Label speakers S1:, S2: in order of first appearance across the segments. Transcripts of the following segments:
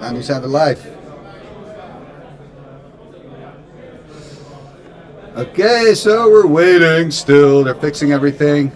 S1: And he's having life. Okay, so we're waiting still. They're fixing everything.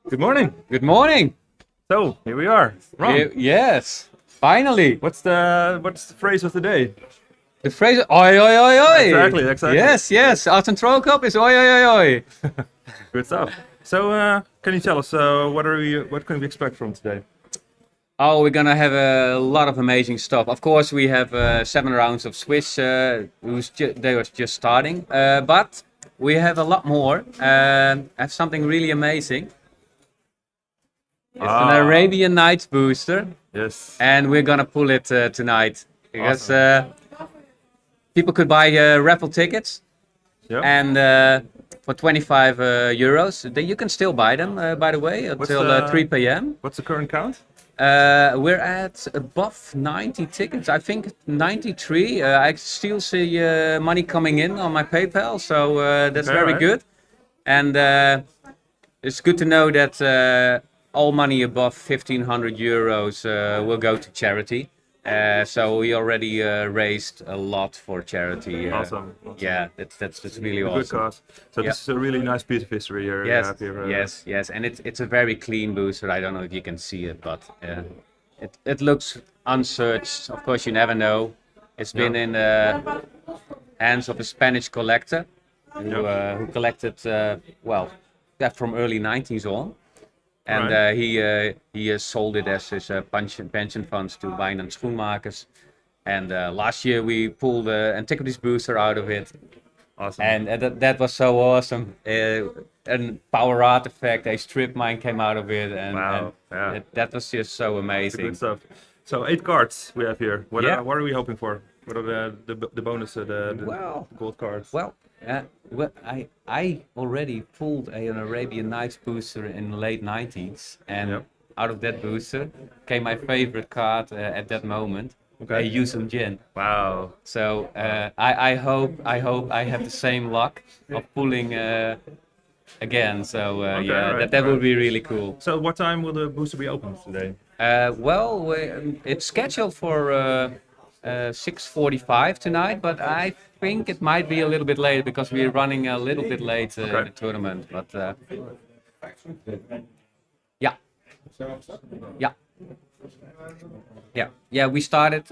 S2: Good morning.
S3: Good morning.
S2: So here we are. Ron,
S3: Yes, finally.
S2: what's the phrase of the day?
S3: The phrase "oi oi oi oi."
S2: Exactly.
S3: Yes. Uthden Troll Cup is oi oi oi oi.
S2: Good stuff. So can you tell us what can we expect from today?
S3: Oh, we're gonna have a lot of amazing stuff. Of course, we have 7 rounds of Swiss. They were just starting, but we have a lot more. Have something really amazing. It's an Arabian Nights booster,
S2: Yes.
S3: and we're gonna pull it tonight because
S2: Awesome.
S3: people could buy raffle tickets,
S2: Yeah.
S3: and for 25 euros, you can still buy them. By the way, until 3 p.m.
S2: What's the current count?
S3: We're at above 90 tickets. I think 93. I still see money coming in on my PayPal, so that's
S2: Okay,
S3: very
S2: right.
S3: good. And it's good to know that all money above 1,500 euros will go to charity. So we already raised a lot for charity.
S2: Awesome.
S3: Yeah, that's really
S2: A good
S3: awesome.
S2: cause. So
S3: Yeah.
S2: this is a really nice piece of history here.
S3: Yes,
S2: here,
S3: yes, and it's a very clean booster. I don't know if you can see it, but it looks unsearched. Of course, you never know. It's been in the hands of a Spanish collector who collected from early 90s on, and he sold it as his pension funds to Wijn en Schoenmakers. And last year we pulled an Antiquities booster out of it.
S2: Awesome.
S3: And that was so awesome. A power artifact, a strip mine came out of it, and that was just so amazing.
S2: Good stuff. So 8 cards we have here. What
S3: Yeah.
S2: are we hoping for? What are the bonus, the gold cards?
S3: Well, I already pulled an Arabian Nights booster in the late 90s, and out of that booster came my favorite card at that moment.
S2: Okay.
S3: A Uthden Gin.
S2: Wow.
S3: So I hope I have the same luck of pulling again. So that will be really cool.
S2: So what time will the booster be open today?
S3: It's scheduled for 6:45 tonight, but I think it might be a little bit late because we're running a little bit late in the tournament. But yeah, we started.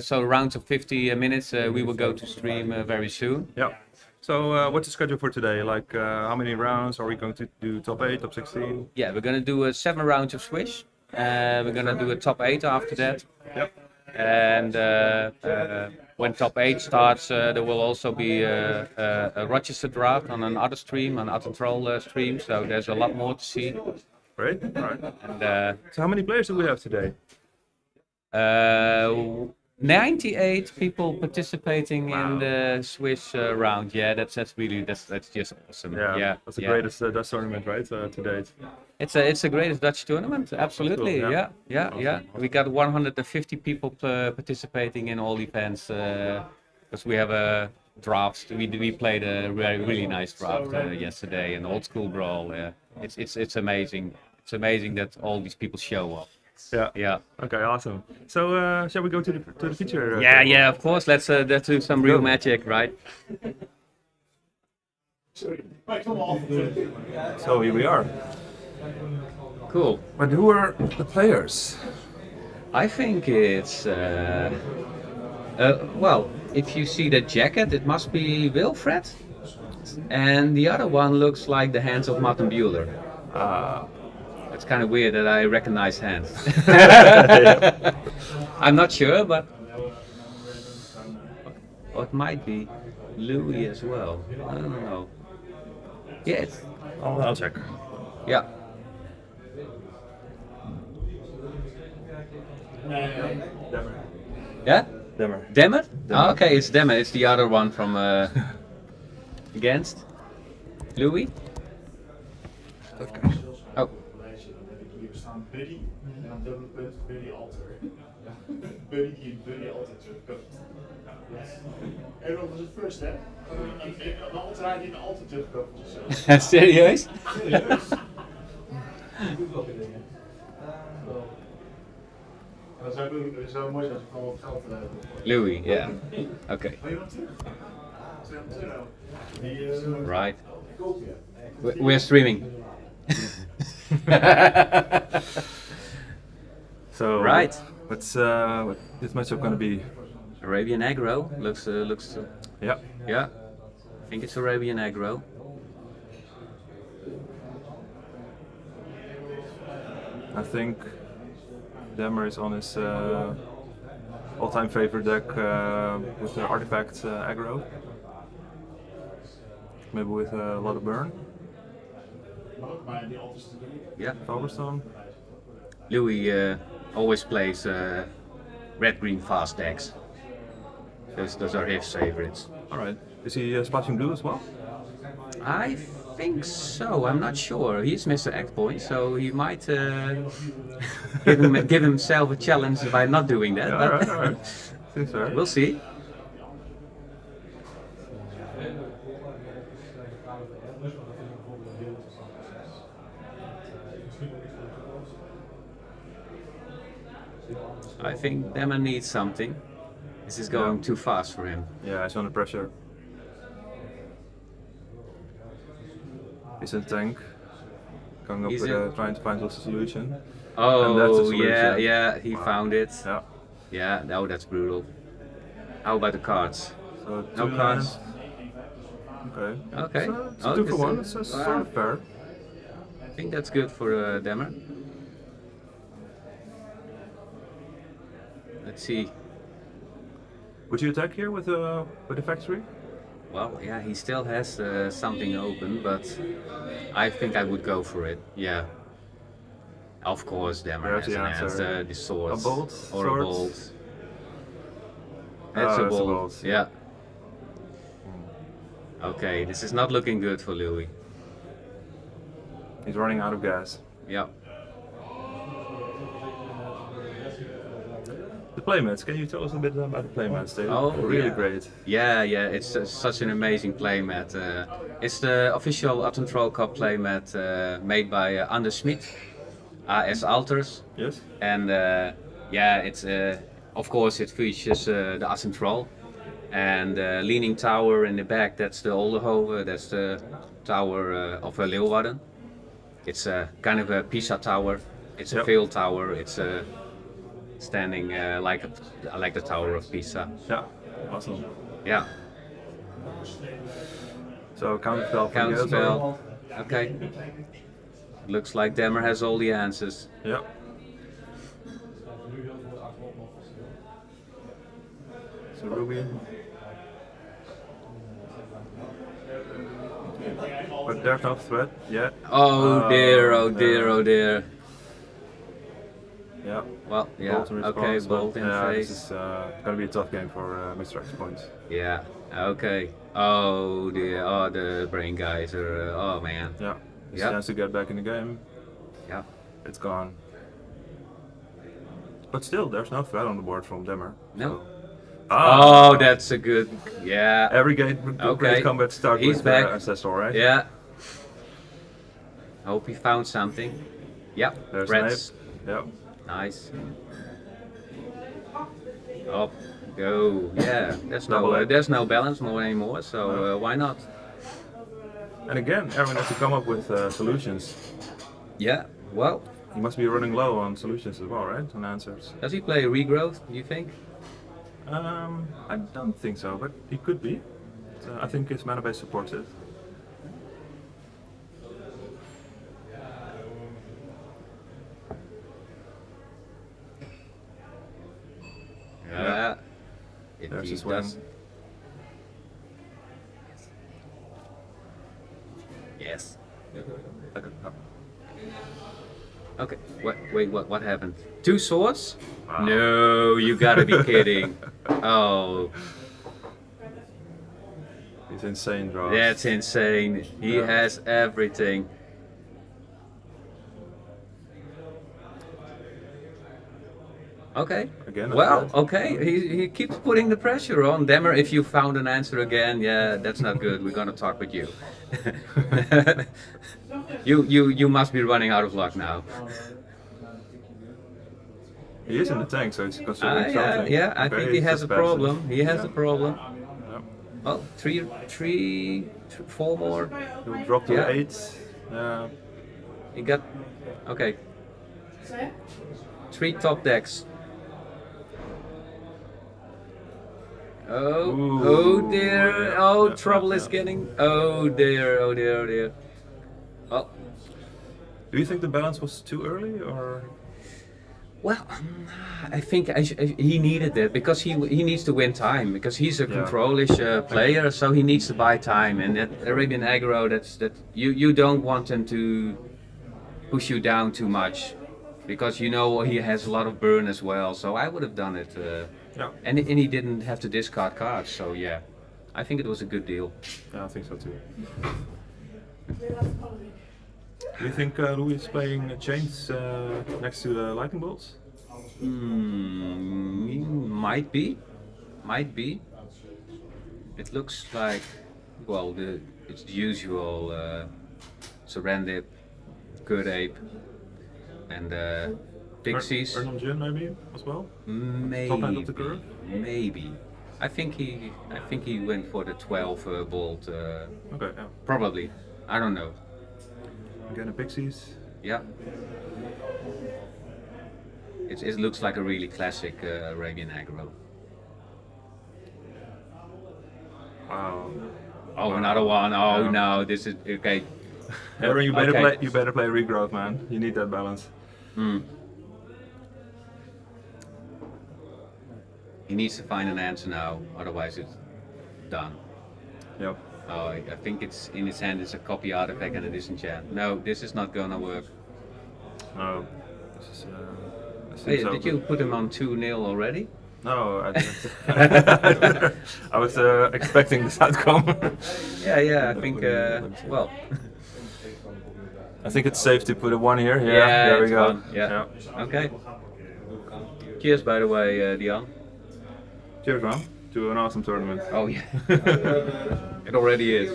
S3: So rounds of 50 minutes. We will go to stream very soon.
S2: Yeah. So what's the schedule for today? Like how many rounds? Are we going to do top 8, top 16?
S3: Yeah, we're gonna do 7 rounds of Swish. We're gonna do a top 8 after that.
S2: Yep.
S3: And when top 8 starts, there will also be a Rochester draft on another stream, an Uthden Troll stream. So there's a lot more to see.
S2: Great. All right.
S3: And
S2: So how many players do we have today?
S3: 98 people participating in the Swiss round. Yeah, that's just awesome.
S2: Yeah. That's the greatest Dutch tournament, right? To date.
S3: It's the greatest Dutch tournament. Absolutely.
S2: Cool,
S3: Yeah. We got 150 people participating in all events because we have a draft. We played a really nice draft yesterday, an old school brawl. It's amazing. It's amazing that all these people show up. Yeah.
S2: Okay, awesome. So shall we go to the feature?
S3: Yeah. Of course. Let's do some real magic, right?
S2: So here we are.
S3: Cool.
S2: But who are the players?
S3: I think it's well, if you see the jacket, it must be Wilfred, and the other one looks like the hands of Martin Bueller. It's kind of weird that I recognize hands. I'm not sure, but it might be Louis as well. I don't know. Yeah,
S2: I'll check.
S3: yeah. Yeah?
S2: Demmer.
S3: Demmer? Oh, okay, it's Demmer. It's the other one from against Louis. Oh.
S4: Buddy en dan dubbele Buddy Alter. Buddy Alter terugkomt. En dat was het first, hè? Een Alter die een Alter terugkomt.
S3: Serieus?
S4: Serieus? Doet welke dingen. Dat zou mooi zijn als ik gewoon wat geld
S3: Louis, ja. Oké.
S4: Wil je wat terug? €200.
S3: Right. We're streaming.
S2: So
S3: Right.
S2: what's what this matchup gonna be?
S3: Arabian aggro looks
S2: Yeah.
S3: yeah. I think it's Arabian aggro.
S2: I think Demmer is on his all-time favorite deck with the artifact aggro. Maybe with a lot of burn.
S3: Yeah.
S2: Overstone.
S3: Louis always plays red-green fast decks. Those are his favorites.
S2: Alright. Is he splashing blue as well?
S3: I think so. I'm not sure. He's Mr. Act Point, so he might give himself a challenge by not doing that.
S2: Yeah,
S3: But
S2: alright. Seems fair.
S3: we'll see. I think Demon needs something. This is going too fast for him.
S2: Yeah, he's under pressure. He's in tank. Going up
S3: He's
S2: with
S3: in-
S2: trying to find a solution. And that's the
S3: Oh,
S2: solution.
S3: yeah, he found it.
S2: Yeah.
S3: Yeah, no, that's brutal. How about the cards?
S2: So
S3: No
S2: two
S3: cards.
S2: lands. Okay.
S3: Okay.
S2: So it's
S3: Oh,
S2: a 2 for
S3: it's a-
S2: 1. It's
S3: wow.
S2: sort of fair.
S3: I think that's good for Demmer. Let's see.
S2: Would you attack here with the factory?
S3: Well, yeah, he still has something open, but I think I would go for it. Yeah. Of course, Demmer
S2: There's
S3: has
S2: the
S3: an
S2: answer.
S3: answer. The swords.
S2: A bolt,
S3: Or a
S2: swords.
S3: bolt. That's
S2: Oh,
S3: a
S2: it's a
S3: bolt.
S2: bolt,
S3: Yeah. Okay, this is not looking good for Louis.
S2: He's running out of gas.
S3: Yeah.
S2: The playmats, can you tell us a bit about the playmats? They're
S3: Oh,
S2: really
S3: yeah.
S2: great.
S3: Yeah, it's such an amazing playmat. It's the official Uthden Troll Cup playmat made by Anders Schmidt, AS Alters,
S2: Yes?
S3: and yeah, it's of course it features the Uthden Troll, and leaning tower in the back. That's the Olderhove. That's the tower of Leeuwarden. It's a kind of a Pisa tower. It's a
S2: Yep.
S3: field tower. It's standing like the Tower of Pisa.
S2: Yeah. Awesome.
S3: Yeah.
S2: So counterspell for you as well.
S3: Counterspell. Okay. Looks like Demmer has all the answers.
S2: Yeah. So Ruby. But there's no threat yet.
S3: Oh dear, oh
S2: no.
S3: dear, oh dear.
S2: Yeah.
S3: Well, yeah.
S2: Bolt in response,
S3: Okay,
S2: but,
S3: bolt in
S2: yeah,
S3: face.
S2: This is gonna be a tough game for Mr. X Points.
S3: Yeah. Okay. Oh dear. Oh, the brain guys are. Oh man.
S2: Yeah. His
S3: Yep.
S2: chance to get back in the game,
S3: Yeah.
S2: it's gone. But still, there's no threat on the board from Demmer.
S3: No.
S2: So.
S3: Oh, that's a good. Yeah.
S2: Every great
S3: Okay.
S2: combat starts
S3: He's
S2: with
S3: back.
S2: Ancestral, right?
S3: Yeah. Hope he found something. Yep.
S2: There's
S3: Reds.
S2: Yep.
S3: Nice. Up, go. Yeah.
S2: Double it.
S3: There's no balance more anymore. So why not?
S2: And again, Erwin has to come up with solutions.
S3: Yeah. Well,
S2: He must be running low on solutions as well, right? On answers.
S3: does he play regrowth? Do you think?
S2: I don't think so, but he could be. So I think his mana base supports it.
S3: Yeah. If
S2: There's
S3: he
S2: his win.
S3: does. Yes. Okay. Wait. What happened? Two swords?
S2: Wow.
S3: No, you gotta be kidding. Oh,
S2: He's insane draws.
S3: that's insane. He
S2: Yeah.
S3: has everything. Okay.
S2: Again, a
S3: Well,
S2: threat.
S3: okay. He keeps putting the pressure on. Demmer, if you found an answer again, yeah, that's not good. We're gonna talk with you. you must be running out of luck now.
S2: He is in the tank, so it's considering something.
S3: Yeah, I
S2: Okay,
S3: think he
S2: it's
S3: has a
S2: just passive.
S3: problem. He has
S2: Yeah.
S3: a problem.
S2: Yeah.
S3: Oh, four more.
S2: You drop to
S3: Yeah.
S2: 8.
S3: You got, okay. 3 top decks. Oh,
S2: Ooh,
S3: oh dear,
S2: yeah,
S3: oh
S2: yeah,
S3: trouble
S2: yeah,
S3: is
S2: yeah.
S3: getting, oh dear, oh dear, oh dear. Well,
S2: Do you think the balance was too early, or?
S3: well, I think he needed it because he needs to win time because he's a
S2: Yeah.
S3: controlish player, so he needs to buy time. And that Arabian aggro, that you don't want him to push you down too much because you know he has a lot of burn as well. So I would have done it,
S2: Yeah.
S3: and he didn't have to discard cards. So yeah, I think it was a good deal.
S2: Yeah, I think so too. Do you think Louis is playing chains next to the lightning bolts?
S3: Might be. It looks like, well, it's the usual Serendip, Good Ape, and Pixies.
S2: Ernon Jin maybe as well?
S3: Maybe.
S2: Top end of the curve?
S3: Maybe. I think he went for the 12 bolt.
S2: Okay, yeah.
S3: Probably. I don't know.
S2: Again, the Pixies.
S3: Yeah. It looks like a really classic Arabian aggro.
S2: Wow.
S3: Oh, another one. Oh no, this is okay.
S2: Aaron, you
S3: Okay.
S2: better play regrowth, man. You need that balance.
S3: He needs to find an answer now, otherwise it's done.
S2: Yep.
S3: Oh, I think it's in his hand. It's a copy artifact and a disenchant. No, this is not gonna work.
S2: No. This is. This
S3: Hey,
S2: seems
S3: did
S2: over.
S3: you put him on 2-0 already?
S2: No, I didn't. I was expecting this outcome.
S3: Yeah. I think. Well,
S2: I think it's safe to put a 1 here. Yeah,
S3: Yeah,
S2: there we
S3: it's
S2: go.
S3: 1, yeah. Okay. Cheers, by the way, Dion.
S2: Cheers, man. To an awesome tournament.
S3: Oh yeah. It already is.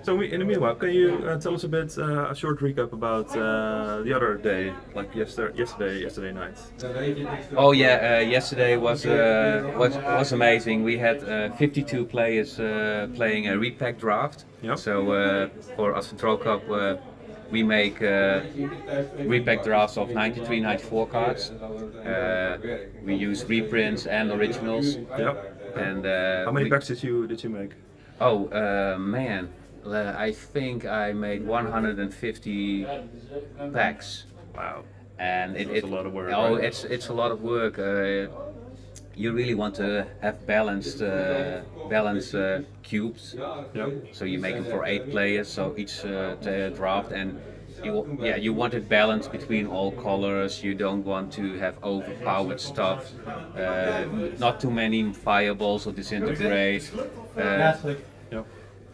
S2: So in the meanwhile, can you tell us a bit, a short recap about the other day, like yesterday night?
S3: Oh yeah, yesterday was amazing. We had 52 players playing a repack draft.
S2: Yep.
S3: So for us Control Cup, we make repack drafts of 93, 94 cards. We use reprints and originals.
S2: Yep.
S3: And
S2: How many packs did you make?
S3: Oh man, I think I made 150 packs.
S2: Wow.
S3: And
S2: That's a lot of work,
S3: Oh,
S2: right?
S3: it's a lot of work. You really want to have balanced cubes.
S2: Yep.
S3: So you make them for 8 players, so each draft, and you want it balanced between all colors. You don't want to have overpowered stuff. Not too many fireballs or disintegrate.
S2: Yep.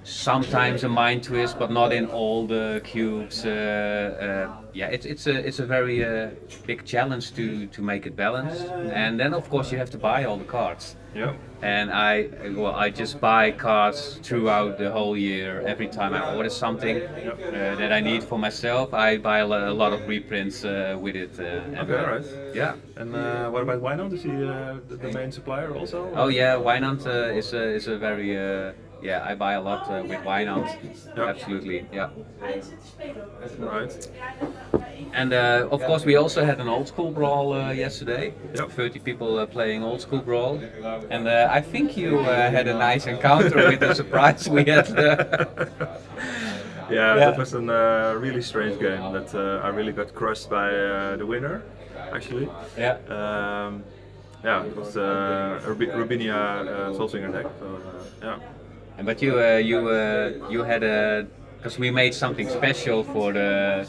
S3: Sometimes a mind twist, but not in all the cubes. It's a very big challenge to make it balanced. And then of course you have to buy all the cards.
S2: Yep.
S3: And I just buy cards throughout the whole year. Every time I order something that I need for myself, I buy a lot of reprints with it.
S2: Okay, alright.
S3: Yeah.
S2: And what about Wijnand? Is he the main supplier also?
S3: Oh yeah, Wijnand is a very I buy a lot with Wijnand.
S2: Yep.
S3: Absolutely, yeah.
S2: Right.
S3: And of course we also had an old school brawl yesterday.
S2: Yep.
S3: 30 people playing old school brawl. And I think you had a nice encounter with the surprise we had.
S2: Yeah, that was a really strange game that I really got crushed by the winner, actually.
S3: Yeah.
S2: It was Rubinia Solsinger deck. So, yeah.
S3: But you had because we made something special for the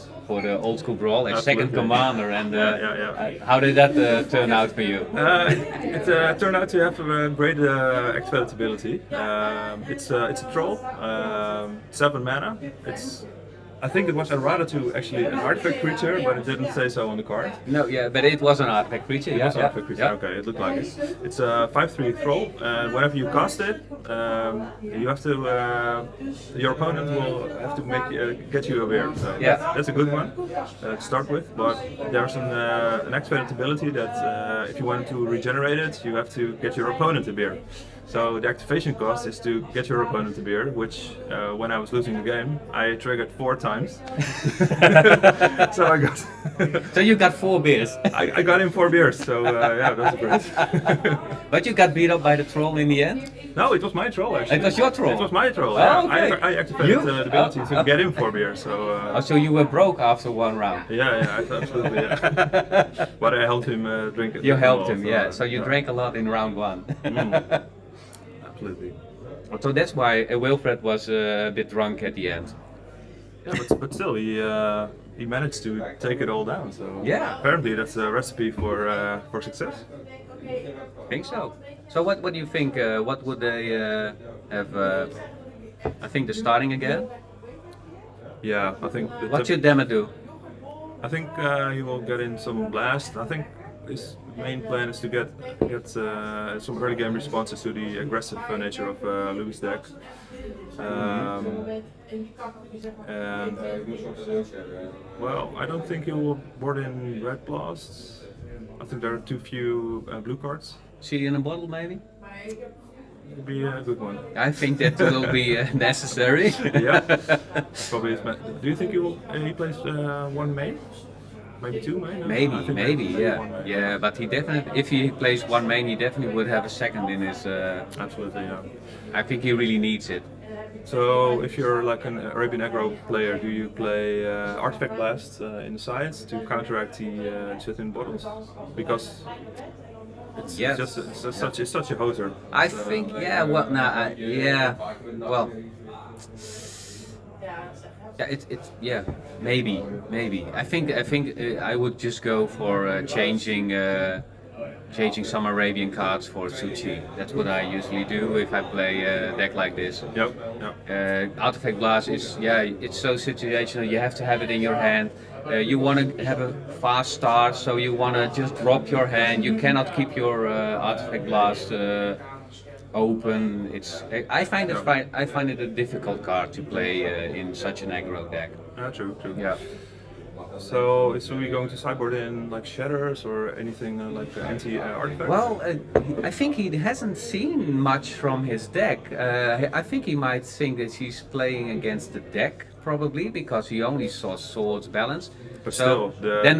S3: old school brawl, a second
S2: Absolutely.
S3: commander, and
S2: Yeah.
S3: how did that turn out for you?
S2: It turned out to have a great exploitability. It's a troll, 7 mana. It's I think it was errata to actually an artifact creature, but it didn't say so on the card.
S3: No, yeah, but it was an artifact creature.
S2: It
S3: Yeah,
S2: was an
S3: yeah,
S2: artifact creature.
S3: yeah.
S2: Okay, it looked like it. It's a 5/3 troll, and whenever you cast it, you have to. Your opponent will have to get you a beer. So
S3: Yeah.
S2: that's a good one to start with. But there's an activated ability that if you want to regenerate it, you have to get your opponent a beer. So the activation cost is to get your opponent a beer, which when I was losing the game, I triggered 4 times. So I got.
S3: So you got 4 beers.
S2: I got him 4 beers, so yeah, that's great.
S3: But you got beat up by the troll in the end?
S2: No, it was my troll actually.
S3: It was your troll?
S2: It was my troll,
S3: Oh,
S2: yeah.
S3: okay.
S2: I activated
S3: You?
S2: the ability to get him 4 beers, so...
S3: Oh, so you were broke after 1 round?
S2: Yeah, absolutely, yeah. But I helped him drink it.
S3: You helped him,
S2: so,
S3: yeah. So you drank a lot in round 1.
S2: Absolutely.
S3: So that's why Wilfred was a bit drunk at the end.
S2: Yeah, but still, he managed to take it all down, so...
S3: Yeah.
S2: Apparently that's a recipe for success.
S3: I think so. So what do you think? What would they have? I think they're starting again.
S2: Yeah, I think...
S3: What should Dema do?
S2: I think he will get in some blast. I think his main plan is to get some early game responses to the aggressive nature of Louis' deck. And well, I don't think he will board in red blasts. I think there are too few blue cards.
S3: See in a bottle, maybe?
S2: Would be a good one.
S3: I think that will be necessary.
S2: Yeah, probably. Do you think he plays 1 main? Maybe 2 main? No? I think
S3: Maybe, yeah,
S2: one main.
S3: yeah. But he definitely, if he plays 1 main, he definitely would have a second in his.
S2: Absolutely, yeah.
S3: I think he really needs it.
S2: So, if you're like an Arabian aggro player, do you play Artifact Blast in the sides to counteract the sit-in bottles? Because it's
S3: Yes.
S2: it's such a hoser.
S3: I think, yeah. Well, nah, yeah. Well. Yeah, yeah, maybe. I think I would just go for changing some Arabian cards for Suchi. That's what I usually do if I play a deck like this.
S2: Yep.
S3: Artifact Blast is, yeah, it's so situational. You have to have it in your hand. You want to have a fast start, so you want to just drop your hand. You cannot keep your Artifact Blast open. I find it a difficult card to play in such an aggro deck.
S2: True.
S3: Yeah.
S2: So, is we going to sideboard in like Shatters or anything like anti-artifact?
S3: Well, I think he hasn't seen much from his deck. I think he might think that he's playing against the deck, probably because he only saw Swords Balance.
S2: But
S3: So
S2: still,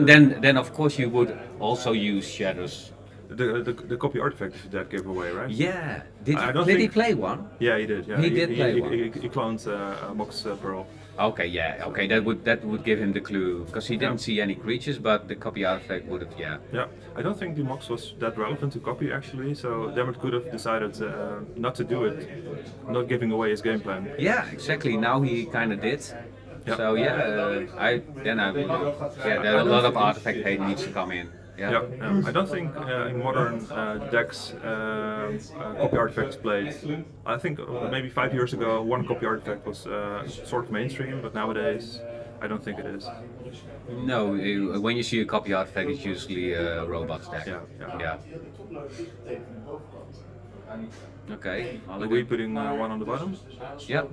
S3: then of course you would also use Shadows.
S2: the copy artifact is that giveaway, right?
S3: Yeah.
S2: I don't
S3: Did he
S2: think-
S3: play one?
S2: Yeah, he did. Yeah,
S3: He did play one.
S2: He cloned Mox Pearl.
S3: Okay, yeah. Okay, that would give him the clue because he didn't see any creatures, but the copy artifact would have. Yeah.
S2: Yeah, I don't think the Mox was that relevant to copy actually, so Demert could have decided not to do it, not giving away his game plan.
S3: Yeah, exactly. Now he kind of did.
S2: Yeah.
S3: So yeah, there are a lot of artifact hate needs to come in. Yeah.
S2: Yeah, I don't think in modern decks copy artifacts played. I think maybe 5 years ago one copy artifact was sort of mainstream, but nowadays I don't think it is.
S3: No, when you see a copy artifact, it's usually a robot deck.
S2: Yeah.
S3: Okay.
S2: Are we putting one on the bottom?
S3: Yep.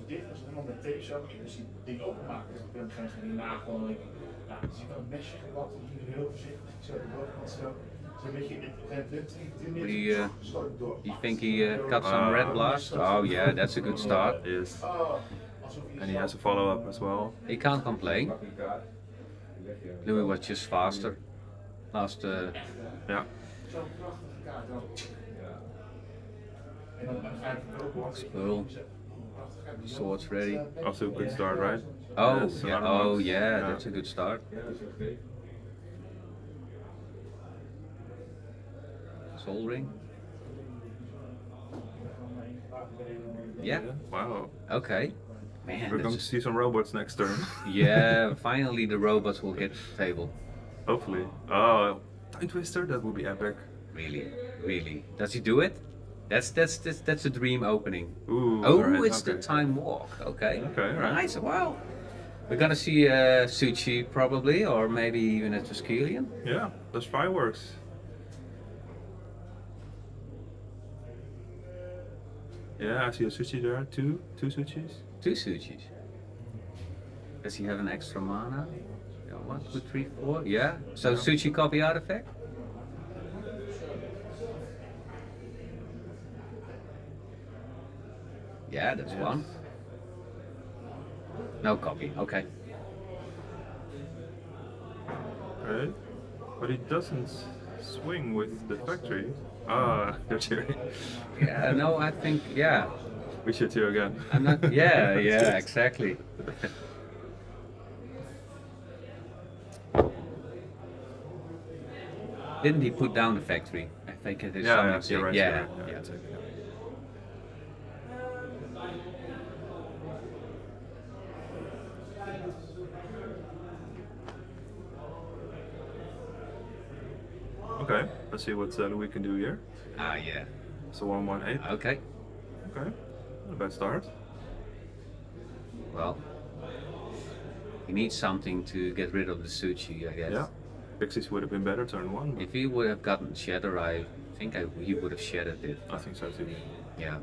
S4: Dit is helemaal met tape zo. En dus die ding openmaken. Dus ik ben gewoon van die nagel. Nou, dan zie ik wel een mesje gepakt. Dan zie je heel voorzichtig. Zo de bovenkant zo. Zo een beetje
S3: You think he cut some red blast? Oh yeah, that's a good start.
S2: Yes. And he has a follow-up as well.
S3: He can't complain. Louis was just faster. Last.
S2: Yeah.
S3: Pearl. Swords ready.
S2: Also a good start, right?
S3: Oh,
S2: Yes,
S3: yeah.
S2: another
S3: Oh
S2: one.
S3: yeah, that's a good start. Soul Ring. Yeah.
S2: Wow.
S3: Okay. Man,
S2: We're going to
S3: that's-
S2: see some robots next turn.
S3: yeah. Finally, the robots will hit the table.
S2: Hopefully. Oh, Time Twister, that would be epic.
S3: Really. Does he do it? That's a dream opening.
S2: Ooh.
S3: Oh,
S2: alright,
S3: it's
S2: okay.
S3: the time walk. Okay.
S2: Okay, right.
S3: Nice. Wow. We're gonna see Suchi probably, or maybe even a Tusculian.
S2: Yeah, that's fireworks. Yeah, I see a Suchi there. Two Suchis.
S3: 2 Suchis. Does he have an extra mana? Yeah, 1, 2, 3, 4. Yeah. So Suchi copy artifact. Yeah, that's
S2: Yes.
S3: one. No copy. Okay.
S2: Right. But he doesn't swing with the factory. Ah, they're cheering.
S3: Yeah. No, I think yeah.
S2: We should cheer again.
S3: I'm not. Yeah. Yeah. Exactly. Didn't he put down the factory? I think it is
S2: Yeah,
S3: something.
S2: you're right.
S3: Yeah.
S2: you're right.
S3: Yeah.
S2: It's okay. Okay, let's see what Louis can do here.
S3: Ah, yeah.
S2: So 118.
S3: Okay.
S2: Okay, not a bad start.
S3: Well, he needs something to get rid of the Suchi, I guess.
S2: Yeah, Pixies would have been better turn one. But
S3: If he would have gotten Shatter, I think he would have shattered it.
S2: I think so too.
S3: Yeah.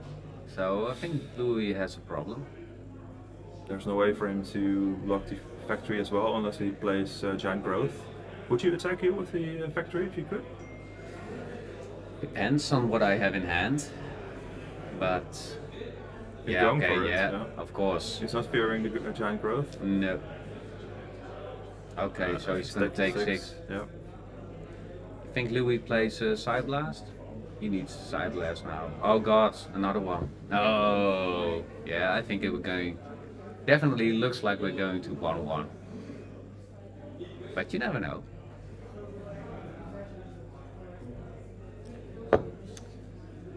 S3: So I think Louis has a problem.
S2: There's no way for him to block the factory as well unless he plays Giant Growth. Would you attack you with the factory if you could?
S3: Depends on what I have in hand, but
S2: You're
S3: yeah,
S2: going
S3: okay,
S2: for it,
S3: yeah,
S2: yeah.
S3: of course.
S2: He's not fearing the Giant Growth.
S3: No. Okay, so he's gonna take 6.
S2: Yeah.
S3: You think Louis plays Side Blast? He needs Side Blast now. Oh god, another one. No. Yeah, I think we're going. Definitely looks like we're going to 1-1. But you never know.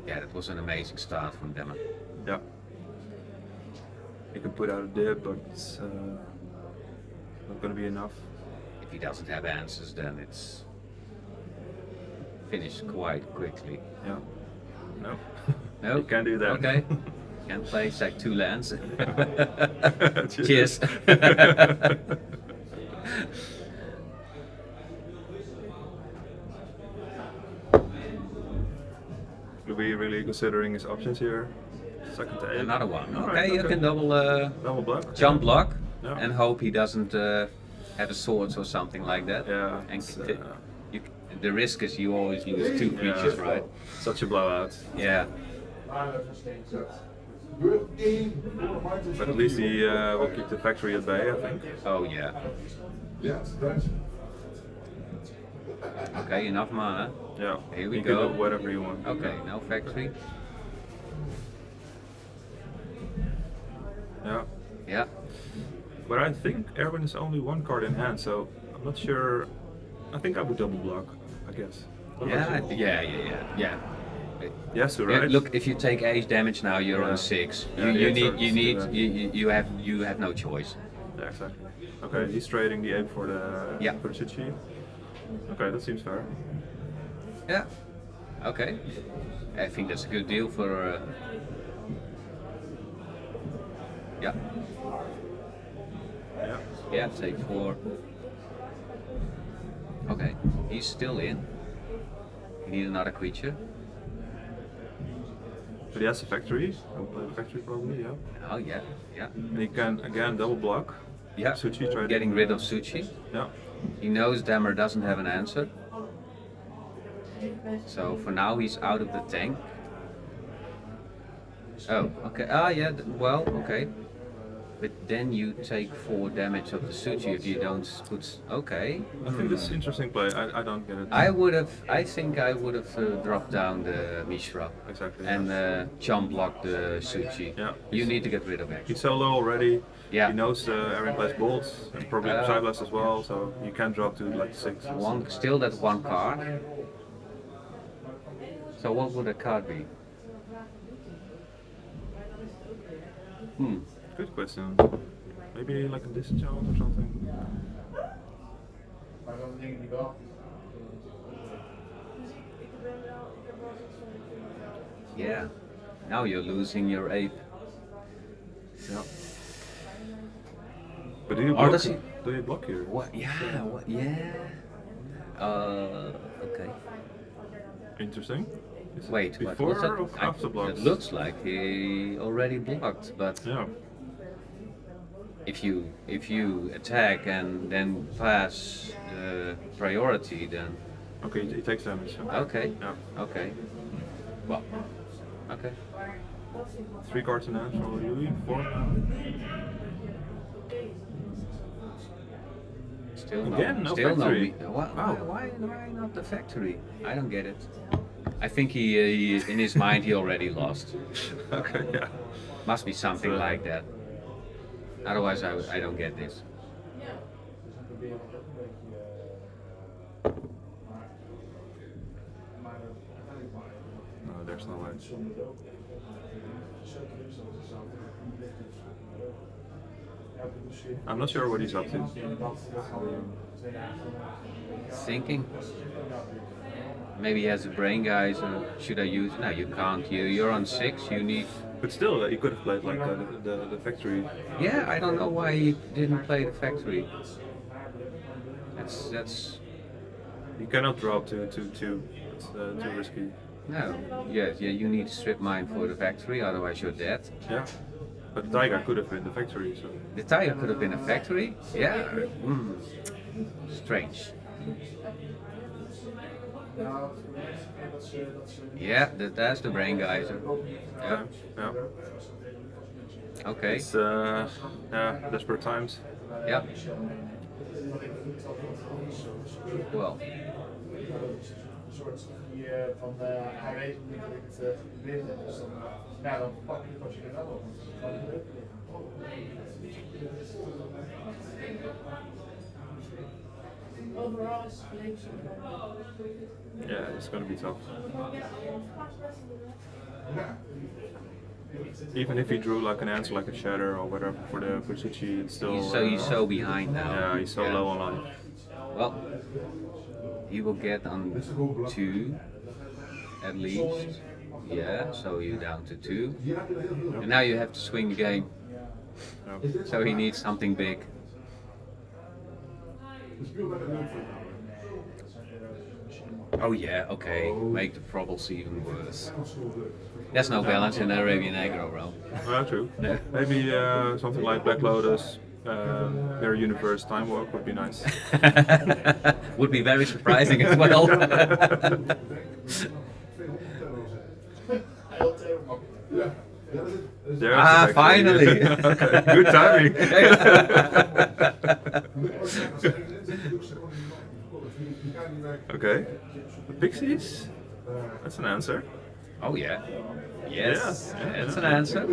S3: Yeah, that was an amazing start from Demon.
S2: Yeah. He can put out a dip, but it's not going to be enough.
S3: If he doesn't have answers, then it's finished quite quickly.
S2: Yeah. No.
S3: No,
S2: You can't do that.
S3: Okay, can't play like 2 lands. Cheers.
S2: Louis really considering his options here. Second to 8.
S3: Another one.
S2: All
S3: Okay,
S2: right,
S3: you can double
S2: double block.
S3: jump block
S2: Yeah.
S3: and hope he doesn't have a swords or something like that.
S2: Yeah.
S3: And
S2: it's,
S3: the risk is you always lose 2 creatures,
S2: yeah,
S3: right?
S2: Such a blowout.
S3: Yeah.
S2: But at least he will keep the factory at bay, I think.
S3: Oh yeah. Okay, enough mana.
S2: Yeah.
S3: Here we
S2: you
S3: go.
S2: can do whatever you want.
S3: Okay, no factory.
S2: Yeah.
S3: Yeah.
S2: But I think Erwin is only 1 card in hand, so I'm not sure. I think I would double block, I guess. What about
S3: Yeah,
S2: you?
S3: yeah.
S2: Yes,
S3: Yeah,
S2: right.
S3: look, if you take ace damage now, you're
S2: Yeah.
S3: on 6.
S2: Yeah,
S3: You,
S2: the
S3: you
S2: extra
S3: need, you
S2: is
S3: need,
S2: too
S3: you have no choice.
S2: Yeah, exactly. Okay, he's trading the ape for the
S3: Yeah.
S2: Suchi. Okay, that seems fair.
S3: Yeah. Okay. I think that's a good deal for. Yeah.
S2: Yeah.
S3: Yeah. Take 4. Okay. He's still in. You need another creature.
S2: But he has a factory. He'll play the factory probably, yeah.
S3: Oh yeah. Yeah.
S2: And he can again double block.
S3: Yeah.
S2: Suchi trading.
S3: Getting rid of Suchi.
S2: Yeah.
S3: He knows Dammer doesn't have an answer. So for now he's out of the tank. Oh, okay. Ah, yeah. Well, okay. But then you take 4 damage of the Suchi if you don't put. Okay.
S2: I think this is interesting play. I don't get it.
S3: I would have. I think I would have dropped down the Mishra
S2: Exactly.
S3: and jump block the Suchi.
S2: Yeah.
S3: You need to get rid of it.
S2: He's so low already.
S3: Yeah.
S2: He knows Aaron plays bolts and probably Cyblast as well, so you can drop to like 6.
S3: Still that 1 card. So what would a card be?
S2: Good question. Maybe like a disenchant or something.
S3: Yeah. Now you're losing your ape.
S2: Yeah. But do you
S3: Or
S2: block?
S3: does he?
S2: Do you block here?
S3: What? Yeah. What? Yeah. Okay.
S2: Interesting. Is it
S3: Wait. What?
S2: before
S3: What's that?
S2: or after blocks?
S3: It looks like he already blocked, but
S2: Yeah.
S3: if you attack and then pass the priority, then
S2: Okay, he takes damage.
S3: okay.
S2: Yeah.
S3: Okay. Well. Okay.
S2: 3 cards in hand for Louis. 4 now.
S3: Still
S2: Again, no
S3: Still
S2: factory.
S3: no. Why,
S2: Wow.
S3: why not the factory? I don't get it. I think he in his mind he already lost.
S2: Okay, yeah.
S3: Must be something like that. Otherwise, I don't get this.
S2: No, there's no way. I'm not sure what he's up to.
S3: Thinking. Maybe he has a brain geyser. Should I use? No, you can't. You're on 6. You need.
S2: But still, he could have played like the factory.
S3: Yeah, I don't know why he didn't play the factory. That's
S2: You cannot drop to. It's too risky.
S3: no. Yeah, you need to strip mine for the factory. Otherwise, you're dead.
S2: Yeah. But the Tiger could have been the factory, so.
S3: The tire could have been a factory. Yeah. Strange. Yeah, that's the brain geyser. Yeah.
S2: Yeah.
S3: Okay.
S2: It's yeah, desperate times.
S3: Yeah. Well.
S4: Van hij weet niet dat ik het geprobeerd heb, dus dan, ja, dan pak ik wat je er wel op.
S5: Overall, it's played
S2: Yeah, it's gonna be tough. Even if he drew like an answer, like a shatter or whatever for the Fusuchi, it's still.
S3: He's so behind now.
S2: Yeah, he's so low on life.
S3: Well, he will get on 2 at least. Yeah, so you're down to 2. And now you have to swing the game.
S2: Yeah.
S3: So he needs something big. Oh yeah, okay. Make the problems even worse. There's no balance in Arabian aggro, bro.
S2: True. Maybe something like Black Lotus, Mirror Universe, Time Walk would be nice.
S3: Would be very surprising as well.
S2: There's the factory.
S3: Finally!
S2: Okay, good timing. Okay. The Pixies? That's an answer.
S3: Oh yeah. Yes,
S2: Yeah,
S3: that's an answer.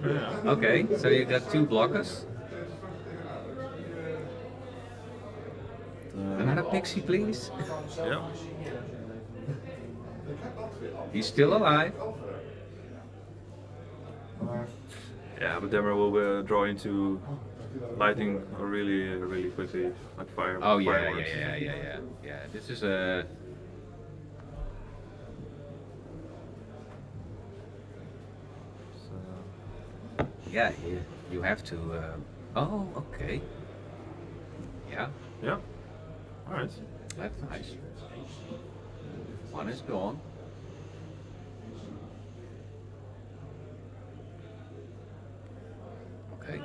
S2: Yeah.
S3: Okay, so you got 2 blockers. Another pixie, please.
S2: Yeah.
S3: He's still alive.
S2: Yeah, but Demmer will draw into lighting really quickly, like fire.
S3: Oh yeah,
S2: fireworks.
S3: yeah. This is a. Yeah, you have to. Oh, okay. Yeah,
S2: Yeah. All right.
S3: that's nice. One is gone. Okay,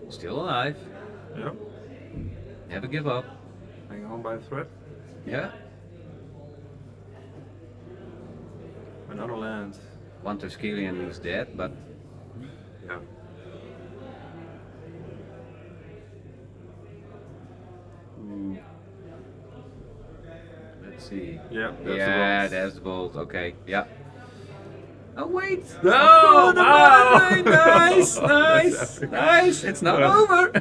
S3: still alive.
S2: Yeah.
S3: Never give up.
S2: Hang on by a thread.
S3: Yeah.
S2: Another land.
S3: One Tuscalian is dead, but
S2: Yeah.
S3: let's see.
S2: Yeah.
S3: Yeah,
S2: the
S3: there's the bolt. Okay, yeah. Oh wait!
S2: No!
S3: Oh, the
S2: Wow!
S3: money! Nice,
S2: That's
S3: nice,
S2: epic.
S3: nice! It's not over!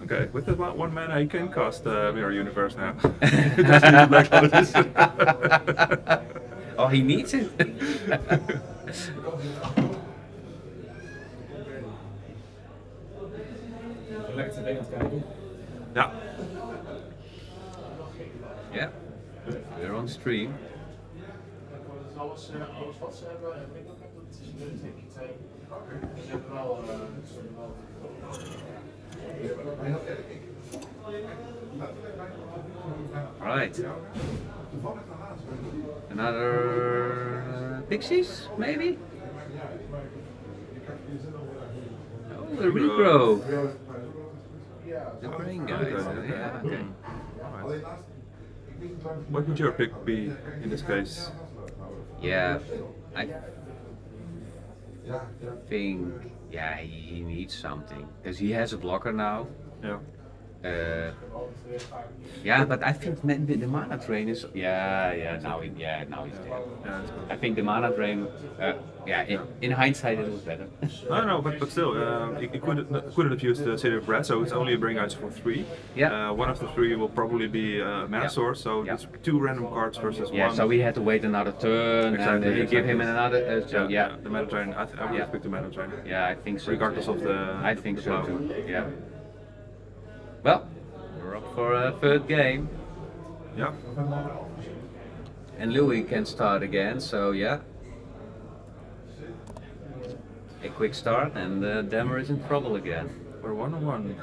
S2: Okay, with the one mana, he can cast Mirror Universe now. He doesn't need Black Lotus.
S3: Oh, he needs it!
S6: Lekker tv aan het kijken.
S2: Ja.
S3: Yeah, we're on stream.
S4: Dus alles wat ze hebben, en ik ook heb, dat is een tikje 2. Ze hebben wel.
S3: Right. Another pixies, maybe? Oh, the repro. The brain guys. Yeah, okay.
S2: What would your pick be in this case?
S3: Yeah, I think, yeah, he needs something. Because he has a blocker now.
S2: Yeah.
S3: Yeah, but I think maybe the mana drain is now he's dead.
S2: Yeah, it's good.
S3: I think the mana drain, in hindsight it was better.
S2: No, but still, you couldn't have used the City of Bread, so it's only a bring outs for 3.
S3: Yeah.
S2: One of the 3 will probably be mana source, so
S3: Yeah.
S2: it's 2 random cards versus
S3: Yeah,
S2: 1.
S3: so we had to wait another turn and you give him another.
S2: The mana drain. I would have picked the mana drain.
S3: Yeah, I think so.
S2: Regardless
S3: too.
S2: of the.
S3: I think
S2: the
S3: so
S2: flow.
S3: too. Yeah. Well, we're up for a third game,
S2: Yeah.
S3: and Louis can start again. So yeah, a quick start, and Demmer is in trouble again.
S2: We're 1-1.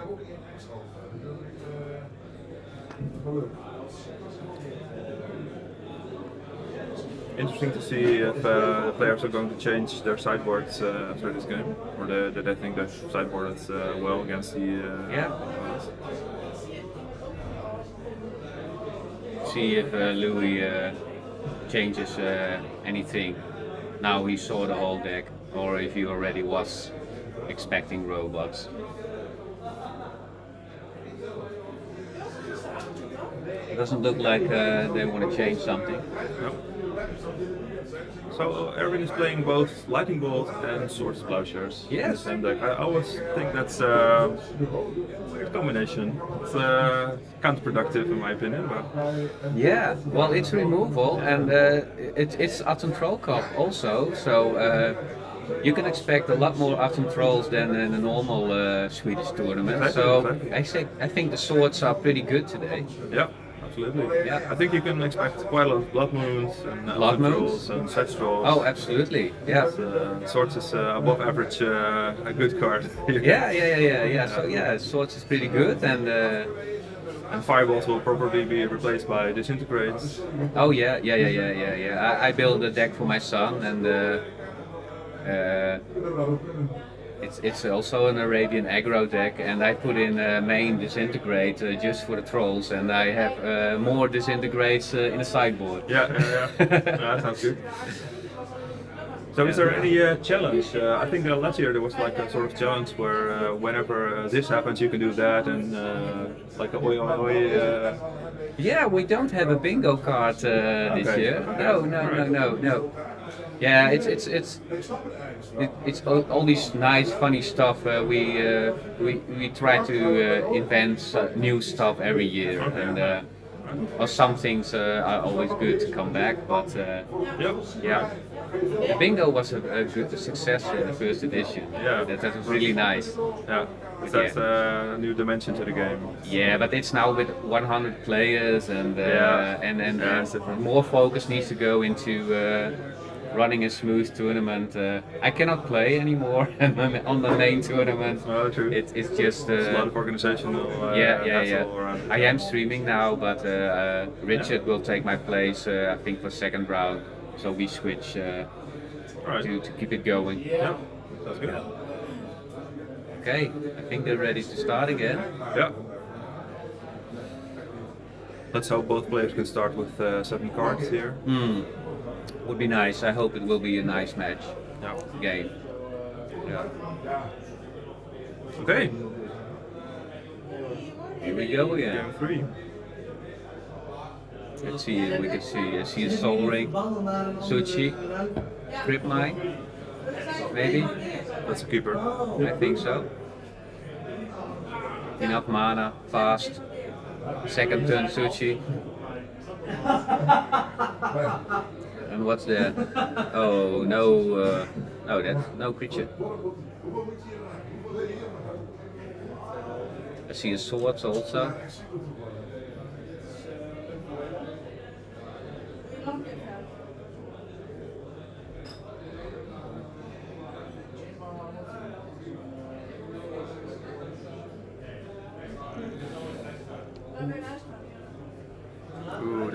S2: Interesting to see if the players are going to change their sideboards after this game, or that they think that sideboard is well against the.
S3: Yeah. See if Louis changes anything. Now he saw the whole deck, or if he already was expecting robots. It doesn't look like they want to change something.
S2: No. So Erwin is playing both Lightning Bolt and Swords Plowshares in the
S3: Yes.
S2: same deck. I always think that's a weird combination. It's counterproductive in my opinion, but
S3: Yeah, well, it's removal, and it's Uthden Troll Cup also, so you can expect a lot more Uthden Trolls than in a normal Swedish tournament.
S2: Exactly.
S3: So I think the swords are pretty good today.
S2: yeah, absolutely.
S3: Yeah.
S2: I think you can expect quite a lot of Blood Moons and
S3: Blood
S2: Elven
S3: Moons?
S2: Trolls and Sedge Trolls.
S3: Oh, absolutely, yeah.
S2: Swords is above average a good card.
S3: Yeah. So yeah, swords is pretty good, and
S2: And Fireballs will probably be replaced by Disintegrates.
S3: oh yeah. I built a deck for my son, and it's also an Arabian aggro deck, and I put in a main Disintegrate just for the trolls, and I have more Disintegrates in the sideboard.
S2: Yeah, that sounds good. So is there any challenge? I think last year there was like a sort of challenge where whenever this happens you can do that, and like a oi oi oi.
S3: Yeah, we don't have a bingo card this
S2: Okay.
S3: year. No. Yeah, it's all these nice, funny stuff. We try to invent new stuff every year, and or some things are always good to come back. But
S2: Yep.
S3: yeah, the bingo was a good success in the first edition.
S2: Yeah.
S3: That was really nice.
S2: Yeah. That's a new dimension to the game.
S3: Yeah, but it's now with 100 players, and
S2: Yeah, it's different.
S3: more focus needs to go into running a smooth tournament. I cannot play anymore on the main tournament.
S2: Oh, true.
S3: It's just
S2: It's a lot of organizational
S3: yeah.
S2: hassle around.
S3: I am streaming now, but Richard will take my place. I think for second round, so we switch
S2: Alright.
S3: to keep it going.
S2: Yeah. Sounds good.
S3: Okay, I think they're ready to start again.
S2: Yeah. Let's hope both players can start with 7 cards here.
S3: Would be nice. I hope it will be a nice match
S2: Yeah.
S3: game. Yeah.
S2: Okay.
S3: Here we go again.
S2: Game 3.
S3: Let's see. We can see. I see a Soul Ring, Suchi, Crypt Mine, maybe.
S2: That's a keeper.
S3: I think so. Enough mana, fast. Second turn Suchi. And what's that? Oh no! Oh, that's no creature. I see a swords also.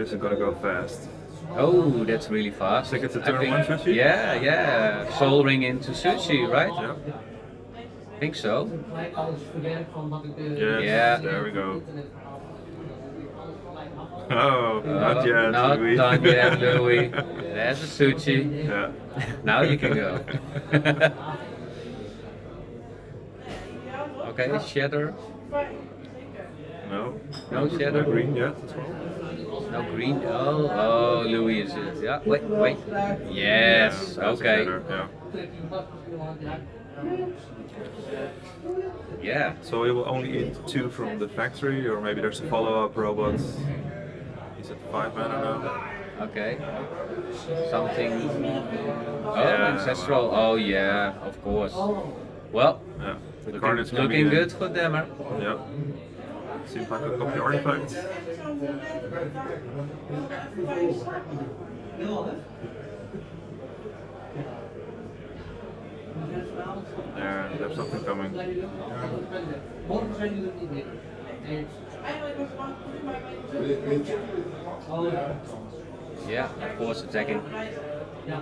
S2: this is gonna go fast.
S3: Oh, that's really fast.
S2: Think it's a turn one sushi?
S3: Yeah, yeah. Soul Ring into sushi, right?
S2: Yeah.
S3: I think so.
S2: Yes,
S3: Yeah.
S2: there we go. Oh, not yet,
S3: Not
S2: Louis.
S3: done yet, Louis. There's a sushi.
S2: Yeah.
S3: Now you can go. Okay, shatter.
S2: No.
S3: No shadow.
S2: No green yet as well.
S3: No green. Oh, Louis is it. Yeah, wait. Yes,
S2: Yeah, that's
S3: okay.
S2: better, yeah.
S3: Yeah.
S2: So we will only eat 2 from the factory, or maybe there's a follow-up robot. He's at 5 mana now.
S3: Okay. Something. Oh,
S2: Yeah,
S3: ancestral. Oh yeah, of course. Well,
S2: Yeah. The card is
S3: looking good for them, huh?
S2: Yeah. Seems like a copy artifact. Yeah, there's something coming.
S3: Yeah, of course, attacking.
S2: Yep.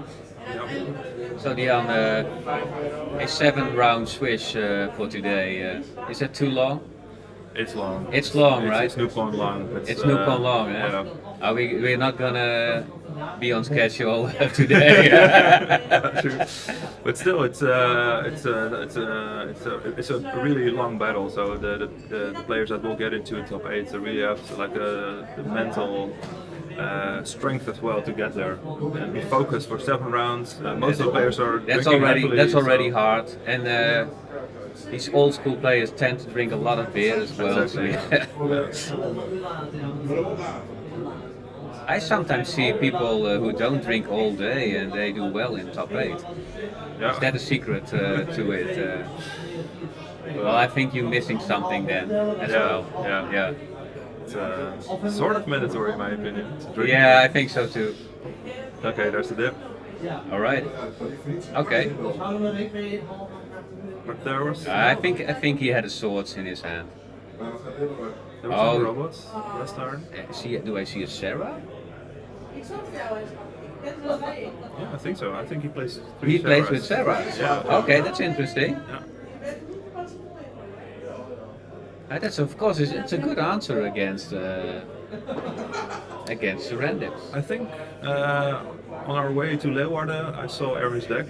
S3: So Dion, a 7-round Swish for today. Is that too long?
S2: It's long.
S3: It's long, right?
S2: It's Nupon long.
S3: It's Nupon long, eh?
S2: Yeah.
S3: Are we're not gonna be on schedule today.
S2: True. But still, it's a really long battle. So the players that will get into the top 8 really have like the mental strength as well to get there and be focused for 7 rounds. Most of the players are drinking heavily,
S3: That's already
S2: so-
S3: hard, and these old school players tend to drink a lot of beer as well.
S2: Exactly.
S3: So, I sometimes see people who don't drink all day and they do well in top 8.
S2: Yeah.
S3: Is that a secret to it? Well, I think you're missing something then as well.
S2: Yeah. It's sort of mandatory in my opinion. to drink.
S3: Yeah, I think so too.
S2: Okay, there's the dip.
S3: All right. Okay.
S2: But there was
S3: I think he had a swords in his hand.
S2: there were
S3: Oh.
S2: some robots last turn.
S3: Do I see a Sarah?
S2: Yeah, I think so. I think he plays 3
S3: He plays
S2: Sarahs.
S3: with Sarah.
S2: Yeah.
S3: Okay, that's interesting.
S2: Yeah.
S3: That's of course it's a good answer against Randips.
S2: I think on our way to Leeuwarden, I saw Erin's deck.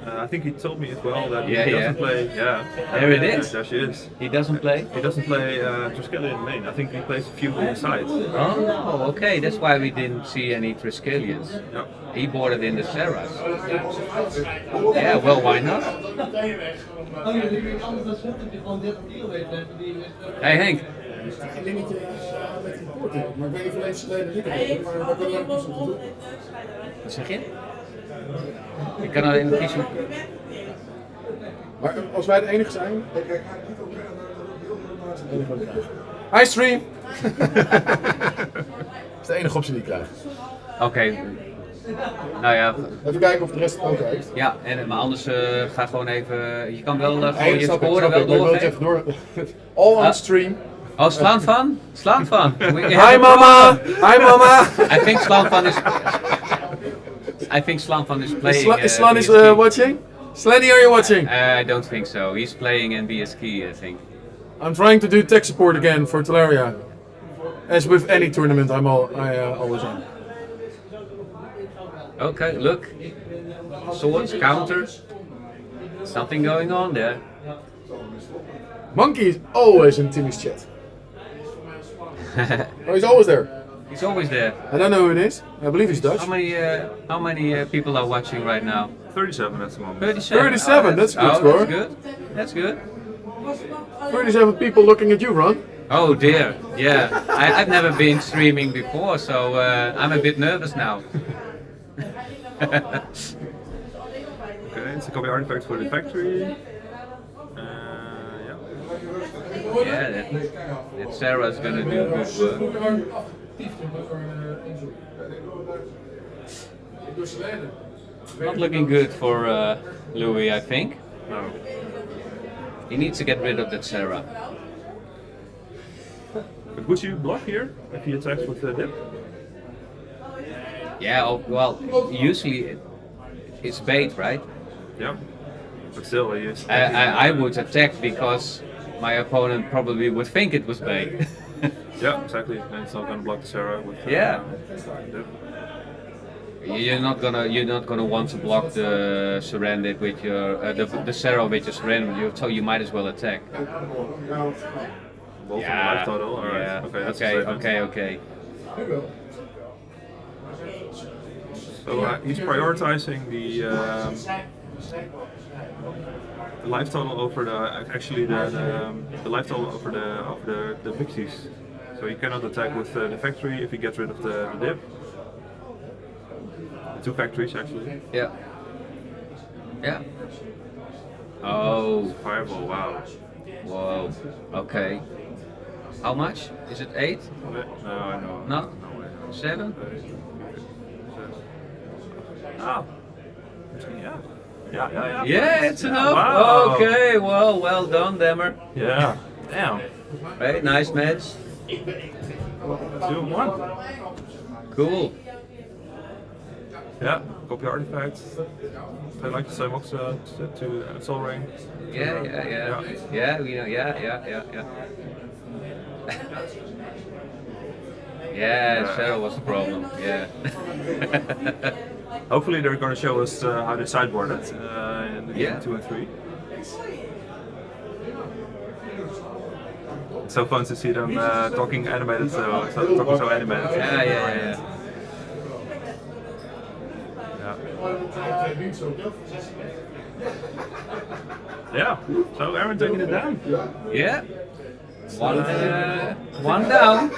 S2: I think he told me as well that
S3: Yeah,
S2: he
S3: yeah.
S2: doesn't play. Yeah,
S3: There it is.
S2: There she is.
S3: He doesn't play.
S2: He doesn't play Triskelion main. I think he plays a few inside.
S3: Oh, okay. That's why we didn't see any Triskelions.
S2: Yeah.
S3: He boarded in the Sarahs. Yeah, well, why not? Hey Henk.
S1: Geen dingetje met die poorten, maar ik weet niet of alleen geleden niet hebben, maar we kunnen ook kiezen om te doen.
S3: Wat zeg je? Ik kan alleen kiezen.
S1: Maar als wij de enige zijn... Hi stream! Dat is de enige optie die ik krijg.
S3: Oké. Nou ja,
S1: Even kijken of de rest het ook heeft.
S3: ja, maar anders ga gewoon even. Je kan wel gewoon
S1: Nee,
S3: je
S1: snap ik,
S3: scoren
S1: snap ik,
S3: wel
S1: maar ik wil het
S3: doorgeven.
S1: even door. All on
S3: Ah.
S1: stream.
S3: Oh, slaan van? Slaan van.
S1: Hi mama! Hi mama!
S3: I think slaan van is. I think slaan van is playing.
S1: Is Slan is
S3: BSK.
S1: watching? Slanny, are you watching?
S3: I don't think so. He's playing in BSK, I think.
S1: I'm trying to do tech support again for Teleria. As with any tournament, I always on.
S3: Okay, look. Swords, counters. Something going on there.
S1: Monkey is always in Timmy's chat. Oh, he's always there.
S3: He's always there.
S1: I don't know who it is. I believe he's Dutch.
S3: How many people are watching right now?
S2: 37 at the moment.
S3: 37.
S1: 37, that's a good score.
S3: That's good. That's good.
S1: 37 people looking at you, Ron.
S3: Oh dear. Yeah. I've never been streaming before, so I'm a bit nervous now.
S2: Okay, it's a copy artifact for the factory. Yeah.
S3: Yeah, that Sarah's gonna do good work. Not looking good for Louis, I think.
S2: No.
S3: He needs to get rid of that Sarah.
S2: But would you block here if he attacks with the dip?
S3: Yeah, well, usually it's bait, right?
S2: Yeah. But still, he is.
S3: I would attack because my opponent probably would think it was bait.
S2: Yeah, exactly. And it's not gonna block the Sarah with.
S3: Yeah.
S2: Dip.
S3: You're not gonna want to block the surrender with your the Sarah with your surrender, so you might as well attack.
S2: Both on the life total. All right.
S3: Yeah.
S2: Okay. That's
S3: Okay.
S2: a statement.
S3: Okay.
S2: So he's prioritizing the life total over the life total over the pixies. So he cannot attack with the factory if he gets rid of the dip. The 2 factories actually.
S3: Yeah. Yeah. Oh.
S2: Fireball. Wow.
S3: Whoa. Okay. How much? Is it 8?
S2: No, I know.
S3: No?
S2: No way.
S3: 7?
S2: Oh. Yeah. Yeah.
S3: Yeah, it's enough.
S2: Wow.
S3: Okay, well done, Demmer.
S2: Yeah. Damn.
S3: Right, nice match.
S2: 2-1.
S3: Cool.
S2: Yeah. Copy artifacts. I like the same box to Soul Ring.
S3: Yeah. Yeah, Shadow was the problem. Yeah.
S2: Hopefully they're going to show us how they sideboard it in the game 2 and 3. It's so fun to see them talking animated, talking so animated.
S3: Yeah.
S2: Yeah. So Aaron taking it down.
S3: Yeah. One down.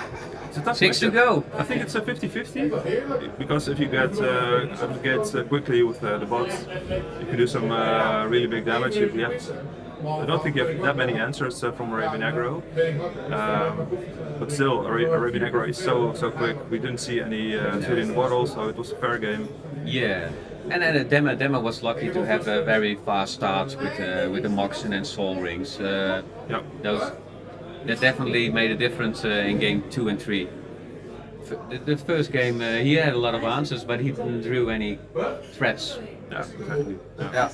S2: It's a tough
S3: 6 to
S2: matchup.
S3: go.
S2: I think it's a 50-50 because if you get out the gates quickly with the bots, you can do some really big damage. If you have, I don't think you have that many answers from Arabian Aggro, but still Arabian Aggro is so quick. We didn't see any food in the bottle, so it was a fair game.
S3: Yeah. And then Dema was lucky to have a very fast start with the Moxen and Soul Rings.
S2: Yeah.
S3: That definitely made a difference in game 2 and 3. The first game he had a lot of answers, but he didn't drew any threats.
S2: Yeah, exactly.
S3: Yeah.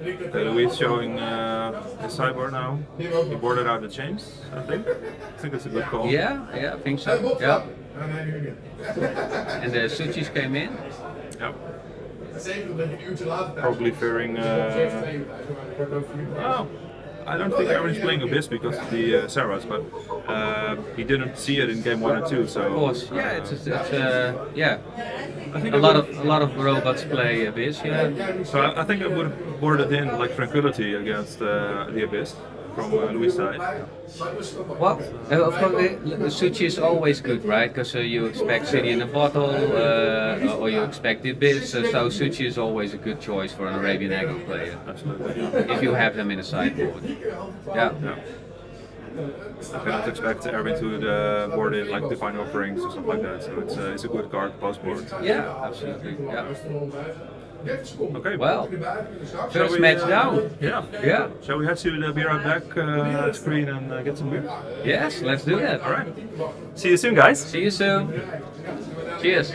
S2: Okay, Louis showing his sideboard now. He boarded out the chains, I think. I think it's a good call.
S3: Yeah, I think so. Yeah. And the Suchis came in.
S2: Yep. Probably fearing. Oh, I don't think Aaron's playing Abyss because of the Saras, but he didn't see it in game 1 and 2. So
S3: Of course, yeah, it's yeah.
S2: I think
S3: A lot of robots play Abyss, yeah.
S2: So I think I would have boarded in like Tranquility against the Abyss from Louis' side.
S3: Well, of course, Suchi is always good, right? Because you expect City in a Bottle, or you expect the Abyss, so Suchi is always a good choice for an Arabian Aggro player.
S2: Absolutely.
S3: If you have them in a sideboard. Yeah.
S2: I cannot expect Erwin to board in like Divine Offerings or something like that. So it's a good card post board.
S3: Yeah, absolutely. Yeah.
S2: Okay.
S3: Well,
S2: Shall
S3: first
S2: we,
S3: match down.
S2: Yeah.
S3: Yeah.
S2: Shall we head to the Be Right Back screen and get some beer?
S3: Yes, let's do that.
S2: All right. See you soon, guys.
S3: See you soon. Cheers.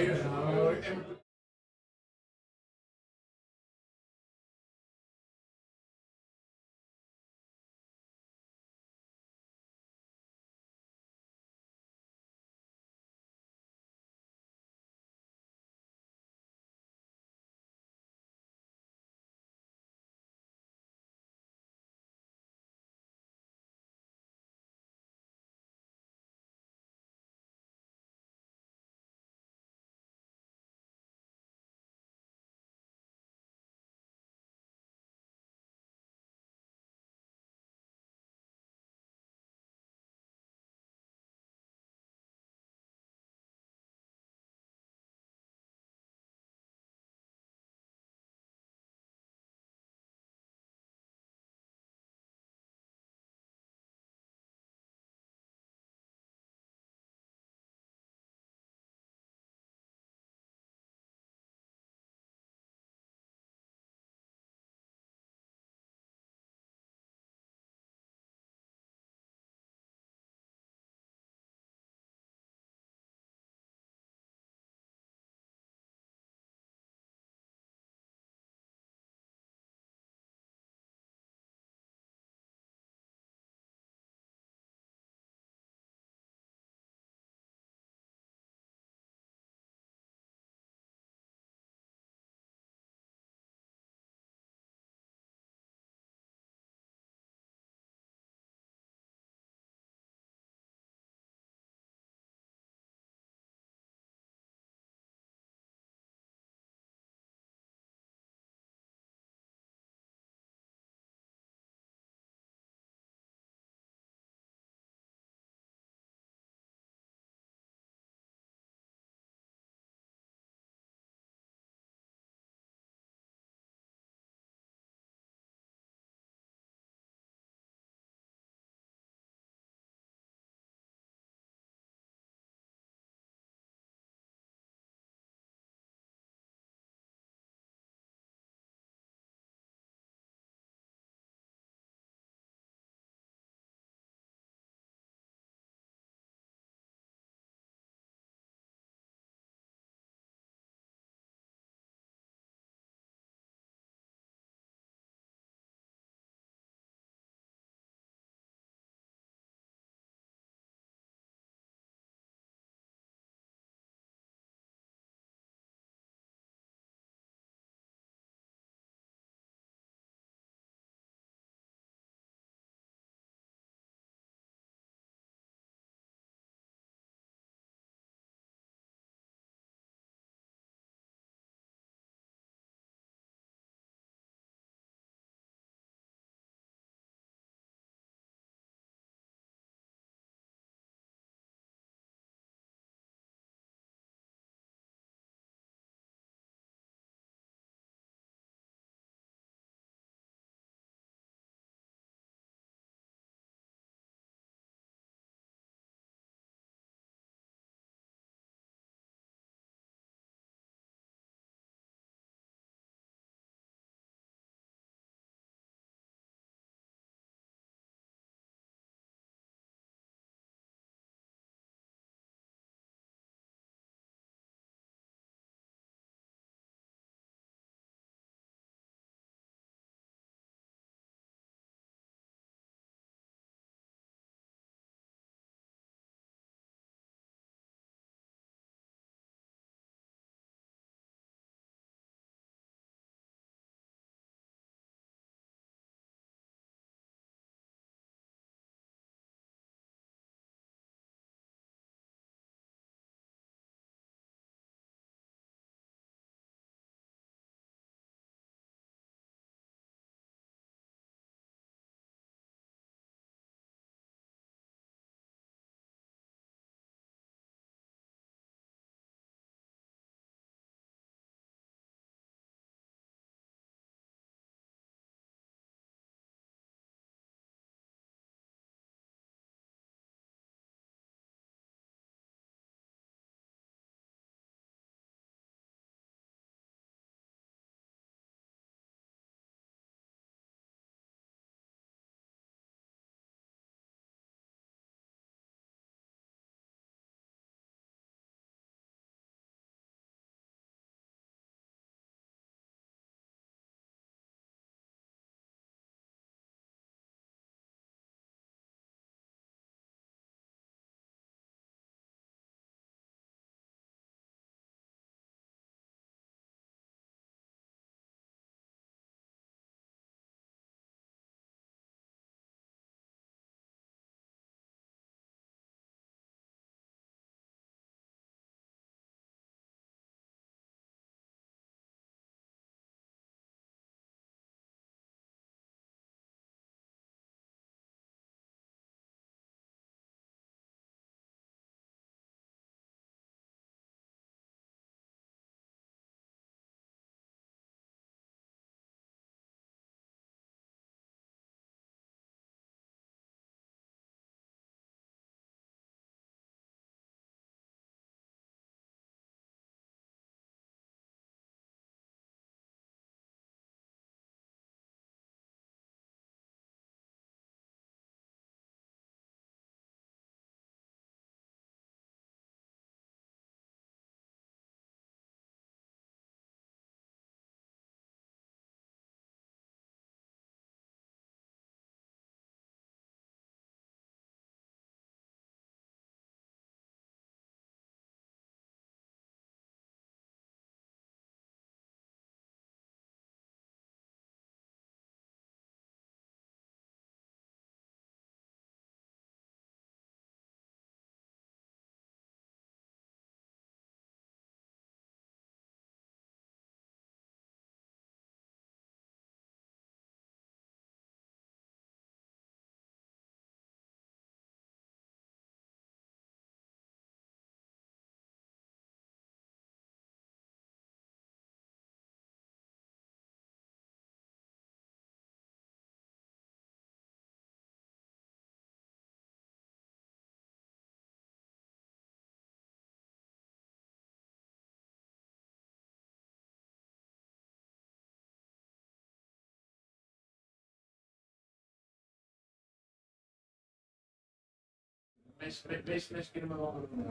S4: Meest kunnen we wel doen.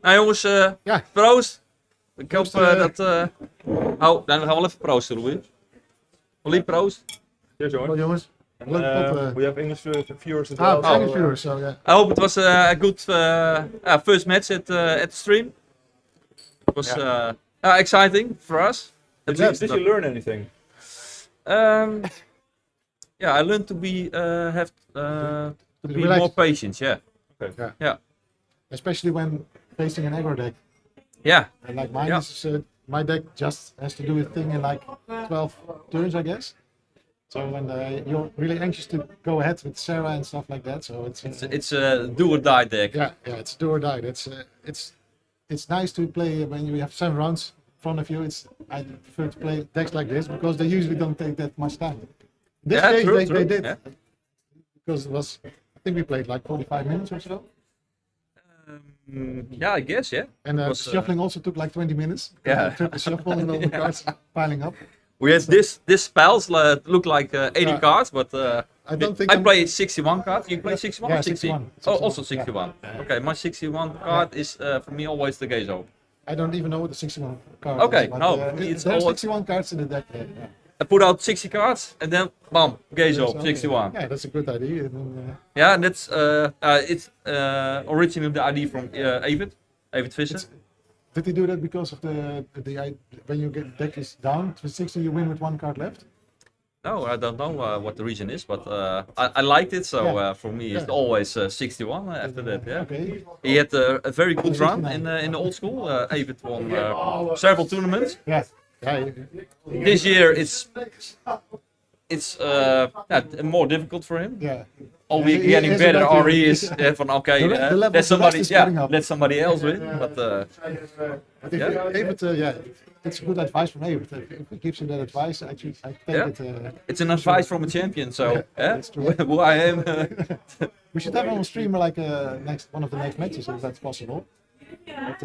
S7: Nou jongens,
S1: Ja.
S7: proost. Ik hoop
S1: Proost,
S7: dat... Oh, dan gaan we wel even proosten, Louis. Louis, proost.
S2: Cheers,
S1: Hallo
S2: jongen.
S1: jongens. Leuk pot.
S2: We have English viewers as well.
S1: Ah, English viewers, so yeah.
S7: I hope it was a good first match at the stream. It was exciting for us. At
S2: Did
S7: least.
S2: you learn anything?
S7: Yeah, I learned to be to be
S1: relax.
S7: more patient. Yeah,
S1: Especially when facing an aggro deck.
S7: yeah,
S1: And like mine
S7: Yeah.
S1: is, my deck just has to do its thing in like 12 turns, I guess. So when you're really anxious to go ahead with Sarah and stuff like that, so
S7: it's a do or die deck.
S1: yeah, it's do or die. It's nice to play when you have 7 rounds in front of you. I prefer to play decks like this because they usually don't take that much time. In this
S7: Yeah,
S1: case,
S7: true,
S1: they did
S7: yeah.
S1: because it was. I think we played like 45 minutes or so,
S7: Yeah, I guess. Yeah.
S1: and
S7: was,
S1: shuffling also took like 20 minutes.
S7: Yeah.
S1: Triple shuffle and all the cards piling up.
S7: We had this spells look like 80 cards, but
S1: I don't think
S7: I
S1: I'm-
S7: play 61 cards. You play 61
S1: Yeah,
S7: or 60?
S1: 61.
S7: Oh, also
S1: 61,
S7: 61. Okay, my 61 card is for me always the Gezo.
S1: I don't even know what the 61 card
S7: Okay,
S1: is. But,
S7: no, for me it's
S1: there's
S7: always-
S1: 61 cards in the deck. Yeah.
S7: I put out 60 cards and then bam, Gezo,
S1: So,
S7: 61.
S1: Yeah, that's a good idea. And then,
S7: Yeah, and that's it's originally the idea from David Visser.
S1: did he do that because of the when you get deck is down to 60, you win with 1 card left?
S7: No, I don't know what the reason is, but I liked it, so
S1: Yeah.
S7: For me it's
S1: Yeah.
S7: always 61 after that. Yeah.
S1: Okay.
S7: He had a very good run
S1: 69.
S7: in the old school. David won several tournaments.
S1: Yeah. Yeah.
S7: This year it's more difficult for him.
S1: Yeah.
S7: Or we're
S1: He
S7: getting
S1: is
S7: better,
S1: about
S7: or
S1: to-
S7: he is from okay.
S1: The level
S7: Let
S1: of the
S7: somebody,
S1: rest is getting up.
S7: let somebody else win. But
S1: But if Evert, it's good advice from Evert. If he gives him that advice, I take
S7: Yeah.
S1: it.
S7: it's an advice from a champion. So
S1: that's true.
S7: who I am.
S1: We should have him on stream like one of the next matches if that's possible. But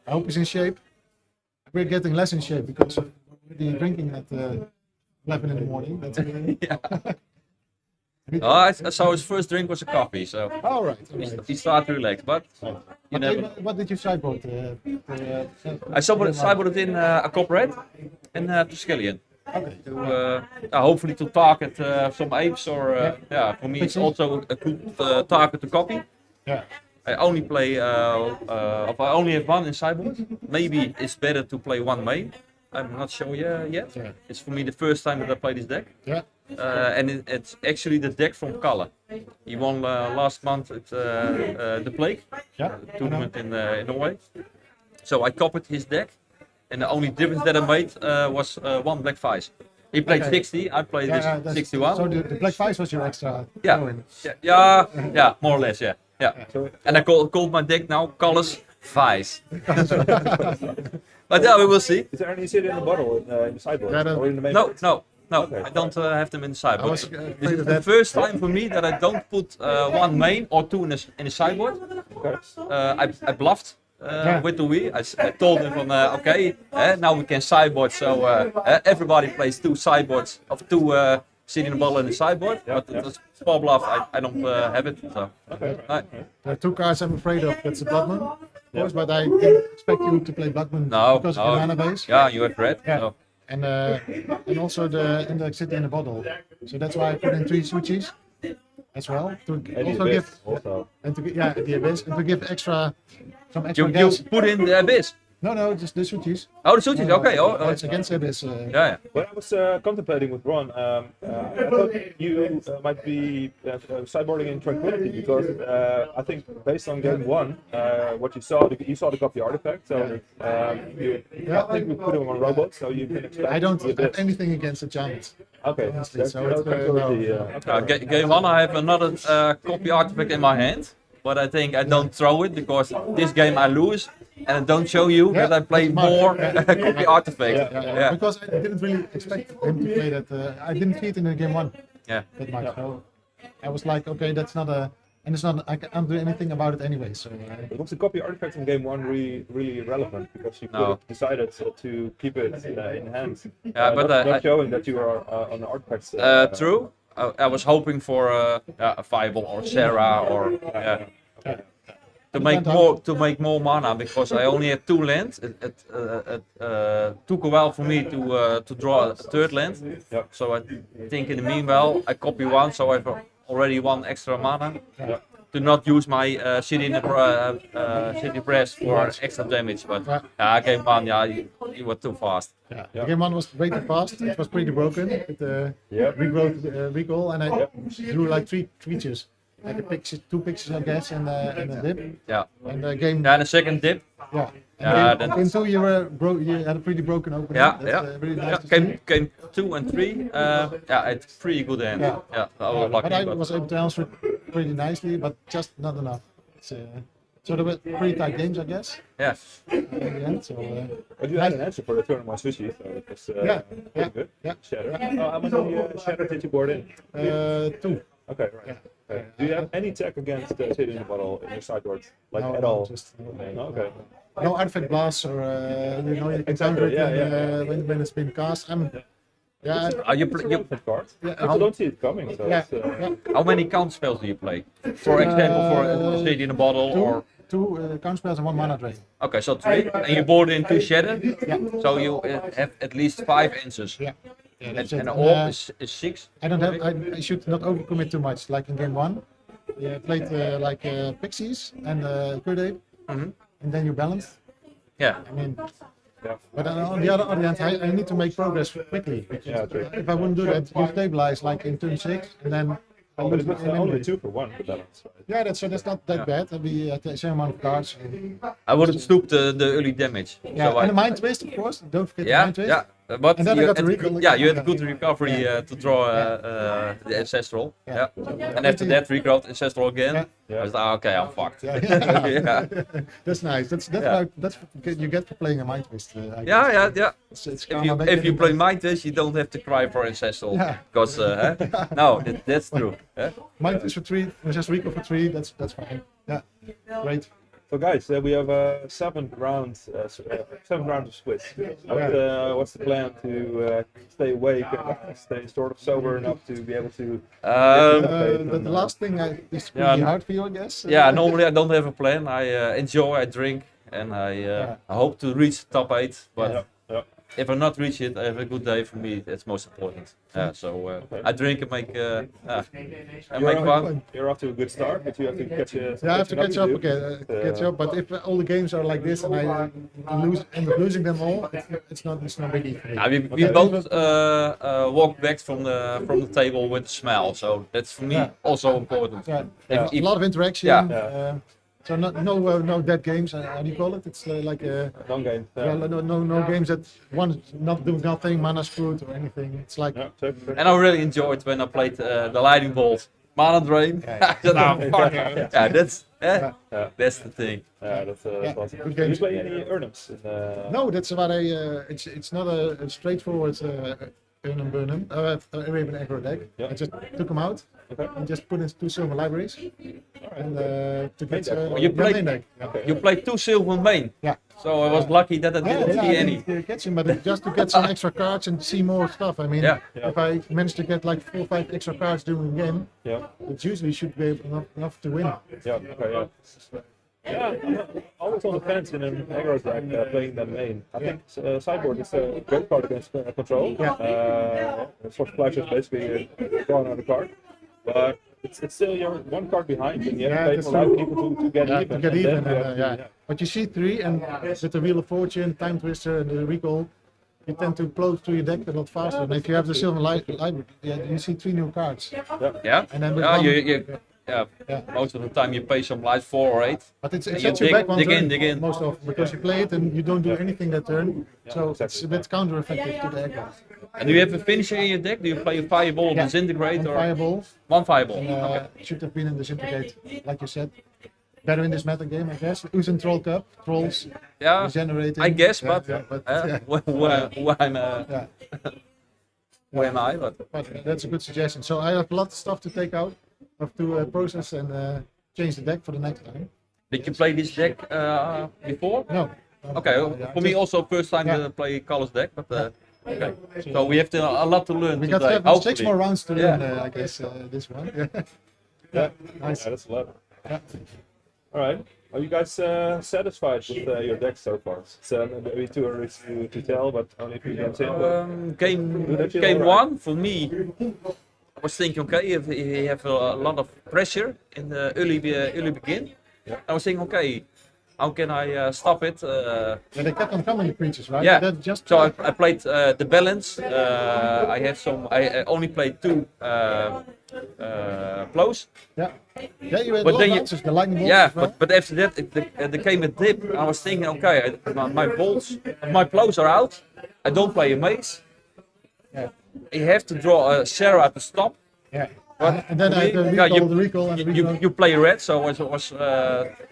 S1: I hope he's in shape. We're getting less in shape because of the drinking at 11 in the morning. That's,
S7: I saw his first drink was a coffee, so
S1: all right.
S7: he started relaxed. But you never.
S1: What did you sideboard?
S7: I sideboarded in a Copperhead and Tuscallion.
S1: Okay.
S7: To hopefully to target some apes or for me it's also a good target to copy.
S1: Yeah.
S7: I only play if I only have 1 in sideboard. Maybe it's better to play 1 main. I'm not sure yet.
S1: Yeah.
S7: It's for me the first time that I play this deck.
S1: Yeah.
S7: And it's actually the deck from Kalle. He won last month at the Plague
S1: Yeah.
S7: tournament in Norway. So I copied his deck, and the only difference that I made was 1 black vice. He played
S1: Okay.
S7: 60, I played this 61.
S1: So the black vice was your extra.
S7: Yeah.
S1: throw-in.
S7: Yeah, more or less, yeah. And I called my deck now Kalle's Vice. But yeah, we will see.
S2: Is there any sit in the bottle in the sideboard
S1: Yeah,
S2: or in the main?
S7: No,
S2: Okay.
S7: I don't have them in the sideboard.
S1: was
S7: This
S1: afraid
S7: is
S1: of
S7: the
S1: that.
S7: first time for me that I don't put 1 main or 2 in the sideboard.
S2: Okay.
S7: I bluffed with the Wii. I told him from okay, now we can sideboard, so everybody plays 2 sideboards of 2 sitting the bottle in the sideboard. But it's small bluff. I don't have it. So.
S2: Okay.
S1: There are 2 cards I'm afraid of. That's the Bloodman, of course, but I didn't expect you to play Bloodman
S7: No,
S1: because
S7: no.
S1: of the mana base.
S7: Yeah, you had red.
S1: Yeah.
S7: So.
S1: And also the index city in the bottle. So that's why I put in 3 switches as well to
S2: And
S1: also
S2: the
S1: give
S2: abyss also.
S1: and to the abyss and to give some extra
S7: You
S1: gas.
S7: put in the abyss.
S1: No, just the switches.
S7: Oh, the switches. Okay. Oh,
S1: It's against abyss.
S7: yeah.
S2: When I was contemplating with Ron, I thought you might be sideboarding in Tranquility because I think based on game 1, what you saw the copy artifact. So I think we put him on robot, so you can expect.
S1: I don't
S2: a bit.
S1: have anything against the giant.
S2: Okay,
S1: honestly,
S2: there's
S1: so
S2: no
S1: it's,
S2: Tranquility.
S1: no.
S2: Okay.
S7: Game 1, I have another copy artifact in my hand, but I think I don't throw it because this game I lose, and I don't show you that I play
S1: that's smart.
S7: more
S1: Yeah.
S7: copy artifact.
S1: Yeah. Because I didn't really expect him to play that. I didn't see it in the game 1
S7: Yeah.
S1: that much. So I was like, okay, that's not a, and it's not. I can't do anything about it anyway. So
S2: Was the copy artifact in game 1 really relevant because you could
S7: No.
S2: have decided to keep it in hand?
S7: Yeah, but
S2: not
S7: I-
S2: showing that you are on the artifacts.
S7: True. I was hoping for a Fireball or Sarah or to make more mana because I only had 2 lands. It took a while for me to draw a 3rd land. So I think in the meanwhile I copy 1, so I've already 1 extra mana. To not use my City Breast for extra damage, but game 1, you were too fast.
S1: Game 1 was way too fast. It was pretty broken with the recall, and I drew like 3 creatures. Like a pixie, 2 pixies, I guess, and a dip.
S7: Yeah.
S1: And the game.
S7: And a second dip.
S1: Yeah.
S7: And
S1: game 2 you had a pretty broken opening. That's, really nice to see.
S7: Game 2 and 3. It's pretty good end. I was lucky.
S1: But I was able to answer it pretty nicely, but just not enough. So there were pretty tight games, I guess.
S7: Yeah.
S1: In the end, so.
S8: But you had an answer for the turn 1 sushi, so it was pretty good.
S1: Yeah.
S8: Shatter. How many shatter did you board in?
S1: 2.
S8: Okay, right. Okay. Do you have any tech against City in the Bottle in your sideboard? Like
S1: No,
S8: at
S1: no,
S8: all?
S1: just,
S8: No, okay.
S1: No artifact blasts or you can counter it when it's been cast.
S7: You
S8: Card.
S1: Yeah,
S8: I don't see it coming. So it's,
S7: how many count spells do you play? For example, for City in a Bottle or
S1: 2 count spells and 1 mana drain.
S7: okay, so 3, and you board in 2 shatter. So you have at least 5 answers.
S1: That's it.
S7: And all is 6.
S1: I should not overcommit too much. Like in game 1, I played Pixies and Kurdape, and then you balance.
S7: Yeah.
S1: I mean, but on the other hand, I need to make progress quickly. If I wouldn't do that, you stabilize like in turn 6, and then.
S8: but it was only 2 for 1 for balance, right?
S1: Yeah, that's not that bad. We had the same amount of cards.
S7: I wouldn't stoop the early damage.
S1: Yeah,
S7: So
S1: and the mind twist, of course. Don't forget the mind twist.
S7: But
S1: And then I
S7: you
S1: got the
S7: had
S1: recall.
S7: you had good recovery to draw the ancestral. And after that, regrowth ancestral again. I was like, okay, I'm fucked.
S1: That's nice. That's what you get for playing a mind twist. I
S7: Yeah.
S1: guess. It's
S7: If you play Mind Twist, you don't have to cry for ancestral. Because no, that's true.
S1: Mind twist for 3, just recall for 3. That's fine. Yeah, great.
S8: So guys, we have a 7th round of Swiss. What's the plan to stay awake and stay sort of sober enough to be able to?
S1: The last thing is pretty hard for you, I guess.
S7: Normally I don't have a plan. I enjoy, I drink, and I hope to reach top 8. But if I not reach it, I have a good day. For me, that's most important. I drink and make fun.
S8: You're off to a good start, but you have to catch up.
S1: I have to catch up again. Catch up. But if all the games are like this and I end up losing them all, it's not biggie for me.
S7: We both walk back from the table with a smile, so that's for me also important.
S1: A lot of interaction. So no dead games. How do you call it? It's like
S8: non-game.
S1: No games that one not doing nothing, mana screwed or anything. It's like.
S7: And I really enjoyed when I played the lightning bolt, mana drain. That's the thing.
S8: That's awesome.
S1: Good
S8: Do you
S1: games.
S8: play any Urnums?
S1: No, that's what it's not a straightforward Urnum Burnham, Arabian aggro deck. I just took them out and just put in 2 silver libraries. And to get main deck.
S7: You played 2 silver main.
S1: Yeah.
S7: So I was lucky that I didn't see any.
S1: Catch him, but just to get some extra cards and see more stuff. I mean, if I manage to get like 4 or 5 extra cards during the game, it usually should be enough to win.
S8: I'm always on the fence in an aggro deck playing them main. I think sideboard is a great card against control. Source Flash is basically drawing another card, but it's still you're 1 card behind, and you have to play for life people to get even.
S1: But you see 3, and with the Wheel of Fortune, Time Twister, and the Recall, you tend to plow through your deck a lot faster. And if you have the Silver Library, you see 3 new cards. And then
S7: most of the time you pay some light 4 or 8.
S1: But it's
S7: you
S1: sets you back one turn
S7: dig in.
S1: most often because you play it and you don't do anything that turn. So it's a bit counter-effective to the aggro.
S7: And do you have a finisher in your deck? Do you play a Fireball, Disintegrate, or
S1: Fireball?
S7: 1 Fireball?
S1: Should have been in Disintegrate, like you said. Better in this meta game, I guess. Uthden Troll Cup, trolls, regenerating.
S7: I guess, but where am I?
S1: But that's a good suggestion. So I have a lot of stuff to take out, have to process and change the deck for the next time.
S7: Did you play this deck before?
S1: No.
S7: Okay, for me also first time to play Colors deck, but Okay. So we have a lot to learn
S1: We
S7: today.
S1: got 6
S7: hopefully.
S1: more rounds to
S7: Yeah.
S1: learn, I guess, this one.
S8: Yeah,
S1: Nice.
S8: yeah, that's a lot.
S1: Yeah.
S8: All right. Are you guys satisfied with your deck so far? It's maybe too early to tell, but only a few games in. But
S7: Game
S8: feel
S7: game
S8: alright?
S7: one for me. I was thinking, okay, if you have a lot of pressure in the early begin, I was thinking, okay, how can I stop it?
S1: Yeah, they kept on coming, the creatures, right?
S7: Yeah.
S1: That just
S7: So I played the balance. I had some. I only played 2 blows.
S1: yeah. Yeah, you had
S7: But
S1: all
S7: then you-
S1: answers, the lightning bolts
S7: Yeah,
S1: as well.
S7: but after that, the came a dip. I was thinking, okay, my bolts, my blows are out. I don't play a mace.
S1: Yeah.
S7: You have to draw a Sarah to stop.
S1: Yeah.
S7: But
S1: And then I had the
S7: yeah,
S1: recall, and the recall.
S7: you play red, so I was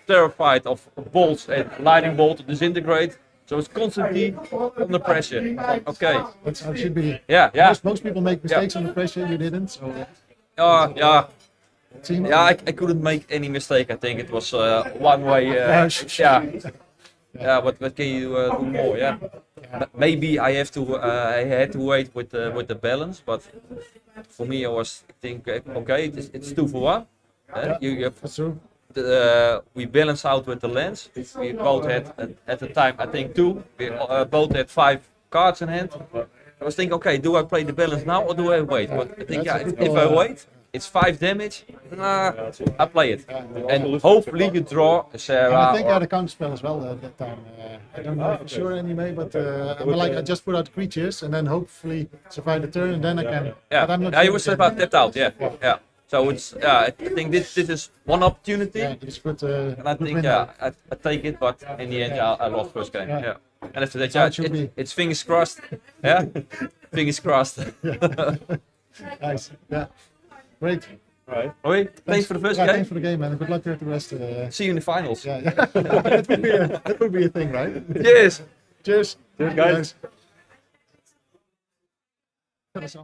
S7: terrified of bolts and lightning bolt to disintegrate. So it's constantly under pressure. Okay.
S1: That's how it should be.
S7: Yeah, yeah.
S1: Most people make mistakes under pressure, you didn't, so
S7: Yeah.
S1: it seemed.
S7: Yeah, I couldn't make any mistake. I think it was one way.
S1: Yeah,
S7: Yeah. Yeah. What can you do more? Yeah. Maybe I have to. I had to wait with the balance, but for me, I was think okay, it's 2 for 1. You have
S1: That's true.
S7: we balance out with the lands. We both had at the time I think 2. We both had 5 cards in hand. I was thinking, okay, do I play the balance now or do I wait? But I think
S1: That's a
S7: yeah,
S1: good
S7: if
S1: call,
S7: I wait, it's 5 damage. I play it, and hopefully you draw a
S1: And
S7: Sarah.
S1: I think I had a counter spell as well at that time. I don't know for sure anyway, but I just put out creatures and then hopefully survive the turn and then I can.
S7: Yeah,
S1: But I'm not
S7: yeah, you
S1: sure
S7: was
S1: yet.
S7: about tapped out. Yeah, yeah. So it's I think this is one opportunity.
S1: Yeah, it's good.
S7: And I think I take it, but in the end I lost first game.
S1: Yeah.
S7: Yeah. And after that,
S1: how
S7: yeah,
S1: it should be.
S7: it's fingers crossed. Yeah, fingers crossed.
S1: Nice. Yeah. Great.
S8: right.
S7: Oi, thanks for the first
S1: Yeah,
S7: game.
S1: thanks for the game, man. And good luck with the rest.
S7: See you in the finals.
S1: Yeah, yeah. that would be a thing, right?
S7: Cheers.
S1: Cheers.
S8: Cheers, guys.
S1: Guys.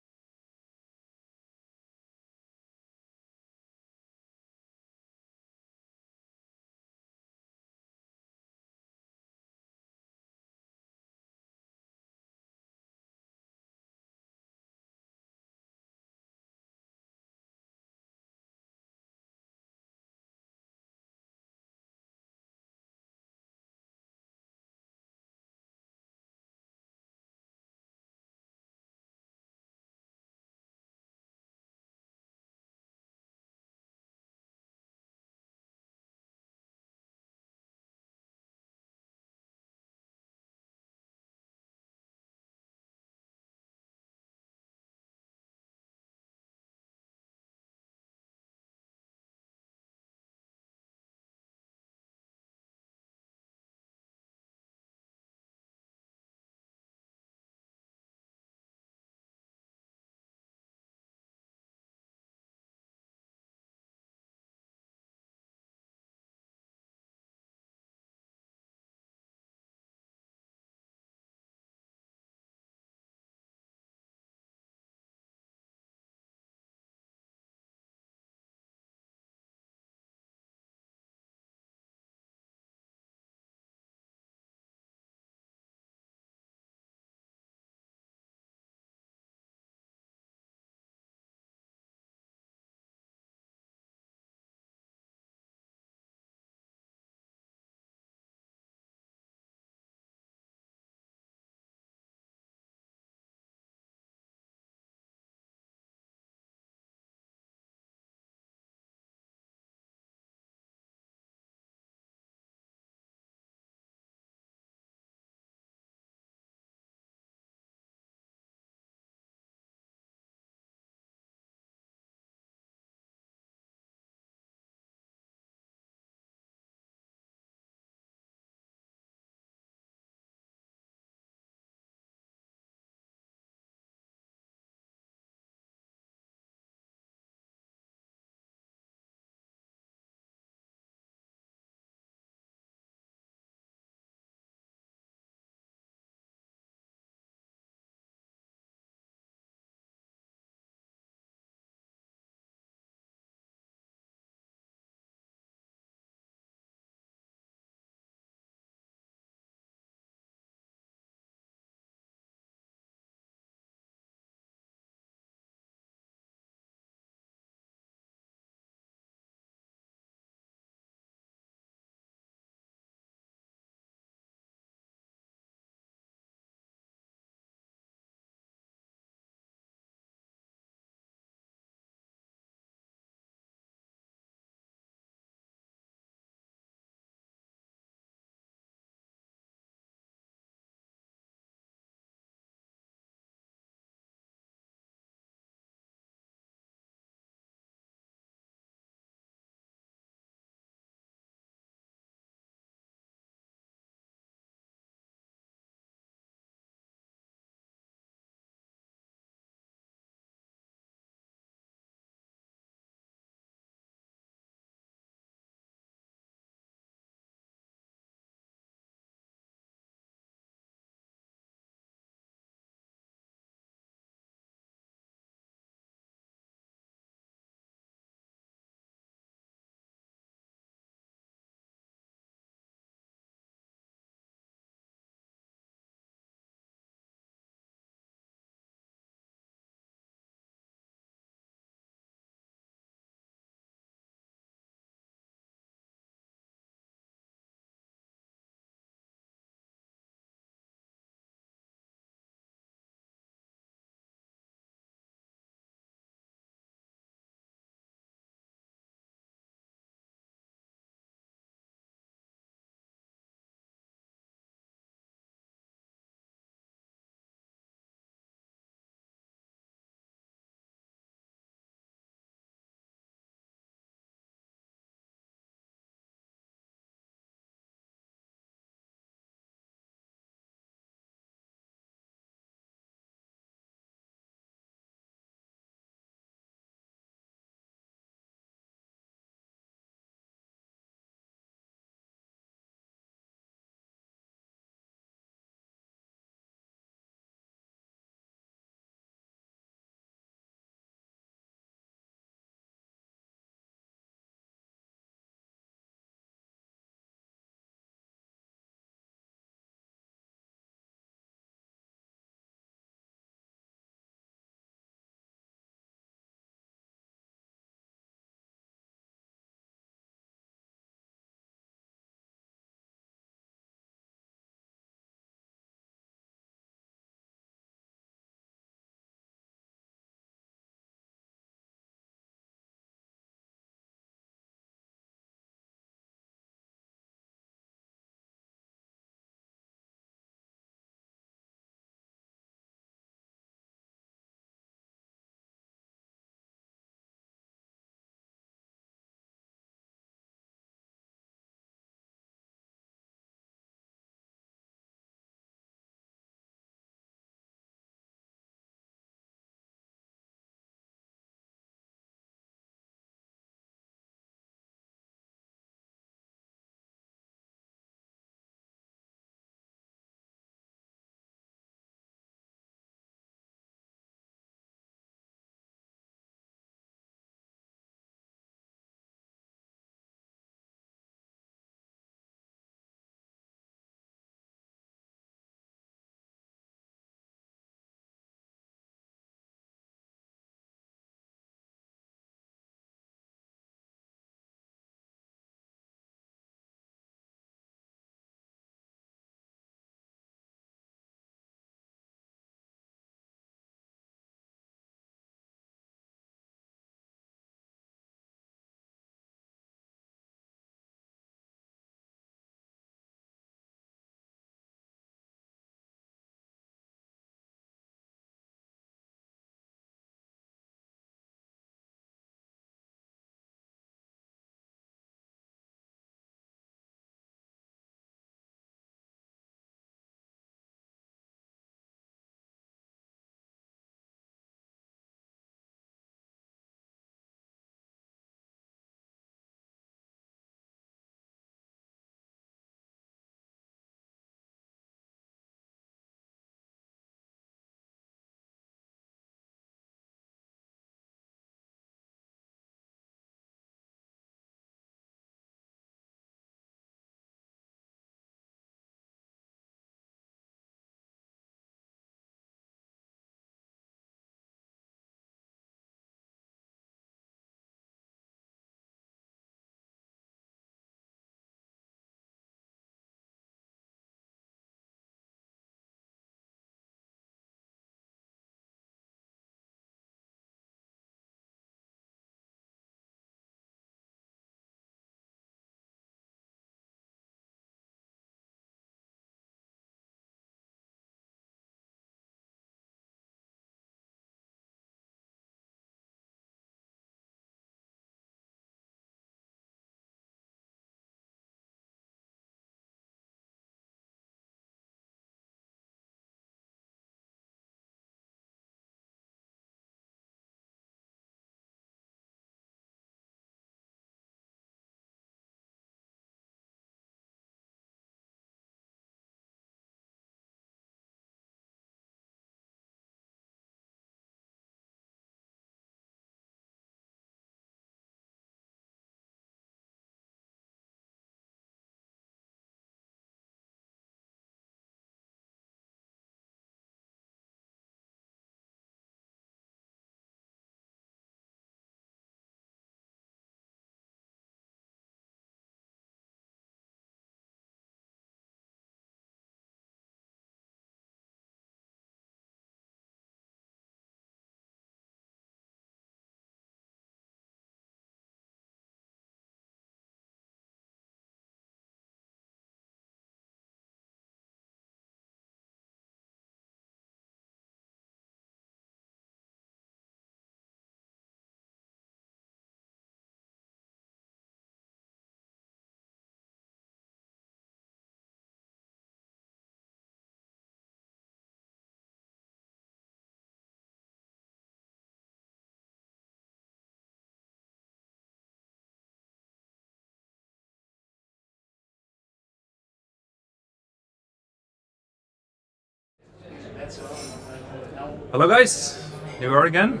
S2: Hello guys, here we are again.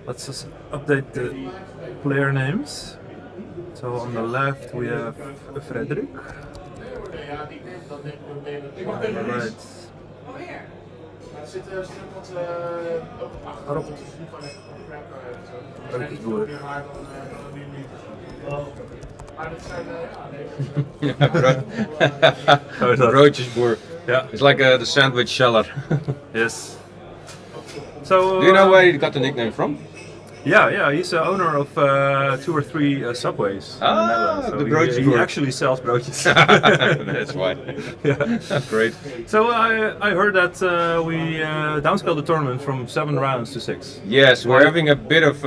S2: Let's just update the player names. So on the left we have Frederick. On the right.
S7: Broodjesboer.
S2: Yeah.
S7: It's like the sandwich seller.
S2: Yes. So
S7: Do you know where he got the nickname from?
S2: Yeah, he's the owner of 2 or 3 subways in the Netherlands.
S7: the
S2: he
S7: broodjesboer.
S2: actually sells broodjes.
S7: That's why.
S2: Yeah.
S7: Great.
S2: So I heard that we downscaled the tournament from 7 rounds to 6.
S7: Yes, we're having a bit of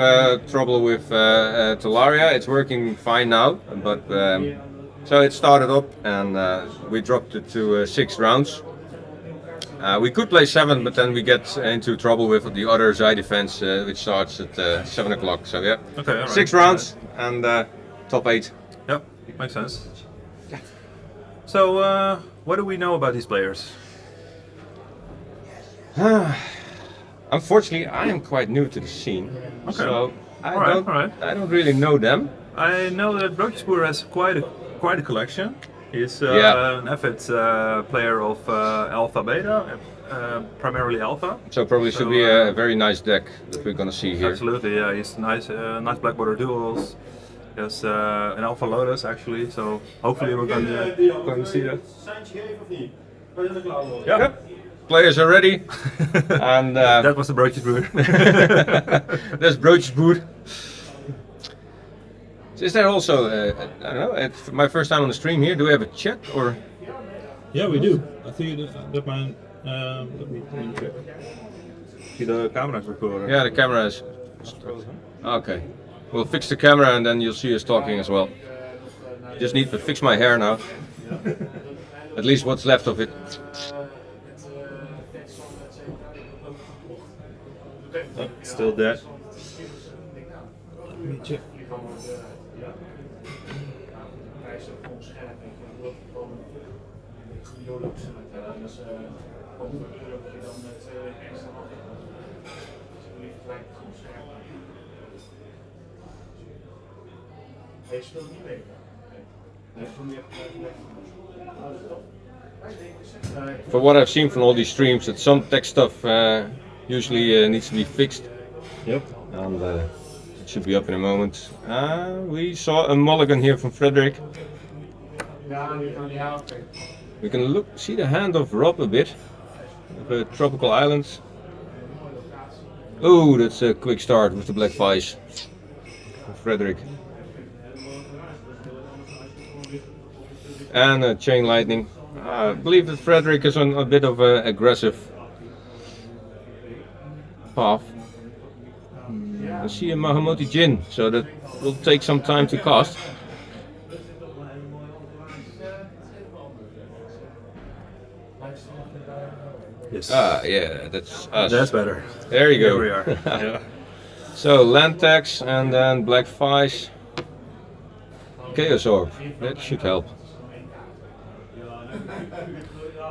S7: trouble with Talaria. It's working fine now, but so it started up and we dropped it to 6 rounds. We could play 7, but then we get into trouble with the other side defense, which starts at 7 o'clock. So yeah,
S2: Okay, all right.
S7: 6 rounds and top 8.
S2: Yep, makes sense. So what do we know about these players?
S7: Unfortunately, I am quite new to the scene,
S2: Okay.
S7: so I
S2: All right.
S7: I don't really know them.
S2: I know that Broodjesboer has quite a collection. He's
S7: Yeah.
S2: an avid player of Alpha Beta, primarily Alpha.
S7: So probably should be a very nice deck that we're gonna see here.
S2: Absolutely, yeah. He's nice black border duels. He has an Alpha Lotus actually, so hopefully we're going to see that. Yeah,
S7: Players are ready, and
S2: that was the Broodjesboer.
S7: there's Broodjesboer. Is there also, I don't know, it's my first time on the stream here, do we have a chat or?
S2: Yeah, we do. I think that man. Let me check. See the camera's recording.
S7: Yeah, the camera is. Okay. We'll fix the camera and then you'll see us talking as well. Just need to fix my hair now. At least what's left of it.
S2: Oh, still dead. Let me check.
S7: For what I've seen from all these streams, that some tech stuff usually needs to be fixed.
S2: Yep.
S7: And it should be up in a moment. We saw a mulligan here from Frederick. We can see the hand of Rob a bit. The tropical islands. Oh, that's a quick start with the black vice. Frederick. And a chain lightning. I believe that Frederick is on a bit of an aggressive path. I see a Mahamoti Jin, so that will take some time to cast.
S2: Yes.
S7: Yeah, that's us.
S2: That's better.
S7: There you go.
S2: Here we are. Yeah.
S7: So land tax and then black vice. Chaos orb. That should help.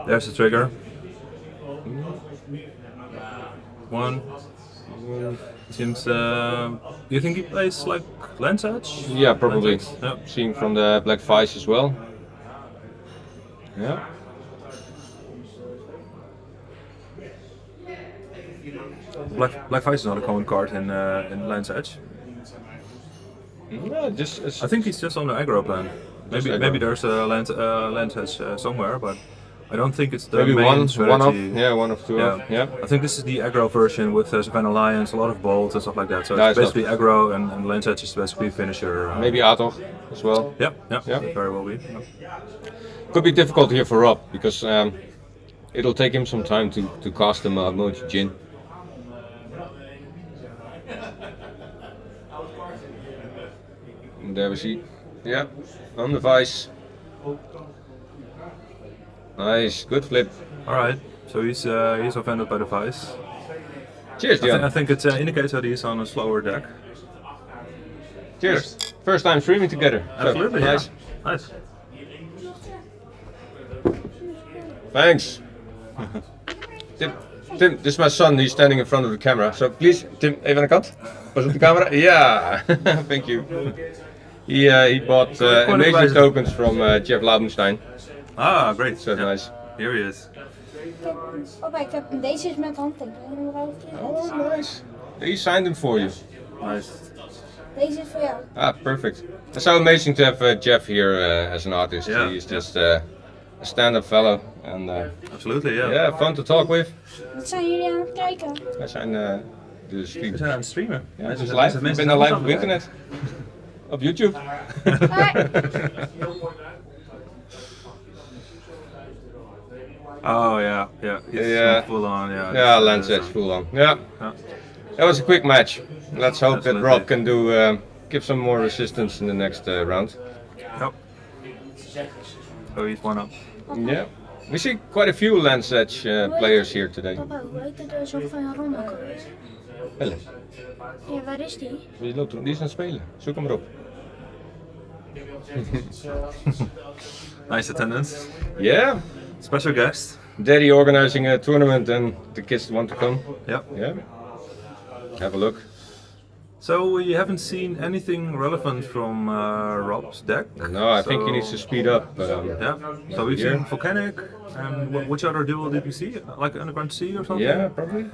S2: There's the trigger. One. Seems. Do you think he plays like Lens Edge?
S7: Yeah, probably.
S2: Lens Edge? Yeah.
S7: Seeing from the black vice as well. Yeah.
S2: Black Vice is not a common card in Lens Edge.
S7: Yeah, just
S2: I think he's just on the aggro plan.
S7: aggro.
S2: Maybe there's a Lens Edge somewhere, but I don't think it's the
S7: maybe
S2: main
S7: one of,
S2: strategy.
S7: yeah, one of two
S2: Yeah.
S7: of, yeah.
S2: I think this is the aggro version with Savannah Lions, a lot of bolts and stuff like that. So
S7: Nice
S2: it's basically aggro and Lens Edge is basically finisher.
S7: Maybe Atok as well.
S2: Yeah,
S7: Yeah.
S2: very well be.
S7: Could be difficult here for Rob because it'll take him some time to cast the Mochi Jin. And there we see, yeah, on the vice. Nice, good flip.
S2: All right, so he's offended by the Vice.
S7: Cheers,
S2: I
S7: Jan.
S2: think it indicates that he's on a slower deck.
S7: Cheers. First time streaming together. So,
S2: Absolutely,
S7: nice.
S2: yeah. Nice.
S7: Thanks.
S9: Tim, this is my son. He's standing in front of the camera. So please, Tim, even aan de kant. Pas op de camera. Yeah, thank you. He bought amazing tokens from Jeff Laubenstein.
S2: Ah, great.
S9: So nice.
S2: Here he is.
S5: Ik heb deze is met handtekeningen erover.
S9: Oh, nice. He signed them for you.
S2: Nice.
S5: Deze is voor jou.
S9: Ah, perfect. It's so amazing to have Jeff here as an artist.
S2: Yeah.
S9: He's just a stand-up fellow and
S2: Absolutely, yeah.
S9: yeah, fun to talk with.
S5: Wat zijn jullie aan het kijken?
S9: Wij zijn de
S2: We
S9: stream.
S2: zijn aan het streamen.
S9: Ja, het is
S2: Mensen-
S9: live. Ik
S2: mensen
S9: ben
S2: zijn
S9: live op internet. Op YouTube.
S2: Oh yeah, yeah. It's
S9: Yeah.
S2: full on, yeah.
S9: Yeah,
S2: It's,
S9: Lancet's full on. Yeah.
S2: Yeah.
S9: That was a quick match. Let's hope that
S2: Absolutely.
S9: Rob can give some more resistance in the next round.
S2: Yep. Oh, he's one up.
S9: Yeah. We see quite a few Lancet players here today.
S5: Papa, hoe heet de soort van Ron ook alweer?
S9: Pelle,
S5: Ja, waar is die?
S9: die is aan het spelen. Zoek hem erop.
S2: Nice attendance.
S9: Yeah.
S2: Special guest.
S9: Daddy organizing a tournament and the kids want to come.
S2: Yep.
S9: Yeah. Have a look.
S2: So we haven't seen anything relevant from Rob's deck.
S9: No, I think he
S2: so-
S9: needs to speed up.
S2: Yeah. So we've
S9: Here.
S2: seen Volcanic, and which other duel did we see? Like Underground Sea or something?
S9: Yeah, probably.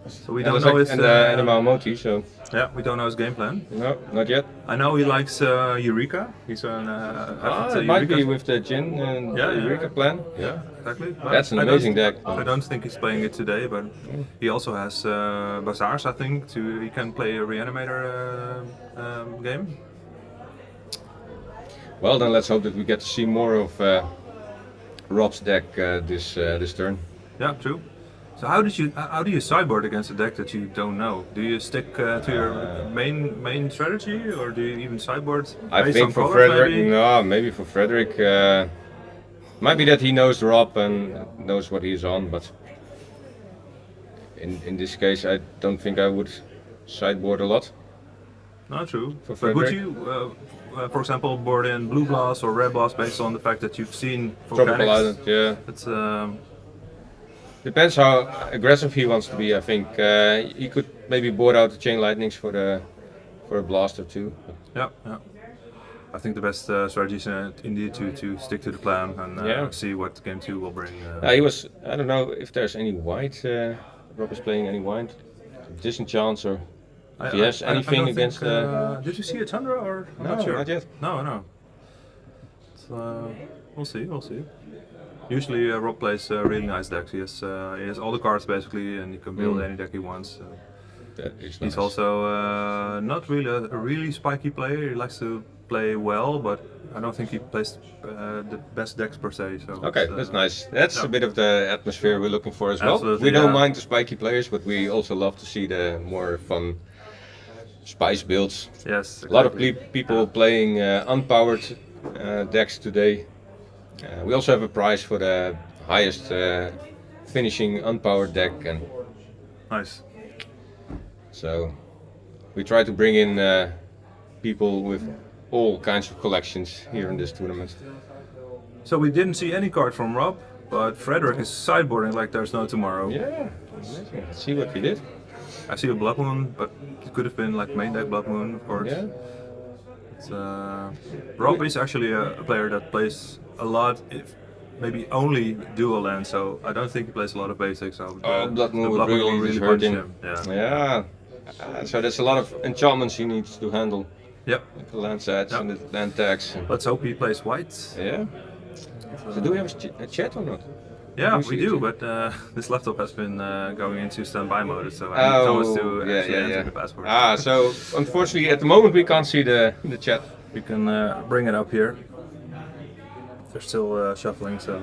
S2: So we
S9: That
S2: don't
S9: was
S2: know
S9: like,
S2: his.
S9: and Animal so
S2: Yeah, we don't know his game plan.
S9: no, not yet.
S2: I know he likes Eureka. He's an avid,
S9: It might be
S2: Eureka-
S9: with the Jin and
S2: Yeah, yeah.
S9: Eureka plan.
S2: Yeah, exactly. But
S9: That's an
S2: I don't-
S9: amazing deck.
S2: I don't think he's playing it today, but he also has Bazaars, I think. He can play a Reanimator game.
S9: Well, then let's hope that we get to see more of Rob's deck this turn.
S2: Yeah, true. So how do you sideboard against a deck that you don't know? Do you stick to your main strategy, or do you even sideboard?
S9: I
S2: based
S9: think
S2: on
S9: for
S2: colors,
S9: Frederick,
S2: maybe?
S9: no, maybe for Frederick, might be that he knows Rob and knows what he's on, but in this case, I don't think I would sideboard a lot.
S2: Not true.
S9: For
S2: But would
S9: Frederick?
S2: you, for example, board in Blue Blast or Red Blast based on the fact that you've seen
S9: Tropical
S2: Volcanics?
S9: Island, yeah.
S2: It's
S9: Depends how aggressive he wants to be. I think he could maybe board out the Chain Lightnings for a blast or two.
S2: yeah. I think the best strategy is indeed to stick to the plan and
S9: Yeah.
S2: see what game 2 will bring.
S9: He was. I don't know if there's any white. Rob is playing any white, disenchants or if he has anything
S2: don't
S9: against.
S2: think, did you see a Tundra or? I'm
S9: No,
S2: not sure.
S9: not yet.
S2: No. So, we'll see. Usually Rob plays really nice decks. He has all the cards basically, and he can build any deck he wants.
S9: That is
S2: He's
S9: nice.
S2: also not really a really spiky player. He likes to play well, but I don't think he plays the best decks per se. So
S9: Okay,
S2: it's,
S9: that's nice. That's
S2: yeah.
S9: a bit of the atmosphere we're looking for as well.
S2: Absolutely,
S9: We don't
S2: yeah.
S9: mind the spiky players, but we also love to see the more fun spice builds.
S2: Yes,
S9: A lot of
S2: exactly.
S9: people playing unpowered decks today. We also have a prize for the highest finishing unpowered deck, and
S2: Nice.
S9: so we try to bring in people with all kinds of collections here in this tournament.
S2: So we didn't see any card from Rob, but Frederick is sideboarding like there's no tomorrow.
S9: Yeah, amazing. Let's see what we did.
S2: I see a Blood Moon, but it could have been like main deck Blood Moon, of course.
S9: Yeah.
S2: It's, Rob is actually a player that plays a lot, if maybe only dual land, so I don't think he plays a lot of basics. So
S9: Blood Moon
S2: the
S9: would really
S2: will
S9: hurt
S2: punch
S9: him.
S2: Yeah.
S9: Yeah. So there's a lot of enchantments he needs to handle.
S2: Yep.
S9: Like the land sets
S2: Yep.
S9: and the land tags.
S2: Let's hope he plays white.
S9: Yeah. So do we have a chat or not?
S2: Yeah,
S9: we
S2: we
S9: see
S2: do,
S9: it?
S2: but this laptop has been going into standby mode, so I need Thomas to actually enter the password.
S9: Ah, so unfortunately at the moment we can't see the chat.
S2: We can bring it up here. They're still shuffling, so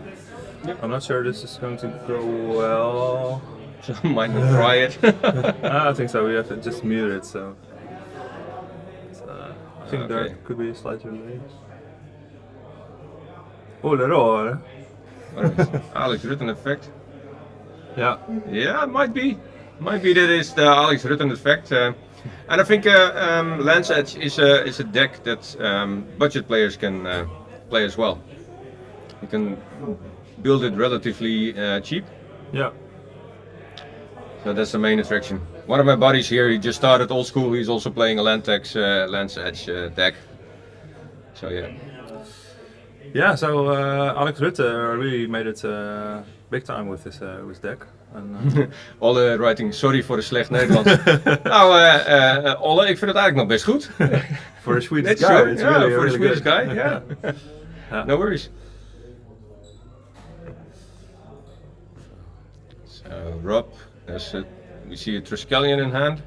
S2: I'm not sure this is going to go well.
S9: So might not try it.
S2: I think so. We have to just mute it. So I think there
S9: Okay.
S2: could be a slight delay. Oh, there.
S9: Alex Rutten effect.
S2: Yeah.
S9: Yeah, it might be. Might be that it's the Alex Rutten effect. And I think Lance Edge is a deck that budget players can play as well. You can build it relatively cheap.
S2: Yeah.
S9: So that's the main attraction. One of my buddies here, he just started old school. He's also playing a Landtex Land's Edge deck. So yeah.
S2: Yeah, so Alex Rutte really made it big time with his deck. And,
S9: Olle writing, sorry voor de slecht Nederlands. Nou, Olle, ik vind het eigenlijk nog best goed.
S2: for a Swedish
S9: That's
S2: guy,
S9: true.
S2: it's
S9: Yeah,
S2: really,
S9: for
S2: really
S9: a Swedish
S2: good.
S9: guy, yeah.
S2: Yeah.
S9: No worries. So Rob, we see a Triskelion in hand.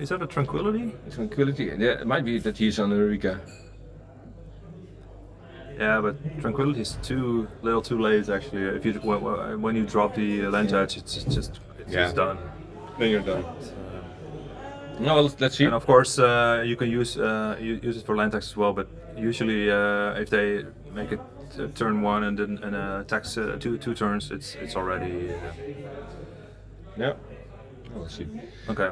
S2: Is that a Tranquility?
S9: Tranquility. Yeah, it might be that he's on Eureka.
S2: Yeah, but Tranquility is too late actually. If you when you drop the land edge, it's just done.
S9: Then you're done. No, well, let's see.
S2: And of course, you can use it for land tax as well. But usually, if they make it turn 1 and then tax two turns, it's already.
S9: Yeah. Oh, let's see.
S2: Okay.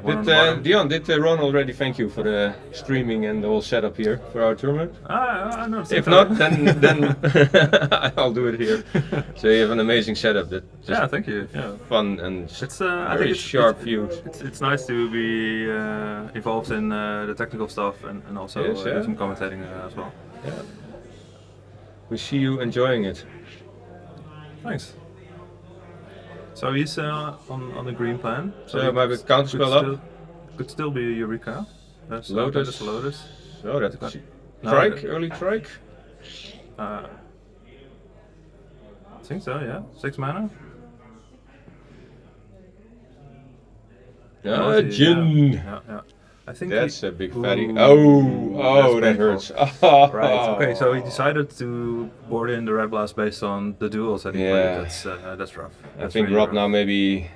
S9: Dion, did Ron already thank you for the streaming and the whole setup here for our tournament?
S2: I know.
S9: If not, then I'll do it here. So you have an amazing setup.
S2: Yeah, thank you. Yeah.
S9: Fun and
S2: It's
S9: very
S2: I think
S9: sharp views.
S2: It's nice to be involved in the technical stuff and also
S9: Yes, yeah.
S2: do some commentating as well.
S9: Yeah. We see you enjoying it.
S2: Thanks. So he's on the green plan.
S9: So
S2: he
S9: maybe counterspell up.
S2: Could still be a Eureka. That's
S9: Lotus.
S2: Lotus.
S9: So that's
S2: No,
S9: trike, early trike.
S2: I think so. Yeah, 6 mana.
S9: Jin.
S2: Yeah. I think
S9: That's a big fatty.
S2: Ooh,
S9: Oh,
S2: that's
S9: that hurts.
S2: painful. Right. Okay. So he decided to board in the red blast based on the duels that he
S9: Yeah.
S2: played. That's rough.
S9: I
S2: That's
S9: think
S2: really
S9: Rob
S2: rough.
S9: now maybe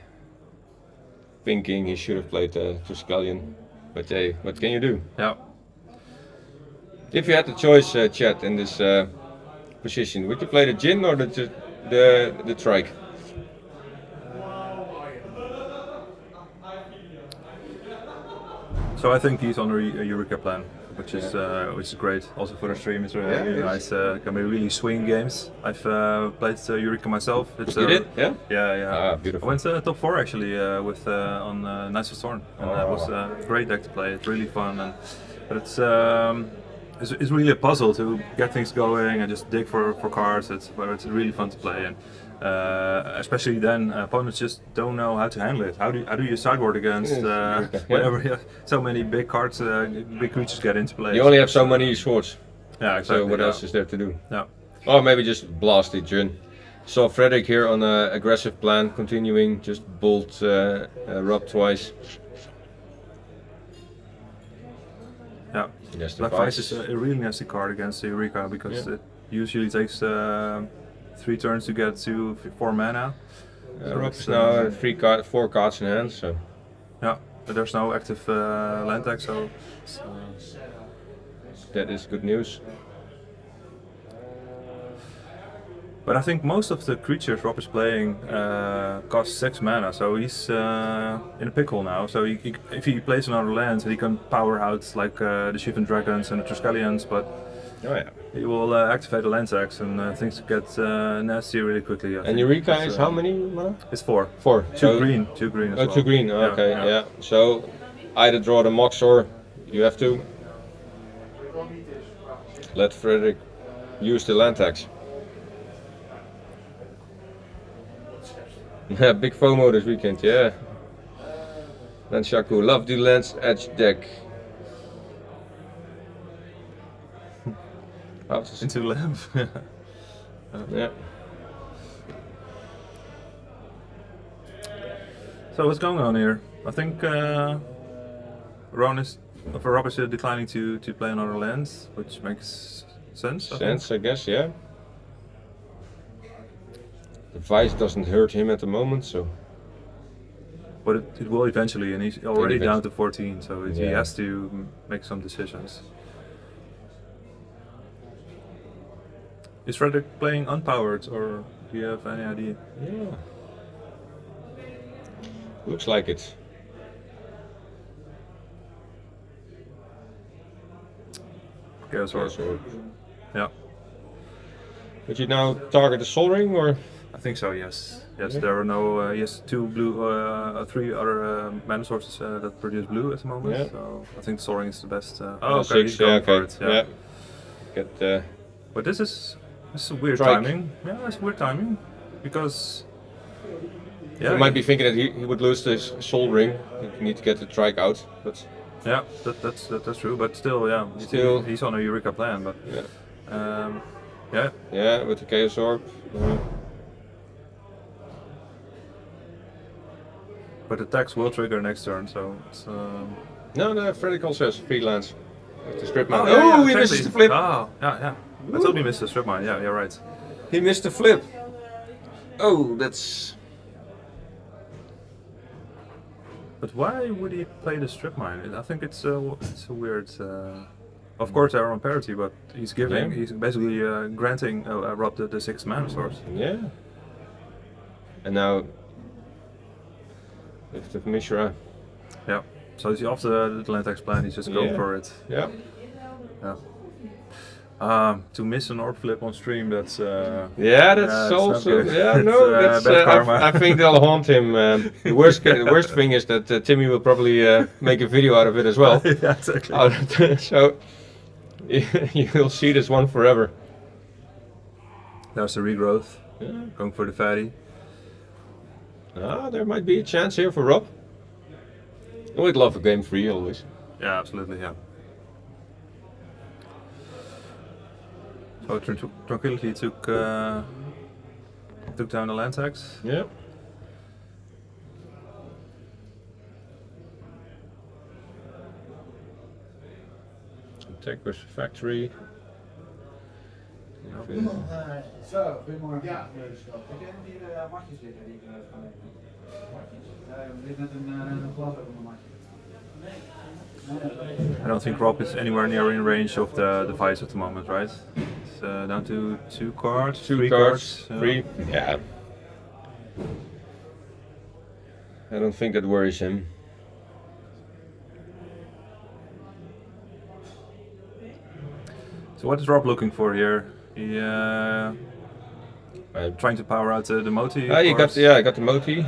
S9: thinking he should have played Triskelion. But hey, what can you do?
S2: Yeah.
S9: If you had the choice, chat, in this position, would you play the Jin or the trike?
S2: So I think he's on a Eureka plan, which is great. Also for the stream, it's really nice. Can be really swing games. I've played Eureka myself. It's,
S9: You did? Yeah?
S2: Yeah.
S9: Ah, beautiful.
S2: I went top 4 actually with on Knights of Thorn, and that was a great deck to play. It's really fun, but it's really a puzzle to get things going and just dig for cards. It's really fun to play, and especially then opponents just don't know how to handle it. How do you sideboard against whenever so many big cards, big creatures get into play?
S9: You only have so many swords.
S2: Yeah, exactly.
S9: So what else is there to do?
S2: Yeah.
S9: Or maybe just blast the Jin. Saw Frederick here on an aggressive plan, continuing, just bolt Rob twice.
S2: Yeah.
S9: Yes,
S2: Black Vice is a really nasty card against the Eureka because it usually takes 3 turns to get to 4 mana. So
S9: Rob's now 4 cards in hand, so.
S2: Yeah, but there's no active land deck, so
S9: that is good news.
S2: But I think most of the creatures Rob is playing cost 6 mana, so he's in a pickle now. So if he plays another land, he can power out like the Shivan Dragons and the Triskelions, but he will activate the land tax and things get nasty really quickly. I
S9: And
S2: think.
S9: Eureka is how many mana?
S2: It's 4.
S9: 4.
S2: 2 green as well.
S9: 2 green, okay, yeah. So either draw the Mox or you have to let Frederick use the land tax. Yeah, big FOMO this weekend, yeah. And Shaku, love the Land's Edge deck.
S2: Into lamp.
S9: Yeah.
S2: So what's going on here? I think Rob is declining to play on other lands, which makes sense.
S9: I guess, yeah. The Vice doesn't hurt him at the moment, so.
S2: But it will eventually, and he's already down to 14, so he has to make some decisions. Is Frederick playing unpowered, or do you have any idea?
S9: Yeah. Looks like it.
S2: Chaos Orb. Yeah.
S9: Would you now target the Sol Ring, or?
S2: I think so. Yes. Yes. There are no. Yes, 2 blue, 3 other mana sources that produce blue at the moment.
S9: Yeah.
S2: So I think Soaring is the best.
S9: Oh,
S2: okay.
S9: 6.
S2: He's going for
S9: Okay.
S2: it, yeah.
S9: Get.
S2: But this is a weird
S9: Trike.
S2: timing. Yeah, it's weird timing because.
S9: You might be thinking that he would lose this Soul Ring. You need to get the Trike out, but.
S2: Yeah, that's true. But still, yeah.
S9: Still.
S2: He's on a Eureka plan, but.
S9: Yeah.
S2: Yeah.
S9: Yeah, with the Chaos Orb.
S2: But attacks will trigger next turn, so it's.
S9: No, Frederick also has freelance. With the strip mine.
S2: yeah,
S9: He misses
S2: exactly.
S9: the flip.
S2: Oh, yeah. I thought he missed the strip mine. Yeah, you're right.
S9: He missed the flip. Oh, that's.
S2: But why would he play the strip mine? I think it's a weird. Of course, they're on parity, but he's giving.
S9: Yeah.
S2: He's basically granting Rob the 6th mana source.
S9: Yeah. And now. With the Mishra.
S2: Yeah. So he's off the land tax plan. He's just going for it.
S9: Yeah.
S2: Yeah. To miss an orb flip on stream, that's.
S9: Yeah, that's
S2: it's
S9: also.
S2: not good.
S9: Yeah, no,
S2: It's,
S9: that's.
S2: bad karma.
S9: I think they'll haunt him. The worst thing is that Timmy will probably make a video out of it as well.
S2: Yeah, exactly.
S9: So you'll see this one forever.
S2: There's the regrowth.
S9: Yeah.
S2: Going for the fatty.
S9: There might be a chance here for Rob. We'd love a game 3 always.
S2: Yeah, absolutely. Yeah. So Tranquility took down the land tax.
S9: Yeah. Attack versus factory.
S6: Zo, goedemorgen. Ja, ik heb hier matjes liggen die ik kan nemen. Er ligt net een glas op mijn matje.
S2: I don't think Rob is anywhere near in range of the device at the moment, right? It's down to 2 cards, 3 cards.
S9: 3. Yeah. I don't think that worries him.
S2: So what is Rob looking for here? He trying to power out the Moti.
S9: I got the Moti.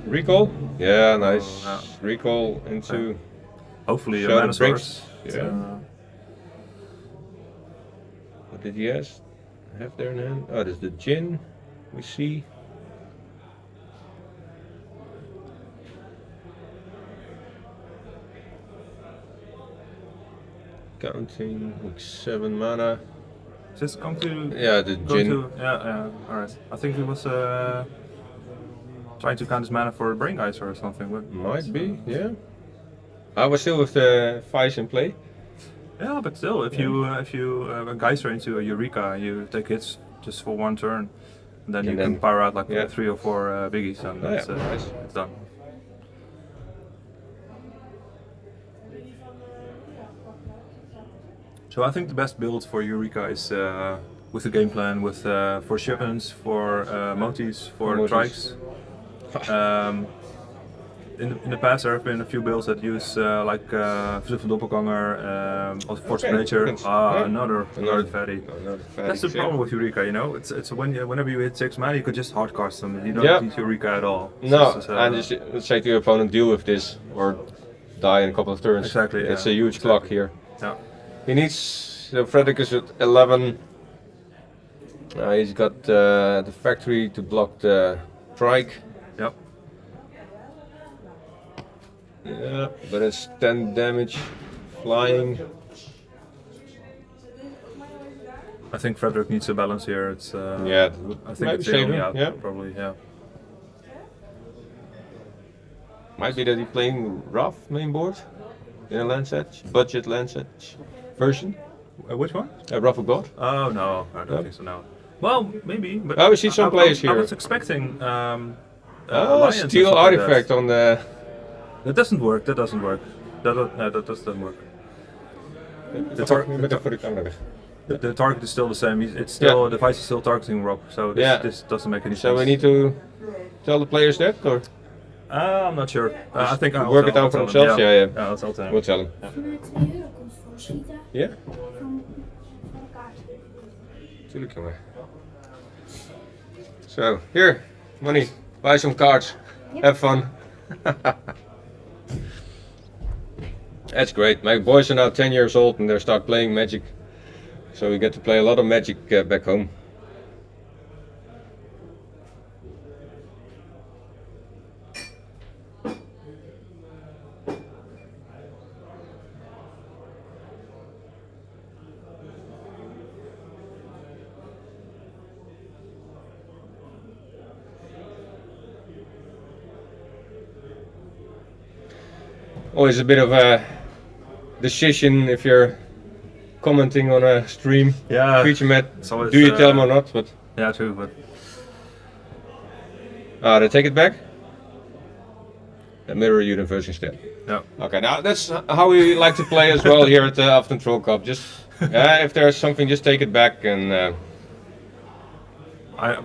S9: Recall. Yeah, nice.
S2: yeah.
S9: Recall into.
S2: Hopefully a
S9: Shadow
S2: mana
S9: Bricks.
S2: source.
S9: Yeah. What did he have there in hand? Oh, there's the Jin. We see. Counting like 7 mana.
S2: Just come to.
S9: Yeah, the
S2: go
S9: Jin.
S2: to, yeah. Alright. I think he was trying to count his mana for Brain Geyser or something. But
S9: Might be, yeah. I was still with the Vice in play.
S2: yeah, but still, if you Geyser into a Eureka, you take hits just for 1 turn, and then you can power out like 3 or 4 biggies, and that's,
S9: nice.
S2: it's done. So I think the best build for Eureka is with the game plan, with for shipments, for motis, for trikes. In the past, there have been a few builds that use like Verzoek van Doppelganger, or Force of Nature. Another fatty. That's the problem with Eureka, you know. It's whenever you hit 6 mana, you could just hardcast them. You don't need Eureka at all.
S9: No, and just say to your opponent, deal with this or die in a couple of turns.
S2: Exactly.
S9: It's a huge clock here.
S2: Yeah.
S9: He needs. So Frederick is at 11. He's got the factory to block the trike.
S2: Yep.
S9: Yeah, but it's 10 damage flying.
S2: I think Frederick needs a balance here. It's
S9: yeah,
S2: I think it's the only out, probably. Yeah.
S9: Might be that he's playing rough main board in a Lancet, budget Lancet version.
S2: Which one?
S9: Wrath of God.
S2: Oh no, I don't think so. No. Well, maybe. But
S9: we see some players here.
S2: I was expecting.
S9: Oh, steel artifact on the.
S2: That doesn't work. That doesn't work. That doesn't work. The target is still the same. It's still the device is still targeting Rob. So this doesn't make any sense.
S9: So we need to tell the players that, or?
S2: I'm not sure. I think I'll
S9: work it out for themselves. Yeah.
S2: I'll tell them.
S9: We'll tell them. Ja? Tuurlijk jongen. So, here, money, buy some cards, have fun. That's great. My boys are now 10 years old and they start playing Magic. So we get to play a lot of Magic back home. Always a bit of a decision if you're commenting on a stream, feature mat.
S2: Always,
S9: do you tell them or not? But
S2: yeah, true. But
S9: they take it back. The mirror universe instead.
S2: yeah,
S9: Okay, now that's how we like to play as well here at the Uthden Troll Cup. Just if there's something, just take it back and.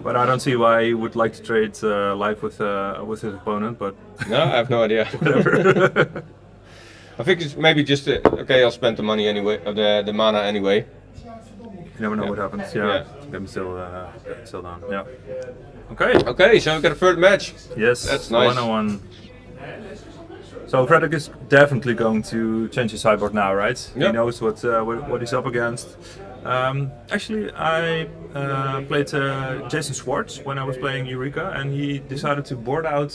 S2: but I don't see why he would like to trade live with his opponent. But
S9: No, I have no idea.
S2: whatever.
S9: I think it's maybe just okay. I'll spend the money anyway, the mana anyway.
S2: You never know what happens. Yeah,
S9: Yeah.
S2: get him still down. Yeah. Okay.
S9: Okay, so we got a third match.
S2: Yes,
S9: That's nice.
S2: 1-on-1. So Frederick is definitely going to change his sideboard now, right?
S9: Yep.
S2: He knows what he's up against. Actually, I played Jason Schwartz when I was playing Eureka, and he decided to board out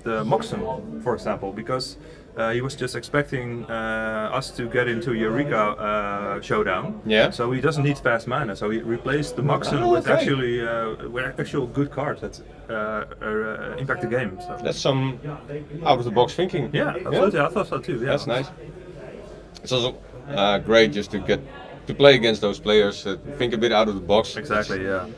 S2: the Moxen, for example, because he was just expecting us to get into Eureka showdown.
S9: Yeah.
S2: So he doesn't need fast mana, so he replaced the Moxen with actual good cards that impact the game. So.
S9: That's some out of the box thinking.
S2: Yeah, absolutely. I thought so too. Yeah.
S9: That's nice. It's also great just to get to play against those players. Think a bit out of the box.
S2: Exactly. Yeah.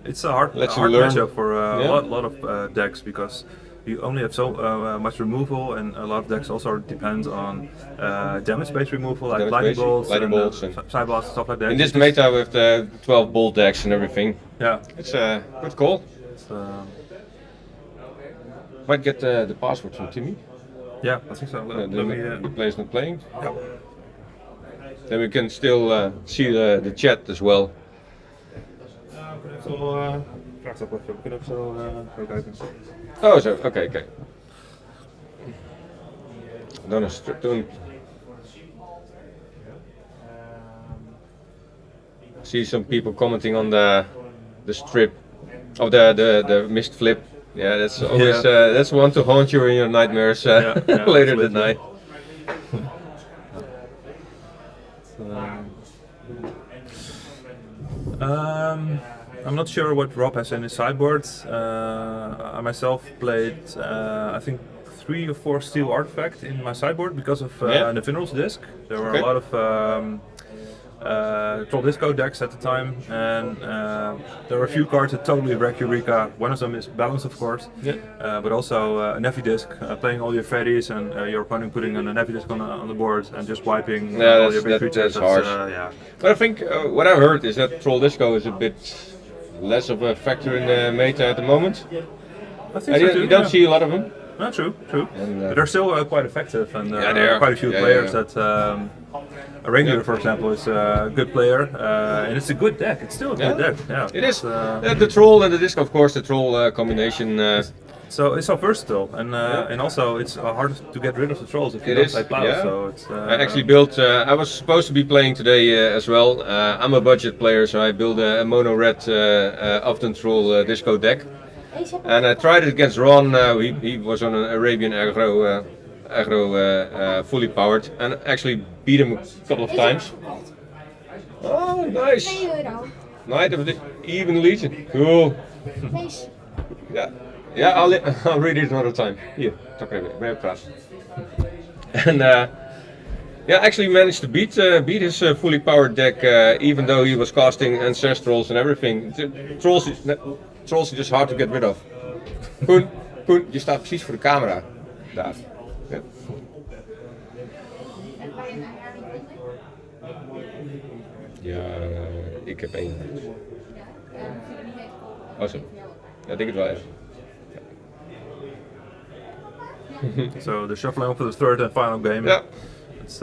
S2: It's a hard
S9: Lets you learn.
S2: matchup for a
S9: Yeah.
S2: lot of decks because you only have so much removal, and a lot of decks also depend on damage-based removal, like lightning
S9: Damage-based,
S2: bolts,
S9: and
S2: side blasts, stuff like that.
S9: In this meta with the 12 bolt decks and everything,
S2: Yeah.
S9: it's a good call. Might get the password from Timmy.
S2: Yeah, I think so.
S9: The player's not playing. Then we can still see the chat as well. Oh, zo, oké. Don't see some people commenting on the strip of the missed flip. Yeah, that's always that's one to haunt you in your nightmares later that night.
S2: I'm not sure what Rob has in his sideboard. I myself played, I think, 3 or 4 steel artifact in my sideboard because of the Finral's disc. There were a lot of Troll Disco decks at the time, and there were a few cards that totally wreck Eureka. One of them is Balance, of course, but also a Nevi disc, playing all your fairies and your opponent putting a Nevi disc on the board and just wiping all your big creatures.
S9: That's harsh. But I think what I've heard is that Troll Disco is a bit less of a factor in the meta at the moment.
S2: I think so too,
S9: you don't see a lot of them.
S2: No, true.
S9: And,
S2: but they're still quite effective, and
S9: they are.
S2: quite a few players that. A Ranger, for example, is a good player, and it's a good deck. It's still a good deck. Yeah,
S9: it is. The Troll and the Disc, of course, the Troll combination.
S2: So it's so versatile, and also it's hard to get rid of the trolls if you don't play Plow. So it's,
S9: I actually built. I was supposed to be playing today as well. I'm a budget player, so I built a mono red Uthden Troll Disco deck, and I tried it against Ron. He was on an Arabian aggro fully powered, and actually beat him a couple of times. Oh, nice! Knight of the Even Legion. Cool. Yeah, I'll read it another time. Hier, tak even praten. And actually managed to beat his fully powered deck, even though he was casting Ancestrals and everything. Trolls are just hard to get rid of. Koen, je staat precies voor de camera. Daar. Ja. Ja, ik heb 1. Oh zo. Ja, ik denk het wel even.
S2: So the shuffling for the third and final game.
S9: Yeah.
S2: It's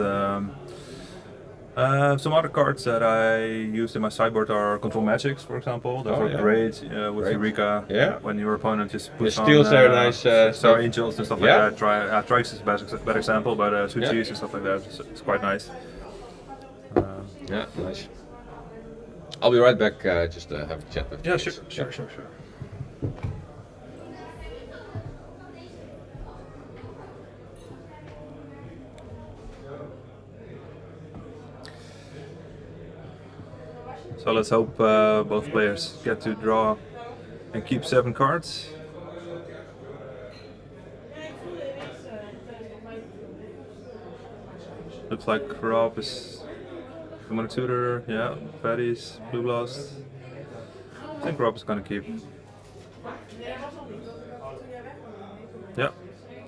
S2: Some other cards that I used in my sideboard are Control Magics, for example. Those are great with
S9: Great.
S2: Eureka.
S9: Yeah.
S2: When your opponent just puts on
S9: steals are nice,
S2: Star
S9: stuff.
S2: Angels and stuff
S9: Yeah.
S2: like that. Trikes is a bad example, but Suchis and stuff like that. It's quite nice.
S9: Yeah, nice. I'll be right back. Just have a chat with you.
S2: Yeah, sure. So let's hope both players get to draw and keep 7 cards. Looks like Rob is the Mono Tutor, yeah, Fatties, Blue Blast. I think Rob is gonna keep. Yeah,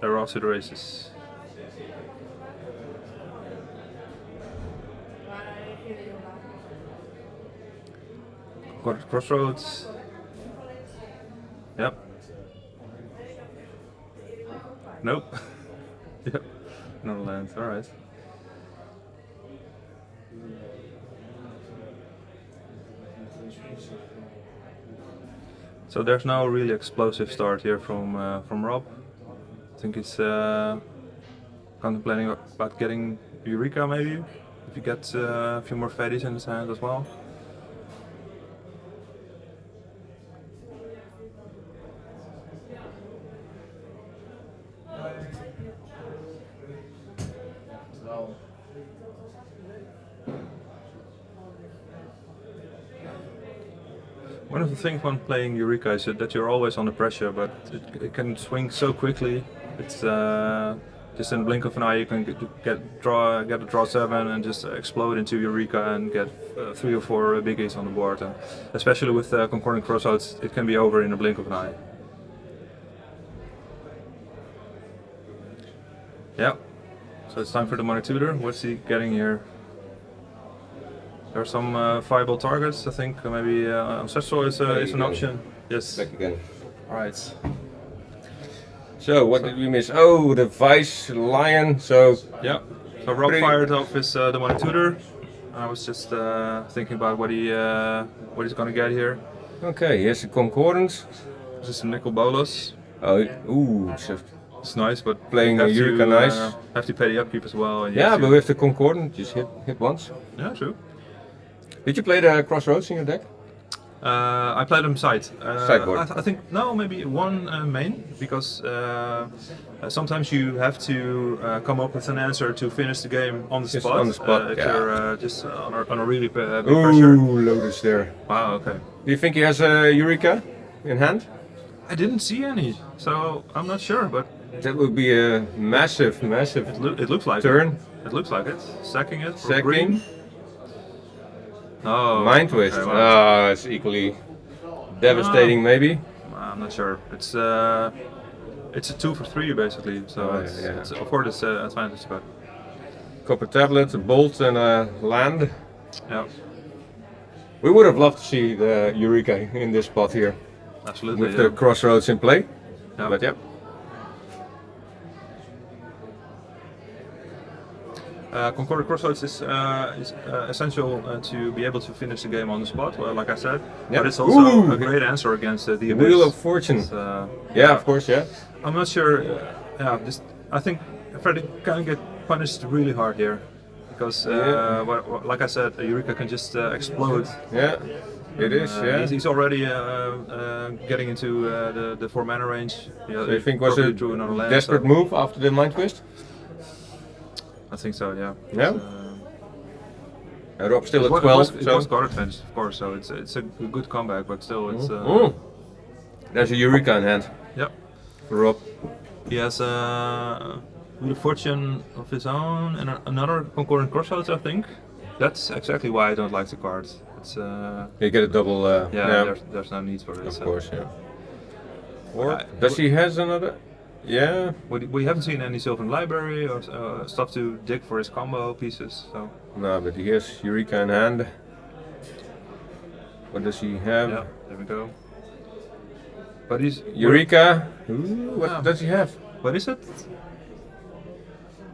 S2: they're off to the races. Got Crossroads. Yep. Nope. Yep. No land. All right. So there's no really explosive start here from Rob. I think he's contemplating about getting Eureka maybe, if he gets a few more fatties in his hand as well. One of the things when playing Eureka is that you're always under pressure, but it can swing so quickly. It's just in the blink of an eye you can get a draw 7 and just explode into Eureka and get 3 or 4 biggies on the board. And especially with Concordant Crossroads, it can be over in the blink of an eye. Yeah, so it's time for the Mono Tutor. What's he getting here? There are some viable targets. I think maybe Ancestral is an option. Yes.
S9: Back again.
S2: All right.
S9: So what did we miss? Oh, the Vice Lion. So
S2: yeah. So Rob fired off his the Mono Tutor. I was just thinking about what he's gonna get here.
S9: Okay, here's the Concordance.
S2: This is some Nickel Bolos.
S9: Oh, ooh,
S2: it's nice, but
S9: playing a Eureka nice.
S2: Have to pay the upkeep as well. And
S9: yeah, but with the Concordant, just hit once.
S2: Yeah, true.
S9: Did you play the Crossroads in your deck?
S2: I played them
S9: sideboard.
S2: I think no, maybe one main, because sometimes you have to come up with an answer to finish the game on the spot.
S9: On the spot,
S2: if
S9: yeah.
S2: you're just on a really big
S9: Ooh,
S2: pressure.
S9: Lotus there.
S2: Wow, okay.
S9: Do you think he has a Eureka in hand?
S2: I didn't see any, so I'm not sure, but
S9: that would be a massive.
S2: It looks like
S9: turn.
S2: It looks like it. Sacking it. For
S9: Sacking.
S2: green. Oh,
S9: Mind Twist.
S2: Okay, wow.
S9: It's equally devastating, maybe.
S2: I'm not sure. It's a 2 for 3 basically, so it's of course it's advantage, but
S9: Copper Tablet, a Bolt, and a Land.
S2: yeah,
S9: We would have loved to see the Eureka in this spot here,
S2: absolutely.
S9: with the Crossroads in play.
S2: Yeah.
S9: But yeah.
S2: Concordant Crossroads is essential to be able to finish the game on the spot, like I said.
S9: Yeah.
S2: But it's also a great answer against the Abyss.
S9: Wheel of Fortune. Yeah, of course, yeah.
S2: I'm not sure. I think Freddy can get punished really hard here, because like I said, Eureka can just explode.
S9: Yeah, it is. Yeah.
S2: He's already getting into the 4 mana range. Yeah,
S9: So you think was a
S2: drew another land,
S9: desperate
S2: so
S9: move after the Mind Twist?
S2: I think so. Yeah.
S9: Yeah. And Rob still
S2: It
S9: at
S2: was-
S9: 12.
S2: It was card advantage, of course. So it's a good comeback, but still it's.
S9: There's a Eureka in hand.
S2: Yep.
S9: For Rob.
S2: He has Wheel of Fortune of his own and another Concordant Crossroads, I think. That's exactly why I don't like the card. It's
S9: You get a double.
S2: There's no need for it.
S9: Of course, yeah. Or does he has another? Yeah.
S2: We haven't seen any Sylvan Library or stuff to dig for his combo pieces. So
S9: No, but he has Eureka in hand. What does he have?
S2: yeah, there we go. But he's
S9: Eureka. Ooh, what does he have?
S2: What is it?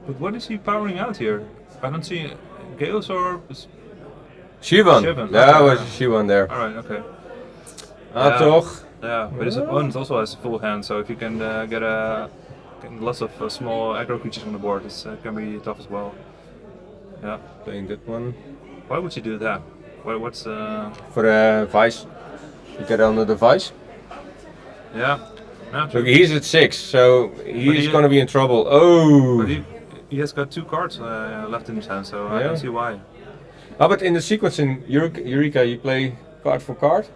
S2: But what is he powering out here? I don't see Gales or
S9: Shivan.
S2: Shivan,
S9: That
S2: okay.
S9: was Shivan there.
S2: Alright, okay.
S9: Ah, toch.
S2: Yeah, but his opponent also has a full hand, so if you can get lots of small aggro creatures on the board, it can be tough as well. Yeah.
S9: Playing that one.
S2: Why would you do that? What's
S9: For the Vice. You get under the Vice.
S2: yeah. No,
S9: Look, he's at 6, so he's
S2: he-
S9: gonna be in trouble. Oh!
S2: But he has got 2 cards left in his hand, so I
S9: Yeah.
S2: don't see why.
S9: Ah, but in the sequence in Eureka, you play card for card.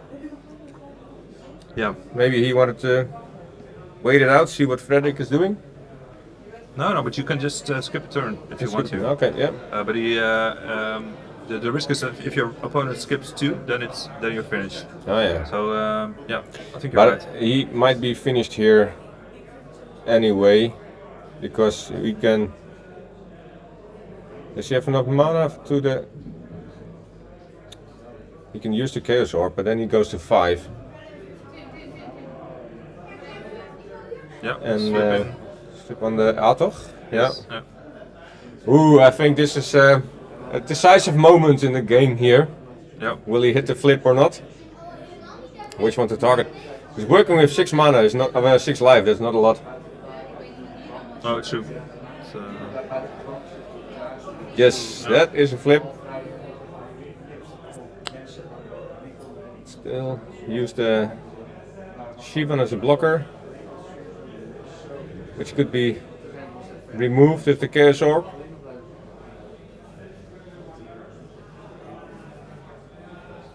S2: Yeah.
S9: Maybe he wanted to wait it out, see what Frederick is doing.
S2: No, but you can just skip a turn if you want to.
S9: Okay, yeah.
S2: But the risk is that if your opponent skips 2, then you're finished.
S9: Oh yeah.
S2: So yeah, I think you're
S9: But
S2: right.
S9: he might be finished here anyway, because we can. Does he have enough mana to the? He can use the Chaos Orb, but then he goes to 5.
S2: Yeah.
S9: And
S2: sweeping.
S9: slip on the Atoch. Yeah.
S2: Yes, yeah.
S9: Ooh, I think this is a decisive moment in the game here.
S2: Yeah.
S9: Will he hit the flip or not? Which one to target? Because working with 6 mana is not 6 life. That's not a lot.
S2: Oh, it's true. So,
S9: Yes, that is a flip. Still use the Shivan as a blocker, which could be removed with the Chaos Orb.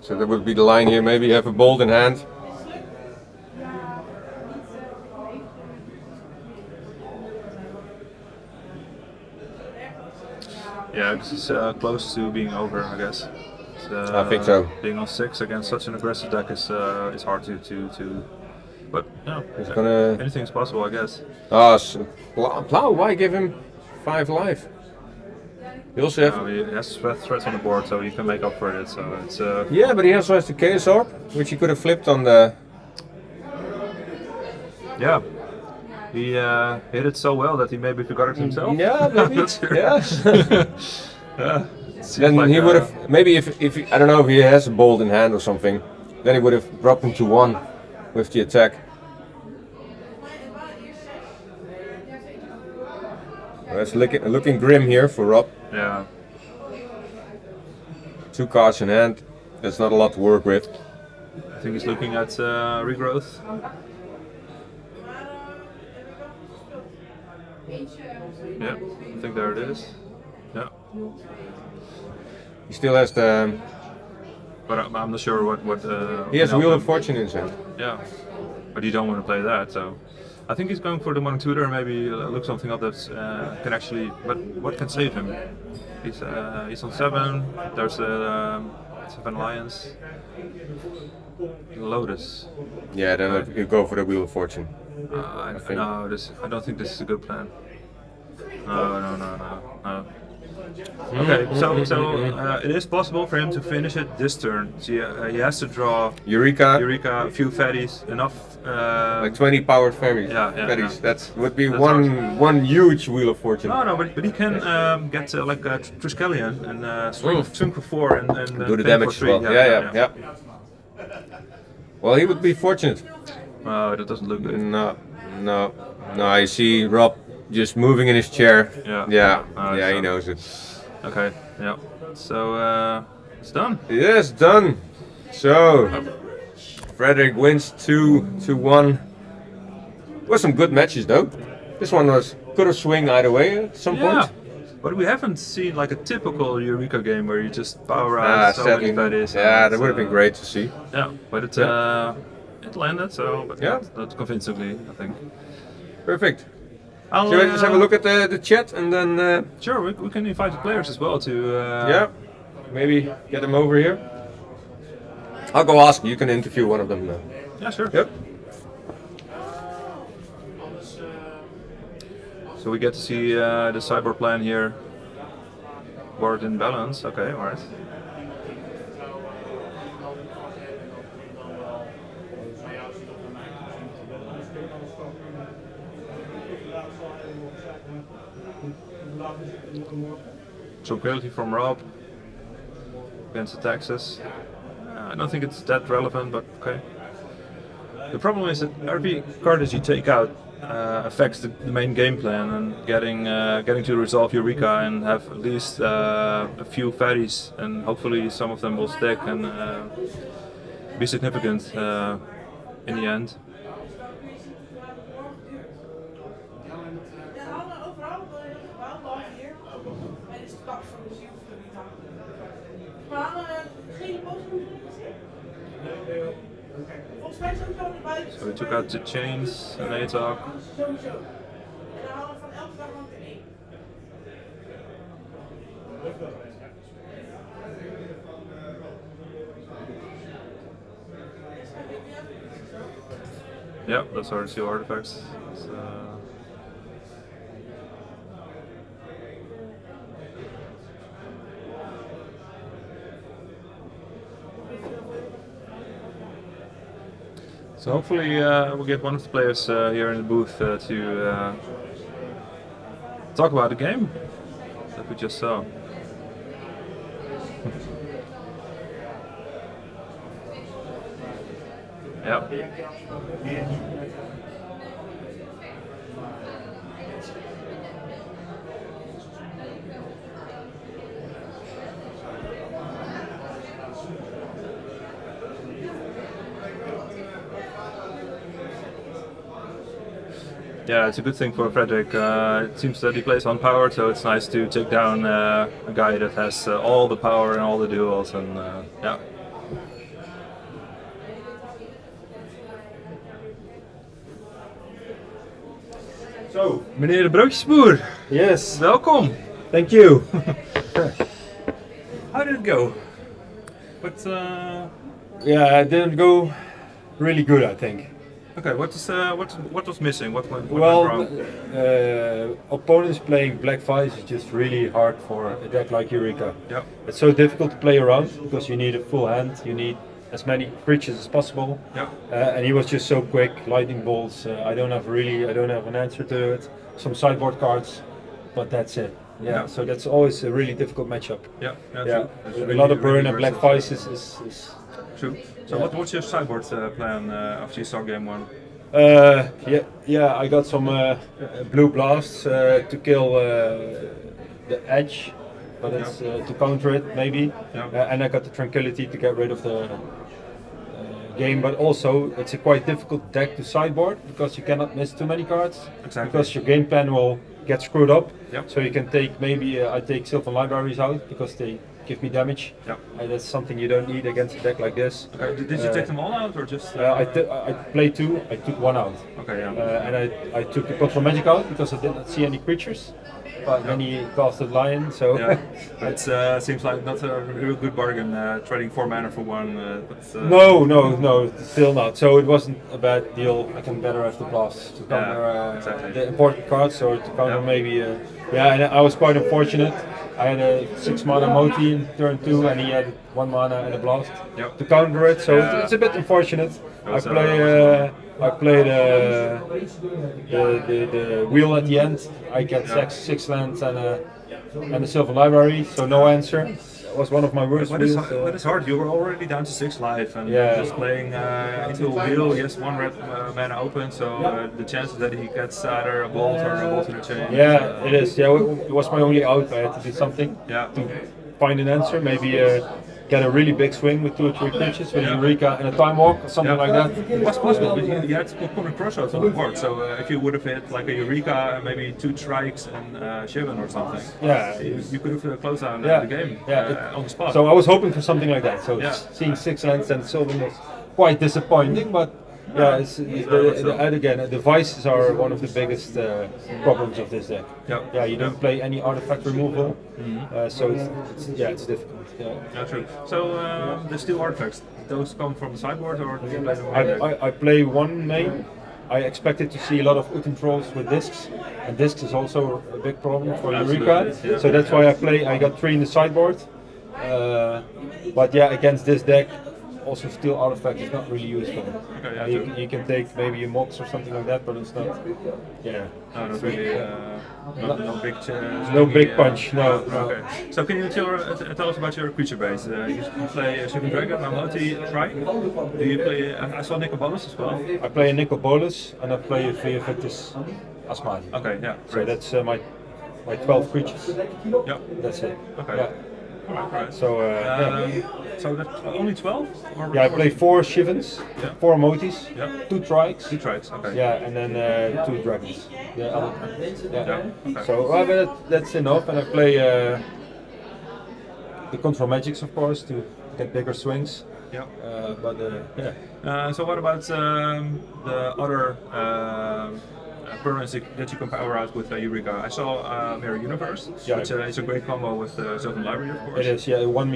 S9: So that would be the line here. Maybe have a bolt in hand.
S2: yeah, this is close to being over, I guess. It's,
S9: I think so.
S2: Being on 6 against such an aggressive deck is hard to. But no,
S9: He's gonna.
S2: anything's possible, I guess.
S9: Ah, Plow. Why give him 5 life? He also have.
S2: He has threats on the board, so you can make up for it. So it's
S9: Yeah, but he also has the Chaos Orb, which he could have flipped on the.
S2: yeah. He hit it so well that he maybe forgot it himself.
S9: Yeah, maybe.
S2: Not sure.
S9: Yeah.
S2: Yeah. It seems
S9: Then
S2: like,
S9: he would have maybe if I don't know if he has a bolt in hand or something, then he would have dropped him to 1 with the attack. Well, it's looking grim here for Rob.
S2: Yeah.
S9: 2 cards in hand. That's not a lot to work with.
S2: I think he's looking at regrowth. Yeah, I think there it is. Yeah,
S9: He still has the.
S2: but I'm not sure what.
S9: He has
S2: can
S9: Wheel
S2: help
S9: of
S2: him.
S9: Fortune in his hand.
S2: Yeah, but you don't want to play that, so I think he's going for the Modern Tutor. Maybe look something up that can actually. But what can save him? He's on 7. There's 7 Lions. Lotus.
S9: Yeah, then you go for the Wheel of Fortune.
S2: I
S9: think.
S2: I don't think this is a good plan. No. Okay, so it is possible for him to finish it this turn. So he has to draw
S9: Eureka,
S2: a few fatties, enough.
S9: like 20 powered fairies.
S2: Yeah,
S9: Fairies.
S2: yeah.
S9: That would be
S2: That's
S9: one huge Wheel of Fortune.
S2: No, but he can get like a Triskelion and swing for 4 and
S9: Do the
S2: pay
S9: damage
S2: for
S9: as
S2: 3.
S9: well. Yeah. Well, he would be fortunate.
S2: That doesn't look good.
S9: No. I see Rob just moving in his chair.
S2: Yeah.
S9: He
S2: so-
S9: knows it.
S2: Okay, yeah. So it's done.
S9: Yes, done. So, Frederick wins 2-1. Were some good matches though. This one could have swung either way at some
S2: Yeah,
S9: point.
S2: but we haven't seen like a typical Eureka game where you just power out so many
S9: Sadly.
S2: fatties.
S9: Yeah, that would have been great to see.
S2: Yeah, but it landed, so but
S9: Yeah.
S2: not convincingly, I think.
S9: Perfect.
S2: I'll,
S9: Shall we just have a look at the chat and then
S2: Sure, we can invite the players as well to.
S9: maybe get them over here. I'll go ask. You can interview one of them.
S2: Yeah, sure.
S9: Yep.
S2: So we get to see the cyber plan here. Board in balance. Okay, alright. Tranquility from Rob against the Texas. I don't think it's that relevant, but okay. The problem is that every card that you take out affects the main game plan, and getting to resolve Eureka and have at least a few fatties, and hopefully some of them will stick and be significant in the end. So we took out the chains and A-talk. Yeah, those are the two artifacts. So hopefully we'll get one of the players here in the booth to talk about the game that we just saw. Yeah. Yeah, it's a good thing for Frederick. It seems that he plays unpowered, so it's nice to take down a guy that has all the power and all the duels, and yeah. Zo, meneer de broodjesboer.
S10: Yes.
S2: Welkom.
S10: Thank you.
S2: How did it go? But
S10: Yeah, it didn't go really good, I think.
S2: okay, what was missing? What went
S10: Well,
S2: wrong?
S10: opponents playing Black Vice is just really hard for a deck like Eureka.
S2: Yeah.
S10: It's so difficult to play around because you need a full hand, you need as many creatures as possible.
S2: Yeah.
S10: And he was just so quick, lightning bolts. I don't have an answer to it. Some sideboard cards, but that's it. Yeah. So that's always a really difficult matchup.
S2: Yeah.
S10: Yeah.
S2: True. It's
S10: A
S2: really,
S10: lot of burn
S2: really
S10: and Black
S2: versatile.
S10: Vice is
S2: True. So
S10: Yeah.
S2: what's your sideboard plan after you saw game one?
S10: I got some blue blasts to kill the edge, but it's to counter it maybe.
S2: Yeah.
S10: And I got the tranquility to get rid of the game, but also it's a quite difficult deck to sideboard because you cannot miss too many cards.
S2: Exactly.
S10: Because your game plan will get screwed up.
S2: Yep.
S10: So you can take maybe I take Sylvan Libraries out because they give me damage.
S2: Yep.
S10: And that's something you don't need against a deck like this.
S2: Okay. Did you take them all out or just?
S10: I played two. I took one out.
S2: Okay. Yeah.
S10: And I took the Control Magic out because I did not see any creatures. But then he casted Lion, so
S2: Yeah. It seems like not a real good bargain trading 4 mana for one.
S10: no, still not. So it wasn't a bad deal. I can better have the blast to counter
S2: exactly.
S10: the important cards, or to counter
S2: Yeah.
S10: maybe. And I was quite unfortunate. I had a 6 mana Moti in turn 2, and he had 1 mana and a blast
S2: Yep.
S10: to counter it. So
S2: Yeah.
S10: it's a bit unfortunate.
S2: Was,
S10: I played the wheel at the end. I get six lands and a Sylvan Library, so no answer. That was one of my worst
S2: But it's,
S10: wheels.
S2: but it's hard. You were already down to 6 life, and
S10: Yeah.
S2: just playing into a wheel. Yes, 1 red mana open, so the chances that he gets either a bolt or a bolt in the chain.
S10: Yeah, it is. Yeah, it was my only out. I had to do something
S2: Yeah.
S10: to find an answer. Maybe get a really big swing with 2 or 3 creatures with
S2: Yeah.
S10: Eureka and a Time Walk or something
S2: Yeah.
S10: like that.
S2: It was possible, but you had to put a crossroads on the board. So if you would have hit like a Eureka, maybe 2 Trikes and Shivan or something,
S10: Yeah.
S2: you could have closed down
S10: Yeah.
S2: the game
S10: Yeah.
S2: on the spot.
S10: So I was hoping for something like that. So
S2: Yeah.
S10: seeing 6 lands and Sylvan was quite disappointing, but yeah, and again, the vices are one of the biggest problems of this deck.
S2: Yeah.
S10: Yeah, you don't play any artifact removal, so it's difficult. Yeah.
S2: Yeah, true. So the steel artifacts, those come from the sideboard, or do you play them on deck?
S10: I play one main. I expected to see a lot of Uthden trolls with discs, and discs is also a big problem for Eureka.
S2: Absolutely, yeah.
S10: So that's why I got 3 in the sideboard. But yeah, against this deck, also steel artifact is not really useful.
S2: Okay, yeah,
S10: you,
S2: true.
S10: you can take maybe a mox or something like that, but it's not. Yeah.
S2: No, not really. No big.
S10: No big
S2: swingy,
S10: punch. No.
S2: Okay. So can you tell us about your creature base? You play Super Dragon, Mamoti, Trike. Do you play? I saw Nicobolus as well.
S10: I play a Nicol Bolas and I play a Veovitis Asmani.
S2: Okay, yeah.
S10: So
S2: Great.
S10: that's my 12 creatures.
S2: Yeah.
S10: That's it.
S2: Okay.
S10: Yeah.
S2: Alright.
S10: So yeah.
S2: So that's only 12? Or
S10: Yeah, I play 4 Shivens,
S2: Yeah.
S10: 4 Motis,
S2: Yeah.
S10: 2 Trikes.
S2: 2 Trikes. Okay.
S10: Yeah, and then 2 Dragons. Yeah. Yeah.
S2: Yeah. Okay.
S10: So but that's enough, and I play the control magics, of course, to get bigger swings.
S2: Yeah.
S10: But yeah.
S2: So what about the other permanents that you can power out with Eureka? I saw Mirror Universe,
S10: Yeah.
S2: which is a great combo with Sylvan Library, of course.
S10: It is, yeah. It won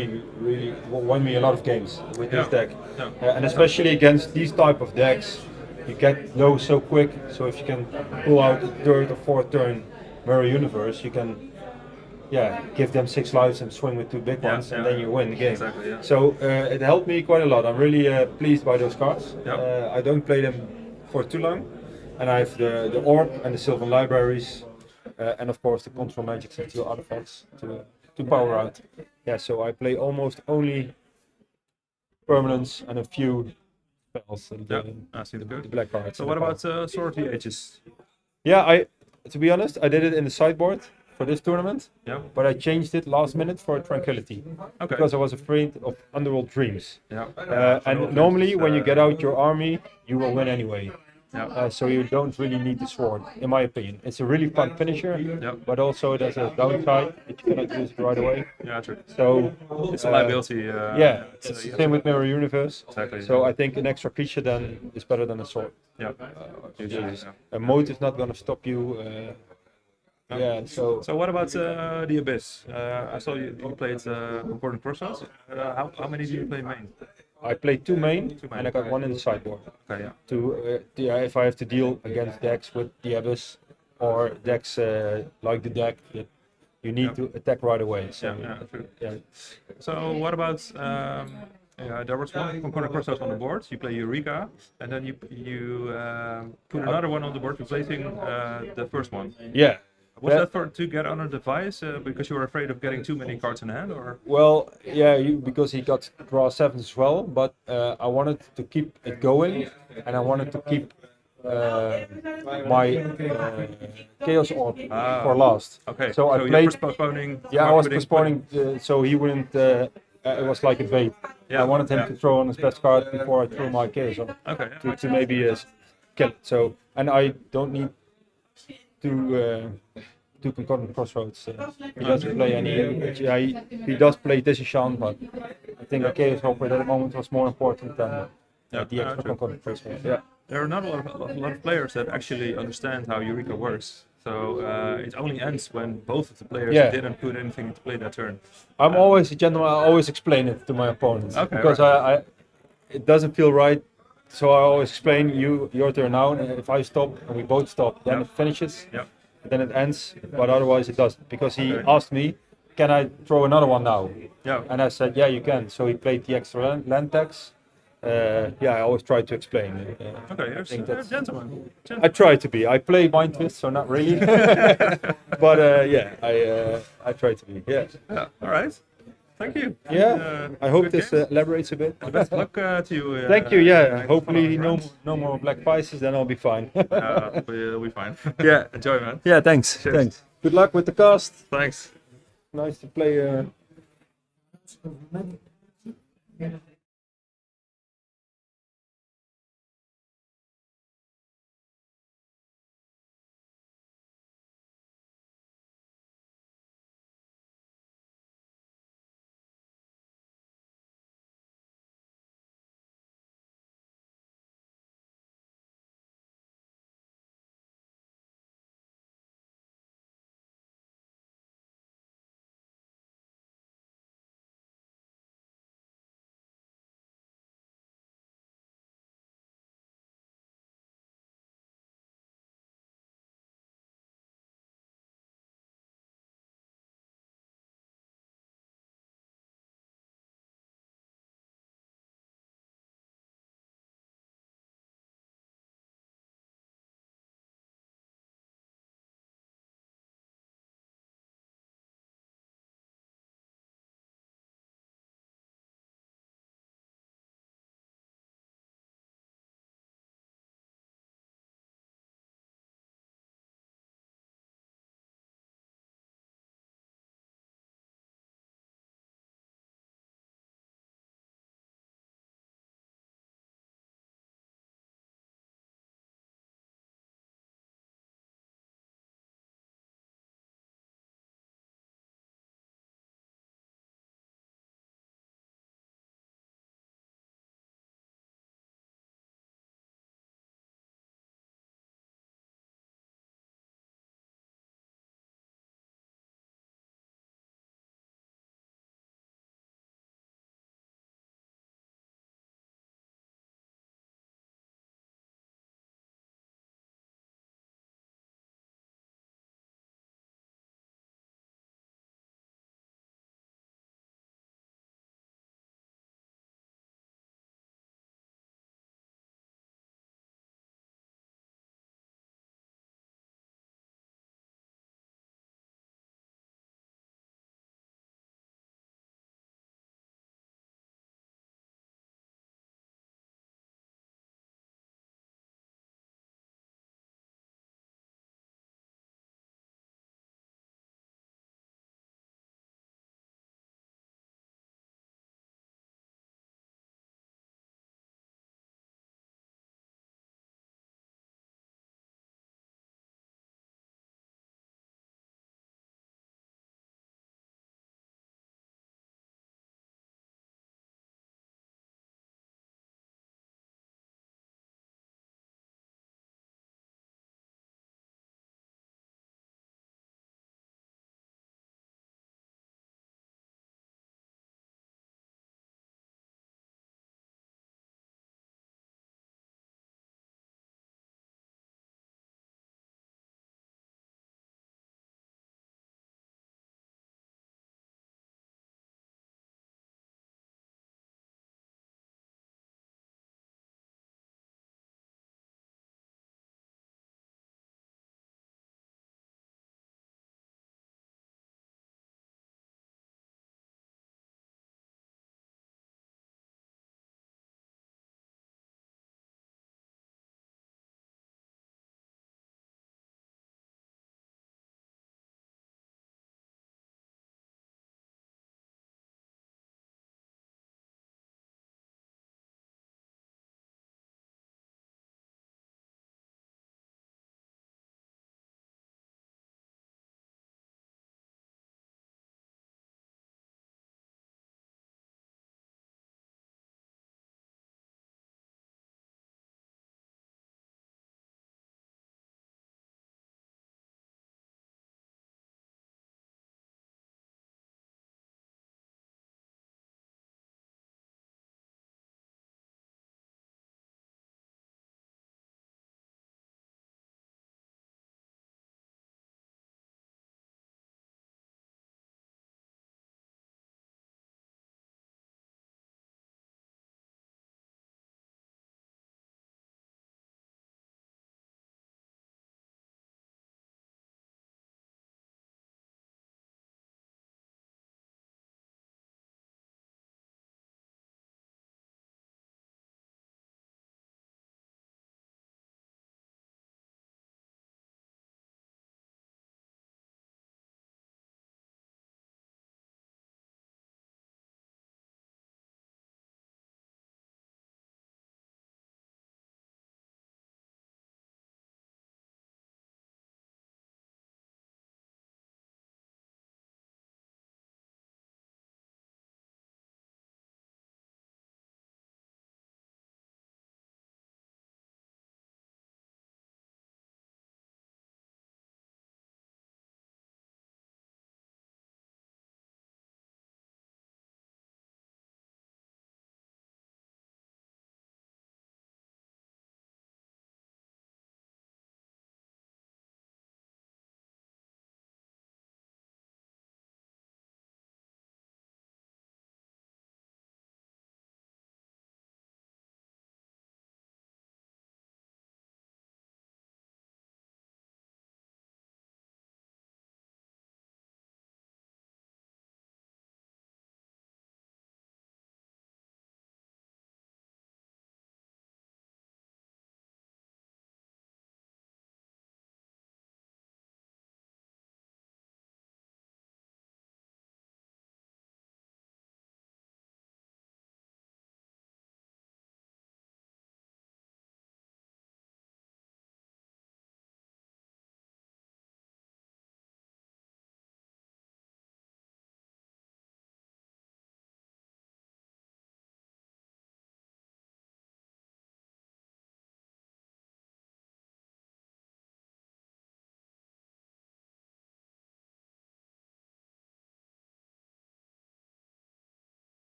S10: me a lot of games with this
S2: Yeah.
S10: deck,
S2: Yeah.
S10: and especially against these type of decks, you get low so quick. So if you can pull out the 3rd or 4th turn Mirror Universe, you can, give them 6 lives and swing with 2 big
S2: Yeah,
S10: ones, and
S2: yeah.
S10: then you win the game.
S2: Exactly, yeah.
S10: So it helped me quite a lot. I'm really pleased by those cards.
S2: Yeah.
S10: I don't play them for too long, and I have the Orb and the Sylvan Libraries, and of course the Control Magics and 2 artifacts to power out. Yeah, so I play almost only permanents and a few spells. And,
S2: Yeah, I see the
S10: the
S2: good.
S10: black cards.
S2: So
S10: and
S2: what
S10: the
S2: about
S10: cards.
S2: Sword of the Ages?
S10: Yeah, to be honest, I did it in the sideboard for this tournament,
S2: Yeah.
S10: but I changed it last minute for Tranquility
S2: Okay.
S10: because I was afraid of Underworld Dreams.
S2: Yeah.
S10: And normally, when you get out your army, you will win anyway.
S2: Yeah.
S10: So you don't really need the sword, in my opinion. It's a really fun finisher,
S2: Yeah.
S10: but also it has a downside that you cannot use it right away.
S2: Yeah, true.
S10: So
S2: It's a liability.
S10: yeah,
S2: it's,
S10: it's
S2: you
S10: the
S2: have
S10: same
S2: to-
S10: with Mirror Universe.
S2: Exactly.
S10: So I think an extra creature then is better than a sword.
S2: Yeah. Usually, yeah.
S10: A moat is not going to stop you. Yeah, so
S2: So what about the Abyss? I saw you played Concordant Crossroads. How many do you play main?
S10: I played 2 main,
S2: main,
S10: and I got
S2: okay.
S10: 1 in the sideboard.
S2: Okay, yeah.
S10: If I have to deal against decks with the Abyss or decks like the deck that you need to attack right away. So
S2: Yeah, true.
S10: yeah.
S2: So what about there was one Concordant Crossroads on the board. You play Eureka, and then you put another one on the board replacing the first one.
S10: Yeah.
S2: Was that for to get on a device because you were afraid of getting too many cards in hand, or?
S10: Well, yeah, because he got draw 7 as well, but I wanted to keep it going, and I wanted to keep my Chaos Orb for last.
S2: Okay.
S10: So I
S2: you're
S10: played.
S2: postponing.
S10: Yeah, I was
S2: putting-
S10: postponing, so he wouldn't. It was like a bait.
S2: Yeah,
S10: I wanted him
S2: yeah.
S10: to throw on his best card before I threw my Chaos Orb
S2: Okay.
S10: to maybe kill it. So, and I don't need to Concordant Crossroads. He doesn't play any. He does play Disenchant, but I think a Chaos Orb at that moment was more important than the extra
S2: true.
S10: Concordant Crossroads. Yeah.
S2: There are not a lot of players that actually understand how Eureka works. So it only ends when both of the players
S10: Yeah.
S2: didn't put anything into play that turn.
S10: I'm always a gentleman. I always explain it to my opponents
S2: Okay,
S10: because it doesn't feel right. So I always explain your turn now. And if I stop and we both stop, then it finishes.
S2: Yeah.
S10: Then it ends. But otherwise it doesn't because he
S2: Okay.
S10: asked me, "Can I throw another one now?"
S2: Yeah.
S10: And I said, "Yeah, you can." So he played the extra land tax. I always try to explain.
S2: Okay, you're
S10: think
S2: a
S10: that's-
S2: gentleman.
S10: I try to be. I play Mind Twist, so not really. But I try to be. Yeah.
S2: Yeah. All right. Thank you.
S10: Yeah. I hope
S2: good
S10: this
S2: game.
S10: elaborates a bit.
S2: Best of luck to you.
S10: Thank you. Yeah.
S2: next
S10: Hopefully
S2: following rounds.
S10: no more black prices, then I'll be fine.
S2: We'll be fine.
S10: Yeah.
S2: Enjoy, man.
S10: Yeah. Thanks.
S2: Cheers.
S10: Thanks. Good luck with the cast.
S2: Thanks.
S10: Nice to play.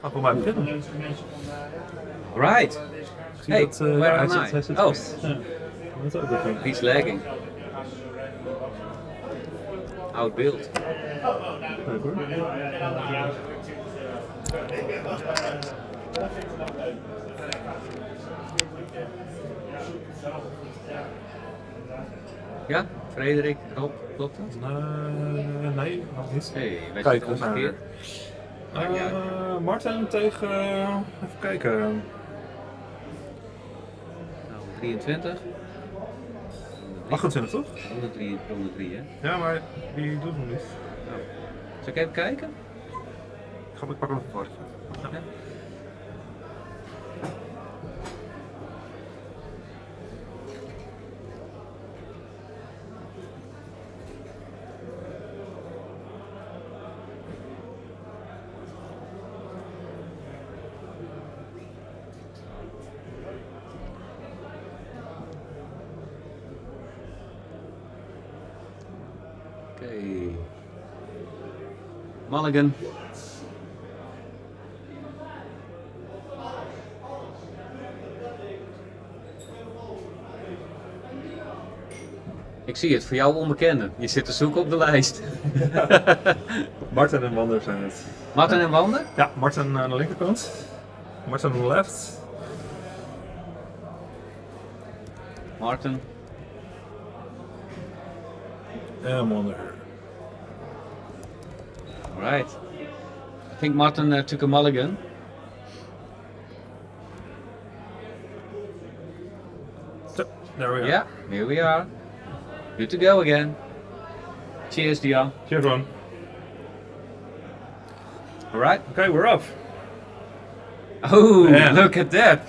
S2: Gaat voor mij beginnen.
S3: Right. Hey, where am I?
S2: Hij zit
S3: Oh,
S2: vast. Ja. Dat is ook goed.
S3: he's lagging. Outbuild.
S2: Leuk hoor.
S3: Ja, Frederik, Rob, klopt dat?
S2: Nee, nog niet.
S3: Hey, weet je
S2: Kijk,
S3: het omgekeerd?
S2: Martin tegen... even kijken.
S3: Nou, 23.
S2: 28 toch?
S3: 103, hè?
S2: Ja, maar die doet nog niet.
S3: Zal ik even kijken?
S2: Ik pak hem even voor.
S3: Ja. Oké. Mulligan. Ik zie het, voor jou onbekende. Je zit te zoeken op de lijst.
S2: Martin en Wander zijn het.
S3: Martin en Wander?
S2: Ja, Martin aan de linkerkant. Martin on the left.
S3: Martin.
S2: En Wander.
S3: Alright. I think Martin took a mulligan.
S2: So, there we are.
S3: Yeah, here we are. Good to go again. Cheers, Dion.
S2: Cheers, Ron.
S3: Alright.
S2: Okay, we're off.
S3: Oh,
S2: Yeah.
S3: look at that.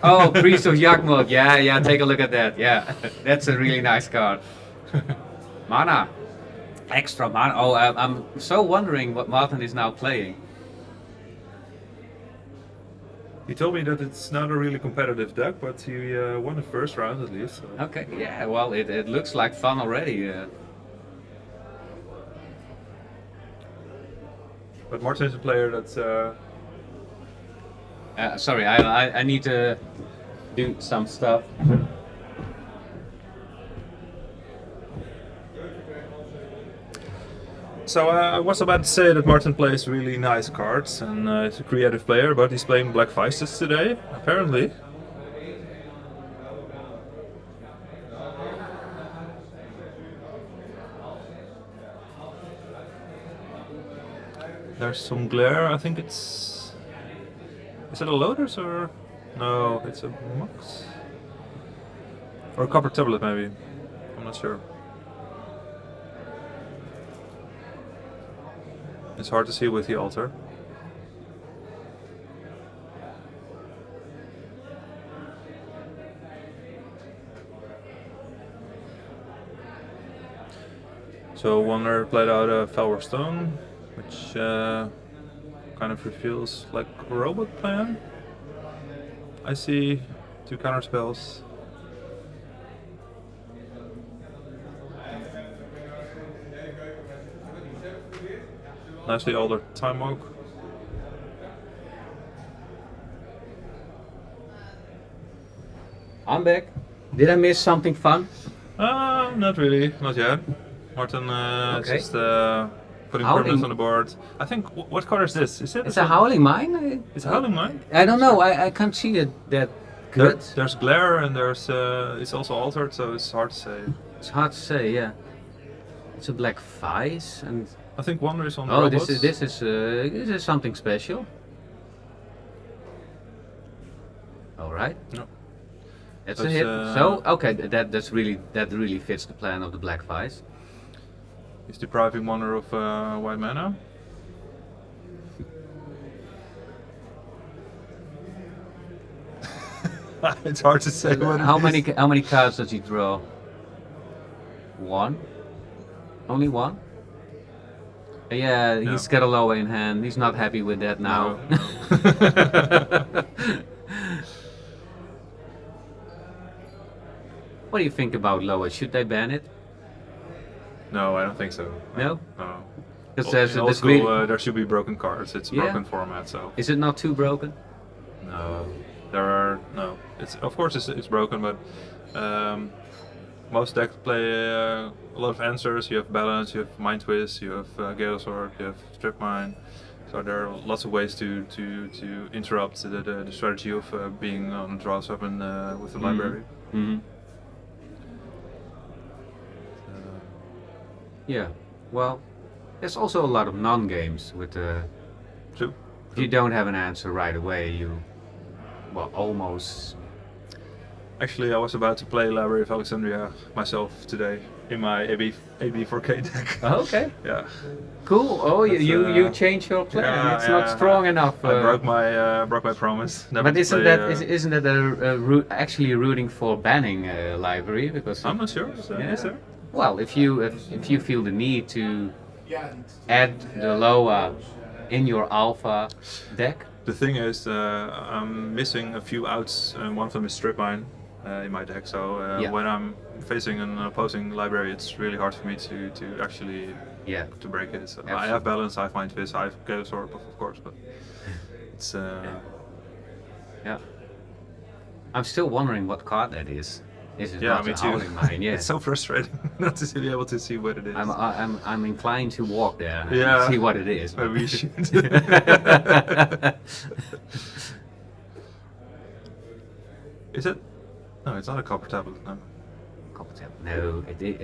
S3: Oh, Priest of Yakmog. Yeah, take a look at that. Yeah, that's a really nice card. Mana. Extra mana. Oh, I'm so wondering what Martin is now playing.
S2: He told me that it's not a really competitive deck, but he won the first round at least. So.
S3: Okay, yeah, well, it looks like fun already.
S2: But Martin is a player that's...
S3: Sorry, I need to do some stuff.
S2: So I was about to say that Martin plays really nice cards and he's a creative player, but he's playing Black Vices today, apparently. There's some glare, I think it's... Is it a Lotus or... No, it's a Mox? Or a Copper Tablet maybe, I'm not sure. It's hard to see with the altar. So Wander played out a Felwar Stone, which kind of reveals like a robot plan. I see 2 counter spells. Nicely altered Time Oak.
S3: I'm back. Did I miss something fun?
S2: Not really, not yet. Martin
S3: Okay.
S2: just putting
S3: Howling.
S2: permanents on the board. I think, what card is this? Is it?
S3: It's a Howling Mine?
S2: It's a Howling Mine?
S3: I don't know, I can't see it that good.
S2: There's glare and there's it's also altered, so it's hard to say.
S3: It's hard to say, yeah. It's a Black Vice and...
S2: I think Wander is on the
S3: Oh,
S2: robots.
S3: this is something special. All right.
S2: No.
S3: That's a
S2: That's,
S3: hit. So okay, that really fits the plan of the Black Vice.
S2: He's depriving Wander of white mana. It's hard to say. What
S3: How
S2: it
S3: many
S2: is.
S3: how many cards does he draw? One. Only one. Yeah,
S2: No.
S3: he's got a lower in hand. He's not happy with that now.
S2: No.
S3: What do you think about lower? Should they ban it?
S2: No, I don't think so.
S3: No?
S2: No.
S3: Because
S2: in
S3: there's
S2: old
S3: this
S2: school,
S3: really,
S2: there should be broken cards. It's a
S3: Yeah.
S2: broken format, so
S3: is it not too broken?
S2: no, there are no. It's of course it's broken, but most decks play a lot of answers. You have balance, you have mind twist, you have Gale Sword, you have strip mine. So there are lots of ways to interrupt the strategy of being on draw weapon with the library.
S3: Mm-hmm. Yeah. Well, there's also a lot of non-games with
S2: True.
S3: if you don't have an answer right away, you well almost.
S2: Actually, I was about to play Library of Alexandria myself today in my AB4K deck.
S3: Oh, okay.
S2: Yeah.
S3: Cool. Oh,
S2: That's,
S3: you changed your plan.
S2: yeah,
S3: It's
S2: yeah,
S3: not strong enough.
S2: I broke my promise. Never
S3: But
S2: to
S3: isn't
S2: play,
S3: that isn't that actually rooting for banning library? Because
S2: I'm not sure.
S3: Yeah.
S2: Is there?
S3: well, if you feel the need to add the Loa in your alpha deck,
S2: The thing is, I'm missing a few outs, and one of them is strip mine in my deck. So
S3: Yeah.
S2: when I'm facing an opposing library, it's really hard for me to actually
S3: yeah.
S2: to break it. So I
S3: Absolutely.
S2: have balance, I have mind twist, I have Gale Sword, of course, but it's
S3: Yeah. I'm still wondering what card that is. Is it
S2: yeah,
S3: not
S2: me
S3: a
S2: too.
S3: Howling Mine? Yeah.
S2: It's so frustrating not to be able to see what it is.
S3: I'm inclined to walk there and
S2: Yeah.
S3: see what it is.
S2: Maybe we should. Is it? No, it's not a copper tablet. No,
S3: Copper tab. No,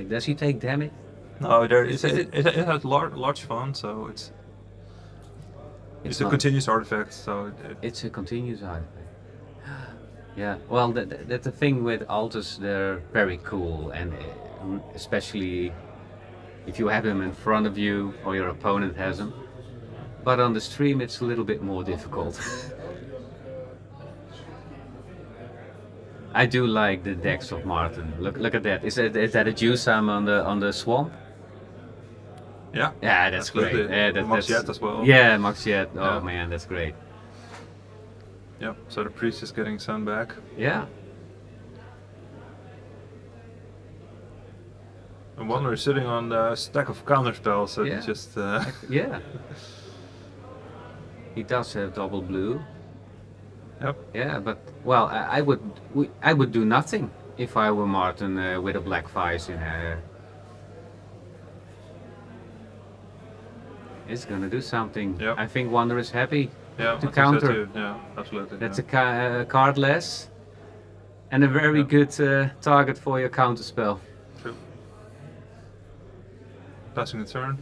S3: does he take damage?
S2: no there
S3: Is
S2: is.
S3: it-
S2: It has large font, so it's a
S3: not-
S2: continuous artifact. So
S3: It's a continuous artifact. Yeah, well, that's the thing with altars. They're very cool, and especially if you have him in front of you or your opponent has him. But on the stream, it's a little bit more difficult. I do like the decks of Martin. Look at that. Is that a Jusam on the swamp?
S2: yeah.
S3: Yeah, that's great.
S2: Absolutely.
S3: Yeah,
S2: Max Jet as well.
S3: Yeah, Max Jet. Oh
S2: Yeah.
S3: man, that's great.
S2: Yeah. So the priest is getting sun back.
S3: Yeah.
S2: And Wonder is sitting on a stack of counterspells. So
S3: Yeah.
S2: it's just.
S3: Yeah. He does have double blue.
S2: Yep.
S3: Yeah, but well, I would do nothing if I were Martin with a black vice in her. It's gonna do something.
S2: Yep.
S3: I think Wonder is happy.
S2: Yeah. I
S3: To
S2: think so
S3: counter.
S2: too. Yeah. Absolutely.
S3: That's
S2: yeah.
S3: a card less, and a very
S2: Yeah.
S3: good target for your counter spell.
S2: True. Passing the turn.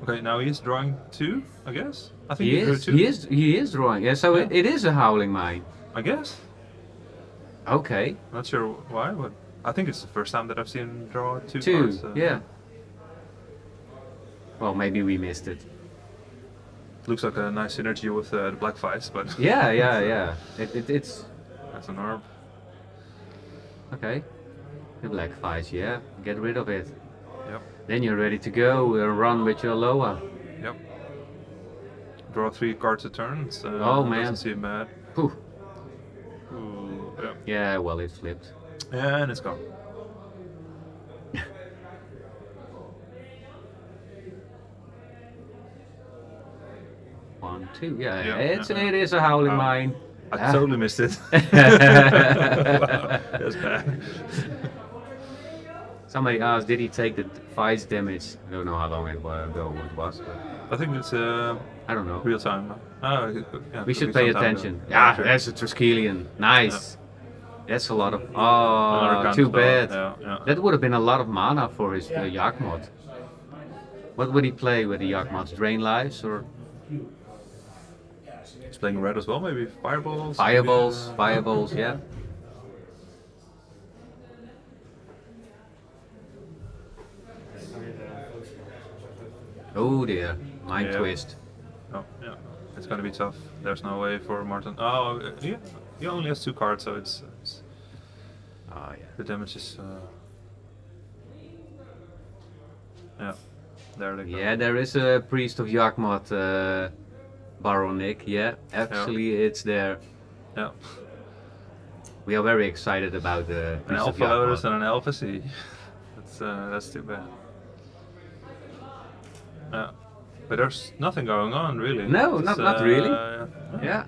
S2: Okay, now he's drawing two, I guess. I think
S3: He
S2: drew
S3: is.
S2: two.
S3: He is drawing. Yeah, so
S2: Yeah.
S3: it is a Howling Mine.
S2: I guess.
S3: Okay.
S2: Not sure why, but I think it's the first time that I've seen him draw two
S3: Two.
S2: cards.
S3: Yeah. Well, maybe we missed it.
S2: Looks like a nice synergy with the Black Vice, but
S3: Yeah, yeah. It's
S2: that's an orb.
S3: okay. The black vice, yeah. Get rid of it.
S2: Yep.
S3: Then you're ready to go. Run with your Loa.
S2: Yep. Draw 3 cards a turn. It's,
S3: Oh, man.
S2: Doesn't seem bad.
S3: Whew.
S2: Ooh, yeah.
S3: Yeah, well, it flipped.
S2: And it's gone.
S3: One, two. Yeah,
S2: Yeah,
S3: it is a Howling
S2: Oh.
S3: Mine.
S2: I
S3: Ah.
S2: totally missed it. Wow, that's bad.
S3: Somebody asked, did he take the vice damage? I don't know how long ago it was, but
S2: I think it's
S3: I don't know.
S2: real time. Yeah,
S3: We
S2: could
S3: should
S2: be
S3: pay
S2: some time
S3: attention.
S2: ago.
S3: Yeah,
S2: sure.
S3: that's a Triskelion. Nice. That's a lot of.
S2: Another
S3: Oh, too
S2: counterspell,
S3: bad.
S2: yeah.
S3: That would have been a lot of mana for his Yakmod. What would he play with the Yakmods? Drain lives or
S2: He's playing red as well, maybe fireballs.
S3: fireballs?
S2: maybe,
S3: Fireballs, yeah. Oh dear, mind
S2: Yeah.
S3: twist.
S2: Oh, yeah. It's gonna be tough. There's no way for Martin. Oh, yeah. He only has 2 cards, so it's
S3: Oh yeah.
S2: the damage is. Yeah. There they go.
S3: Yeah, there is a priest of Yakmod, Baronic. Yeah, actually, it's there.
S2: Yeah.
S3: We are very excited about the
S2: An
S3: Priest of
S2: Alpha Lotus
S3: Yakmor.
S2: and an Alpha C. That's too bad. Yeah. But there's nothing going on really.
S3: No,
S2: It's,
S3: not really.
S2: Yeah.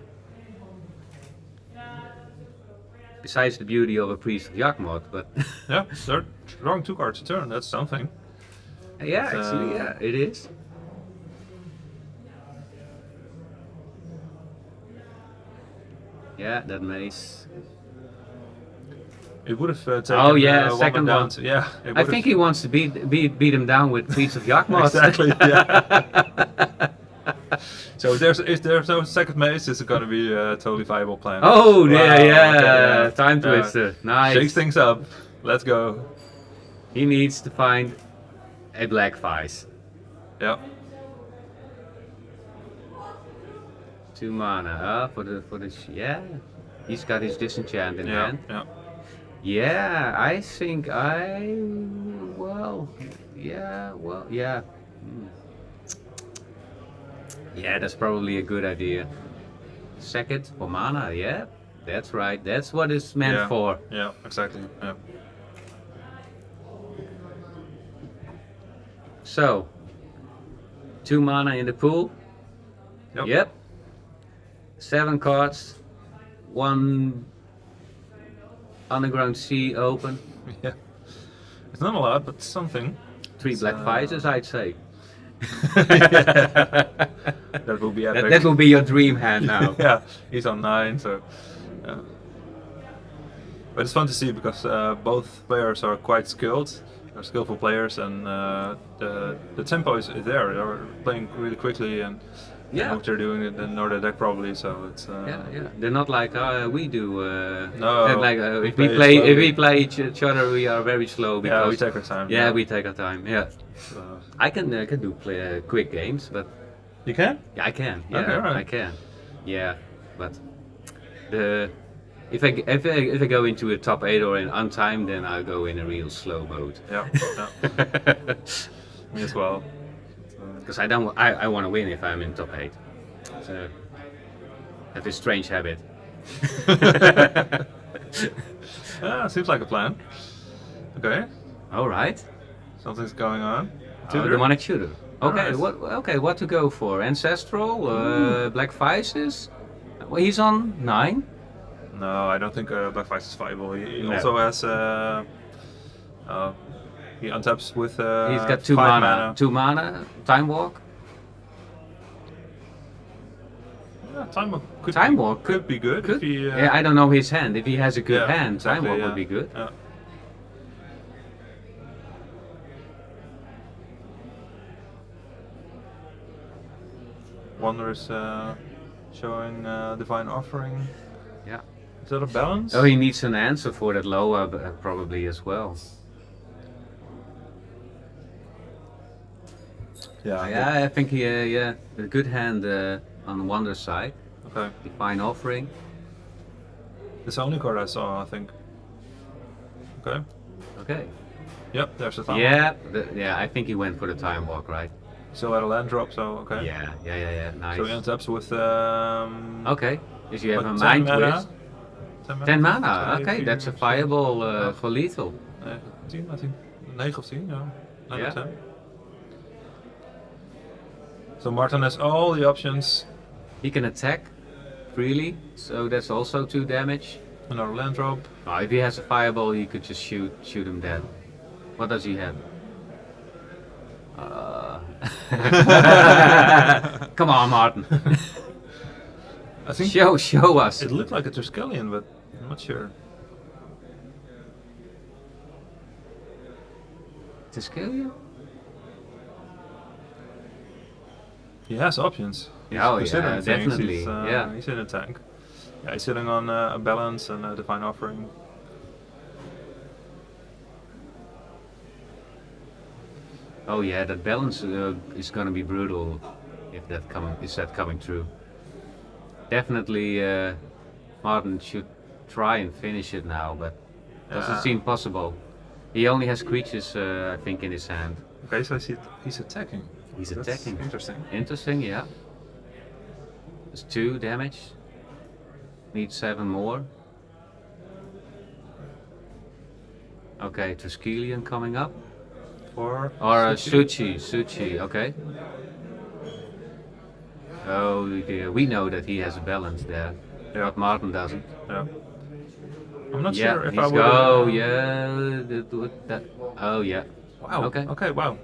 S3: Besides the beauty of a Priest of Yakmor, but
S2: Yeah, they're drawing 2 cards a turn, that's something.
S3: yeah, actually, yeah, it is. Yeah, that mace.
S2: It would have taken
S3: Oh yeah,
S2: one
S3: second
S2: down
S3: one.
S2: to, yeah. It
S3: I
S2: would
S3: think
S2: have-
S3: he wants to beat him down with Priest of Yakmor.
S2: Exactly, yeah. So if there's no second mace, it's going to be a totally viable plan.
S3: Oh
S2: Wow,
S3: yeah,
S2: okay,
S3: yeah, time twister. Nice.
S2: Shakes things up. Let's go.
S3: He needs to find a black vice.
S2: Yeah.
S3: 2 mana for the yeah. He's got his disenchant in hand.
S2: Yeah.
S3: Yeah, I think yeah. Yeah, that's probably a good idea. Second for mana, yeah. That's right. That's what it's meant
S2: Yeah.
S3: for.
S2: Yeah, exactly. Yeah.
S3: So, 2 mana in the pool. Yep. 7 cards. 1 underground sea open.
S2: Yeah. It's not a lot, but something.
S3: 3 black vices, I'd say.
S2: That will be epic.
S3: That will be your dream hand now.
S2: Yeah, he's on 9, so yeah. But it's fun to see because both players are quite skilled. They're skillful players, and the tempo is there. They're playing really quickly, and they know what they're doing. They know their deck probably, so it's.
S3: Yeah. They're not like we do.
S2: No,
S3: Like
S2: we
S3: if we
S2: play slowly.
S3: each other, we are very slow because
S2: Yeah, we take our time.
S3: Yeah, we take our time. Yeah.
S2: So.
S3: I can do quick games, but
S2: You can?
S3: yeah, I can. Yeah,
S2: Okay, right.
S3: I can. Yeah, but if I go into a top 8 or in untimed, then I'll go in a real slow mode.
S2: Yeah. Me as well.
S3: Because I want to win if I'm in top 8. So I have this strange habit.
S2: Seems like a plan. Okay.
S3: All right.
S2: Something's going on.
S3: The demonic shooter. Okay,
S2: Alright.
S3: what to go for? Ancestral, Black Vices. Well, he's on 9.
S2: No, I don't think Black Vice is viable. He
S3: No.
S2: also has. He untaps with.
S3: He's got 2
S2: 5
S3: mana. 2 mana. Time Walk.
S2: Yeah, Time Walk could
S3: Time
S2: be,
S3: Walk
S2: could be good. If he,
S3: Yeah, I don't know his hand. If he has a good
S2: yeah,
S3: hand,
S2: exactly,
S3: Time Walk
S2: yeah.
S3: would be good.
S2: Yeah. Wonder is showing Divine Offering.
S3: Yeah.
S2: Is that a balance?
S3: Oh, he needs an answer for that lower probably as well.
S2: Yeah.
S3: Yeah, I think a good hand on Wonder's side.
S2: Okay.
S3: Divine Offering.
S2: It's the only card I saw, I think. Okay.
S3: Okay.
S2: Yep, there's the time.
S3: Yeah, I think he went for the Time Walk, right?
S2: Still had a land drop, so okay.
S3: Yeah, nice.
S2: So he untaps with.
S3: Okay, if you have
S2: what,
S3: a
S2: 10
S3: mind
S2: mana?
S3: twist.
S2: 10
S3: 10
S2: mana?
S3: mana, okay, that's a viable for lethal.
S2: 10, I think. 9 of 10, yeah. 9
S3: Yeah.
S2: of 10. So Martin has all the options.
S3: He can attack freely, so that's also 2 damage.
S2: Another land drop.
S3: Well, if he has a fireball, he could just shoot him dead. What does he have? Come on, Martin.
S2: I think
S3: show us.
S2: it looked like a Triskelion, but I'm not sure.
S3: To scale you?
S2: He has options. He's
S3: Oh,
S2: considering
S3: yeah,
S2: things.
S3: definitely. Yeah.
S2: He's in a tank. Yeah, he's sitting on a balance and a Divine Offering.
S3: Oh yeah, that balance is gonna be brutal if that coming true. Definitely, Martin should try and finish it now, but doesn't seem possible. He only has creatures, I think, in his hand.
S2: Okay, so I see he's attacking.
S3: He's
S2: That's
S3: attacking.
S2: Interesting.
S3: Interesting, yeah. There's 2 damage. Need 7 more. Okay, Triskelion coming up.
S2: For
S3: Or Suchi, okay. Oh dear, we know that he has a balance there, but Martin doesn't.
S2: Yeah. I'm not
S3: Yeah,
S2: sure if
S3: he's
S2: I would.
S3: oh yeah, oh yeah.
S2: Wow.
S3: Okay.
S2: Okay. Wow.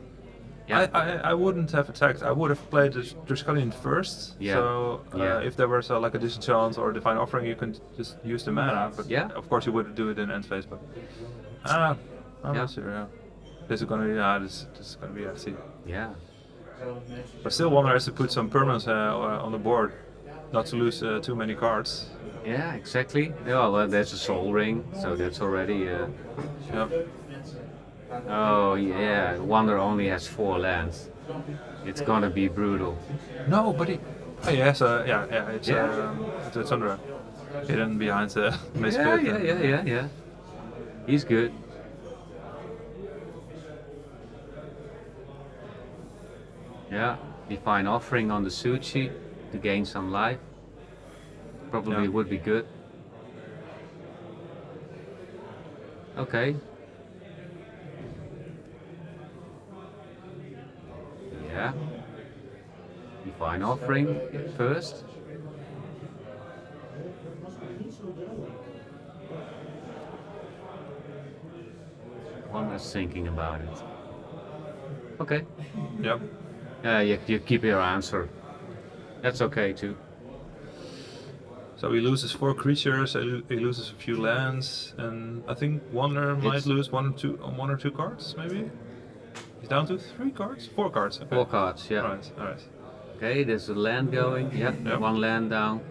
S3: Yeah.
S2: I wouldn't have attacked. I would have played the Triskelion first.
S3: Yeah.
S2: So
S3: Yeah.
S2: if there was like a disenchant or divine offering, you can just use the mana. But
S3: Yeah.
S2: of course you would do it in end phase. But I'm not sure. Yeah. This is gonna be this is gonna be FC.
S3: Yeah.
S2: But still, Wonder has to put some permanents on the board, not to lose too many cards.
S3: Yeah, exactly. Yeah, well, there's a Soul Ring, so that's already.
S2: Yeah.
S3: Oh yeah, Wonder only has 4 lands. It's gonna be brutal.
S2: No, but he. Oh yeah, so yeah, it's under hidden behind the misfit.
S3: Yeah. He's good. Yeah, Divine Offering on the Suchi to gain some life. Probably would be good. Okay. Yeah. Divine Offering first. One was thinking about it. Okay.
S2: Yep.
S3: You keep your answer. That's okay too.
S2: So he loses 4 creatures, he loses a few lands, and I think Wonder might lose one or two cards, maybe? He's down to 3 cards? 4 cards. Okay.
S3: 4 cards, yeah.
S2: Alright.
S3: Okay, there's a land going, yeah. 1 land down.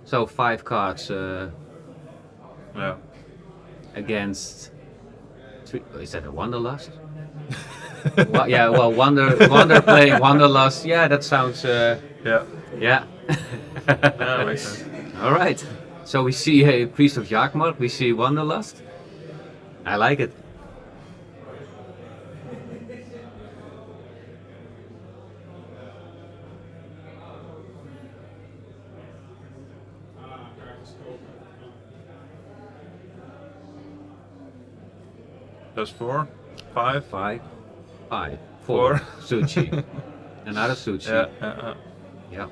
S3: So 5 cards
S2: Yeah.
S3: against 3. Is that a Wanderlust? Yeah, well, Wonder playing Wanderlust. Yeah, that sounds.
S2: Yeah.
S3: Yeah.
S2: That makes sense.
S3: All right. So we see a Priest of Jagmar. We see Wanderlust. I like it.
S2: That's 4, 5,
S3: 5, 4.
S2: 4.
S3: Suchi. Another Suchi.
S2: Yeah.
S3: Yeah.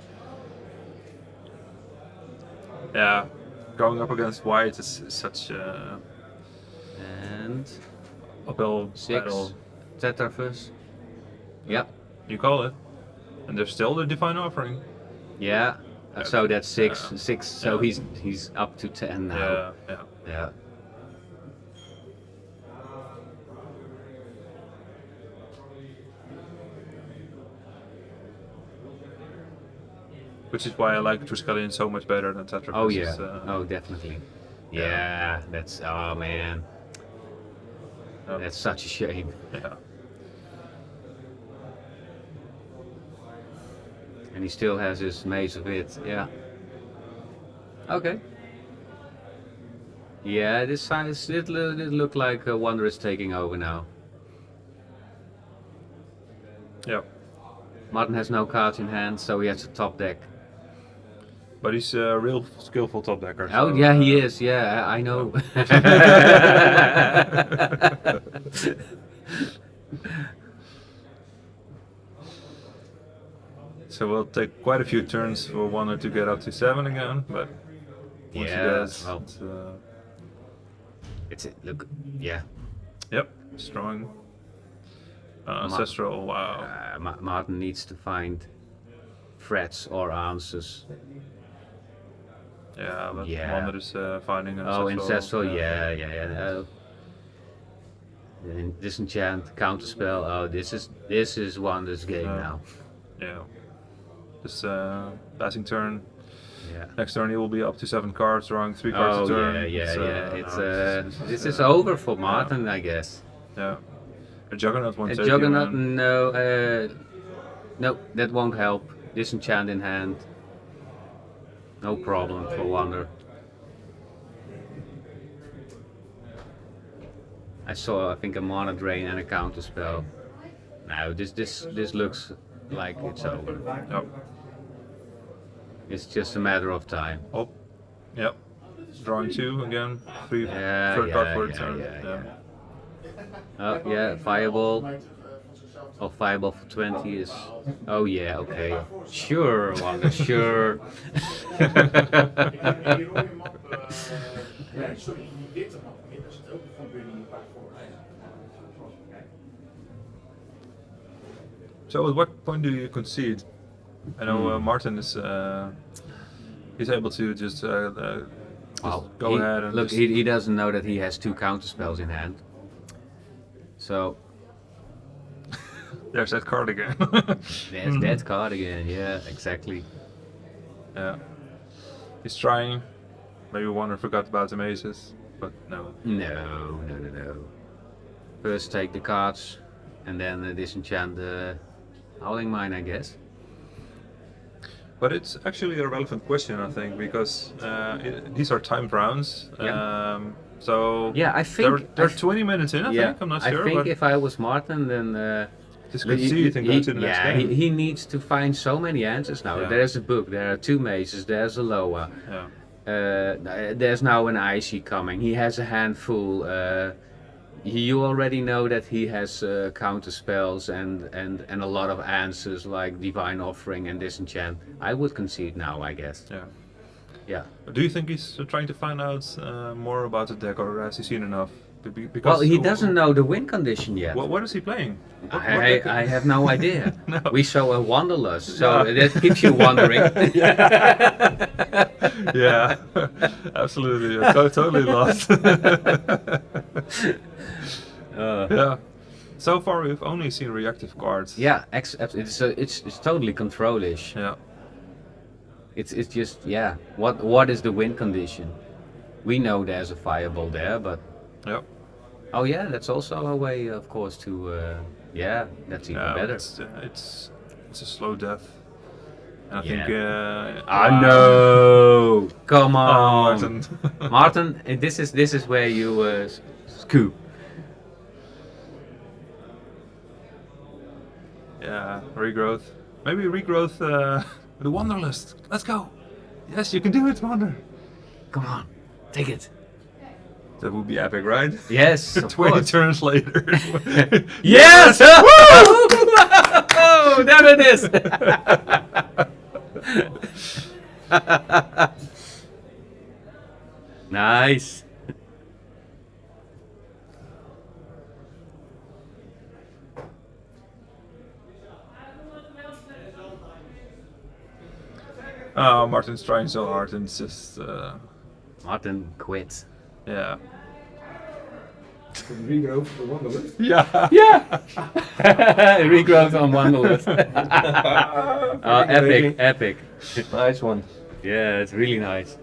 S2: Yeah. Going up against white is such
S3: And
S2: uphill
S3: 6.
S2: battle.
S3: Tetrafus. Yeah.
S2: You call it. And there's still the Divine Offering.
S3: Yeah. So that's 6.
S2: Yeah.
S3: 6. So
S2: Yeah.
S3: he's up to 10 now. Yeah.
S2: Which is why I like Triskelion so much better than Tetrapus.
S3: Oh yeah. Oh definitely. Yeah. That's oh man. That's such a shame.
S2: Yeah.
S3: And he still has his Maze of It. Yeah. Okay. Yeah, this size it look like Wonder is taking over now.
S2: Yeah.
S3: Martin has no cards in hand, so he has a top deck.
S2: But he's a real skillful top decker.
S3: Oh
S2: so,
S3: yeah, he is. Yeah, I know.
S2: So we'll take quite a few turns for Wonder to get up to 7 again, but once he does,
S3: well,
S2: it's,
S3: look, yeah.
S2: Yep, strong. Ancestral, wow.
S3: Martin needs to find threats or answers.
S2: Yeah, but
S3: Yeah.
S2: Wonder is finding
S3: Oh,
S2: ancestral.
S3: ancestral, yeah. Disenchant, counterspell. Oh, this is Wonder's game now.
S2: Yeah. This passing turn.
S3: Yeah.
S2: Next turn he will be up to 7 cards, drawing 3 cards
S3: Oh
S2: a turn.
S3: yeah. This is over for Martin, I guess.
S2: Yeah. A Juggernaut won't
S3: A
S2: save you,
S3: Juggernaut,
S2: man.
S3: no, that won't help. Disenchant in hand. No problem for Wonder. I think a Mana Drain and a Counterspell. No, this looks like it's over.
S2: Yep.
S3: It's just a matter of time.
S2: Oh, yep. Drawing 2 again. 3
S3: Yeah,
S2: third card
S3: yeah,
S2: for the
S3: yeah,
S2: turn.
S3: yeah. Oh yeah, fireball. Oh, fireball for 20 is. Oh yeah, okay. Sure, Wanda, sure.
S4: En die rode map, nee, sorry, die witte map, daar zit ook van Buddy een paar voor.
S2: So at what point do you concede? I know
S3: Hmm.
S2: Martin is he's able to just
S3: Well,
S2: go ahead and
S3: look,
S2: just,
S3: he doesn't know that he has 2 counter spells in hand. So
S2: there's that card again.
S3: there's that card again. Yeah, exactly.
S2: Yeah, he's trying. Maybe Wonder forgot about the mazes, but no.
S3: No. First take the cards, and then disenchant the Howling Mine, I guess.
S2: But it's actually a relevant question, I think, because these are timed rounds.
S3: Yeah.
S2: So
S3: Yeah, I think
S2: they're 20 minutes in. I think I'm not sure.
S3: I think
S2: but
S3: if I was Martin, then
S2: just concede and go to the next game.
S3: he needs to find so many answers now.
S2: Yeah.
S3: There's a book, there are 2 mazes, there's a Loa.
S2: Yeah.
S3: There's now an Icy coming. He has a handful. You already know that he has counter spells and a lot of answers like Divine Offering and Disenchant. I would concede now, I guess.
S2: Yeah.
S3: Yeah.
S2: Do you think he's trying to find out more about the deck, or has he seen enough? Because
S3: Well, he doesn't know the win condition yet.
S2: What is he playing? What
S3: I
S2: deck-
S3: have no idea.
S2: No.
S3: We saw a Wanderlust, so
S2: Yeah.
S3: that keeps you wondering.
S2: Yeah, absolutely. Totally lost. Yeah. So far, we've only seen reactive cards.
S3: Yeah, it's totally control-ish.
S2: Yeah.
S3: It's just, yeah. What is the win condition? We know there's a fireball there, but
S2: Yeah.
S3: oh yeah, that's also a way, of course, to yeah, that's even
S2: Yeah,
S3: better.
S2: it's a slow death. And I
S3: Yeah.
S2: think.
S3: Ah no! Come on,
S2: Martin.
S3: Martin, this is where you scoop.
S2: Yeah, regrowth. Maybe regrowth. The Wanderlust. Let's go. Yes, you can do it, Wander.
S3: Come on, take it.
S2: That would be epic, right?
S3: Yes, of
S2: 20
S3: course.
S2: turns later.
S3: Yes! Oh, there it is! Nice.
S2: Oh, Martin's trying so hard and it's just.
S3: Martin quit.
S2: Yeah.
S6: Regrowth for Wanderlust.
S2: Yeah.
S3: Yeah! Regrowth on Wanderlust. Oh, epic.
S9: Nice one.
S3: Yeah, it's really nice.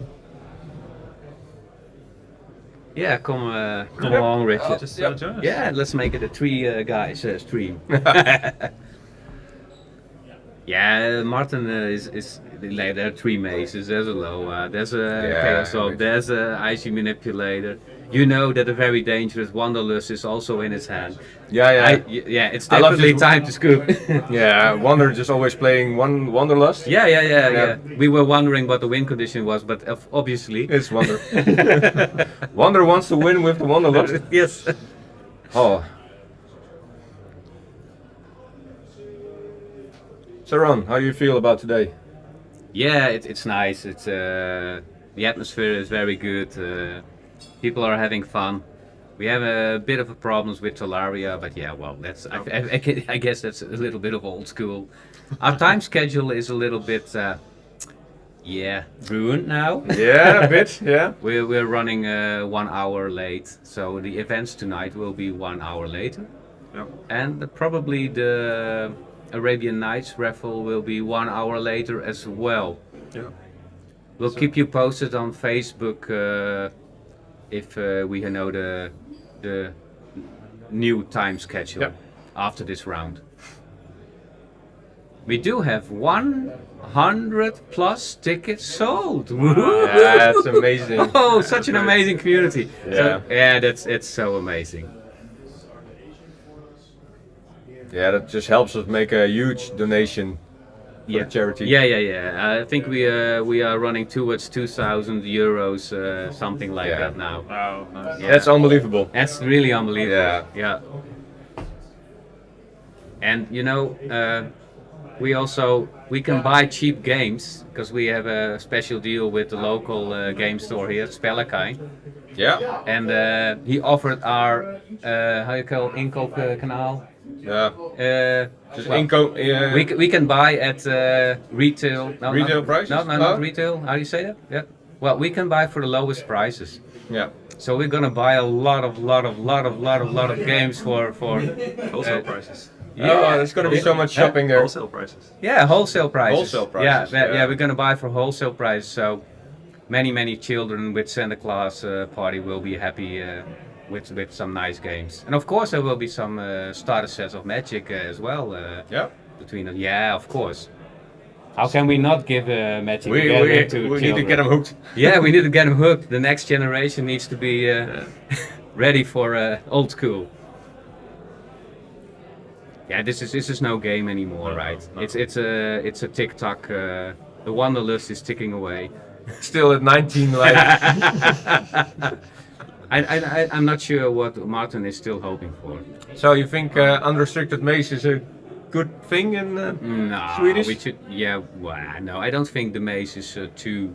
S3: Yeah, come along, Richard.
S2: Just join us.
S3: Yeah, let's make it a 3 guys stream. Yeah, Martin is like, there are 3 mazes. There's a Loa, there's a Chaos Orb, there's a Icy Manipulator. You know that a very dangerous Wanderlust is also in his hand.
S9: Yeah.
S3: Yeah, it's
S9: I love
S3: definitely
S9: this-
S3: time to scoop.
S9: Yeah, Wander just always playing one Wanderlust.
S3: Yeah. We were wondering what the win condition was, but obviously
S9: It's Wander. Wander wants to win with the Wanderlust.
S3: yes.
S9: Oh. So Ron, how do you feel about today?
S3: Yeah, it's nice. It's the atmosphere is very good. People are having fun. We have a bit of a problems with Talaria, but yeah, well, that's I guess that's a little bit of old school. Our time schedule is a little bit ruined now.
S9: Yeah, a bit, yeah.
S3: We're running 1 hour late, so the events tonight will be 1 hour later,
S2: Yeah.
S3: and probably the Arabian Nights raffle will be 1 hour later as well.
S2: Yeah.
S3: We'll keep you posted on Facebook if we know the new time schedule
S9: Yep.
S3: after this round. We do have 100 plus tickets sold.
S9: Yeah, that's amazing.
S3: Oh, such an amazing community.
S9: Yeah.
S3: So, yeah, it's so amazing.
S9: Yeah, that just helps us make a huge donation
S3: yeah.
S9: the charity.
S3: Yeah. I think we are running towards 2,000 euros, something like
S9: Yeah.
S3: that now.
S2: Wow, nice.
S3: Yeah.
S9: That's unbelievable.
S3: That's really unbelievable.
S9: Yeah.
S3: Yeah. And you know, we can buy cheap games because we have a special deal with the local game store here, Spellakijn.
S9: Yeah.
S3: And he offered our how you call inkoopkanaal.
S9: Yeah. Just
S3: Well,
S9: inco.
S3: we can buy at retail. No,
S9: Retail
S3: not,
S9: prices?
S3: No, not
S9: Oh.
S3: retail. How do you say that? Yeah. Well, we can buy for the lowest prices.
S9: Yeah.
S3: So we're gonna buy a lot of games for
S2: Wholesale prices.
S9: Oh, there's gonna be so much shopping there.
S2: Wholesale prices.
S3: Yeah, wholesale prices.
S9: Wholesale prices,
S3: Yeah,
S9: yeah.
S3: we're gonna buy for wholesale price. So many children with Santa Claus party will be happy with some nice games. And of course there will be some starter sets of Magic as well.
S9: Yeah.
S3: Between them. Yeah, of course. How can we not give Magic
S9: We
S3: again to
S9: need
S3: children?
S9: to get them hooked.
S3: Yeah, we need to get them hooked. The next generation needs to be ready for old school. Yeah, this is no game anymore, right?
S2: no.
S3: It's a tick-tock. The wanderlust is ticking away.
S9: Still at 19, like.
S3: I'm not sure what Martin is still hoping for.
S9: So you think unrestricted maze is a good thing in
S3: No,
S9: Swedish?
S3: we should. Yeah, well, no, I don't think the maze is too.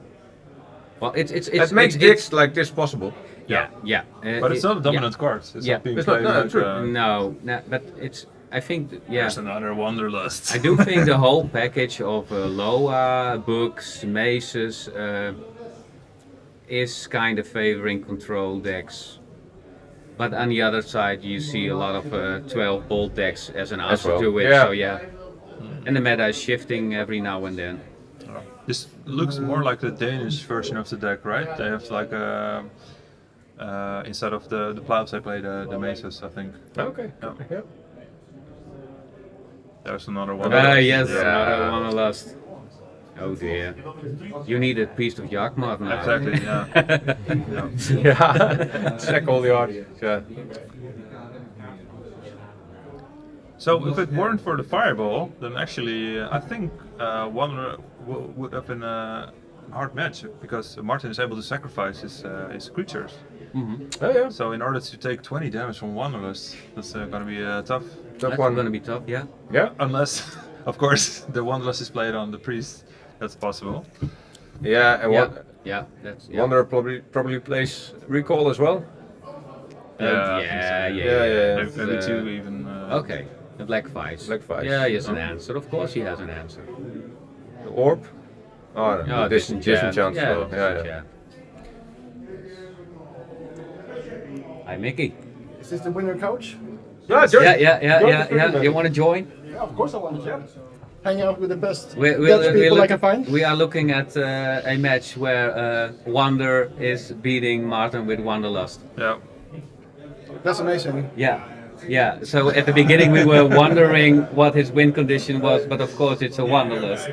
S3: Well, it's
S9: It makes decks like this possible.
S3: Yeah.
S2: But it's not a dominant card. It's
S3: Yeah.
S2: not being
S9: It's not-
S2: played
S9: no,
S2: like,
S9: true.
S3: No, but it's. I think
S2: There's another wanderlust.
S3: I do think the whole package of Loa, books, mazes is kind of favoring control decks. But on the other side, you see a lot of 12 bolt decks as an answer
S9: well.
S3: to it.
S9: Yeah.
S3: So yeah, and the meta is shifting every now and then.
S2: This looks more like the Danish version of the deck, right? They have like instead of the plows, they play the mazes, I think.
S9: Okay.
S2: Yeah. There's another one.
S3: Yes,
S9: Yeah.
S3: another one lost. Oh dear. You need a piece of Yakmat now.
S2: Exactly, yeah.
S9: Yeah. Check all the audience. Yeah.
S2: So if it weren't for the fireball, then actually I think Wanderer would have been a hard match because Martin is able to sacrifice his creatures.
S9: Oh yeah.
S2: So in order to take 20 damage from Wanderlust, that's going to be tough.
S3: That's
S9: one.
S3: gonna be tough, yeah.
S9: Yeah.
S2: Unless, of course, the Wanderlust is played on the priest. That's possible.
S9: Yeah. And
S3: Yeah, that's
S9: Wanderer probably plays recall as well.
S2: Yeah, I think so.
S3: yeah.
S2: Maybe two even.
S3: Okay, the Black Vice.
S9: Black Vice.
S3: Yeah, he has an answer. Of course, he has an answer.
S9: The orb. Oh, no,
S3: Yeah,
S9: disenchant.
S3: Yeah,
S9: Yeah.
S3: Hi, Mickey.
S1: Is this the winner coach?
S9: Yeah, join.
S3: Yeah. You want to join?
S1: Yeah, of course I want to. Hang out with the best
S3: We're
S1: Dutch people I can find.
S3: We are looking at a match where Wander is beating Martin with Wanderlust.
S2: Yeah.
S1: That's amazing.
S3: Yeah. So at the beginning we were wondering what his win condition was, but of course it's a Wanderlust.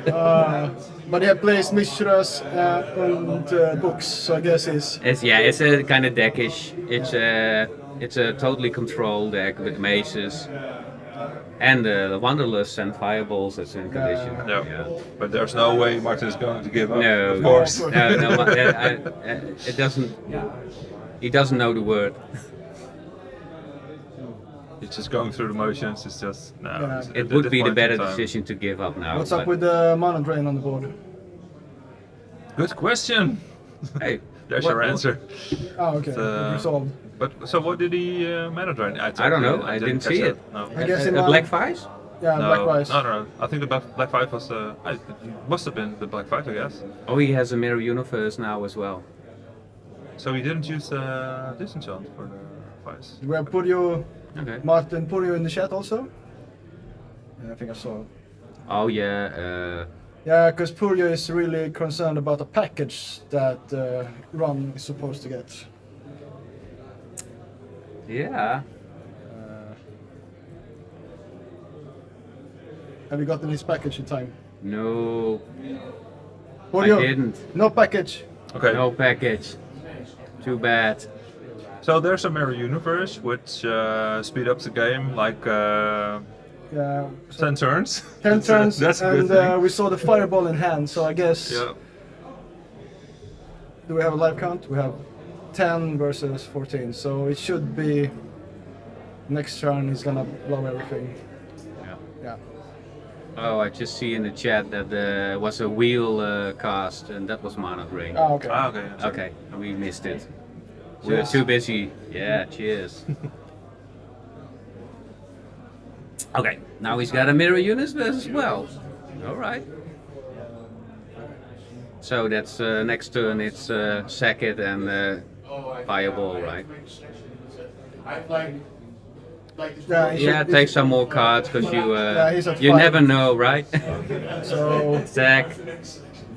S1: But he plays Mishras and books, so I guess
S3: It's a kind of deckish. It's a totally controlled deck with mazes. And the Wanderlust and Fireballs as in condition.
S2: Yeah. But there's no way Martin is going to give up.
S3: No,
S2: Of course.
S3: no, it doesn't. He doesn't know the word.
S2: It's just going through the motions. It's just no.
S1: Yeah.
S2: it's
S3: It
S2: at
S3: would
S2: this
S3: be the
S2: point in
S3: better
S2: time.
S3: decision to give up now.
S1: What's
S3: but-
S1: up with the mana drain on the board?
S2: Good question.
S3: Hey,
S2: There's
S3: what-
S2: your answer.
S1: Oh, okay. Resolved.
S2: But so what did he mana drain?
S3: I don't know. I didn't
S2: catch
S3: see
S2: that.
S3: it.
S2: No.
S1: I guess in
S3: a
S1: mana-
S3: Black Vice?
S1: Yeah,
S2: No,
S1: Black Vice.
S2: no. I think the Black Five was. It must have been the Black Five, I guess.
S3: Oh, he has a Mirror Universe now as well.
S2: So he didn't use disenchant for the fives.
S1: Where put you,
S3: Okay.
S1: Martin, put you in the chat also? Yeah, I think I saw.
S3: Oh yeah.
S1: Yeah, because Puryo is really concerned about the package that Ron is supposed to get.
S3: Yeah.
S1: Have you gotten his package in time?
S3: No,
S1: Puryo,
S3: I didn't.
S1: no package.
S2: Okay.
S3: No package. Too bad.
S2: So there's a mirror universe which speed up the game like
S11: Yeah.
S2: 10 turns.
S11: 10 turns,
S2: That's a good
S11: and
S2: thing.
S11: we saw the fireball in hand. So I guess.
S2: Yeah.
S11: Do we have a live count? We have 10 versus 14, so it should be. Next turn he's gonna blow everything.
S3: Yeah.
S11: Yeah.
S3: Oh, I just see in the chat that there was a wheel cast, and that was Mana Ring.
S11: Oh, okay.
S2: Ah, okay. Sorry.
S3: Okay, we missed it. We were too busy. Yeah, cheers. Okay, now he's got a mirror unit as well. All right. So that's next turn. It's sack it and fireball, right? Yeah, take some more cards because
S11: he's at
S3: you
S11: 5.
S3: never know, right?
S11: So
S3: Sack,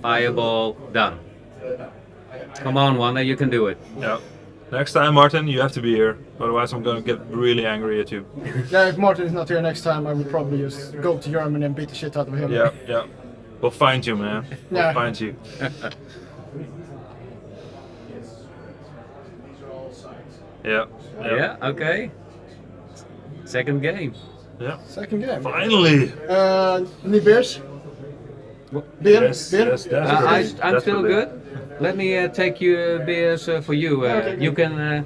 S3: fireball, done. Come on, Wanda, you can do it.
S2: Yeah. Next time, Martin, you have to be here. Otherwise, I'm gonna get really angry at you.
S11: yeah, if Martin is not here next time, I will probably just go to Germany and beat the shit out of him.
S2: Yeah, yeah. We'll find you, man. We'll
S11: Yeah.
S2: find you. Yeah.
S3: Yeah, okay. Second game.
S2: Yeah.
S11: Second game.
S2: Finally.
S11: Need beers? Beer?
S2: Yes,
S11: Beer?
S2: yes, definitely.
S3: I'm still
S2: Definitely.
S3: good. Let me take you beers for you.
S11: Okay,
S3: You
S11: good.
S3: can.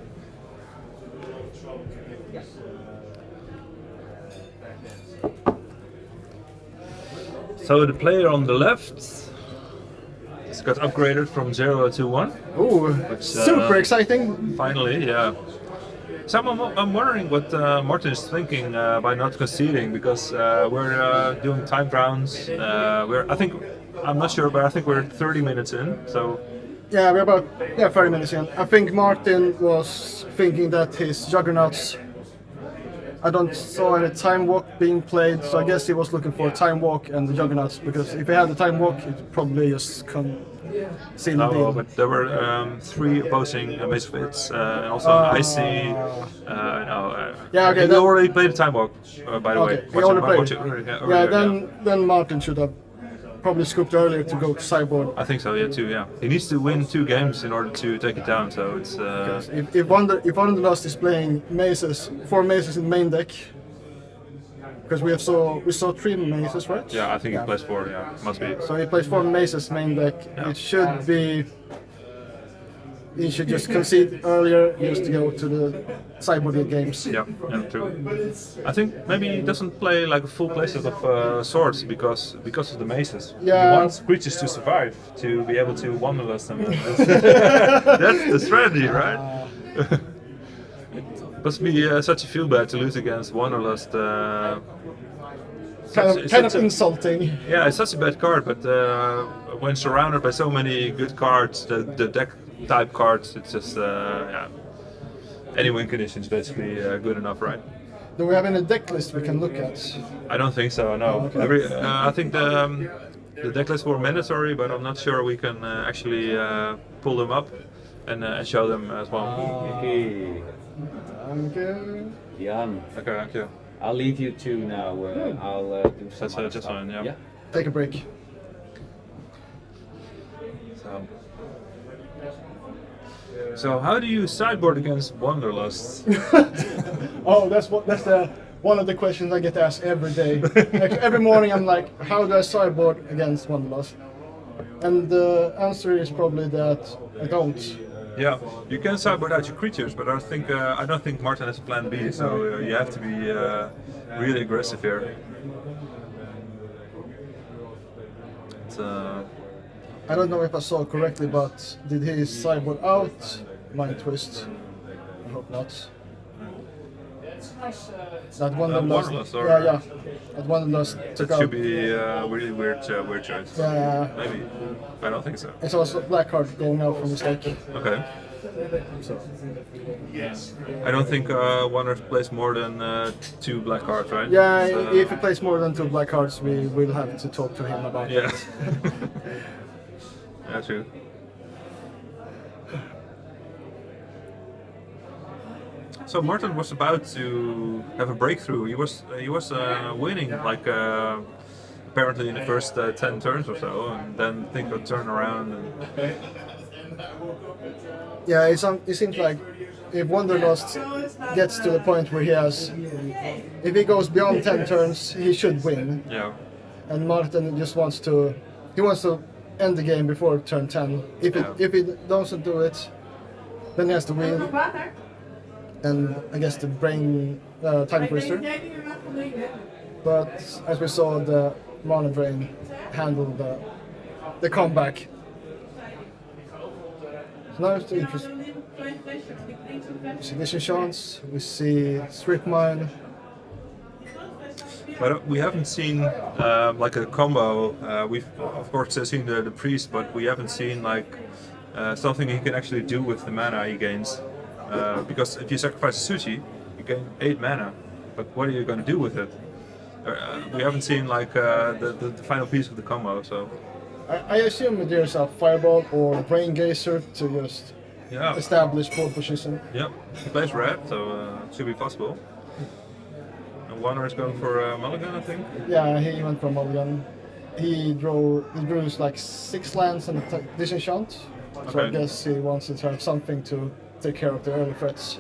S2: So the player on the left has got upgraded from 0 to 1.
S11: Ooh, super exciting.
S2: Finally, yeah. So I'm wondering what Martin is thinking by not conceding, because we're doing time rounds. I'm not sure, but I think we're 30 minutes in. So
S11: Yeah, we're about 30 minutes in. I think Martin was thinking that his Juggernauts. I don't saw any time walk being played, so I guess he was looking for a time walk and the Juggernauts, because if he had the time walk, it probably just seal the
S2: no,
S11: deal.
S2: but there were 3 opposing misfits, and also Icy.
S11: Yeah, okay,
S2: He
S11: then-
S2: already played the time walk, by the way.
S11: Okay, he already played.
S2: Yeah,
S11: Then Martin should have probably scooped earlier to go to sideboard.
S2: I think so, yeah, too, yeah. He needs to win 2 games in order to take it down, so it's...
S11: If Wanderlust is playing mazes, 4 mazes in main deck, because we saw 3 mazes, right?
S2: yeah, I think he plays 4, yeah, must be.
S11: So he plays 4 mazes main deck.
S2: Yeah.
S11: It should be. He should just concede earlier just to go to the sideboard games.
S2: Yeah, true. I think maybe he doesn't play like a full playset of swords because of the mazes.
S11: Yeah.
S2: He wants creatures to survive, to be able to wanderlust them. That's the strategy, right? It must be such a feel bad to lose against wanderlust.
S11: Kind of insulting.
S2: Yeah, it's such a bad card, but when surrounded by so many good cards, the deck type cards, it's just any win condition is basically good enough, right?
S11: Do we have any deck list we can look at?
S2: I don't think so. No. I think the deck lists were mandatory, but I'm not sure we can actually pull them up and show them as well.
S3: Okay.
S11: Okay.
S3: Jan,
S2: Okay, thank you.
S3: I'll leave you two now. I'll do some
S2: That's
S3: other
S2: just
S3: stuff.
S2: fine. Yeah.
S11: Take a break.
S2: So how do you sideboard against wanderlust?
S11: Oh, that's one of the questions I get asked every day. Like, every morning I'm like, how do I sideboard against Wanderlust? And the answer is probably that I don't.
S2: Yeah, you can sideboard out your creatures, but I don't think Martin has a plan B, so you have to be really aggressive here.
S11: I don't know if I saw correctly, but did he sideboard out Mind Twist? I hope not. That Wanderlust.
S2: Wanderlust, or-
S11: Yeah. That Wanderlust took
S2: That should
S11: out.
S2: be a really weird choice.
S11: Yeah.
S2: Maybe. I don't think so.
S11: It's also black card going out from his deck.
S2: Okay. I don't think Wander plays more than 2 black cards, right?
S11: Yeah,
S2: So-
S11: if he plays more than 2 black cards, we will have to talk to him about
S2: Yeah.
S11: it.
S2: Yeah, true. So Martin was about to have a breakthrough. He was winning like apparently in the first 10 turns or so, and then things would turn around. And
S11: Yeah, it seems like if Wanderlust gets to the point where he has if he goes beyond 10 turns, he should win.
S2: Yeah.
S11: And Martin just wants to end the game before turn 10. If he doesn't do it, then he has to win. And I guess the brain time twister. But as we saw, the mana drain handled the comeback. So now it's interesting. We see disenchants, we see strip mine.
S2: But we haven't seen like a combo. We've of course seen the priest, but we haven't seen like something he can actually do with the mana he gains. Because if you sacrifice a Suchi, you gain 8 mana. But what are you going to do with it? We haven't seen like the final piece of the combo. So
S11: I assume there's a fireball or brain gazer to just establish pole position.
S2: Yep, he plays red, so it should be possible. And Warner is going for Mulligan, I think.
S11: Yeah, he went for Mulligan. He drew like 6 lands and a disenchant. So I guess he wants to have something to take care of the early threats.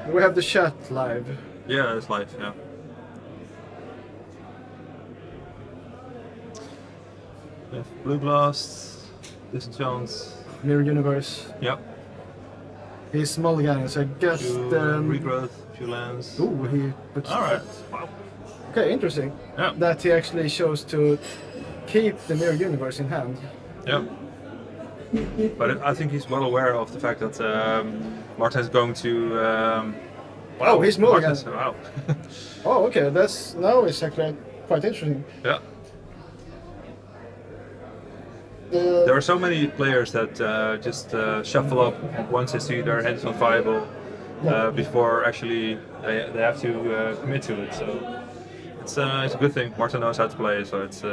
S11: We have the chat live.
S2: Yeah, it's live, yeah. We have Blue Blast, Disenchants.
S11: Mirror Universe.
S2: Yep.
S11: He's mulliganing, so I guess the...
S2: Regrowth, few lands.
S11: Ooh, he puts...
S2: Alright, wow.
S11: Okay, interesting.
S2: Yeah.
S11: That he actually chose to keep the Mirror Universe in hand.
S2: Yeah. But I think he's well aware of the fact that Martin is going to...
S11: wow, he's mulligan.
S2: Wow.
S11: Oh, okay, now it's actually quite interesting.
S2: Yeah. There are so many players that just shuffle up once they see their hands on fireball before actually they have to commit to it. So it's a good thing. Martin knows how to play, so it's.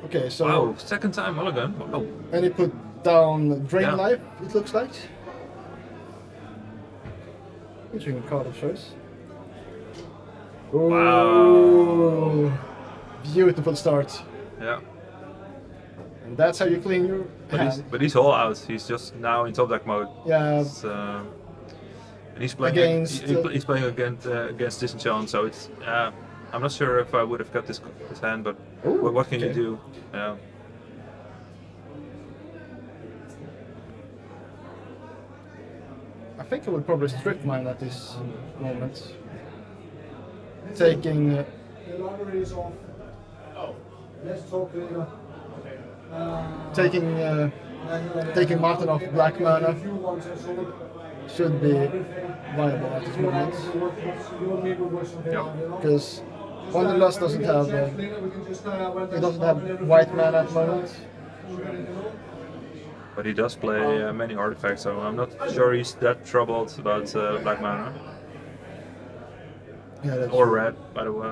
S11: Okay, so.
S2: Wow, second time mulligan. Wow.
S11: And he put down Drain Life, it looks like. Interesting card of choice.
S2: Wow.
S11: Beautiful start.
S2: Yeah.
S11: And that's how you clean your hand.
S2: But he's all out. He's just now in top deck mode.
S11: Yeah.
S2: And he's playing he's playing against Disenchant, so it's. I'm not sure if I would have kept this hand, but what can you do? Yeah.
S11: I think I would probably strip mine at this moment. Taking.
S6: The library is off. Oh. Let's talk later.
S11: Taking Martin off black mana should be viable at this moment. Because Wanderlust doesn't have he doesn't have white mana at the moment.
S2: But he does play many artifacts, so I'm not sure he's that troubled about black mana.
S11: Yeah,
S2: or red, by the way.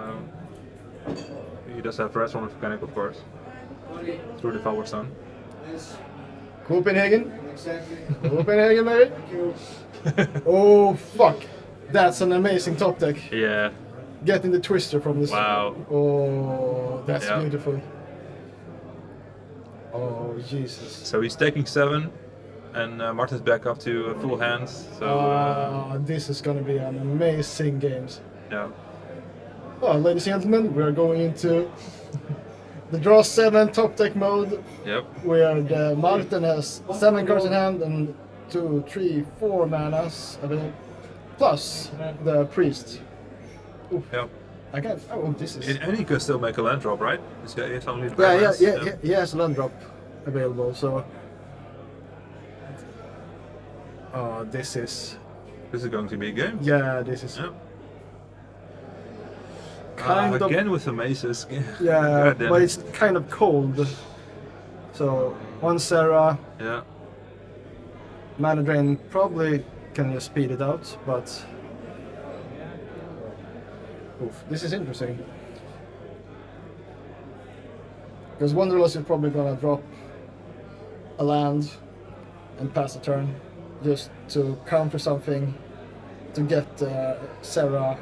S2: He does have red on the mechanic, of course. Through the Power Stone.
S11: Copenhagen. Copenhagen, baby. Oh, fuck. That's an amazing top deck.
S2: Yeah.
S11: Getting the twister from this.
S2: Wow.
S11: Oh, that's beautiful. Oh, Jesus.
S2: So he's taking 7, and Martin's back up to a full hand. So
S11: this is going to be an amazing game.
S2: Yeah.
S11: Well, ladies and gentlemen, we are going into the draw 7 top deck mode.
S2: Yep.
S11: Where the Martin has 7 cards in hand and 2, 3, 4 manas. Plus the priest. Oof.
S2: Yep.
S11: I can't. Oh, this is.
S2: And he can still make a land drop, right? It's only the
S11: Yeah, he has a land drop available, so. Oh, this is.
S2: This is going to be a game.
S11: Yeah, this is.
S2: Yeah.
S11: Kind of.
S2: Again with the maces.
S11: Yeah, but it's kind of cold. So, 1 Sarah.
S2: Yeah.
S11: Mana Drain probably can just speed it out, but. Oof, this is interesting. Because Wanderlust is probably gonna drop a land and pass a turn just to counter something to get Sarah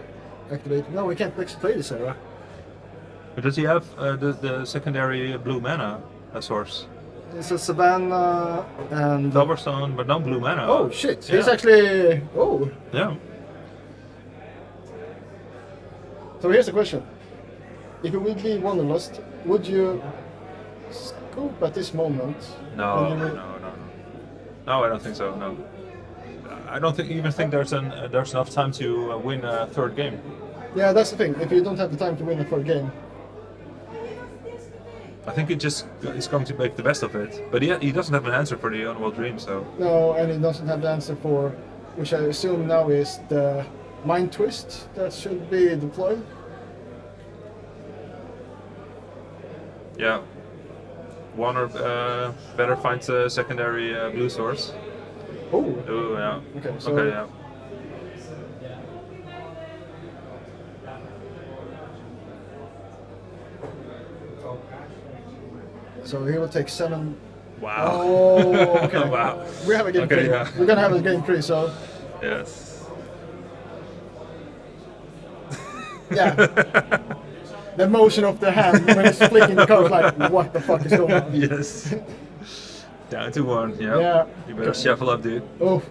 S11: activated. No, we can't actually play the Sarah.
S2: But does he have the secondary blue mana source?
S11: It's a Savannah and...
S2: Doublestone, but no blue mana.
S11: Oh shit, he's
S2: Yeah.
S11: actually... Oh!
S2: Yeah.
S11: So here's the question. If it would be Wanderlust, would you scoop at this moment?
S2: No,
S11: when you
S2: no,
S11: will-
S2: no, no. No, I don't think so. No. I don't even think there's enough time to win a third game.
S11: Yeah, that's the thing. If you don't have the time to win a third game.
S2: I think it just is going to make the best of it. But he doesn't have an answer for the Unworld Dream, so.
S11: No, and he doesn't have the answer for, which I assume now is the Mind Twist that should be deployed.
S2: Yeah. One or better finds a secondary blue source.
S11: Oh.
S2: Oh, yeah.
S11: Okay, so-
S2: Okay, yeah.
S11: So he will take 7.
S2: Wow.
S11: Oh, okay.
S2: Wow.
S11: We have a game
S2: Okay,
S11: 3.
S2: yeah.
S11: We're gonna have a game 3, so
S2: Yes.
S11: yeah. The motion of the hand when it's flicking the card, like, what the fuck is going on?
S2: Yes. Down to 1, yeah.
S11: Yeah.
S2: You better shuffle up, dude.
S11: Oh,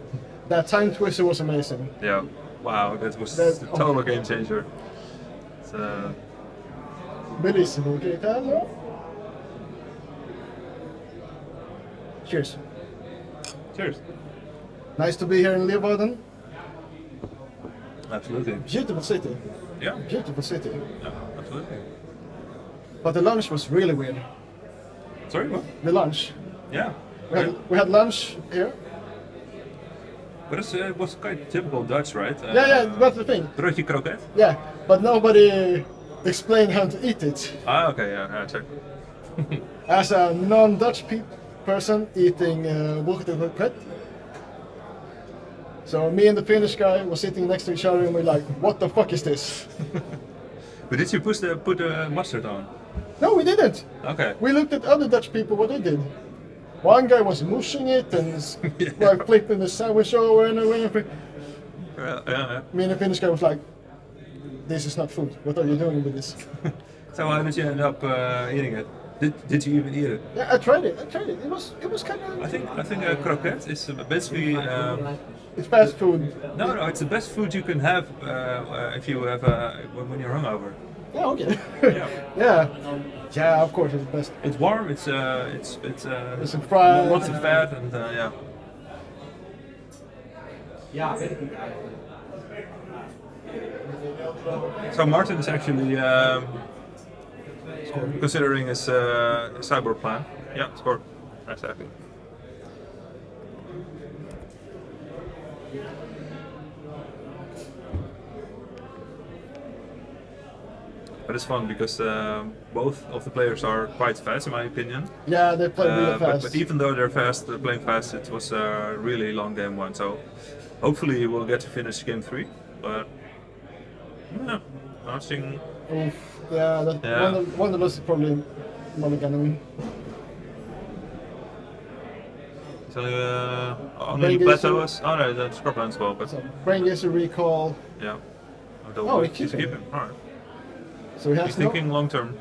S11: that time twister was amazing.
S2: Yeah. Wow, that was
S11: That-
S2: a total game changer. So,
S11: Bellissimo, okay, Carlo? Cheers.
S2: cheers.
S11: Nice to be here in Leeuwarden.
S2: Absolutely.
S11: Beautiful city.
S2: Yeah.
S11: Beautiful city.
S2: Yeah, absolutely.
S11: But the lunch was really weird.
S2: Sorry, what?
S11: The lunch.
S2: Yeah.
S11: We had lunch here.
S2: But it was quite typical Dutch, right?
S11: Yeah, that's the thing.
S2: Broodje kroket?
S11: Yeah, but nobody explained how to eat it.
S2: Ah, okay, yeah, check.
S11: As a non-Dutch person eating broodje kroket. So me and the Finnish guy were sitting next to each other and we're like, what the fuck is this?
S2: But did you put the mustard on?
S11: No, we didn't.
S2: Okay.
S11: We looked at other Dutch people, what they did. One guy was mushing it and like flipping the sandwich over and everything.
S2: Yeah.
S11: Me and the Finnish guy was like, this is not food. What are you doing with this?
S2: So how did you end up eating it? Did you even eat it?
S11: Yeah, I tried it. It was kind of.
S2: I think a croquette is basically.
S11: It's fast food.
S2: No, it's the best food you can have if you have when you're hungover.
S11: Yeah, okay.
S2: Yeah.
S11: Yeah. Yeah, of course it's the best.
S2: It's warm. It's
S11: It's a fry.
S2: lots of fat and yeah.
S6: Ja, weet ik niet eigenlijk.
S2: So Martin is actually considering his cyborg plan. Yeah, score. Exactly. But it's fun because both of the players are quite fast, in my opinion.
S11: Yeah, they play really fast.
S2: But even though they're fast, playing fast, it was a really long game 1. So hopefully we'll get to finish game 3. But yeah, watching.
S11: Oof, yeah, one of those is probably mulliganing.
S2: So only the plateaus. Oh no, the scrublands well, but
S11: So Brain gets a recall.
S2: yeah.
S11: Oh,
S2: he's
S11: he's keeping.
S2: keeping. All right.
S11: So he has
S2: He's
S11: no-
S2: thinking long term.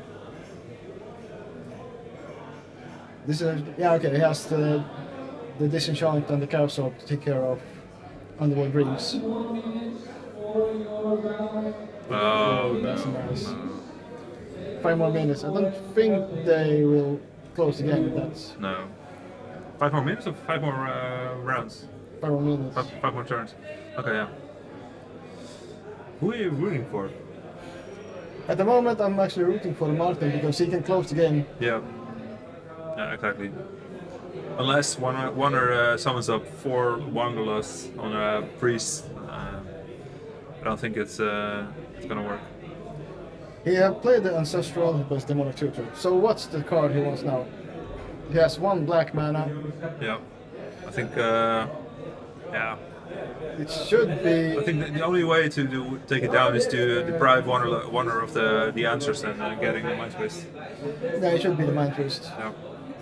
S11: This is yeah okay. He has the disenchant and the carousel to take care of Underworld Dreams.
S2: Oh,
S11: That's
S2: no.
S11: nice. 5 more minutes. I don't think they will close the game. That's
S2: No. 5 more minutes or 5 more rounds?
S11: 5 more minutes.
S2: 5 more turns. Okay, yeah. Who are you rooting for?
S11: At the moment, I'm actually rooting for Martin because he can close the game.
S2: Yeah. Yeah, exactly. Unless one summons up 4 Wanderlust on a priest, I don't think it's gonna work.
S11: He have played the Ancestral, he plays Demonic Tutor. So what's the card he wants now? He has 1 black mana.
S2: Yeah. I think, yeah.
S11: It should be.
S2: I think the only way to take it down is to deprive one of the answers and getting the mind twist.
S11: Yeah, it should be the Mind Twist.
S2: Yeah.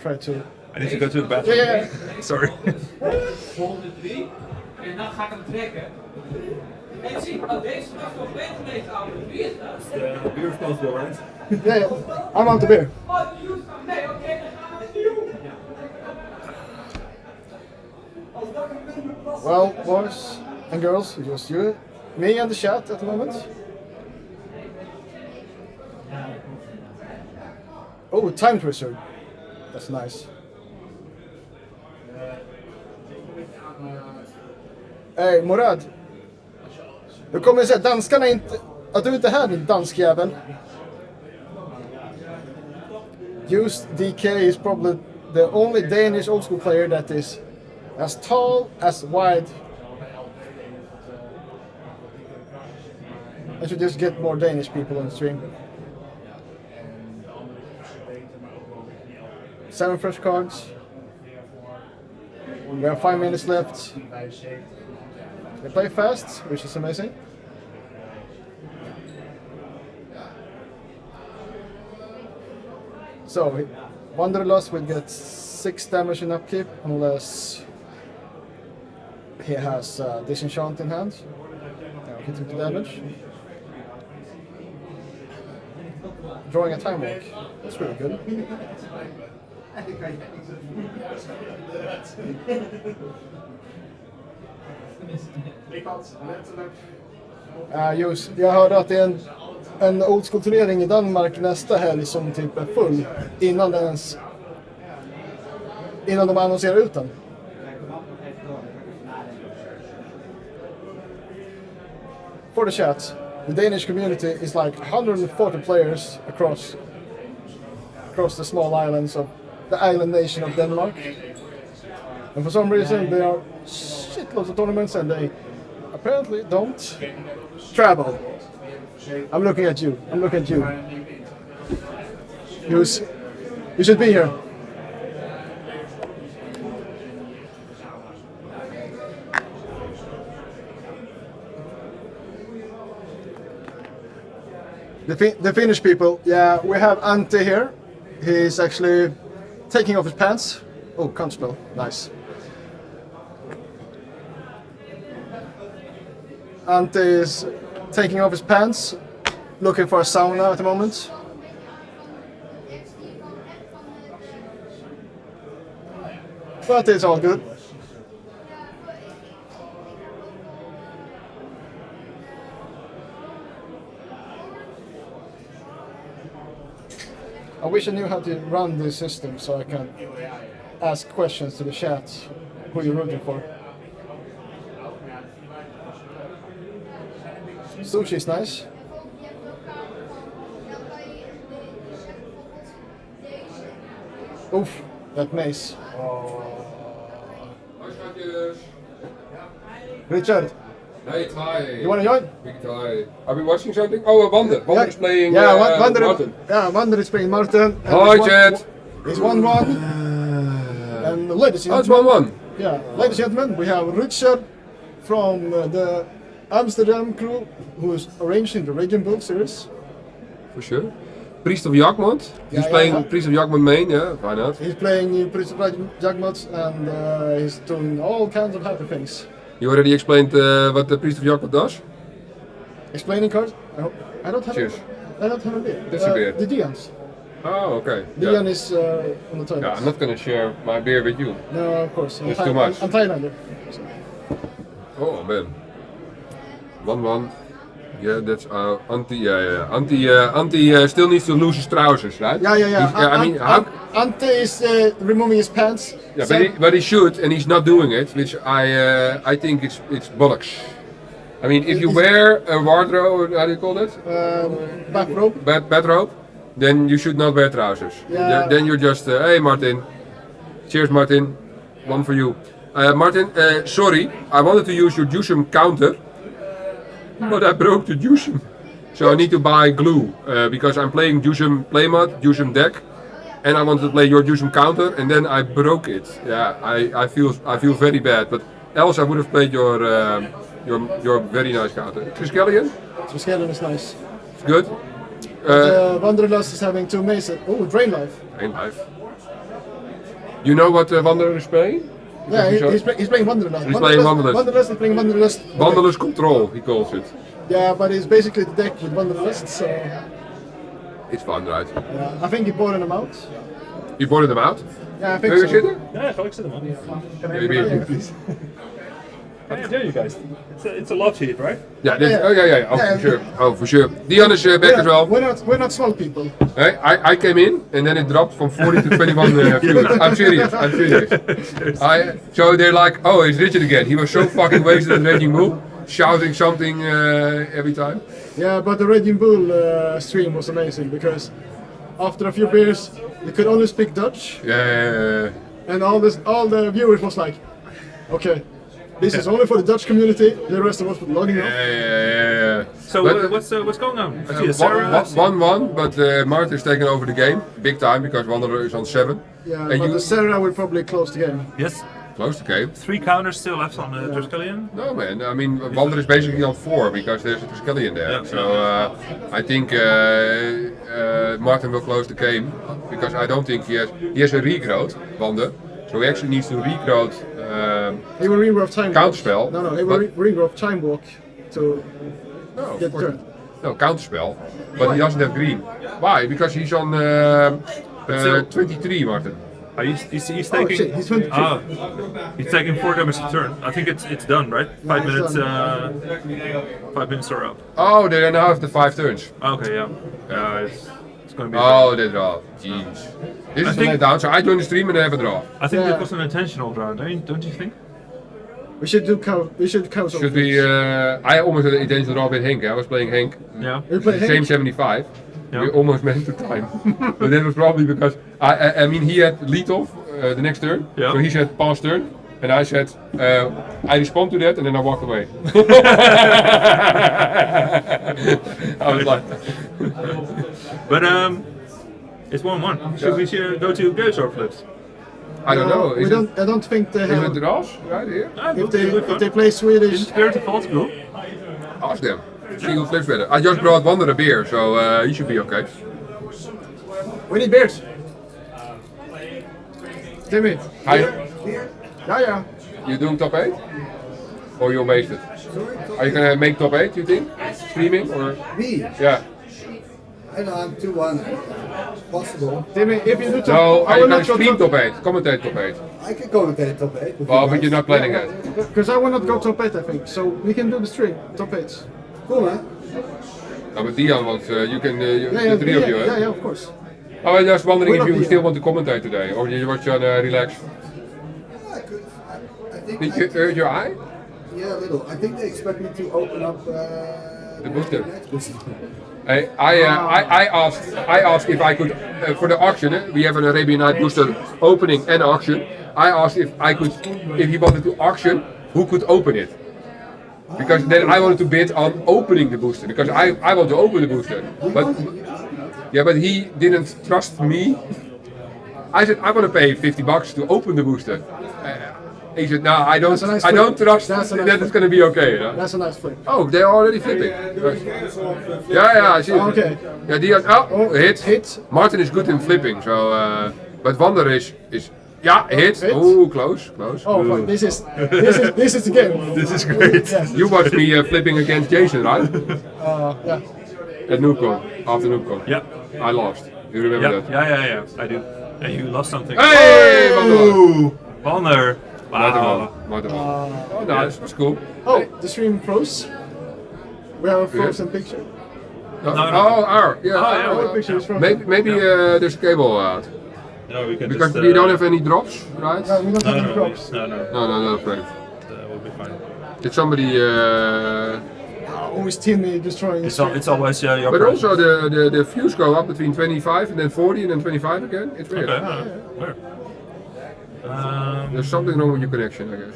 S11: Try to.
S2: I need to go to the bathroom.
S11: Yeah.
S2: Sorry.
S6: Volgende 3. En dan ga ik hem trekken. En zie, oh, deze was nog beter geweest, oude. Wie is dat?
S2: Beer smells well, right?
S11: Yeah, I'm out of beer. Well, boys and girls, just you, me and the chat at the moment. Oh, time twister. That's nice. Hey, Morad. Hur kommer det sig att danskarna inte... Att du inte är här, din danskjävel? Just DK is probably the only Danish old school player that is as tall, as wide. I should just get more Danish people on the stream. 7 fresh cards. We have 5 minutes left. They play fast, which is amazing. So, Wanderlust will get 6 damage in upkeep unless he has Disenchant in hand. Now hit him to damage. Drawing a time walk. That's really good. Just, jag hörde att det är en old school turnering i Danmark nästa helg som typ är full innan de annonserar ut den. For the chat, the Danish community is like 140 players across the small islands of the island nation of Denmark. And for some reason there are shitloads of tournaments and they apparently don't travel. I'm looking at you. I'm looking at you. You should be here. The Finnish people, yeah, we have Ante here. He's actually taking off his pants. Oh, can't spell. Nice. Ante is taking off his pants, looking for a sauna at the moment. But it's all good. I wish I knew how to run this system so I can ask questions to the chat who you're rooting for. Sushi is nice. Oof, that mace. Richard.
S12: Hey, Ty.
S11: You want to join?
S12: Big Ty. Are we watching something? Oh, Wander. Wander's playing
S11: Wander,
S12: Martin.
S11: Yeah, Wander is playing Martin.
S12: Hi, Chad.
S11: It's 1-1. And ladies and
S12: it's
S11: gentlemen.
S12: 1-1.
S11: Yeah, ladies and gentlemen, we have Richard from the Amsterdam crew who is arranging the Raging Bull series.
S12: For sure. Priest of Jagmond. He's playing Priest of Jagmond main, yeah, why not?
S11: He's playing Priest of Jagmond and he's doing all kinds of happy things.
S12: You already explained what the Priest of Jagmond does?
S11: Explaining cards? I don't have
S12: Cheers.
S11: I don't have a beer.
S12: That's a beer.
S11: The Dian's.
S12: Oh, okay.
S11: Dian is on the toilet.
S12: Yeah, I'm not gonna share my beer with you.
S11: No, of course.
S12: It's too much.
S11: I'm Thailander. So.
S12: Oh man. 1-1. Yeah, that's Anti. Yeah. Anti still needs to lose his trousers, right?
S11: Yeah.
S12: I mean,
S11: Ante is removing his pants.
S12: Yeah, but he should, and he's not doing it, which I think it's bollocks. I mean, if you wear a wardrobe, how do you call that?
S11: Bathrobe.
S12: Bathrobe, then you should not wear trousers.
S11: Yeah.
S12: Then you're just, hey Martin. Cheers, Martin. One for you. Martin, sorry, I wanted to use your Jusum counter, but I broke the Jusum. So I need to buy glue, because I'm playing Jusum playmat, Jusum deck, and I wanted to play your Jusum counter, and then I broke it. Yeah, I feel very bad, but else I would have played your very nice counter. Triskelion?
S11: Triskelion is nice.
S12: It's good.
S11: Wanderlust is having 2 maces. Oh, Drain Life.
S12: Drain Life. You know what Wanderer is playing?
S11: Yeah, he's playing Wanderlust.
S12: He's playing Wanderlust.
S11: Wanderlust is playing Wanderlust.
S12: Wanderlust Control, he calls it.
S11: Yeah, but it's basically the deck with Wanderlust, so...
S12: It's fun, right?
S11: Yeah, I think he bought them out.
S12: You bought them out?
S11: Yeah, I think
S12: Wil je
S11: so.
S12: zitten?
S8: Ja, ga ik zitten man.
S12: Maybe.
S8: How do you do, you guys? It's a love sheet, right?
S12: Yeah, this,
S11: Yeah.
S12: oh yeah. Oh,
S11: Yeah.
S12: for sure. Oh, for sure. Dion is back as well.
S11: We're not small people.
S12: Hey, I came in and then it dropped from 40 to 21 viewers. I'm serious. So they're like, oh, it's Richard again. He was so fucking wasted at Raging Bull, shouting something every time.
S11: Yeah, but the Raging Bull stream was amazing because after a few beers, you could only speak Dutch,
S12: Yeah.
S11: and all the viewers was like, okay, this is only for the Dutch community. The rest of us were logging off.
S12: Yeah.
S2: So
S12: But,
S2: what's going on? I see a Sarah.
S12: 1-1, but Martin is taking over the game big time because Wanderer is on 7.
S11: Yeah,
S12: And
S11: but
S12: you
S11: the Sarah will probably close the game.
S2: Yes.
S12: close the game.
S2: 3 counters still left on the Triskelion.
S12: No man, I mean Wanderer is basically on 4 because there's a Triskelion there.
S2: Yeah.
S12: So I think Martin will close the game because I don't think he has a regrowth, Wander. So he actually needs to regrowth
S11: He will regrowth time
S12: counterspell.
S11: No, he will regrowth time walk to get the turn.
S12: No, counterspell. But he doesn't have green. Why? Because he's on 23, Martin.
S2: He's taking.
S11: shit, he's 23.
S2: He's taking 4 damage a turn. I think it's done, right? 5 minutes. 5 minutes are up.
S12: Oh, they now have the 5 turns.
S2: Okay, yeah. It's going to be.
S12: Oh, they draw. Jeez. This is the letdown. So I join the stream and they have a draw.
S2: I think it was an intentional draw. Don't you think?
S11: We should do counter.
S12: Should we? I almost had an intentional draw with Henk. I was playing Henk.
S2: Yeah.
S11: You play
S12: Same
S11: Henk?
S12: 75.
S2: Yeah.
S12: We almost made the time. But that was probably because I mean he had lead off the next turn.
S2: Yeah.
S12: So he said pass turn. And I said, I respond to that and then I walked away. I was like,
S2: But it's 1-1. Should we go to Games or flips?
S12: I don't know.
S11: I don't think they
S12: Is
S11: have.
S12: it draws right here?
S11: If they play Swedish.
S2: Spirit of Vault group.
S12: Ask them. See who flips better. I just brought Wander a beer, so he should be okay.
S11: We need beers. Timmy.
S12: Hi.
S11: Yeah.
S12: You doing top 8? Or you wasted? Are you gonna make top 8, you think? Streaming or?
S13: Me?
S12: Yeah.
S13: I know I'm 2-1. Possible.
S11: Timmy, if you do top,
S12: No,
S11: I
S12: are you
S11: will
S12: gonna
S11: not go
S12: stream
S11: top.
S12: top 8? Commentate top 8.
S13: I can commentate top 8.
S12: Well, but you're not planning it.
S11: Because I will not go top 8, I think. So we can do the stream, top 8.
S13: Cool, man.
S12: No, but Dion wants, you can, the 3 of you, eh?
S11: Yeah, of course.
S12: Oh, I was just wondering
S11: We're
S12: if you
S11: not
S12: still want to commentate today, or you watch on relax.
S13: I could. I think.
S12: Did you hurt your eye?
S13: Yeah, a little. I think they expect me to open up
S12: The booster.
S13: next booster.
S12: I asked if I could for the auction. We have an Arabian Night booster opening and auction. I asked if he wanted to auction, who could open it? Because then I wanted to bid on opening the booster because I want to open the booster. But he didn't trust me. I said I want to pay $50 to open the booster. He said, no, I don't trust that it's going to be okay. You know?
S11: That's a nice flip.
S12: Oh, they're already flipping. Yeah, I see it.
S11: Okay.
S12: Yeah, Dion, hit. Martin is good in flipping, so but Wander is hit. Oh, close.
S11: Oh, fuck, this is the game.
S2: This is great.
S11: Yes.
S12: You watched me flipping against Jason, right?
S11: Yeah.
S12: At NoobCon, after NoobCon.
S2: Yeah.
S12: I lost. You remember that?
S2: Yeah. I do. And you lost something.
S12: Hey,
S2: Wander. Wow.
S12: Martin won. Oh, nice. That's cool.
S11: Oh, the stream froze. We have a frozen picture.
S12: Oh, yeah.
S11: Our picture is frozen.
S12: Maybe there's a cable out.
S2: No, we can
S12: Because
S2: just,
S12: we don't have any drops, right?
S11: No, we don't have any drops.
S2: No,
S12: afraid.
S2: we'll be fine.
S12: Did somebody?
S11: Always Timmy destroying.
S2: It's always your.
S12: But
S2: presence.
S12: also the views go up between 25 and then 40 and then 25 again. It's weird.
S2: Okay. Where?
S12: There's something wrong with your connection, I guess.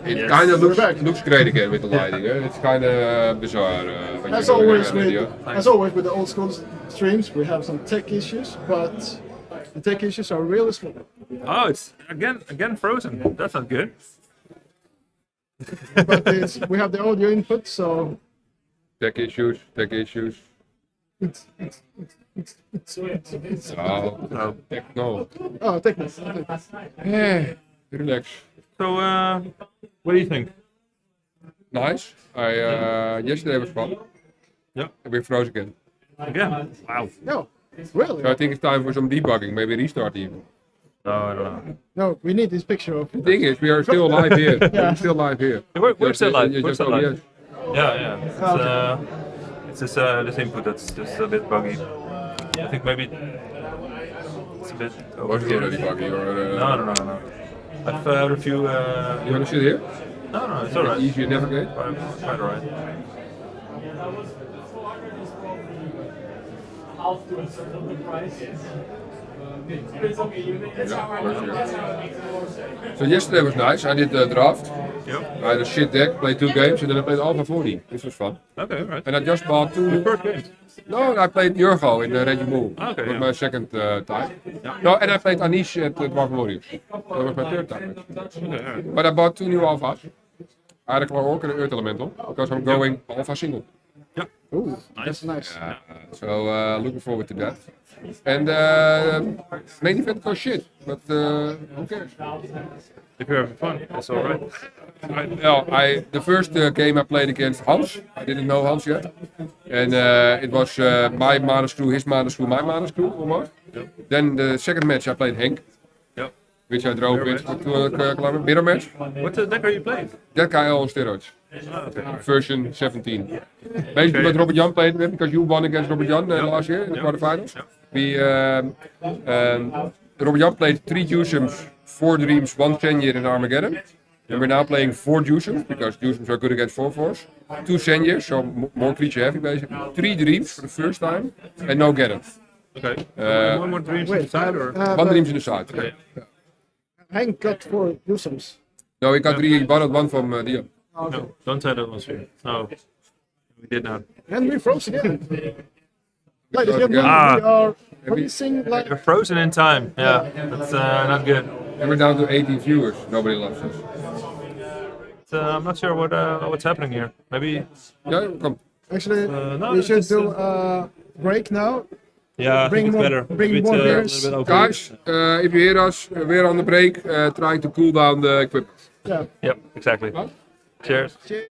S12: It kind of looks great again with the lighting. It's kind of bizarre.
S11: As always with the old school streams, we have some tech issues, but the tech issues are really small.
S2: Oh, it's again frozen. That's not good.
S11: But we have the audio input, so.
S12: Tech issues. No.
S11: Oh, technical.
S12: Yeah, relax.
S2: So, what do you think?
S12: Nice. Yesterday was fun.
S2: Yeah.
S12: And we froze again.
S2: Again? Wow.
S1: No, really?
S12: So I think it's time for some debugging, maybe restart even.
S2: No, I don't know.
S1: No, we need this picture of.
S12: The thing is, we are still live here. We're still live here.
S2: We're still live.
S12: You
S2: We're
S12: just
S2: still live.
S12: OBS.
S2: Yeah. It's just this input that's just a bit buggy. I think maybe it's a bit.
S12: Was it already buggy or?
S2: No. I've had a few.
S12: You want to sit here?
S2: No, it's alright.
S12: Easy to navigate.
S2: Quite alright.
S12: So yesterday was nice. I did the draft.
S2: Yep.
S12: I had a shit deck, played 2 games, and then I played Alpha 40. This was fun.
S2: Okay, right.
S12: And I just bought 2.
S2: First game.
S12: No, I played Jurgo in Reggie Moore.
S2: Okay,
S12: That was
S2: yeah.
S12: my second time.
S2: Yeah.
S12: No, and I played Anish at Dwarf Warriors. That was my 3rd time.
S2: Okay, alright.
S12: But I bought 2 new Alphas. I had a Clark and an Earth Elemental because I'm going Alpha single.
S2: Yeah.
S1: Ooh, that's nice.
S12: So looking forward to that. And main event goes shit, but who cares?
S2: If you're having fun, that's alright.
S12: The first game I played against Hans. I didn't know Hans yet, and it was my mana screw, his mana screw, my mana screw almost.
S2: Yep.
S12: Then the second match I played Henk,
S2: Yep.
S12: which I drove
S2: Mirror
S12: with for 200 kilometers. Mirror match.
S2: What deck are you playing?
S12: That guy on steroids.
S2: Okay.
S12: Version 17. Basically what Robert Jan played with, because you won against Robert Jan last year in the quarterfinals. We Robert Jan played 3 Jusums, 4 Dreams, 1 Senjir in Armageddon. And we're now playing 4 Jusums, because Jusums are good against 4/4s. 2 Senjirs, so more creature heavy basically. 3 Dreams for the first time, and no Geddon.
S2: Okay. One more dreams
S1: wait,
S2: inside or?
S12: 1 Dreams in the side.
S2: Okay.
S1: Hank got 4 Usums.
S12: No, he got 3, he borrowed 1 from Dion.
S1: Okay.
S2: No, don't say that was you. No, we did not.
S1: And we froze again. Ladies and gentlemen,
S2: Ah.
S1: we are freezing like.
S2: You're frozen in time. Yeah, that's not good.
S12: And we're down to 18 viewers, nobody loves us.
S2: I'm not sure what's happening here. Maybe.
S12: Yeah, come.
S1: Actually,
S2: no,
S1: we
S2: it's
S1: should
S2: just,
S1: do a break now.
S2: Yeah, I
S1: Bring
S2: think it's
S1: more-
S2: better.
S1: bring
S2: It's
S1: more
S2: a
S1: beers.
S2: little bit over.
S12: Guys, if you hear us, we're on the break, trying to cool down the equipment.
S1: Yeah.
S2: Yep, exactly. Cheers.
S1: Cheers.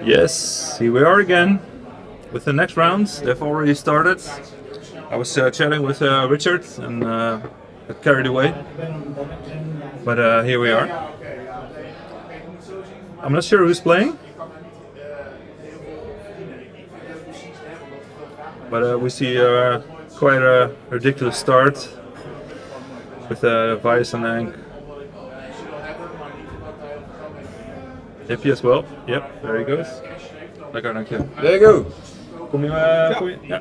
S2: Yes, here we are again with the next round. They've already started. I was chatting with Richard and got carried away. But here we are. I'm not sure who's playing. But we see quite a ridiculous start with Vice and Ank. Hippie as well. Yep, there he goes. Lekker, dank je.
S12: There you go.
S2: Kom je, ja.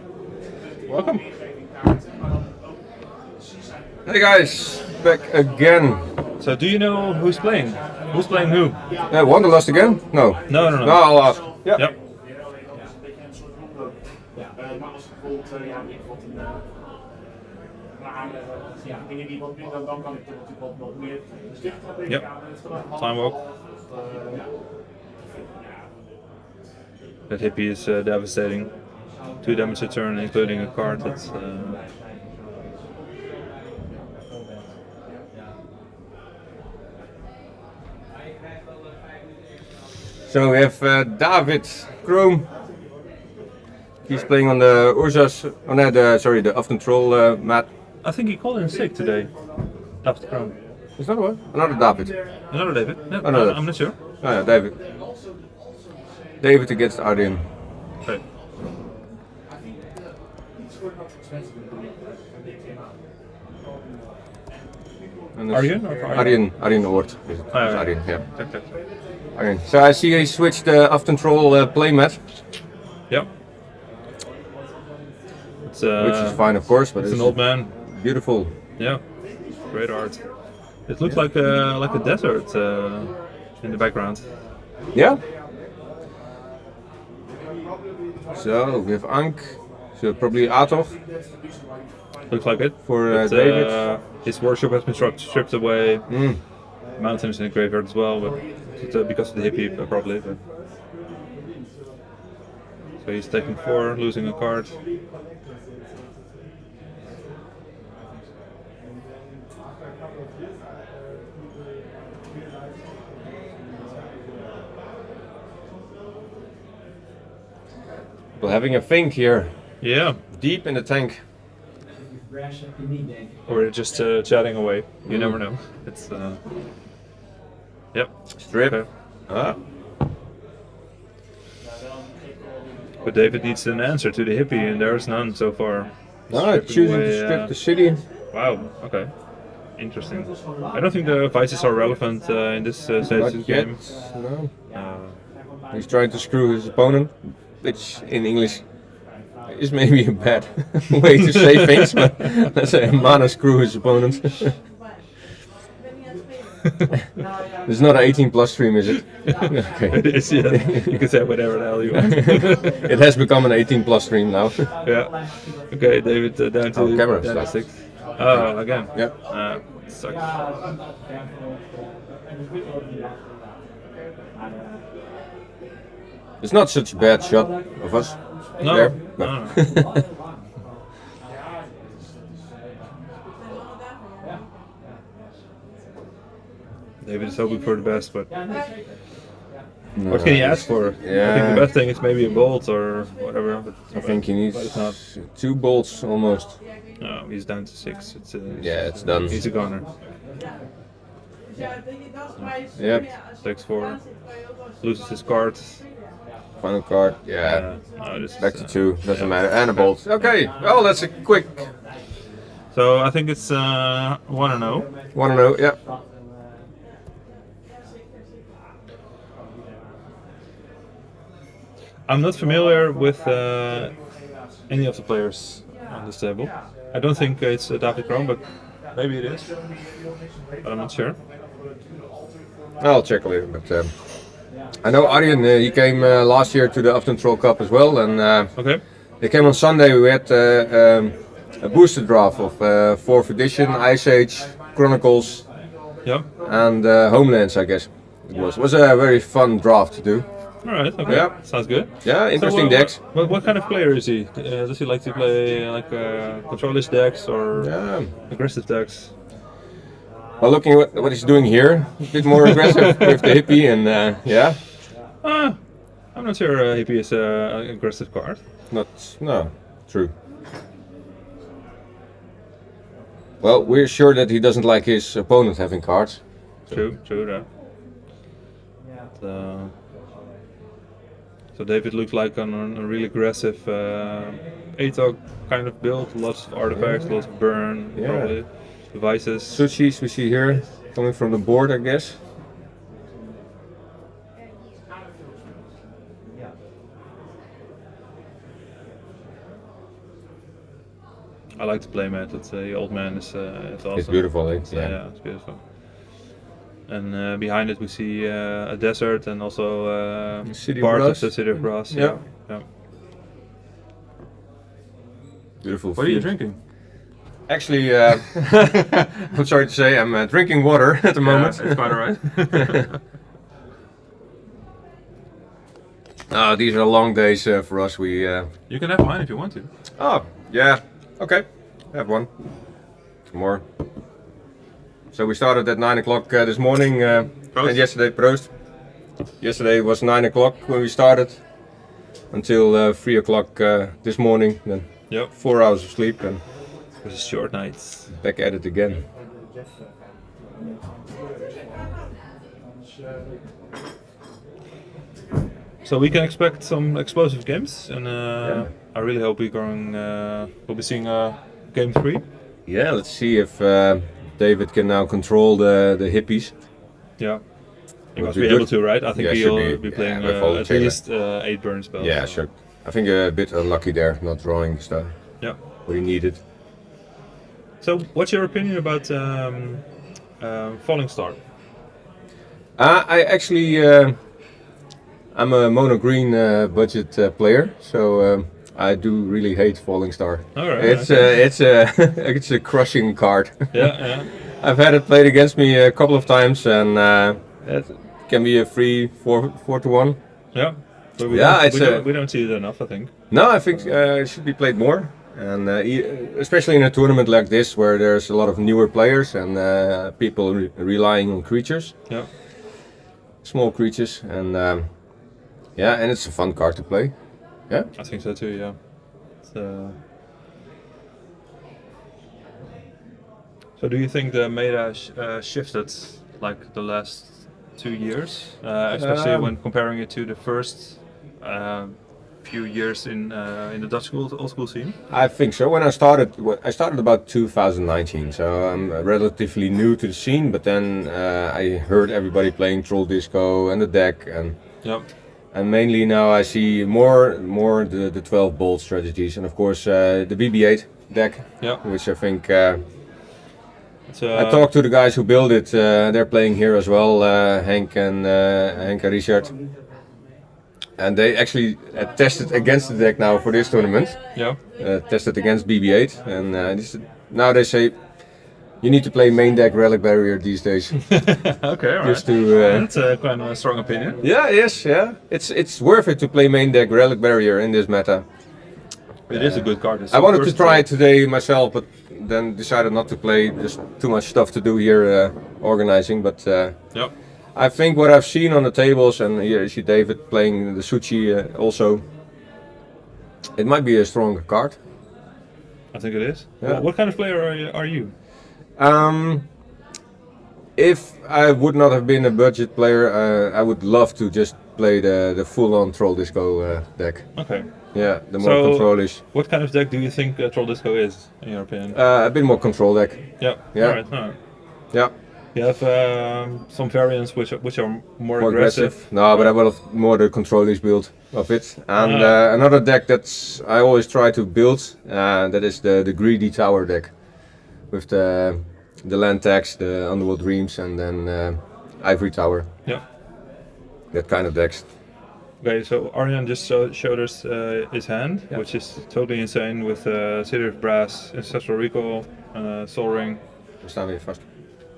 S2: Welcome.
S12: Hey guys, back again.
S2: So do you know who's playing? Who's playing who?
S12: Wanderlust again? No.
S2: No.
S12: No, I'll ask. Yeah.
S2: Yep. Yep. Time walk. That hippie is devastating. 2 damage a turn, including a card. That's.
S12: So we have David Chrome. He's playing on the Urzas. Oh no, the Uthden Troll mat.
S2: I think he called in sick today. David Crown.
S12: Is that what? Another David.
S2: Another David? No,
S12: Another.
S2: I'm not sure.
S12: Oh yeah, David. David against Arjen.
S2: Okay. Arjen?
S12: Arjen Oort.
S2: Oh, yeah.
S12: Arjen, yeah.
S2: Okay.
S12: Arjen. So I see he switched the Uthden Troll playmat.
S2: Yep. It's,
S12: which is fine, of course, but
S2: it's an old man.
S12: Beautiful.
S2: Yeah, great art. It looks like a desert in the background.
S12: Yeah. So we have Ank. So probably Atov.
S2: Looks like it.
S12: For David.
S2: His workshop has been stripped away. Mountains in the graveyard as well, but it's, because of the hippie probably. But. So he's taking 4, losing a card.
S12: Well, having a think here.
S2: Yeah.
S12: Deep in the tank.
S2: Or just chatting away. You never know. It's yep.
S12: Strip.
S2: Okay.
S12: Ah.
S2: But David needs an answer to the hippie, and there's none so far.
S12: Choosing to strip the city.
S2: Wow. Okay. Interesting. I don't think the vices are relevant in this stage of the game.
S12: No. He's trying to screw his opponent, which in English is maybe a bad way to say things, but let's say mana screw his opponent. It's not an 18+ stream, is it? Okay.
S2: It is, yeah. You can say whatever the hell you want.
S12: It has become an 18+ stream now.
S2: Yeah. Okay, David down to
S12: camera
S2: down to
S12: stuff.
S2: 6. Oh, again.
S12: Yep.
S2: Sucks.
S12: It's not such a bad shot of us.
S2: No.
S12: There,
S2: No. David is hoping for the best, but what can he ask for?
S12: Yeah.
S2: I think the best thing is maybe a bolt or whatever. But
S12: I think he needs
S2: it's not.
S12: 2 bolts almost.
S2: No, he's down to 6.
S12: Yeah, it's done.
S2: He's a goner.
S12: Yep.
S2: Takes 4. Loses his card.
S12: Final card. Yeah.
S2: This
S12: Back
S2: is,
S12: to 2. Doesn't matter. And a bolt. Okay. Well, that's a quick.
S2: So I think it's 1-0.
S12: 1-0. Yeah.
S2: I'm not familiar with any of the players on this table. I don't think it's David Kroon, but maybe it is. But I'm not sure.
S12: I'll check later. But I know Arjen. He came last year to the Uthden Troll Cup as well, and
S2: okay.
S12: They came on Sunday. We had a booster draft of 4th edition, Ice Age, Chronicles, and Homelands. I guess it was a very fun draft to do.
S2: Alright, okay.
S12: Yeah.
S2: Sounds good.
S12: Yeah, interesting
S2: so,
S12: decks.
S2: What kind of player is he? Does he like to play like control-less decks or aggressive decks?
S12: Well, looking at what he's doing here, a bit more aggressive with the hippie and yeah.
S2: I'm not sure Hippie is an aggressive card.
S9: No, true. Well, we're sure that he doesn't like his opponent having cards.
S2: True that. So David looks like on a really aggressive ATOG kind of build. Lots of artifacts, lots of burn, probably devices.
S9: Sushis we see here, coming from the board, I guess.
S2: I like the playmat. The old man is awesome.
S9: It's beautiful, eh?
S2: Yeah, it's beautiful. And behind it we see a desert and also part of the City of Brass. Yeah.
S9: Beautiful.
S2: What are you drinking?
S9: Actually, I'm sorry to say, I'm drinking water at the moment.
S2: It's quite alright.
S9: These are long days for us.
S2: You can have mine if you want to.
S9: Oh, yeah. Okay. Have one. More. So we started at 9 o'clock this morning, and yesterday, Proost. Yesterday was 9 o'clock when we started, until 3 o'clock this morning. Then 4 hours of sleep, and
S2: it was a short night.
S9: Back at it again.
S2: So we can expect some explosive games, and I really hope we'll be seeing game 3.
S9: Yeah, let's see if David can now control the hippies.
S2: Yeah, he must be able to, right? I think he'll be playing at least 8 burn spells.
S9: Yeah, sure. I think a bit unlucky there, not drawing stuff.
S2: Yeah.
S9: What he needed.
S2: So, what's your opinion about Falling Star?
S9: I actually, I'm a mono green budget player, so I do really hate Falling Star.
S2: Alright.
S9: It's a crushing card.
S2: Yeah.
S9: I've had it played against me a couple of times, and it can be a free 4-1.
S2: Yeah. But we don't see it enough, I think.
S9: No, I think it should be played more, and especially in a tournament like this where there's a lot of newer players and people relying on creatures.
S2: Yeah.
S9: Small creatures, and and it's a fun card to play. Yeah.
S2: I think so too. Yeah. So do you think the meta shifted like the last 2 years, especially when comparing it to the first few years in the Dutch old school scene?
S9: I think so. When I started about 2019, so I'm relatively new to the scene. But then I heard everybody playing Troll Disco and the deck, and mainly now I see more the 12 bolt strategies, and of course the BB8 deck, which I think. I talked to the guys who built it. They're playing here as well, Henk and Richard. And they actually tested against the deck now for this tournament.
S2: Yeah.
S9: Tested against BB8, and now they say you need to play main deck Relic Barrier these days.
S2: Okay, alright.
S9: Just to,
S2: that's quite a strong opinion.
S9: Yeah, yes, yeah. It's worth it to play main deck Relic Barrier in this meta.
S2: It is a good card.
S9: I wanted to try it today myself, but then decided not to play. There's too much stuff to do here organizing, but I think what I've seen on the tables, and here you see David playing the Suchi also, it might be a strong card.
S2: I think it is.
S9: Yeah.
S2: What kind of player are you?
S9: If I would not have been a budget player, I would love to just play the full-on Troll Disco deck.
S2: Okay.
S9: Yeah, the more control-ish.
S2: What kind of deck do you think Troll Disco is, in your opinion?
S9: A bit more control deck.
S2: Yeah. Alright.
S9: Yeah.
S2: You have some variants which are more aggressive.
S9: No, but I will have more the control-ish build of it. And another deck that's I always try to build, that is the Greedy Tower deck, with the land tax, the Underworld Dreams, and then Ivory Tower.
S2: Yeah.
S9: That kind of decks.
S2: Okay, so Arjan just showed us his hand, which is totally insane, with City of Brass, Ancestral Recall, Soul Ring.
S9: We staan weer vast.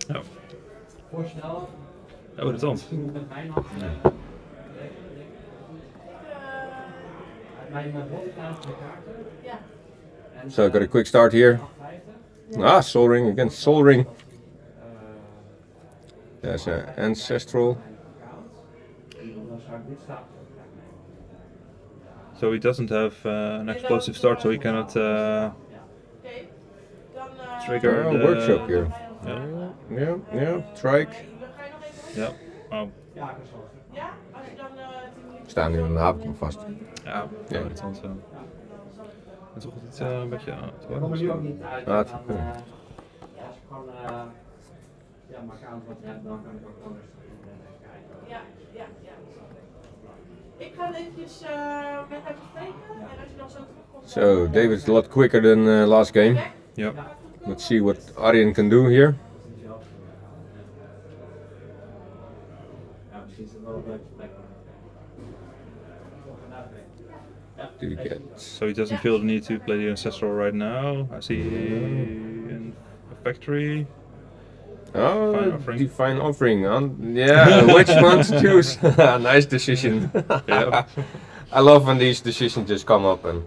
S2: Ja. Oh, dat is on.
S9: So I got a quick start here. Soul Ring against Soul Ring. There's an Ancestral.
S2: So he doesn't have an explosive start, so he cannot trigger the
S9: workshop here.
S2: Yeah.
S9: Trike.
S2: Ja. Oh.
S9: Staan nu aan de haven vast.
S2: Ja,
S9: Ja.
S2: dat is wel zo. Het is toch iets een beetje aan het worden.
S9: Ah, het-
S6: Ja, als je gewoon mijn account wat hebt, dan kan ik ook gewoon kijken.
S14: Ja. Ik ga eventjes met hem spreken en als je dan zo terugkomt.
S9: So David's a lot quicker than last game.
S2: Yeah.
S9: Let's see what Arjen can do here.
S6: Ja, misschien is het wel een leuke plek.
S9: Do you get?
S2: So he doesn't feel the need to play the ancestral right now. I see in a factory.
S9: Oh,
S2: Fine offering.
S9: divine offering. Yeah, which one to choose? Nice decision.
S2: Yeah.
S9: I love when these decisions just come up and.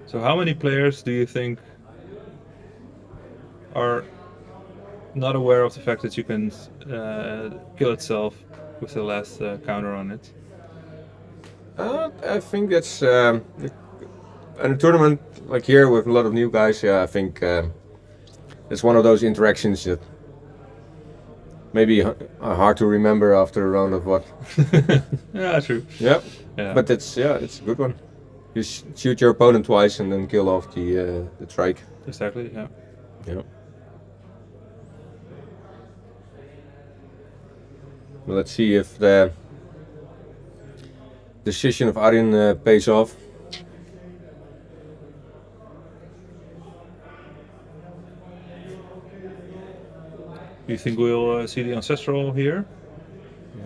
S2: So how many players do you think are not aware of the fact that you can kill itself with the last counter on it?
S9: I think that's in a tournament like here with a lot of new guys. Yeah, I think it's one of those interactions that maybe hard to remember after a round of what.
S2: Yeah, true.
S9: Yep.
S2: Yeah.
S9: But it's a good one. You shoot your opponent twice and then kill off the trike.
S2: Exactly. Yeah.
S9: Yeah. Well, let's see if the decision of Arjen pays off.
S2: Do you think we'll see the ancestral here?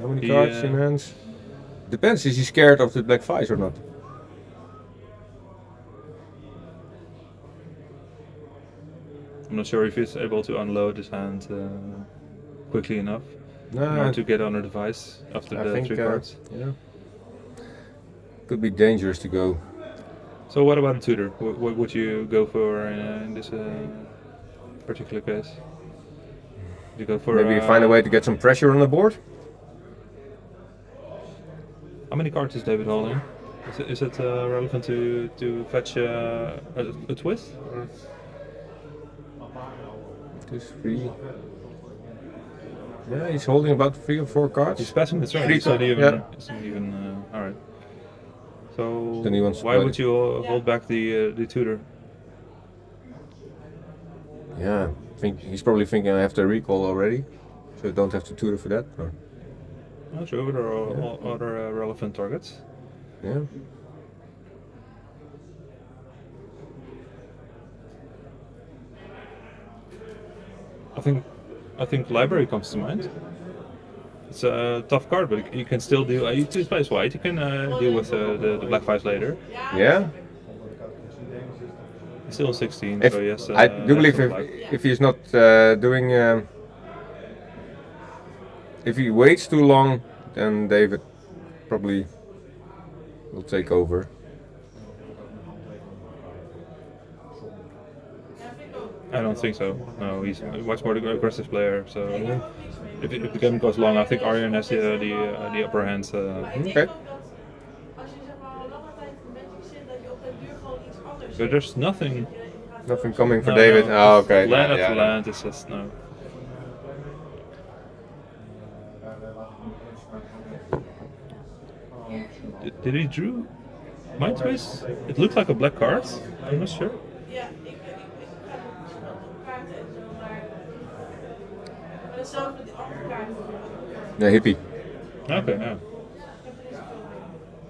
S9: How many cards in hands? Depends. Is he scared of the black fives or not?
S2: I'm not sure if he's able to unload his hand quickly enough in order to get on a device after
S9: I
S2: the
S9: think,
S2: 3 cards.
S9: Yeah. Could be dangerous to go.
S2: So what about a tutor? What would you go for in this particular case? You go for
S9: Maybe find a way to get some pressure on the board.
S2: How many cards is David holding? Is it relevant to fetch a twist? Or?
S9: 2, 3. Yeah, he's holding about 3 or 4 cards.
S2: He's passing the turn.
S9: Three
S2: It's not
S9: cards,
S2: even.
S9: yeah.
S2: It's not even. All right. So
S9: Then he wants to
S2: why
S9: play.
S2: would you hold back the tutor?
S9: Yeah, I think he's probably thinking I have to recall already, so I don't have to tutor for that. Or,
S2: Not sure. There are other relevant targets.
S9: yeah.
S2: I think library comes to mind. It's a tough card, but you can still deal. You two plays white. You can deal with the black fives later.
S9: Yeah.
S2: He's still 16,
S9: If,
S2: so yes.
S9: I do believe if he's not doing, if he waits too long, then David probably will take over.
S2: I don't think so. No, he's a much more aggressive player. So if the game goes long, I think Arjen has the upper hand.
S9: Okay.
S2: But there's nothing.
S9: Nothing coming for
S2: No,
S9: David.
S2: no.
S9: Oh, okay.
S2: Land
S9: Yeah,
S2: after
S9: yeah.
S2: land. It's just no. Did he drew Mind Twist? It looked like a black card. I'm not sure.
S14: Ja, ik ga kaarten en zo, maar hetzelfde met die andere kaarten.
S9: Yeah, hippie.
S2: Oké, ja.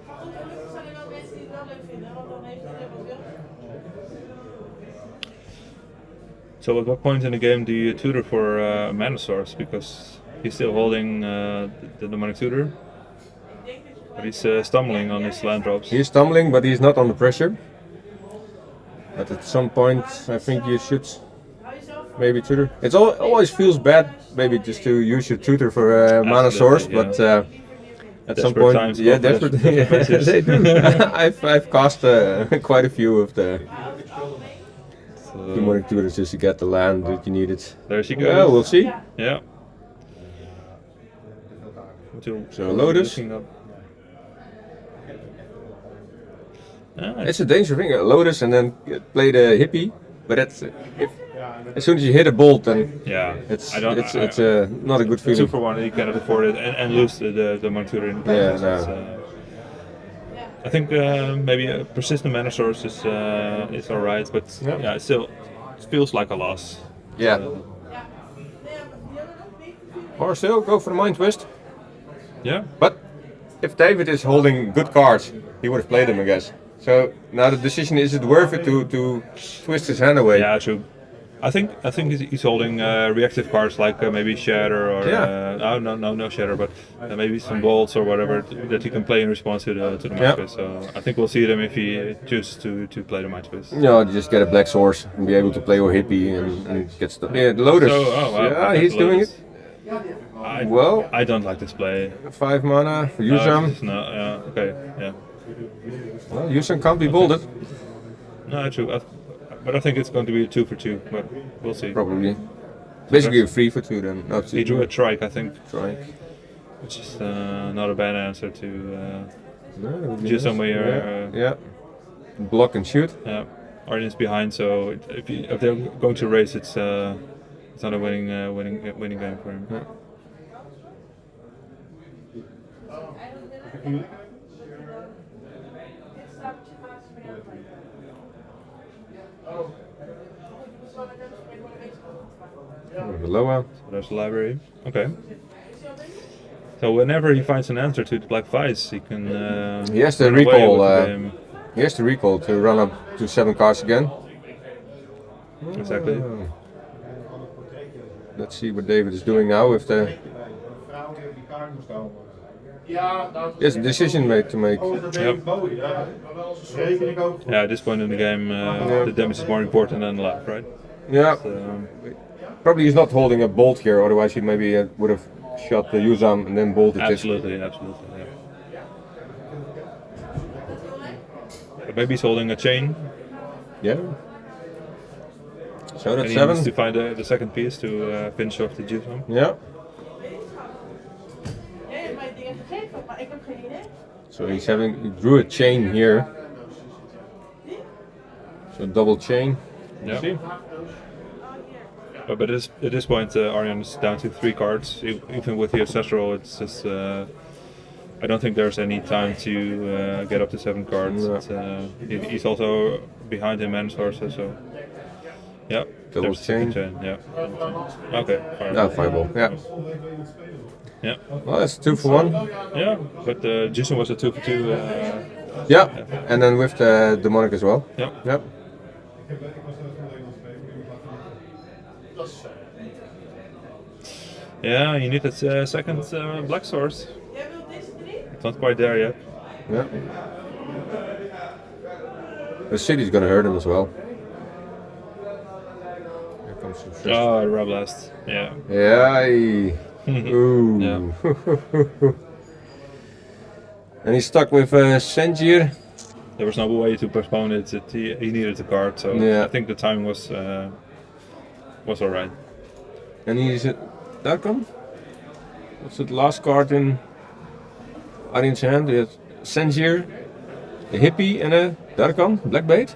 S14: Maar goed, gelukkig zijn er wel mensen die het wel leuk vinden, want dan heeft iedereen wat wil.
S2: So at what point in the game do you tutor for mana source? Because he's still holding the demonic tutor. But he's stumbling on his land drops.
S9: He's stumbling, but he's not under pressure. But at some point, I think you should maybe tutor. It always feels bad, maybe just to use your tutor for mana source,
S2: yeah.
S9: but at some
S2: Desperate
S9: point,
S2: times
S9: yeah,
S2: call for
S9: desperate.
S2: places.
S9: They do. I've cast quite a few of the demonic tutors just to get the land that you needed.
S2: There she goes.
S9: Yeah, we'll see.
S2: Yeah.
S9: So Lotus. It's a danger thing, Lotus and then play the hippie, but that's as soon as you hit a bolt, then it's not a good feeling.
S2: 2 for 1, you cannot afford it and lose the monture in the
S9: process.
S2: Yeah, no. I think maybe a persistent mana source is alright, but it still feels like a loss.
S9: Yeah. Or still go for the Mind Twist.
S2: Yeah.
S9: But if David is holding good cards, he would have played them, I guess. So now the decision is it worth it to twist his hand away?
S2: Yeah, true. I think he's holding reactive cards like maybe Shatter or no Shatter, but maybe some bolts or whatever that he can play in response to the Mind Twist. So I think we'll see them if he chooses to play the Mind Twist.
S9: No, just get a black source and be able to play or hippie and get stuff. Yeah, the Lotus.
S2: Wow,
S9: he's doing it. Well,
S2: I don't like this play.
S9: 5 mana for Yuzam. Well, Yuzam can't be bolded.
S2: No, true. But I think it's going to be a 2 for 2, but we'll see.
S9: Probably. Basically a 3 for 2 then. No,
S2: he drew a Trike, I think.
S9: Trike.
S2: Which is not a bad answer to do somewhere.
S9: Block and shoot.
S2: Yeah. Arden's behind, so if they're going to race, it's not a winning game for him.
S9: Yeah. Lower.
S2: So there's the library. Okay. So whenever he finds an answer to the Black Vice, he can.
S9: He has to recall. He has to recall to run up to 7 cards again.
S2: Exactly.
S9: Let's see what David is doing now with the. Yes, decision made to make.
S2: Yep. Yeah, at this point in the game, the damage is more important than the life, right?
S9: Yeah.
S2: So,
S9: probably he's not holding a bolt here, otherwise he maybe would have shot the Yuzam and then bolted it.
S2: Absolutely. Yeah. But maybe he's holding a chain.
S9: Yeah. So that's
S2: and he
S9: 7.
S2: needs to find the second piece to finish off the Yuzam.
S9: Yeah. So he drew a chain here. So double chain.
S2: Yeah. See? But at this point, Arjan is down to 3 cards. Even with the Ancestral, it's just. I don't think there's any time to get up to 7 cards.
S9: No.
S2: He's also behind in mana sources, so. Yeah.
S9: Double chain.
S2: Yeah. Okay.
S9: Fireball. Yeah.
S2: Yeah.
S9: Well, that's 2 for 1.
S2: Yeah, but Jason was a 2 for 2.
S9: Yeah, and then with the demonic as well.
S2: Yep. Yeah, you need that second black source. It's not quite there yet.
S9: Yeah. The city's gonna hurt him as well. Here comes some stress.
S2: Oh, Rablast. Yeah.
S9: Yeah. Ooh.
S2: Yeah.
S9: And he's stuck with Senjir.
S2: There was no way to postpone it. He needed the card, so I think the timing was alright.
S9: And he's at Darkon. What's the last card in Arjen's hand? He has Senjir, a hippie, and a Darkon, Blackbait.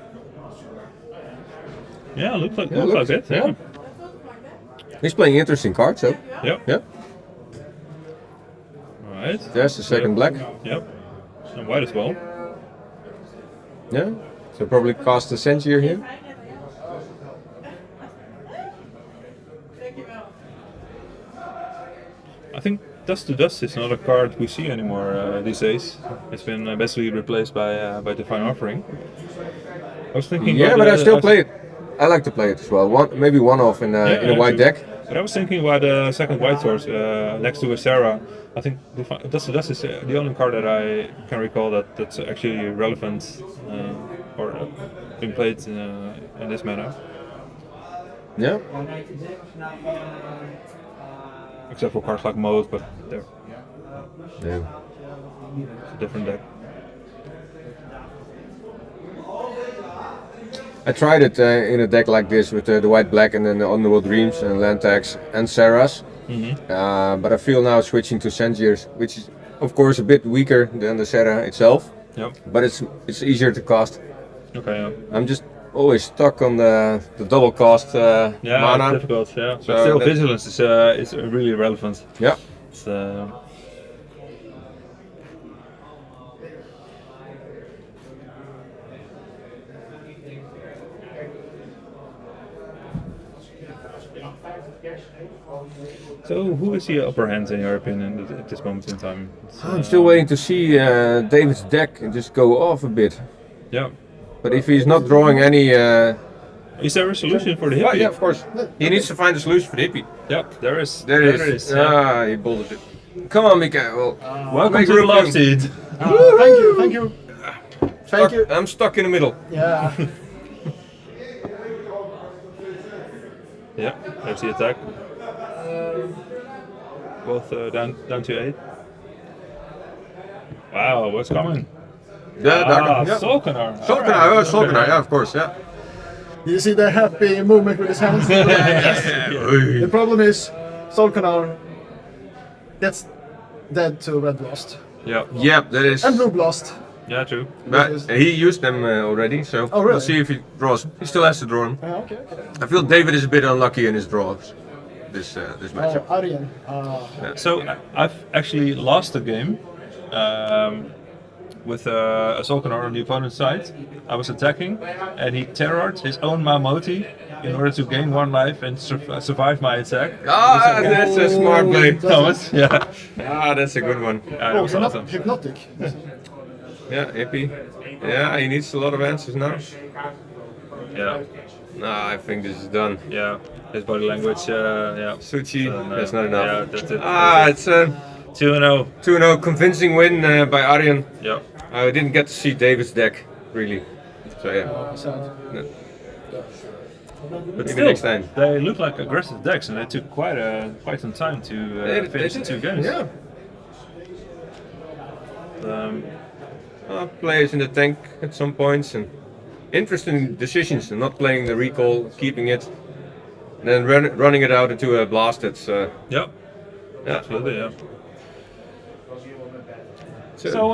S2: Yeah, looks like it. Yeah.
S9: He's playing interesting cards, so.
S2: Yep. Alright.
S9: There's the second black.
S2: Yep. And white as well.
S9: Yeah. So probably cast the Senjir here.
S2: I think Dust to Dust is not a card we see anymore these days. It's been basically replaced by Divine Offering. I was thinking.
S9: Yeah, but I still play it. I like to play it as well. Maybe one off in a white deck.
S2: But I was thinking about the second white source next to a Sarah. I think Dust to Dust is the only card that I can recall that's actually relevant or been played in this manner.
S9: Yeah.
S2: Except for cards like Mode, but they're
S9: it's
S2: a different deck.
S9: I tried it in a deck like this with the white black and then the Underworld Dreams and land tags and Sarahs. But I feel now switching to Sengiers, which is of course a bit weaker than the Serra itself.
S2: Yep.
S9: But it's easier to cast.
S2: Okay. Yeah.
S9: I'm just always stuck on the double cost
S2: Yeah,
S9: mana.
S2: it's difficult. Yeah.
S9: So
S2: But still,
S9: that-
S2: vigilance is really relevant.
S9: Yeah.
S2: It's, So, who is the upper hand in your opinion at this moment in time? It's,
S9: I'm still waiting to see David's deck just go off a bit.
S2: Yeah.
S9: But if he's not drawing any...
S2: Is there a solution for the hippie?
S9: Oh, yeah, of course. He needs to find a solution for the hippie.
S2: Yep, there is.
S9: There it is.
S2: Yeah.
S9: Ah, he bullshit it. Come on, Mikael.
S2: Welcome
S9: make
S2: to the
S9: room for
S2: love
S9: him.
S2: seat.
S11: Thank you. Thank you.
S9: I'm stuck in the middle.
S11: Yeah.
S2: Yeah, there's the attack. Both down to 8. Wow, what's coming?
S9: Yeah, yeah.
S2: Solkanar.
S9: Solkanar, yeah, of course, yeah.
S11: You see the happy movement with his hands? The problem is, Solkanar gets dead to Red Blast.
S2: Yeah.
S9: Yeah, that is.
S11: And Blue Blast.
S2: Yeah, true.
S9: But he used them already, so
S11: Oh, really?
S9: we'll see if he draws. He still has to draw them.
S11: Okay.
S9: I feel David is a bit unlucky in his draws. This matchup.
S11: Oh, Arjen.
S2: So I've actually lost the game with a Solkanar on the opponent's side. I was attacking, and he terrored his own Mamoti in order to gain 1 life and survive my attack.
S9: Ah, that's a smart play.
S2: Thomas, yeah.
S9: Ah, that's a good one.
S2: Yeah, that was awesome.
S11: Hypnotic.
S9: Yeah, hippie. Yeah, he needs a lot of answers now.
S2: Yeah.
S9: Nah, I think this is done.
S2: Yeah. His body language, yeah.
S9: Suchi,
S2: No.
S9: that's not enough.
S2: Yeah, that's it.
S9: Ah, it's a
S2: 2-0.
S9: 2-0 convincing win by Arjen.
S2: Yeah.
S9: I didn't get to see David's deck, really. So yeah. No.
S2: But
S9: Maybe
S2: still,
S9: next time.
S2: they look like aggressive decks, and they took quite some time to finish the 2 games.
S9: Yeah.
S2: Um,
S9: Players in the tank at some points and interesting decisions and not playing the recall, keeping it, and then running it out into a blast. That's
S2: yeah. Absolutely, yeah. So,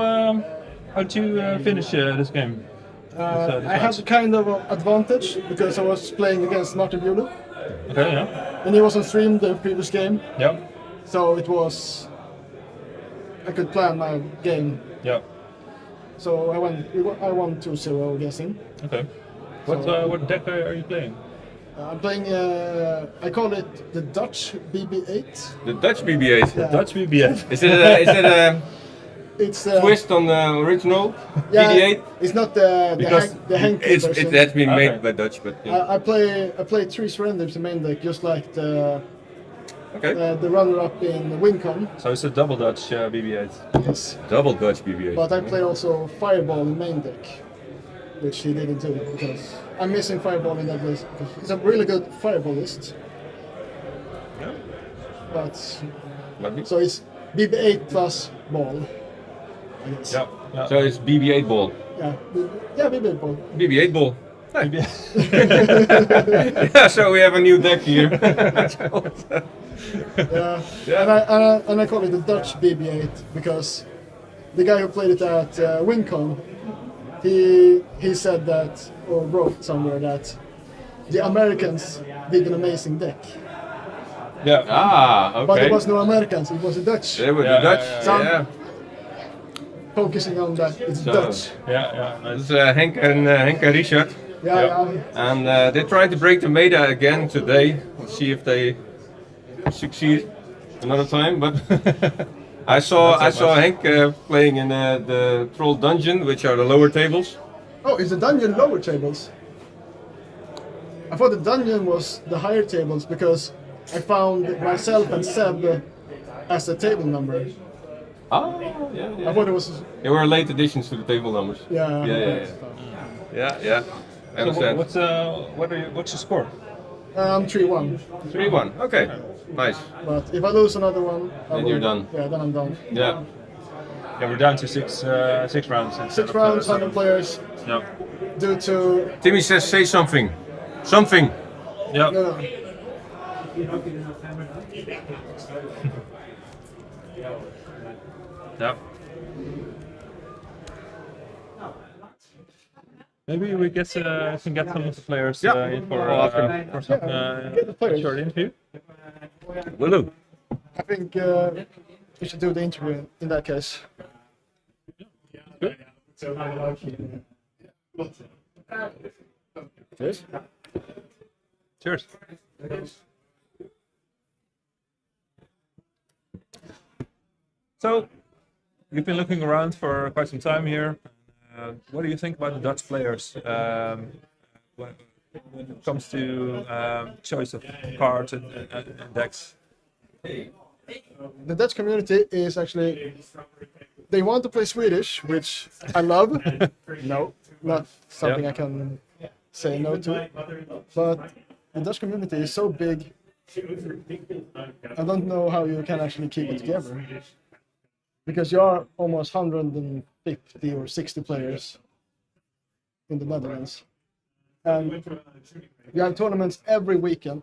S2: how did you finish this game? This
S11: I had kind of an advantage because I was playing against Martin Buehler.
S2: Okay, yeah.
S11: And he was on stream the previous game.
S2: Yeah.
S11: So it was... I could plan my game.
S2: Yeah.
S11: So I won 2-0 guessing.
S2: Okay. What deck are you playing?
S11: I'm playing, I call it the Dutch BB8.
S9: the Dutch BB8.
S11: Yeah.
S2: Dutch BB8.
S9: Is it a
S11: It's
S9: twist on the original
S11: yeah,
S9: BD8?
S11: It's not the Henke version.
S9: It has been made
S2: Okay.
S9: by Dutch, but yeah.
S11: I play 3 surrenders in main deck, just like the runner-up in Wincon.
S2: So it's a double Dutch BB8.
S11: Yes.
S9: Double Dutch BB8.
S11: But I play also Fireball in main deck, which he didn't do because I'm missing Fireball in that list because it's a really good Fireball list.
S2: Yeah.
S11: But so it's BB8 plus ball. I guess.
S2: Yeah. Yeah.
S9: So it's BB8 ball.
S11: Yeah, BB8 ball.
S9: BB8 ball. Yeah, so we have a new deck here.
S11: Yeah. And I call it the Dutch BB8 because the guy who played it at Wincon, he said that, or wrote somewhere that the Americans did an amazing deck.
S2: Yeah.
S9: Ah, okay.
S11: But it was no Americans, it was the Dutch.
S9: They were the Dutch.
S11: So I'm
S9: Yeah.
S11: focusing on that, it's
S9: So,
S11: Dutch.
S2: Yeah. Nice.
S9: It's Henk and Richard.
S11: Yeah.
S9: And they're trying to break the meta again today. Let's see if they succeed another time. But I saw Henk playing in the Troll Dungeon, which are the lower tables.
S11: Oh, is the dungeon lower tables? I thought the dungeon was the higher tables because I found myself and Seb as a table number.
S9: Ah, yeah.
S11: I thought it was...
S9: They were late additions to the table numbers.
S11: Yeah.
S9: Yeah. I understand.
S2: What's your score?
S11: 3-1.
S9: 3-1. Okay. Nice.
S11: But if I lose another one,
S9: Then you're done.
S11: Yeah, then I'm done.
S9: Yeah.
S2: Yeah, we're down to six rounds. Instead
S11: 6
S2: of,
S11: rounds, 100
S2: seven.
S11: players.
S2: Yeah.
S11: Due to
S9: Timmy says, say something. Something.
S2: Yeah.
S11: no.
S2: Yeah. Maybe we can get some of the players in for some short interview.
S9: Will do.
S11: I think we should do the interview in that case.
S2: Cheers. Cheers. So, you've been looking around for quite some time here. What do you think about the Dutch players when it comes to choice of cards and decks?
S11: The Dutch community is actually, they want to play Swedish, which I love. No, not something I can say no to. But the Dutch community is so big, I don't know how you can actually keep it together. Because you are almost 150 or 60 players in the Netherlands. And you have tournaments every weekend,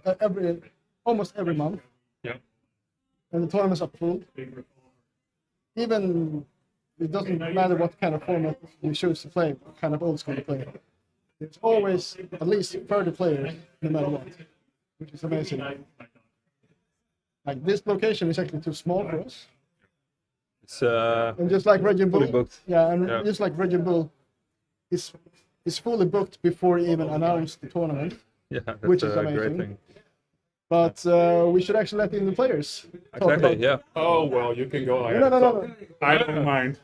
S11: almost every month.
S2: Yeah.
S11: And the tournaments are full. Even it doesn't matter what kind of format you choose to play, what kind of old school to play. There's always at least 30 players, no matter what, which is amazing. Like this location is actually too small for us.
S2: It's
S11: and just like Raging Bull,
S2: fully booked.
S11: yeah, and
S2: Yeah.
S11: just like Raging Bull is fully booked before he even announced the tournament.
S2: Yeah, that's
S11: which is
S2: a
S11: amazing.
S2: great thing.
S11: But we should actually let in the players. talk
S2: Exactly.
S11: about-
S2: Yeah.
S10: Oh well, you can go ahead.
S11: No.
S10: I don't mind.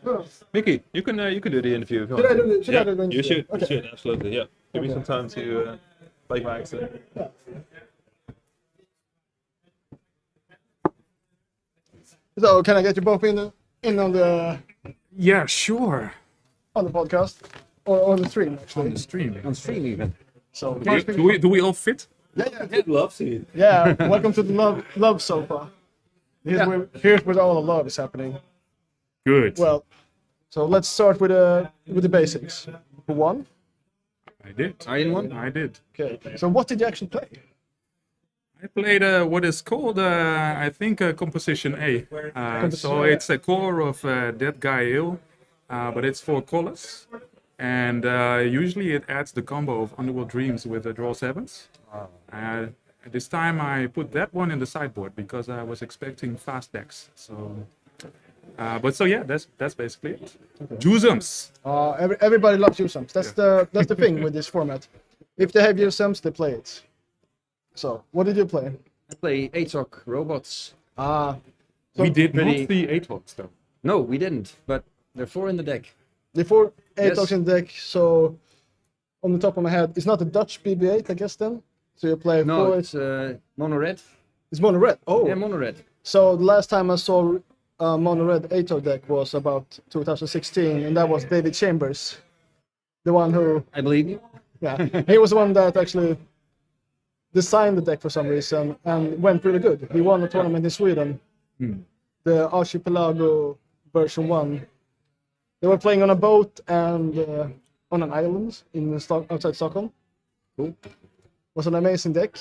S2: Mickey, you can do the interview if you
S11: Should I
S2: want.
S11: do the- should I do the
S2: You
S11: interview?
S2: should.
S11: Okay.
S2: You should absolutely. Yeah. Give me
S11: Okay.
S2: some time to like my accent.
S11: So can I get you both in on the
S10: Yeah, sure.
S11: on the podcast or on the stream actually?
S10: On the stream. On stream even.
S11: So
S10: Do we all fit?
S11: Yeah.
S2: I'd love to.
S11: Yeah, welcome to the love sofa. Here's where all the love is happening.
S10: Good.
S11: Well, so let's start with the basics. For one,
S10: I did.
S11: Are you in one?
S10: I did.
S11: okay. So what did you actually play?
S10: I played what is called, I think, Composition A. So it's a core of Dead Guy Ale, but it's 4 colors. And usually it adds the combo of Underworld Dreams with the Draw 7s. This time I put that one in the sideboard because I was expecting fast decks. So yeah, that's basically it. Juiceums.
S11: Everybody loves Usams. That's the thing with this format. If they have Usams, they play it. So what did you play?
S15: I play ATOC robots.
S11: So
S10: We did
S15: pretty-
S10: not see 8 walks though.
S15: No, we didn't. But there are 4 in the deck.
S11: The 4 8
S15: Yes.
S11: in deck. So on the top of my head, it's not a Dutch BB8, I guess then. So you play
S15: No,
S11: 4.
S15: it's mono red.
S11: It's mono red. Oh.
S15: Yeah, mono red.
S11: So the last time I saw mono red 8 deck was about 2016, and that was David Chambers, the one who.
S15: I believe you.
S11: Yeah, he was the one that actually designed the deck for some reason and went really good. He won a tournament in Sweden, the Archipelago version 1. They were playing on a boat and on an island outside Stockholm.
S15: Cool.
S11: Was an amazing deck.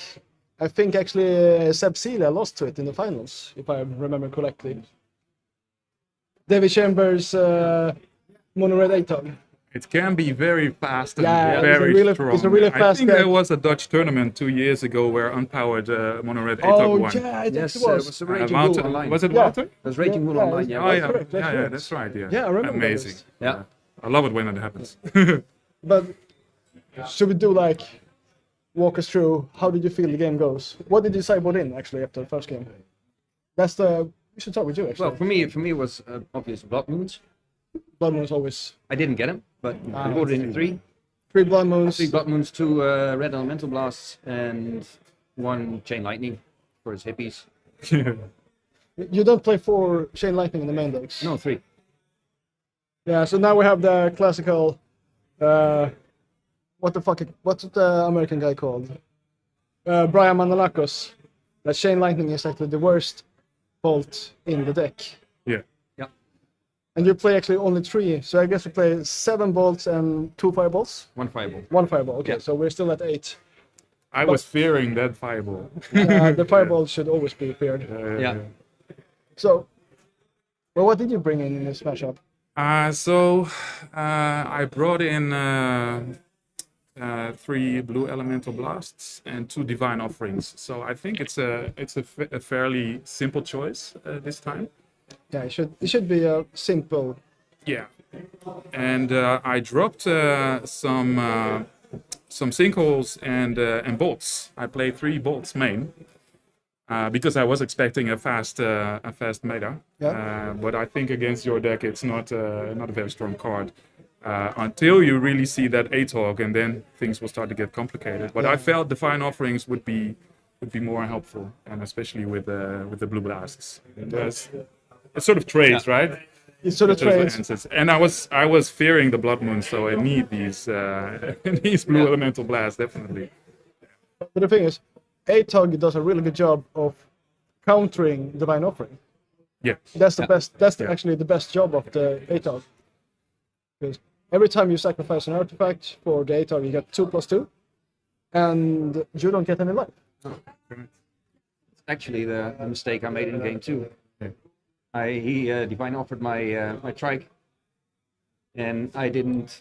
S11: I think actually Seb Celia lost to it in the finals, if I remember correctly. David Chambers, mono red 8
S10: It can be very fast and
S11: Yeah, it's a
S10: very
S11: really-
S10: strong.
S11: it's a really
S10: I
S11: fast
S10: think
S11: deck.
S10: there was a Dutch tournament 2 years ago where unpowered mono red 8
S11: Oh,
S10: won.
S11: yeah, it
S15: Yes,
S11: actually
S15: it
S11: was.
S15: was a Raging
S10: Walter-
S15: Bull online.
S10: was it
S11: Yeah.
S10: Walter?
S15: It was Raging Bull
S11: Yeah,
S15: online, yeah.
S10: Oh yeah,
S11: correct, that's
S10: yeah,
S11: correct.
S10: that's right. Yeah,
S11: Yeah, I remember
S10: amazing.
S11: this.
S15: Yeah.
S10: I love it when it happens.
S11: But should we do like walk us through how did you feel the game goes? What did you sideboard in actually after the first game? We should start with you actually.
S15: Well, for me it was obvious Blood Moons.
S11: Blood Moon's always
S15: I didn't get him, but I voted in 3.
S11: 3 Blood Moons.
S15: 3 Blood Moons, 2 Red Elemental Blasts, and 1 Chain Lightning for his hippies.
S11: You don't play 4 Chain Lightning in the main decks.
S15: No, 3.
S11: Yeah, so now we have the classical. What's the American guy called? Brian Manolakos. That Chain Lightning is actually the worst bolt in the deck.
S10: Yeah.
S15: Yeah.
S11: And you play actually only 3, so I guess you play 7 bolts and 2 fireballs?
S15: 1 fireball.
S11: 1 fireball, okay,
S15: Yeah.
S11: so we're still at 8.
S16: I was fearing that fireball.
S11: The fireball should always be feared.
S15: Yeah.
S11: So, well, what did you bring in this matchup?
S16: I brought in 3 blue elemental blasts and 2 divine offerings. So I think it's a fairly simple choice this time.
S11: Yeah, it should be a simple.
S16: Yeah, and I dropped some sinkholes and bolts. I played 3 bolts main because I was expecting a fast meta.
S11: Yeah.
S16: But I think against your deck it's not a very strong card until you really see that Aathog, and then things will start to get complicated. But I felt divine offerings would be more helpful, and especially with the blue blasts. It sort of trades, right?
S11: It sort of trades.
S16: Answers. And I was fearing the Blood Moon, so I need these blue elemental blasts definitely.
S11: But the thing is, Aathog does a really good job of countering Divine Offering.
S16: Yeah.
S11: That's the best. That's actually the best job of the Aathog. Because every time you sacrifice an artifact for the Aathog, you get 2+2, and you don't get any life.
S15: Actually, the mistake I made in game 2. He divine offered my trike, and I didn't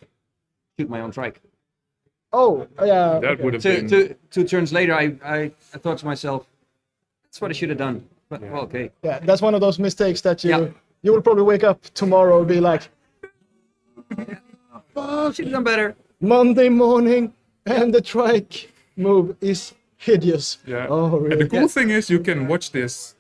S15: shoot my own trike.
S11: Oh, yeah.
S16: That would have been...
S15: Two turns later, I thought to myself, that's what I should have done. But, well, okay.
S11: Yeah, that's one of those mistakes that you will probably wake up tomorrow and be like,
S15: oh, should have done better.
S11: Monday morning, and the trike move is hideous.
S16: Yeah.
S11: Oh, really?
S16: And the cool thing is you can watch this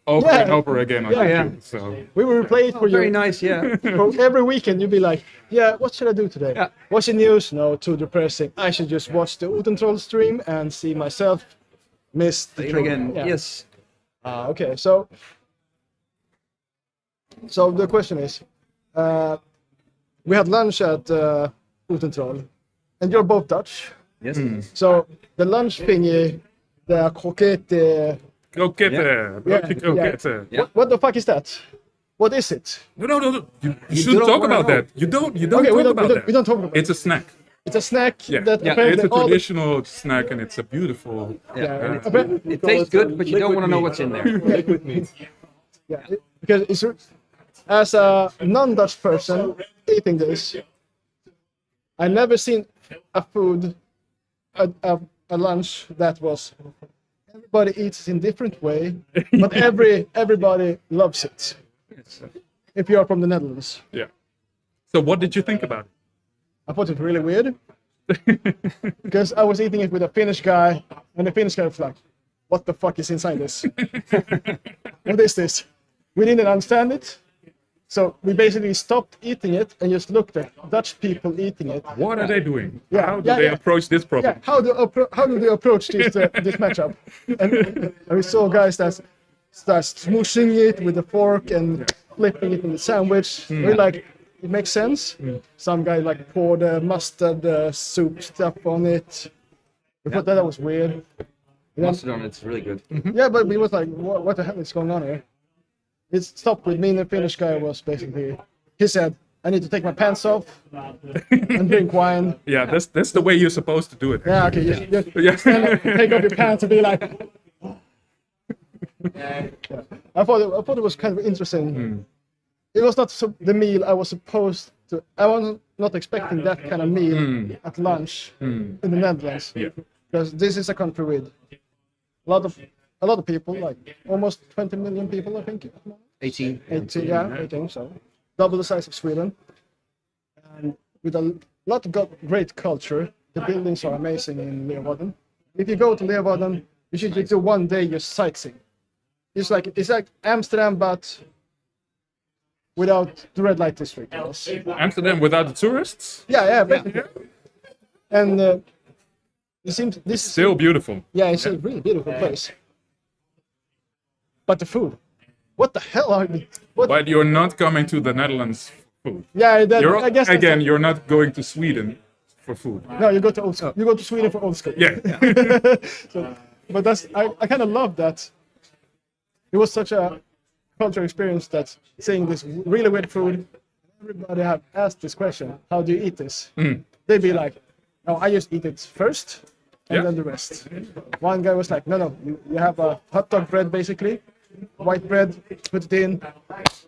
S16: over and over again on YouTube. So
S11: we will replay it for you.
S15: Very nice, yeah.
S11: For every weekend, you'll be like, yeah, what should I do today? Yeah. What's the news? No, too depressing. I should just watch the Uthden stream and see myself miss the
S15: Play it again.
S11: Yeah.
S15: Yes.
S11: Okay, so the question is, we had lunch at Uthden, and you're both Dutch.
S15: Yes.
S11: So the lunch thingy, the croquette.
S16: Croquette.
S11: Yeah. What the fuck is that? What is it?
S16: No. You shouldn't talk about that. You don't talk about that.
S11: We don't talk about
S16: It's a snack.
S11: It's a snack that
S16: it's a traditional snack, and it's a beautiful.
S15: It tastes good, but you don't want to know what's in there.
S16: Liquid meat.
S11: Yeah, because it's, as a non-Dutch person eating this, I never seen a food, a lunch that was. Everybody eats it in different way, but everybody loves it. If you are from the Netherlands.
S16: Yeah. So what did you think about it?
S11: I thought it really weird because I was eating it with a Finnish guy, and the Finnish guy was like, "What the fuck is inside this? What is this?" We didn't understand it, so we basically stopped eating it and just looked at Dutch people eating it.
S16: What are they doing?
S11: Yeah,
S16: How do they approach this problem?
S11: Yeah, how do they approach this matchup? And we saw guys that start smooshing it with a fork and flipping it in the sandwich. We're like, it makes sense. Some guy like poured mustard soup stuff on it. We thought that was weird.
S15: Mustard on it's really good.
S11: Yeah, but we was like, what the hell is going on here? It stopped with me, and the Finnish guy was basically, he said, I need to take my pants off and drink wine.
S16: Yeah, that's the way you're supposed to do it.
S11: Yeah, okay, just stand up, take off your pants and be like. I thought it was kind of interesting. It was not the meal I was supposed to. I was not expecting that kind of meal at lunch in the Netherlands.
S16: Yeah.
S11: Because this is a country with a lot of people, like almost 20 million people, I think.
S15: 18.
S11: 18, so double the size of Sweden, and with a lot of great culture. The buildings are amazing in Leeuwarden. If you go to Leeuwarden, you should do one day just sightseeing. It's like Amsterdam, but without the red light district.
S16: Amsterdam without the tourists?
S11: Yeah, basically. And it seems this is
S16: still beautiful.
S11: Yeah, it's a really beautiful place. But the food, what the hell are you?
S16: But you're not coming to the Netherlands for food.
S11: Yeah, I guess
S16: again, you're not going to Sweden for food.
S11: No, you go to old school. You go to Sweden for old school.
S16: Yeah.
S11: But I kind of love that. It was such a cultural experience that seeing this really weird food everybody have asked this question. How do you eat this? They'd be like, no, I just eat it first and then the rest. One guy was like, no, you have a hot dog bread basically, white bread, put it in,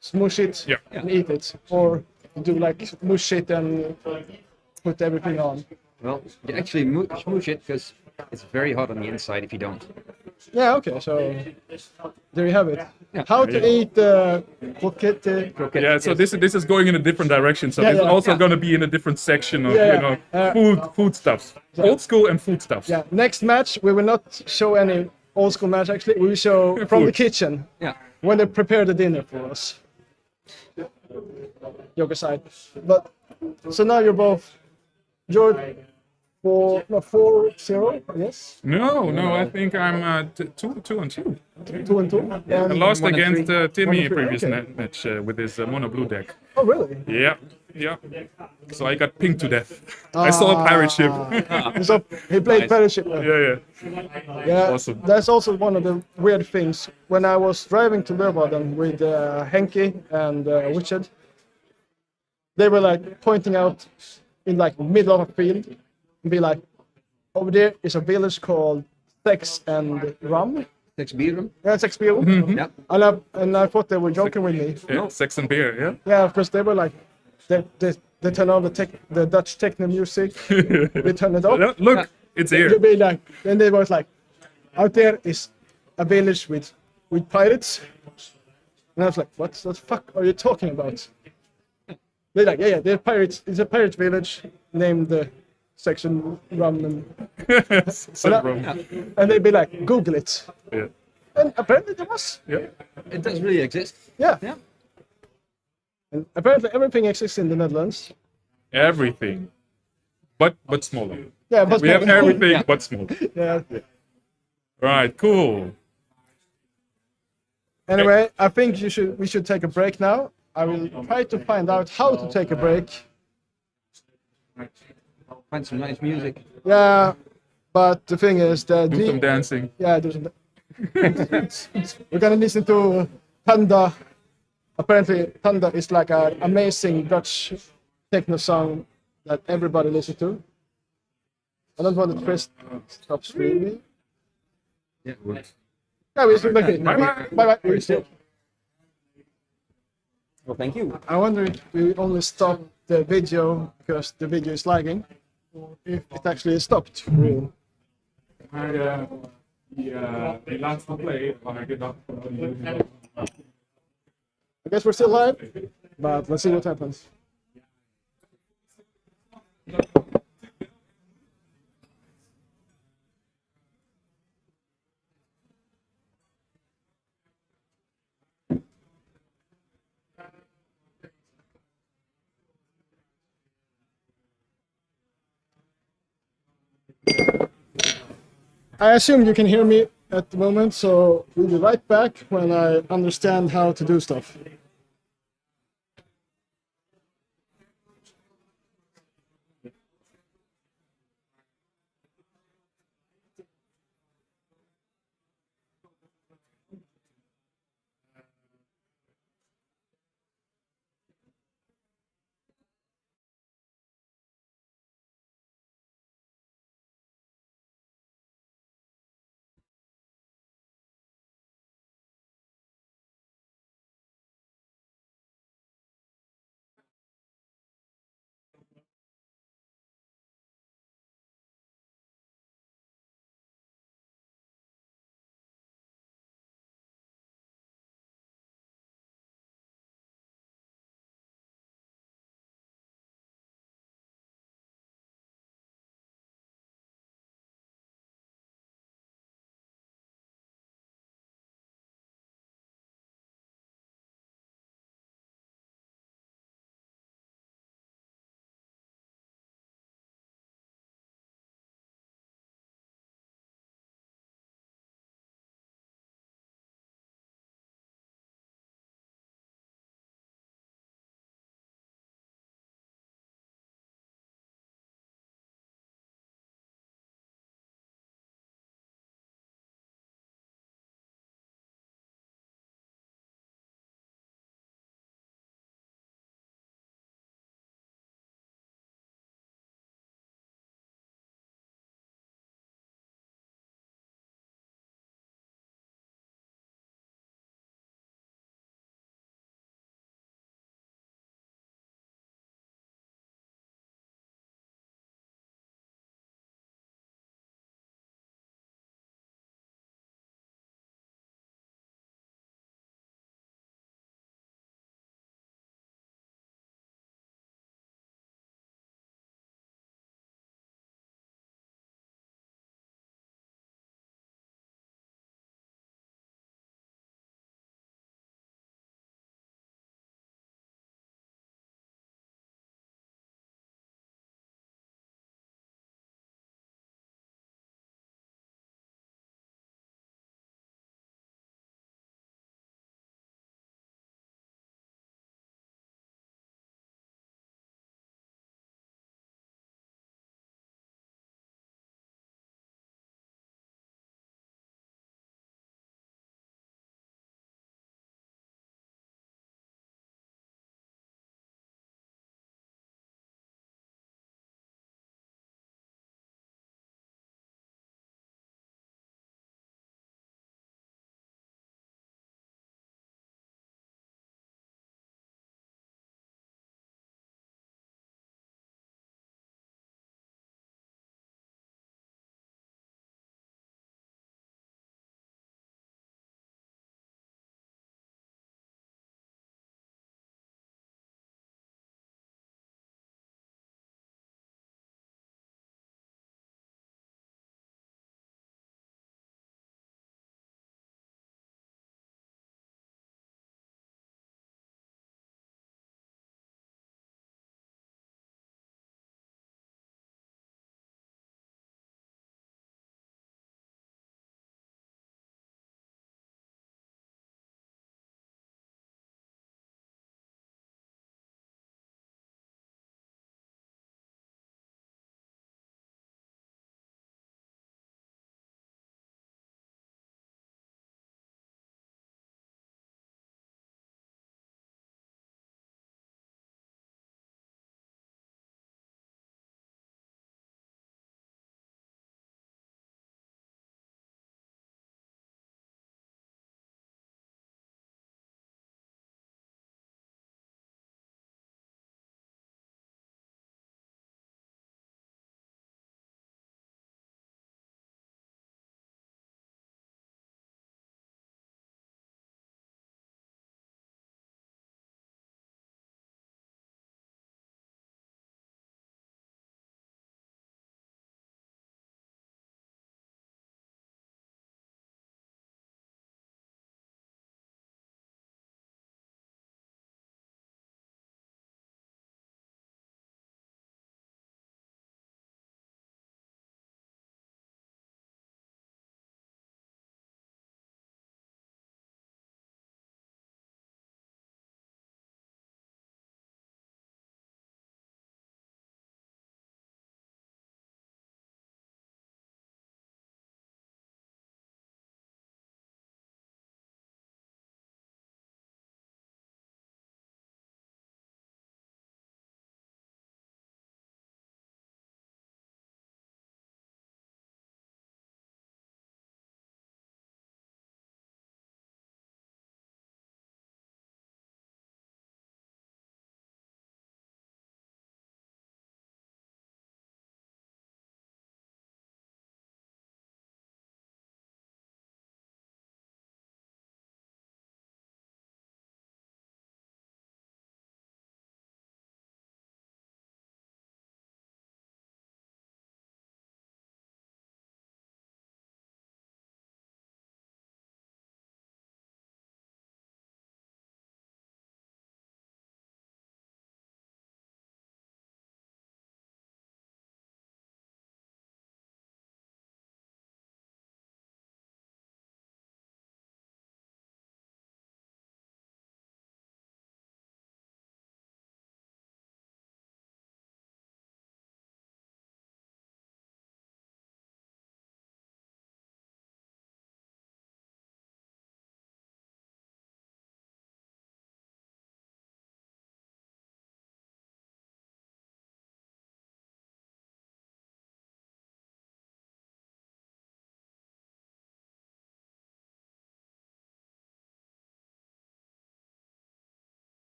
S11: smoosh it, and eat it. Or you do like smoosh it and put everything on.
S15: Well, you actually smoosh it because it's very hot on the inside if you don't.
S11: Yeah, okay, so there you have it. How to eat croquette.
S16: Yeah, so this is going in a different direction. So this is also going to be in a different section of food stuffs, old school and food stuffs.
S11: Yeah, next match we will not show any old school match. Actually, we will show from the kitchen.
S15: Yeah,
S11: when they prepare the dinner for us. Joker side, but so now you're both. You're 4-0, yes?
S16: No, I think I'm 2-2.
S11: 2-2?
S16: Yeah, I lost against Timmy
S11: 1-3,
S16: previous
S11: okay.
S16: match with his mono blue deck.
S11: Oh, really?
S16: Yeah. So I got pinged to death. I saw a pirate ship.
S11: So he played pirate ship.
S16: Yeah. Awesome.
S11: That's also one of the weird things. When I was driving to Leeuwarden with Henki and Richard, they were like pointing out in like middle of a field and be like, over there is a village called Sex and Rum.
S15: Sex Beer.
S11: Yeah, Sex Beer.
S15: Yeah.
S11: And I thought they were joking with me.
S16: Yeah, sex and beer, yeah.
S11: Yeah, because they were like, they turn on the Dutch techno music, they turn it off.
S16: Look, it's here.
S11: You'd be like, then they was like, out there is a village with pirates. And I was like, what the fuck are you talking about? They're like, yeah, they're pirates. It's a pirate village named Section Rum. And they'd be like, Google it.
S16: Yeah.
S11: And apparently there was.
S16: Yeah.
S15: It does really exist.
S11: Yeah. And apparently everything exists in the Netherlands.
S16: Everything. But smaller.
S11: Yeah, but
S16: we have everything but smaller.
S11: Yeah.
S16: Right, cool.
S11: Anyway, I think we should take a break now. I will try to find out how to take a break.
S15: Find some nice music.
S11: Yeah, but the thing is that
S16: do some dancing.
S11: Yeah, do some. We're gonna listen to Thunder. Apparently, Thunder is like an amazing Dutch techno song that everybody listens to. I don't want to press stop streaming.
S15: Yeah, good.
S11: Yeah, we're still okay. Bye. We're still.
S15: Well, thank you.
S11: I wonder if we only stop the video because the video is lagging, or if it actually stopped for real.
S16: Die laatste play, maar ik dacht
S11: I guess we're still live, but let's see what happens. I assume you can hear me at the moment, so we'll be right back when I understand how to do stuff.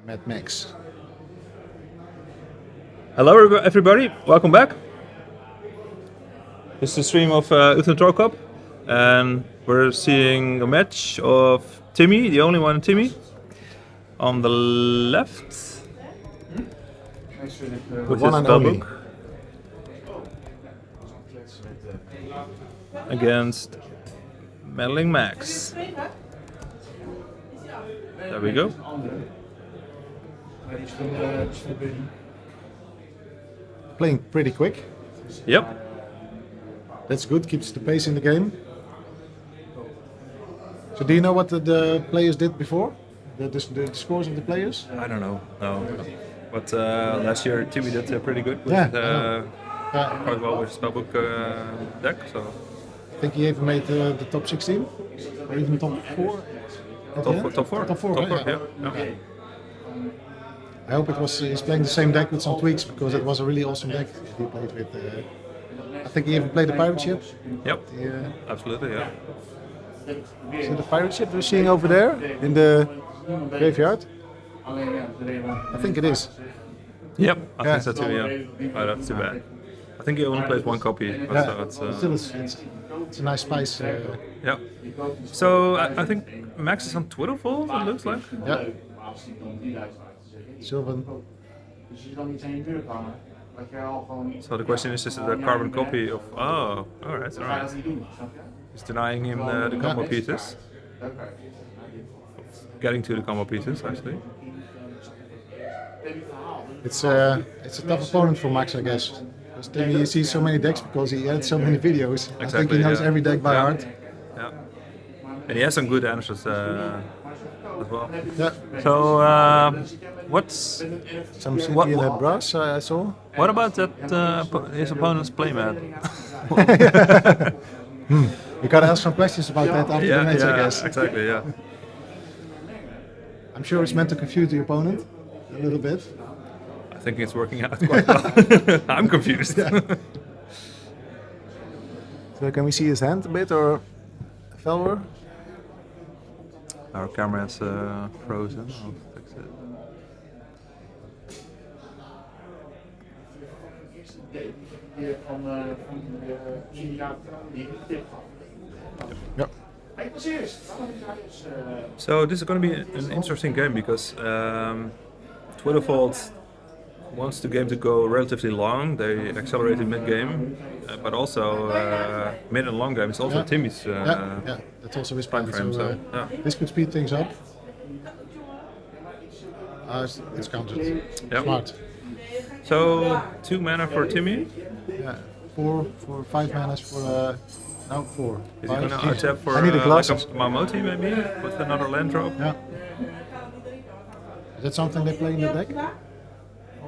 S1: Mad Max.
S2: Hello everybody, welcome back. This is the stream of Uthden Throw Cup, and we're seeing a match of Timmy, the only one Timmy, on the left with his spellbook against Meddling Max. There we go.
S1: Playing pretty quick.
S2: Yep.
S1: That's good, keeps the pace in the game. So do you know what the players did before? The scores of the players?
S2: I don't know, no. But last year Timmy did pretty good with quite well with spellbook deck. So
S1: I think he even made the top 16 or even top 4.
S2: Top four.
S1: Top 4,
S2: yeah.
S1: I hope it was he's playing the same deck with some tweaks, because it was a really awesome deck he played with. I think he even played the pirate ship.
S2: Yep. Absolutely, yeah.
S1: So the pirate ship we're seeing over there in the graveyard? I think it is.
S2: Yep, I think so too, yeah. Oh, that's too bad. I think he only plays one copy. But
S1: still it's a nice spice.
S2: Yeah. So I think Max is on Twitter full, it looks like.
S1: Yeah. Sylvan.
S2: So the question is it a carbon copy of... Oh, alright. He's denying him the combo pieces. Getting to the combo pieces, actually.
S1: It's a tough opponent for Max, I guess. Because Timmy sees so many decks because he had so many videos.
S2: Exactly,
S1: I think he knows every deck by heart.
S2: Yeah. And he has some good answers as well.
S1: Yeah.
S2: So, what's...
S1: Some City in that brass I saw.
S2: What about that his opponent's playmat?
S1: We gotta ask some questions about that after the match, I guess.
S2: Exactly, yeah.
S1: I'm sure it's meant to confuse the opponent a little bit.
S2: I think it's working out quite well. I'm confused.
S1: So can we see his hand a bit, or Felwer?
S2: Our camera is frozen. I'll fix it.
S1: Yep.
S2: So this is going to be an interesting game because Twitterfold wants the game to go relatively long. They accelerated mid-game, but also mid and long game is also Timmy's
S1: that's also his
S2: time frame. So
S1: this could speed things up. It's counted.
S2: Yep.
S1: Smart.
S2: So 2 mana for Timmy.
S1: Yeah, 4 for 5 manas for no 4.
S2: Is he going to untap for
S1: I need a glass.
S2: like a Mamoti maybe with another land drop?
S1: Yeah. Is that something they play in the deck?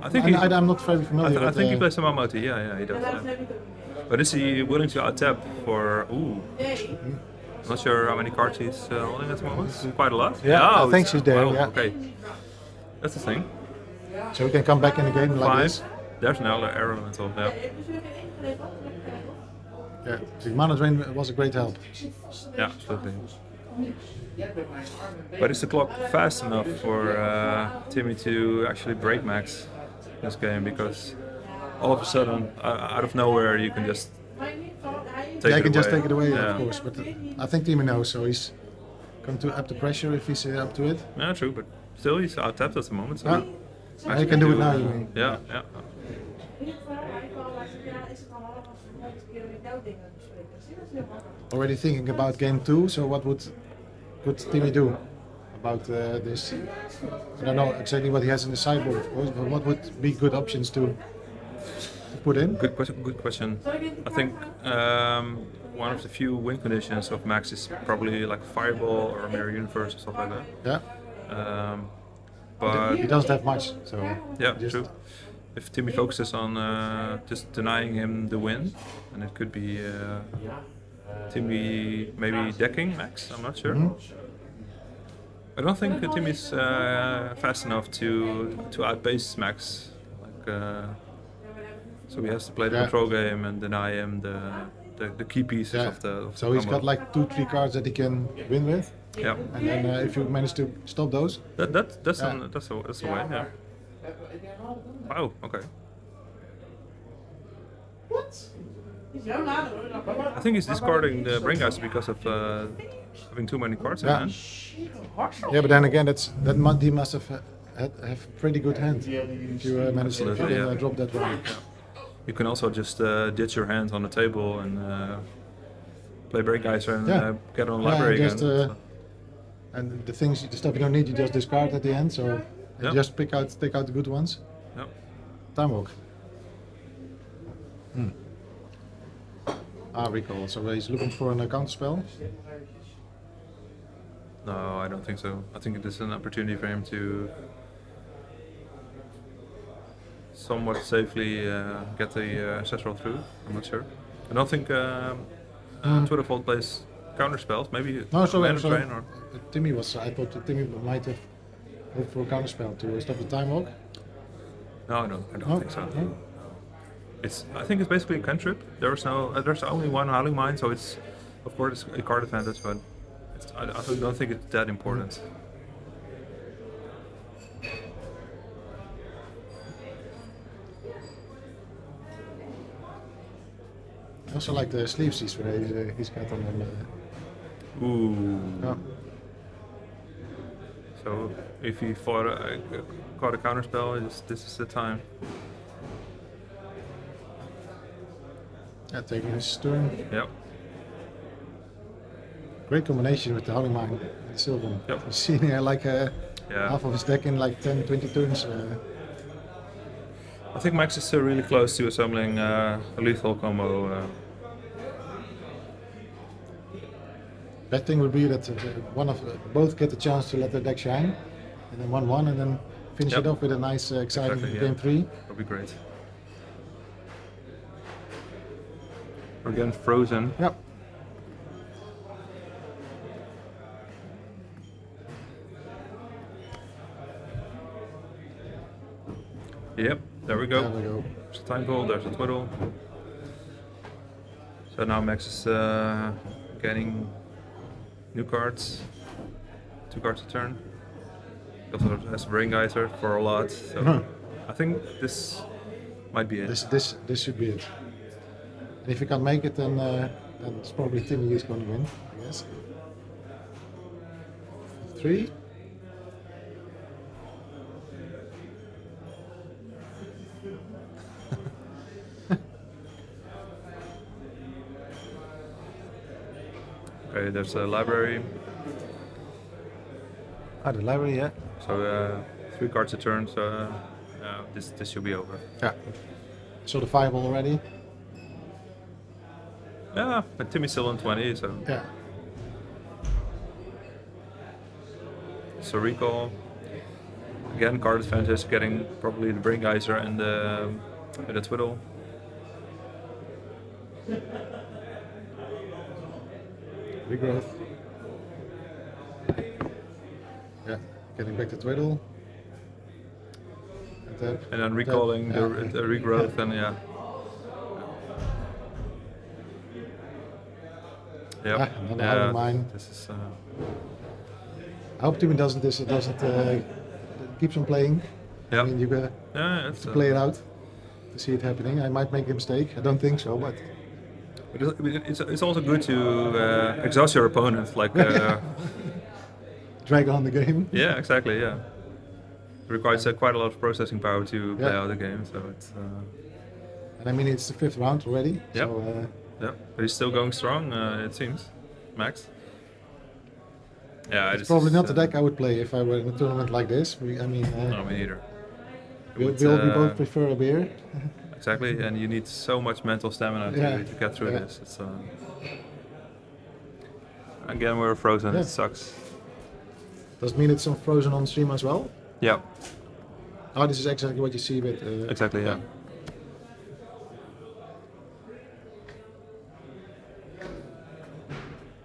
S2: I think
S1: I'm not very familiar with
S2: I think he plays a Mamoti, yeah, he does. Yeah. But is he willing to untap for... Ooh. I'm not sure how many cards he's holding at the moment. Quite a lot.
S1: Yeah, I think she's there,
S2: wow,
S1: yeah.
S2: Okay. That's the thing.
S1: So we can come back in the game like
S2: 5.
S1: this.
S2: There's an elemental, yeah.
S1: Yeah, the mana drain was a great help.
S2: Yeah, absolutely. But is the clock fast enough for Timmy to actually break Max this game? Because all of a sudden, out of nowhere, you can just take it away.
S1: Just take it away,
S2: yeah.
S1: Of course. But I think Timmy knows, so he's going to up the pressure if he's up to it.
S2: Yeah, true, but still he's out tapped at the moment. So
S1: he can do it now, you mean?
S2: Yeah.
S1: Already thinking about game 2, so what could Timmy do about this? I don't know exactly what he has in the sideboard, of course, but what would be good options to put in?
S2: Good question. I think one of the few win conditions of Max is probably like Fireball or Mirror Universe or stuff like that.
S1: Yeah.
S2: But
S1: he doesn't have much, so
S2: yeah, true. If Timmy focuses on just denying him the win, and it could be Timmy maybe decking Max. I'm not sure. I don't think Timmy's fast enough to outpace Max. So he has to play the control game and deny him the key pieces of the.
S1: So he's got like 2-3 cards that he can win with.
S2: Yeah.
S1: And then if you manage to stop those,
S2: That's
S1: Yeah.
S2: that's a way. Yeah. Wow. Okay. I think he's discarding the brain guys because of having too many cards in
S1: Yeah.
S2: hand.
S1: yeah. But then again, he must have pretty good hand if you manage to
S2: Absolutely, yeah.
S1: drop that one.
S2: You can also just ditch your hand on the table and play break guys and
S1: Yeah.
S2: get on
S1: Yeah,
S2: library
S1: and just,
S2: again.
S1: And the stuff you don't need, you just discard at the end. So
S2: Yeah.
S1: just take out the good ones.
S2: Yep.
S1: Time walk. Recall. So he's looking for a counter spell.
S2: No, I don't think so. I think it is an opportunity for him to somewhat safely get the ancestral through. I'm not sure. I don't think Twitterfold plays counter spells. Maybe
S1: No, so
S2: Mana Drain or
S1: Timmy was. I thought that Timmy might have hoped for a counter spell to stop the time walk.
S2: no, I don't
S1: No?
S2: think so.
S1: No?
S2: I think it's basically a cantrip. There's only one Howling Mine, so it's of course a card advantage, but I don't think it's that important.
S1: I also like the sleeves he's got on them.
S2: Ooh.
S1: Yeah.
S2: So if he caught a counter spell, this is the time.
S1: Yeah, taking his turn.
S2: Yep.
S1: Great combination with the Howling Mine and the Sylvan.
S2: Yep.
S1: You've seen here like
S2: Yeah.
S1: half of his deck in like 10, 20 turns.
S2: I think Max is still really close to assembling a lethal combo.
S1: Bad thing would be that both get the chance to let their deck shine, and then 1-1, and then finish
S2: Yep.
S1: it off with a nice, exciting
S2: Exactly, yeah.
S1: game 3.
S2: That'd be great. We're getting frozen.
S1: Yep.
S2: Yep, there we go.
S1: There we go.
S2: There's a time pull, there's a twiddle. So now Max is getting new cards. 2 cards a turn. He also has Brain Geyser for a lot. So
S1: Huh.
S2: I think this might be it.
S1: This should be it. And if you can't make it, then it's probably Timmy who's going to win, I guess. 3.
S2: Okay, there's a library.
S1: The library, yeah.
S2: So 3 cards a turn, so this should be over.
S1: Yeah. Saw the fireball already.
S2: Yeah, but Timmy's still on 20, so.
S1: Yeah.
S2: So recall. Again, card advantage, getting probably the Brain Geyser and the Twiddle.
S1: Regrowth. Yeah, getting back to Twiddle.
S2: And then recalling the regrowth, and yeah. Yep.
S1: Another Howling Mine.
S2: This is.
S1: I hope Timmy doesn't keeps on playing.
S2: Yeah.
S1: I mean, you have to play it out to see it happening. I might make a mistake. I don't think so, but
S2: It's also good to exhaust your opponent, like
S1: drag on the game.
S2: Yeah, exactly. Yeah, it requires quite a lot of processing power to play out the game. So it's.
S1: And I mean, it's the 5th round already.
S2: Yep.
S1: So,
S2: yeah, but he's still going strong. It seems, Max. Yeah,
S1: it's probably not the deck I would play if I were in a tournament like this. No,
S2: me neither.
S1: We both prefer a beer.
S2: Exactly, and you need so much mental stamina to get through this. It's, again, we're frozen.
S1: Yeah.
S2: It sucks.
S1: Does it mean it's on frozen on stream as well?
S2: Yeah.
S1: Oh, this is exactly what you see with.
S2: Exactly. Yeah.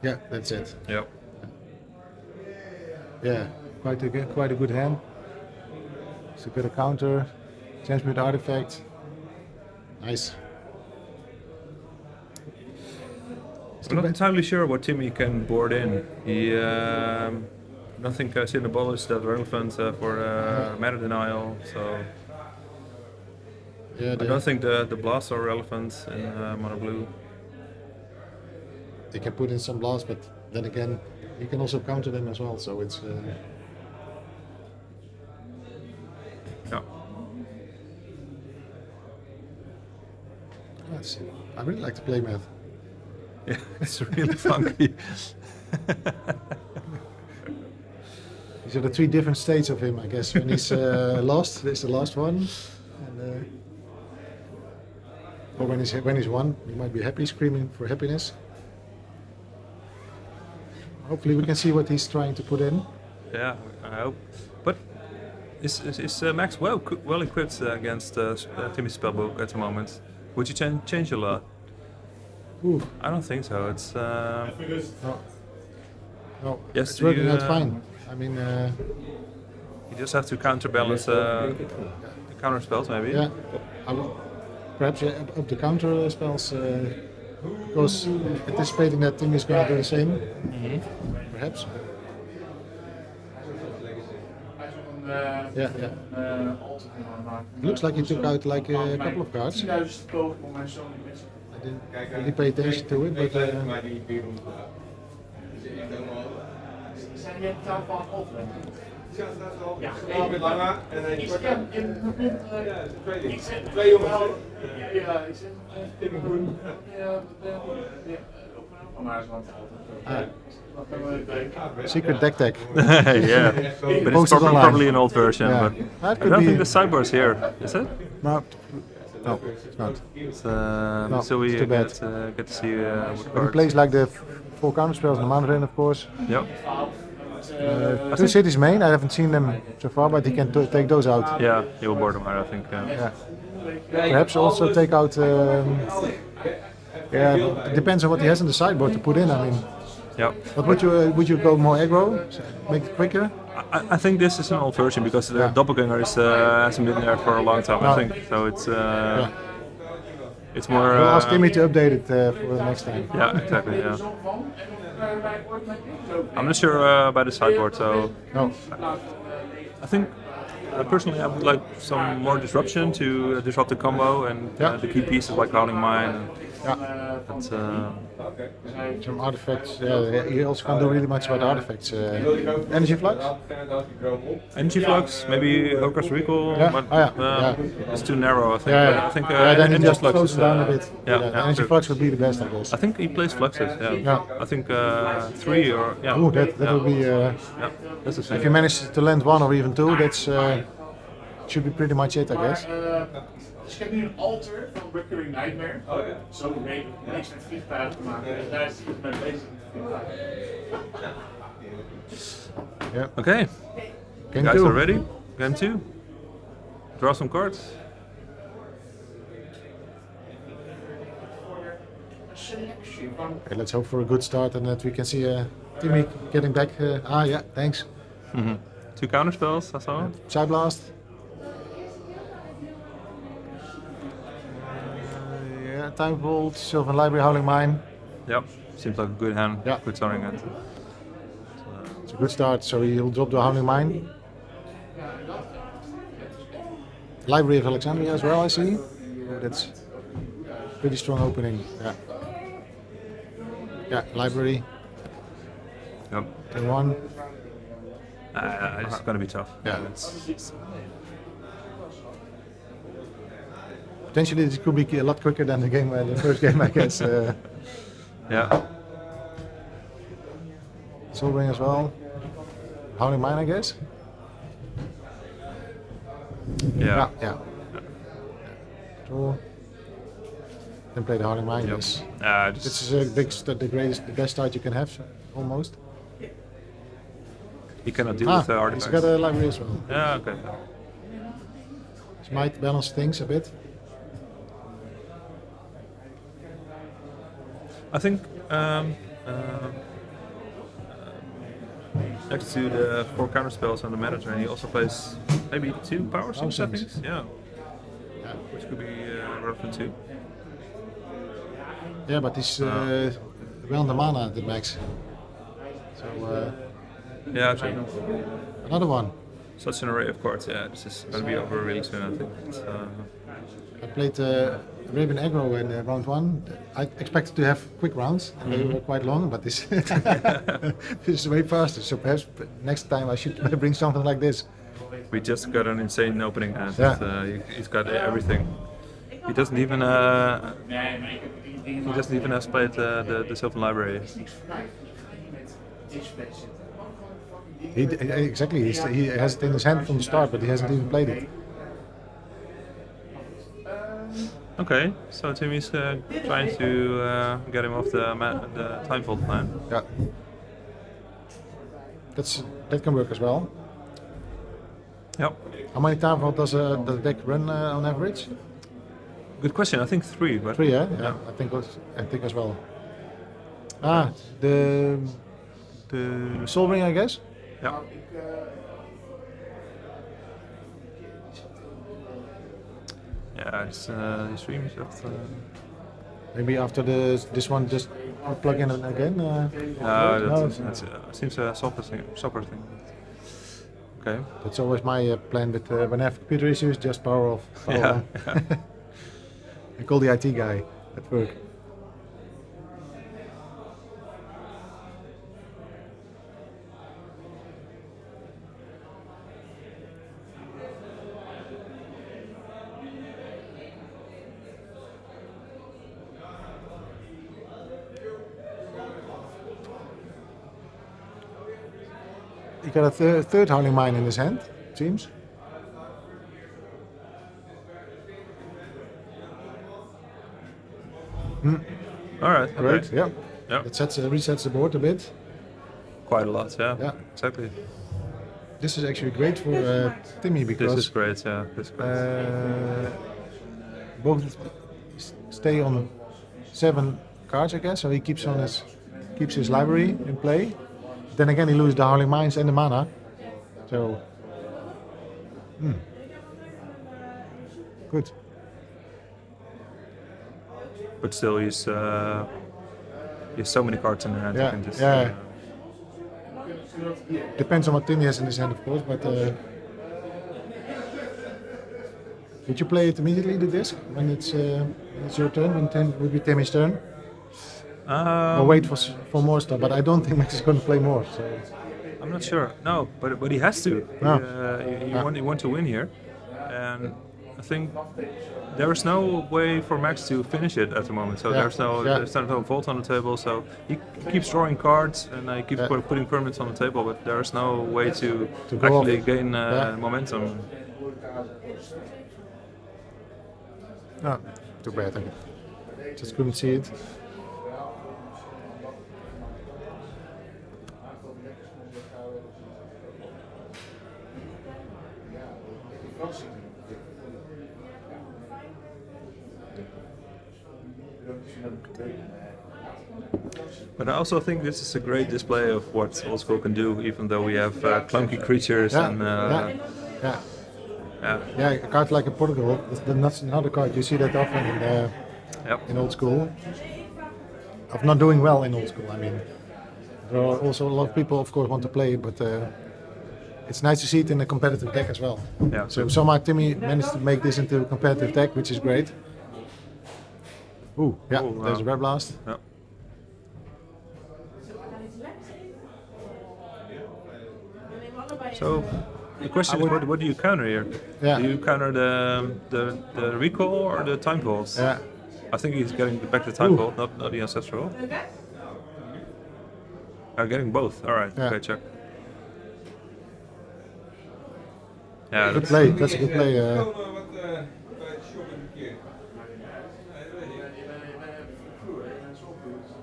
S1: Yeah, that's it.
S2: Yep.
S1: Yeah, quite a good hand. So got a counter, transmute artifact. Nice.
S2: I'm not entirely sure what Timmy can board in. He, I don't think Cinnabon is that relevant for mana denial, so
S1: Yeah,
S2: I don't think the blasts are relevant in mono blue.
S1: they can put in some blasts, but then again, you can also counter them as well. So it's
S2: yeah.
S1: Let's see. I really like the playmat.
S2: Yeah, it's really funky.
S1: These are the 3 different states of him, I guess. When he's lost, this is the last one, and or when he's won, he might be happy, screaming for happiness. Hopefully, we can see what he's trying to put in.
S2: Yeah, I hope. But is Max well equipped against Timmy's spellbook at the moment? Would you change a lot?
S1: Ooh.
S2: I don't think so. It's
S1: no,
S2: yes,
S1: it's working out fine. I mean,
S2: you just have to counterbalance the counter spells, maybe.
S1: Yeah, I will perhaps up the counter spells because anticipating that Timmy is going to do the same. Perhaps. Yeah. Looks like he took out like a couple of cards. I didn't really pay attention to it, but.
S4: Zijn die taal van Uthden? Ja,
S9: Een langer en een korter.
S4: Twee jongens. Ja, ik zeg Timmy Groen. Ja, maar zo
S1: Secret deck tech.
S2: Yeah, but it's probably an old version.
S1: Yeah.
S2: But
S1: That
S2: I don't think the sideboard's here, is it?
S1: No, it's not.
S2: It's,
S1: No,
S2: so we
S1: it's too bad.
S2: get to see what
S1: But he
S2: cards.
S1: plays like the 4 counter spells and the mana drain, of course.
S2: Yep.
S1: 2 cities main. I haven't seen them so far, but he can take those out.
S2: Yeah, he will board them out, I think.
S1: Yeah. Perhaps also take out. Yeah, it depends on what he has on the sideboard to put in. I mean.
S2: Yeah.
S1: But would you go more aggro, make it quicker?
S2: I think this is an old version because the doppelganger hasn't been there for a long time. I think so. It's more.
S1: We'll ask Timmy to update it for the next time.
S2: Yeah, exactly. Yeah. I'm not sure about the sideboard, so
S1: no.
S2: I think personally I would like some more disruption to disrupt the combo and the key pieces like Howling Mine. And,
S1: some artifacts. Yeah, you also can't do really much about artifacts. Energy flux.
S2: Energy flux, maybe Hokra's Recall, but it's too narrow. I think.
S1: Yeah.
S2: I think
S1: then he
S2: Energy
S1: just
S2: Flux
S1: close
S2: is,
S1: it down a bit. Energy flux would be the best, I guess.
S2: I think he plays fluxes. Yeah. I think 3 or yeah.
S1: Ooh, that would be.
S2: That's the same.
S1: If you manage to land 1 or even 2, that's should be pretty much it, I guess.
S4: Dus ik heb nu een alter van Recurring Nightmare. Zo niks met vliegtuigen te maken. Dus daar is het mee bezig.
S1: Yeah.
S2: Okay.
S1: Game
S2: Guys
S1: 2.
S2: are ready? Game 2. Draw some cards.
S1: Okay, let's hope for a good start and that we can see Timmy getting back. Yeah, thanks.
S2: 2 counter spells, I saw.
S1: Side blast. Time Vault, Sylvan Library, Howling Mine.
S2: Yep, seems like a good hand.
S1: Yeah.
S2: Good starting hand.
S1: It's a good start, so he'll drop the Howling Mine. Library of Alexandria as well, I see. That's pretty strong opening. Yeah. Yeah, Library.
S2: Yep.
S1: Turn 1.
S2: It's gonna be tough.
S1: Yeah. Potentially this could be a lot quicker than the first game, I guess.
S2: Yeah.
S1: Soul Ring as well. Howling Mine, I guess.
S2: Yeah.
S1: Yeah. Draw. Then play the Howling Mine.
S2: Yep.
S1: Yes.
S2: This
S1: is the best start you can have, almost.
S2: You cannot deal with the artifacts.
S1: He's got a library as well.
S2: Yeah. Okay.
S1: This might balance things a bit.
S2: I think next to the 4 counter spells on the mana drain, he also plays maybe 2 power sinks, I think. Yeah. Which could be relevant too.
S1: Yeah, but these around the mana at the max. So
S2: Yeah, true.
S1: another one.
S2: Such an array of cards. Yeah, this is going to be over really soon, I think.
S1: I played Raven Aggro in round 1. I expected to have quick rounds, and they were quite long, but this, this is way faster. So perhaps next time I should bring something like this.
S2: We just got an insane opening hand.
S1: Yeah.
S2: He's got everything. He doesn't even have played the Sylvan Library.
S1: Exactly. He has it in his hand from the start, but he hasn't even played it.
S2: Okay, so Timmy's trying to get him off the time vault plan.
S1: Yeah. That can work as well.
S2: Yep.
S1: How many time vault does the deck run on average?
S2: Good question. I think 3. But
S1: 3, yeah. Yeah. I think as well. The Soul Ring, I guess.
S2: Yeah. Yeah, it's streams of.
S1: Maybe after this one, just plug in it again.
S2: That seems a soccer thing. Okay.
S1: That's always my plan. But when I have computer issues, just power off.
S2: Yeah.
S1: I call the IT guy at work. He got a third Howling Mine in his hand, it seems.
S2: Alright,
S1: great.
S2: okay.
S1: Yeah.
S2: Yep.
S1: It resets the board a bit.
S2: Quite a lot, yeah.
S1: Yeah.
S2: Exactly.
S1: This is actually great for Timmy because
S2: this is great, yeah. This is great.
S1: Both stay on 7 cards, I guess. So he keeps his library in play. Then again, he loses the Howling Mines and the mana. So, good.
S2: But still, he's so many cards in hand.
S1: Yeah,
S2: You can just,
S1: yeah. Depends on what Timmy has in his hand, of course. But did you play it immediately, the disc, when it's your turn? When it would be Timmy's turn? Or wait for more stuff, but I don't think Max is going to play more. So.
S2: I'm not sure. No, but he has to.
S1: No.
S2: You want to win here, and I think there is no way for Max to finish it at the moment. So there's no vault on the table. So he keeps drawing cards and he keeps putting permanents on the table, but there is no way to actually gain momentum.
S1: No, too bad. I just couldn't see it.
S2: But I also think this is a great display of what old school can do, even though we have clunky creatures and.
S1: A card like a Portugal, that's not a card you see that often in old school. Of not doing well in old school, I mean. There are also a lot of people, of course, want to play it, but it's nice to see it in a competitive deck as well.
S2: Yeah.
S1: So somehow Timmy managed to make this into a competitive deck, which is great. There's a Red Blast.
S2: Yeah. So the question is, what do you counter here?
S1: Yeah.
S2: Do you counter the recall or the time vaults?
S1: Yeah.
S2: I think he's getting back the time vault, not the ancestral. Getting both. All right.
S1: Yeah.
S2: Okay, check. Yeah,
S1: Good play. That's a good play.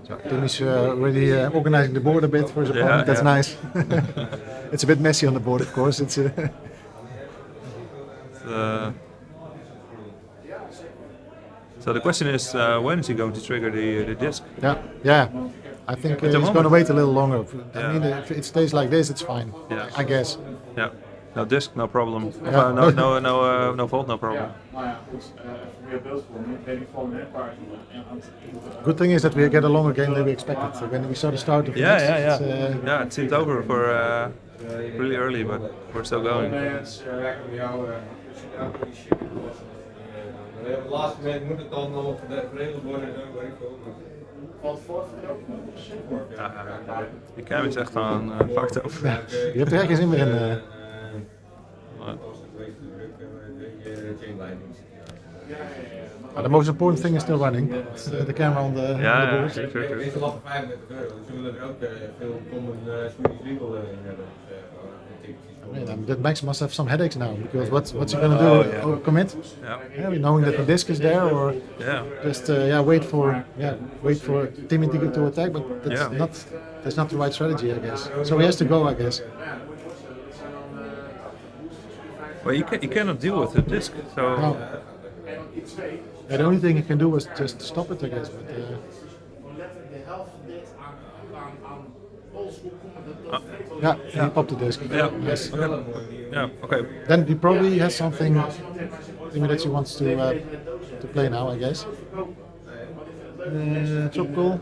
S1: So Timmy's already organizing the board a bit for his opponent. That's nice. It's a bit messy on the board, of course. It's.
S2: So the question is, when is he going to trigger the disc?
S1: Yeah. I think he's going to wait a little longer. I mean, if it stays like this, it's fine.
S2: Yeah.
S1: I guess.
S2: Yeah. No disc, no problem.
S1: Ja.
S2: No vault, no problem.
S4: Ja, nou ja, goed. Even weer beeldvorming. Ben ik van een paar aan het
S1: Good thing is that we get a longer game than we expected. When we saw the start of the match, it's,
S2: Yeah, it seemed over for really early, but we're still going.
S9: De laatste moment moet het dan nog geregeld worden.
S2: Die cam is echt gewoon fucked up.
S1: Je hebt er echt geen zin meer in. But the most important thing is still running. It's the camera on the board.
S2: Sure.
S9: Deze lag €35. Zullen er ook veel common Swedish legal in hebben.
S1: That Max must have some headaches now, because what's he gonna do? Commit? Yeah, knowing that the disc is there, or just wait for Timmy to attack, but that's not the right strategy, I guess. So he has to go, I guess.
S2: Well, you cannot deal with the disc, so.
S1: No. Yeah, the only thing he can do is just stop it, I guess. But, he popped the disc.
S2: Yeah.
S1: Yes.
S2: Okay. Yeah. Okay.
S1: Then he probably has something that he wants to play now, I guess. Tropical.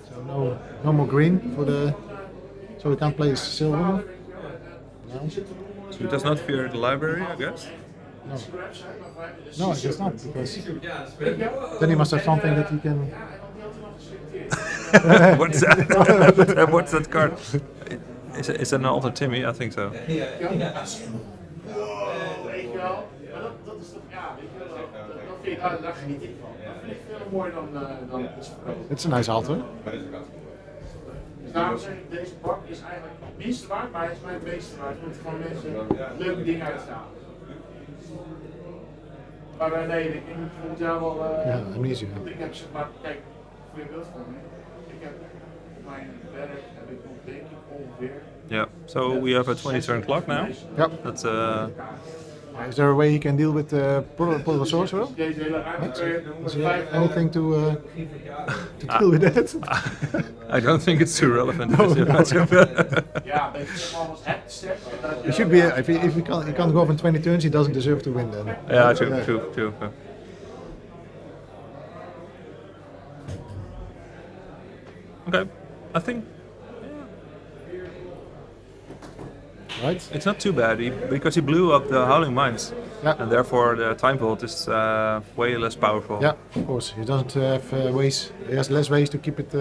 S1: So no more green for the. So we can't play silver. No.
S2: So he does not fear the library, I guess.
S1: No, I guess not, because then he must have something that he can.
S2: What's that? What's that card? Is it an alter Timmy? I think so.
S4: weet je wel. Maar dat is toch, ja, weet je wel, dat vind ik, daar geniet ik van. Dat vind ik veel mooier dan iets verkopen.
S1: It's a nice altar.
S4: Dus daarom zeg ik, deze bak is eigenlijk het minste waard, maar hij is mij het meeste waard. Er moeten gewoon mensen leuke dingen uithalen. Maar nee, ik moet volgend jaar wel.
S1: Ja, amnesia.
S4: Ik heb zeg maar, kijk, voor je beeldvorming. Ik heb mijn werk heb ik nog denk ik ongeveer.
S2: Yeah. So we have a 20-turn clock now.
S1: Yep.
S2: That's
S1: Is there a way he can deal with Portal Sorcerer? Is there anything to deal with that?
S2: I don't think it's too relevant.
S1: He should be. If he can't go over 20 turns, he doesn't deserve to win then.
S2: Yeah, true. Okay, I think.
S1: Right.
S2: It's not too bad because he blew up the Howling Mines, and therefore the Time Vault is way less powerful.
S1: Yeah, of course. He doesn't have ways. He has less ways to keep it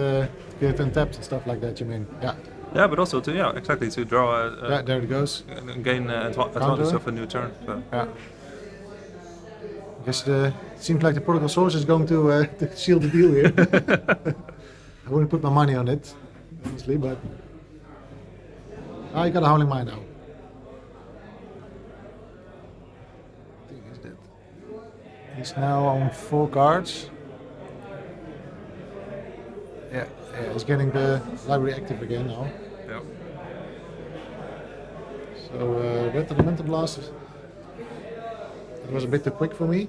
S1: untapped and stuff like that. You mean? Yeah.
S2: Yeah, but also to to draw.
S1: There it goes.
S2: Gain advantage of a new turn. So.
S1: Yeah. I guess it seems like the Protocol Source is going to seal the deal here. I wouldn't put my money on it, honestly, but. I got a Howling Mine now. He's now on 4 cards. Yeah, he's getting the library active again now.
S2: Yeah.
S1: So Red Elemental Blast. It was a bit too quick for me.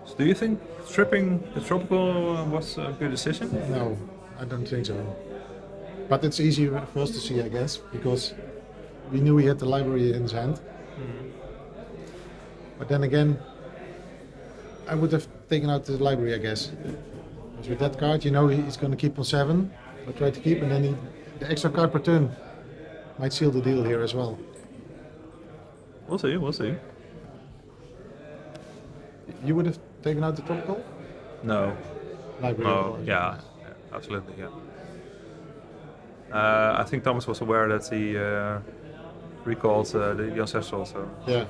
S2: So do you think stripping the Tropical was a good decision?
S1: No, I don't think so. But it's easier for us to see, I guess, because we knew he had the library in his hand. But then again, I would have taken out the library, I guess. Because with that card, you know he's going to keep on 7, or try to keep, and then the extra card per turn might seal the deal here as well.
S2: We'll see.
S1: You would have taken out the Tropical?
S2: No.
S1: Library?
S2: No, yeah, absolutely, yeah. I think Thomas was aware that he recalled the Ancestral, so.
S1: Yeah.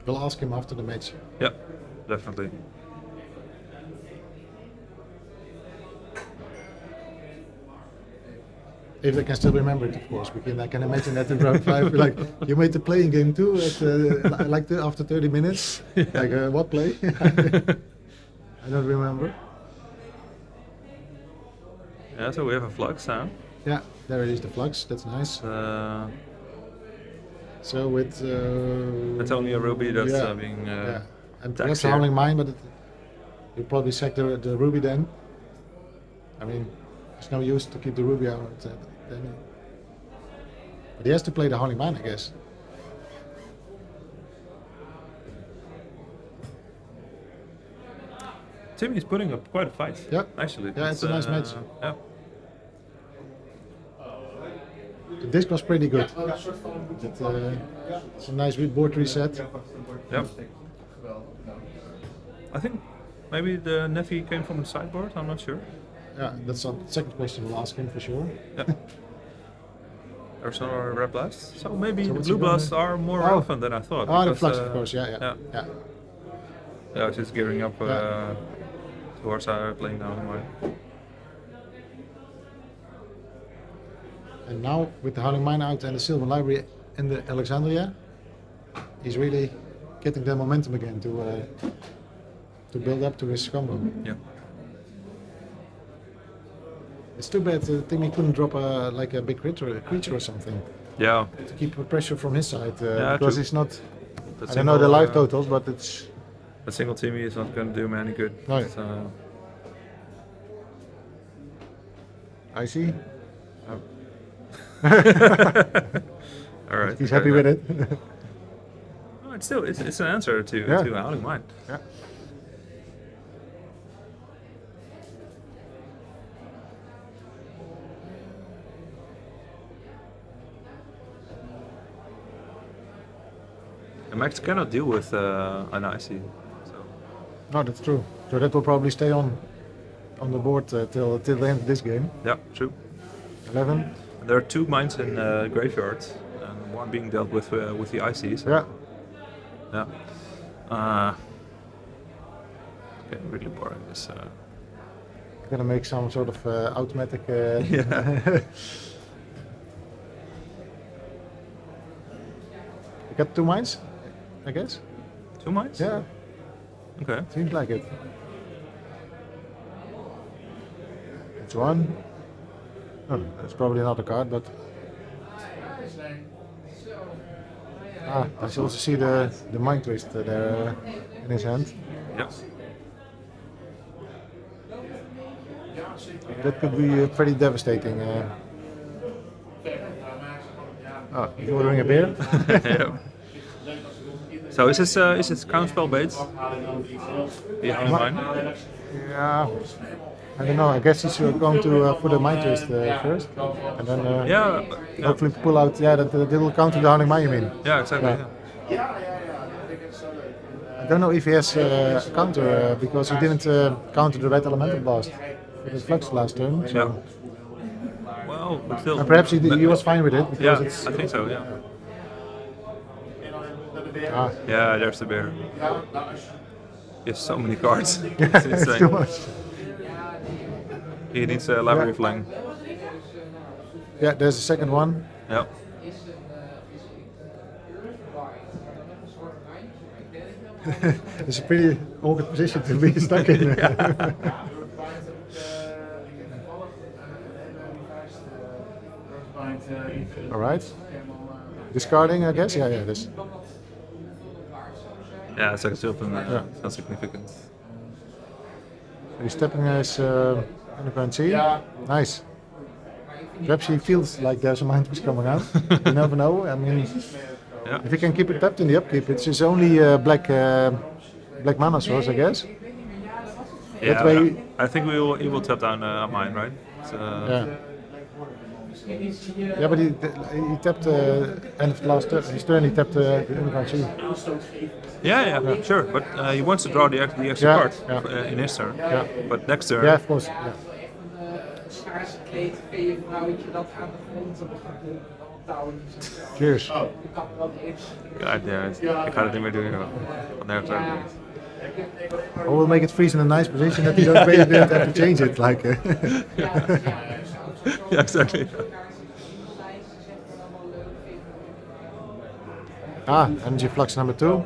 S1: We'll ask him after the match.
S2: Yeah, definitely.
S1: If they can still remember it, of course. I can imagine that in round 5, like, you made the playing game too, after 30 minutes. Like, what play? I don't remember.
S2: Yeah, so we have a Flux now.
S1: Yeah, there it is, the Flux, that's nice. So with...
S2: it's only a Ruby that's being
S1: and that's a Howling Mine, but you probably sack the Ruby then. I mean, there's no use to keep the Ruby out then. But he has to play the Howling Mine, I guess.
S2: Timmy's putting up quite a fight.
S1: Yeah.
S2: Actually.
S1: Yeah, it's a nice match.
S2: Yeah.
S1: The disc was pretty good. It's a nice board reset.
S2: Yep. I think maybe the Neffy came from the sideboard, I'm not sure.
S1: Yeah, that's the second question we'll ask him for sure.
S2: Yeah. There's another red blast. So maybe
S1: So
S2: the
S1: what's
S2: blue
S1: he gonna-
S2: blasts are more relevant than I thought.
S1: Oh, the
S2: because,
S1: flux, of course, yeah.
S2: Yeah, she's gearing up towards playing down mine.
S1: And now with the Howling Mine out and the Sylvan Library in the Alexandria, he's really getting the momentum again to build up to his combo.
S2: Yeah.
S1: It's too bad Timmy couldn't drop like a big creature or something.
S2: Yeah.
S1: To keep pressure from his side,
S2: Yeah,
S1: because
S2: true.
S1: it's not.
S2: That
S1: I don't know the
S2: single,
S1: life totals, but it's.
S2: A single Timmy is not going to do him any good.
S1: No.
S2: So,
S1: I see.
S2: all right.
S1: He's happy with it.
S2: Oh, it's an answer to Howling Mine.
S1: Yeah.
S2: And Max cannot deal with an icy. So.
S1: No, that's true. So that will probably stay on the board till the end of this game.
S2: Yeah, true.
S1: 11.
S2: And there are 2 mines in graveyard, and one being dealt with the icy. So.
S1: Yeah.
S2: Yeah. Okay, really boring. This.
S1: Gonna make some sort of automatic.
S2: Yeah.
S1: You got 2 mines, I guess.
S2: 2 mines?
S1: Yeah.
S2: Okay.
S1: Seems like it. It's 1. Oh, that's probably another card, but. I should also see the Mind Twist there in his hand.
S2: Yeah.
S1: That could be pretty devastating. Oh, he's ordering a beer?
S2: Yeah. So is this counterspell bait? The Howling Mine?
S1: Yeah. I don't know. I guess he's going to put a Mind Twist first, and then hopefully pull out. Yeah, that will counter the Howling Mine. You mean?
S2: Yeah, exactly.
S1: Yeah. I don't know if he has counter because he didn't counter the Red Elemental Blast for the Flux last turn. So.
S2: Yeah. Well, but still.
S1: And perhaps he was fine with it because it's.
S2: I think so. Yeah.
S1: Ah.
S2: Yeah, there's the bear. He has so many cards.
S1: Yeah,
S2: it's insane.
S1: it's too much.
S2: He needs a library flank.
S1: Yeah, there's the second one.
S2: Yeah.
S1: It's a pretty awkward position to be stuck in. All right. Discarding, I guess. Yeah, it is.
S2: Yeah, it's like a silver. It's not significant.
S1: He's stepping his underground sea. Nice. Perhaps he feels like there's a Mind Twist coming out. You never know. I mean, if he can keep it tapped in the upkeep, it's his only black mana source, I guess.
S2: Yeah,
S1: that way,
S2: I think he will tap down mine, right?
S1: yeah. Yeah, but he tapped end of last turn. His turn he tapped the underground sea.
S2: Yeah, sure. But he wants to draw the extra card in his turn.
S1: Yeah.
S2: But next turn.
S1: Yeah, of course. Yeah.
S6: Schaars gekleed vrouwtje dat aan de grond op een touw.
S1: Cheers.
S2: God damn it. Ik ga het niet meer doen, joh. Van nergens uit.
S1: Or we'll make it freeze in a nice position that you don't really have to change it. Like.
S2: Yeah, exactly.
S1: Energy Flux number 2.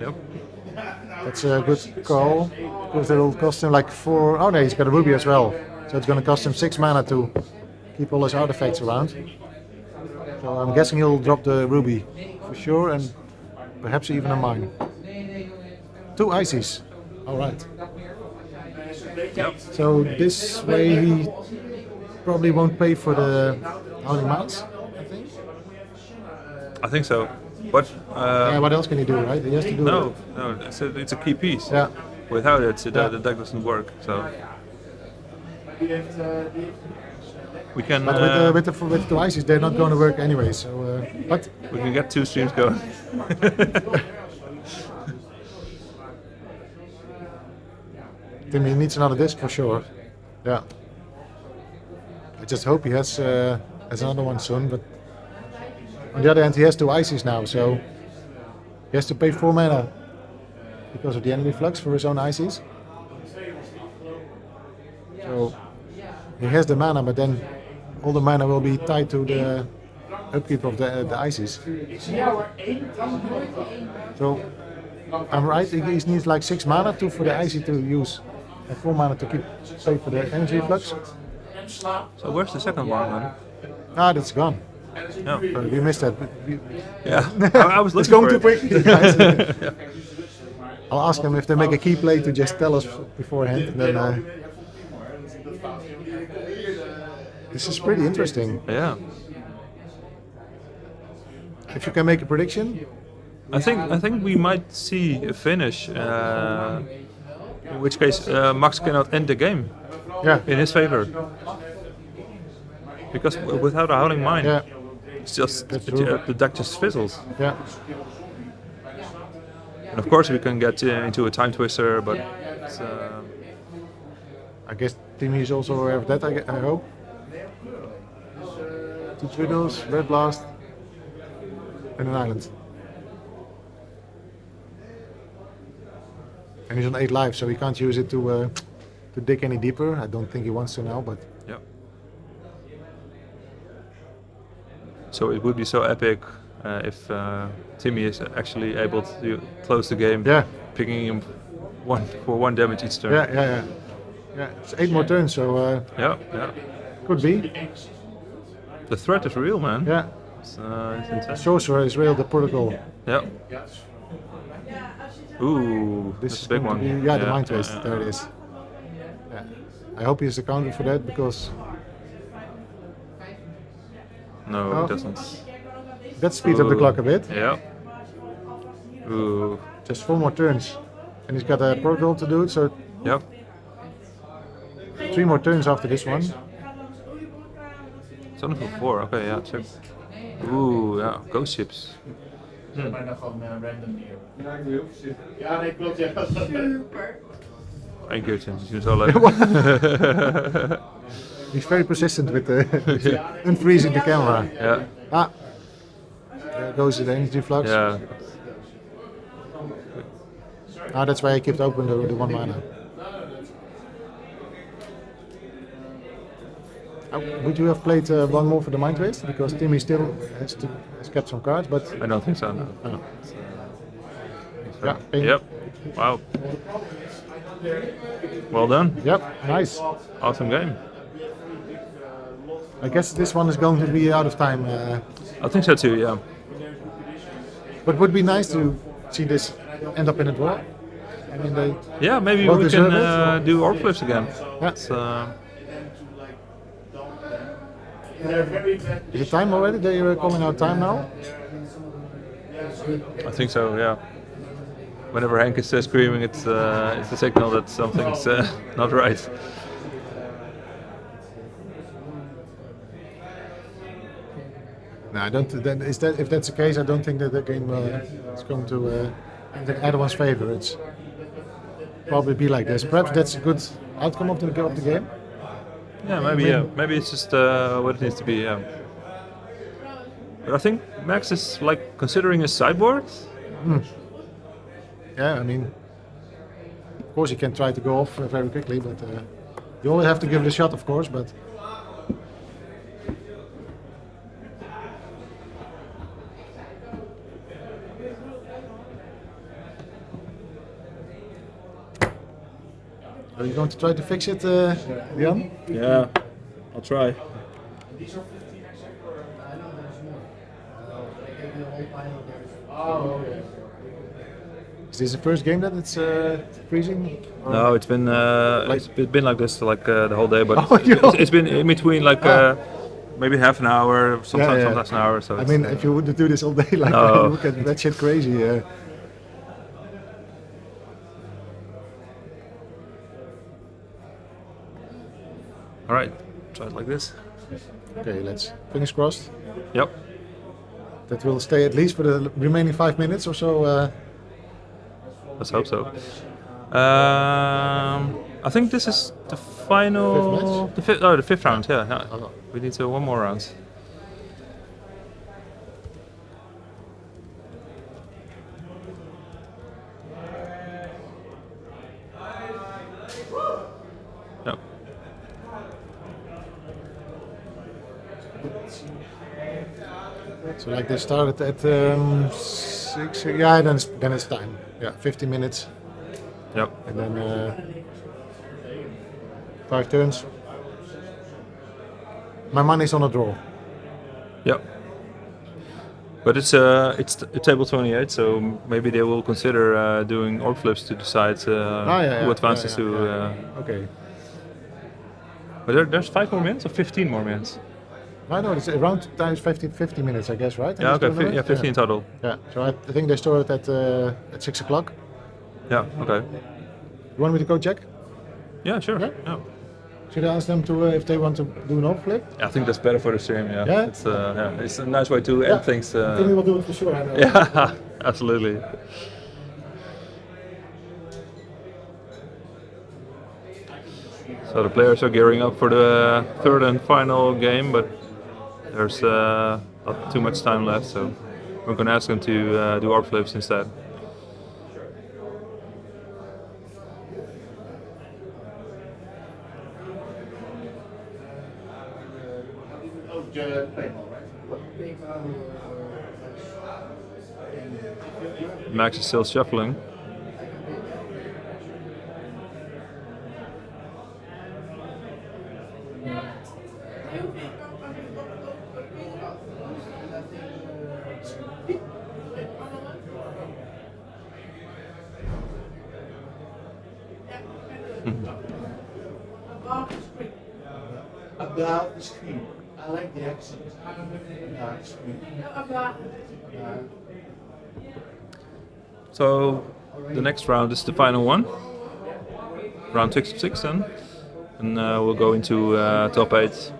S2: Yep.
S1: That's a good call because it will cost him like 4. Oh no, he's got a ruby as well. So it's going to cost him 6 mana to keep all his artifacts around. So I'm guessing he'll drop the ruby for sure, and perhaps even a mine. 2 ices. All right.
S2: Yep.
S1: So this way he probably won't pay for the Howling Mines, I think.
S2: I think so. But
S1: yeah, what else can he do, right? He has to do
S2: no,
S1: it.
S2: no, it's a key piece.
S1: Yeah.
S2: Without it, the deck doesn't work. So we can.
S1: But with the ices, they're not going to work anyway. So, but
S2: we can get 2 streams going.
S1: Timmy needs another disc for sure. Yeah. I just hope he has another one soon. But on the other hand, he has 2 ices now, so he has to pay 4 mana because of the enemy flux for his own ices. So he has the mana, but then all the mana will be tied to the upkeep of the ices. So I'm right. He needs like 6 mana for the icy to use, and 4 mana to pay for the energy flux.
S2: So where's the second one then?
S1: Ah, that's gone.
S2: No.
S1: We missed that.
S2: Yeah, I was
S1: It's
S2: looking
S1: going
S2: for
S1: too
S2: it.
S1: quick. I'll ask him if they make a key play to just tell us beforehand. And then this is pretty interesting.
S2: Yeah.
S1: If you can make a prediction,
S2: I think we might see a finish. In which case, Max cannot end the game.
S1: Yeah.
S2: In his favor. Because without a Howling Mine,
S1: yeah,
S2: it's just the deck just fizzles.
S1: Yeah.
S2: And of course, we can get into a Time Twister, but it's,
S1: I guess Timmy is also aware of that. I hope. 2 Triggers, Red Blast, and an island. And he's on 8 lives, so he can't use it to dig any deeper. I don't think he wants to now, but
S2: yeah. So it would be so epic if Timmy is actually able to close the game,
S1: yeah,
S2: picking him for 1 damage each turn.
S1: Yeah. It's 8 more turns, so
S2: yeah.
S1: Could be.
S2: The threat is real, man.
S1: Yeah.
S2: It's intense.
S1: Sorcerer is real, the protocol.
S2: Yeah. Ooh, this is a big one.
S1: The Mind Twist. There it is. Yeah. I hope he has accounted for that because.
S2: No, it doesn't.
S1: That speeds up the clock a bit.
S2: Yeah. Ooh.
S1: Just 4 more turns, and he's got a protocol to do it. So.
S2: Yep.
S1: 3 more turns after this one.
S2: It's only for 4. Okay, yeah, check. Ooh, yeah, ghost ships.
S4: Bijna gewoon random neer. Ja, ik doe heel voorzichtig. Ja, nee, klopt, ja. Super.
S2: 1 keertje, misschien zo leuk.
S1: He's very persistent with unfreezing the camera.
S2: Yeah.
S1: Ah, there goes the energy flux.
S2: Yeah.
S1: Ah, that's why I kept open the 1 mana. Would you have played 1 more for the Mind Twist? Because Timmy still has kept some cards, but
S2: I don't think so. No.
S1: Oh.
S2: Yeah.
S1: Ping.
S2: Yep. Wow. Well done.
S1: Yep. Nice.
S2: Awesome game.
S1: I guess this one is going to be out of time.
S2: I think so too. Yeah.
S1: But it would be nice to see this end up in a draw. I mean,
S2: yeah, maybe we can do orc flips again.
S1: Yeah. Is it time already? They are calling out time now?
S2: I think so, yeah. Whenever Henk is screaming, it's a signal that something's not right.
S1: No, I don't. Then if that's the case, I don't think that the game is going to in everyone's favor. It's probably be like this. Perhaps that's a good outcome of the game.
S2: Yeah, maybe. Yeah, maybe it's just what it needs to be. Yeah. But I think Max is like considering his sideboard.
S1: Yeah, I mean, of course he can try to go off very quickly, but you always have to give it a shot, of course. But are you going to try to fix it, Jan?
S2: Yeah, I'll try.
S1: Is this the first game that it's freezing? Or?
S2: No, it's been like this like the whole day, but
S1: it's
S2: been in between like maybe half an hour, sometimes an hour. So
S1: I mean, if you would do this all day, like you would get that shit crazy.
S2: All right, try it like this.
S1: Okay, let's fingers crossed.
S2: Yep.
S1: That will stay at least for the remaining 5 minutes or so.
S2: Let's hope so. I think this is the final. The fifth round. Yeah. We need one more round. Yep.
S1: So like they started at 6. Yeah, then it's time. Yeah, 50 minutes.
S2: Yep.
S1: And then 5 turns. My money's on a draw.
S2: Yep. But it's table 28, so maybe they will consider doing orb flips to decide who advances to.
S1: Okay.
S2: But there's 5 more minutes or 15 more minutes.
S1: I know it's around times 50 minutes, I guess, right?
S2: Yeah. Okay. 15 total.
S1: Yeah. So I think they started at 6 o'clock.
S2: Yeah. Okay.
S1: You want me to go check?
S2: Yeah. Sure. Yeah.
S1: Should I ask them to if they want to do an orb flip?
S2: I think that's better for the stream. Yeah.
S1: Yeah?
S2: It's a nice way to end things.
S1: Timmy will do it for sure. I know.
S2: Yeah. Absolutely. So the players are gearing up for the third and final game, but there's not too much time left, so we're going to ask them to do orb flips instead. Max is still shuffling.
S4: About the screen. I like the accent. About the screen.
S2: So the next round is the final one, round 6 of 6 then, and we'll go into top 8.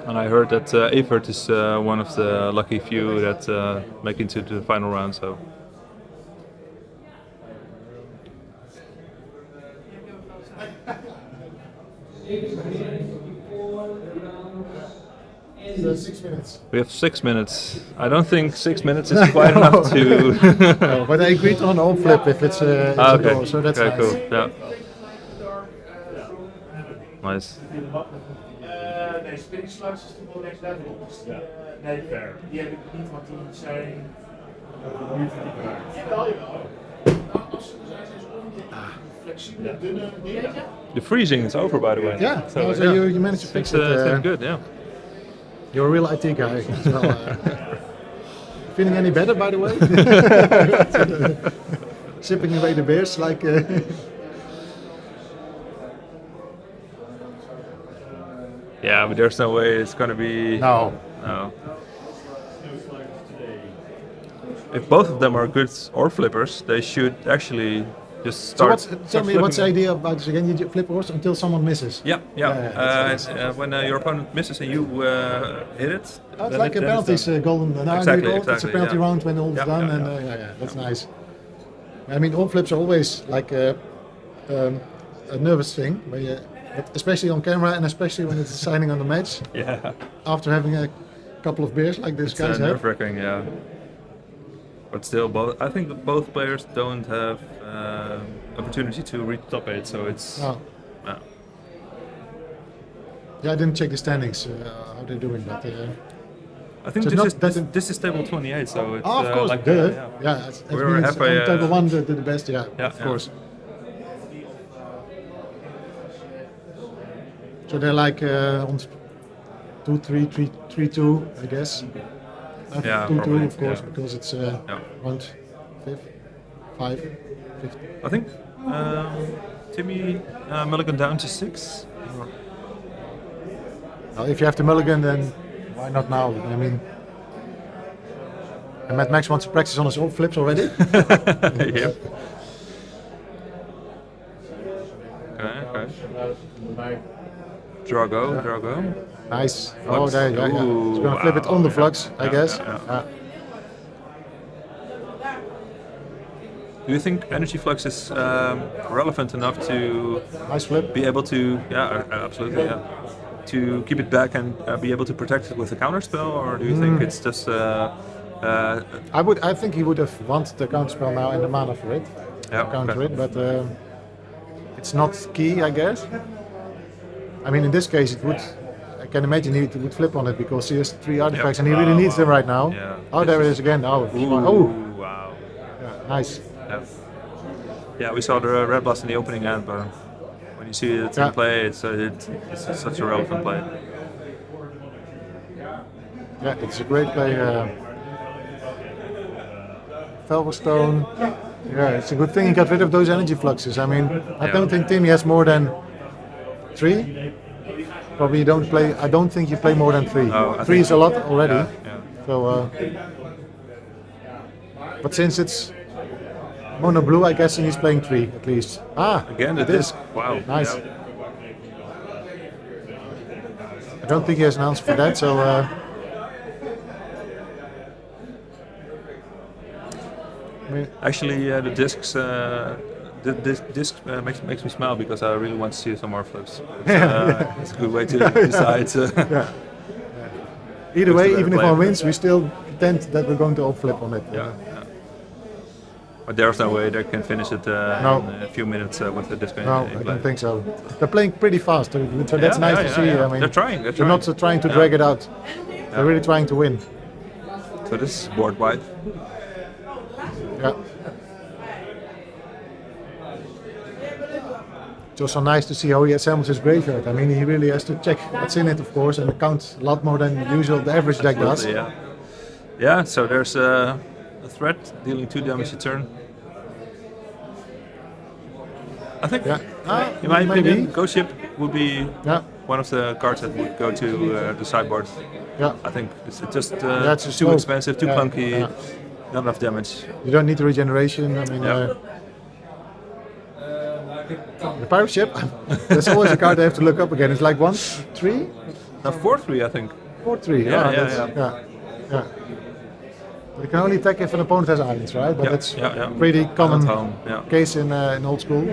S2: And I heard that Evert is one of the lucky few that make it to the final round. So.
S1: So 6 minutes.
S2: We have 6 minutes. I don't think 6 minutes is quite enough to.
S1: No, but I agreed on an orb flip if it's a draw, so that's nice.
S2: Cool. Yeah. Nice.
S4: Nee, spinning slugs is toch wel next level. Dus nee, fair. Die heb ik niet, want die zijn. Jawel. Flexibele, dunne dingen.
S2: The freezing is over, by the way.
S1: Yeah, so you managed to fix it.
S2: It's good, yeah.
S1: You're a real IT guy. So, feeling any better, by the way? Sipping away the beers, like.
S2: Yeah, but there's no way it's gonna be.
S1: No.
S2: If both of them are good orb flippers, they should actually just start.
S1: Tell me, what's the idea about this again? You flip orbs until someone misses.
S2: Yeah. When your opponent misses and you hit it.
S1: Oh, it's like a penalties golden.
S2: Exactly.
S1: It's a penalty round when all's done, and that's nice. I mean, orb flips are always like a nervous thing, especially on camera and especially when it's deciding on the match.
S2: Yeah.
S1: After having a couple of beers like this guys have.
S2: Nerve-wracking, yeah. But still, I think that both players don't have opportunity to reach top 8, so it's.
S1: Oh. Yeah, I didn't check the standings how they're doing, but.
S2: I think this is table 28, so it's.
S1: of course,
S2: like
S1: good. We're halfway. On table 1 did the best, of course. So they're like on 2-3, 3-2, I guess. 2-2, of course, because it's round 5, 5.
S2: I think Timmy mulligan down to 6.
S1: Well, if you have to mulligan, then why not now? I mean, and Mad Max wants to practice on his old flips already.
S2: Yep. Okay. Draw go.
S1: Nice.
S2: Flux.
S1: Oh, there, yeah. He's gonna flip it on the flux, I guess.
S2: Do you think energy flux is relevant enough to
S1: nice flip.
S2: Be able to? Yeah, absolutely. Yeah. To keep it back and be able to protect it with a counterspell, or do you think it's just?
S1: I think he would have wanted the counterspell now and the mana for it.
S2: Yeah.
S1: Counter it, but it's not key, I guess. I mean, in this case, it would. I can imagine he would flip on it because he has 3 artifacts and he really needs them right now.
S2: Yeah.
S1: Oh, there it is again. Oh,
S2: Wow.
S1: Yeah, nice.
S2: Yeah, we saw the red blast in the opening hand, but when you see it in play, it's such a relevant play.
S1: Yeah, it's a great play. Felverstone. Yeah, it's a good thing he got rid of those energy fluxes. I mean, I don't think Timmy has more than 3. Probably you don't play. I don't think you play more than 3. 3 is a lot already.
S2: Yeah.
S1: So, but since it's mono blue, I guess he's playing 3 at least.
S2: Again the disc. Wow.
S1: Nice.
S2: Yeah.
S1: I don't think he has an answer for that. So.
S2: Actually, the discs. This disc makes me smile because I really want to see some more flips. It's a good way to decide.
S1: Either way, even if one wins, we still pretend that we're going to all flip on it.
S2: Yeah. But there's no way they can finish it in a few minutes with the disc.
S1: No, I don't think so. They're playing pretty fast, so that's nice to see. I mean,
S2: they're trying.
S1: They're not trying to drag it out. They're really trying to win.
S2: So this is board wide.
S1: Yeah. It's also nice to see how he assembles his graveyard. I mean, he really has to check what's in it, of course, and count a lot more than usual the average deck does.
S2: Yeah, so there's a threat dealing 2 damage a turn. I think, in my opinion, Ghost Ship would be one of the cards that would go to the sideboard.
S1: Yeah.
S2: I think it's just too expensive, too clunky, not enough damage.
S1: You don't need the regeneration. I mean, the pirate ship. That's always a card I have to look up again. It's like 1-3.
S2: No, 4-3, I think.
S1: 4-3. Yeah. But you can only attack if an opponent has islands, right? But that's pretty common case in old school.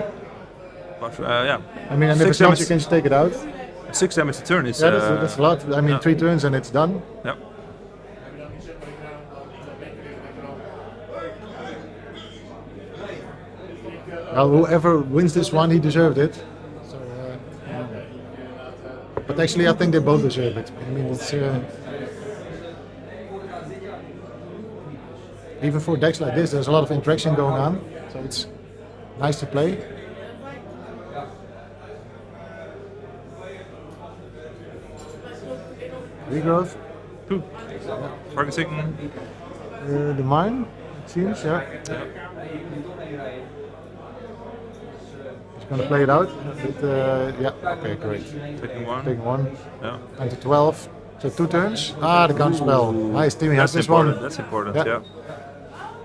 S2: But,
S1: I mean, and if it's not, you can just take it out.
S2: 6 damage a turn is.
S1: That's a lot. I mean, 3 turns and it's done.
S2: Yeah.
S1: Well, whoever wins this one, he deserved it. So, but actually, I think they both deserve it. I mean, it's even for decks like this, there's a lot of interaction going on, so it's nice to play. Regrowth.
S2: 2. Focusing.
S1: The mine, it seems, yeah. Going to play it out. Okay, great. Taking 1.
S2: Yeah.
S1: And to 12. So 2 turns. The counterspell. Nice, Timmy has this one.
S2: That's important. Yeah.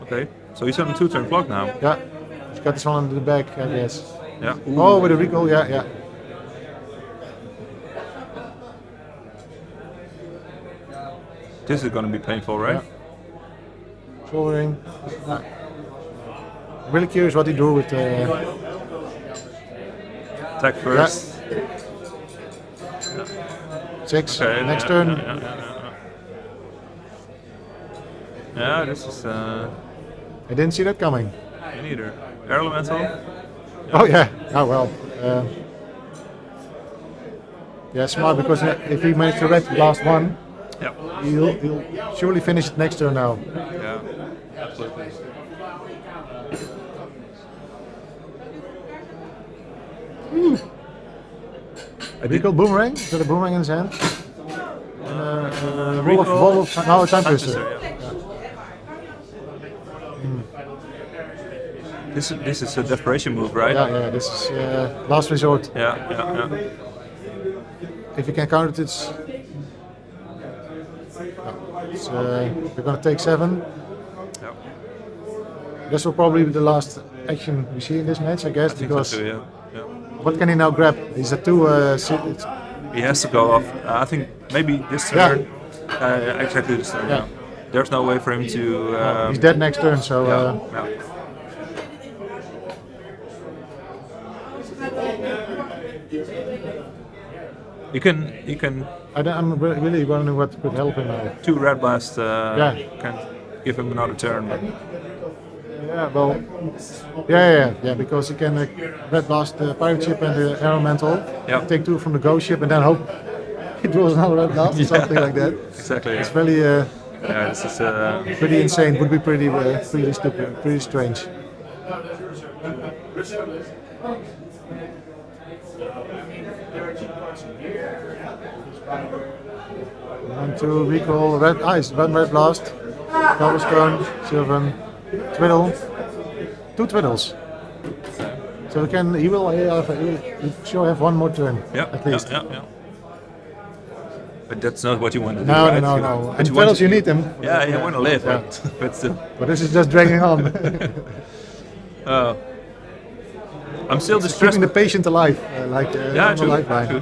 S2: Okay. So he's on a 2-turn clock now.
S1: Yeah. He's got this one under the back, I guess.
S2: Yeah.
S1: Oh, with a recall. Yeah.
S2: This is going to be painful, right?
S1: Shouldering. Really curious what he do with
S2: attack first.
S1: 6. Next turn.
S2: Yeah, this is.
S1: I didn't see that coming.
S2: Me neither. Air Elemental.
S1: Oh yeah. Oh well. Smart, because if he managed to red the last one, he'll surely finish it next turn now.
S2: Yeah, absolutely.
S1: A recall boomerang? Is that a boomerang in his hand? Wall of now a time twister.
S2: This is a desperation move, right?
S1: Yeah. This is last resort.
S2: Yeah.
S1: If you can counter it, it's because we're going to take 7.
S2: Yeah.
S1: This will probably be the last action we see in this match, I guess,
S2: I think
S1: because
S2: so too, yeah. Yeah.
S1: what can he now grab? Is it 2?
S2: He has to go off. I think maybe this turn. Exactly this turn. Yeah. There's no way for him to.
S1: He's dead next turn, so.
S2: Yeah. You can.
S1: I'm really wondering what could help him now.
S2: 2 red blast can give him another turn. But.
S1: Yeah, well, yeah, because he can red blast the pirate ship and the elemental, take 2 from the ghost ship, and then hope he draws another red blast or something like that.
S2: Exactly.
S1: It's really,
S2: this is
S1: pretty insane. Would be pretty stupid, pretty strange. Want to recall red ice, 1 red blast, cobblestone, Sylvan, twiddle, 2 twiddles. So he will sure have 1 more turn at least.
S2: Yeah. But that's not what you want to do.
S1: No.
S2: But
S1: And twiddles you need them.
S2: Yeah, you want to live, but still.
S1: But this is just dragging on.
S2: I'm still distressed.
S1: Keeping the patient alive,
S2: True.
S1: lifeline.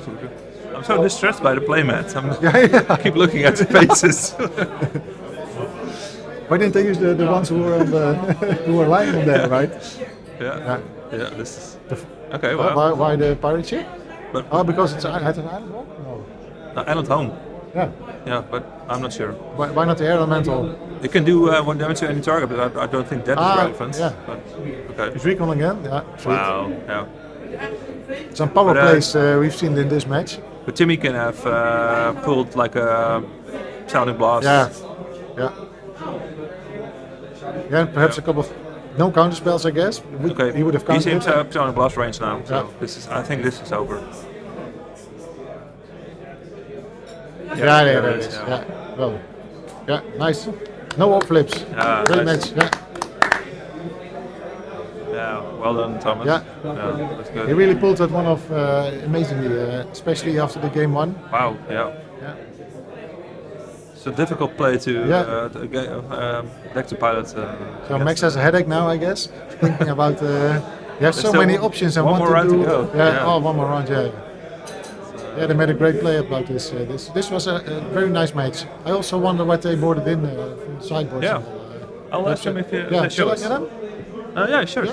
S2: I'm so distressed by the playmat. I keep looking at the faces.
S1: Why didn't they use the ones who were on who were lying on there, right?
S2: Yeah. This is okay. Well,
S1: why the pirate ship? But because it's at an island home? No.
S2: Island home.
S1: Yeah,
S2: but I'm not sure.
S1: Why not the air elemental?
S2: It can do 1 damage to any target, but I don't think that is relevant.
S1: Yeah.
S2: But, okay.
S1: He's recon again. Yeah. Sweet.
S2: Wow. Yeah.
S1: Some power plays we've seen in this match.
S2: But Timmy can have pulled like a sounding blast.
S1: Yeah. Perhaps a couple of no counter spells, I guess. He would have countered.
S2: He seems to have sounding blast range now. So I think this is over.
S1: Yeah, there it is. Yeah. Well. Yeah, nice. No off flips. Great match.
S2: Yeah, well done, Thomas.
S1: Yeah,
S2: that's good.
S1: He really pulled that one off amazingly, especially after the game 1.
S2: Wow, yeah. It's a difficult play to deck to pilot.
S1: So Max has a headache now, I guess, thinking about. You have so many options and
S2: one more round to go.
S1: Yeah, one more round. Yeah, they made a great play about this. This was a very nice match. I also wonder what they boarded in from the sideboards.
S2: Yeah, I'll ask them if you.
S1: Yeah, shall I get them?
S2: Yeah, sure.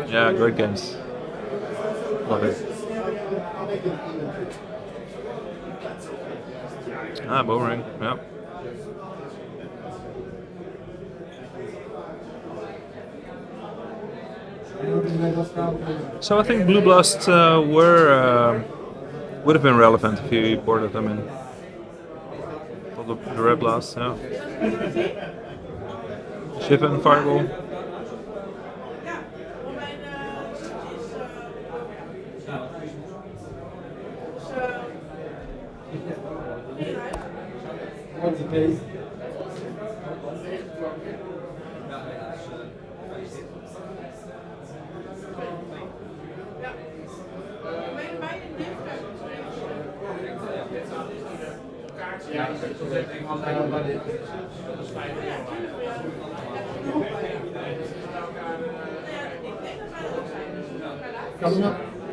S2: Yeah, great games. Love it. Boring. Yeah. So I think Blue Blast would have been relevant if you boarded them in. The Red Blast, yeah. Shiv and Fireball.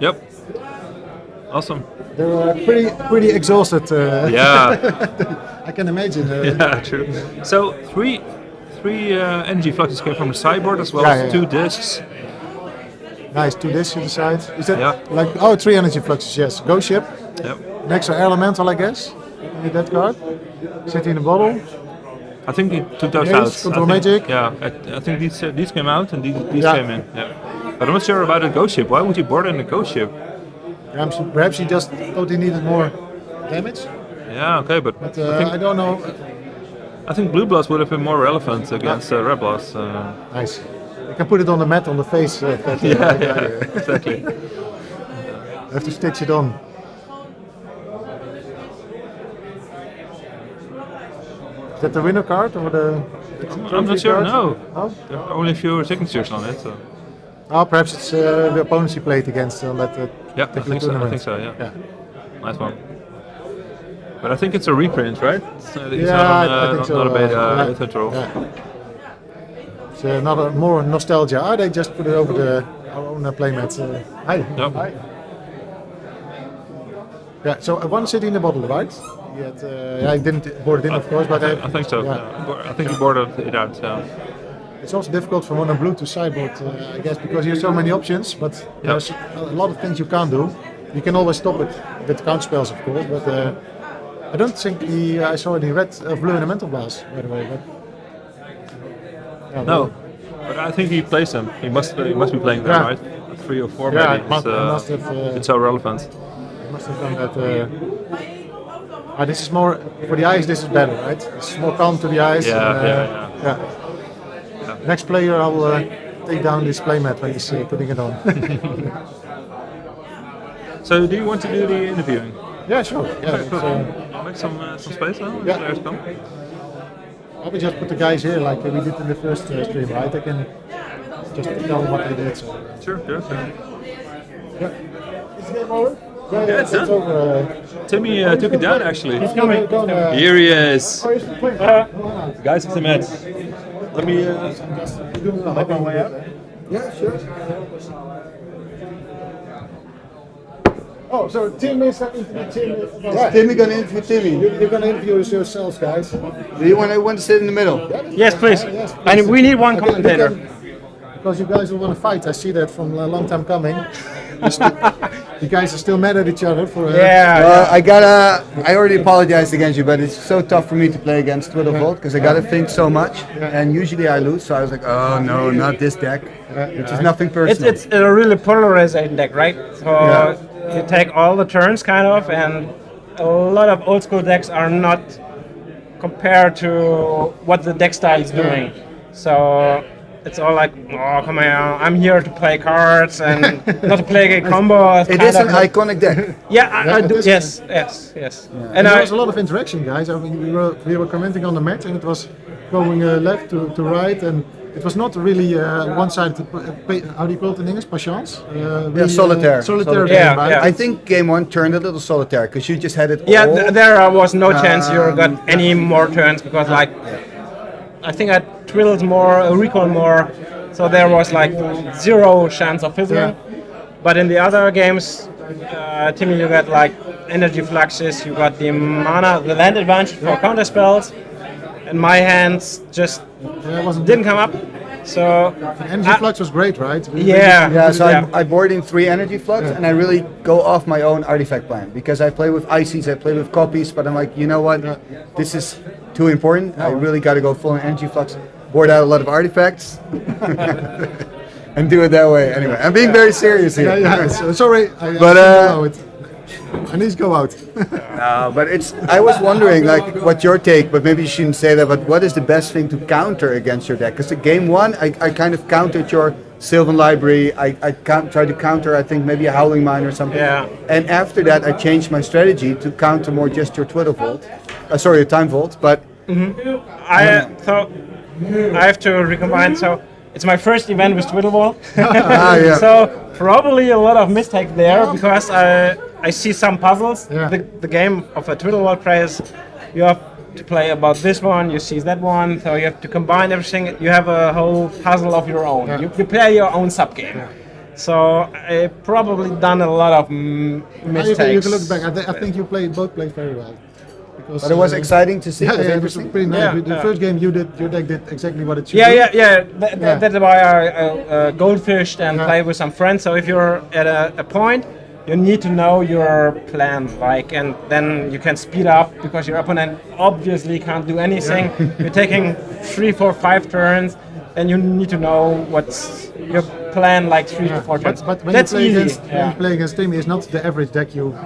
S2: Yep. Awesome.
S1: They were pretty exhausted.
S2: Yeah.
S1: I can imagine.
S2: Yeah, true. So three energy fluxes came from the sideboard as well as 2 discs.
S1: Nice, 2 discs to the side. Is that 3 energy fluxes? Yes. Ghost ship.
S2: Yep.
S1: Next are elemental, I guess. With that card. City in the bottle.
S2: I think he took those
S1: Yes,
S2: out.
S1: control magic.
S2: Yeah, I think these came out and these came in. Yeah. But I'm not sure about a ghost ship. Why would you board in a ghost ship?
S1: Perhaps he just thought he needed more damage.
S2: Yeah, okay, but
S1: I don't know.
S2: I think Blue Blast would have been more relevant against Red Blast.
S1: Nice. You can put it on the mat on the face.
S2: Exactly.
S1: Have to stitch it on. Is that the winner card or the?
S2: I'm not sure.
S1: card?
S2: No,
S1: No?
S2: there are only a few signatures on it. So.
S1: Oh, perhaps it's the opponents you played against on that
S2: Yeah, I
S1: particular
S2: think so. I
S1: tournament.
S2: think so. Yeah. Nice one. But I think it's a reprint, right? It's
S1: Yeah,
S2: not,
S1: I think so.
S2: not a beta
S1: Yeah.
S2: control.
S1: Yeah. It's not a more nostalgia. Oh, they just put it over our own playmats. Hi.
S2: Yep.
S1: Hi. Yeah. So one city in the bottle, right? Yet, I didn't board it in, of course, but
S2: I think so.
S1: Yeah.
S2: Yeah. I think you boarded it out. Yeah.
S1: It's also difficult for mono blue to sideboard, I guess, because you have so many options. But there's a lot of things you can't do. You can always stop it with counter spells, of course. But I don't think I saw any red blue in the mental blast, by the way. But,
S2: No, but I think he plays them. He must be playing them, right? 3 or 4
S1: Yeah,
S2: maybe.
S1: it must have,
S2: it's so relevant.
S1: He must have done that. This is more for the eyes. This is better, right? It's more calm to the eyes.
S2: Yeah.
S1: Next player, I'll take down this playmat when he's putting it on.
S2: So, do you want to do the interviewing?
S1: Yeah, sure. Yeah,
S2: Okay, cool. I'll make some space now.
S1: Yeah.
S2: Players come.
S1: I will just put the guys here like we did in the first stream, right? I can just tell them what they did. So.
S2: Sure.
S1: Yeah. Is the game over?
S2: Yeah, it's done.
S1: over.
S2: Timmy took it down actually.
S1: He's coming.
S2: Here he is.
S1: Oh, he's playing.
S2: Guys of the match. Let me.
S1: Make my way up.
S13: Yeah, sure.
S1: Oh, so Tim is not interviewing Tim.
S13: Is Timmy gonna interview Timmy?
S1: You're gonna interview yourselves, guys.
S13: Do you want to sit in the middle?
S17: Yes, please. And we need one commentator.
S1: Because you guys will want to fight. I see that from a long time coming. You guys are still mad at each other for.
S13: I already apologized against you, but it's so tough for me to play against Twiddlevolt because I gotta think so much, and usually I lose. So I was like, oh no, not this deck, which is nothing personal.
S17: It's a really polarizing deck, right? So you take all the turns, kind of, and a lot of old school decks are not compared to what the deck style is doing. So it's all like, oh, come on, I'm here to play cards and not to play combos.
S13: It is an iconic deck.
S17: Yeah, I do. Yes.
S1: And there was a lot of interaction, guys. I mean, we were commenting on the match, and it was going left to right, and it was not really one-sided. How do you call it in English? Patience? Really,
S13: solitaire.
S1: Solitaire game, right?
S13: I think game one turned a little solitaire because you just had it.
S17: Yeah,
S13: all.
S17: There was no chance you got any more turns because, like, I think I twiddled more, recall more, so there was like 0 chance of fizzling. But in the other games, Timmy, you got like energy fluxes, you got the mana, the land advantage for counter spells, and my hands just didn't come up. So
S1: energy flux was great, right?
S13: I board in 3 energy flux, and I really go off my own artifact plan because I play with ICs, I play with copies, but I'm like, you know what, this is too important. I really got to go full on energy flux, board out a lot of artifacts, and do it that way. Anyway, I'm being very serious here.
S1: Sorry, I need to go out.
S13: No, but I was wondering, like, what's your take? But maybe you shouldn't say that. But what is the best thing to counter against your deck? Because the game one, I kind of countered your Sylvan Library. I tried to counter, I think, maybe a Howling Mine or something.
S17: Yeah.
S13: And after that, I changed my strategy to counter more just your Twiddlevolt. Sorry, your Time Vault. But
S17: I thought I have to recombine. So it's my first event with Twiddlevolt. So probably a lot of mistakes there because I see some puzzles. The game of a Twiddlevolt players, you have to play about this one, you see that one, so you have to combine everything. You have a whole puzzle of your own. You play your own sub game. So I probably done a lot of mistakes.
S1: You can look back. I think you both played very well. Because,
S13: but it was exciting to see.
S1: It was pretty nice. The first game your deck did exactly what it should do.
S17: That's why I goldfished and played with some friends. So if you're at a point, you need to know your plan, and then you can speed up because your opponent obviously can't do anything. You're taking 3, 4, 5 turns, and you need to know what's your plan, like 3 to 4 turns.
S1: But when
S17: that's
S1: you play
S17: easy.
S1: when you play against Timmy, it's not the average deck you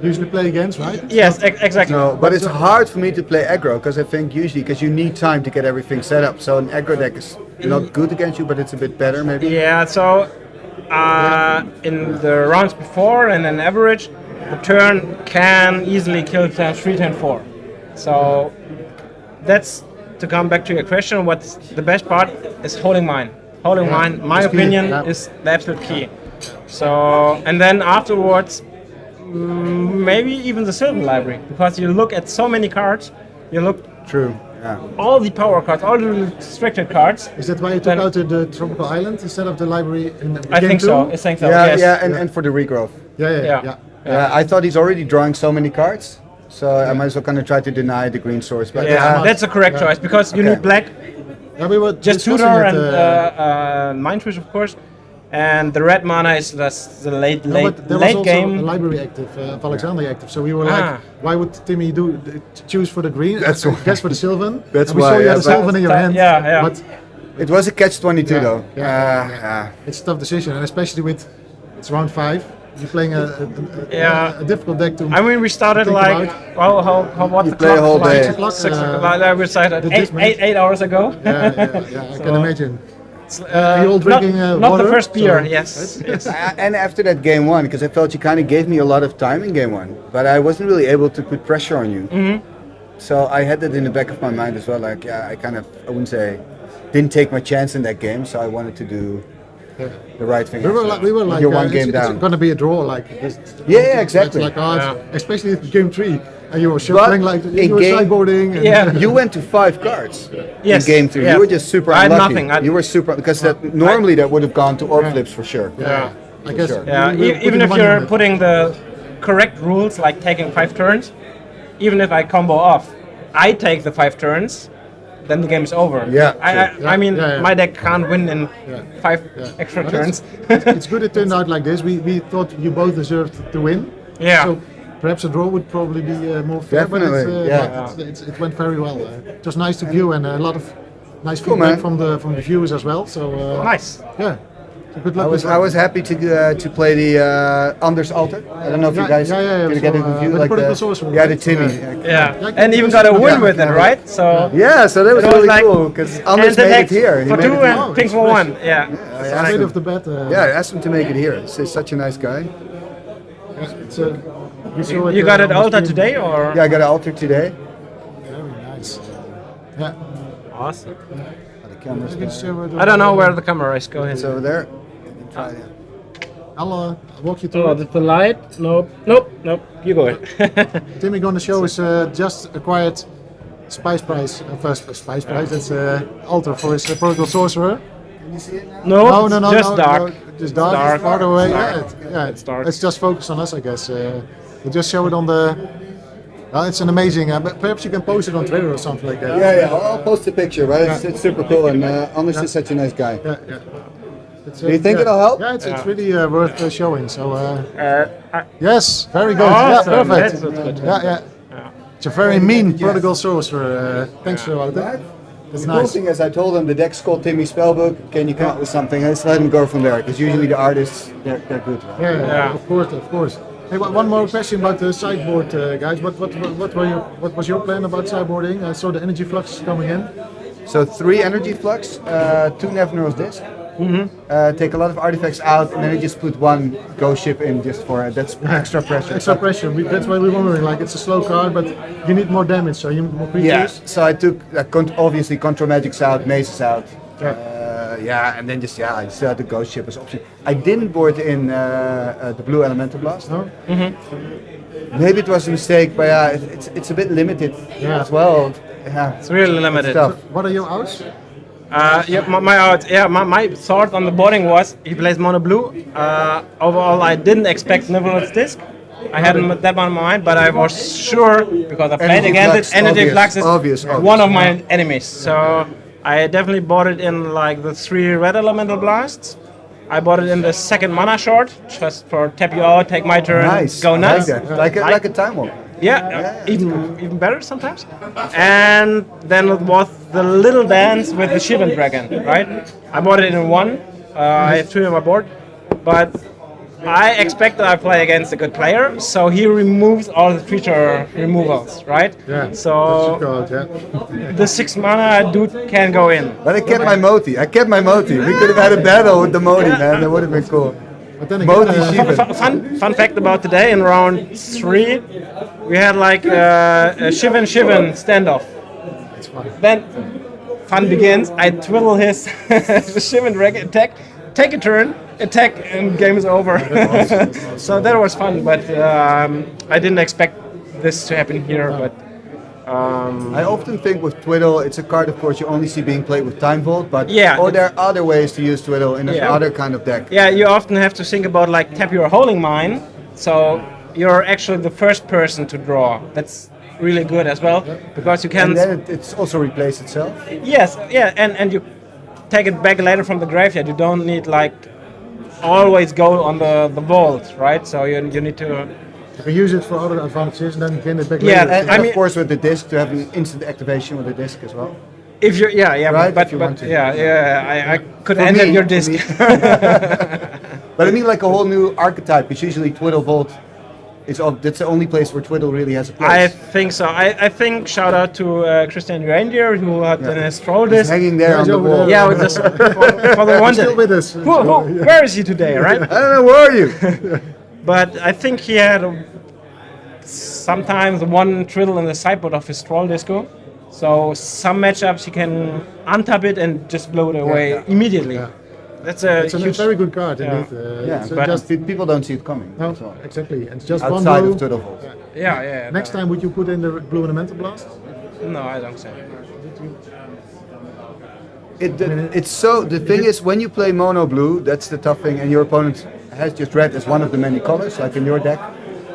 S1: usually play against, right?
S17: Yes, exactly.
S13: No, but it's hard for me to play aggro because I think usually because you need time to get everything set up. So an aggro deck is not good against you, but it's a bit better maybe.
S17: Yeah. So in the rounds before and an average, the turn can easily kill turn 3, turn 4. So that's to come back to your question. What's the best part is holding mine. Holding mine, my
S1: That's key,
S17: opinion,
S1: yeah.
S17: is the absolute key. So, and then afterwards, maybe even the Sylvan library, because you look at so many cards, you look
S13: True. Yeah.
S17: all the power cards, all the restricted cards.
S1: Is that why you took out the tropical island instead of the library in
S17: I
S1: game
S17: think
S1: two?
S17: so. I think so.
S13: Yeah,
S17: yes.
S13: yeah, and for the regrowth.
S1: Yeah.
S13: Yeah, I thought he's already drawing so many cards, so I might as well kind of try to deny the green source. But
S17: Yeah, that's a correct choice because you
S13: Okay.
S17: need black,
S1: Yeah, we were
S17: just
S1: discussing
S17: tutor
S1: it,
S17: and Mindfish, of course, and the red mana is just the late
S1: No, but there was
S17: late
S1: also
S17: game.
S1: a library active, of Alexandria active. So we were like, why would Timmy choose for the green?
S13: That's why.
S1: Guess for the Sylvan.
S13: That's
S1: and we
S13: why,
S1: saw you
S13: yeah,
S1: had a
S13: but-
S1: Sylvan in your hand.
S17: Yeah.
S1: But
S13: it was a catch-22 though.
S1: yeah. It's a tough decision, and especially with it's round 5. You're playing a difficult deck to.
S17: I mean, we started
S1: think
S17: like
S1: about.
S17: how what's
S13: You
S17: the
S13: play a
S17: clock?
S13: whole
S17: Like
S13: day.
S17: 6 o'clock. 6 o'clock. We started
S1: the dismount.
S17: 8 hours ago.
S1: Yeah, I can imagine.
S17: Uh,
S1: you all drinking
S17: not
S1: water?
S17: the first beer.
S1: So-
S17: Yes. yes.
S13: And after that game 1, because I felt you kind of gave me a lot of time in game 1, but I wasn't really able to put pressure on you.
S17: Mhm.
S13: So I had that in the back of my mind as well. Like, yeah, I wouldn't say, didn't take my chance in that game. So I wanted to do the right thing.
S1: We were like
S13: you're one game
S1: it's
S13: down.
S1: going to be a draw, like this.
S13: Yeah, exactly.
S1: It's like, especially game 3, and you were shuffling like
S13: in
S1: you were
S13: game-
S1: sideboarding. And
S13: You went to 5 cards
S17: Yes,
S13: in game 3.
S17: yes.
S13: You were just super
S17: I had
S13: unlucky.
S17: nothing.
S13: You were super because normally that would have gone to orb flips for sure.
S1: Yeah, I guess.
S13: sure.
S17: Yeah,
S1: we were
S17: even
S1: putting
S17: if
S1: money
S17: you're
S1: on it.
S17: putting the correct rules, like taking 5 turns, even if I combo off, I take the 5 turns, then the game is over.
S13: Yeah,
S17: I mean,
S1: Yeah.
S17: my deck can't win in 5 extra
S1: But
S17: turns.
S1: it's good it turned out like this. We thought you both deserved to win.
S17: Yeah.
S1: So perhaps a draw would probably be more fair.
S13: Definitely,
S1: But it went very well. It was nice to view and a lot of nice
S13: Cool,
S1: feedback
S13: man.
S1: from the viewers as well. So
S17: Nice.
S1: Yeah. So good luck.
S13: I was happy to play the Anders Alter. I don't know if you guys did get a review
S1: with
S13: like
S1: Prodigal
S13: the
S1: Sorcerer,
S13: the Timmy.
S17: Yeah, and even got a win with it, right? So
S13: Yeah, so that was
S17: it was
S13: really
S17: like
S13: cool because Anders made it here. He
S17: for
S13: made
S17: 2
S13: it here.
S17: and pink for 1. Yeah.
S13: I asked
S1: Straight
S13: him-
S1: off the bat.
S13: Yeah, I asked him to make it here. He's such a nice guy.
S1: It's we saw
S17: You got it
S1: on the
S17: altered
S1: stream.
S17: today, or?
S13: Yeah, I got an altar today.
S1: Very nice. Yeah.
S17: Awesome.
S13: The camera's there.
S17: I don't know where the camera is. Go ahead.
S13: It's over there. You can try it.
S1: I'll walk you through.
S17: Oh,
S1: it.
S17: the light? Nope. You go ahead.
S1: Timmy going to show us just acquired Spice Prize. First Spice Prize. That's altar for his Prodigal Sorcerer.
S13: Can you see it now?
S17: No, just dark.
S1: Just dark.
S17: Dark.
S1: Far away.
S17: Dark.
S1: It's
S17: dark.
S1: Let's just focus on us, I guess. We'll just show it on the. Well, it's an amazing. But perhaps you can post it on Twitter or something like that.
S13: Yeah, I'll post a picture, but it's super cool and Anders is such a nice guy.
S1: Yeah. It's,
S13: Do you think it'll help?
S1: Yeah, it's really worth showing. So yes, very good.
S17: Awesome.
S1: Yeah, perfect.
S17: That's good.
S1: Yeah. It's a very mean Prodigal Sorcerer. Thanks for that. That's
S13: The cool
S1: nice.
S13: thing is I told him the deck's called Timmy Spellbook, can you come up with something? I just let him go from there, because usually the artists, they're good. Right?
S1: Yeah, of course. Hey, one more question about the sideboard, guys. What was your plan about sideboarding? I saw the energy flux coming in.
S13: So 3 energy flux, 2 Nevinyr's Disc. Take a lot of artifacts out, and then you just put 1 ghost ship in just for that's extra pressure.
S1: Extra pressure. That's why we're wondering. Like it's a slow card, but you need more damage, so you need more creatures.
S13: Yeah. So I took obviously control magics out, mazes out. And then I still had the ghost ship as option. I didn't board in the blue elemental blast.
S1: No.
S13: Maybe it was a mistake, but it's a bit limited as well. Yeah.
S17: It's really limited.
S13: It's tough.
S1: What are your outs?
S17: My thought on the boarding was he plays mono blue. Overall, I didn't expect Nivel's Disc. I hadn't that on my mind, but I was sure because I played
S13: Energy
S17: against
S13: Flux,
S17: it. Energy
S13: obvious,
S17: Flux is
S13: obvious.
S17: one of my enemies, so I definitely bought it in like the 3 red elemental blasts. I bought it in the 2nd mana short, just for tap you out, take my turn,
S13: Nice.
S17: go nuts.
S13: I like that. Like a time walk.
S17: Yeah, even better sometimes. And then it was the little dance with the Shivan Dragon, right? I bought it in 1. I have 2 on my board, but I expect that I play against a good player, so he removes all the creature removals, right?
S1: Yeah.
S17: So
S1: That's your card, yeah.
S17: the 6 mana dude can go in.
S13: But I kept my Moti. We could have had a battle with the Moti, man. That would have been cool.
S1: But then again,
S13: Moti Shivan.
S17: Fun fact about today, in round 3, we had like a Shivan standoff. then fun begins. I twiddle his ship and drag attack, take a turn, attack, and game is over. So that was fun, but I didn't expect this to happen here. But
S13: I often think with Twiddle, it's a card, of course, you only see being played with Time Vault, but
S17: yeah,
S13: there are other ways to use Twiddle in another kind of deck.
S17: Yeah, you often have to think about like tap your holding mine, so you're actually the first person to draw. That's really good as well, because you can.
S13: And then it's also replaced itself.
S17: Yes, yeah, and you take it back later from the graveyard. You don't need like always go on the vault, right? So you need to.
S1: You can use it for other advantages and then gain it back
S17: Yeah,
S1: later.
S13: And I mean, of course with the disc to have an instant activation with the disc as well.
S17: If you
S13: right?
S17: but I could enter your disc.
S13: But I mean, like a whole new archetype. It's usually Twiddle Vault. That's the only place where Twiddle really has a place.
S17: I think so. I think shout out to Christian Reindeer who had an Astrol disc.
S13: He's hanging there on the wall.
S17: Yeah, with this for the one.
S1: Still with us.
S17: Where is he today? Right?
S13: I don't know. Where are you?
S17: But I think he had sometimes one Twiddle in the sideboard of his Troll Disco. So some matchups he can untap it and just blow it away immediately. Yeah. That's
S1: it's a very good card indeed.
S13: But just people don't see it coming.
S1: No, exactly. And it's just
S13: outside
S1: one
S13: of Twiddle Vault.
S17: Yeah.
S1: Next time, would you put in the blue elemental blast?
S17: No, I don't say.
S13: It's so. The thing is, when you play mono blue, that's the tough thing, and your opponent has just red as one of the many colors, like in your deck.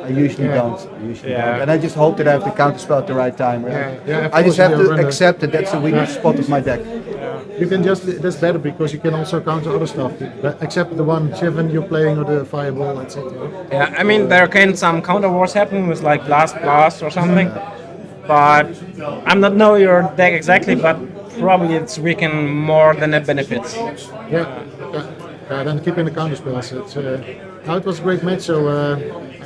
S13: I usually don't. And I just hope that I have the counter spell at the right time. Right? I just have to accept that that's the weakest spot of my deck.
S1: You can just, that's better because you can also counter other stuff, except the one Shivan you're playing or the fireball, etc.
S17: Yeah, I mean there can some counter wars happen with like blast or something, but I'm not know your deck exactly, but probably it's weaken more than it benefits.
S1: Yeah, then keeping the counter spells. It was a great match, so.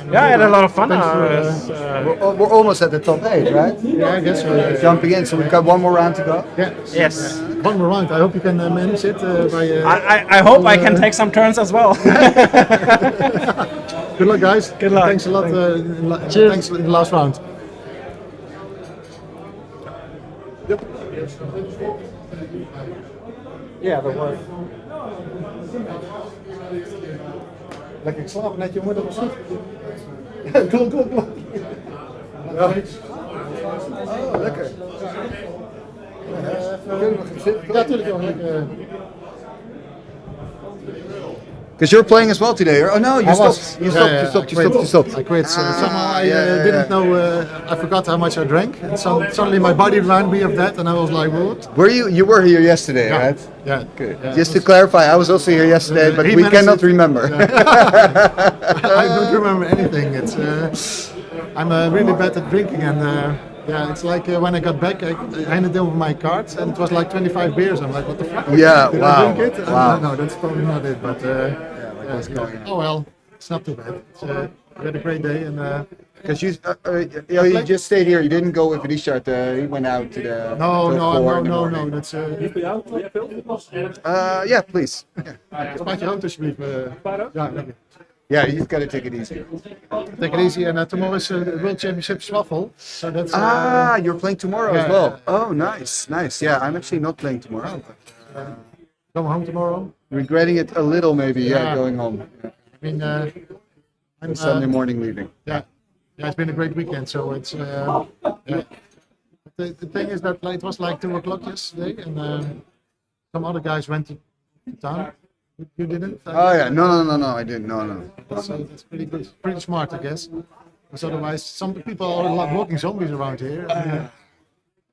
S17: I had a lot of fun.
S13: We're almost at the top 8, right?
S1: Yeah, I guess so.
S13: Jumping in, so we've got one more round to go.
S1: Yeah.
S17: Yes.
S1: One more round. I hope you can manage it.
S17: I hope I can take some turns as well.
S1: Good luck, guys.
S17: Good luck.
S1: Thanks a lot.
S17: Cheers.
S1: Thanks in the last round. Yep.
S17: Yeah, that worked.
S1: Lekker slapen net, jongen, dat was goed. Kom. Ja. Oh, lekker. Ja, natuurlijk wel.
S13: Because you're playing as well today, or? Oh no, you stopped. You stopped.
S1: I quit. Somehow I didn't know. I forgot how much I drank, and suddenly my body reminded me of that, and I was like, "What?"
S13: Were you? You were here yesterday, right?
S1: Yeah.
S13: Good. Yeah, just to clarify, I was also here yesterday, but we cannot remember.
S1: I don't remember anything. I'm really bad at drinking, and it's like when I got back, I handed over my cards, and it was like 25 beers. I'm like, what the fuck?
S13: Yeah,
S1: Did
S13: wow.
S1: I drink it?
S13: Wow.
S1: No, that's probably not it. But oh well, it's not too bad. We had a great day, and
S13: because you just stayed here. You didn't go with Richard. He went out to the.
S1: No. That's.
S13: Yeah, please.
S1: Spaat je hand alsjeblieft. Ja, lekker.
S13: Yeah, you just gotta take it easy.
S1: Take it easy, and tomorrow is World Championship Swaffle. So that's.
S13: You're playing tomorrow as well. Oh, nice. Yeah, I'm actually not playing tomorrow.
S1: Come home tomorrow.
S13: Regretting it a little, maybe. Going home.
S1: I mean, I'm
S13: Sunday morning leaving.
S1: Yeah, it's been a great weekend. So it's The thing is that it was like 2 o'clock yesterday, and some other guys went to town. You didn't?
S13: Oh yeah, no, I didn't. No.
S1: So that's pretty good, pretty smart, I guess. Because otherwise, some people are like walking zombies around here.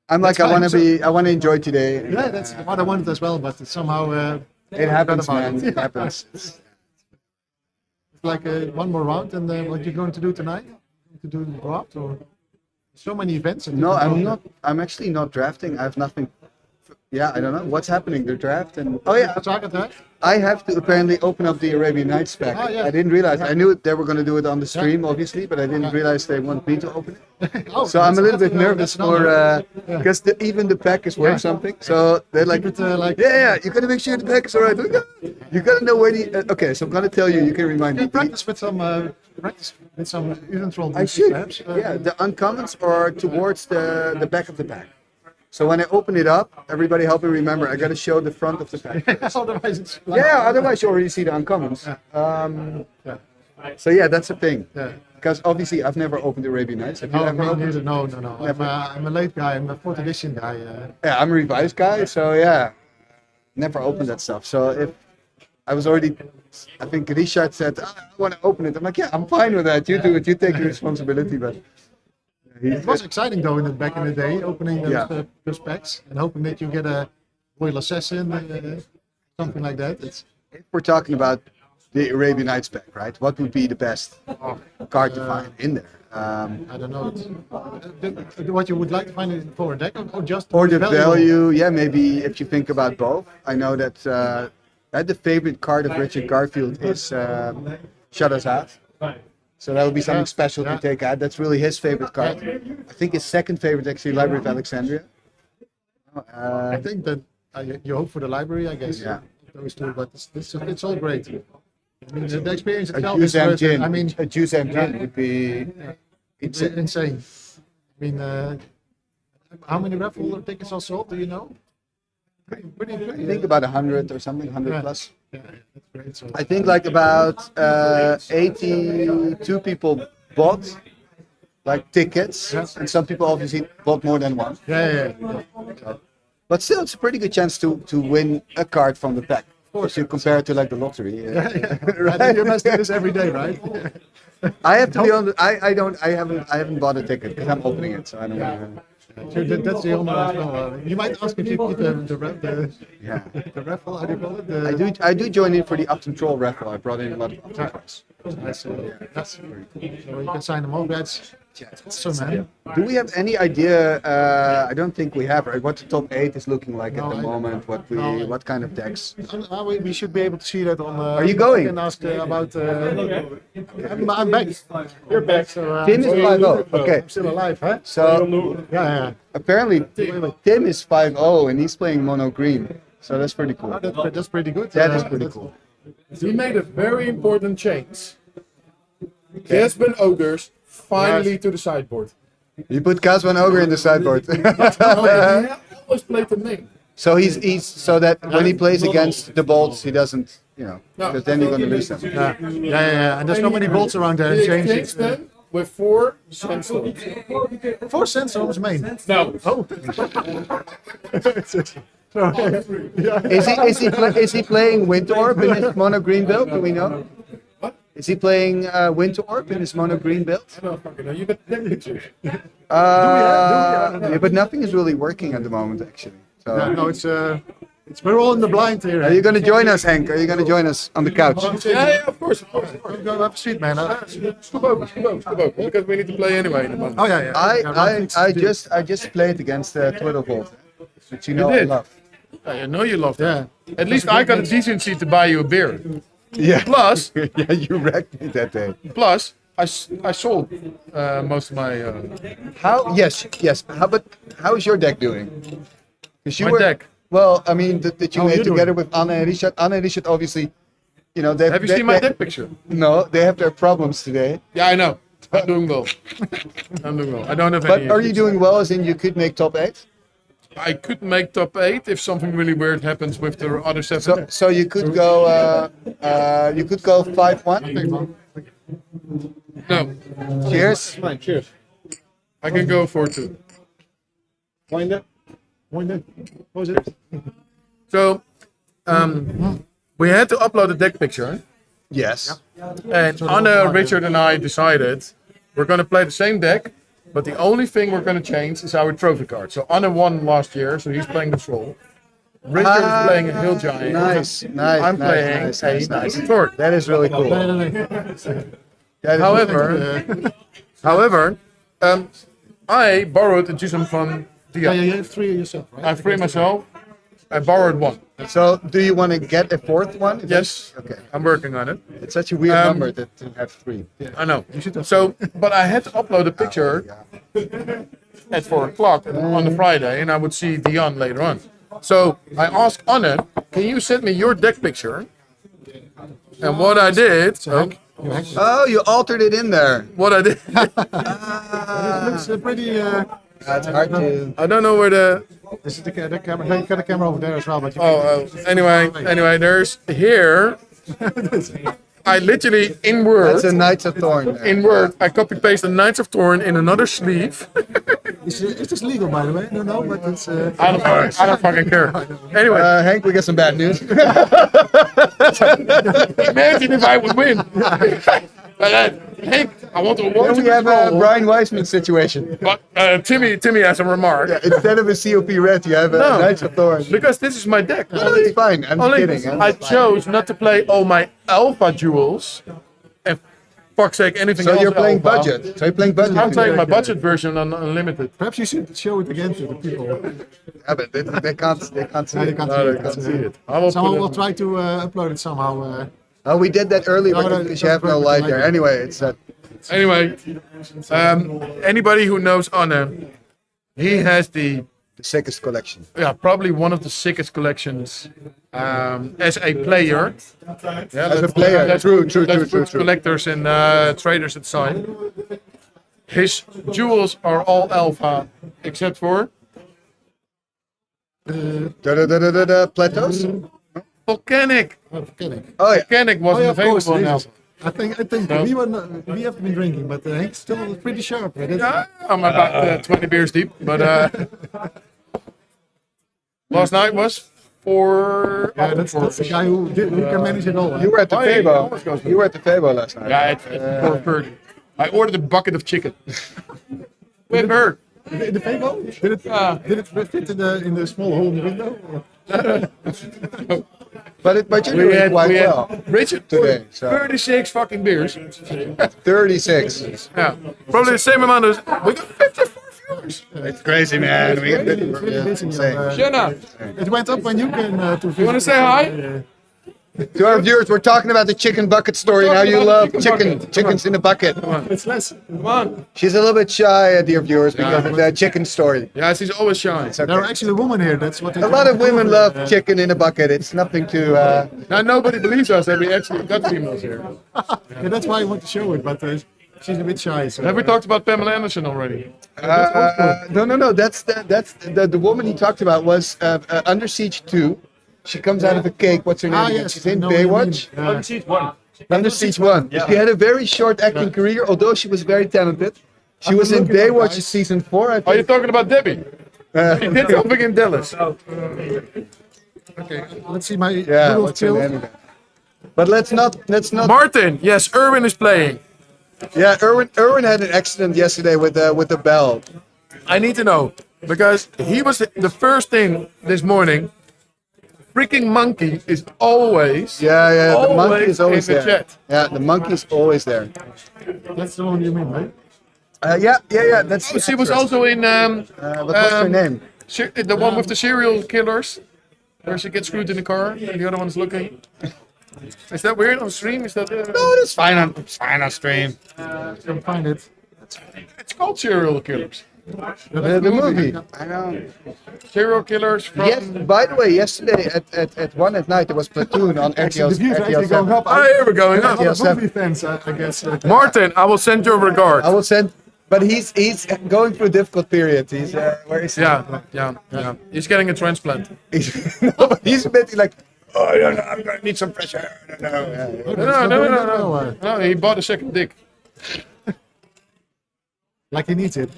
S13: I'm like, I want to enjoy today.
S1: Yeah, that's what I wanted as well, but somehow
S13: it happens, man. It happens.
S1: It's like one more round, and what you're going to do tonight? To do the draft or so many events?
S13: No, I'm not. I'm actually not drafting. I have nothing. Yeah, I don't know what's happening. The draft and I have to apparently open up the Arabian Nights pack.
S1: Oh, yeah.
S13: I didn't realize. I knew they were going to do it on the stream, obviously, but I didn't realize they want me to open it. So I'm a little bit nervous for because even the pack is worth something. So they're like, you gotta make sure the pack is alright. You gotta know where the. Okay, so I'm gonna tell you. You can remind me.
S1: Practice with some Uthden troll.
S13: I should. The uncommons are towards the back of the pack. So when I open it up, everybody help me remember, I gotta show the front of the pack.
S1: Otherwise, it's like,
S13: Yeah, otherwise you already see the uncommons. So yeah, that's the thing.
S1: Yeah.
S13: Because obviously I've never opened Arabian Nights. Have you
S1: No,
S13: ever
S1: me
S13: opened?
S1: neither. No. I'm a late guy. I'm a 4th edition guy.
S13: Yeah, I'm a revised guy, so yeah, never opened that stuff. So if I was already, I think Richard said, I want to open it. I'm like, yeah, I'm fine with that. You do it. You take the responsibility. But
S1: It was exciting though back in the day, opening those packs and hoping that you get a Royal Assassin, something like that.
S13: If we're talking about the Arabian Nights pack, right? What would be the best card to find in there?
S1: I don't know. What you would like to find for a deck, or just
S13: Or the
S1: value?
S13: value, yeah, maybe if you think about both. I know that the favorite card of Richard Garfield is Shadazad. So that would be something special to take out. That's really his favorite card. I think his second favorite actually Library of Alexandria.
S1: I think that you hope for the library, I guess.
S13: Yeah.
S1: Those two, but it's all great. I mean, the experience
S13: A
S1: itself
S13: Juice
S1: is worth it.
S13: Engine,
S1: I mean,
S13: a Juice Engine would be
S1: insane. I mean, how many raffle tickets are sold? Do you know? Pretty.
S13: I think about 100 or something, 100 plus.
S1: Yeah, that's great. So,
S13: I think like about 82 people bought like tickets, and some people obviously bought more than one.
S1: Yeah.
S13: But still, it's a pretty good chance to win a card from the pack. Of course, you compare it to like the lottery.
S1: Right? You must do this every day, right?
S13: I have to be honest. I haven't bought a ticket because I'm opening it, so I don't.
S1: That's the only one. You might ask if you keep the raffle. How do you call it?
S13: I do join in for the Uthden Troll raffle. I brought in a lot of Uthden trolls.
S1: That's very cool. So you can sign them off. That's awesome, man.
S13: Do we have any idea? I don't think we have. Right? What the top 8 is looking like at the moment? What kind of decks?
S1: We should be able to see that on.
S13: Are you going?
S1: You can ask about. I'm back. You're back. So
S13: Tim is 5-0. Okay.
S1: I'm still alive, huh?
S13: So
S1: yeah.
S13: Apparently Tim is 5-0 and he's playing mono green. So that's pretty cool.
S1: That's pretty good.
S13: That is pretty cool.
S12: He made a very important change. Gaspin Ogres finally to the sideboard.
S13: You put Casban Ogre in the sideboard.
S12: He always played the main.
S13: So he's so that when he plays against the bolts, he doesn't, because then you're gonna lose them.
S1: Yeah. And there's not many bolts around there.
S12: He
S1: Change
S12: changed them with 4 sandstorms.
S1: 4 sandstorms main.
S12: No.
S1: Oh.
S13: Is he playing Winter Orb in his mono green build? Do we know? Is he playing Winter Orb in his mono green build?
S12: I don't fucking know. You got the pictures.
S13: Yeah, but nothing is really working at the moment, actually. So.
S1: Yeah, no, we're all in the blind here.
S13: Are you going to join us, Henk? Are you going to join us on the couch?
S12: Yeah, of course.
S1: Go have a seat, man.
S12: Scoop over. Because we need to play anyway in a moment.
S1: Oh yeah.
S13: I just played against Twiddlevolt, which
S12: You did?
S13: I love.
S12: I know you love that. At least I got a decency to buy you a beer.
S13: Yeah.
S12: Plus,
S13: yeah, you wrecked me that day.
S12: Plus, I sold most of my.
S13: Yes. How is your deck doing?
S12: My deck.
S13: Well, I mean, that you made together with Anna and Richard. Anna and Richard, obviously,
S12: Have you seen my deck picture?
S13: No, they have their problems today.
S12: Yeah, I know. I'm doing well. I don't have any.
S13: But are you
S12: issues.
S13: doing well? As in, you could make top 8.
S12: I could make top 8 if something really weird happens with the other 7.
S13: So you could go. You could go 5-1.
S12: No.
S13: Cheers.
S12: Fine. Cheers. I can go 4-2.
S1: Wind up. What was it?
S12: So, we had to upload a deck picture.
S13: Yes.
S12: And Anna, Richard, and I decided we're going to play the same deck, but the only thing we're going to change is our trophy card. So Anna won last year, so he's playing the Troll. Richard is playing a Hill Giant.
S13: Nice.
S12: I'm playing a Knight Torque.
S13: That is really cool.
S12: However, I borrowed a Jusum from
S1: Yeah,
S12: Dia.
S1: you have 3 yourself, right?
S12: I have 3 myself. I borrowed 1.
S13: So, do you want to get a 4th one?
S12: Yes.
S13: Okay.
S12: I'm working on it.
S13: It's such a weird number to have 3.
S12: I know. So, but I had to upload a picture at 4 o'clock on the Friday, and I would see Dion later on. So I asked Anne, can you send me your deck picture? And what I did,
S13: Oh, you altered it in there.
S12: what I did,
S1: It looks pretty.
S13: It's hard to.
S18: I don't know where the.
S1: This is the camera. You got the camera over there as well, but you
S18: Anyway, there's here. I literally in Word.
S13: That's a Knights of Thorn.
S18: In Word, I copy paste the Knights of Thorn in another sleeve.
S1: Is this legal, by the way? No, but it's.
S18: I don't fucking care. Anyway,
S13: Hank, we got some bad news.
S18: Imagine if I would win. Hank, I want to award you.
S13: We have a Brian Weissman situation.
S18: But Timmy has a remark.
S13: Yeah, instead of a COP red, you have a Knights of Thorn.
S18: Because this is my deck.
S13: It's fine. I'm kidding.
S18: I chose not to play all my alpha jewels. And fuck's sake, anything else.
S13: So you're playing
S18: alpha.
S13: budget. So you're playing budget.
S18: I'm playing my budget version on unlimited.
S1: Perhaps you should show it again to the people.
S13: Yeah, but they can't see it.
S1: They can't see it. Someone will try to upload it somehow.
S13: Oh, we did that earlier because you have no light there. Anyway, it's
S18: Anyway, anybody who knows Anna, he has the
S13: sickest collection.
S18: Yeah, probably one of the sickest collections as a player. Yeah,
S13: As a player, true.
S18: Let's put collectors and traders aside. His jewels are all alpha, except for
S13: Plateaus.
S18: Volcanic.
S1: Volcanic.
S13: Oh yeah.
S18: Volcanic wasn't available now.
S1: I think we have been drinking, but Hank's still pretty sharp. Right?
S18: Yeah, I'm about 20 beers deep, but last night was 4.
S1: Yeah, that's the guy who can manage it all.
S13: You were at the Fabo. You were at the Fabo last night.
S18: Yeah, it's 4:30. I ordered a bucket of chicken. With her.
S1: In the Fabo? Did it fit in the small hole in the window?
S13: But you're doing quite well.
S18: Richard,
S13: today. So.
S18: 36 fucking beers.
S13: 36.
S18: Yeah, probably the same amount as we got 54 viewers.
S13: It's crazy, man. We get
S18: Shut up.
S1: It went up when you came to visit.
S18: You want to say hi?
S13: To our viewers, we're talking about the chicken bucket story and how you love chickens in a bucket.
S1: It's less.
S18: Come on.
S13: She's a little bit shy, dear viewers, because of the chicken story.
S18: Yeah, she's always shy.
S13: Okay.
S1: There are actually women here. That's what.
S13: A lot of women love chicken in a bucket. It's nothing to.
S18: Now nobody believes us that we actually got females here.
S1: Yeah, that's why I want to show it, but she's a bit shy. So,
S18: Have we talked about Pamela Anderson already?
S13: No. That's the woman he talked about was Under Siege 2. She comes out of a cake. What's her name?
S1: Yes,
S13: She's in Baywatch.
S10: Under Siege 1.
S13: Under Siege 1. Yeah. She had a very short acting career, although she was very talented. She was in Baywatch season 4. I think.
S18: Are you talking about Debbie? She did something in Dallas.
S1: Okay, let's see my.
S13: Yeah, what's her name again? But let's not.
S18: Martin, yes, Erwin is playing.
S13: Yeah, Erwin had an accident yesterday with the bell.
S18: I need to know because he was the first thing this morning. Freaking monkey is always.
S13: Yeah. The monkey is always
S18: in the
S13: there.
S18: chat.
S13: Yeah, the monkey is always there.
S1: That's the one you mean, right?
S13: Yeah. That's.
S18: Oh, she was also in.
S13: What's her name?
S18: The one with the serial killers, where she gets screwed in the car and the other one's looking. Is that weird on stream? Is that?
S13: No, it's fine on stream.
S1: Can find it.
S18: It's called serial killers.
S13: The movie. I know.
S18: Serial killers from.
S13: Yes. By the way, yesterday at 1 at night there was Platoon on RTL.
S1: The views are actually going up.
S18: Oh, here we're going up.
S1: Movie fans, I guess.
S18: Martin, I will send your regard.
S13: I will send. But he's going through a difficult period. He's where is he?
S18: Yeah. He's getting a transplant.
S13: He's a bit like. Oh, I don't know. I'm gonna need some fresh air.
S18: No, he bought a second dick.
S1: Like he needs it.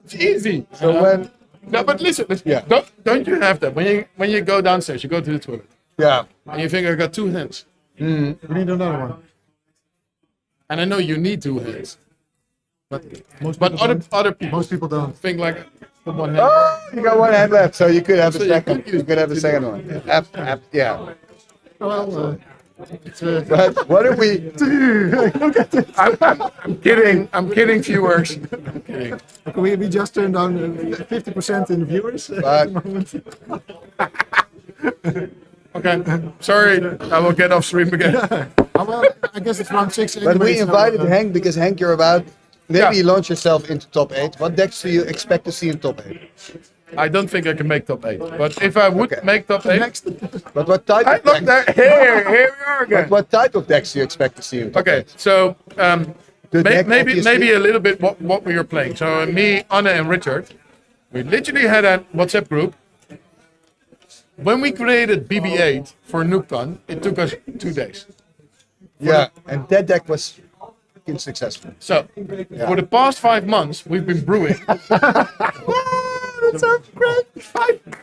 S18: It's easy.
S13: So when.
S18: No, but listen.
S13: Yeah.
S18: Don't you have that when you go downstairs? You go to the toilet.
S13: Yeah.
S18: And you think I got 2 hands.
S1: We need another one.
S18: And I know you need 2 hands.
S1: But
S18: other people.
S1: Most people don't.
S18: Think like put 1 hand.
S13: Oh, you got 1 hand left, so you could have a
S18: So
S13: second. You could have a second one. Yeah.
S1: Well,
S13: But what are we?
S1: Look at this.
S18: I'm kidding. I'm kidding, viewers. I'm kidding.
S1: We just turned down 50% in the viewers.
S18: Okay. Sorry. I will get off stream again.
S1: Well, I guess it's round 6.
S13: But we invited Hank because Hank, you're about. Maybe you launch yourself into top 8. What decks do you expect to see in top 8?
S18: I don't think I can make top 8. But if I would make top 8.
S13: But what type of
S18: Look
S13: decks?
S18: there. Here we are again.
S13: What type of decks do you expect to see in top 8?
S18: Okay, so
S13: deck,
S18: maybe
S13: obviously.
S18: a little bit what we were playing. So me, Anna, and Richard, we literally had a WhatsApp group. When we created BB-8 for NoobCon, it took us 2 days.
S13: Yeah, and that deck was fucking successful.
S18: So, for the past 5 months, we've been brewing.
S13: That's so great.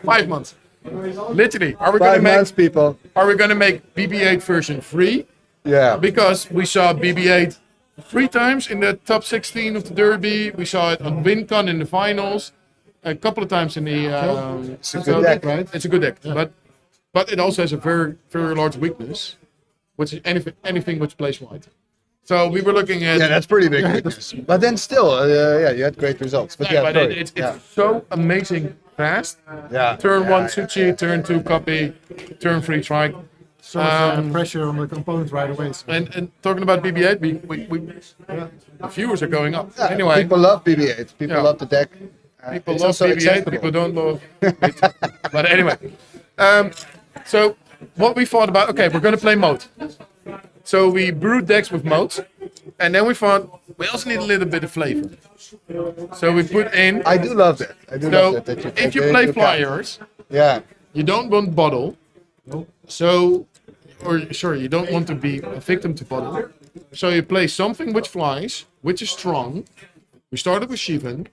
S18: 5 months. Literally. Are we
S13: 5
S18: gonna make
S13: months, people.
S18: Are we gonna make BB-8 version free?
S13: Yeah.
S18: Because we saw BB-8 3 times in the top 16 of the Derby. We saw it on WinCon in the finals. A couple of times in the.
S1: It's a good deck, right?
S18: It's a good deck, but it also has a very large weakness, which is anything which plays white. So we were looking at.
S13: Yeah, that's pretty big weakness. But then still, yeah, you had great results. But yeah,
S18: but
S13: sorry.
S18: it's so amazing fast.
S13: Yeah.
S18: Turn 1 Suchi, turn 2 copy, turn 3 strike.
S1: So pressure on the component right away. So.
S18: And talking about BB-8, the viewers are going up.
S13: Yeah,
S18: Anyway,
S13: people love BB-8. People love the deck.
S18: People
S13: it's
S18: love
S13: also
S18: BB-8,
S13: acceptable.
S18: people don't love it. But anyway, so what we thought about, okay, we're going to play mode. So we brewed decks with modes, and then we thought we also need a little bit of flavor. So we put in.
S13: I do love that. I do love that.
S18: If you play flyers, you don't want bottle. So, you don't want to be a victim to bottle. So you play something which flies, which is strong. We started with Shivan,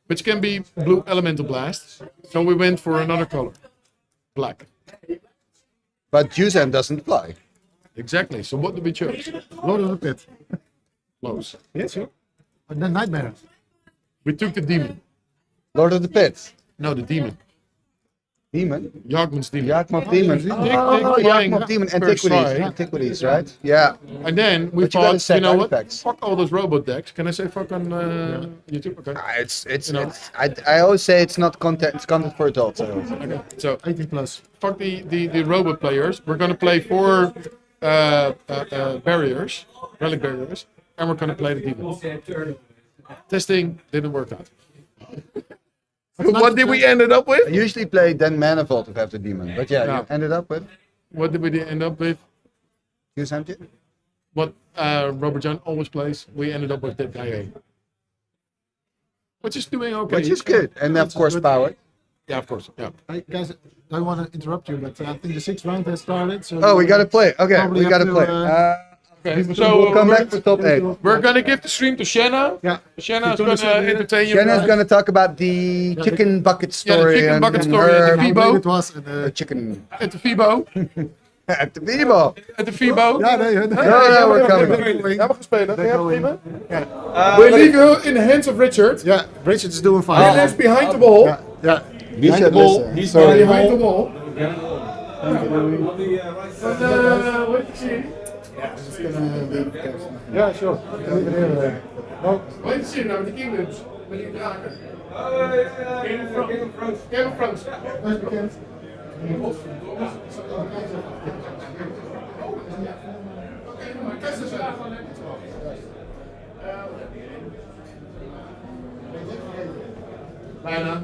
S18: which can be blue elemental blast. So we went for another color, black.
S13: But Juzam doesn't fly.
S18: Exactly. So what did we choose?
S1: Lord of the Pit.
S18: Close.
S1: Yes, sure. And then Nightmare.
S18: We took the demon.
S13: Lord of the Pit.
S18: No, the demon.
S13: Demon?
S18: Jagman's demon.
S13: Jagman's demon. Jagman's demon. Antiquities, right? Yeah.
S18: And then we
S13: But you gotta
S18: thought,
S13: set
S18: you know what?
S13: artifacts.
S18: Fuck all those robot decks. Can I say fuck on YouTube? Okay.
S13: I always say it's not content. It's content for adults.
S18: Okay. So
S1: 18 plus.
S18: Fuck the robot players. We're gonna play 4 barriers, relic barriers, and we're gonna play the demon. Testing didn't work out. What did we ended up with?
S13: I usually play then Manifold if I have the demon. But yeah, you ended up with?
S18: What did we end up with?
S13: Juzam?
S18: What Robert John always plays. We ended up with that guy. Which is doing okay.
S13: Which is good. And of course power.
S18: Yeah, of course. Yeah.
S1: Hey, guys, I don't want to interrupt you, but I think the 6th round has started. So
S13: Oh, we gotta play. Okay,
S1: probably
S13: we gotta
S1: have
S13: play.
S18: Okay,
S13: So we'll come back for top 8.
S18: We're gonna give the stream to Shanna.
S1: Yeah.
S18: Shanna is gonna entertain you.
S13: Shanna's gonna talk about the chicken bucket story.
S18: Yeah, the chicken bucket story
S13: her,
S18: at the FIBO.
S1: It was
S13: the chicken.
S18: At the FIBO.
S13: At the FIBO.
S18: At the FIBO.
S1: Ja, nee,
S13: Ja, we're coming.
S18: Ja, we gaan spelen.
S1: They're going.
S18: We leave you in the hands of Richard.
S1: Yeah, Richard is doing fine.
S18: He lives behind the wall.
S1: Yeah.
S13: Behind the wall.
S18: He's
S13: Sorry.
S18: behind the wall.
S1: Yeah, sure.
S18: Wait to see now with the kingdoms. Met die draken. Game of Thrones.
S1: Dat is bekend.
S18: Bijna.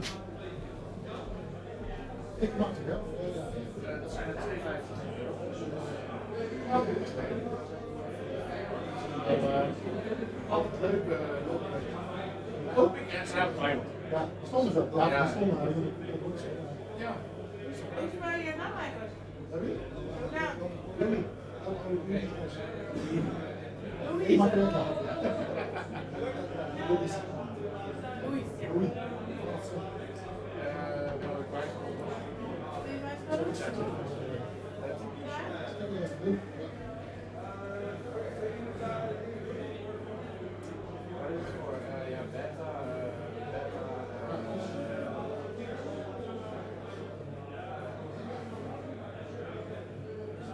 S18: Altijd leuk. En ze hebben het
S1: Ja, stonden ze. Ja, stonden.
S18: Ja.
S14: Weet je waar je naam eigenlijk? Ja.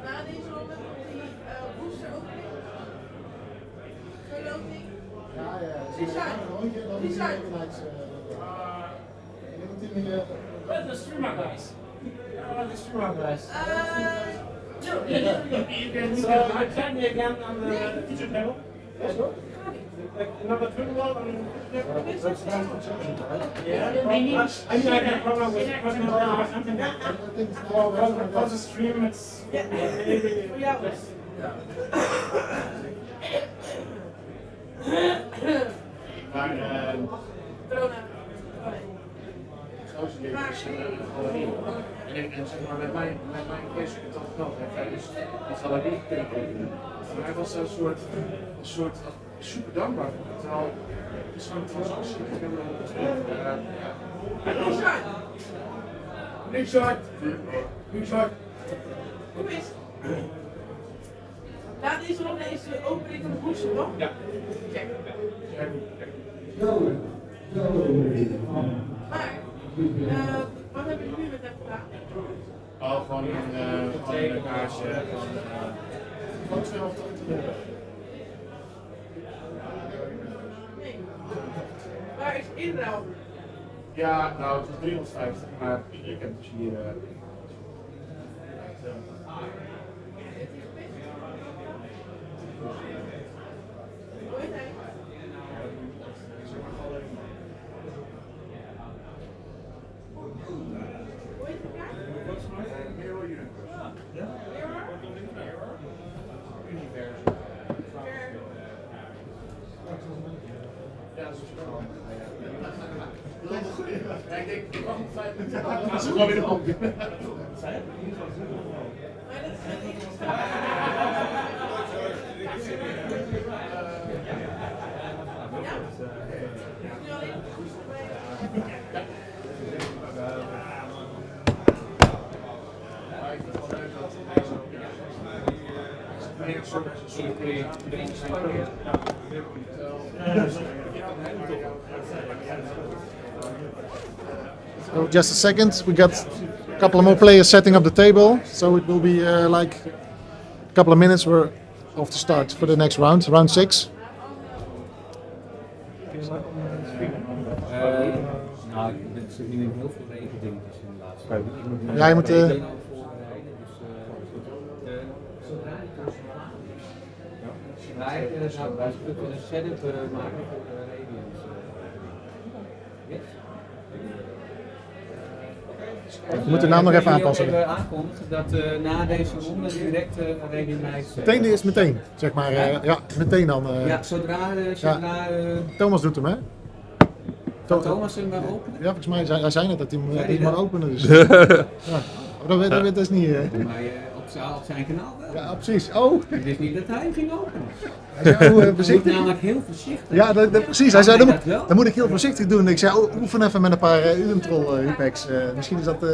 S14: Na deze ronde komt die booster ook in. Verloting. Richard.
S17: Where's the streamer guys? The streamer guys. So I can me again on the feature panel. Yes, sure. Like another terminal on the yeah. I mean, I had a problem with personal or something. For the stream, it's maybe.
S4: Maar en zeg maar met mijn case heb ik dat gedaan. Dus die galerie kunnen openen. Maar hij was een soort super dankbaar voor het. Terwijl het is gewoon een transactie. Niks uit! Niks uit!
S14: Kom eens. Laat deze nog eens de opening van de boezem, toch? Ja. Check. Maar, wat hebben jullie nu met hem gedaan?
S4: Oh, gewoon een kaarsje. Gewoon 280 euro.
S14: Nee. Waar is inruil?
S4: Ja, nou, het is 350, maar je kent dus hier. Ik denk, ik wacht 5 minuten. Dat is gewoon weer de hand.
S1: So just a second, we got a couple of more players setting up the table, so it will be like a couple of minutes. We're off to start for the next round, round 6.
S15: Nou, er zit nu in heel veel regeldingetjes in de laatste.
S1: Ja, je moet...
S15: Wij kunnen een setup maken voor de radians.
S1: We moeten de naam nog even aanpassen.
S15: Ik aankomt dat na deze ronde direct radianlijst.
S1: Meteen is meteen, zeg maar. Ja, meteen dan.
S15: Ja, zodra
S1: Thomas doet hem, hè?
S15: Thomas hem openen?
S1: Ja, volgens mij hij zei net dat hij hem maar openen. Dus. Ja. Maar dat is niet...
S15: Op zijn kanaal wel.
S1: Ja, precies. Oh!
S15: Ik wist niet dat hij hem ging openen.
S1: Hij zei,
S15: Hij moet namelijk heel voorzichtig.
S1: Ja, precies. Hij zei, dan moet ik heel voorzichtig doen. Ik zei, oefen even met een paar Uthden Hupex. Misschien is dat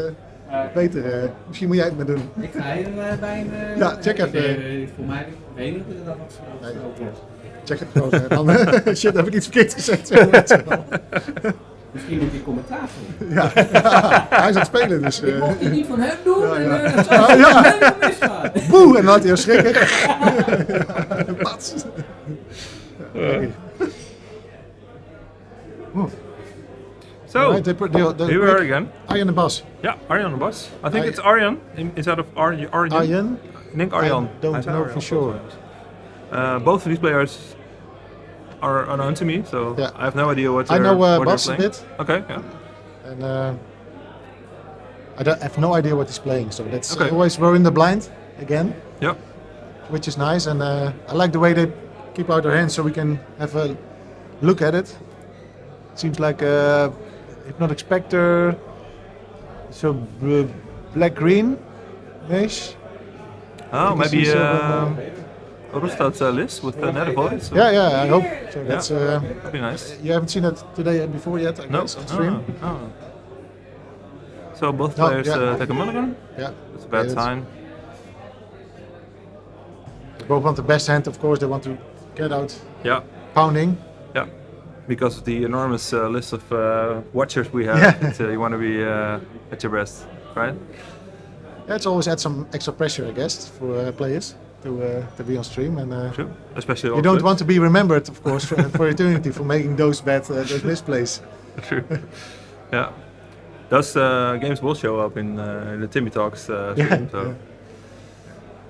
S1: beter. Misschien moet jij het maar doen.
S15: Ik ga hier bij een...
S1: Ja, check even.
S15: Voor mij weet ik niet dat dat was.
S1: Check het gewoon. Dan, shit, heb ik iets verkeerd gezegd.
S15: Misschien moet hij commentaar doen.
S1: Ja, hij is aan het spelen, dus...
S15: Ik mocht het niet van hem doen
S1: ja. Boe, en dan had hij een schrikken. Pats.
S2: So, here we are again.
S1: Arjan and Bas.
S2: Yeah, Arjan and Bas. I think it's Arjan instead of Arjan.
S1: Arjan?
S2: I think Arjan.
S1: I don't know for sure.
S2: Both of these players are unknown to me, so yeah. I have no idea what they're,
S1: I know
S2: what
S1: Bas
S2: they're
S1: a bit.
S2: Okay, yeah.
S1: And I have no idea what he's playing, so that's always we're in the blind again.
S2: Yeah.
S1: Which is nice, and I like the way they keep out their hands so we can have a look at it. Seems like Hypnotic Spectre, so black-green mesh.
S2: Oh, maybe Rustad's list with Nether Voids?
S1: Yeah, I hope. So that's
S2: that'd be nice.
S1: You haven't seen it today before yet, I guess, on stream?
S2: No. So both players take a mulligan?
S1: Yeah.
S2: That's a bad sign.
S1: They both want the best hand, of course. They want to get out pounding.
S2: Yeah. Because of the enormous list of watchers we have, you want to be at your best, right?
S1: Yeah, it's always add some extra pressure, I guess, for players to be on stream, and
S2: true. Especially
S1: you don't want to be remembered, of course, for eternity for making those bad those misplays.
S2: True. Yeah, those games will show up in the Timmy Talks stream. So.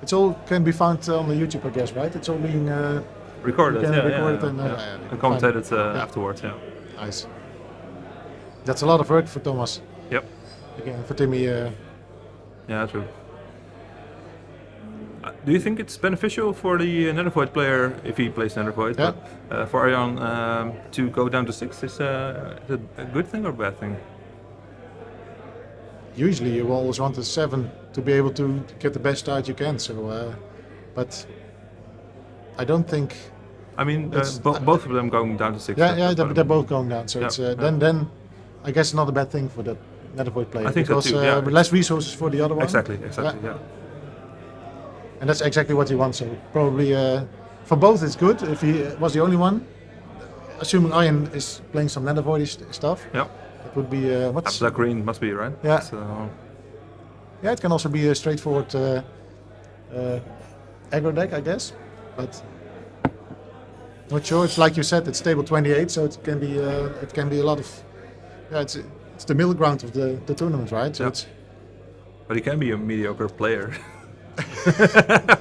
S1: It's all can be found on the YouTube, I guess, right? It's all being
S2: recorded,
S1: and
S2: commentated afterwards. Yeah.
S1: Nice. That's a lot of work for Thomas.
S2: Yep.
S1: Again, for Timmy.
S2: Yeah, true. Do you think it's beneficial for the Nethervoid player, if he plays Nethervoid,
S1: Yeah.
S2: but, for Arjan to go down to 6? Is it a good thing or a bad thing?
S1: Usually you always want a 7 to be able to get the best start you can. So, but I don't think.
S2: I mean,
S1: it's-
S2: both of them going down to 6.
S1: Yeah,
S2: that's
S1: yeah,
S2: what I
S1: they're
S2: mean.
S1: both going down. So
S2: Yeah,
S1: it's
S2: yeah.
S1: then I guess not a bad thing for the Nethervoid player.
S2: I think so
S1: because,
S2: too, yeah.
S1: with less resources for the other one.
S2: Exactly, yeah.
S1: And that's exactly what you want. So probably for both it's good. If he was the only one, assuming Arjen is playing some Nethervoid stuff.
S2: Yeah.
S1: It would be what's
S2: Black green must be, right?
S1: Yeah.
S2: So,
S1: yeah, it can also be a straightforward aggro deck, I guess. But not sure. It's like you said, it's table 28, so it can be a lot of. Yeah, it's the middle ground of the tournament, right? So
S2: Yeah.
S1: it's.
S2: but he can be a mediocre player.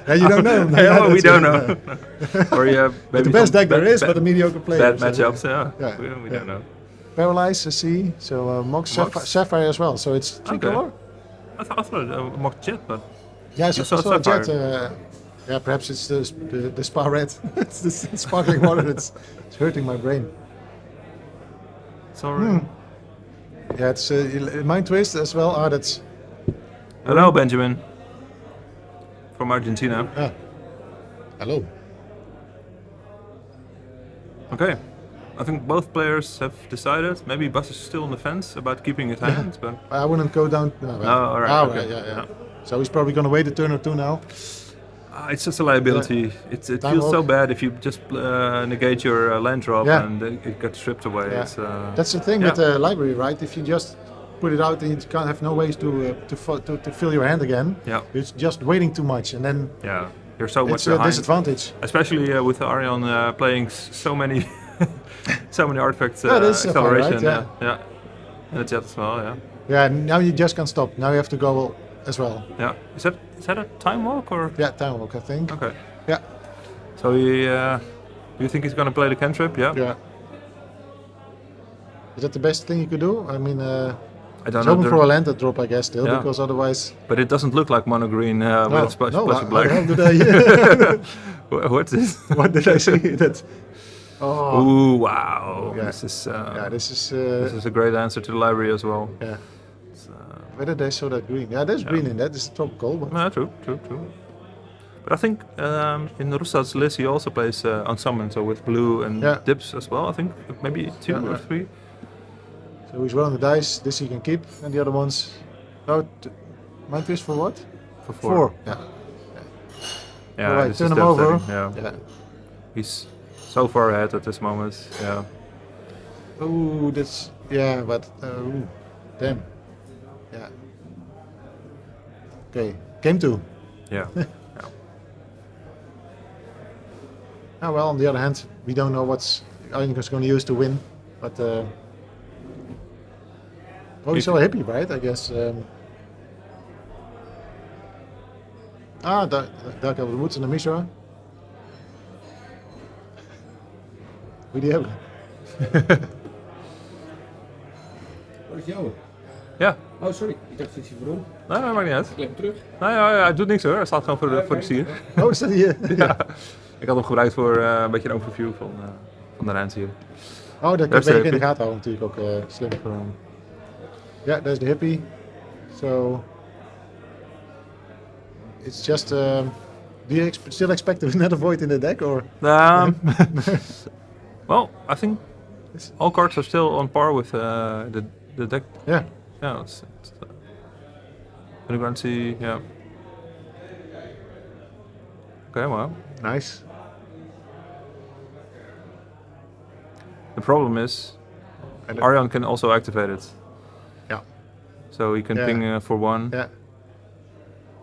S1: Yeah, you don't know.
S2: Yeah,
S1: Yeah,
S2: we
S1: that's
S2: don't
S1: it,
S2: know.
S1: yeah.
S2: Or yeah,
S1: But
S2: maybe
S1: the best
S2: some
S1: deck there is, but a mediocre player.
S2: Bad
S1: so-
S2: matchups, yeah.
S1: Yeah,
S2: We don't know.
S1: Paralyze, I see. So Mox,
S2: Mox.
S1: Sapphire as well. So it's three
S2: Okay.
S1: color.
S2: I thought Mock Jet, but
S1: Yeah,
S2: you
S1: so
S2: saw Sapphire.
S1: Jet. Yeah, perhaps it's the Spa Red. It's the sparkling water that's hurting my brain.
S2: Sorry.
S1: Yeah, it's Mind Twist as well. Ah, that's.
S2: Hello, Benjamin. From Argentina.
S1: Yeah. Hello.
S2: Okay. I think both players have decided. Maybe Bas is still on the fence about keeping his hand, but
S1: I wouldn't go down. No,
S2: all right,
S1: Ah,
S2: okay.
S1: right, yeah.
S2: Yeah.
S1: So he's probably going to wait a turn or two now.
S2: it's just a liability. It
S1: Time
S2: feels so
S1: walk.
S2: bad if you just negate your land drop
S1: Yeah.
S2: and it gets stripped away.
S1: Yeah.
S2: It's,
S1: That's the thing
S2: yeah.
S1: with the library, right? If you just put it out and you can't have no ways to fill your hand again,
S2: Yeah.
S1: it's just waiting too much, and then
S2: Yeah, you're so much
S1: it's a
S2: behind.
S1: disadvantage.
S2: Especially with Arjan playing so many, so many artifacts
S1: Yeah, it is Sapphire,
S2: acceleration.
S1: right?
S2: Yeah. And it's Jet as well. Yeah.
S1: Yeah, now you just can't stop. Now you have to go as well.
S2: Yeah. Is that a time walk or?
S1: Yeah, time walk, I think.
S2: Okay.
S1: Yeah.
S2: So you think he's gonna play the cantrip? Yeah.
S1: Yeah. Is that the best thing you could do? I mean,
S2: I don't
S1: he's
S2: know.
S1: hoping for a land drop, I guess, still,
S2: Yeah.
S1: because otherwise.
S2: But it doesn't look like mono green with its splash of black.
S1: How did I?
S2: What's this?
S1: What did I see? That. Oh.
S2: Ooh, wow.
S1: Yeah.
S2: This is.
S1: This
S2: is a great answer to the library as well.
S1: Yeah. Whether they saw that green? Yeah, there's green in that. It's tropical, but.
S2: No, true. But I think in Rustad's list he also plays unsummon, so with blue and dips as well. I think maybe two or three.
S1: So he's rolling the dice. This he can keep, and the other ones. No, Mind Twist for what?
S2: For four.
S1: Yeah.
S2: Yeah.
S1: Alright,
S2: this
S1: turn
S2: is
S1: him over.
S2: devastating, Yeah. He's so far ahead at this moment. Yeah.
S1: Oh, that's but ooh, damn. Yeah. Okay, game 2.
S2: Yeah.
S1: Oh, well, on the other hand, we don't know what's Arjen's going to use to win, but he's so happy, right? I guess. Dark Elven Woods en de Mishra. Wie die hebben?
S12: Wat is jou?
S2: Ja.
S12: Oh, sorry. Ik dacht dat je voor
S2: Nee, maakt niet uit.
S12: Ik leg hem terug.
S2: Nee, hij doet niks hoor. Hij staat gewoon voor de sier.
S1: Oh, is dat hier?
S2: Ja. Ik had hem gebruikt voor een beetje een overview van de ruimte hier.
S1: Oh, dat
S2: Daar
S1: kan
S2: is de
S1: je in de
S2: hippie.
S1: gaten houden natuurlijk ook slim gedaan. Ja, there's the hippie. So it's just. Do you still expect another void in the deck, or?
S2: Well, I think all cards are still on par with the deck.
S1: Yeah.
S2: Yeah. It's Underground yeah. Okay, well.
S1: Nice.
S2: The problem is, Arjan can also activate it.
S1: Yeah.
S2: So he can ping for 1.
S1: Yeah.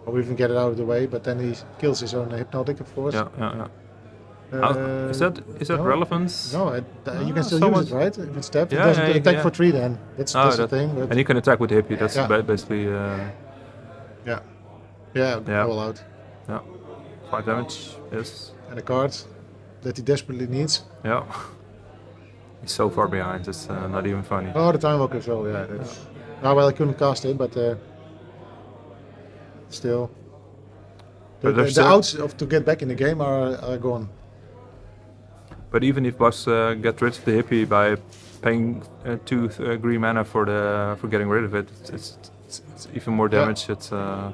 S1: Or even get it out of the way, but then he kills his own hypnotic, of course.
S2: Yeah. Is that
S1: no,
S2: relevant?
S1: No, you can still
S2: so
S1: use
S2: much.
S1: it, right? If it's tapped,
S2: Yeah,
S1: it doesn't
S2: yeah,
S1: attack
S2: yeah.
S1: for 3 then. That's the thing. But
S2: And he can attack with the hippie. That's
S1: Yeah.
S2: basically.
S1: Yeah, all out.
S2: Yeah. 5 damage. Yes.
S1: And a card that he desperately needs.
S2: Yeah. He's so far behind. It's not even funny.
S1: Oh, the Time Walker as well. Yeah. That's, well, I couldn't cast it, but still. The outs to get back in the game are gone.
S2: But even if boss get rid of the hippie by paying 2 green mana for getting rid of it, it's even more damage. It's.
S1: I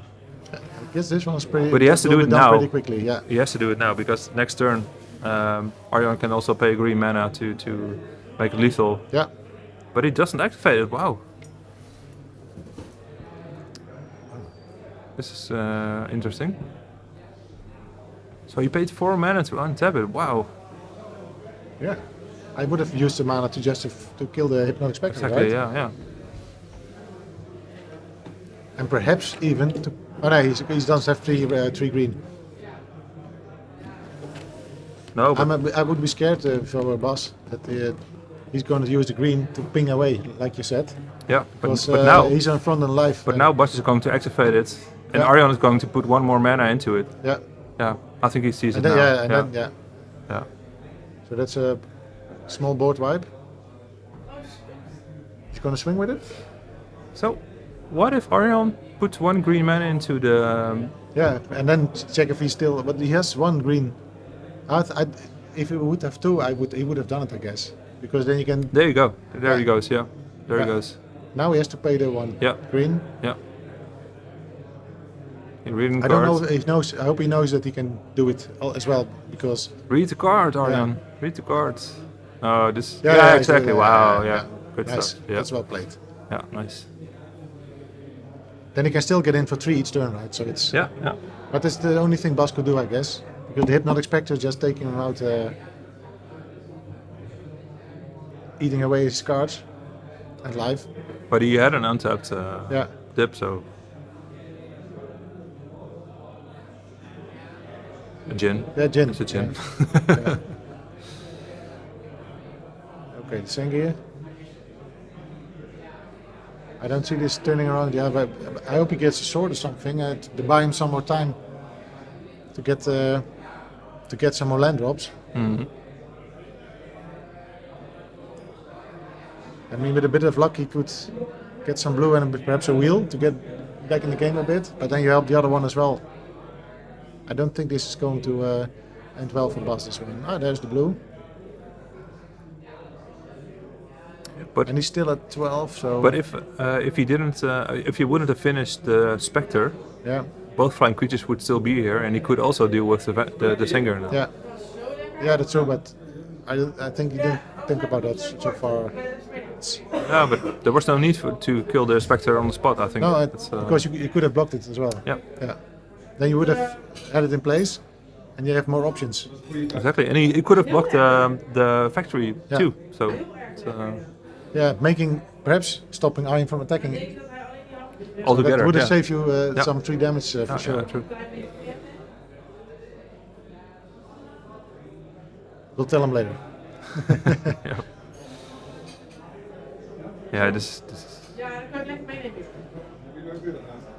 S1: guess this one's pretty.
S2: But he has to do it now.
S1: Pretty quickly, yeah.
S2: He has to do it now because next turn, Arjan can also pay green mana to make it lethal.
S1: Yeah.
S2: But he doesn't activate it. Wow. This is interesting. So he paid 4 mana to untap it. Wow.
S1: Yeah. I would have used the mana to just to kill the Hypnotic Spectre,
S2: Exactly.
S1: right?
S2: Yeah.
S1: And perhaps even to. Oh no, he doesn't have 3 green.
S2: No, but
S1: I would be scared of our boss that he's going to use the green to ping away, like you said.
S2: Yeah,
S1: but
S2: now
S1: he's on front and life.
S2: But now boss is going to activate it, and Arjan is going to put 1 more mana into it.
S1: Yeah.
S2: Yeah, I think he sees
S1: and
S2: it
S1: then,
S2: now.
S1: Yeah. So that's a small board wipe. He's going to swing with it.
S2: So, what if Arjan puts 1 green mana into the?
S1: Yeah, and then check if he's still. But he has 1 green. If he would have 2, he would have done it, I guess, because then you can.
S2: There you go. There he goes. Yeah, there he goes.
S1: Now he has to pay the 1 green.
S2: Yeah. Reading
S1: I don't know if he knows. I hope he knows that he can do it as well, because.
S2: Read the card, Arjan. Read the cards. Oh, this.
S1: Yeah,
S2: exactly. Wow. Yeah. Good
S1: nice.
S2: stuff. Yeah.
S1: That's well played.
S2: Yeah. Nice.
S1: Then he can still get in for 3 each turn, right? So it's.
S2: Yeah.
S1: But that's the only thing Boss could do, I guess, because the Hypnotic Spectre is just taking him out, eating away his cards and life.
S2: But he had an untapped dip, so. A Djinn.
S1: Yeah, Djinn.
S2: It's a Djinn.
S1: Yeah. Okay, the Sengir. I don't see this turning around. Yeah, but I hope he gets a sword or something to buy him some more time to get some more land drops.
S2: Mm-hmm.
S1: I mean, with a bit of luck, he could get some blue and perhaps a wheel to get back in the game a bit. But then you help the other one as well. I don't think this is going to end well for Bas this one. Ah, there's the blue. And he's still at 12. So.
S2: But if he didn't, if he wouldn't have finished the Spectre, both flying creatures would still be here, and he could also deal with the Singer now.
S1: Yeah, that's true. But I think he didn't think about that so far.
S2: Yeah, but there was no need to kill the Spectre on the spot. I think.
S1: No, because you could have blocked it as well.
S2: Yeah.
S1: Then you would have had it in place, and you have more options.
S2: Exactly, and he could have blocked the factory too. So.
S1: Yeah, perhaps stopping Arjen from attacking.
S2: Altogether,
S1: so that would have saved you some 3 damage for sure.
S2: Yeah, true.
S1: We'll tell him later.
S2: Yeah, this is.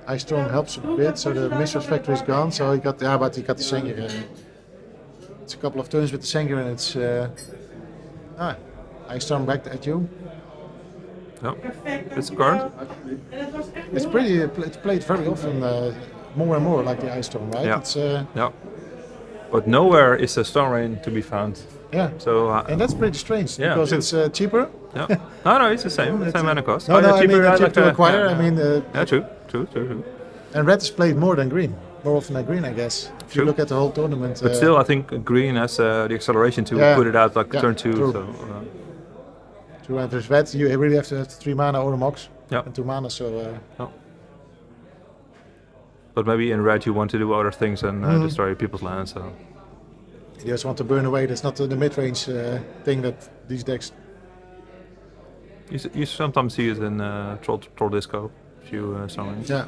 S1: Ice Storm helps a bit, so the Mistress Factory is gone. So he got but he got the Sengir. It's a couple of turns with the Sengir, and it's Ice Storm back at you.
S2: No, it's a card.
S1: It's played very often, more and more like the Ice Storm, right?
S2: Yeah.
S1: It's,
S2: But nowhere is a Storm Rain to be found.
S1: Yeah.
S2: So.
S1: And that's pretty strange because it's cheaper.
S2: Yeah. No, it's the same mana cost.
S1: No, I mean cheap to acquire. I mean.
S2: Yeah, true.
S1: And red is played more often than green, I guess. If you look at the whole tournament.
S2: But still, I think green has the acceleration to put it out like turn 2.
S1: True.
S2: So.
S1: True, and there's red. You really have to have 3 mana or a mox.
S2: Yeah.
S1: And 2 mana, so.
S2: But maybe in red you want to do other things and destroy people's land. So.
S1: You just want to burn away. That's not the mid-range thing that these decks.
S2: You sometimes see it in Troll Disco, a few summons.
S1: Yeah.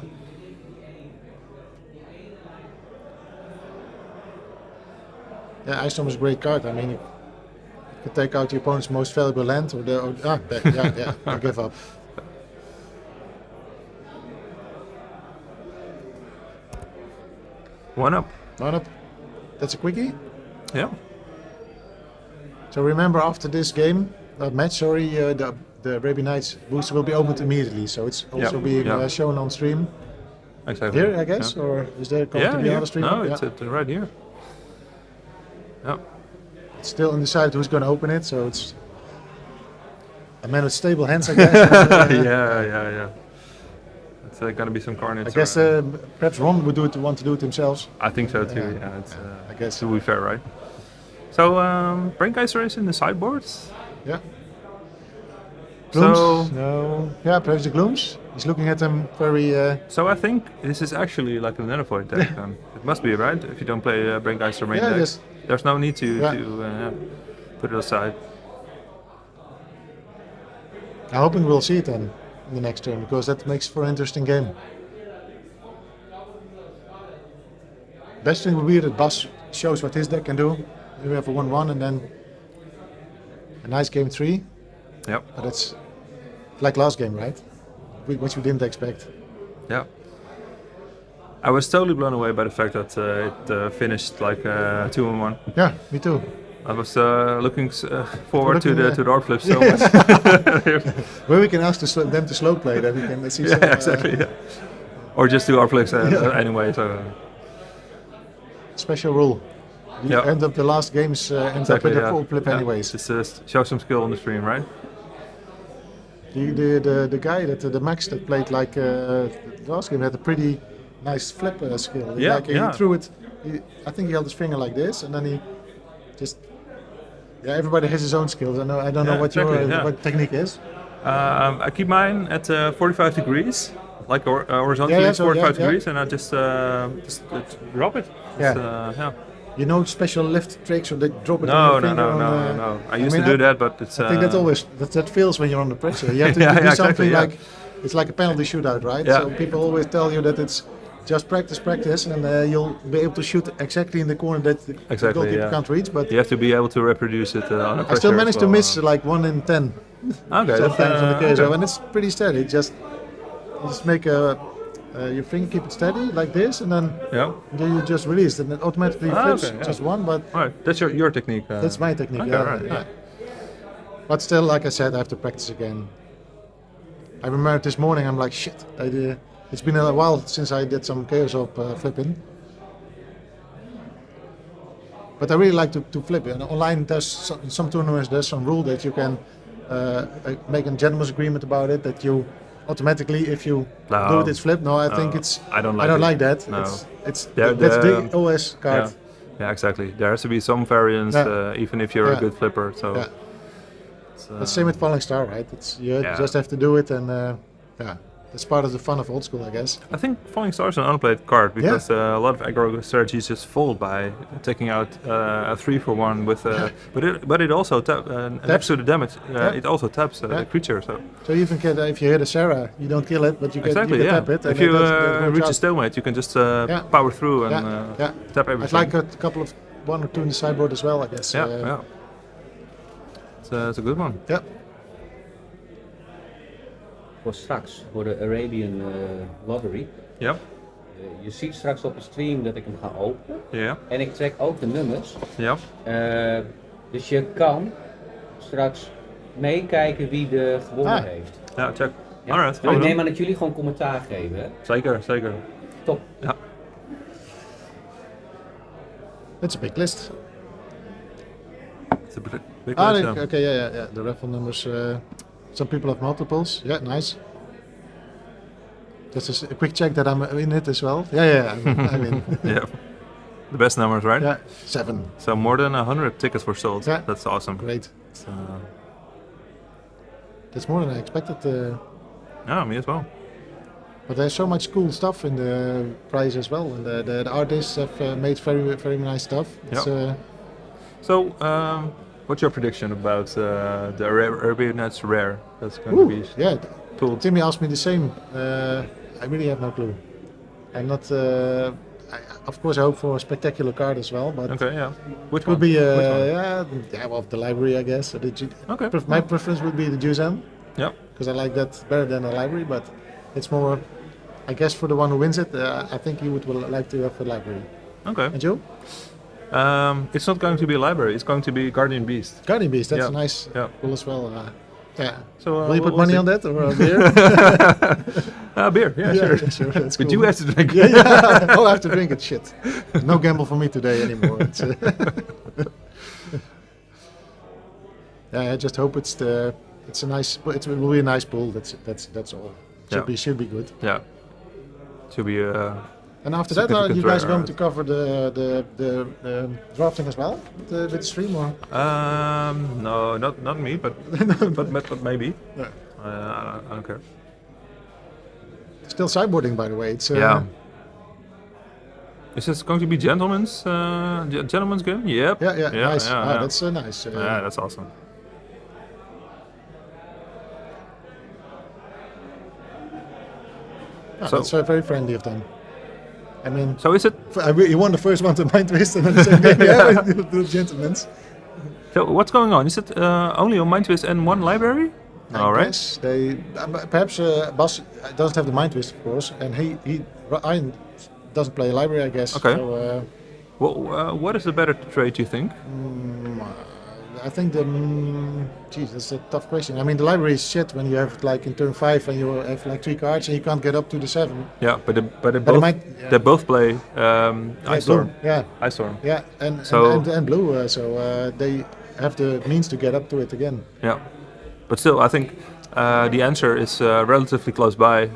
S1: Yeah, Ice Storm is a great card. I mean, you could take out your opponent's most valuable land, I give up.
S2: One up.
S1: That's a quickie.
S2: Yeah.
S1: So remember, after this match, the Arabian Nights booster will be opened immediately. So it's also being shown on stream.
S2: exactly.
S1: Here, I guess, or is there going to be another stream?
S2: No, it's right here. Yeah.
S1: It's still undecided who's going to open it, so it's a man with stable hands, I guess.
S2: yeah. It's going to be some carnage.
S1: I guess perhaps Ron would want to do it himself.
S2: I think so too. Yeah, it's,
S1: I guess
S2: to be fair, right? So Braincaister is in the sideboards.
S1: Yeah. Glooms?
S2: So
S1: No. Yeah, perhaps the Glooms. He's looking at them very.
S2: So I think this is actually like an Nethervoid deck. It must be, right? If you don't play Braincaister main deck, there's no need to put it aside.
S1: I'm hoping we'll see it then in the next turn, because that makes for an interesting game. Best thing would be that Bas shows what his deck can do. We have a 1-1 and then a nice game 3.
S2: Yep.
S1: But it's like last game, right? Which we didn't expect.
S2: Yeah. I was totally blown away by the fact that it finished like 2-1.
S1: Yeah, me too.
S2: I was looking forward to the door flip so much.
S1: Well, we can ask them to slow play, then we can see some,
S2: exactly. Or just do our flips anyway. So.
S1: Special rule. You end up the last games end up with a full flip anyways.
S2: Just show some skill on the stream, right?
S1: The guy the Max that played like the last game had a pretty nice flip skill. He threw it. I think he held his finger like this, and then he just. Yeah, everybody has his own skills. I don't know what your what technique is.
S2: I keep mine at 45 degrees, like horizontally 45 degrees, and I just drop it.
S1: Yeah. You know special lift tricks or they drop it
S2: no,
S1: on your finger?
S2: No. I used to do that, but it's.
S1: I think that always that feels when you're under pressure. You have to do something like it's like a penalty shootout, right?
S2: Yeah.
S1: So people always tell you that it's just practice, and you'll be able to shoot exactly in the corner that the goalkeeper can't reach. But
S2: you have to be able to reproduce it under pressure.
S1: I still managed to miss like 1 in 10.
S2: Okay,
S1: sometimes on the KSO, and it's pretty steady. Just make your finger, keep it steady like this, and then you just release it, and it automatically flips just one. But
S2: that's your technique.
S1: That's my technique.
S2: Okay,
S1: yeah. But still, like I said, I have to practice again. I remember this morning, I'm like, shit. It's been a while since I did some chaos up flipping. But I really like to flip. And online, there's some tournaments, there's some rule that you can make a gentleman's agreement about it, that you automatically, if you do it, it's flip. No, I think it's.
S2: I don't
S1: like that.
S2: No.
S1: That's the OS card.
S2: Yeah, exactly. There has to be some variance, even if you're a good flipper. So.
S1: Yeah. The same with Falling Star, right? You just have to do it, and it's part of the fun of old school, I guess.
S2: I think Falling Star is an unplayed card because a lot of aggro strategies just fold by taking out a 3-for-1 with. But it also next to the damage, it also taps a creature. So
S1: you even get if you hit a Sarah, you don't kill it, but you can tap it.
S2: If you reach a stalemate, you can just power through and tap everything.
S1: I'd like a couple of 1 or 2 in the sideboard as well, I guess.
S2: It's a good one.
S1: Yeah.
S15: Voor straks, voor de Arabian Lottery.
S2: Ja.
S15: Je ziet straks op de stream dat ik hem ga openen.
S2: Ja.
S15: En ik trek ook de nummers.
S2: Ja.
S15: Dus je kan straks meekijken wie de gewonnen heeft.
S2: Ja, check.
S15: Ja?
S2: Alright.
S15: Ik neem aan dat jullie gewoon commentaar geven, hè?
S2: Zeker.
S15: Top.
S2: Ja.
S1: It's a big list.
S2: It's a big list.
S1: Okay, yeah. The raffle numbers. Some people have multiples. Yeah, nice. Just a quick check that I'm in it as well. Yeah. I'm in.
S2: Yeah. The best numbers, right?
S1: Yeah, 7.
S2: So more than 100 tickets were sold.
S1: Yeah.
S2: That's awesome.
S1: Great. That's more than I expected.
S2: Yeah, me as well.
S1: But there's so much cool stuff in the prize as well, and the artists have made very, very nice stuff.
S2: So, what's your prediction about the Arabian Nights Rare? That's going to be cool.
S1: Timmy asked me the same. I really have no clue. I'm not. Of course, I hope for a spectacular card as well. But
S2: which
S1: would
S2: one?
S1: be the library, I guess. My preference would be the GSM.
S2: Yeah.
S1: Because I like that better than a library, but it's more. I guess for the one who wins it, I think he would like to have a library.
S2: Okay.
S1: And you?
S2: It's not going to be a library. It's going to be Guardian Beast.
S1: Guardian Beast. That's nice.
S2: Yeah.
S1: Cool as well. Yeah.
S2: So
S1: will you put
S2: we'll
S1: money
S2: see.
S1: on that or a beer?
S2: Beer, yeah, sure.
S1: Yeah, sure. That's
S2: But
S1: cool.
S2: you have to drink.
S1: Yeah. Oh, I have to drink it. Shit. No gamble for me today anymore. Yeah, I just hope it's a nice. It will be a nice pool. That's all. Should be good.
S2: Yeah. Should be.
S1: And after that, are
S2: significant
S1: you guys
S2: rare,
S1: going to cover the drafting as well with the stream or?
S2: No, not me, but but maybe.
S1: Yeah.
S2: I don't care.
S1: Still sideboarding, by the way. It's
S2: Yeah. Is this going to be gentlemen's game? Yep.
S1: Yeah. Nice.
S2: Yeah.
S1: That's nice.
S2: Yeah, that's awesome.
S1: So that's very friendly of them. I mean,
S2: so is it?
S1: You won the first one to Mind Twist, and then the same game, yeah, the gentlemen's.
S2: So what's going on? Is it only on Mind Twist and one library? All right.
S1: Yes, they perhaps Bas doesn't have the Mind Twist, of course, and Ian doesn't play a library, I guess.
S2: Okay.
S1: So,
S2: what is the better trade, you think?
S1: I think geez, that's a tough question. I mean, the library is shit when you have like in turn 5 and you have like 3 cards and you can't get up to the 7.
S2: Yeah, but they both play Ice Storm.
S1: Yeah,
S2: Ice Storm.
S1: Yeah, and blue, so they have the means to get up to it again.
S2: Yeah, but still, I think the answer is relatively close by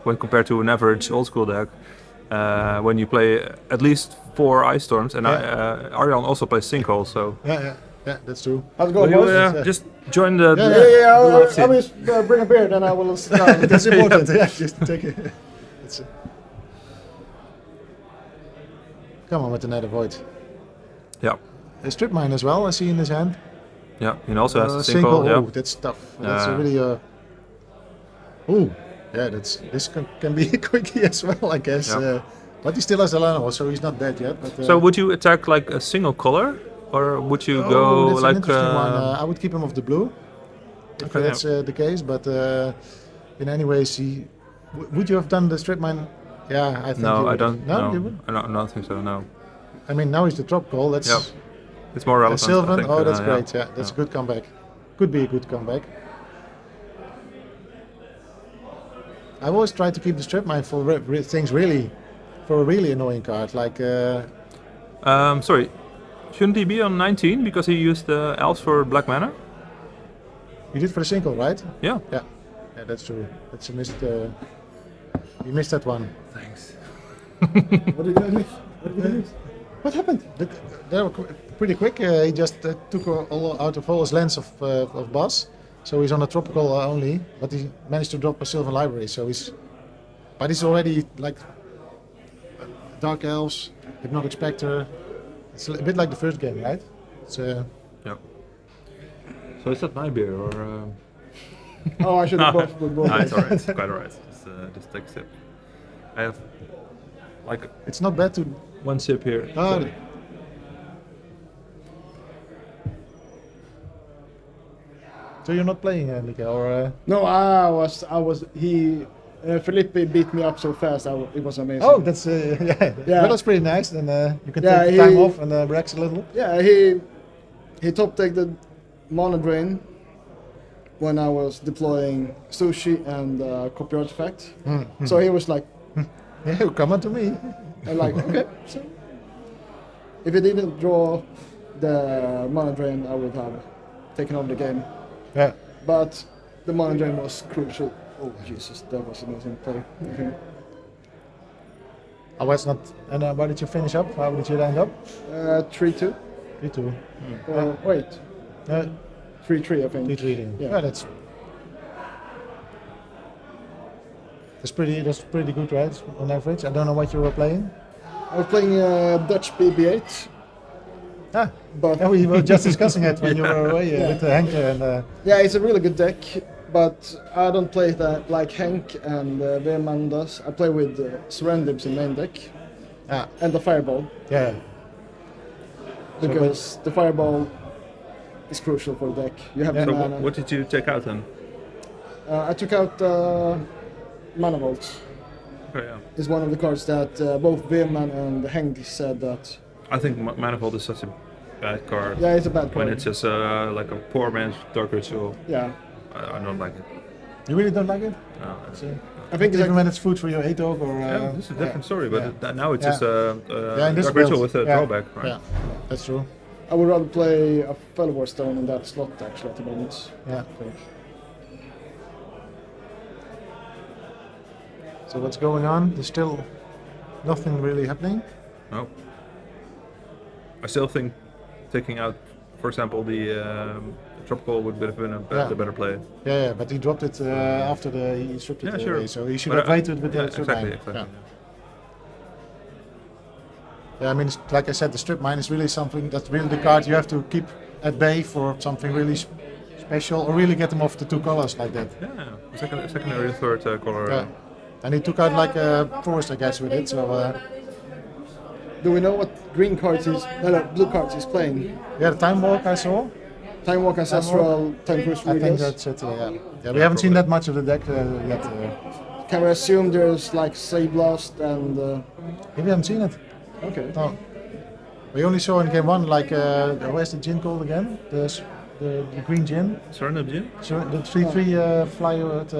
S2: when compared to an average old school deck. When you play at least 4 Ice Storms, and Arjan also plays Sinkhole, so.
S1: Yeah, that's true.
S11: How's it going,
S2: Will
S11: boys?
S2: you just join the...
S11: I will bring a beer, then I will sit down.
S1: That's important, yeah, just take it. Come on with the Nether Void.
S2: Yeah.
S1: A strip mine as well, I see in his hand.
S2: Yeah, he also has a
S1: Sinkhole.
S2: Sinkhole,
S1: Oh, that's tough. That's a really... Ooh, yeah, this can be a quickie as well, I guess.
S2: Yeah.
S1: But he still has the Lano, so he's not dead yet. But,
S2: so would you attack like a single color? Or would you go
S1: that's
S2: like...
S1: an interesting one. I would keep him off the blue, if that's the case. But in any ways, would you have done the strip mine? Yeah, I think.
S2: No, I don't.
S1: No, you would?
S2: I don't think so. No.
S1: I mean, now he's the drop call. That's.
S2: Yeah. It's more relevant.
S1: Sylvan.
S2: I think,
S1: Oh, that's great. Yeah, that's a good comeback. Could be a good comeback. I always try to keep the strip mine for things for a really annoying card like.
S2: Sorry. Shouldn't he be on 19 because he used the elves for black mana?
S1: You did for the single, right?
S2: Yeah.
S1: Yeah, that's true. That's a missed. You missed that one.
S2: Thanks.
S11: What did I miss?
S1: What happened? They were pretty quick. He just took out of all his lands of Bas, so he's on a tropical only. But he managed to drop a Sylvan Library, so but he's already like Dark Elves, Hypnotic Spectre. It's a bit like the first game, right? It's
S2: yeah. So is that my beer or?
S11: Oh, I should have bought football.
S2: No, it's alright. It's quite alright. Just take a sip. I have like.
S1: It's not bad to.
S2: One sip here.
S1: Oh. So you're not playing, Nika, or?
S11: No, I was. Felipe beat me up so fast. It was amazing.
S1: Oh, that's yeah. Well, that's pretty nice. Then you can take the time off and relax a little.
S11: Yeah, he top decked the mana drain when I was deploying sushi and copy artifact. So he was like,
S1: "Yeah, come on to me."
S11: I'm like, okay. So if he didn't draw the mana drain, I would have taken over the game.
S1: Yeah.
S11: But the mana drain was crucial. Oh Jesus, that was an amazing play. Okay.
S1: I was not. And why did you finish up? How did you end up?
S11: 3-2.
S1: 3-2.
S11: Wait. 3-3, I think.
S1: 3-3. Yeah, that's pretty good, right? On average. I don't know what you were playing.
S11: I was playing Dutch BB8. But
S1: we were just discussing it when you were away with Henke and.
S11: Yeah, it's a really good deck, but I don't play that like Henk and Veerman does. I play with Serendibs in main deck. And the Fireball.
S1: Yeah.
S11: Because the Fireball is crucial for the deck. You have
S2: So
S11: mana.
S2: what did you take out then?
S11: I took out Mana Vault.
S2: Okay, yeah.
S11: It's one of the cards that both Veerman and Henk said that.
S2: I think Manifold is such a bad card.
S11: Yeah, it's a bad
S2: When
S11: card.
S2: it's just like a poor man's Dark Ritual.
S11: Yeah.
S2: I don't like it.
S1: You really don't like it?
S2: No.
S11: I think
S1: even when it's food for your 8-dog or...
S2: yeah, this is a different story, but now it's just
S1: in this
S2: a
S1: build.
S2: ritual with a drawback. Right?
S1: Yeah, that's true.
S11: I would rather play a Fellwar Stone in that slot actually at the moment.
S1: Yeah. So what's going on? There's still nothing really happening?
S2: No. I still think taking out, for example, the tropical would have been the better play.
S1: Yeah, but he dropped it after he stripped it away, so he should
S2: But
S1: have waited with the strip
S2: exactly,
S1: mine.
S2: exactly.
S1: Yeah, I mean, like I said, the strip mine is really something that's really the card you have to keep at bay for something really special, or really get them off the 2 colors like that.
S2: Yeah, secondary, third color.
S1: Yeah. And he took out like a forest, I guess, with it. So.
S11: Do we know what green cards blue cards he's playing?
S1: Yeah, the Time Walk I saw.
S11: Time Walk, Ancestral, Time Cruise.
S1: I think that's it. Yeah, we haven't seen that much of the deck yet.
S11: Can we assume there's like Say Blast and?
S1: We haven't seen it.
S11: Okay.
S1: No. We only saw in game 1 like where's the gin called again? The green gin.
S2: Surrender gin.
S1: The 3/3 flyer at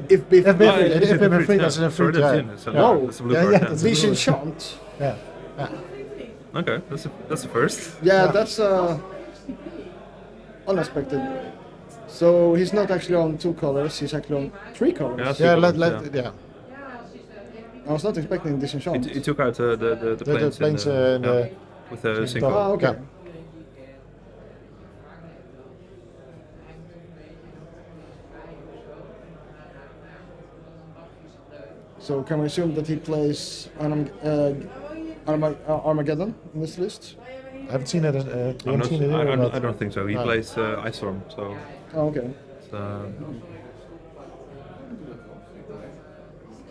S11: if Biff
S1: that's a fruit.
S11: No,
S2: that's a blue card.
S11: Disenchant.
S1: Yeah.
S2: Okay, that's the first.
S11: Yeah, that's unexpected. So he's not actually on 2 colors, he's actually on 3 colors.
S1: Yeah.
S11: I was not expecting Disenchant.
S2: He took out the planes, with a single.
S11: Oh, okay.
S1: Yeah.
S11: So can we assume that he plays Armageddon in this list?
S1: I haven't seen it.
S2: I don't think so. He plays Ice Storm, so.
S11: Oh, okay.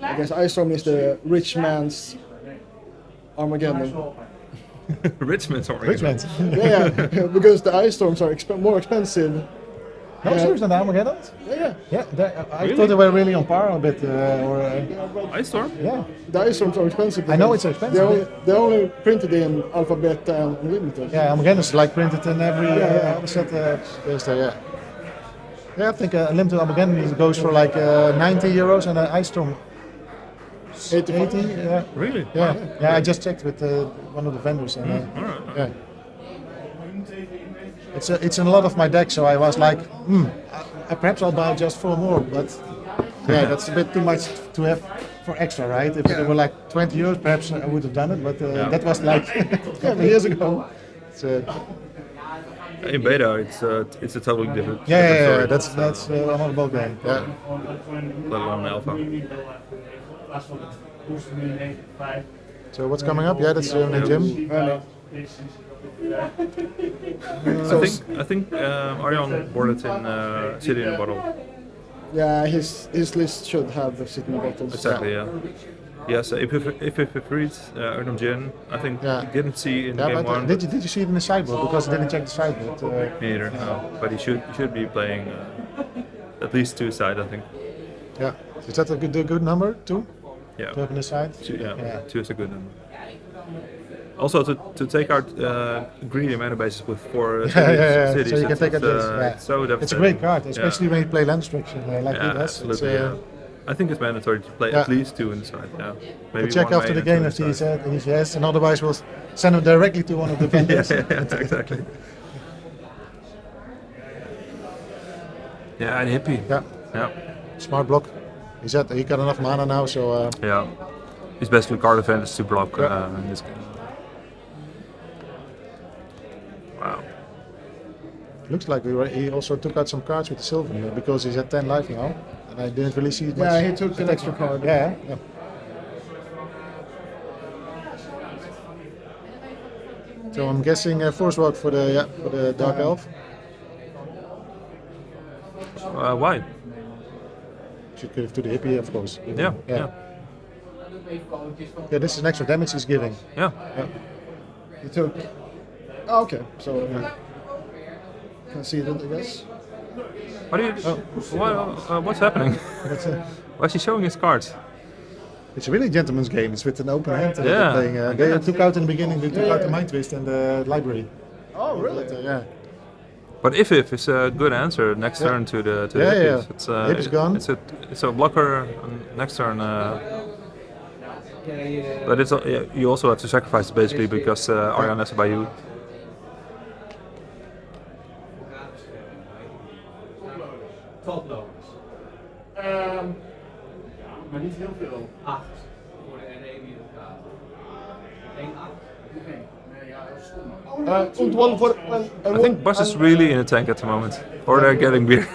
S11: I guess Ice Storm is the rich man's Armageddon.
S2: Rich man's Armageddon.
S11: Yeah, because the Ice Storms are more expensive.
S1: No, seriously, the Armageddon?
S11: Yeah.
S1: I thought they were really on par a bit.
S2: Ice Storm?
S1: Yeah.
S11: The Ice Storms are expensive.
S1: I know it's expensive.
S11: They're only printed in Alpha, Beta, and Unlimited.
S1: Yeah, Armageddon is like printed in every other set. Yeah, I think Unlimited Armageddon goes for like 90 euros and an Ice Storm 80. Yeah.
S2: Really?
S1: Yeah. Yeah, I just checked with one of the vendors. And, yeah. It's in a lot of my deck, so I was like, perhaps I'll buy just 4 more, but yeah, that's a bit too much to have for extra, right? If it were like 20 euros, perhaps I would have done it, but that was like a couple of years ago.
S2: In beta, it's a totally different.
S1: Yeah,
S2: story.
S1: that's another ball game. Yeah.
S2: Let alone alpha.
S1: So what's coming up? Yeah, that's in the gym.
S2: I think Arjan boarded in City in a Bottle.
S11: Yeah, his list should have the City in a Bottle.
S2: Exactly, yeah. Yes, if it reads Erdem Jin, I think you didn't see in game 1.
S1: Did you see it in the sideboard? Because I didn't check the sideboard.
S2: Me neither, no. But he should be playing at least 2 side, I think.
S1: Yeah. Is that a good number, 2?
S2: Yeah.
S1: To have in the side?
S2: 2, 2 is a good number. Also, to take out greedy mana bases with 4 cities,
S1: so you can take it.
S2: So
S1: it's a great card, especially when you play land destruction like it does.
S2: Absolutely, I think it's mandatory to play at least 2 inside. Yeah, maybe
S1: we'll check after the game if he says, and otherwise we'll send him directly to one of the vendors.
S2: Exactly. Yeah, and hippie. Yeah.
S1: Smart block. He said he got enough mana now, so.
S2: Yeah, he's basically card advantage to block in this game. Wow.
S1: Looks like he also took out some cards with the Sylvan because he's at 10 life now, and I didn't really see it much.
S11: Yeah, he took an extra card.
S1: Yeah. So I'm guessing Force Walk for the Dark Elf.
S2: Why?
S1: Should give to the hippie, of course.
S2: Yeah.
S1: Yeah, this is an extra damage he's giving.
S2: Yeah.
S11: He took. Oh, okay, so can see that, I guess.
S2: What do you? What's happening? Why is he showing his cards?
S1: It's a really gentleman's game. It's with an open hand. They're playing. They took out in the beginning. They took out the Mind Twist and the library.
S11: Oh, really?
S1: Yeah.
S2: But if is a good answer next turn to the Hippies. It's
S1: Hip is gone.
S2: It's a blocker on next turn. But it's you also have to sacrifice basically because Arjan has a Bayou.
S4: Maar niet heel veel.
S6: 8 voor de NE elkaar. 1-8.
S11: And one for
S2: I think Bas is really in a tank at the moment, or they're getting beer.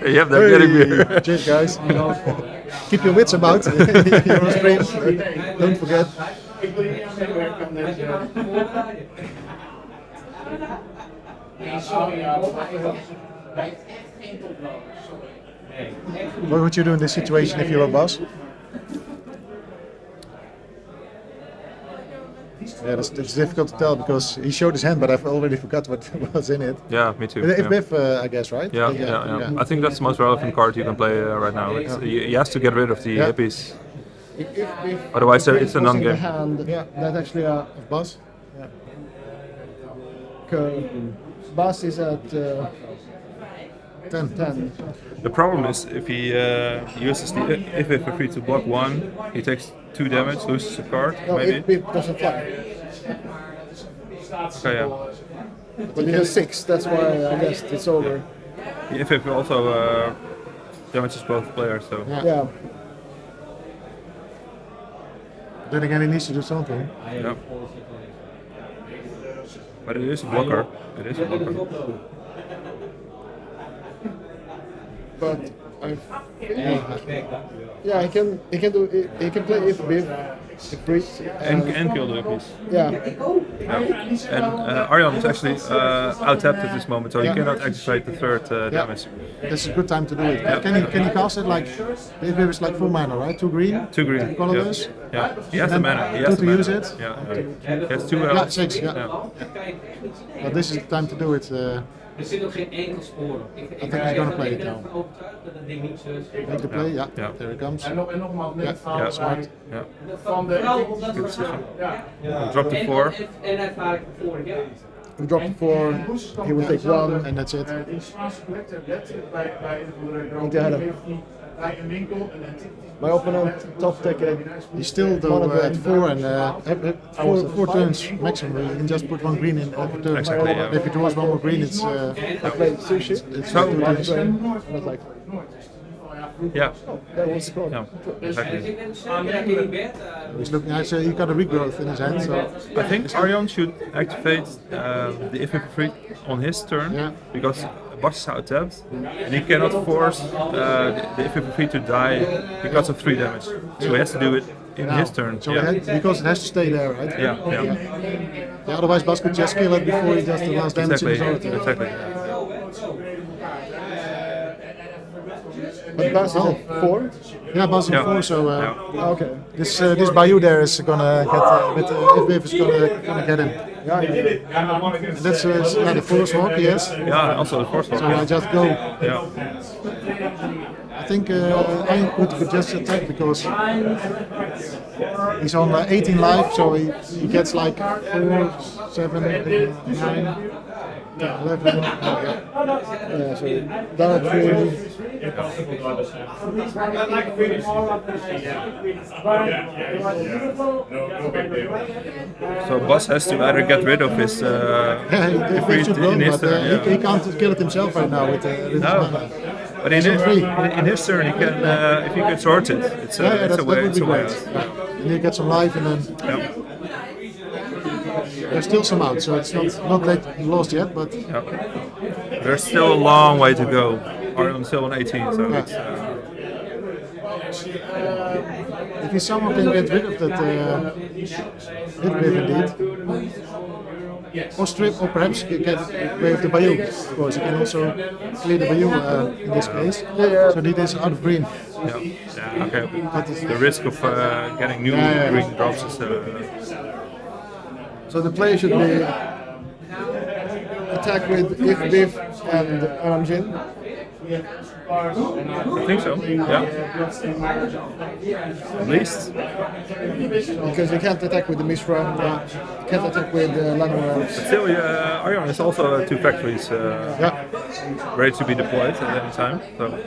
S2: Yep, they're getting beer.
S1: Cheers, guys. Keep your wits about. You're on stream. Don't forget.
S4: Ik wil hier aan meewerken aan deze. Sorry, ja, hij heeft echt geen toploper. Sorry.
S1: What would you do in this situation if you were Bas? Yeah, it's difficult to tell because he showed his hand, but I've already forgot what was in it.
S2: Yeah, me too.
S1: If
S2: yeah.
S1: Biff, I guess, right?
S2: Yeah. I think that's the most relevant card you can play right now. He has to get rid of the hippies.
S11: If
S2: Otherwise, it's a non-game.
S11: Hand, that actually
S1: Of Bas?
S11: Bas is at 10.
S2: The problem is if he uses the if for free to block one, he takes 2 damage, loses a card,
S11: No,
S2: maybe.
S11: if Biff doesn't fly.
S2: Okay, yeah.
S11: But he has 6, that's why I guess it's over.
S2: The if also damages both players, so.
S11: Yeah.
S1: Then again, he needs to do something.
S2: Yeah. But it is a blocker. It is a blocker.
S11: But he can play if Biff,
S2: And kill the hippies.
S11: Yeah.
S2: And Arjan is actually out-tapped at this moment, so he cannot activate the 3rd damage.
S1: This is a good time to do it. Can he cast it like if it was like 4 mana, right? 2 green.
S2: 2 green.
S1: Colorless.
S2: Yeah. He has the mana. He has
S1: 2
S2: the
S1: to
S2: mana.
S1: use it.
S2: Yeah. He has 2 health.
S1: Yeah, 6. Yeah. But this is the time to do it.
S6: Er zit ook geen enkel spoor op.
S1: I think he's gonna play it now.
S6: Overtuigd dat het ding niet zo is.
S1: Make the play. Yeah. There it comes.
S4: En nogmaals, net het verhaal
S1: smart.
S4: van de...
S2: Drop to 4.
S6: En hij vaak vorig jaar.
S11: We drop to 4, he will take 1,
S1: and that's it.
S4: Die Spaanse collector bij
S11: Niet te helpen.
S4: bij een winkel en dan tikt
S11: My opponent top taking.
S1: He's still though at 4 and 4 turns maximum. You can just put 1 green in every turn.
S2: Exactly, yeah.
S1: If he draws 1 more green, it's
S11: I played sushi.
S1: it's
S2: So-
S1: 2 turns.
S11: I was like,
S2: Yeah.
S11: that was cool.
S2: Yeah. Exactly.
S1: He's looking. He got a regrowth in his hand, so
S2: I think Arjan should activate the if for free on his turn because Bas is out-tapped and he cannot force the if for free to die because of 3 damage. So he has to do it in his turn.
S1: So because it has to stay there, right?
S2: Yeah.
S1: Otherwise, Bas could just kill it before he does the last damage in his own turn.
S2: Exactly.
S11: But Bas is at 4?
S1: Yeah, Bas
S2: Yeah.
S1: 4. So
S11: Okay.
S1: this Bayou there is gonna get if Biff is gonna get him.
S11: Yeah,
S1: And that's the force walk, yes.
S2: Yeah, also the force walk.
S1: So I just go.
S2: Yeah.
S1: I think I could just attack because he's on 18 life, so he gets like 4, 7, 8, 9, 11.
S11: Yeah, so down at 3.
S2: So Bas has to either get rid of his
S1: He
S2: free
S1: should
S2: in
S1: run,
S2: his
S1: but
S2: turn.
S1: he can't kill it himself right now with his
S2: No.
S1: mana.
S2: But in his turn, he can if he can sort it. It's
S1: that
S2: a way.
S1: would
S2: It's
S1: be
S2: a way
S1: great.
S2: out.
S1: And you get some life, and then there's still some out, so it's not lost yet. But
S2: There's still a long way to go. Arjan's still on 18, so it's,
S1: if he somehow can get rid of that hit indeed, or strip, or perhaps get away with the Bayou. Of course, you can also clear the Bayou in this case. So he is out of green.
S2: yeah, okay. The risk of getting new green drops is.
S11: So the play should be attack with if Biff and Aramjin.
S2: I think so, yeah. At least.
S11: Because you can't attack with the Mishra, can't attack with the Llanowar.
S2: But still, Iron is also 2 factories ready to be deployed at any time. So.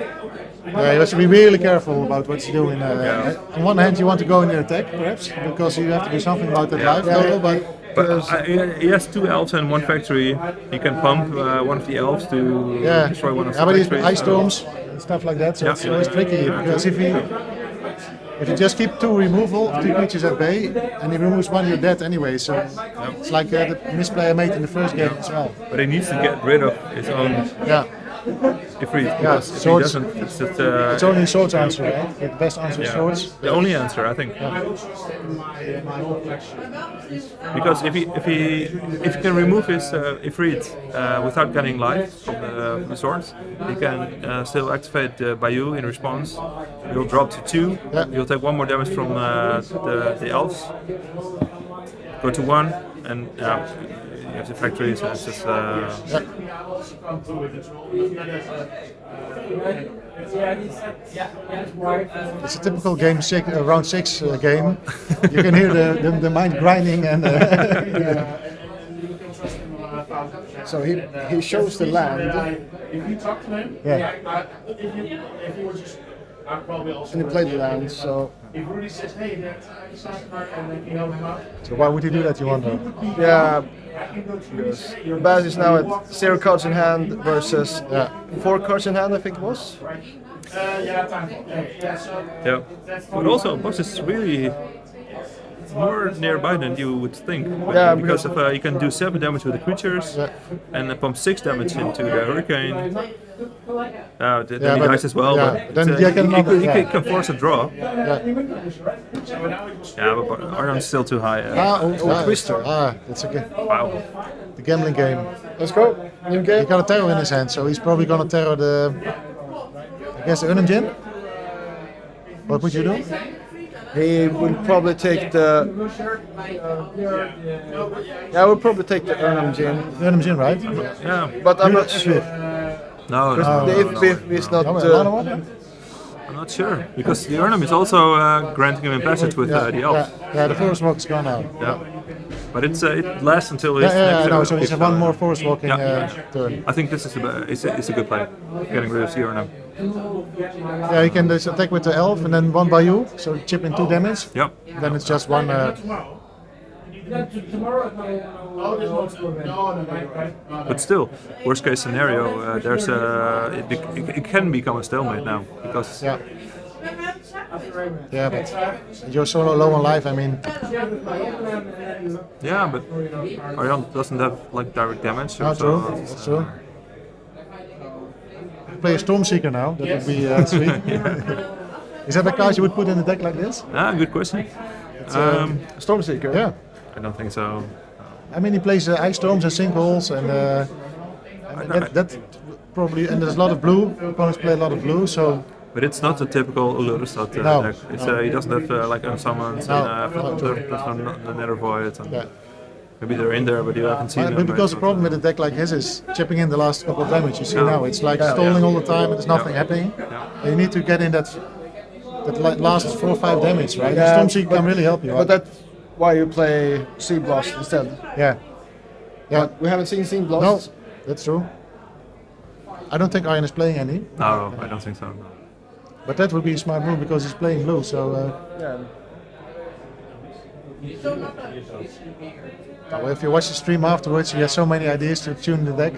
S1: Yeah, you have to be really careful about what you're doing. On one hand, you want to go in the attack, perhaps, because you have to do something about that life total, but
S2: he has 2 elves and 1 factory. He can pump one of the elves to destroy one of the
S1: but
S2: factories.
S1: he's ice storms and stuff like that, so it's always tricky, because if you just keep 2 removal of 2 creatures at bay, and he removes 1, you're dead anyway, so it's like the misplay I made in the first game as well.
S2: But he needs to get rid of his own Ifrit, because if he
S1: swords.
S2: doesn't, it's just...
S1: it's only swords answer, right? The best answer is swords.
S2: The only answer, I think. Because if he can remove his Ifrit without getting life from the swords, he can still activate the Bayou in response. He'll drop to 2. He'll take 1 more damage from the elves. Go to 1, and you have the factories, and it's just...
S1: It's a typical game round 6 game. You can hear the mind grinding and.
S11: So he shows the land.
S4: If you talk to him, if you were just, I'd probably also.
S11: And he played the land, so.
S4: If Rudy says, hey, and then you help him out.
S1: So why would he do that, you wonder?
S11: Yeah, because Baz is now at 0 cards in hand versus 4 cards in hand, I think it was.
S2: Yeah, but also Boss is really more nearby than you would think.
S11: Yeah,
S2: because of, you can do 7 damage with the creatures and pump 6 damage into the hurricane. Then he dies as well, but
S1: then
S2: he can force a draw. But Arnon's still too high.
S1: Twister. That's a good.
S2: Wow.
S1: The gambling game.
S11: Let's go. New game.
S1: He got a terror in his hand, so he's probably gonna terror the. I guess the Uthden Djinn. What would you do?
S11: He will probably take the. I would probably take the Uthden Djinn.
S1: The Uthden Djinn, right?
S2: Yeah.
S11: But I'm not sure.
S2: No.
S11: The is not.
S2: I'm not sure, because the Urnum is also granting him a passage with the elves.
S1: Yeah, the forest walk is gone now.
S2: Yeah. But it lasts until his next
S1: no, so it's 1 more forest walking turn.
S2: I think this is it's a good play, getting rid of the Urnum.
S1: Yeah, you can just attack with the elf and then 1 Bayou, so chip in 2 damage.
S2: Yep.
S1: Then it's just 1.
S2: But still, worst case scenario, there's it can become a stalemate now, because
S1: yeah, but you're so low on life. I mean,
S2: yeah, but Arion doesn't have like direct damage.
S1: No,
S2: so
S1: true. That's true. Play a Stormseeker now. That would be sweet. Is that a card you would put in a deck like this?
S2: Good question.
S11: Stormseeker.
S1: Yeah.
S2: I don't think so.
S1: I mean, he plays ice storms and sinkholes, and that probably. And there's a lot of blue. Opponents play a lot of blue, so.
S2: But it's not a typical Ulurstad deck. It's, he doesn't have like unsummons and the Nether Void. And maybe they're in there, but you haven't seen them.
S1: But because the problem with a deck like his is chipping in the last couple of damage. You see now, it's like stalling all the time, and there's nothing happening. And you need to get in that last 4 or 5 damage, right?
S11: Yeah,
S1: Stormseeker can really help you.
S11: But that's why you play Sea Blast instead.
S1: Yeah.
S11: But we haven't seen Sea Blast.
S1: No, that's true. I don't think Iron is playing any.
S2: No, I don't think so. No.
S1: But that would be a smart move because he's playing blue, so. Well, if you watch the stream afterwards, he has so many ideas to tune the deck.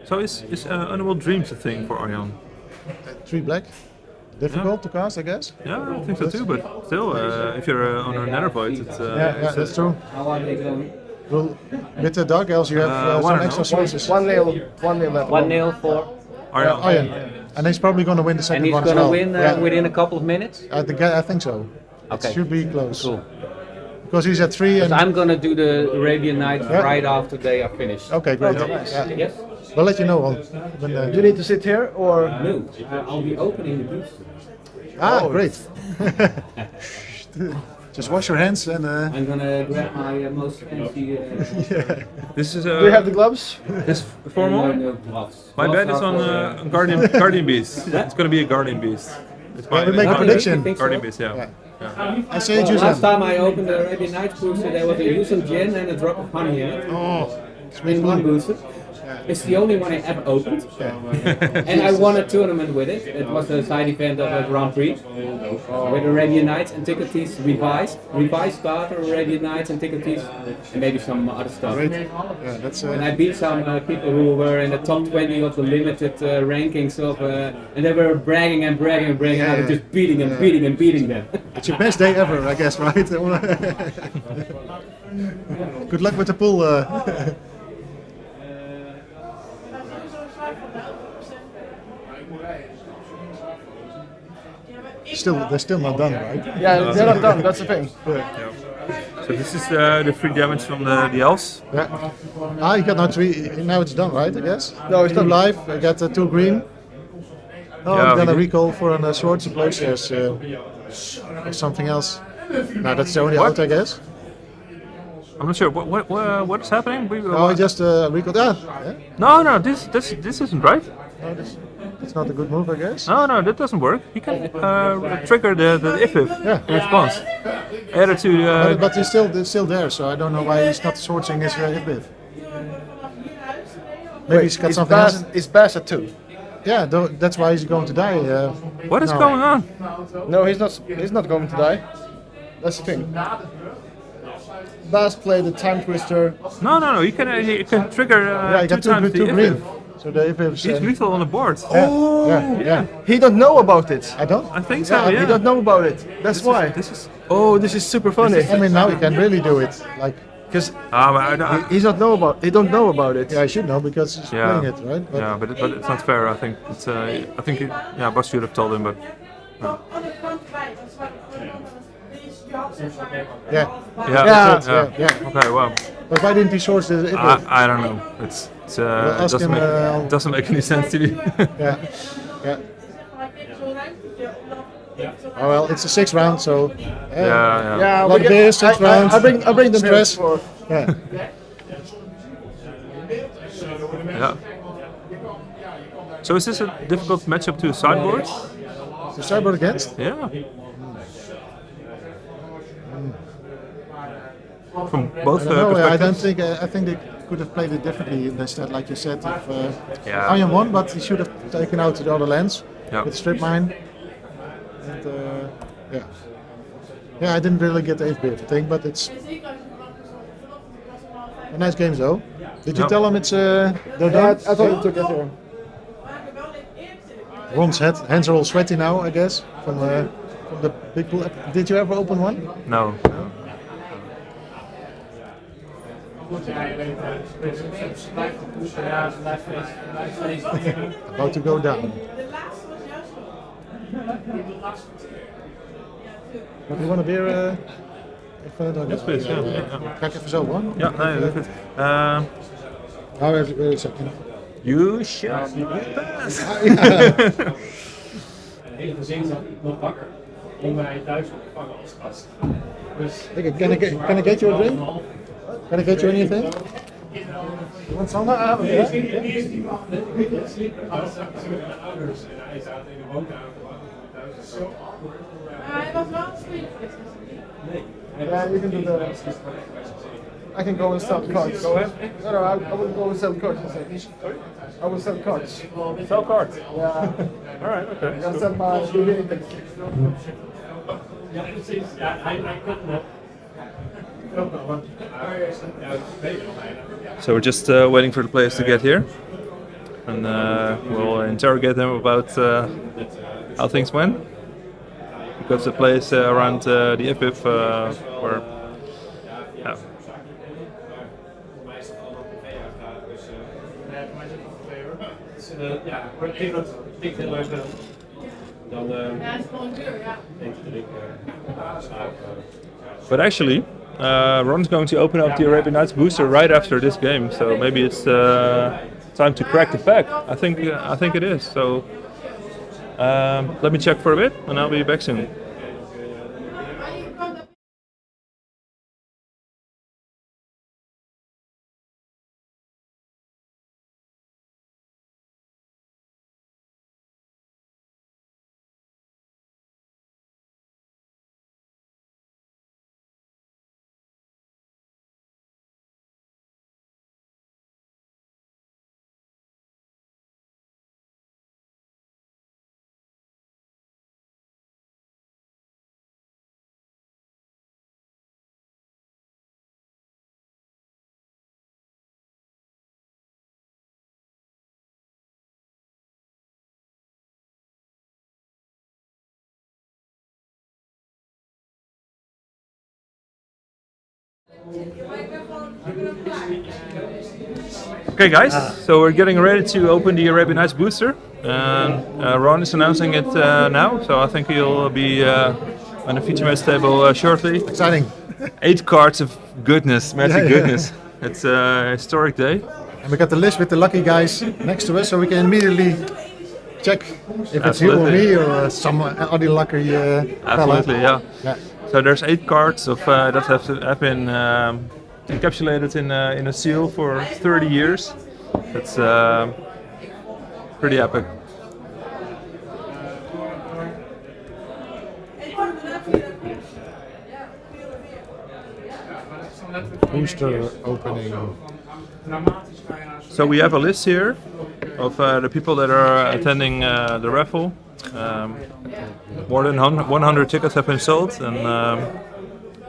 S2: So is Underworld Dreams a thing for Arion?
S1: 3 black. Difficult to cast, I guess.
S2: Yeah, I think so too. But still, if you're on a Nether Void, it's
S1: that's true. Well, with the Dark Elves, you have some extra sources.
S15: 1-0 for
S1: Iron. And he's probably going to win the second one as well.
S15: And he's going to win within a couple of minutes?
S1: I think so.
S15: Okay.
S1: It should be close.
S15: Cool.
S1: Because he's at 3 and...
S15: I'm going to do the Arabian Nights right after they are finished.
S1: Okay, great.
S15: Yes?
S1: We'll let you know when
S11: you need to sit here or...
S15: No, I'll be opening the booster.
S1: Great. Just wash your hands and.
S15: I'm gonna grab my most fancy.
S1: Yeah.
S2: This is.
S11: Do you have the gloves?
S2: This formal. My bet is on Guardian Beast. It's going to be a Guardian Beast. It's
S1: we make a prediction.
S2: Guardian Beast, yeah.
S1: I say use
S15: Last time I opened the Arabian Nights booster, there was a Yuuzhan gin and a drop of honey in it.
S1: Oh,
S15: in one booster. It's the only one I ever opened. And I won a tournament with it. It was a side event of a Grand Prix. With Arabian Nights, Antiquities, revised starter, Arabian Nights, Antiquities, and maybe some other stuff.
S1: Great. Yeah, that's,
S15: and I beat some people who were in the top 20 of the limited rankings of, and they were bragging and bragging and bragging. I was just beating and beating and beating them.
S1: It's your best day ever, I guess, right? Good luck with the pool. They're still not done, right?
S11: Yeah, they're not done. That's the thing.
S2: Yeah. So this is the free damage from the elves.
S1: Yeah. Ah, you got now 3. Now it's done, right? I guess.
S11: No, it's not
S1: live. I got 2 green. Oh,
S2: yeah,
S1: I'm gonna recall for a sword explosives or something else. No, that's the only out, I guess.
S2: I'm not sure. What is happening?
S1: I just recalled. Yeah.
S2: No, this isn't right.
S1: No, that's not a good move, I guess.
S2: No, that doesn't work. You can trigger the if in response. Add it to.
S1: But he's still there, so I don't know why he's not sourcing his if. Maybe he's got something else.
S11: It's Bass at 2.
S1: Yeah, that's why he's going to die.
S2: What is going on?
S11: No, he's not. He's not going to die. That's the thing. Bass played the Time Twister.
S2: No. You can trigger.
S1: Yeah, you got 2 green. So the if
S2: he's lethal on the board.
S11: Oh,
S1: yeah.
S11: He don't know about it.
S1: I don't.
S2: I think so. Yeah.
S11: He don't know about it. That's why.
S2: This is.
S11: Oh, this is super funny.
S1: I mean, now he can really do it, like.
S11: Because
S2: he
S11: don't know about it.
S1: Yeah, I should know because he's playing it, right?
S2: But it's not fair. I think it's. I think Bas should have told him, but.
S1: Yeah.
S2: Okay. Well.
S1: But why didn't he source the?
S2: I don't know. It doesn't make any sense to me.
S1: Yeah. Oh well, it's a 6th round, so.
S11: Yeah.
S1: A lot of beers, 6 rounds.
S11: I bring them
S1: stress.
S11: For.
S1: Yeah.
S2: Yeah. So is this a difficult matchup to sideboard?
S1: To sideboard against?
S2: Yeah. From both perspectives?
S1: I don't think. I think they could have played it differently instead, like you said. If Iron won, but he should have taken out the other lands with strip mine. And yeah, I didn't really get the 8th bit thing, but it's a nice game though. Did you tell him it's they're done?
S11: I thought it took it here.
S1: Ron's hands are all sweaty now, I guess, from the big pool. Did you ever open one?
S2: No.
S1: About to go down. Wat you want a beer?
S2: Yes, please.
S1: Ga ik even zo hoor.
S2: Ja, nee, dat is goed.
S1: Nou, even een second.
S2: You shall pass.
S19: De hele gezin zat nog wakker om mij thuis op te vangen als gast. Dus
S1: can I get you a drink? Can I get you anything? You want some?
S19: Eerst die man, ik sliep met mijn ouders en hij zat in de woonkamer thuis. Dat is zo awkward.
S14: Hij was wel slim.
S19: Nee.
S11: Yeah, you can do that. I can go and sell cards.
S19: Go ahead.
S11: No, I wouldn't go and sell cards. I will sell cards.
S19: Sell cards?
S11: Yeah.
S19: Alright, okay.
S11: I'm gonna sell my divinity.
S19: Ja, precies. Ja, hij kon nog.
S2: So we're just waiting for the players to get here, and we'll interrogate them about how things went. Because the place around the IPIF were,
S19: ja, maar ik denk dat het heel leuk dan
S14: het is gewoon duur, ja.
S19: denk dat ik
S2: But actually, Ron's going to open up the Arabian Nights booster right after this game, so maybe it's time to crack the pack. I think it is. So let me check for a bit, and I'll be back soon. Okay, guys, so we're getting ready to open the Arabian Nights booster. Ron is announcing it now, so I think he'll be on the feature match table shortly.
S1: Exciting.
S2: 8 cards of goodness, magic goodness. It's a historic day.
S1: And we got the list with the lucky guys next to us, so we can immediately check if it's you or me or some other lucky
S2: Absolutely,
S1: fella.
S2: yeah. So there's 8 cards of that have been encapsulated in a seal for 30 years. That's pretty epic.
S1: Booster opening.
S2: So we have a list here of the people that are attending the raffle. More than 100 tickets have been sold, and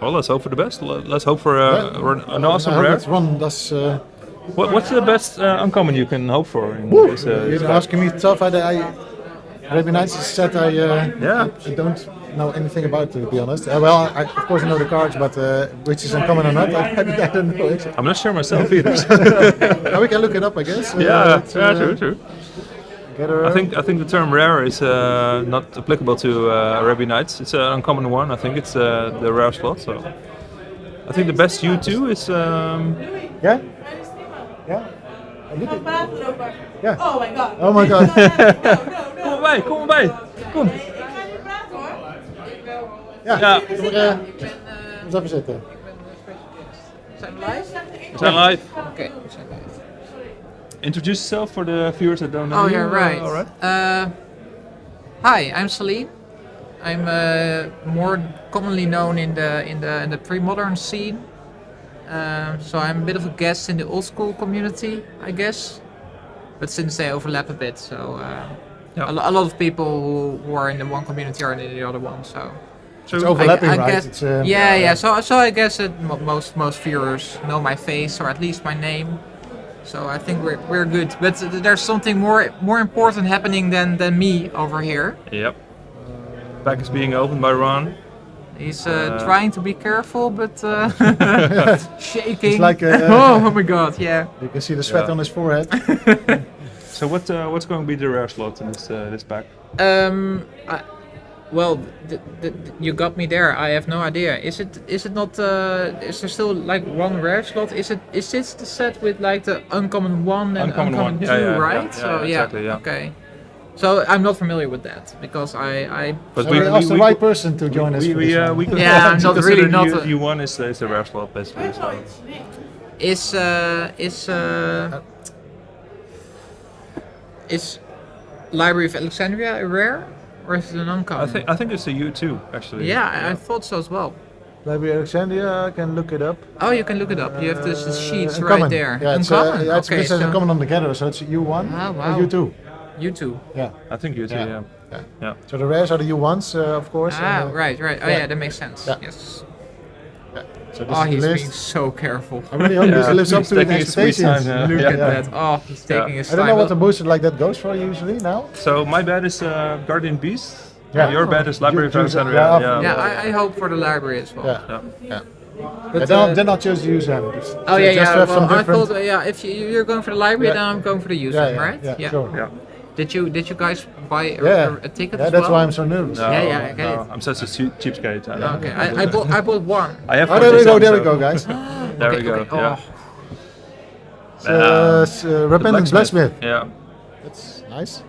S2: well, let's hope for the best. Let's hope for an awesome rare.
S1: Let's run this.
S2: What's the best uncommon you can hope for in this?
S1: You're asking me tough. Arabian Nights is set I don't know anything about it, to be honest. Well, I, of course I know the cards, but which is uncommon or not, I don't know. Actually.
S2: I'm not sure myself either.
S1: Now we can look it up, I guess.
S2: True. I think the term rare is not applicable to Arabian Nights. It's an uncommon one. I think it's the rare slot. So I think the best U2 is.
S1: Yeah.
S14: Yeah. Oh my god.
S1: Oh my god.
S2: Kom erbij. Kom.
S1: Ja. Eens even zitten.
S14: Zijn we live?
S2: We zijn live.
S14: Okay, we zijn live.
S2: Introduce yourself for the viewers that don't know
S20: Oh,
S2: you.
S20: yeah, right.
S2: All right.
S20: Hi, I'm Salim. I'm more commonly known in the pre-modern scene. So I'm a bit of a guest in the old school community, I guess. But since they overlap a bit, so a lot of people who are in the one community are in the other one. So
S1: it's overlapping,
S20: I
S1: right?
S20: guess,
S1: It's,
S20: yeah. So I guess that most viewers know my face or at least my name. So I think we're good. But there's something more important happening than me over here.
S2: Yep. Pack is being opened by Ron.
S20: He's trying to be careful, but shaking.
S1: It's like
S20: oh my god, yeah.
S1: You can see the sweat on his forehead.
S2: So what's going to be the rare slot in this pack?
S20: Well, you got me there. I have no idea. Is it not? Is there still like one rare slot? Is this the set with like the uncommon 1 and uncommon 2, right?
S2: So exactly, yeah.
S20: Okay. So I'm not familiar with that because I.
S1: But we asked the right person to join us.
S2: We
S20: yeah, I'm not really not.
S2: U1 is the rare slot basically. So.
S20: Is Library of Alexandria a rare? Or is it an uncommon?
S2: I think it's a U2 actually.
S20: Yeah, I thought so as well.
S1: Library of Alexandria, I can look it up.
S20: Oh, you can look it up. You have the sheets
S1: uncommon.
S20: right there.
S1: Yeah, it's
S20: uncommon.
S1: it's
S20: Okay,
S1: so uncommon on the gather, so it's U1
S20: Ah, wow.
S1: or U2.
S20: U2.
S1: Yeah,
S2: I think U2. Yeah.
S1: So the rares are the U1s, of course.
S20: Ah,
S1: and,
S20: right. Oh yeah, that makes sense.
S1: Yeah.
S20: Yes.
S1: Yeah. So this
S20: Oh,
S1: is
S20: he's
S1: the
S20: being
S1: list.
S20: so careful.
S1: I really hope this lives up to the expectations.
S20: Look at that. Oh, he's taking his
S1: I
S20: time.
S1: don't know what a booster like that goes for usually now.
S2: So my bet is Guardian Beast.
S1: Yeah.
S2: Your bet is Library of Alexandria.
S20: Yeah, I hope for the library as well.
S1: Yeah.
S20: But
S1: then I'll choose the user.
S20: Oh yeah,
S1: just to have some
S20: Well, I
S1: different.
S20: thought if you're going for the library, then I'm going for the user, right?
S1: Yeah, sure.
S2: Yeah.
S20: Did you guys buy a ticket?
S1: Yeah,
S20: as
S1: that's
S20: well?
S1: why I'm so nervous.
S2: No,
S20: I get it.
S2: I'm such a cheapskate.
S20: Okay, I bought one.
S2: I have
S1: there we go, guys.
S2: There we go.
S20: Okay.
S2: Yeah.
S1: Repentance Blacksmith.
S2: Yeah.
S1: That's nice.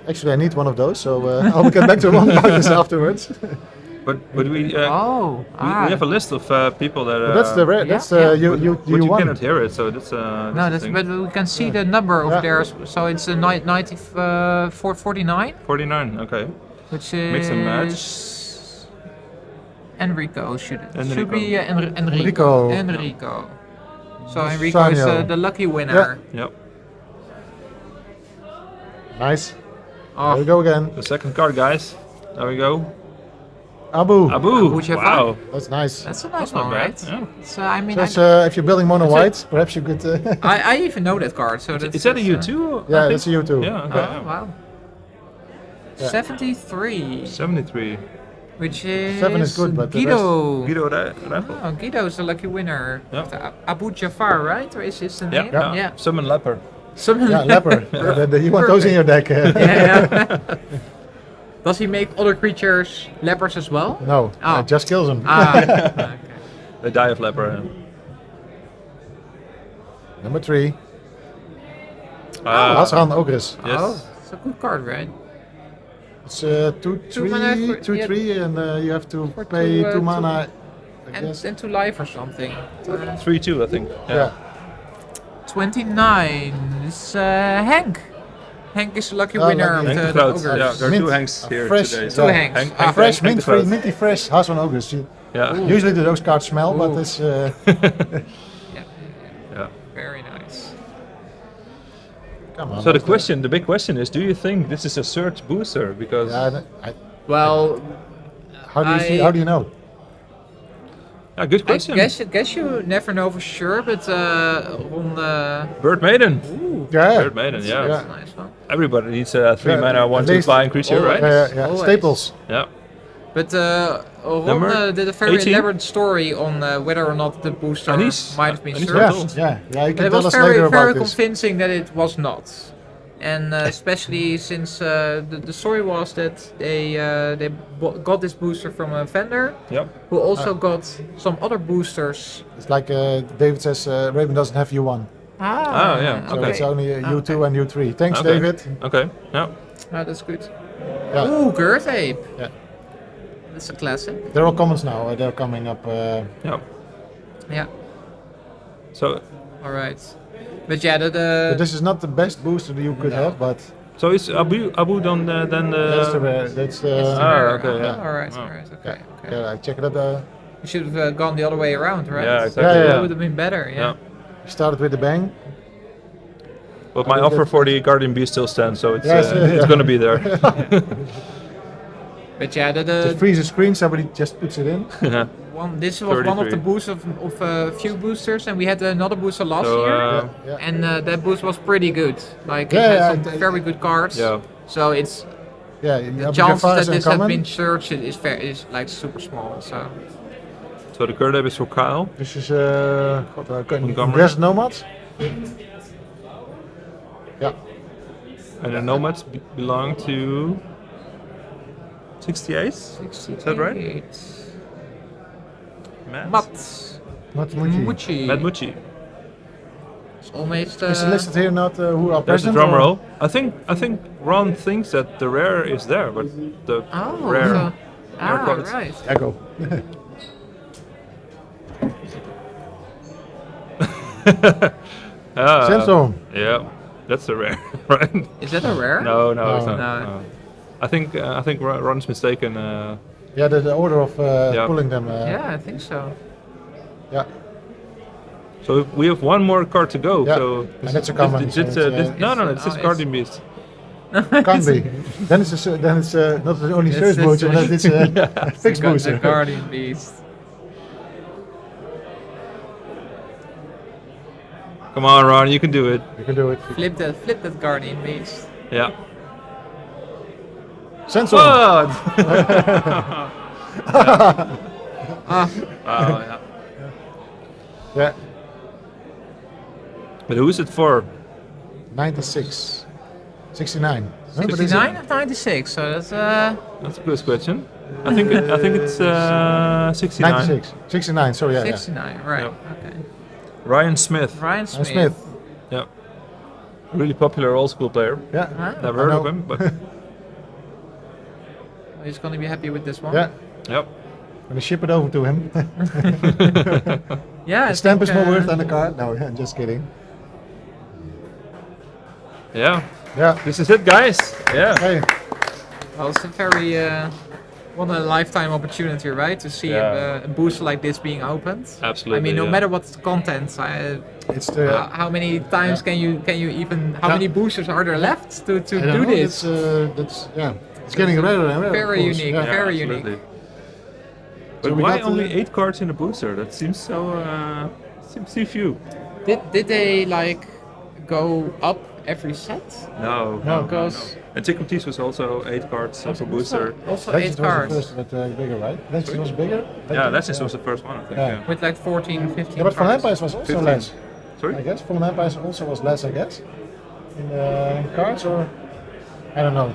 S1: Actually, I need one of those, so I'll get back to one about this afterwards.
S2: But we we have a list of people that.
S1: That's the rare. That's you
S2: you cannot hear it, so that's.
S20: But we can see the number over there. So it's a 9449.
S2: 49. Okay.
S20: Which is
S2: Mix and match.
S20: Enrico should
S2: Enrico.
S20: be
S1: Enrico.
S20: Enrico. So Enrico is the lucky winner.
S2: Yep.
S1: Nice.
S20: Oh.
S1: There we go again.
S2: The second card, guys. There we go.
S1: Abu.
S2: Wow.
S1: That's nice.
S20: That's a nice
S2: not
S20: one,
S2: bad.
S20: right?
S2: Yeah.
S20: So I mean,
S1: So if you're building mono white, perhaps you could.
S20: I even know that card. So that's,
S2: Is that a U2?
S1: Yeah, that's a U2.
S2: Yeah. Okay.
S20: Oh, wow.
S1: Yeah.
S20: 73.
S2: 73.
S20: Which is
S1: 7 is good, but the
S20: Guido.
S2: Guido Raffel.
S20: Oh, Guido's the lucky winner.
S2: Yeah.
S20: Of the Abu Jafar, right? Or is his the name?
S2: Yeah. Summon Leper.
S20: Summon
S1: Yeah, leper. You want those in your deck.
S20: Yeah. Does he make other creatures lepers as well?
S1: No,
S20: Oh.
S1: just kills them.
S20: Okay.
S2: They die of leper.
S1: Number 3.
S2: Ah.
S1: Hasran Ogres.
S2: Yes.
S20: Oh, it's a good card, right?
S1: It's 2/3,
S20: mana for-
S1: 2/3, and you have to
S20: For
S1: pay 2
S20: two,
S1: mana. I
S20: And
S1: guess.
S20: then 2 life or something.
S2: 3/2, I think.
S1: Yeah.
S20: 29 is Hank. Hank is the lucky winner
S1: lucky.
S20: of
S2: Hank
S20: the
S2: Groot.
S20: ogres.
S2: Yeah, there are
S1: Mint.
S2: 2 Hanks here
S1: Fresh,
S2: today.
S20: Two Hanks.
S2: Hank
S1: Fresh,
S2: Hank
S1: mint
S2: the
S1: free,
S2: Groot.
S1: minty fresh Hasran Ogres.
S2: Yeah.
S1: Usually those cards smell, but it's.
S2: Yeah.
S20: Very nice.
S1: Come on.
S2: So the big question is, do you think this is a search booster? Because
S20: Well,
S1: how do you see? How do you know?
S2: good question.
S20: I guess you never know for sure, but on
S2: Bird Maiden.
S1: Yeah.
S2: Bird Maiden. Yeah.
S20: That's a nice one.
S2: Everybody needs a 3 mana
S1: at
S2: 1/2
S1: least-
S2: flying creature, right?
S1: Yeah.
S20: Always.
S1: Staples.
S2: Yeah.
S20: But Ron
S2: Number
S20: did a very
S2: 18?
S20: elaborate story on whether or not the booster
S2: And he's-
S20: might have been
S2: and he's
S20: searched.
S1: Yeah. You
S20: But
S1: can
S20: it
S1: tell
S20: was
S1: us
S20: very,
S1: later
S20: very
S1: about this.
S20: convincing that it was not. And especially since the story was that they got this booster from a vendor
S2: Yep.
S20: who also got some other boosters.
S1: It's like David says, Raven doesn't have U1.
S2: Oh, yeah.
S1: So
S2: Okay.
S1: it's only U2 and U3. Thanks,
S2: Okay.
S1: David.
S2: Okay. Yeah.
S20: Oh, that's good.
S1: Yeah.
S20: Ooh, Girth Ape.
S1: Yeah.
S20: That's a classic.
S1: They're all commons now. They're coming up.
S2: Yeah.
S20: Yeah.
S2: So.
S20: All right. But yeah,
S1: But this is not the best booster that you could have, but.
S2: So is Abu then then the?
S1: That's the rare. That's the.
S2: Okay. Yeah.
S20: All right. All right. Okay. Okay.
S1: Yeah, I check it out.
S20: You should have gone the other way around, right?
S2: Yeah, exactly.
S1: Yeah, yeah.
S20: That would have been better. Yeah.
S1: Started with a bang.
S2: But my offer for the Guardian Beast still stands, so it's
S1: Yes,
S2: it's gonna be there.
S20: But yeah,
S1: To freeze a screen, somebody just puts it in.
S20: this was one of the
S2: 33.
S20: boosts of a few boosters, and we had another booster last
S2: So,
S20: year,
S1: yeah.
S20: and that boost was pretty good. Like
S1: Yeah,
S20: it
S1: yeah,
S20: had some very good cards.
S2: Yeah.
S20: So it's
S1: Yeah,
S20: the chances that this has been searched is like super small.
S2: So the card is for Kyle.
S1: This is
S2: Montgomery.
S1: Grass Nomads. Yeah.
S2: And the Nomads belong to 68? Is that right?
S20: Matt Mucci.
S2: Matt Mucci.
S20: It's almost.
S1: Is it listed here not who are
S2: There's the
S1: present?
S2: drum
S1: or-
S2: roll. I think Ron thinks that the rare is there, but the rare.
S20: So,
S2: rare cards.
S20: right.
S1: Echo. Sandstorm.
S2: Yeah, that's a rare, right?
S20: Is that a rare?
S2: No, no, it's
S1: No.
S2: not.
S20: No.
S2: No. I think Ron's mistaken.
S1: Yeah, the order of pulling them.
S20: Yeah, I think so.
S1: Yeah.
S2: So we have one more card to go.
S1: Yeah,
S2: So
S1: and it's a common,
S2: This,
S1: so
S2: this,
S1: it's,
S2: no, it's just Guardian Beast.
S1: Can't be. Then it's not only search booster, but it's a fixed
S20: The
S1: booster.
S20: Guardian Beast.
S2: Come on, Ron, you can do it.
S1: You can do it.
S20: Flip that Guardian Beast.
S2: Yeah.
S1: Sandstorm.
S2: What?
S20: Ah.
S2: Oh, yeah.
S1: Yeah.
S2: But who is it for?
S1: 96. 69. No, but is it-
S20: 69 or 96? So that's
S2: That's a good question. I think it's 69.
S1: 96. 69, sorry, yeah.
S20: 69, right?
S2: Yeah.
S20: Okay.
S2: Ryan Smith.
S20: Ryan Smith.
S1: Smith.
S2: Yeah. Really popular old school player.
S1: Yeah.
S20: Ah.
S2: Never heard
S1: I
S2: of
S1: know.
S2: him, but
S20: He's gonna be happy with this one.
S1: Yeah.
S2: yep.
S1: Gonna ship it over to him.
S20: Yeah. I
S1: The stamp is
S20: think,
S1: more worth than the card. No, I'm just kidding.
S2: Yeah.
S1: Yeah.
S2: This is it, guys. Yeah.
S1: Hey.
S20: Well, it's a very what a lifetime opportunity, right? To see
S2: Yeah.
S20: a booster like this being opened.
S2: Absolutely.
S20: I mean, no
S2: yeah.
S20: matter what the content,
S1: It's the.
S20: how many times can you even how
S1: Yeah.
S20: many boosters are there left to
S1: I
S20: do
S1: don't know,
S20: this?
S1: That's yeah. It's getting rarer and rarer.
S20: Very
S1: of course.
S20: unique,
S1: Yeah.
S20: very
S2: absolutely.
S20: unique.
S2: But
S1: So we
S2: why
S1: got
S2: only 8 cards in a booster? That seems so seems few.
S20: Did they like go up every set?
S2: No,
S20: because
S2: Antiquities was also 8 cards for booster.
S20: Also
S1: Legends
S20: 8
S1: was
S20: cards.
S1: the first, but bigger, right? Legends was bigger?
S2: Yeah, Legends was the first one, I think.
S1: Yeah.
S2: Yeah.
S20: With like 14, 15
S1: Yeah, but Fallen
S20: cards.
S1: Empires was also
S2: 15.
S1: less.
S2: Sorry?
S1: I guess Fallen Empires also was less, I guess. In cards, or I don't know.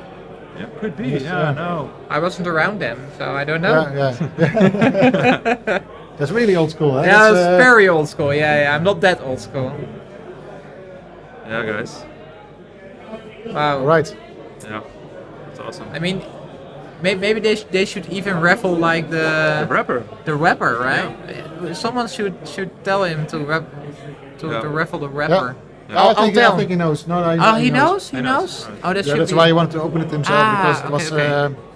S2: Yeah, could be.
S1: Yes,
S2: Yeah, no.
S20: I wasn't around them, so I don't know.
S1: Yeah. That's really old school, huh?
S20: Yeah,
S1: That's,
S20: it's very old school. Yeah, I'm not that old school.
S2: Yeah, guys.
S20: Wow.
S1: Right.
S2: Yeah, that's awesome.
S20: I mean, maybe they should even raffle like the
S2: wrapper.
S20: The wrapper, right? Someone should tell him to raffle the wrapper.
S1: I think he knows. No,
S20: he knows. He knows. Oh, that should
S1: that's
S20: be.
S1: why he wanted to open it himself because it was.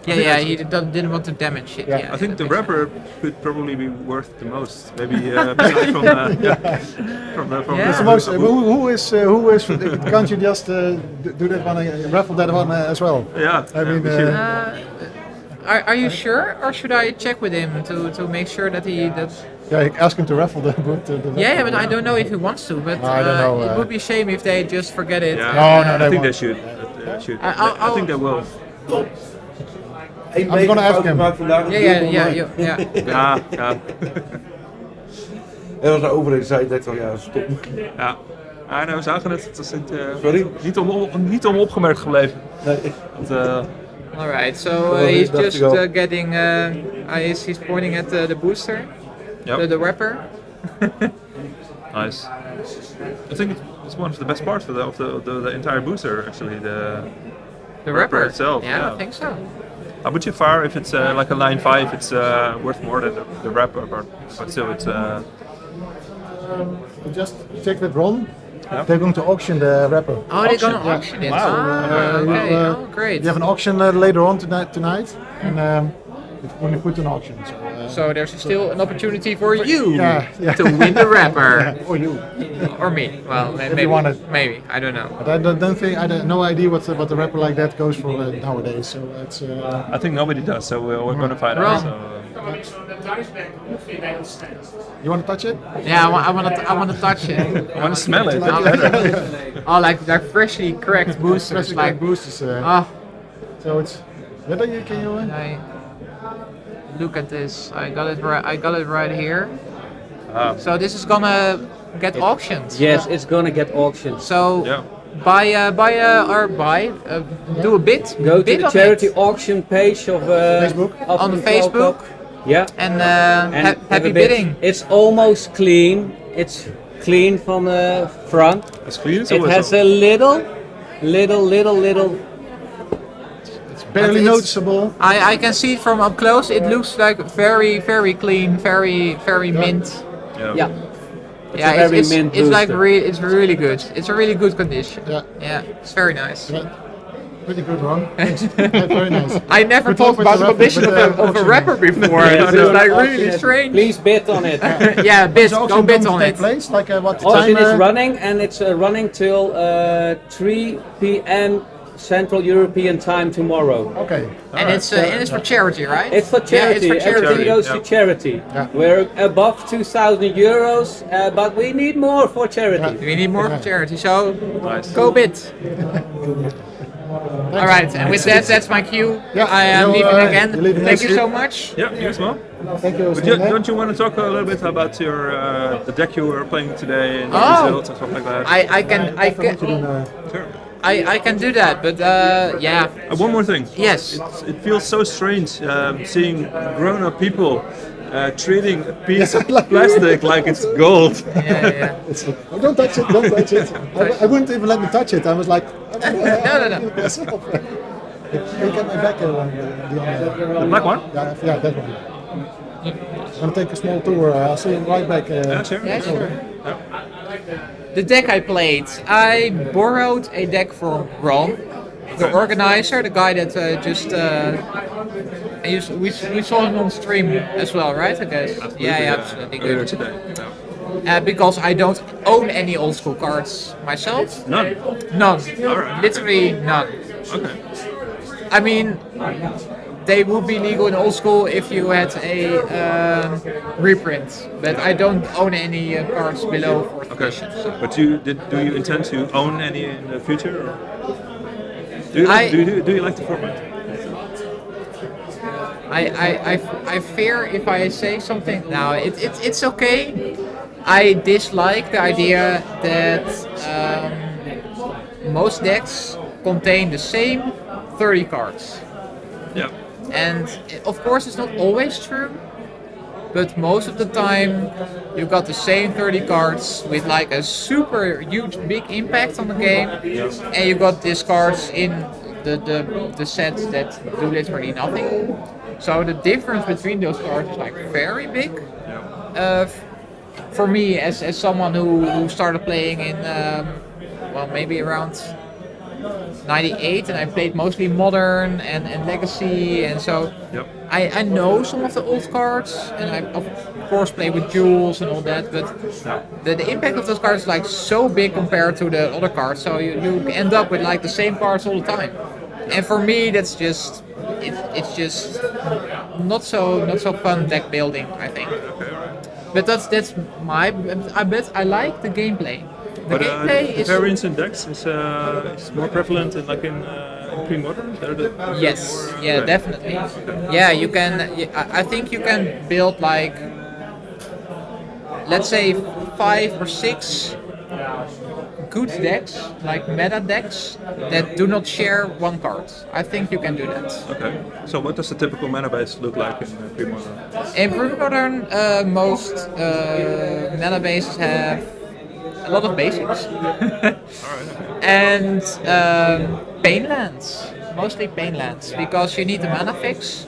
S20: Yeah, he didn't want to damage it. Yeah,
S2: I think the wrapper could probably be worth the most. Maybe besides from
S1: It's the most. Who is? Can't you just do that one? Raffle that one as well?
S2: Yeah.
S1: I mean.
S20: Are you sure, or should I check with him to make sure that he that?
S1: Yeah, ask him to raffle the book.
S20: Yeah, but I don't know if he wants to. But
S1: I don't know,
S20: it would be a shame if they just forget it.
S2: Yeah. I think they should. I think they will.
S1: I'm gonna ask him.
S20: Yeah.
S2: Ja.
S21: En als de overheid zei net al, ja, stop.
S2: Ja. Nou, we zagen het. Het is
S21: Sorry?
S2: niet onopgemerkt gebleven.
S21: Nee.
S20: All right, so he's just getting. He's pointing at the booster, the wrapper.
S2: Nice. I think it's one of the best parts of the entire booster, actually. The wrapper itself.
S20: Yeah, I think so.
S2: I would you fire if it's like a line 5, it's worth more than the wrapper, but still it's.
S1: Just check with Ron. Yeah. They're going to auction the wrapper.
S20: Oh, they're going to auction it.
S1: Wow.
S20: Okay. Great.
S1: We have an auction later on tonight, and it's going to put an auction.
S20: So there's still an opportunity for you
S1: to
S20: win the wrapper.
S1: Or you.
S20: Or me. Well, maybe.
S1: You want it.
S20: Maybe. I don't know.
S1: But I don't think I have no idea what the wrapper like that goes for nowadays. So it's.
S2: I think nobody does. So we're going to find out.
S1: You want to touch it?
S20: Yeah, I want to touch it.
S2: I want to smell it.
S20: Oh, like they're freshly cracked boosters.
S1: Freshly cracked boosters. So it's. Can you?
S20: Look at this. I got it right here. So this is gonna get auctioned.
S22: Yes, it's gonna get auctioned.
S20: So do a bid.
S22: Go to
S20: bid
S22: the charity auction page of
S1: Facebook.
S20: On Facebook.
S22: Yeah.
S20: And happy
S22: a bid.
S20: bidding.
S22: It's almost clean. It's clean from the front.
S2: It's clean.
S22: It has a little.
S1: Barely noticeable.
S20: I can see it from up close. It looks like very clean, very mint.
S22: Yeah.
S20: It's like it's really good. It's a really good condition.
S1: Yeah.
S20: It's very nice.
S1: Yeah. Pretty good, Ron. Thanks. Very nice.
S20: I never talked about the condition of a wrapper before. It's like really strange.
S22: Please bid on it.
S20: Yeah, go bid on it.
S1: Place? Like what
S22: Auction
S1: time?
S22: is running, and it's running till 3 p.m. Central European time tomorrow.
S1: Okay.
S20: And it's for charity, right?
S22: It's for charity.
S20: Yeah, it's for charity.
S22: Everything goes to charity.
S1: Yeah.
S22: We're above 2,000 euros, but we need more for charity.
S20: We need more for charity, so go bid. All right, and with that's my cue.
S1: Yeah,
S20: I am leaving again. Thank you so much.
S2: Yeah, you as well.
S1: Thank you.
S2: Don't you want to talk a little bit about your the deck you were playing today and the results and stuff like that?
S20: I can do that, but yeah.
S2: One more thing.
S20: Yes.
S2: It feels so strange seeing grown-up people treating a piece of plastic like it's gold.
S20: Yeah.
S1: Oh, don't touch it, don't touch it. I wouldn't even let me touch it. I was like,
S20: no.
S1: You get my back
S2: the black one?
S1: Yeah, that one. I'm going to take a small tour. I'll see you right back.
S20: Yeah, sure. The deck I played, I borrowed a deck from Ron, the organizer, the guy that we saw him on stream as well, right? I guess. Yeah, absolutely good. Because I don't own any old school cards myself.
S2: None.
S20: Literally none.
S2: Okay.
S20: I mean, they would be legal in old school if you had a reprint. But I don't own any cards below 4th edition. So.
S2: But do you intend to own any in the future? Or? Do you like the format?
S20: I fear if I say something now, it's okay. I dislike the idea that most decks contain the same 30 cards.
S2: Yeah.
S20: And of course it's not always true, but most of the time you got the same 30 cards with like a super huge big impact on the game, and you got these cards in the sets that do literally nothing. So the difference between those cards is like very big. For me, as someone who started playing in well, maybe around 98, and I played mostly Modern and Legacy, and so I know some of the old cards, and I of course play with Jewels and all that, but the impact of those cards is like so big compared to the other cards, so you end up with like the same cards all the time. And for me, that's just it's just not so fun deck building, I think. But that's my. I bet I like the gameplay. The gameplay
S2: the
S20: is
S2: variance in decks is more prevalent in pre-modern.
S20: Yes, yeah, definitely. Yeah, you can. I think you can build like, let's say 5 or 6 good decks, like meta decks, that do not share one card. I think you can do that.
S2: Okay. So what does the typical mana base look like in pre-modern?
S20: In pre-modern, most mana bases have a lot of basics. And pain lands, mostly pain lands, because you need the mana fix.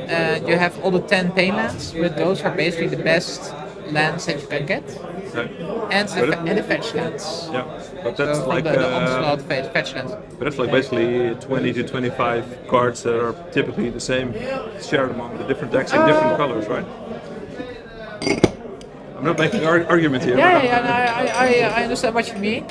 S20: And you have all the 10 pain lands, but those are basically the best lands that you can get. And the fetch lands.
S2: Yeah, but that's
S20: so
S2: like
S20: the onslaught fetch lands.
S2: But that's like basically 20 to 25 cards that are typically the same, shared among the different decks in different colors, right? I'm not making an argument here.
S20: I understand what you mean.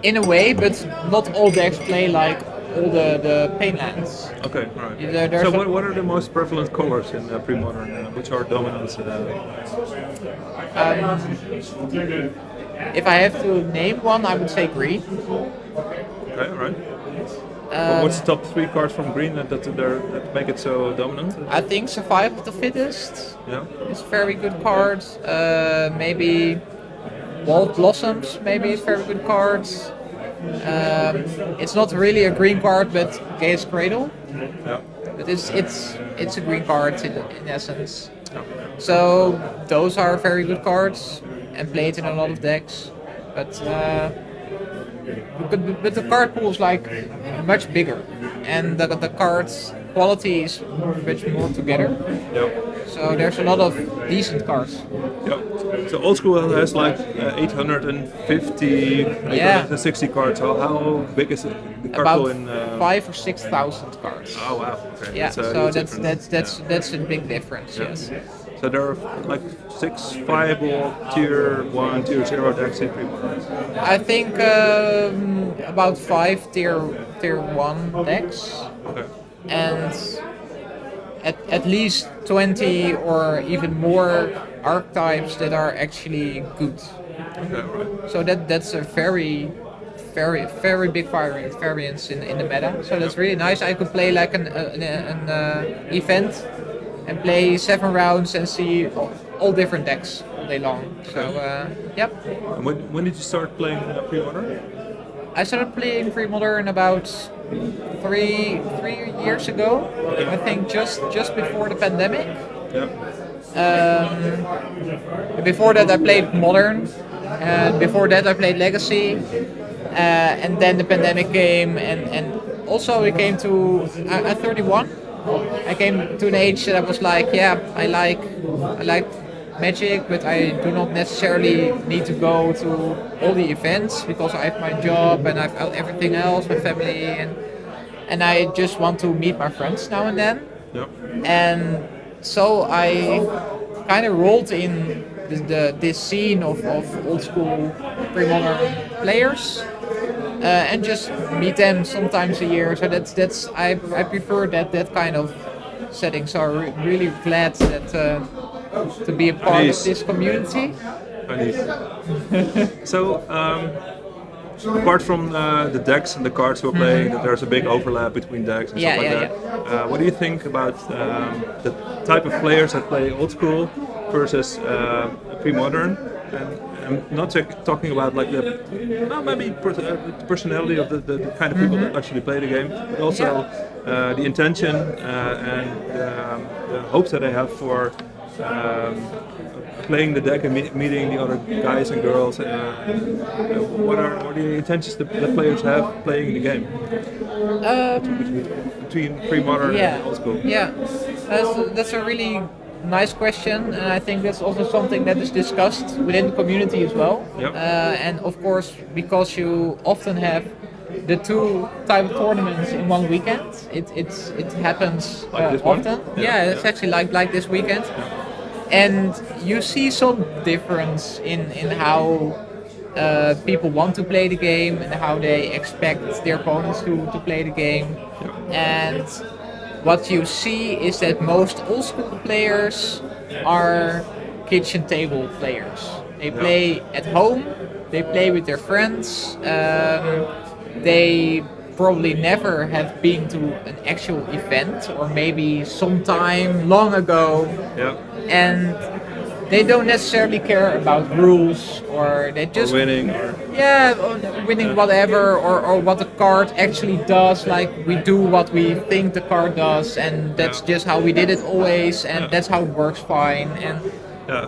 S20: In a way, but not all decks play like all the pain lands.
S2: Okay, right. So what are the most prevalent colors in pre-modern? Which are dominant?
S20: If I have to name one, I would say green.
S2: Okay, right. What's the top 3 cards from green that make it so dominant?
S20: I think Survival of the Fittest.
S2: Yeah.
S20: It's a very good card. Maybe Walled Blossoms. Maybe is very good card. It's not really a green card, but Gaea's Cradle.
S2: Yeah.
S20: But it's a green card in essence. Yeah. So those are very good cards and played in a lot of decks. But the card pool is like much bigger, and the cards quality is much more together.
S2: Yep.
S20: So there's a lot of decent cards.
S2: Yep. So old school has like 850, 860 cards. So how big is it? The card
S20: About
S2: pool in
S20: 5,000 or 6,000 cards.
S2: Oh wow. Okay.
S20: Yeah. So that's a big difference.
S2: Yeah.
S20: Yes.
S2: So there are like 6 viable tier 1, tier 0 decks in pre-modern.
S20: I think about 5 tier 1 decks.
S2: Okay.
S20: And at least 20 or even more archetypes that are actually good.
S2: Okay, right.
S20: So that's a very big variance in the meta. So that's really nice. I could play like an event and play 7 rounds and see all different decks all day long. So yep.
S2: And when did you start playing pre-modern?
S20: I started playing pre-modern about 3 years ago. I think just before the pandemic.
S2: Yeah.
S20: Before that I played Modern, and before that I played Legacy, and then the pandemic came, and also we came to at 31. I came to an age that I was like, yeah, I like Magic, but I do not necessarily need to go to all the events because I have my job and I have everything else, my family, and I just want to meet my friends now and then.
S2: Yep.
S20: And so I kind of rolled in this scene of old school pre-modern players, and just meet them sometimes a year. So I prefer that kind of setting. So I'm really glad that to be a part of this community.
S2: So, apart from the decks and the cards we're playing, that there's a big overlap between decks and stuff like that. What do you think about the type of players that play old school versus pre-modern? And I'm not talking about like the personality of the kind of people that actually play the game, but also the intention and the hopes that they have for playing the deck and meeting the other guys and girls. What are the intentions the players have playing the game? Between pre-modern and old school.
S20: Yeah, that's a really nice question, and I think that's also something that is discussed within the community as well.
S2: Yep.
S20: And of course, because you often have the two type of tournaments in one weekend, it happens often. Yeah, it's actually like this weekend. And you see some difference in how people want to play the game and how they expect their opponents to play the game. And what you see is that most old school players are kitchen table players. They play at home, they play with their friends, they probably never have been to an actual event, or maybe sometime long ago. And they don't necessarily care about rules, or they just
S2: winning,
S20: winning whatever, or what the card actually does. Like, we do what we think the card does, and that's just how we did it always, and that's how it works fine. And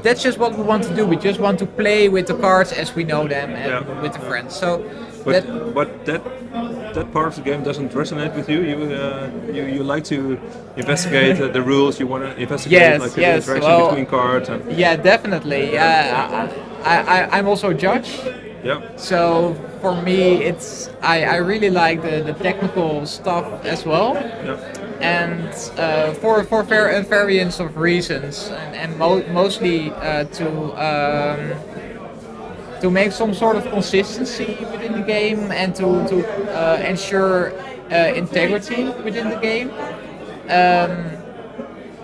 S20: that's just what we want to do. We just want to play with the cards as we know them and with the friends. So,
S2: but that part of the game doesn't resonate with you. You like to investigate the rules. You want to investigate the interaction between cards.
S20: Yeah, definitely. I'm also a judge.
S2: Yeah.
S20: So for me, I really like the technical stuff as well.
S2: Yeah.
S20: And for variance of reasons, and mostly to make some sort of consistency within the game, and to ensure integrity within the game.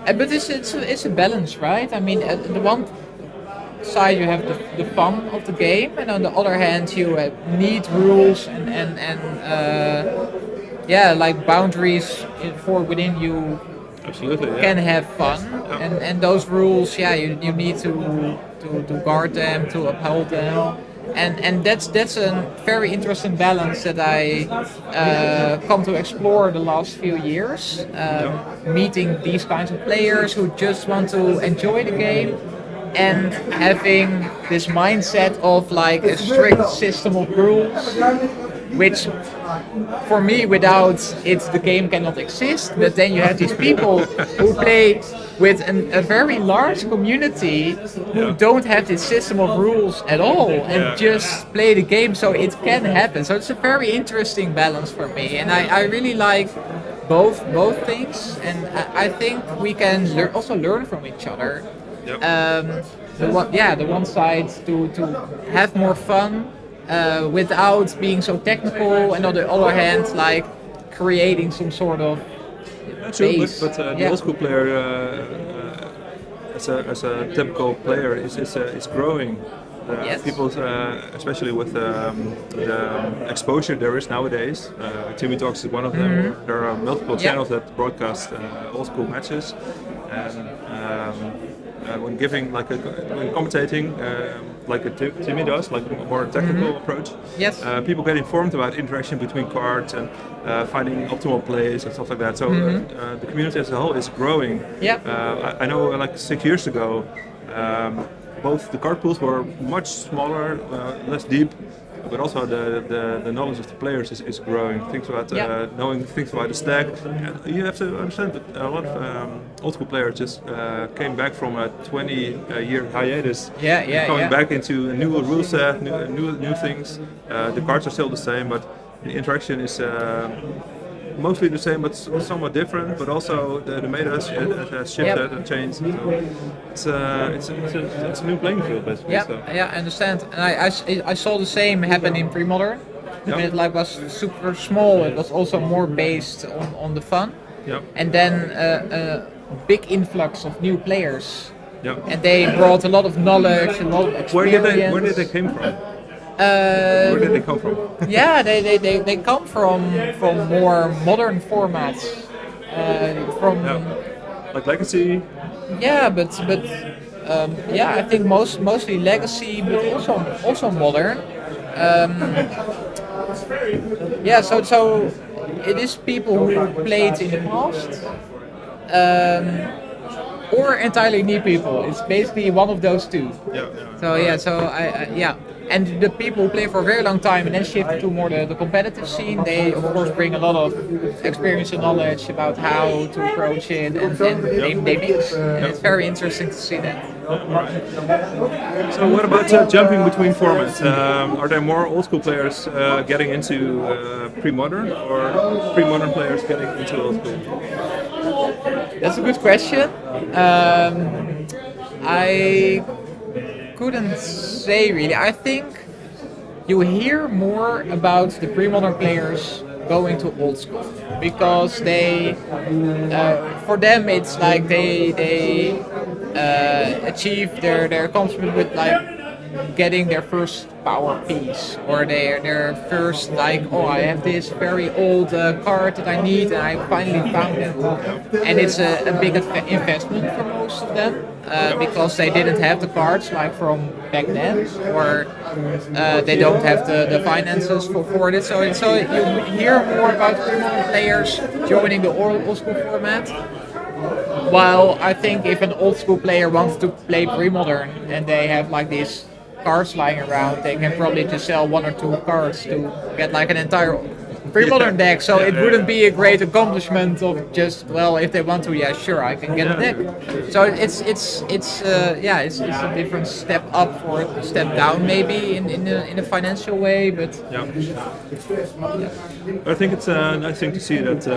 S20: But it's a balance, right? I mean, at the one side you have the fun of the game, and on the other hand you need rules and like boundaries for within you.
S2: Absolutely,
S20: can have fun, and those rules, you need to guard them, to uphold them, and that's a very interesting balance that I come to explore the last few years, meeting these kinds of players who just want to enjoy the game, and having this mindset of like a strict system of rules, which for me, without it, the game cannot exist. But then you have these people who play with a very large community who don't have this system of rules at all, and just play the game so it can happen. So it's a very interesting balance for me, and I really like both things, and I think we can also learn from each other. The one side to have more fun without being so technical, and on the other hand, like creating some sort of base.
S2: But the old school player, as a typical player, is growing. People, especially with the exposure there is nowadays. Timmy Talks is one of them. There are multiple channels that broadcast old school matches, and when giving when commentating, like Timmy does, like a more technical approach.
S20: Yes.
S2: People get informed about interaction between cards and finding optimal plays and stuff like that. So the community as a whole is growing. I know, like 6 years ago, both the card pools were much smaller, less deep, but also the knowledge of the players is growing. Things about knowing things about the stack. You have to understand that a lot of old school players just came back from a 20-year hiatus. Coming back into a new rule set, new things. The cards are still the same, but the interaction is mostly the same, but somewhat different. But also the meta has shifted and changed. So it's a new playing field, basically.
S20: I understand. And I saw the same happen in pre-modern. When it like was super small, it was also more based on the fun.
S2: Yeah.
S20: And then a big influx of new players.
S2: Yeah.
S20: And they brought a lot of knowledge, a lot of experience.
S2: Where did they come from?
S20: Where
S2: did they come from?
S20: Yeah, they come from more modern formats.
S2: Like Legacy.
S20: Yeah, but I think mostly Legacy, but also modern. So it is people who played in the past, or entirely new people. It's basically one of those two. And the people who play for a very long time and then shift to more the competitive scene, they of course bring a lot of experience and knowledge about how to approach it, and they mix. And it's very interesting to see that.
S2: So what about jumping between formats? Are there more old school players getting into pre-modern, or pre-modern players getting into old school?
S20: That's a good question. I couldn't say really. I think you hear more about the pre-modern players going to old school because they, for them, it's like they achieve their accomplishment with like getting their first power piece, or their first like, oh, I have this very old card that I need and I finally found it. And it's a big investment for most of them because they didn't have the cards like from back then, or they don't have the finances for it. So you hear more about pre-modern players joining the old school format. While I think if an old school player wants to play pre-modern and they have like these cards lying around, they can probably just sell 1 or 2 cards to get like an entire pre-modern deck. So it wouldn't be a great accomplishment of just, well, if they want to, yeah, sure, I can get a deck. So it's a different step up or a step down maybe in a financial way, but
S2: I think it's a nice thing to see that,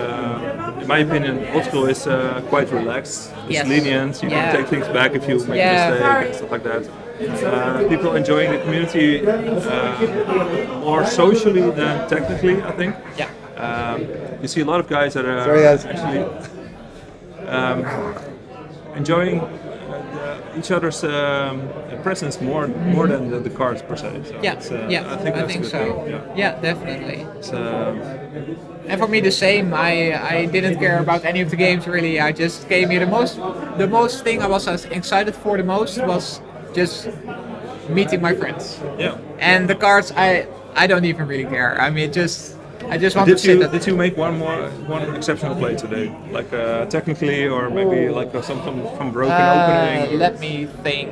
S2: in my opinion, old school is quite relaxed. It's lenient. You can take things back if you make a mistake and stuff like that. People enjoying the community more socially than technically, I think. You see a lot of guys that are actually enjoying each other's presence more than the cards per se. So I think so.
S20: Yeah, definitely. And for me the same. I didn't care about any of the games really. I just came here. The most thing I was excited for the most was just meeting my friends.
S2: Yeah.
S20: And the cards, I don't even really care. I mean, I just want to sit.
S2: Did you make one exceptional play today? Like technically, or maybe like some broken opening?
S20: Let me think.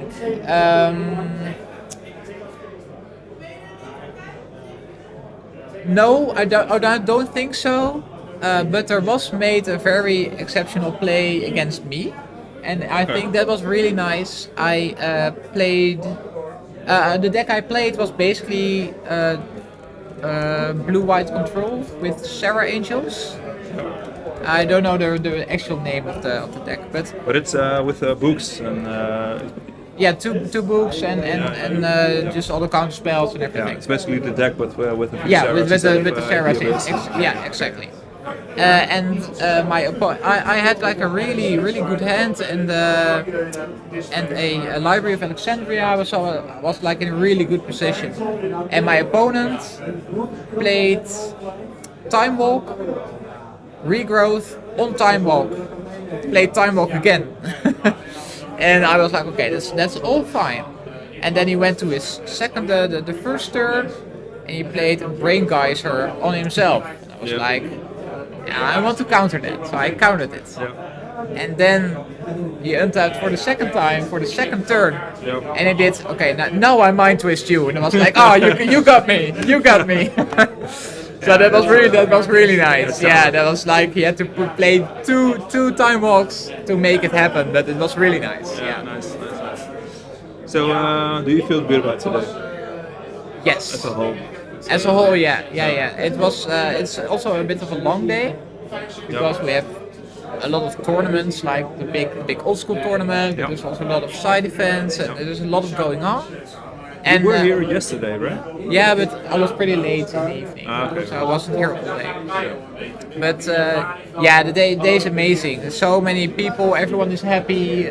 S20: No, I don't think so. But there was made a very exceptional play against me. And I think that was really nice. I played... the deck I played was basically blue-white control with Sarah Angels. I don't know the actual name of the deck, but
S2: it's with books and...
S20: yeah, two books and just all the counter spells and everything.
S2: Yeah, it's basically the deck, but with the
S20: Sarahs. With the Sarahs. Yeah, exactly. I had like a really good hand and a Library of Alexandria was like in a really good position. And my opponent played Time Walk, Regrowth on Time Walk, played Time Walk again. And I was like, okay, that's all fine. And then he went to his second, the first turn, and he played Brain Geyser on himself. And I was like, yeah, I want to counter that, so I countered it. And then he untapped for the second time, for the second turn, and he did, okay, now I mind twist you, and I was like, oh, you got me. So that was really nice. Yeah, that was like he had to play two time walks to make it happen, but it was really nice. Yeah,
S2: nice. So, do you feel good about today?
S20: Yes.
S2: As a whole.
S20: As a whole, yeah. It was. It's also a bit of a long day because we have a lot of tournaments, like the big old school tournament. There's also a lot of side events, and there's a lot of going on. And
S2: You were here yesterday, right?
S20: yeah, but I was pretty late in the evening,
S2: Okay.
S20: so I wasn't here all day. But yeah, the day is amazing. There's so many people, everyone is happy.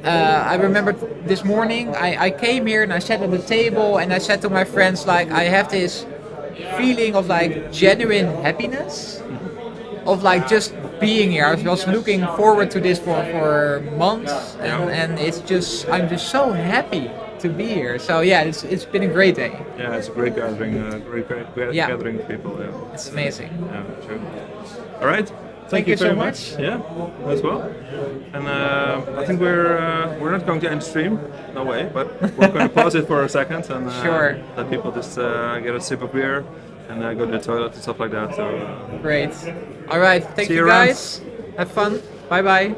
S20: I remember this morning I came here and I sat at the table and I said to my friends like I have this feeling of like genuine happiness, of like just being here. I was looking forward to this for months, and it's just I'm just so happy to be here. So yeah, it's been a great day.
S2: Yeah, it's a great gathering,
S20: Yeah.
S2: gathering of people. Yeah.
S20: It's amazing.
S2: Yeah, true. All right.
S20: Thank you
S2: very
S20: so much.
S2: Yeah, as well. And I think we're not going to end stream, no way. But we're going to pause it for a second and
S20: Sure.
S2: let people just get a sip of beer and go to the toilet and stuff like that. So
S20: Great. All right. Thank
S2: See
S20: you
S2: you around.
S20: guys. Have fun. Bye bye.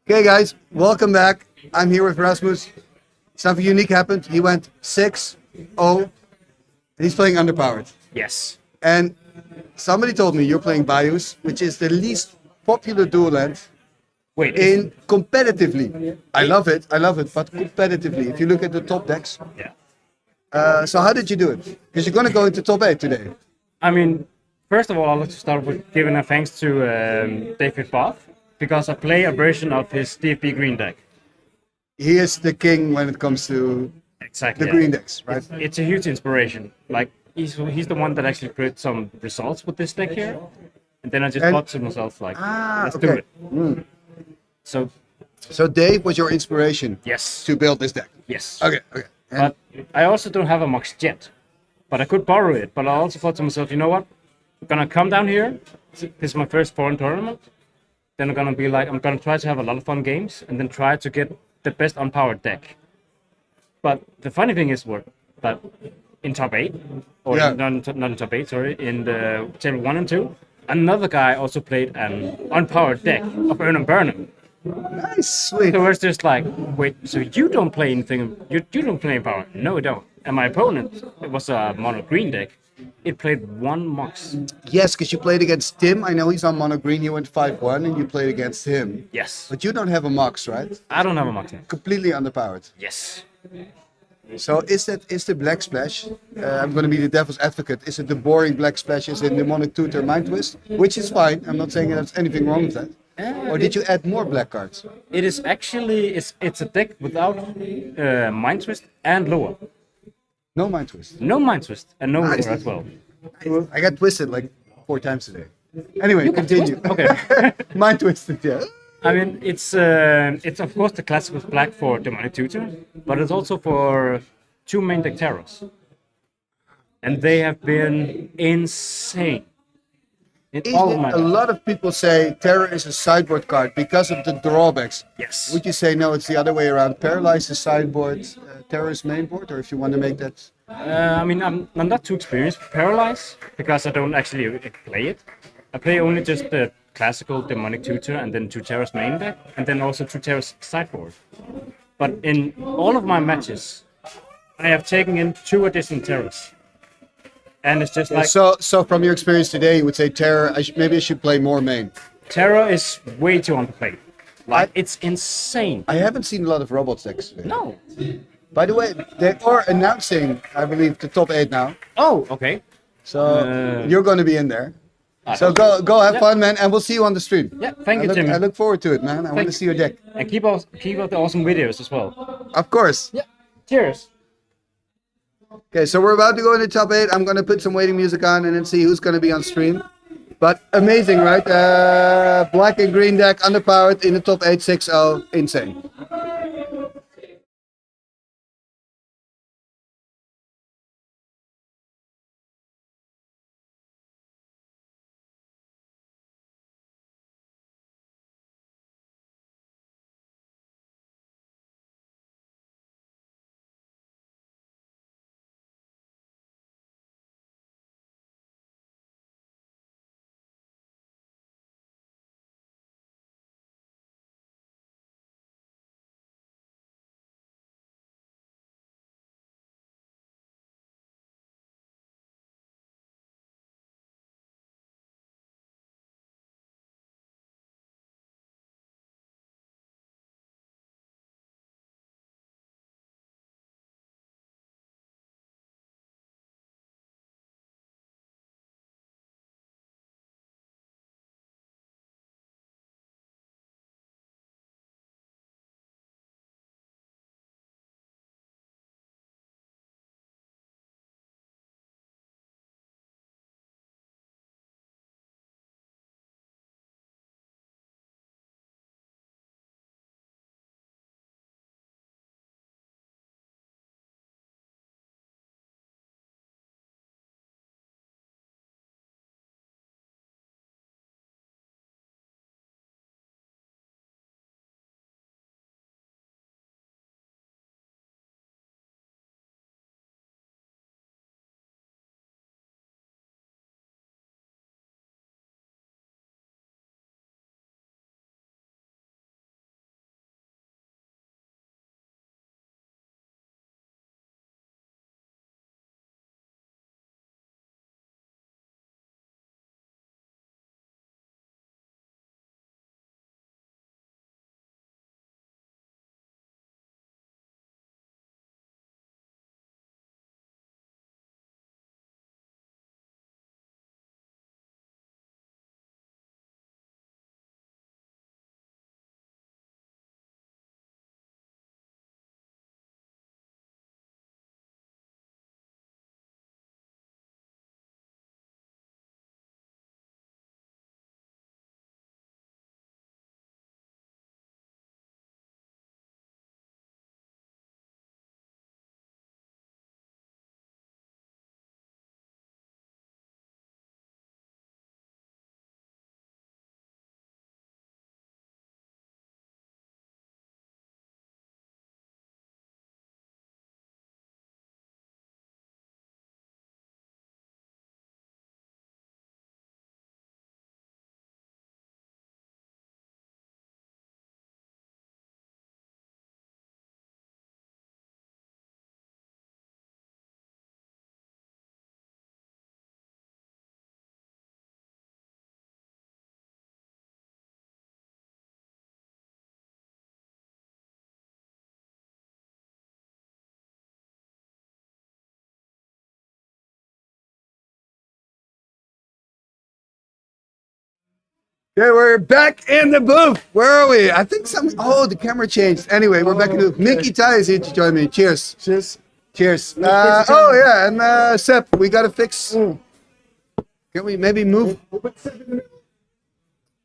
S13: Okay, guys, welcome back. I'm here with Rasmus. Something unique happened. He went 6-0, and he's playing underpowered.
S17: Yes.
S13: And somebody told me you're playing Bios, which is the least popular dual land.
S17: Wait.
S13: In competitively. I love it, but competitively, if you look at the top decks.
S17: Yeah.
S13: So how did you do it? Because you're going to go into top 8 today.
S17: I mean, first of all, I'd like to start with giving a thanks to David Bath, because I play a version of his DFB green deck.
S13: He is the king when it comes to the green decks, right?
S17: It's a huge inspiration. Like, he's the one that actually put some results with this deck here. And then I just thought to myself, like, let's do it.
S13: So Dave was your inspiration.
S17: Yes.
S13: To build this deck.
S17: Yes.
S13: Okay.
S17: But I also don't have a Mox Jet, but I could borrow it. But I also thought to myself, you know what? I'm gonna come down here. This is my first foreign tournament. Then I'm gonna try to have a lot of fun games, and then try to get the best unpowered deck. But the funny thing is, that in top 8, or not in top 8, sorry, in the table 1 and 2, another guy also played an unpowered deck of Earn Burnham.
S13: Nice, sweet.
S17: So it's just like, wait, so you don't play anything, you don't play power? No, I don't. And my opponent, it was a mono green deck. It played 1 Mox.
S13: Yes, because you played against Tim. I know he's on mono green. He went 5-1, and you played against him.
S17: Yes.
S13: But you don't have a Mox, right?
S17: I don't have a Mox.
S13: Completely underpowered.
S17: Yes.
S13: So is the black splash? I'm going to be the devil's advocate. Is it the boring black splash? Is it the mono tutor mind twist? Which is fine. I'm not saying there's anything wrong with that. Or did you add more black cards?
S17: It is actually it's a deck without mind twist and lower.
S13: No mind twist.
S17: No mind twist and no
S13: Nice.
S17: lower as well.
S13: I got twisted like 4 times today. Anyway, continue.
S17: Okay.
S13: Mind twisted, yeah.
S17: I mean, it's of course the classic with black for demonic tutor, but it's also for 2 main deck terrors, and they have been insane.
S13: A lot of people say Terror is a sideboard card because of the drawbacks.
S17: Yes.
S13: Would you say no, it's the other way around? Paralyze is sideboard, Terror is mainboard, or if you want to make that?
S17: I mean, I'm not too experienced with Paralyze because I don't actually play it. I play only just the classical demonic tutor and then 2 terrors main deck, and then also 2 terrors sideboard. But in all of my matches, I have taken in 2 additional terrors. And it's just like...
S13: So from your experience today, you would say Terror, maybe I should play more main.
S17: Terror is way too underplayed. Like, it's insane.
S13: I haven't seen a lot of robots decks today.
S17: No.
S13: By the way, they are announcing, I believe, the top 8 now.
S17: Oh, okay.
S13: So you're going to be in there. So go have fun, man, and we'll see you on the stream.
S17: Yeah, thank you, Timmy.
S13: I look forward to it, man. I want to see your deck.
S17: And keep up the awesome videos as well.
S13: Of course.
S17: Yeah. Cheers.
S13: Okay, so we're about to go into top 8. I'm going to put some waiting music on and then see who's going to be on stream. But amazing, right? Black and green deck, underpowered in the top 8, 6-0. Insane. Yeah, we're back in the booth. Where are we? I think oh, the camera changed. Anyway, we're back in the booth. Mickey Ty is here to join me. Cheers.
S11: Cheers.
S13: Cheers. Oh yeah, and Sep, we gotta fix. Can we maybe move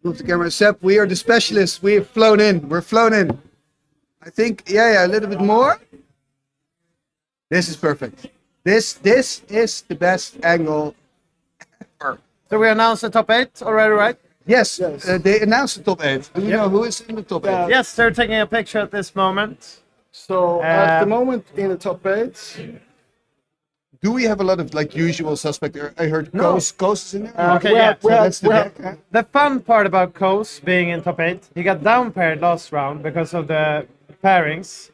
S13: the camera? Sep, we are the specialists. We have flown in. We're flown in. I think yeah, a little bit more. This is perfect. This is the best angle ever.
S5: So we announced the top 8 already, right?
S13: Yes, they announced the top 8. Do you know who is in the top 8?
S5: Yes, they're taking a picture at this moment.
S11: So at the moment in the top 8,
S13: do we have a lot of like usual suspect? I heard Coast is in there.
S5: Okay, yeah. The fun part about Coase being in top 8, he got down paired last round because of the pairings.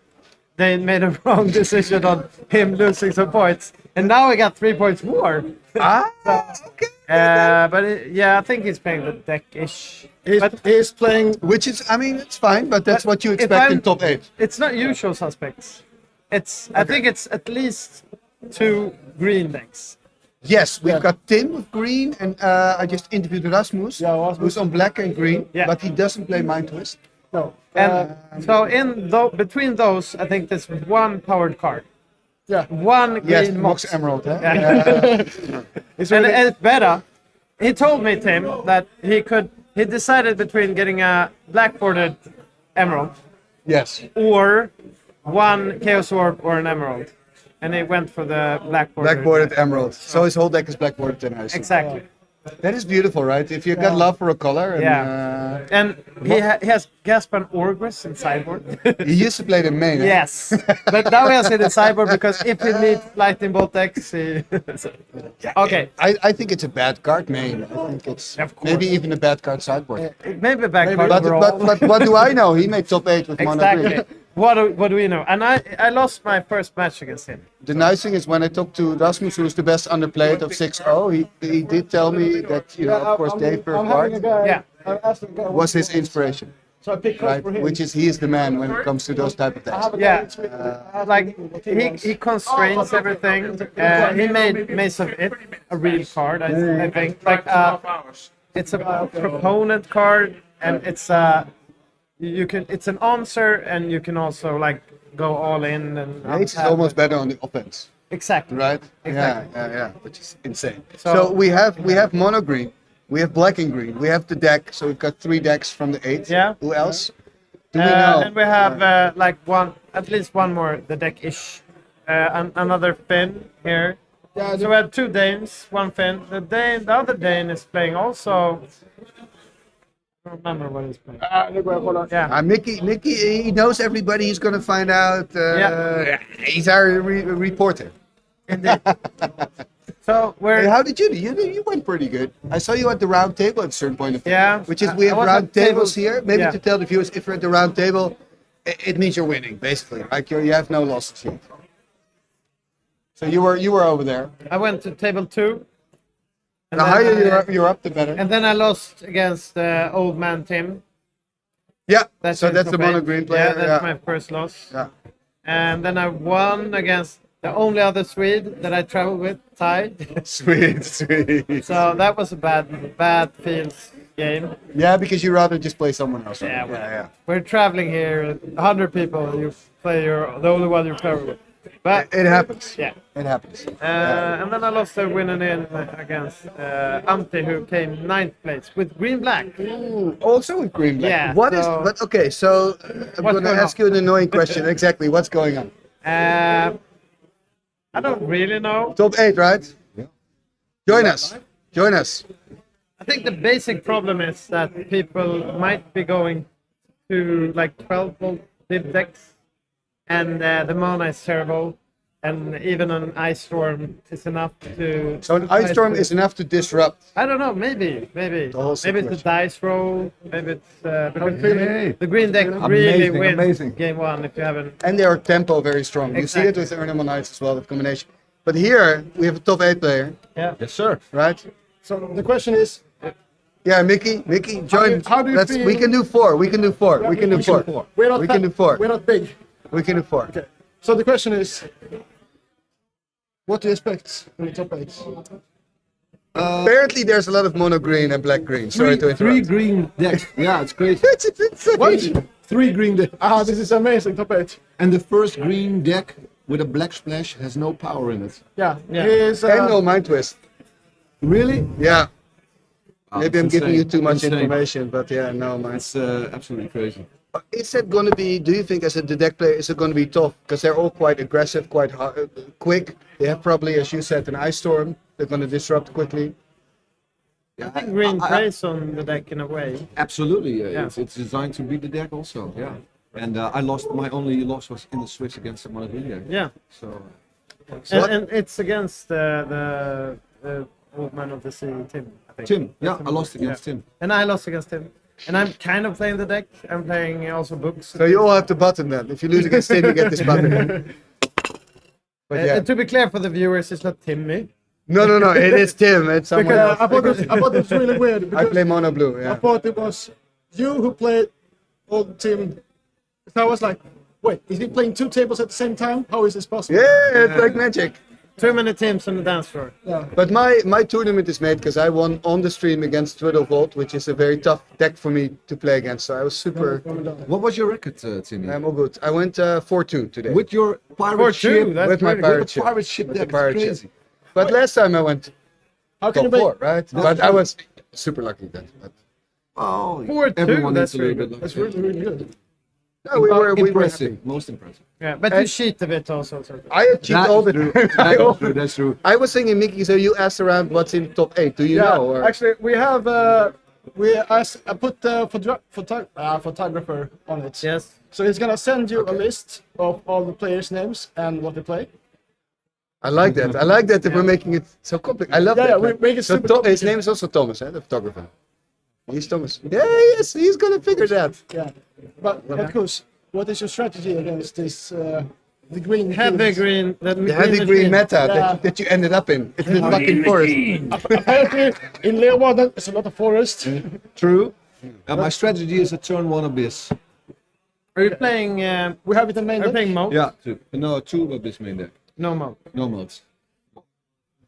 S5: They made a wrong decision on him losing some points, and now he got 3 points more.
S13: Okay.
S5: But I think he's playing the deck-ish.
S11: He's playing,
S13: which is, I mean, it's fine, but that's what you expect in top 8.
S5: It's not usual suspects. I think it's at least 2 green decks.
S13: Yes, we've got Tim with green, and I just interviewed Rasmus, who's on black and green, but he doesn't play Mind Twist.
S5: No. And so between those, I think there's 1 powered card.
S11: Yeah.
S5: 1 green
S13: Mox Emerald. Huh?
S5: And it's better. He told me, Tim, that he decided between getting a black bordered emerald.
S13: Yes.
S5: Or 1 Chaos Orb or an emerald. And he went for the black bordered.
S13: Black bordered emerald. So his whole deck is black bordered then, I see.
S5: Exactly.
S13: That is beautiful, right? If you got love for a color. And,
S5: and he has Gaspan Orgris in sideboard.
S13: He used to play the main.
S5: Yes, but now he has it in sideboard because if he needs lightning bolt decks, okay.
S13: I think it's a bad card main. I think it's maybe even a bad card sideboard.
S5: Maybe a bad card
S13: but what do I know? He made top 8 with mono green.
S5: What do we know? And I lost my first match against him.
S13: The nice thing is when I talked to Rasmus, who's the best underplayed of 6-0, he did tell me that, you know, of course, Dave Burkhardt was his inspiration.
S11: So I picked
S13: right? Which is, he is the man when it comes to those type of decks.
S5: Yeah, like he constrains everything. He made Mace of It a real card, I think. Like it's a proponent card, and it's it's an answer, and you can also like go all in. And
S13: it's almost better on the offense.
S5: Exactly.
S13: Right.
S5: Exactly.
S13: Yeah, which is insane. So we have mono green, we have black and green, we have the deck. So we've got 3 decks from the 8.
S5: Yeah.
S13: Who else? Do we know?
S5: And we have like at least one more the deck-ish. Another Finn here. Yeah, so we have 2 Danes, 1 Finn. The other Dane is playing also. I don't remember what he's playing.
S13: Yeah. Mickey, he knows everybody. He's gonna find out. He's our reporter.
S5: So
S13: hey, how did you do? You went pretty good. I saw you at the round table at a certain point of time.
S5: Yeah.
S13: Which is we have round tables here. Maybe to tell the viewers, if you're at the round table, it means you're winning, basically. Like you have no losses yet. So you were over there.
S5: I went to table 2.
S13: The higher you're up, the better.
S5: And then I lost against old man Tim.
S13: Yeah, that's the mono green player.
S5: Yeah, that's my first loss.
S13: Yeah.
S5: And then I won against the only other Swede that I traveled with, Ty.
S13: Sweet.
S5: So that was a bad feels game.
S13: Yeah, because you rather just play someone else. Right?
S5: Yeah. We're traveling here, 100 people. You play the only one you travel with. But
S13: it happens.
S5: Yeah,
S13: it happens.
S5: And then I lost the winning in against Ante, who came 9th place with green black.
S13: Also with green black.
S5: Yeah.
S13: But okay, so I'm going to ask you an annoying question. Exactly, what's going on?
S5: I don't really know.
S13: Top 8, right? Yeah. Join us.
S5: I think the basic problem is that people might be going to like 12-volt live decks. And the mana is terrible, and even an Ice Storm is enough to...
S13: So an Ice Storm is enough to disrupt?
S5: I don't know, maybe. Maybe it's the dice roll, maybe it's... the green deck really wins game 1 if you haven't...
S13: And they are tempo very strong. You see it with Ernem on Ice as well, with combination. But here, we have a top 8 player.
S5: Yeah.
S13: Yes, sir. Right?
S11: So the question is...
S13: Yeah, Mickey, join.
S11: How do you feel?
S13: We can do 4. We can do 4.
S11: Yeah,
S13: we can do 4. We can do 4.
S11: We're not big.
S13: We can do 4.
S11: Okay. So the question is, what do you expect in the top 8?
S13: Apparently, there's a lot of mono green and black green. Sorry to interrupt.
S3: Three green decks. Yeah, it's crazy.
S11: What?
S3: 3 green decks.
S11: This is amazing, top 8.
S3: And the first green deck with a black splash has no power in it.
S11: Yeah,
S13: And no mind twist.
S3: Really?
S13: Yeah.
S3: Oh,
S13: Maybe I'm
S3: it's
S13: giving you
S3: insane.
S13: too much
S3: Insane.
S13: information, but yeah, no, man.
S3: It's absolutely crazy.
S13: Is it going to be, do you think as a deck player, is it going to be tough? Because they're all quite aggressive, quite quick. They have probably, as you said, an ice storm. They're going to disrupt quickly.
S5: I think green plays on the deck in a way.
S3: Absolutely.
S5: Yeah.
S3: It's designed to beat the deck also. Yeah. And I lost, my only loss was in the switch against the mono green deck.
S5: Yeah.
S3: So.
S5: And it's against the old man of the sea, Tim. I think.
S3: Tim, yeah,
S5: That's
S3: I lost against Tim.
S5: And I lost against him. And I'm kind of playing the deck. I'm playing also books.
S13: So you all have the button then. If you lose against Tim, you get this button. But yeah.
S5: And to be clear for the viewers, it's not Timmy.
S13: No, it is Tim. It's someone
S11: Because
S13: else.
S11: I thought it was really weird.
S13: I
S11: Because
S13: play mono blue, yeah.
S11: I thought it was you who played old team. So I was like, wait, is he playing 2 tables at the same time? How is this possible?
S13: Yeah, it's like magic.
S5: Too many teams on the dance floor.
S11: Yeah.
S13: But my tournament is made because I won on the stream against Twiddlevolt, which is a very tough deck for me to play against. So I was super.
S3: What was your record, Timmy?
S13: I'm all good. I went 4-2 today.
S3: With your pirate
S5: 4-2,
S3: ship?
S5: that's
S13: with my
S5: pretty
S13: pirate
S3: With the
S13: ship.
S3: pirate ship
S13: With
S3: deck,
S13: the pirate
S3: it's
S13: ship.
S3: crazy.
S13: But last time I went
S11: How can
S13: top
S11: you
S13: 4, right? But I was super lucky then. But
S3: Oh,
S5: 4-2,
S3: everyone
S5: that's
S3: needs a little
S5: really
S3: bit.
S11: That's really, really good.
S13: no, we were
S3: Impressive, most impressive.
S5: Yeah, but you cheat a bit also. So.
S13: I cheat all the time.
S3: That's true. That's true.
S13: I was thinking, Mickey, so you asked around what's in top 8. Do you know? Or?
S11: Actually, we have I put the photographer on it.
S5: Yes.
S11: So he's gonna send you a list of all the players' names and what they play.
S13: I like that. I like that we're making it so complicated. I love that.
S11: Yeah, we make it
S13: so
S11: super
S13: his name is also Thomas, the photographer. He's Thomas. Yeah, yes, he's gonna figure that.
S11: Yeah, but of course, what is your strategy against this? The green
S5: Heavy
S11: teams?
S5: green.
S13: The heavy green meta that you ended up in. It's the fucking forest.
S11: Apparently, in Leeuwarden, there's a lot of forest.
S3: True. My strategy is a turn 1 abyss.
S5: Are you playing?
S11: We have it in main
S5: Are you
S11: deck.
S5: playing mode?
S3: Yeah, 2. No, 2 abyss main deck.
S5: No mode.
S3: No modes.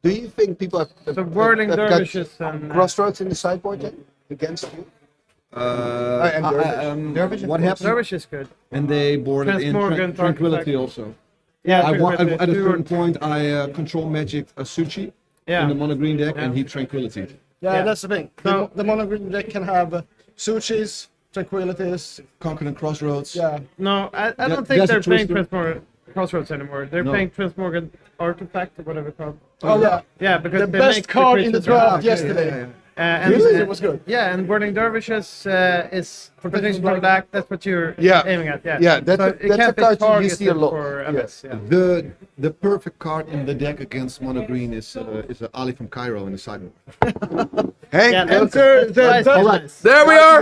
S13: Do you think people have,
S5: So whirling
S13: have got
S5: dervishes and
S13: crossroads in the sideboard then? Against you? And Dervish?
S3: What happened?
S5: dervish is good.
S3: And they boarded in
S5: Transmorgan,
S3: Tranquility
S5: Artifact.
S3: also.
S5: Yeah,
S3: At a certain point, I control magic a Suchi in the mono green deck, and he Tranquility.
S11: Yeah, that's the thing.
S5: So-
S11: The mono green deck can have Suchis, Tranquilities.
S3: Conquering Crossroads.
S11: Yeah.
S5: No, I
S3: That-
S5: don't think
S3: that's a
S5: they're playing
S3: twister.
S5: Transmorgan Crossroads anymore. They're
S3: No.
S5: playing Transmorgan Artifact or whatever it's called.
S11: Oh yeah.
S5: Yeah, because
S11: The
S5: they
S11: best
S5: make
S11: card in the
S5: creatures
S11: draft
S5: better.
S11: yesterday.
S5: And,
S11: Really? It was good.
S5: Yeah, and Whirling Dervishes is for position from back. That's what you're aiming at. Yeah.
S13: Yeah, that's
S5: so
S13: a-
S5: it
S13: that's
S5: can't
S13: a
S5: be
S13: card you
S5: targeted
S13: see a lot.
S5: for MS. Yeah.
S3: The perfect card in the deck against mono green is Ali from Cairo in the sideboard.
S13: Hank,
S5: Yeah, that's-
S13: enter
S5: that's
S13: the
S5: nice,
S13: Dutch.
S5: nice.
S12: There we are.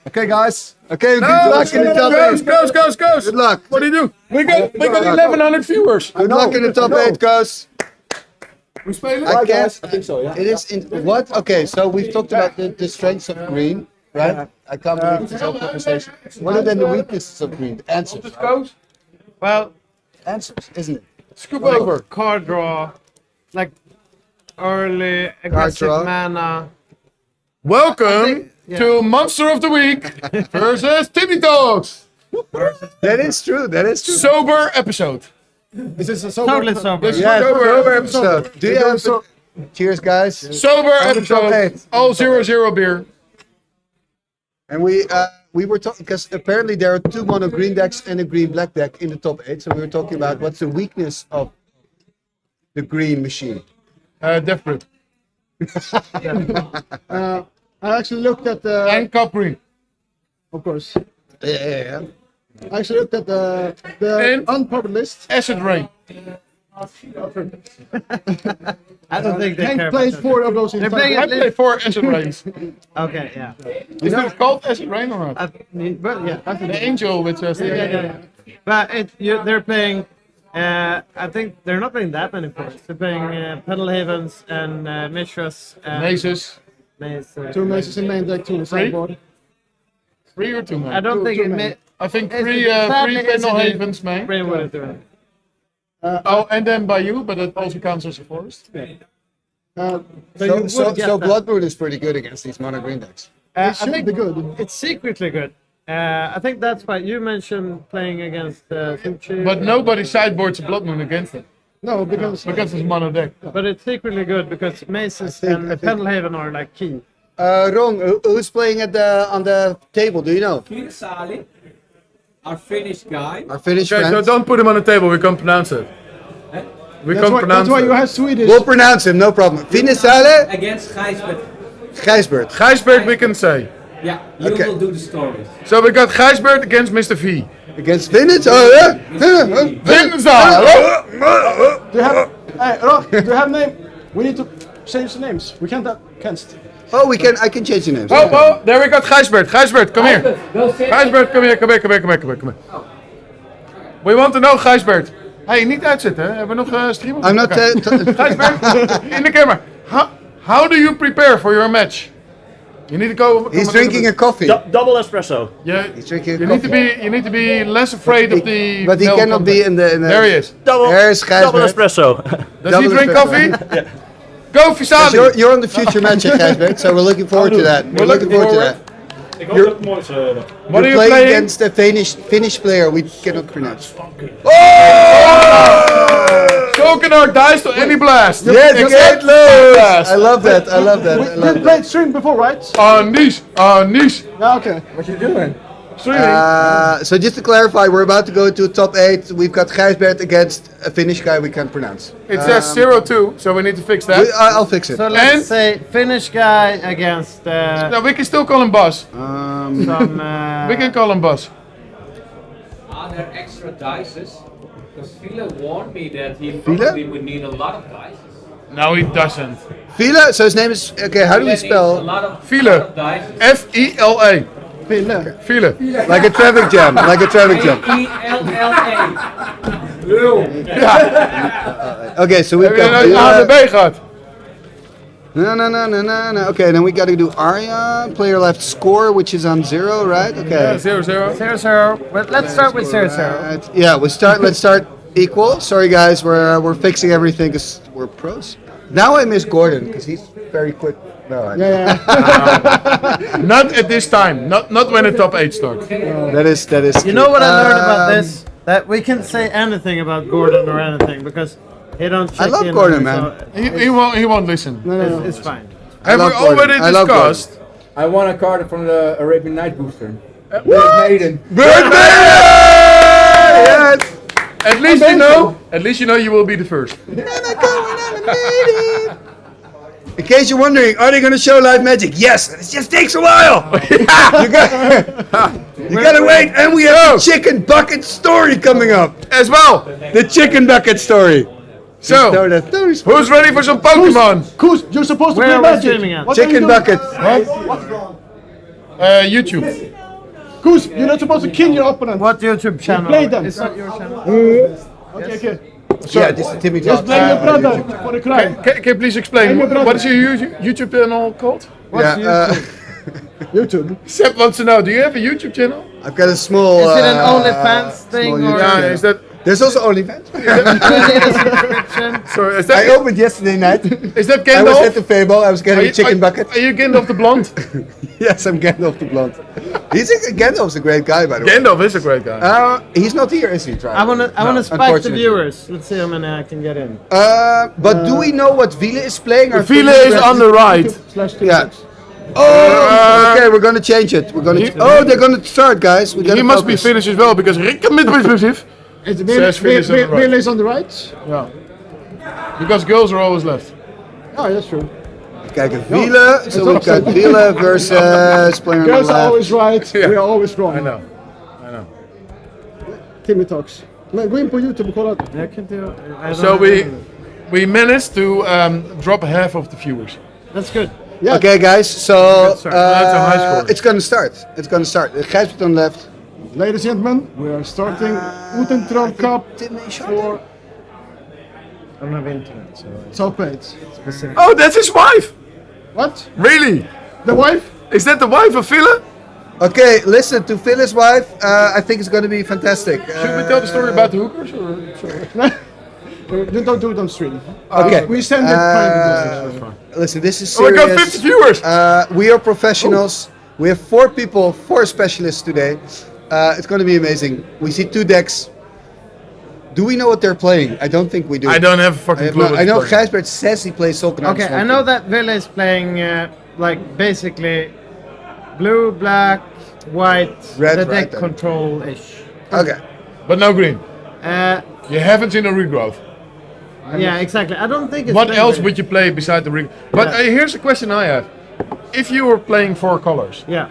S3: Okay, guys.
S13: Okay, good luck in the top 8.
S12: Goes.
S13: Good luck.
S12: What do you do? We got 1,100 viewers.
S13: Good luck in the top 8, guys.
S12: We spelen?
S13: I guess
S3: I think so, yeah.
S13: it is in what? Okay, so we've talked about the strengths of green, right? I can't believe this whole conversation. What are then the weaknesses of green? The answers.
S5: Well,
S13: Answers, isn't it?
S12: Scoop over.
S5: card draw, like early aggressive
S13: draw.
S5: mana.
S12: Welcome to Monster of the Week versus Timmy Talks.
S13: That is true. That is true.
S12: Sober episode.
S11: Is this a sober?
S5: Totally sober.
S12: This is
S13: Yeah,
S12: sober
S13: sober
S12: episode.
S13: episode. Do you have Cheers, guys.
S12: Sober
S13: On the top
S12: episode.
S13: 8.
S12: All 0-0 beer.
S13: And we were talking because apparently there are 2 mono green decks and a green black deck in the top 8. So we were talking about what's the weakness of the green machine.
S12: Different.
S11: I actually looked at the.
S12: And Capri.
S11: Of course.
S13: Yeah.
S11: I actually looked at the
S12: And-
S11: unpopular list.
S12: Acid Rain.
S5: I don't think they care
S11: Hank
S5: about
S11: played
S5: that.
S11: 4 of those in
S5: They're
S11: time.
S5: playing
S12: I
S5: at
S12: played
S5: least.
S12: 4 Acid Rains.
S5: Okay, yeah.
S12: Is it called Acid Rain or not?
S5: But yeah,
S12: The angel which has
S5: yeah. But they're playing. I think they're not playing that many forts. They're playing Pedal Havens and Mishras. And
S12: Mazes.
S5: Maze,
S11: 2 maces in main deck, 2 in the sideboard.
S12: 3 or 2 man?
S5: I don't think
S11: two
S5: it
S11: men.
S5: may.
S12: I think
S5: It's-
S12: 3
S5: sadly,
S12: Pedal
S5: it's in-
S12: Havens man.
S5: Brain wouldn't do it.
S12: Oh, and then by you, but it also counts as a forest.
S13: So Bloodmoon is pretty good against these mono green decks.
S5: I think it's secretly good. I think that's why you mentioned playing against Suchi.
S18: But nobody sideboards a Blood Moon against it.
S11: No, because
S18: it's mono deck.
S5: But it's secretly good because Maces and Pendelhaven are like key.
S13: Ron, who's playing on the table? Do you know?
S15: Sali, our Finnish guy.
S13: Our Finnish
S18: Okay,
S13: friend.
S18: so don't put him on the table. We can't pronounce it. We can't pronounce
S11: That's why
S18: it.
S11: you have Swedish.
S13: We'll pronounce him, no problem. Finisale?
S15: Against Gijsbert.
S13: Gijsbert.
S18: Gijsbert, we can say.
S15: Yeah, you
S13: Okay.
S15: will do the stories.
S18: So we got Gijsbert against Mr. V.
S13: Against Vintage? Oh, yeah.
S11: Do you have? Hey, Rob, do you have name? We need to change the names. We can't.
S13: Oh, I can change the names.
S18: Oh, there we got Gijsbert. Gijsbert, come here.
S15: Go sit.
S18: Gijsbert, come here. We want to know, Gijsbert. Hey, niet uitzetten, hè? Hebben we nog streamen?
S13: I'm not...
S18: Gijsbert, in the camera. How do you prepare for your match? You need to go...
S13: He's drinking a coffee.
S7: Double espresso.
S18: Yeah,
S13: He's drinking a
S18: you
S13: coffee.
S18: need to be less afraid of the...
S13: But he
S18: male
S13: cannot be
S18: contact.
S13: in the...
S18: There he is.
S13: There's
S7: Double
S13: Gijsbert.
S7: espresso.
S18: Does he drink coffee?
S7: Yeah.
S18: Go, Visali!
S13: You're on the future Magic, Gijsbert, so we're looking forward to that. We're looking forward to that.
S7: Ik hoop dat het mooi is.
S18: What are you
S13: playing
S18: playing?
S13: against a Finnish player we cannot pronounce.
S18: Soaking our dice to any blast.
S13: Yes,
S18: Except
S13: get loose.
S18: blast.
S13: I love that. I love that. I
S11: We
S13: love
S11: did
S13: that.
S11: play stream before, right?
S18: Niche.
S11: Yeah, okay.
S3: What you doing?
S13: So just to clarify, we're about to go into top 8. We've got Gijsbert against a Finnish guy we can't pronounce.
S18: It says 0-2, so we need to fix that.
S13: I'll fix it.
S5: So let's say Finnish guy against
S18: No, we can still call him Boss.
S5: some.
S18: We can call him Boss.
S15: Are there extra dices? Because Phila warned me that he
S13: Phila?
S15: probably would need a lot of dices.
S18: No, he doesn't.
S13: Fila, so his name is... Okay, how do we
S15: That needs a
S13: spell...
S15: lot of
S18: Fila.
S15: dices.
S18: F-E-L-A. Fila.
S13: Like a traffic jam. Like a traffic jam.
S15: E-L-L-A.
S13: Okay, so we've
S18: Heb je
S13: got...
S18: een A en B gehad?
S13: No. Okay, then we got to do Arya. Player left score, which is on 0, right? Okay.
S18: Yeah, 0-0.
S5: 0-0. Well, let's start with 0-0.
S13: Right. Yeah, let's start equal. Sorry guys, we're fixing everything because we're pros. Now I miss Gordon because he's very quick. No,
S18: Not at this time. Not when the top 8 starts.
S13: that is.
S5: You know what I learned about this? That we can't say anything about Gordon or anything because he don't check
S13: I love
S5: in
S13: Gordon,
S5: on
S13: man.
S5: so
S18: He won't listen.
S5: it's fine.
S18: Have we already discussed?
S3: I won a card from the Arabian Night booster.
S18: What?
S3: Maiden.
S13: Yes!
S18: At least you know you will be the first.
S13: In case you're wondering, are they going to show live magic? Yes, it just takes a while. you gotta wait, and we have the chicken bucket story coming up
S18: As well.
S13: The chicken bucket story.
S18: So, who's ready for some Pokemon?
S11: Koos, you're supposed to
S5: Where
S11: play
S5: are we
S11: magic.
S5: streaming at?
S11: What are you
S13: Chicken
S11: doing?
S13: bucket.
S18: YouTube.
S11: Koos, you're not supposed to kill your opponent.
S5: What YouTube channel?
S11: Play them.
S5: It's not your channel.
S11: Okay.
S13: Yeah, this is Timmy
S11: Just
S13: talks.
S11: blame your brother for the crime.
S18: Can you please explain what is your YouTube channel called?
S11: YouTube.
S18: Sepp wants to know. Do you have a YouTube channel?
S13: I've got a small.
S5: Is it an OnlyFans thing
S13: small
S5: or?
S13: YouTube
S18: Yeah,
S13: channel.
S18: is that?
S13: There's also OnlyFans.
S18: Sorry, is
S13: I
S18: that?
S13: opened yesterday night.
S18: Is that
S13: I was
S18: Gandalf?
S13: at the Fable. I was getting a chicken bucket.
S18: Are you Gandalf the Blonde?
S13: Yes, I'm Gandalf the Blonde. Gandalf's a great guy, by the way.
S18: Gandalf is a great guy.
S13: He's not here, is he? Try.
S5: I wanna spike the
S13: unfortunately.
S5: viewers. Let's see how many I can get in.
S13: But do we know what Vila is playing? Our
S18: Vila is on the right.
S13: Yeah. Oh, okay, we're gonna change it. We're gonna. They're gonna start, guys.
S18: He must be finished as well because
S11: It's
S18: Says finish on the right.
S11: Will is on the right.
S18: Yeah. Because girls are always left.
S11: Oh, that's true.
S13: Kijken, Vila. So we've got Vila versus player on the
S11: Girls are
S13: left.
S11: always right.
S18: Yeah.
S11: We are always wrong.
S18: I know.
S11: Timmy talks. Men gå in på YouTube och kolla.
S5: I can do.
S18: So we managed to drop half of the viewers.
S5: That's good.
S11: Yeah.
S13: Okay, guys. So
S18: That's a high score.
S13: it's gonna start. It's gonna start. Gijsbert on left.
S11: Ladies and gentlemen, we are starting Uthden Cup for
S5: I don't have internet, so
S11: top 8.
S5: specific.
S18: Oh, that's his wife.
S11: What?
S18: Really?
S11: The wife?
S18: Is that the wife of Villa?
S13: Okay, listen to Phil's wife. I think it's gonna be fantastic.
S18: Should we tell the story about the hookers? Or?
S11: Don't do it on stream.
S13: Okay.
S11: We send it private message.
S13: Listen, this is
S18: Oh, we
S13: serious.
S18: got 50 viewers.
S13: We are professionals. We have 4 people, 4 specialists today. It's going to be amazing. We see 2 decks. Do we know what they're playing? I don't think we do.
S18: I don't have a fucking clue.
S13: I know Gijsbert says he plays Sulcan.
S5: Okay, I know that Ville is playing like basically blue, black, white,
S13: Red,
S5: the deck
S13: right then.
S5: control-ish.
S13: Okay.
S18: But no green.
S5: Uh,
S18: You haven't seen a regrowth.
S5: yeah, exactly. I don't think it's
S18: What
S5: playing
S18: else
S5: with-
S18: would you play beside the ring? But here's a question I have. If you were playing 4 colors,
S5: Yeah,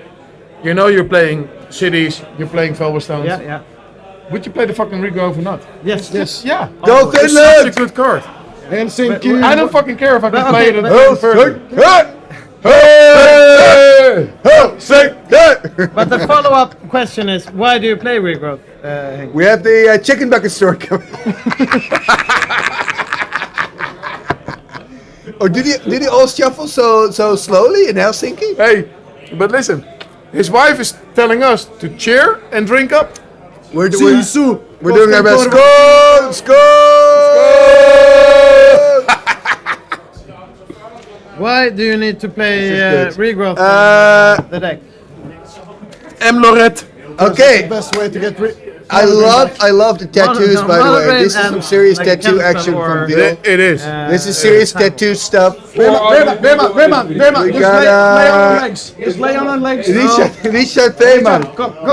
S18: you know you're playing cities, you're playing Velverstones.
S5: yeah.
S18: Would you play the fucking regrowth or not?
S5: Yes.
S18: Yeah.
S13: Go
S18: It's
S13: Finland!
S18: such a good card.
S11: Helsinki.
S18: I don't fucking care if I can
S5: But
S18: play
S5: okay,
S18: it
S5: but-
S18: in person.
S5: But the follow-up question is, why do you play regrowth? Henk?
S13: We have the chicken bucket store coming. Or did he all shuffle so slowly in Helsinki?
S18: Hey, but listen, his wife is telling us to cheer and drink up.
S13: We're doing our best. Skål!
S5: Why do you need to play
S13: This is good.
S5: regrowth the deck?
S18: M. Lorette.
S13: Okay.
S11: The best way to get rid.
S13: I love the tattoos, by the way. This is some serious
S5: like
S13: tattoo
S5: Kempston
S13: action
S5: or-
S13: from Bill.
S18: It is.
S13: This is serious tattoo stuff.
S11: Veerman,
S13: We
S11: just lay
S13: got,
S11: on the legs. Just lay on the legs.
S13: Richard Veerman.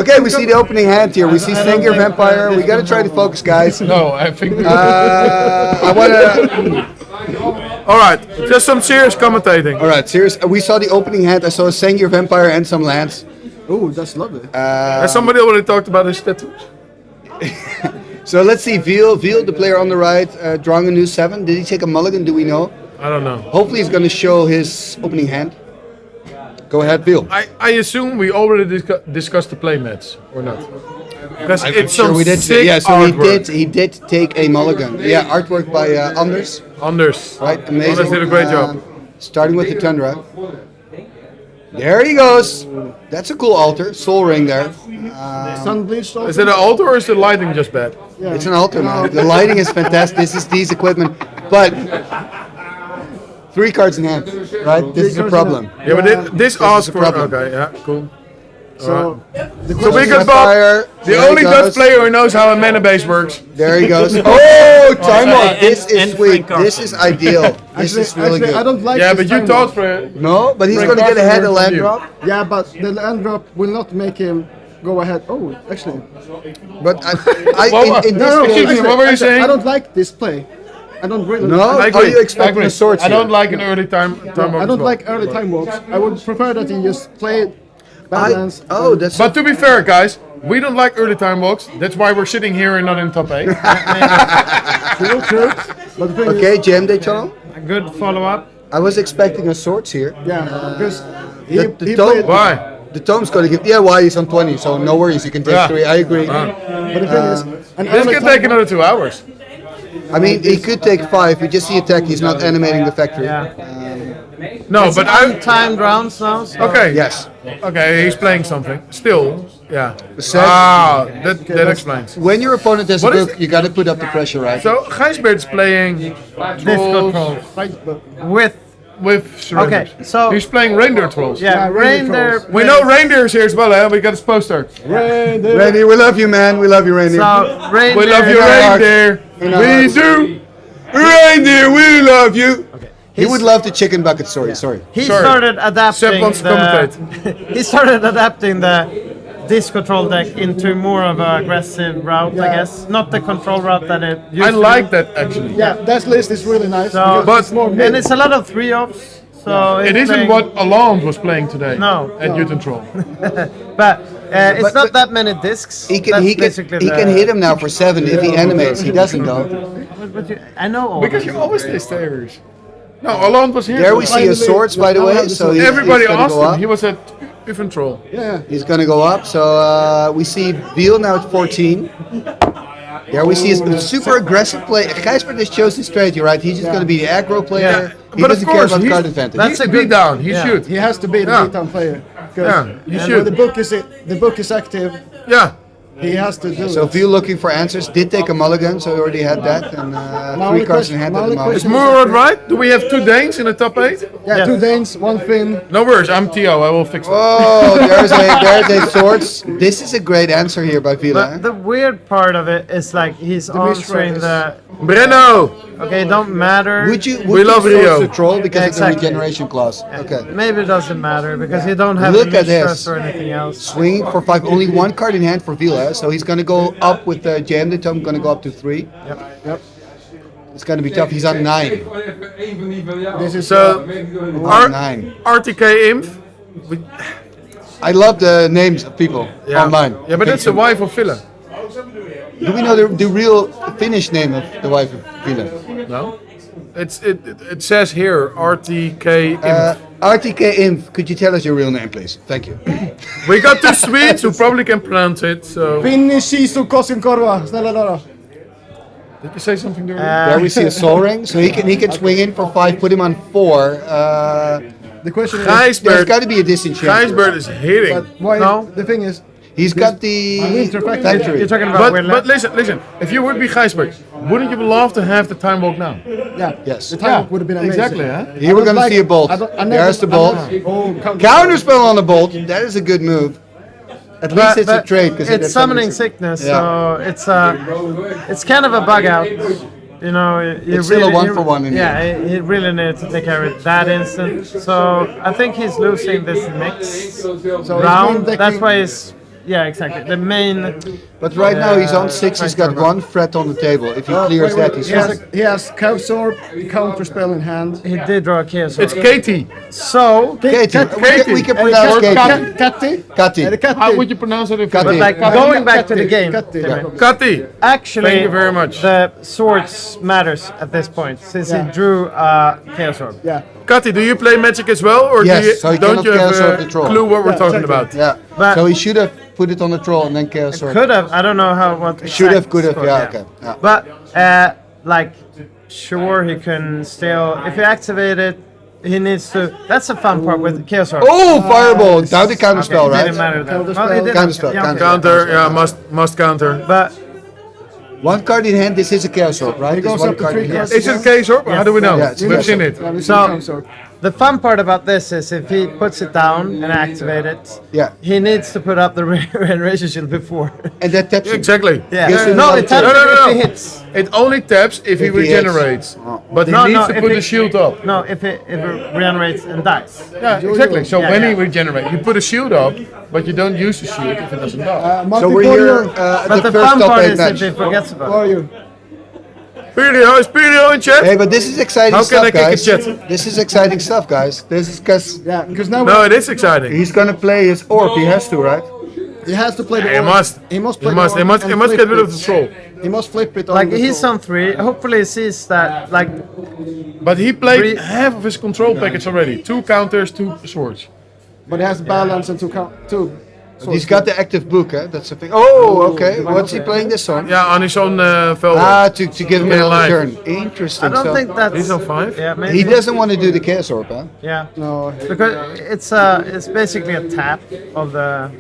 S13: Okay, we see the opening hand here. We see Stinger Vampire. We gotta try to focus, guys.
S18: No, I think.
S13: I wanna.
S18: All right, just some serious commentating.
S13: All right, serious. We saw the opening hand. I saw a Sengir Vampire and some lands.
S11: Oh, that's lovely.
S18: Has somebody already talked about his tattoos?
S13: So let's see. Veal, the player on the right, drawing a new 7. Did he take a mulligan? Do we know?
S18: I don't know.
S13: Hopefully, he's going to show his opening hand. Go ahead, Veal.
S18: I assume we already discussed the play mats, or not? Because
S13: I'm
S18: it's
S13: sure
S18: some
S13: we did.
S18: sick
S13: Yeah, so
S18: artwork.
S13: he did take a mulligan. Yeah, artwork by Anders.
S18: Anders.
S13: Right, amazing.
S18: Anders did a great job.
S13: Starting with the Tundra. There he goes. That's a cool altar. Soul ring there.
S11: Sun bleached.
S18: Is it an altar or is the lighting just bad?
S11: Yeah.
S13: It's an altar, man. The lighting is fantastic. This is D's equipment, but 3 cards in hand, right? This is a problem.
S18: Yeah, but this asks
S13: a
S18: for.
S13: problem.
S18: Okay, yeah, cool.
S11: So, the
S18: So we
S11: question
S18: got Bob, the
S13: There he
S18: only
S13: goes.
S18: Dutch player who knows how a mana base works.
S13: There he goes. Oh, time out. This is
S17: and
S13: sweet.
S17: Frank
S13: This is ideal. This is really
S11: actually, I
S13: good.
S11: don't like
S18: Yeah,
S11: this
S18: but you
S11: time
S18: thought
S11: warp.
S18: for.
S13: No, but he's
S18: Frank
S13: going to get
S18: Carter
S13: ahead of
S18: learned
S13: land
S18: from you.
S13: drop.
S11: Yeah, but the land drop will not make him go ahead. Oh, actually.
S13: But in this
S18: excuse me,
S13: case,
S18: what were you saying?
S11: I don't like this play. I don't really.
S13: No?
S18: I
S13: Are
S18: agree.
S13: you expecting
S18: I agree.
S13: a swords
S18: I don't
S13: here?
S18: like an early time.
S11: I don't like early time walks. I would prefer that he just play balance.
S13: that's.
S18: But to be fair, guys, we don't like early time walks. That's why we're sitting here and not in top 8.
S11: True. But the thing
S13: Okay,
S11: is,
S13: Jam Daytona.
S5: A good follow-up.
S13: I was expecting a swords here.
S11: yeah, because he
S13: The
S11: played.
S13: tome,
S18: Why?
S13: the tome's going to give. Yeah, why he's on 20, so no worries. You can take
S18: Yeah.
S13: 3. I agree.
S11: But the thing is, an
S18: This
S11: early
S18: can
S11: time
S18: take
S11: walk-
S18: another 2 hours.
S13: I mean, he could take 5. We just see attack. He's not animating the factory.
S18: No, but I.
S5: Timed rounds now. So.
S18: Okay.
S13: Yes.
S18: Okay, he's playing something. Still, yeah.
S13: Set.
S18: Ah, that explains.
S13: When your opponent has a
S18: What is
S13: book, you got to put up the pressure, right?
S18: So Gijsbert's playing
S5: Disco
S18: trolls
S5: With
S18: with surrender.
S5: Okay, so-
S18: he's playing reindeer trolls.
S5: yeah, reindeer.
S18: We know reindeers here as well, eh? We got his poster.
S13: Randy, we love you, man. We love you, Randy.
S5: So reindeer.
S18: We love you,
S13: our hearts.
S18: reindeer.
S13: In our
S18: We
S13: hearts.
S18: do.
S13: Reindeer, we love you. He would love the chicken bucket story. Sorry.
S5: He
S18: Sorry.
S5: started adapting
S18: Sepp wants to
S5: he started adapting the disc control deck into more of an aggressive route, I guess. Not the control route that it used
S18: I
S5: to
S18: like
S5: be.
S18: that actually.
S11: Yeah, that list is really nice.
S5: So,
S11: because
S18: But-
S11: it's more
S5: and it's a lot of 3-offs. So
S18: It
S5: it's
S18: isn't
S5: playing-
S18: what Alon was playing today.
S5: No.
S18: At Uthden Troll.
S5: But it's not that many discs.
S13: He can
S5: That's
S13: he can
S5: basically
S13: he
S5: the-
S13: can hit him now for 7 if he animates. He doesn't though.
S5: But I know all
S18: Because
S5: this.
S18: you always stay stairs. No, Alon was here.
S13: There we see his swords, by the way. So
S18: Everybody
S13: he's gonna
S18: asked
S13: go
S18: him.
S13: up.
S18: He was at Uthden Troll.
S11: Yeah.
S13: He's gonna go up. So we see Veal now at 14. There we see his super aggressive play. Gijsbert has chosen strategy, right? He's just gonna be the aggro player.
S18: Yeah,
S13: He
S18: but of
S13: doesn't care
S18: course,
S13: about
S18: he's-
S13: card advantage.
S18: That's a beat down. He should.
S11: He has to be the
S18: Yeah.
S11: beatdown player.
S18: Yeah, he
S11: and
S18: should.
S11: when the book is active.
S18: Yeah.
S11: He has to do
S13: So
S11: it.
S13: if you're looking for answers, did take a mulligan, so he already had that, and three cards in hand at the moment.
S18: Is Murad right? Do we have 2 Danes in the top 8?
S11: Yeah, 2 Danes, 1 Finn.
S18: No worries, I'm Theo, I will fix that.
S13: Oh, there's a swords. This is a great answer here by Vila.
S5: But the weird part of it is like he's answering the
S18: Brenno!
S5: Okay, don't matter.
S13: Would you
S18: love
S13: force
S18: Rio.
S13: the troll because
S5: Exactly.
S13: of the regeneration clause? Okay.
S5: Maybe it doesn't matter because you don't have
S13: Look
S5: any
S13: at this.
S5: stress or anything else.
S13: Swinging for 5, only 1 card in hand for Vila, so he's gonna go up with the jam the tome, gonna go up to 3.
S5: Yep.
S13: It's gonna be tough. He's on 9.
S11: This is
S18: So,
S13: On 9.
S18: RTK Imp.
S13: I love the names of people online.
S18: Yeah, but that's the wife of Villa.
S13: Do we know the real Finnish name of the wife of Vila?
S18: No. It says here RTK Imp.
S13: RTK Inf, could you tell us your real name, please? Thank you.
S18: We got 2 Swedes who probably can pronounce it, so...
S11: Finnish Shisu Koskenkorva. Snälla Dara.
S18: Did you say something there?
S13: There we see a soul ring, so he can swing in for 5, put him on 4.
S11: The question is,
S13: There's got to be a disenchant.
S18: Gijsbert is hitting.
S11: but why?
S5: No.
S11: The thing is,
S13: He's got the
S11: Winter Factory.
S13: factory.
S5: You're talking about where
S18: But listen, if you would be Gijsbert, wouldn't you love to have the time walk now?
S11: yeah,
S13: Yes.
S11: the time would have been amazing.
S18: Exactly, huh?
S13: Here we're gonna see a bolt. There's the bolt.
S11: Oh,
S13: Counterspell on the bolt. That is a good move. At least it's a trade because
S5: it's summoning sickness, so it's kind of a bug out. You know, you
S13: It's still a 1-for-1 in
S5: yeah, he really needs to take care of it that instant. So I think he's losing this next round. That's why he's exactly the main.
S13: But right now he's on 6. He's got 1 threat on the table. If he clears that, he's fine.
S11: he has Kevsor, Counterspell in hand.
S5: He did draw a chaos.
S18: It's Katie.
S5: So
S13: Katie. We can pronounce Katie.
S11: Katti.
S13: Kati.
S18: How would you pronounce it?
S13: Kati.
S5: But like going back to the game,
S18: Kati.
S5: actually,
S18: Thank you very much.
S5: the swords matters at this point since he drew chaos orb.
S11: Yeah.
S18: Kati, do you play Magic as well, or
S13: Yes, so he
S18: don't
S13: cannot
S18: you have
S13: chaos orb the troll.
S18: clue what we're talking about?
S13: Yeah.
S5: But-
S13: So he should have put it on the troll and then chaos sword.
S5: Could have. I don't know how what.
S13: Should have,
S5: exact
S13: could have.
S5: score,
S13: Yeah, okay. Yeah.
S5: But like, sure, he can still. If he activate it, he needs to. That's the fun part with chaos orb.
S13: Oh, fireball! Down the counterspell,
S5: Okay,
S13: right?
S5: didn't matter then.
S11: Counterspell.
S5: Well, it didn't.
S13: Counterspell,
S5: Yeah, okay.
S18: Counter, yeah, must counter.
S5: But
S13: 1 card in hand. This is a chaos sword, right?
S11: He
S13: This
S11: goes
S13: 1
S11: up to
S13: card
S11: 3
S13: in hand.
S11: cards.
S18: Is it a case or how do we know?
S13: Yeah, it's
S18: We've seen it.
S11: Yeah, we see
S5: So-
S11: Counterspell.
S5: the fun part about this is if he puts it down and activate it,
S13: Yeah.
S5: he needs to put up the regeneration shield before.
S13: And that taps him.
S18: Exactly.
S5: Yeah.
S13: Gives him
S5: No,
S13: another
S5: it taps
S13: tap.
S5: him
S18: No.
S5: if he hits.
S18: It only taps if he
S13: If he hits.
S18: regenerates, but he
S5: No,
S18: needs
S5: no,
S18: to
S5: if
S18: put
S5: he-
S18: the shield up.
S5: No, if it regenerates and dies.
S18: Yeah, exactly. So
S5: Yeah,
S18: when he
S5: yeah.
S18: regenerates, you put a shield up, but you don't use the shield if it doesn't die.
S13: So
S11: Martin
S13: we're here
S11: Borger,
S13: at
S5: But
S13: the
S5: the
S13: first
S5: fun
S13: top
S5: part
S13: 8
S5: is
S13: match.
S5: if he forgets
S11: how
S5: about
S11: are
S5: it.
S11: you?
S18: Is Pirio in chat?
S13: Hey, but this is exciting
S18: How can I
S13: stuff,
S18: kick a
S13: guys.
S18: chat?
S13: This is exciting stuff, guys. This is because
S11: Yeah, because now
S18: No, it is exciting.
S13: he's gonna play his orb. He has to, right?
S11: he has to play the
S18: He
S11: orb.
S18: must.
S11: He must
S18: He
S11: play
S18: must.
S11: the
S18: He
S11: orb
S18: must.
S11: and
S18: He must
S11: flip
S18: get rid
S11: it.
S18: of the troll.
S11: He must flip it on
S5: Like
S11: the
S5: he's
S11: troll.
S5: on 3. Hopefully he sees that. Like
S18: But he played
S5: Three-
S18: half of his control package already. 2 counters, 2 swords.
S11: But he has balance and two.
S13: He's got the active book, eh? That's the thing. Oh, okay. What's he playing this on?
S18: Yeah, on his own velvet.
S13: Ah, to give him
S18: Get
S13: another
S18: alive.
S13: turn.
S5: I
S13: Interesting.
S5: don't
S13: So
S5: think that's.
S18: He's on 5.
S5: Yeah, maybe.
S13: he doesn't want to do the chaos orb, huh?
S5: Yeah,
S11: No,
S5: because it's basically a tap of the.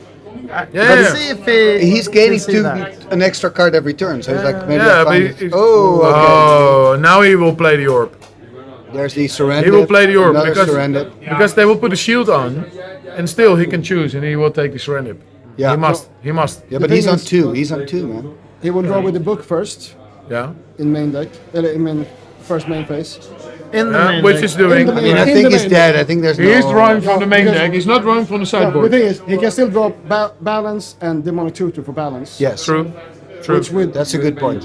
S18: Yeah.
S5: Let's see if he.
S13: He's gaining
S5: can see that.
S13: an extra card every turn, so he's like maybe.
S18: Yeah,
S13: I
S18: but
S13: find
S18: he-
S13: it. Oh, okay.
S18: Oh, now he will play the orb.
S13: There's the surrender.
S18: He will play the orb
S13: Another surrender.
S18: because they will put a shield on, and still he can choose, and he will take the surrender.
S13: Yeah.
S18: He must. He must.
S13: Yeah, but
S11: The
S13: he's
S11: thing
S13: on
S11: is-
S13: 2. He's on 2, man.
S11: he will draw with the book first
S18: Yeah.
S11: in main deck. In main first main phase.
S5: In the main
S18: Which
S5: deck.
S18: is doing.
S11: In the
S13: I mean, I
S11: In
S13: think
S11: the
S13: he's
S11: main
S13: dead. I think there's
S18: He
S13: no.
S18: is drawing from the main
S11: because-
S18: deck. He's not drawing from the
S11: No, the
S18: sideboard.
S11: thing is, he can still draw balance and demonic tutor for balance.
S13: Yes.
S18: True. True.
S11: Which would
S13: That's a good point.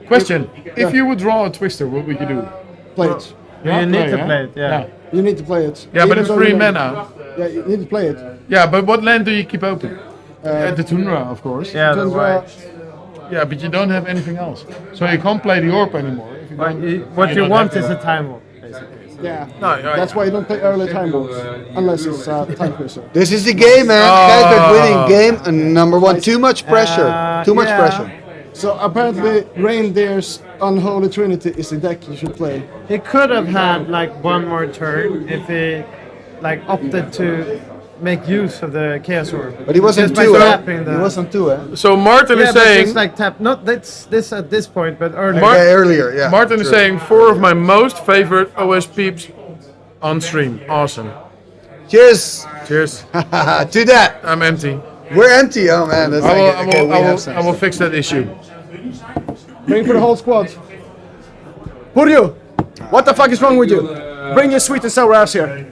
S18: Question: If you would draw a twister, what would you do?
S11: play it.
S5: You need to
S18: huh?
S5: play it. Yeah.
S11: You need to play it.
S18: Yeah, but
S11: Even
S18: it's
S11: though
S18: 3
S11: you don't-
S18: mana.
S11: Yeah, you need to play it.
S18: Yeah, but what land do you keep open? The Tundra, of course.
S5: Yeah, the
S11: Tundra,
S5: white.
S18: Yeah, but you don't have anything else, so you can't play the orb anymore. If you
S5: But
S18: don't-
S5: what you
S18: don't
S5: want
S18: have
S5: is
S18: the-
S5: a time warp, basically.
S11: yeah.
S18: No, yeah,
S11: That's why you don't play early time balls unless it's time cruiser.
S13: This is the game, man. Guys are winning game number 1. Too much pressure. Too much
S5: yeah.
S13: pressure.
S11: So apparently, Reindeer's Unholy Trinity is the deck you should play.
S5: He could have had like one more turn if he like opted to make use of the Chaos Orb.
S13: But he was on
S5: Just by
S13: 2,
S5: tapping the-
S13: He was on 2, eh?
S18: So Martin
S5: Yeah,
S18: is
S5: but
S18: saying.
S5: it's like tap. Not this at this point, but earlier.
S13: Earlier, yeah.
S18: Martin is
S13: true.
S18: saying 4 of my most favorite OS peeps on stream. Awesome.
S13: Cheers!
S18: Cheers.
S13: To that!
S18: I'm empty.
S13: We're empty, oh man. That's
S18: I will fix that issue.
S11: Bring for the whole squad. Puryo, what the fuck is wrong with you? Bring your sweet and sour ass here.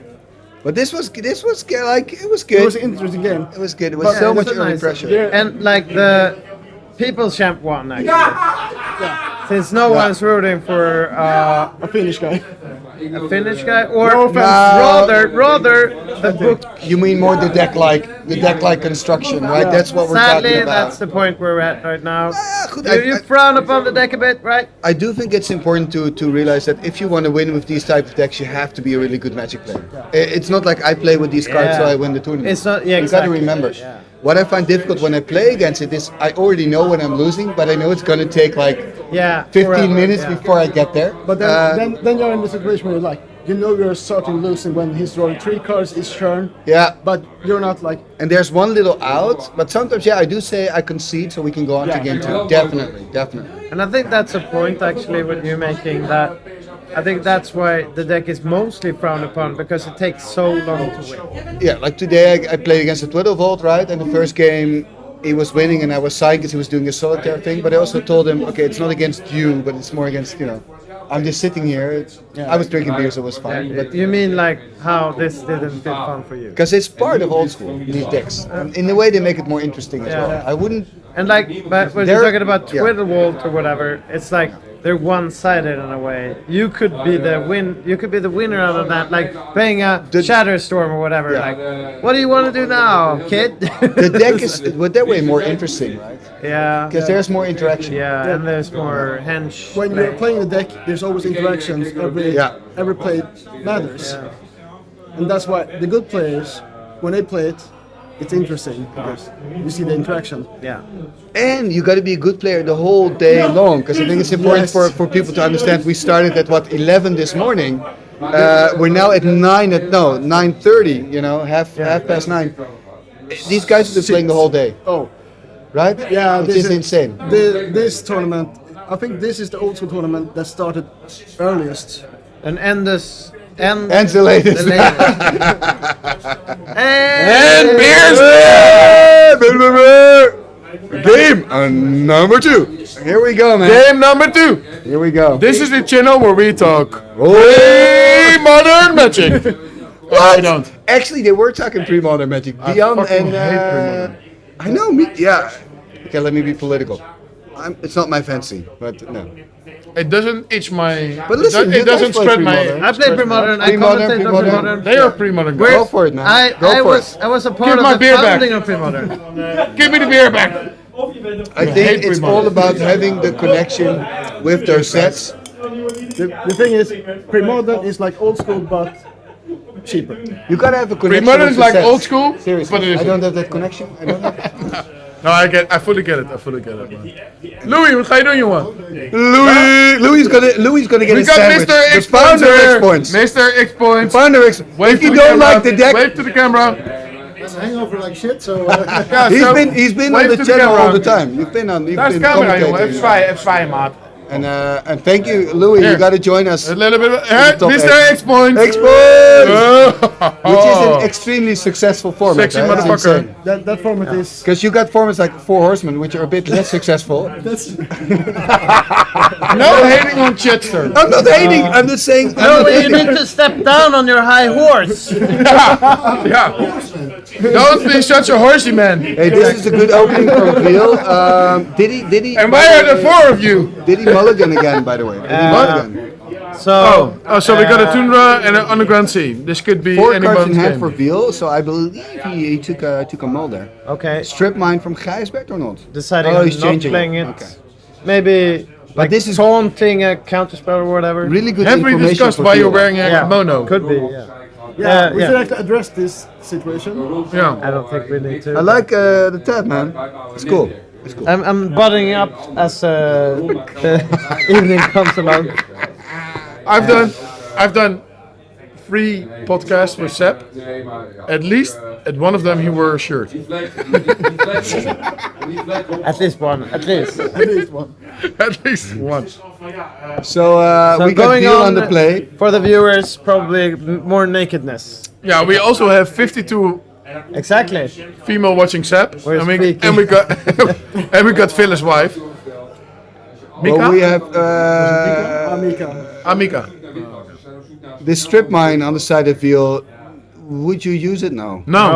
S13: But this was like it was good.
S11: It was an interesting game.
S13: It was good. It was so much early pressure.
S5: And like the People's Champ won actually. Since no one's rooting for
S11: a Finnish guy.
S5: A Finnish guy, or
S11: No offense.
S5: rather the book.
S13: You mean more the deck-like construction, right? That's what we're
S5: Sadly,
S13: talking about.
S5: that's the point we're at right now.
S13: I-
S5: You frown upon the deck a bit, right?
S13: I do think it's important to realize that if you want to win with these type of decks, you have to be a really good Magic player. It's not like I play with these cards so I win the tournament.
S5: It's not. Yeah,
S13: you
S5: exactly.
S13: got to remember. What I find difficult when I play against it is I already know when I'm losing, but I know it's gonna take like 15
S5: forever,
S13: minutes before I get there.
S11: But then you're in the situation where you're like, you know you're starting losing when he's drawing 3 cards each turn.
S13: Yeah.
S11: But you're not like.
S13: And there's one little out, but sometimes I do say I concede so we can go on to game 2. Definitely.
S5: And I think that's a point actually when you're making that. I think that's why the deck is mostly frowned upon because it takes so long to win.
S13: Yeah, like today I played against a Twiddle Vault, right? And the first game he was winning and I was signed because he was doing a solitaire thing. But I also told him, okay, it's not against you, but it's more against, I'm just sitting here. I was drinking beer, so it was fine. But
S5: You mean like how this didn't feel fun for you?
S13: because it's part of old school, these decks. And in a way, they make it more interesting as well. I wouldn't.
S5: And like, but when you're talking about Twitter Vault or whatever, it's like they're one-sided in a way. You could be the winner out of that, like playing a Shatterstorm or whatever. Like, what do you want to do now, kid?
S13: The deck is, with that way, more interesting, right?
S5: Yeah.
S13: Because there's more interaction.
S5: Yeah, and there's more hench.
S11: When you're playing the deck, there's always interactions. Every play matters. And that's why the good players, when they play it, it's interesting because you see the interaction.
S5: Yeah.
S13: And you got to be a good player the whole day long, because I think it's important for people to understand. We started at 11 this morning. We're now at 9:30. Half past 9. These guys have been playing the whole day.
S11: Oh,
S13: right?
S11: Yeah,
S13: this is insane.
S11: This tournament, I think this is the old school tournament that started earliest.
S5: And ends
S13: the latest.
S5: And
S13: beers. Game number 2. Here we go, man.
S18: Game number 2.
S13: Here we go.
S18: This is the channel where we talk pre-modern Magic.
S13: What?
S18: I don't.
S13: Actually, they were talking pre-modern Magic. Dion and I know me. Yeah. Okay, let me be political. It's not my fancy, but no.
S18: It doesn't itch my.
S13: But listen,
S18: it doesn't spread my.
S5: I play pre-modern. I commentate on pre-modern.
S18: They are pre-modern.
S13: Go for it, man.
S5: I was a part of the founding of pre-modern.
S18: Give me the beer back.
S13: I think it's all about having the connection with their sets.
S11: The thing is, pre-modern is like old school, but cheaper.
S13: You gotta have a connection.
S18: Pre-modern
S13: with
S18: is
S13: the
S18: like
S13: sets.
S18: old school,
S13: Seriously,
S18: but it
S13: I don't have that connection. I don't have.
S18: No, I fully get it. I fully get it, man. Louis, wat ga je doen, jongen?
S13: Louis gonna get
S18: We
S13: a
S18: got
S13: sandwich.
S18: Mr. X
S13: The founder
S18: Points
S13: X
S18: here.
S13: points.
S18: Mr. X Points.
S13: Founder X.
S18: Wave
S13: If
S18: to
S13: you
S18: the
S13: don't
S18: camera.
S13: like the deck,
S18: Wave to the camera.
S1: It's hangover like shit, so...
S13: he's been on the channel all the time. You've been
S18: Daar is de camera, jongen. Even zwaaien, maat.
S13: And thank you, Louis. You got to join us.
S18: A little bit.
S13: Top
S18: Mr. X Points.
S13: X Points. Which is an extremely successful format.
S18: Sexy
S13: right?
S18: motherfucker.
S11: That format is.
S13: Because you got formats like Four Horsemen, which are a bit less successful.
S18: No hating on Chester.
S13: I'm not hating. I'm just saying.
S5: No, you need to step down on your high horse.
S18: Yeah. Don't be such a horsey man.
S13: Hey, this is a good opening from Veal. Did he?
S18: And why are there 4 of you?
S13: Did he mulligan again, by the way? Did he mulligan?
S5: So,
S18: so we got a Tundra and an Underground Sea. This could be
S13: 4
S18: anybody's
S13: cards in hand
S18: game.
S13: for Veal, so I believe he took a mull there.
S5: Okay.
S13: Strip mine from Gijsbert or not?
S5: Deciding
S13: Oh,
S5: on
S13: he's
S5: not
S13: changing
S5: playing it.
S13: Okay.
S5: Maybe. Like
S13: this is
S5: taunting a counterspell or whatever.
S13: Really good
S18: Have we
S13: information
S18: discussed
S13: for
S18: why you're
S13: Veal.
S18: wearing a kimono?
S5: Could be, yeah.
S11: Yeah, we should actually address this situation.
S18: Yeah.
S5: I don't think we need to.
S13: I like the tab, man. It's cool. It's cool.
S5: I'm buttoning up as the evening comes along.
S18: I've done 3 podcasts with Seb, at least at one of them he wore a shirt.
S5: At least one. At least.
S11: At least one.
S18: At least one.
S13: So,
S5: So
S13: we got
S5: going
S13: Deal on the play.
S5: for the viewers, probably more nakedness.
S18: Yeah, we also have 52
S5: Exactly.
S18: female watching Seb,
S5: We're
S18: and we
S5: speaking.
S18: got and we got Phil's wife. Mika?
S13: Well, we have
S18: Amika.
S13: the strip mine on the side of Veal. Would you use it now?
S18: No.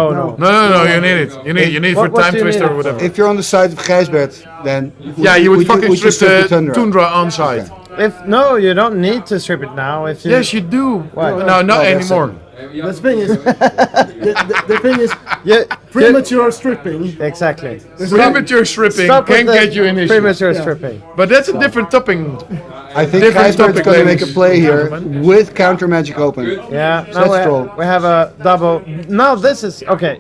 S18: You need it. You need it for
S5: What
S18: time
S5: do you
S18: twister
S5: need
S13: Oh.
S18: or whatever.
S13: If you're on the side of Gijsbert, then
S18: Yeah, you would fucking
S13: would you
S18: strip the
S13: Tundra?
S18: tundra on site.
S5: No, you don't need to strip it now. If you
S18: Yes, you do.
S5: Why?
S18: No, not
S13: that's
S18: anymore.
S11: The thing is, the thing is, premature stripping.
S5: Exactly.
S18: Premature stripping
S5: Stop with
S18: can
S5: the
S18: get you in issues.
S5: premature stripping.
S18: But that's a different topping.
S13: I think
S18: Different
S13: Gijsbert's
S18: topic,
S13: going to make
S18: ladies.
S13: a play here with counter magic open.
S5: Yeah.
S13: So
S5: Now
S13: let's draw.
S5: we have a double. Now this is okay.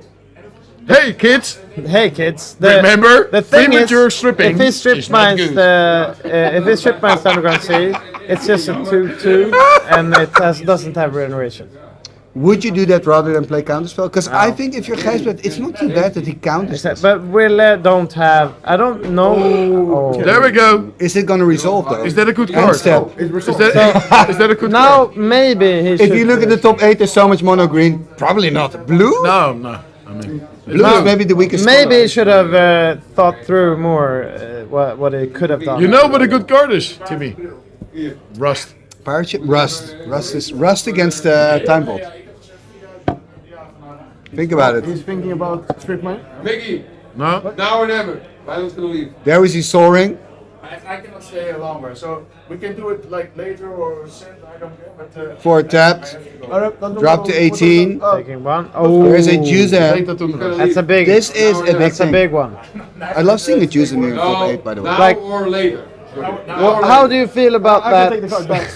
S18: Hey kids,
S5: Hey kids.
S18: remember
S5: The thing
S18: premature
S5: is,
S18: stripping
S5: if he strip
S18: is not
S5: mines
S18: good.
S5: if he strip mines the underground sea, it's just a 2/2, and it doesn't have regeneration.
S13: Would you do that rather than play counterspell? Because I think if you're Gijsbert, it's not too bad that he counters. this.
S5: But we don't have. I don't know. Oh.
S18: There we go.
S13: Is it going to resolve though?
S18: Is that a good
S13: End
S18: card?
S13: step.
S18: Is that a good
S5: Now
S18: card?
S5: maybe he
S13: If
S5: should.
S13: you look at the top 8, there's so much mono green. Probably not. Blue?
S18: No. I mean,
S13: Blue is maybe the weakest.
S5: Maybe he should have thought through more what he could have done.
S18: you know what a good card is, Timmy? Rust.
S13: Pirate ship? Rust. Rust against Time Vault. Think about it.
S11: He's thinking about strip mine.
S12: Mickey,
S18: No?
S12: now or never. Violence gonna leave.
S13: There is he soaring.
S4: I cannot stay here longer, so we can do it like later or send. I don't care. But
S13: 4 tapped. Drop to 18.
S5: Taking one. Oh,
S13: There's a juice there.
S5: that's a big.
S13: This is a big
S5: That's a
S13: thing.
S5: big one.
S13: I love seeing a juice in the top 8, by the way.
S12: Now
S5: Like-
S12: or later.
S5: Well, how do you feel about
S11: I
S5: that?
S11: can take the card back.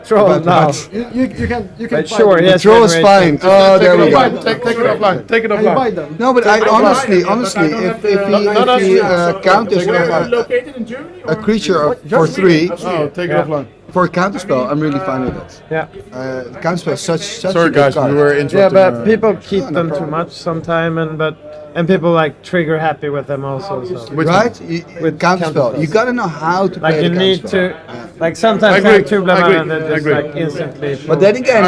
S5: Throw
S13: About
S5: now.
S13: what?
S11: You can
S5: But
S11: buy
S5: sure,
S11: them.
S5: he
S13: The
S5: has
S13: draw is
S5: regeneration.
S13: fine. Oh, there we go.
S18: Take it offline. Take it
S11: Can you buy
S18: offline.
S11: them?
S13: No, but I honestly, if he counters
S4: located in Germany or
S13: a creature for 3
S18: Oh, take it offline.
S13: for a counterspell, I'm really fine with that.
S5: Yeah.
S13: Counterspell is such a
S18: Sorry
S13: good
S18: guys,
S13: card.
S18: we were
S5: Yeah,
S18: interrupting.
S5: but people keep them too much sometime, and people like trigger happy with them also. So.
S13: Right? With counterspell.
S5: counterspells.
S13: You gotta know how to play
S5: Like you
S13: the
S5: need
S13: counterspell.
S5: to, like sometimes
S18: I agree,
S5: have two black
S18: I agree,
S5: and then
S18: I
S5: just
S18: agree.
S5: like instantly.
S13: But then again,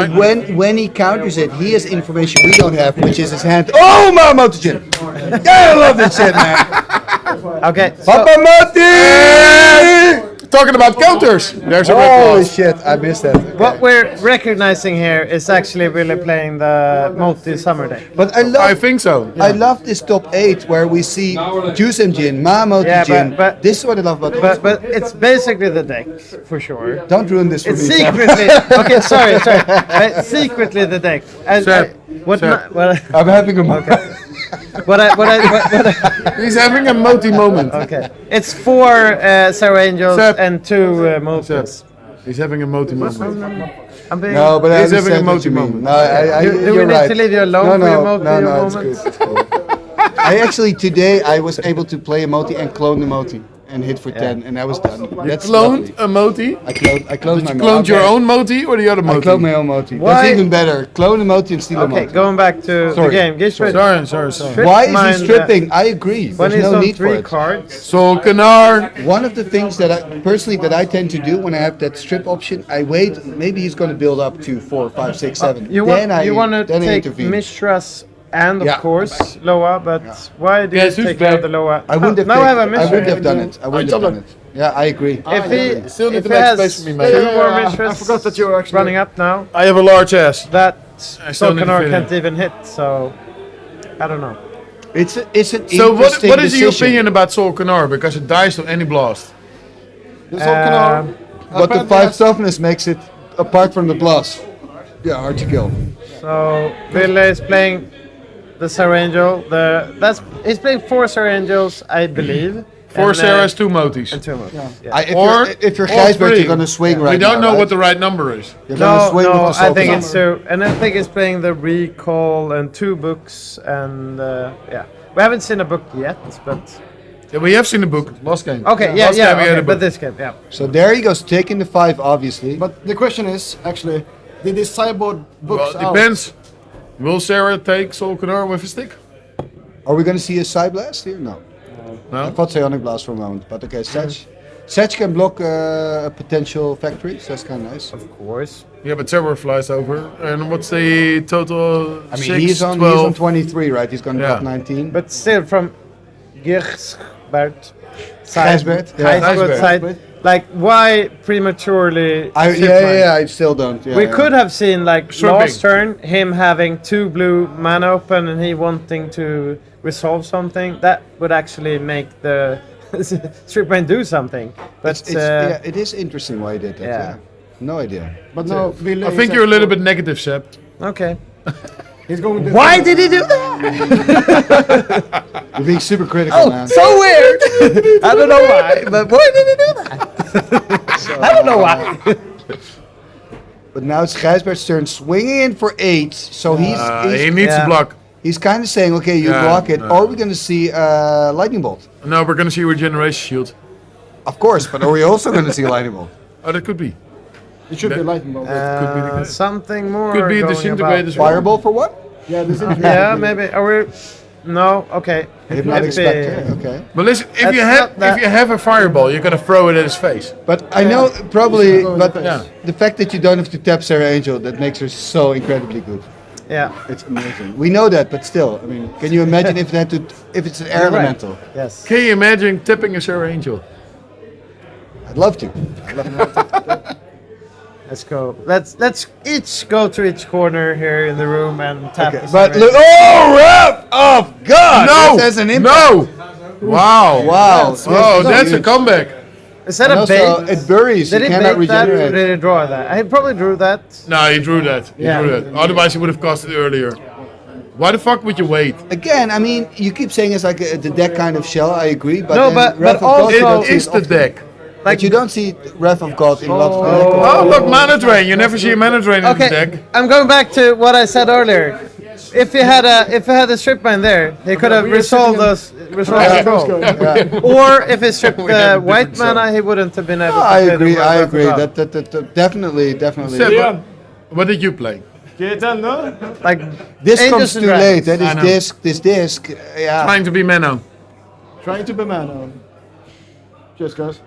S13: when he counters it, he has information we don't have, which is his hand. Oh, my Motogen! Yeah, I love this shit, man.
S5: Okay. So,
S13: Papa Moti!
S18: Talking about counters. There's a red
S13: Holy
S18: clause.
S13: shit, I missed that. Okay.
S5: what we're recognizing here is actually really playing the multi summer day.
S13: But I
S18: I
S13: love
S18: think so.
S13: I love this top 8 where we see Juice Engine, Mamo
S5: Yeah,
S13: Jin.
S5: but-
S13: This is what I love about it.
S5: But it's basically the deck for sure.
S13: Don't ruin this for
S5: It's
S13: me. Sam.
S5: secretly okay. Sorry. It's secretly the deck. And
S18: Seb,
S5: what?
S18: Seb.
S13: I'm having a moment.
S5: What I
S18: He's having a Moti moment.
S5: okay. It's 4 Sarah Angels
S18: Seb.
S5: and 2 Multis.
S18: He's having a Moti moment.
S5: I'm being.
S13: No, but I
S18: He's having a
S13: understand what you
S18: Moti
S13: mean.
S18: moment.
S13: No, I,
S5: Do we
S13: you're
S5: need
S13: right.
S5: to leave you alone
S13: no,
S5: for your
S13: no,
S5: Moti
S13: no, it's
S5: moments?
S13: good. It's cool. I actually today I was able to play a Moti and clone the Moti and hit for 10, and I was done. That's
S18: Cloned
S13: lovely.
S18: a Moti?
S13: I cloned my
S18: You
S13: Moti.
S18: cloned your own Moti or the other
S13: I
S18: Moti?
S13: cloned my own Moti.
S5: Why-
S13: That's even better. Clone a Moti and steal a
S5: Okay,
S13: Moti.
S5: going back to the
S13: Sorry.
S5: game. Get straight.
S18: Sorry.
S5: Strip
S13: Why is
S5: mine,
S13: he stripping? I agree.
S5: When
S13: There's
S5: he's
S13: no
S5: on
S13: need for
S5: 3
S13: it.
S5: cards.
S18: So Kanar.
S13: One of the things that I personally that I tend to do when I have that strip option, I wait. Maybe he's going to build up to 4, 5, 6, 7.
S5: You
S13: then
S5: want to
S13: then I
S5: take
S13: intervene.
S5: Mistras and of
S13: Yeah.
S5: course Loa, but why do
S18: Yeah,
S5: you
S18: who's
S5: take
S18: back?
S5: out the Loa?
S13: I wouldn't have.
S5: now I have a
S13: I
S5: Mistras.
S13: wouldn't have done it. I wouldn't have done it. Yeah, I agree.
S5: If he
S18: Still need
S5: if
S18: to
S5: he
S18: make
S5: has
S18: space for me,
S5: 2
S18: mate.
S5: more
S11: I
S5: Mistras
S11: forgot that you're actually
S5: running up now,
S18: I have a large ass.
S5: that
S18: still need to
S5: Solkanar
S18: fit in.
S5: can't even hit. So I don't know.
S13: It's an
S18: So
S13: interesting
S18: what is your
S13: decision.
S18: opinion about Soul Kanar? Because it dies to any blast.
S13: But the 5 toughness makes it apart from the blast. Yeah, hard to kill.
S5: So Ville is playing the Sarah Angel. He's playing 4 Sarah Angels, I believe.
S18: 4
S5: and,
S18: Sarahs, 2 Motis.
S5: and 2 Motis. Yeah.
S13: If you're Gijsbert, you're gonna swing right
S18: We don't
S13: now,
S18: know
S13: right?
S18: what the right number is.
S13: You're gonna
S5: No,
S13: swing
S5: no,
S13: with the
S5: I think
S13: Solkanar.
S5: it's 2, and I think he's playing the Recall and 2 books, and yeah, we haven't seen a book yet, but
S18: Yeah, we have seen the book last game.
S5: okay,
S18: Last game we had a
S5: but
S18: book.
S5: this game, yeah.
S13: So there he goes, taking the 5, obviously.
S11: But the question is actually, Did this sideboard books
S18: Well, depends. Will Sarah take Soul Canard with a stick?
S13: Are we going to see a Psy Blast here? No.
S18: No?
S13: I thought Psionic Blast for a moment, but okay, Sedge can block a potential factory, so that's kind of nice.
S5: Of course.
S18: Yeah, but Sarah flies over. And what's the total?
S13: I mean,
S18: 6,
S13: he's on 23, right? He's going to drop 19.
S5: But still, from Gijsbert
S13: Gijsbert,
S5: side, like, why prematurely?
S13: I still don't. Yeah,
S5: we could have seen, like,
S18: Shrimping.
S5: last turn, him having 2 blue mana open and he wanting to resolve something. That would actually make the Stripmine do something. But
S13: it is interesting why he did that. Yeah. No idea.
S11: But no,
S18: I think you're a little bit negative, Seb.
S5: Okay.
S11: He's going to
S5: Why did he do that?
S13: You're being super critical, man.
S5: So weird. I don't know why, but why did he do that? I don't know why.
S13: But now it's Gijsbert's turn, swinging in for 8. So
S18: he needs to block.
S13: He's kind of saying, okay, you block it, or we're going to see Lightning Bolt.
S18: No, we're going to see Regeneration Shield.
S13: Of course, but are we also going to see Lightning Bolt?
S18: Oh, that could be.
S11: It should be Lightning Bolt.
S18: Could be the case.
S5: Something more.
S18: Could be
S5: going
S18: Disintegrate
S5: about.
S18: as well.
S13: Fireball for what?
S11: Yeah, Disintegrate.
S5: Yeah, maybe. Are we? No. Okay.
S13: Hypnotic Spectre. Okay.
S18: But listen, if
S5: That's
S18: you have a fireball, you're gonna throw it at his face.
S13: But I know probably, but the fact that you don't have to tap Sarah Angel, that makes her so incredibly good.
S5: Yeah.
S13: It's amazing. We know that, but still, I mean, can you imagine if it's an air elemental?
S5: Yes.
S18: Can you imagine tipping a Sarah Angel?
S13: I'd love to.
S5: Let's go. Let's each go to each corner here in the room and tap.
S13: Okay,
S5: the
S13: but
S5: syringe.
S13: look, wrap of God!
S18: No!
S13: This has an
S18: No!
S13: impact.
S18: Wow!
S13: Wow!
S18: Oh, that's a comeback.
S5: Is that
S13: And
S5: a
S13: also,
S5: bait?
S13: it buries.
S5: Did
S13: You
S5: he
S13: cannot
S5: bait that or
S13: regenerate.
S5: did he draw that? He probably drew that.
S18: No, he drew that. He
S5: Yeah.
S18: drew that. Otherwise, he would have cast it earlier. Why the fuck would you wait?
S13: Again, I mean, you keep saying it's like the deck kind of shell. I agree, but
S5: No,
S13: then
S5: but
S13: Wrath of God,
S5: also-
S13: you don't
S18: It
S13: see
S18: is the
S13: often.
S18: deck.
S13: Like you don't see Wrath of God in lots of decks.
S18: Oh, look, Mana Drain. You never see a Mana Drain in
S5: Okay,
S18: the deck.
S5: I'm going back to what I said earlier. If he had a strip mine there, he could have resolved those. Or if he stripped the white mana, he wouldn't have been able to
S13: I
S5: play
S13: agree.
S5: the
S13: I
S5: Wrath of
S13: agree.
S5: God.
S13: That definitely.
S18: Seb, what did you play?
S5: Like
S13: This
S5: Angels
S13: comes
S5: and
S13: too late.
S5: Dragons.
S13: That
S18: I know.
S13: is disc. Yeah.
S18: Trying to be Mana.
S11: Trying to be mana. Just guys.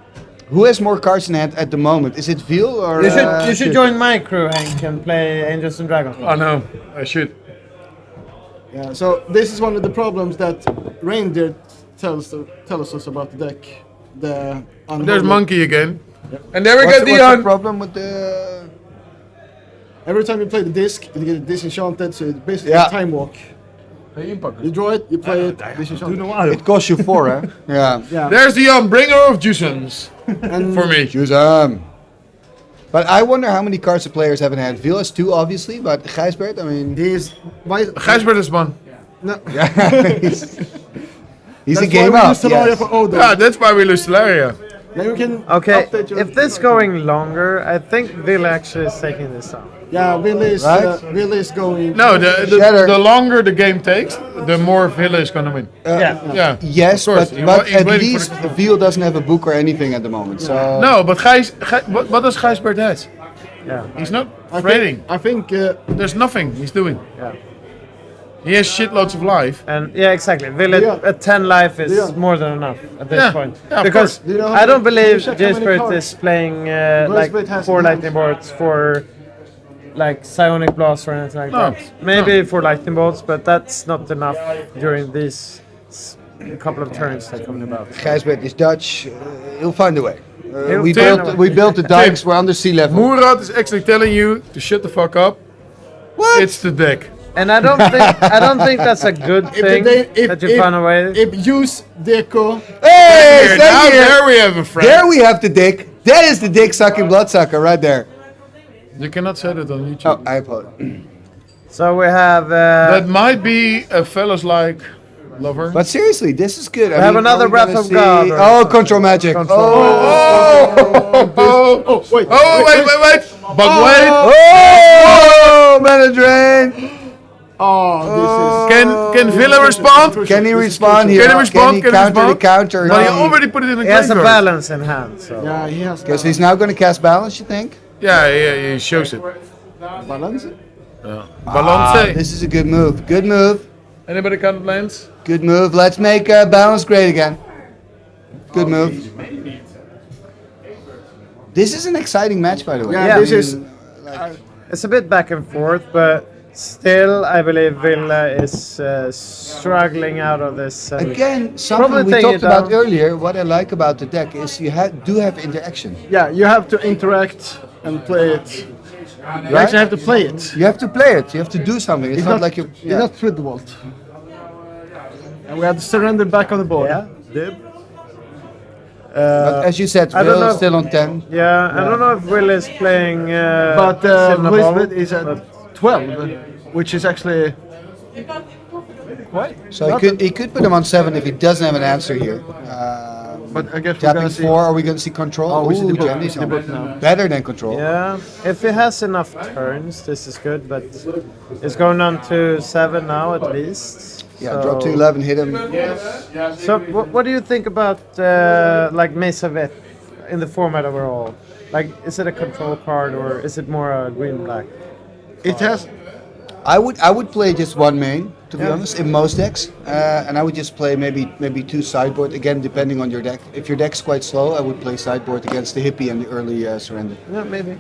S13: Who has more cards in hand at the moment? Is it Veal or?
S5: You should join my crew, Hank, and play Angels and Dragons.
S18: I know. I should.
S11: Yeah. So this is one of the problems that Reindeer tells us about the deck.
S18: There's Monkey again. And there we
S13: What's
S18: go,
S13: the
S18: Dion.
S13: problem with the?
S11: Every time you play the disc, you get disenchanted, so it's basically
S13: Yeah.
S11: a time walk. You draw it, you play it, disenchanted.
S13: It costs you 4, huh? Yeah.
S11: Yeah.
S18: There's Dion, bringer of Jusums. For me.
S13: Use But I wonder how many cards the players have in hand. Veal has 2, obviously, but Gijsbert, I mean,
S18: Gijsbert is one.
S11: No.
S13: he's a
S11: That's
S13: game
S11: why we
S13: up.
S11: use Talaria
S13: Yes.
S11: for Odin.
S18: Yeah, that's why we lose Talaria.
S11: Then you can
S5: Okay,
S11: update your
S5: if this going longer, I think Vil actually is taking this down.
S11: Yeah, Will
S13: Right?
S11: is going.
S18: No,
S13: Shatter.
S18: the longer the game takes, the more Villa is gonna win. Yeah.
S13: Yes,
S18: Of course.
S13: but
S18: He's
S13: at
S18: waiting for
S13: least
S18: the-
S13: Veal doesn't have a book or anything at the moment. So
S18: No, but what does Gijsbert have?
S5: Yeah.
S18: He's not
S11: I
S18: trading.
S11: think
S18: There's nothing he's doing.
S5: Yeah.
S18: He has shitloads of life.
S5: And yeah, exactly. Vil at 10 life is
S11: Leon.
S5: more than enough at this
S18: Yeah.
S5: point.
S18: Yeah, of
S5: Because
S11: Do you know how
S5: I don't
S11: many-
S5: believe
S11: can you check how many
S5: J-Spirit
S11: cards?
S5: is playing like
S11: J-Spirit has
S5: 4
S11: in
S5: lightning bolts for like Psionic Blast or anything like
S18: No.
S5: that. Maybe 4 lightning bolts, but that's not enough during these couple of turns that come about.
S13: Gijsbert is Dutch. He'll find a way.
S5: He'll
S13: We
S5: find a
S13: built
S5: way.
S13: we built the dikes. We're under sea level.
S18: Murat is actually telling you to shut the fuck up.
S13: What?
S18: It's the deck.
S5: And I don't think that's a good thing that you found a way.
S11: If use Deco.
S13: Hey,
S18: Here,
S13: thank
S18: now
S13: you.
S18: there we have a friend.
S13: There we have the dick. That is the dick sucking bloodsucker right there.
S18: You cannot say that on YouTube.
S13: Oh, I apologize.
S5: So we have
S18: That might be a fellas like lover.
S13: But seriously, this is good. I
S5: have
S13: mean,
S5: another
S13: are we gonna
S5: Wrath of
S13: see-
S5: God or
S13: Oh, control magic.
S5: Control
S11: Wait.
S18: Wait. But wait.
S13: Oh, mana drain.
S18: Can Villa respond?
S13: Can he respond here?
S18: Can he respond?
S13: Can he counter the counter?
S18: No, he already put it in the
S5: He has a
S18: graveyard.
S5: balance in hand. So
S11: Yeah, he has.
S13: Because he's now going to cast balance, you think?
S18: Yeah, he shows it.
S11: Balance.
S13: This is a good move. Good move.
S18: Anybody count lands?
S13: Good move. Let's make balance great again. Good move. This is an exciting match, by the way.
S5: Yeah, this is. It's a bit back and forth, but still, I believe Villa is struggling out of this.
S13: Again, something we talked about earlier. What I like about the deck is you do have interaction.
S11: Yeah, you have to interact and play it. You actually have to play it.
S13: You have to play it. You have to do something. It's not like you.
S11: It's not Twiddlewalt. And we have to surrender back on the board.
S5: Yeah, dib.
S13: But as you said, Will is still on 10.
S5: Yeah, I don't know if Will is playing.
S11: But Elizabeth is at 12, which is actually quite.
S13: So he could put him on 7 if he doesn't have an answer here.
S11: But I guess
S13: tapping 4, are we going to see control?
S11: Oh, we see the
S13: Jenny's
S11: book, we see the book now.
S13: Better than control.
S5: Yeah, if he has enough turns, this is good. But it's going on to 7 now at least.
S13: Yeah, drop to 11, hit him.
S5: So what do you think about like Mesa Vet in the format overall? Like, is it a control card or is it more a green-black?
S11: It has.
S13: I would play just one main, to be honest, in most decks, and I would just play maybe 2 sideboard again, depending on your deck. If your deck's quite slow, I would play sideboard against the hippie and the early surrender.
S5: Yeah, maybe.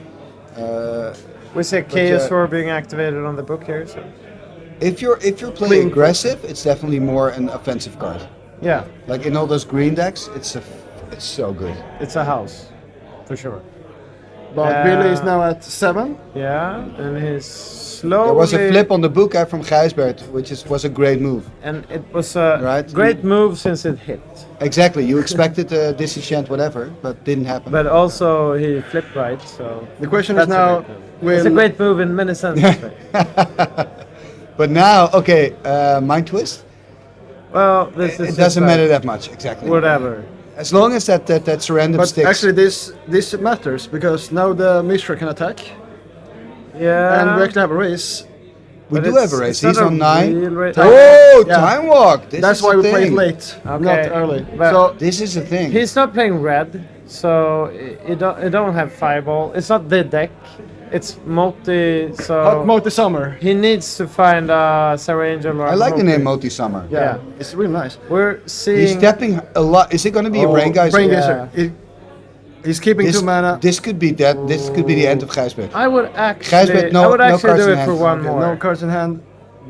S5: We see Chaosaur being activated on the book here. So.
S13: If you're playing aggressive, it's definitely more an offensive card.
S5: Yeah.
S13: Like in all those green decks, it's so good.
S5: It's a house, for sure.
S11: But Billy is now at 7.
S5: Yeah, and he's slowly.
S13: There was a flip on the book from Gijsbert, which was a great move.
S5: And it was a great move since it hit.
S13: Exactly, you expected a disenchant whatever, but didn't happen.
S5: But also he flipped right, so.
S11: The question is now,
S5: it's a great move in many senses.
S13: But now, okay, Mind Twist.
S5: Well, this is.
S13: It doesn't matter that much, exactly.
S5: Whatever.
S13: As long as that surrender
S11: But
S13: sticks.
S11: actually, this matters because now the Mishra can attack.
S5: Yeah.
S11: And we actually have a race.
S13: We do have a race. He's on 9.
S11: Oh,
S13: Time Walk.
S11: That's why we played late, not early.
S5: So
S13: this is the thing.
S5: He's not playing red, so it don't have Fireball. It's not the deck. It's multi. So
S11: multi summer.
S5: He needs to find Sarah Angel or.
S13: I like the name Multi Summer.
S11: Yeah, it's really nice.
S5: We're seeing.
S13: He's tapping a lot. Is it going to be a Brain Geyser?
S11: Brain Geyser. He's keeping 2 mana.
S13: This could be that. This could be the end of Gijsbert.
S5: I would actually.
S13: Gijsbert, no cards
S5: do
S13: in
S5: it
S13: hand.
S5: for one more.
S11: No cards in hand.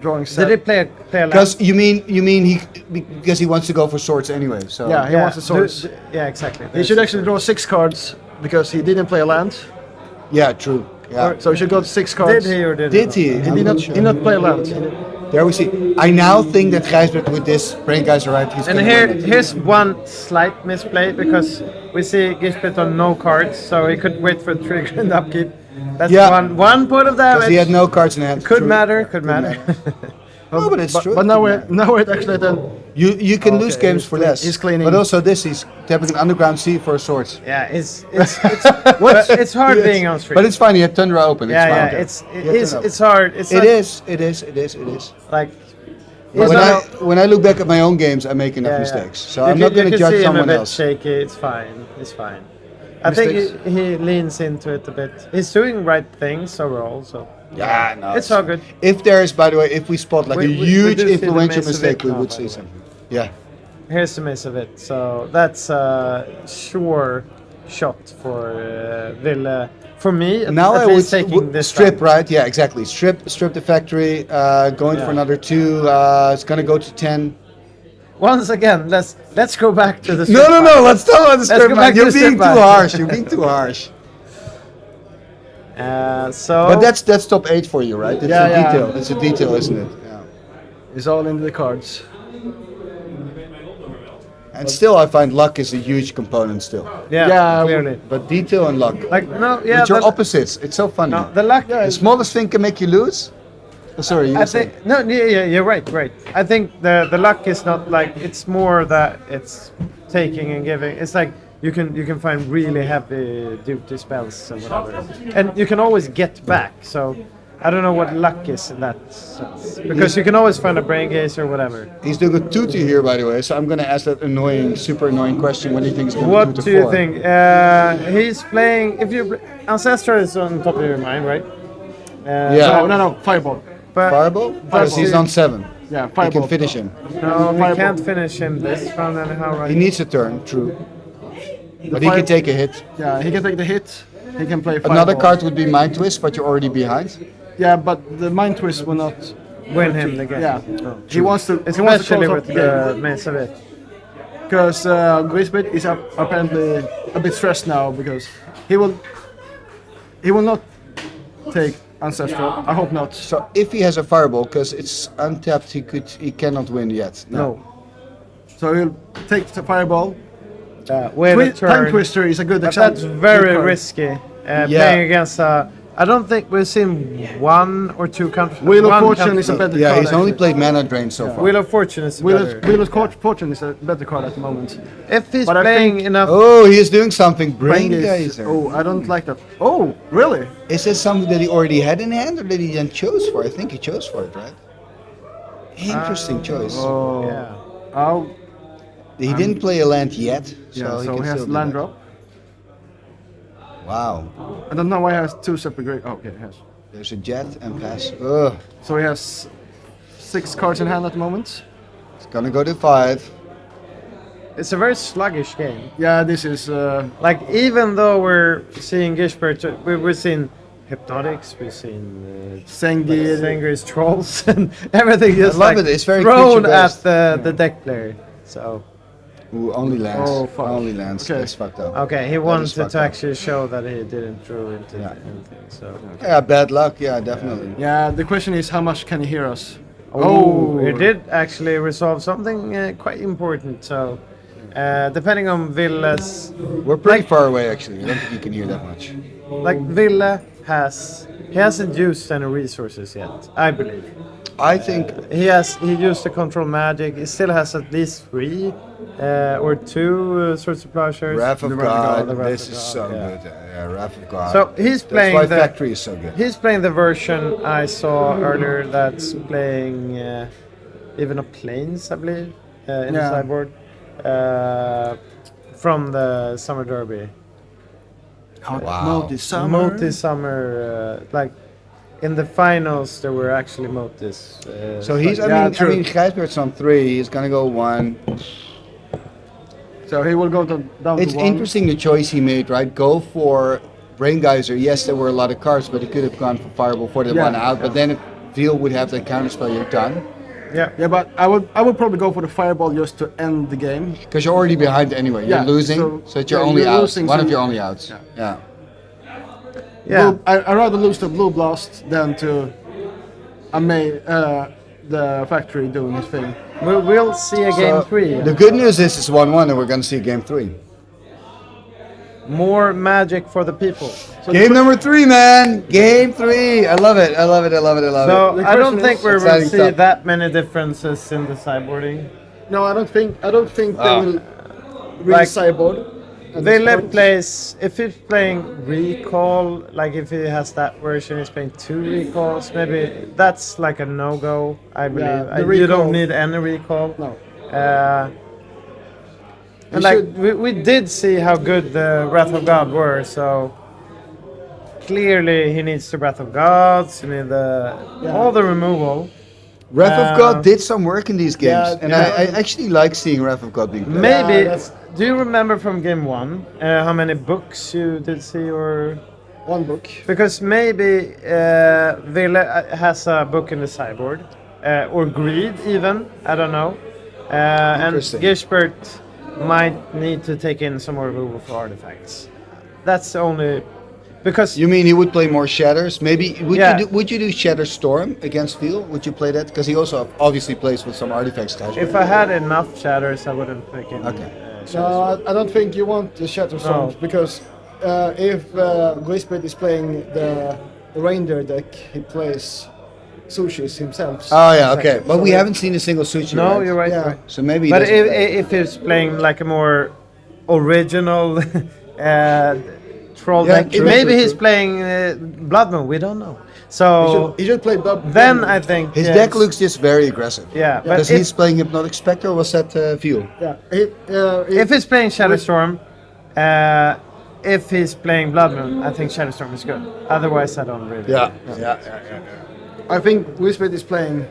S11: Drawing 7.
S5: Did he play a
S13: Because you mean he because he wants to go for swords anyway. So
S11: yeah, he wants the swords.
S5: Yeah, exactly.
S11: He should actually draw 6 cards because he didn't play a land.
S13: Yeah, true. Yeah.
S11: So he should go to 6 cards.
S5: Did he or did
S13: he?
S11: He did not play a land.
S13: There we see. I now think that Gijsbert with this Brain Geyser, right? He's
S5: And here's one slight misplay because we see Gijsbert on no cards, so he could wait for trigger and upkeep. That's one point of damage.
S13: He had no cards in hand.
S5: Could matter.
S13: No, but it's true.
S11: But now we're actually then.
S13: You can lose games for less.
S11: He's cleaning.
S13: But also he's tapping an Underground Sea for swords.
S5: Yeah, it's hard being on stream.
S13: But it's fine. He had Tundra open.
S5: Yeah,
S13: it's fine.
S5: it's hard.
S13: It is.
S5: Like.
S13: When I look back at my own games, I make enough mistakes. So I'm not going to judge someone else.
S5: Shaky. It's fine. It's fine. I think he leans into it a bit. He's doing right things overall. So.
S13: Yeah, no.
S5: It's all good.
S13: If there is, by the way, if we spot like a huge
S5: do see the
S13: influential
S5: Mesa
S13: mistake,
S5: Vet
S13: we
S5: now,
S13: would
S5: by
S13: see
S5: the
S13: something. Yeah.
S5: Here's the Mesa Vet. So that's a sure shot for Villa. For me,
S13: now
S5: at
S13: I
S5: least
S13: would
S5: taking this
S13: strip,
S5: round.
S13: right? Yeah, exactly. Strip the factory, going for another 2. It's going to go to 10.
S5: Once again, let's go back to the.
S13: No. Let's talk about the strip.
S5: go back
S13: You're
S5: to the
S13: being
S5: strip
S13: too
S5: map.
S13: harsh. You're being too harsh.
S5: So.
S13: But that's top 8 for you, right? It's a detail. It's a detail, isn't it? Yeah.
S11: It's all in the cards.
S13: And still, I find luck is a huge component still.
S5: Yeah, clearly.
S13: But detail and luck.
S5: Like yeah.
S13: But you're opposites. It's so funny.
S5: No, the luck.
S13: The smallest thing can make you lose. Oh, sorry, you
S5: I think you're right. I think the luck is not like it's more that it's taking and giving. It's like you can find really heavy duty spells and whatever, and you can always get back. So I don't know what luck is in that sense because you can always find a Brain Gaze or whatever.
S13: He's doing a tutu here, by the way. So I'm going to ask that super annoying question. What do you think is going to
S5: What
S13: do
S5: do you think? He's playing. If you Ancestor is on top of your mind, right?
S11: No, Fireball.
S13: Fireball? Because he's on 7.
S11: Yeah,
S13: You
S11: Fireball.
S13: can finish him.
S5: No, we can't finish him this round anyhow, right?
S13: He needs a turn, true. But he
S11: fire-
S13: can take a hit.
S11: Yeah, he can take the hit. He can play
S13: Another
S11: Fireball.
S13: card would be Mind Twist, but you're already behind.
S11: Yeah, but the Mind Twist will not
S5: Win him the game.
S11: Yeah,
S5: Oh,
S11: he wants to. He wants to
S5: Especially
S11: close
S5: with
S11: up the game.
S5: the Mace of It.
S11: Because Grisbit is apparently a bit stressed now because he will not take Ancestral. I hope not.
S13: So if he has a Fireball, because it's untapped, he cannot win yet.
S11: No. So he'll take the Fireball.
S5: With a turn.
S11: Time Twister is a good
S5: But
S11: example.
S5: that's very
S11: good card.
S5: risky. Playing against. I don't think we've seen 1 or 2 countries.
S11: Wheel of Fortune is a better card.
S13: Yeah, he's only
S11: actually.
S13: played Mana Drain so far.
S5: Wheel of Fortune is
S11: Wheel
S5: better.
S11: of Fortune is a better card at the moment.
S5: If he's
S11: But I
S5: playing
S11: think-
S5: enough.
S13: Oh, he is doing something. Brain
S11: Brain
S13: Gazer.
S11: Oh, I don't like that. Oh, really?
S13: Is this something that he already had in hand, or that he then chose for? I think he chose for it, right? Interesting choice.
S11: Oh.
S5: Yeah.
S11: Oh.
S13: He didn't play a land yet, so
S11: Yeah,
S13: he
S11: so
S13: can
S11: he has
S13: still do
S11: land
S13: that.
S11: drop.
S13: Wow.
S11: I don't know why he has 2 separate great. Oh, okay, he has.
S13: There's a jet and pass. Ugh.
S11: So he has 6 cards in hand at the moment.
S13: It's gonna go to 5.
S5: It's a very sluggish game.
S11: Yeah, this is.
S5: Like, even though we're seeing Gishbert, we've seen Hypnotics, we've seen
S11: Sengir.
S5: Sengir's Trolls, and everything just
S13: love
S5: like
S13: it, it's very
S5: thrown at
S13: creature-based.
S5: the deck player. So.
S13: Ooh, only lands.
S11: Oh, fuck.
S13: Only lands.
S11: Okay.
S13: That's fucked up.
S5: Okay, he
S13: That is
S5: wanted
S13: fucked
S5: to
S13: up.
S5: actually show that he didn't draw into anything. So.
S13: Yeah, bad luck. Yeah, definitely.
S11: Yeah, the question is how much can he hear us?
S5: Oh, it did actually resolve something quite important. So, depending on Villa's,
S13: We're pretty far away, actually. I don't think you can hear that much.
S5: like Villa he hasn't used any resources yet, I believe.
S13: I think
S5: He used the control magic. He still has at least 3 or 2 Swords of Plowshares.
S13: Wrath of
S5: The
S13: God.
S5: the Wrath
S13: This
S5: of
S13: is
S5: God,
S13: so
S5: yeah.
S13: good. Yeah, Wrath of God.
S5: So he's playing
S13: That's why
S5: the
S13: Factory is so good.
S5: He's playing the version I saw earlier that's playing even a Plains, I believe, in the
S11: Yeah.
S5: sideboard from the Summer Derby.
S13: Wow.
S5: Multi-summer, like in the finals there were actually Motis.
S13: So he's, I mean, Gijsbert's on 3. He's gonna go 1.
S11: So he will go down
S13: It's
S11: to 1.
S13: interesting the choice he made, right? Go for Brain Geyser. Yes, there were a lot of cards, but he could have gone for Fireball for the
S11: Yeah.
S13: 1 out. But then if Veal would have that counterspell, you're done.
S11: Yeah, but I would probably go for the Fireball just to end the game.
S13: Because you're already behind anyway. You're
S11: Yeah,
S13: losing, so it's your
S11: yeah,
S13: only
S11: you're
S13: out.
S11: losing,
S13: One
S11: so
S13: of your
S11: you-
S13: only outs. Yeah.
S11: Yeah. I'd rather lose the Blue Blast than to the Factory doing his thing.
S5: We'll see a game 3.
S13: The good news is it's 1-1 and we're going to see game 3.
S5: More magic for the people.
S13: Game number 3, man! Game 3! I love it, I love it, I love it, I love
S5: So
S13: it.
S5: I don't think we will
S13: Exciting
S5: see
S13: stuff.
S5: that many differences in the sideboarding.
S11: No, I don't think they will really
S5: Like,
S11: sideboard. at this
S5: Villa
S11: point.
S5: plays, if he's playing Recall, like if he has that version, he's playing 2 Recalls, maybe that's like a no-go, I believe.
S11: the
S5: You
S11: recall-
S5: don't need any Recall.
S11: No.
S5: And like, we did see how good the Wrath of God were, so clearly he needs the Wrath of Gods, he needs all the removal.
S13: Wrath of God did some work in these games,
S5: yeah,
S13: and
S5: yeah.
S13: I actually like seeing Wrath of God being played.
S5: Maybe, do you remember from game 1 how many books you did see, or
S11: 1 book?
S5: Because maybe Villa has a book in the sideboard, or Greed even, I don't know. And
S13: Interesting.
S5: Gishbert might need to take in some more removal for artifacts. That's the only... Because
S13: You mean he would play more Shatters? Maybe
S5: Yeah.
S13: would you do Shatter Storm against Veal? Would you play that? Because he also obviously plays with some artifacts. Guys.
S5: if I had enough shatters, I wouldn't pick in.
S13: Okay.
S11: No, I don't think you want the Shatter Storms
S5: No.
S11: because if Grisbit is playing the reindeer deck, he plays Sushis himself.
S13: Oh yeah, okay. But
S11: So
S13: we
S11: he-
S13: haven't seen a single Sushi.
S5: No,
S13: right?
S5: you're right.
S11: Yeah.
S5: You're right.
S13: So maybe. He
S5: But
S13: doesn't play.
S5: if he's playing like a more original troll
S13: Yeah,
S5: deck,
S13: true,
S5: maybe
S13: true,
S5: he's
S13: true.
S5: playing Blood Moon. We don't know. So
S11: he should play
S5: then I think
S13: His
S5: yes.
S13: deck looks just very aggressive.
S5: Yeah, but
S13: Because
S5: if-
S13: he's playing Hypnotic Spectre. Or was that Veal?
S11: Yeah.
S5: if he's playing Shadow Storm, if he's playing Blood Moon, I think Shadowstorm is good. Otherwise, I don't really.
S11: I think Whispered is playing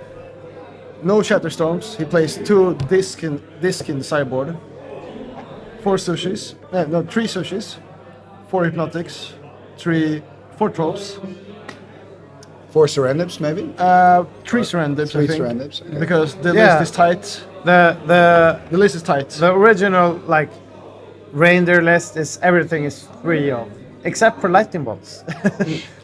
S11: no Shatterstorms. He plays 2 disc in the sideboard, 4 sushis, 3 sushis, 4 hypnotics, 4 trolls.
S13: 4 Serendips, maybe?
S11: 3 Serendips, I
S13: 3
S11: think.
S13: Serendips, okay.
S11: Because the list is tight.
S5: The
S11: list is tight.
S5: The original reindeer list is everything is 3 of, except for lightning bolts.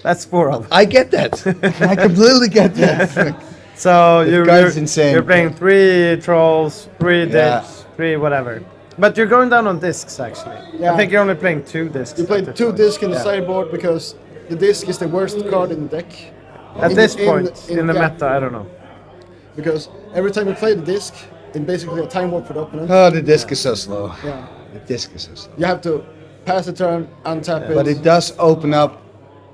S5: That's 4 of.
S13: I get that. I completely get that.
S5: So
S13: It's insane.
S5: You're playing 3 trolls, 3 dips, 3 whatever. But you're going down on discs actually.
S11: Yeah.
S5: I think you're only playing 2 discs.
S11: You play 2 disc in the sideboard because the disc is the worst card in the deck.
S5: At this point in the meta, I don't know.
S11: Because every time you play the disc, it's basically a time warp for the opponent.
S13: Oh, the disc is so slow.
S11: Yeah.
S13: The disc is so slow.
S11: You have to pass the turn, untap it.
S13: But it does open up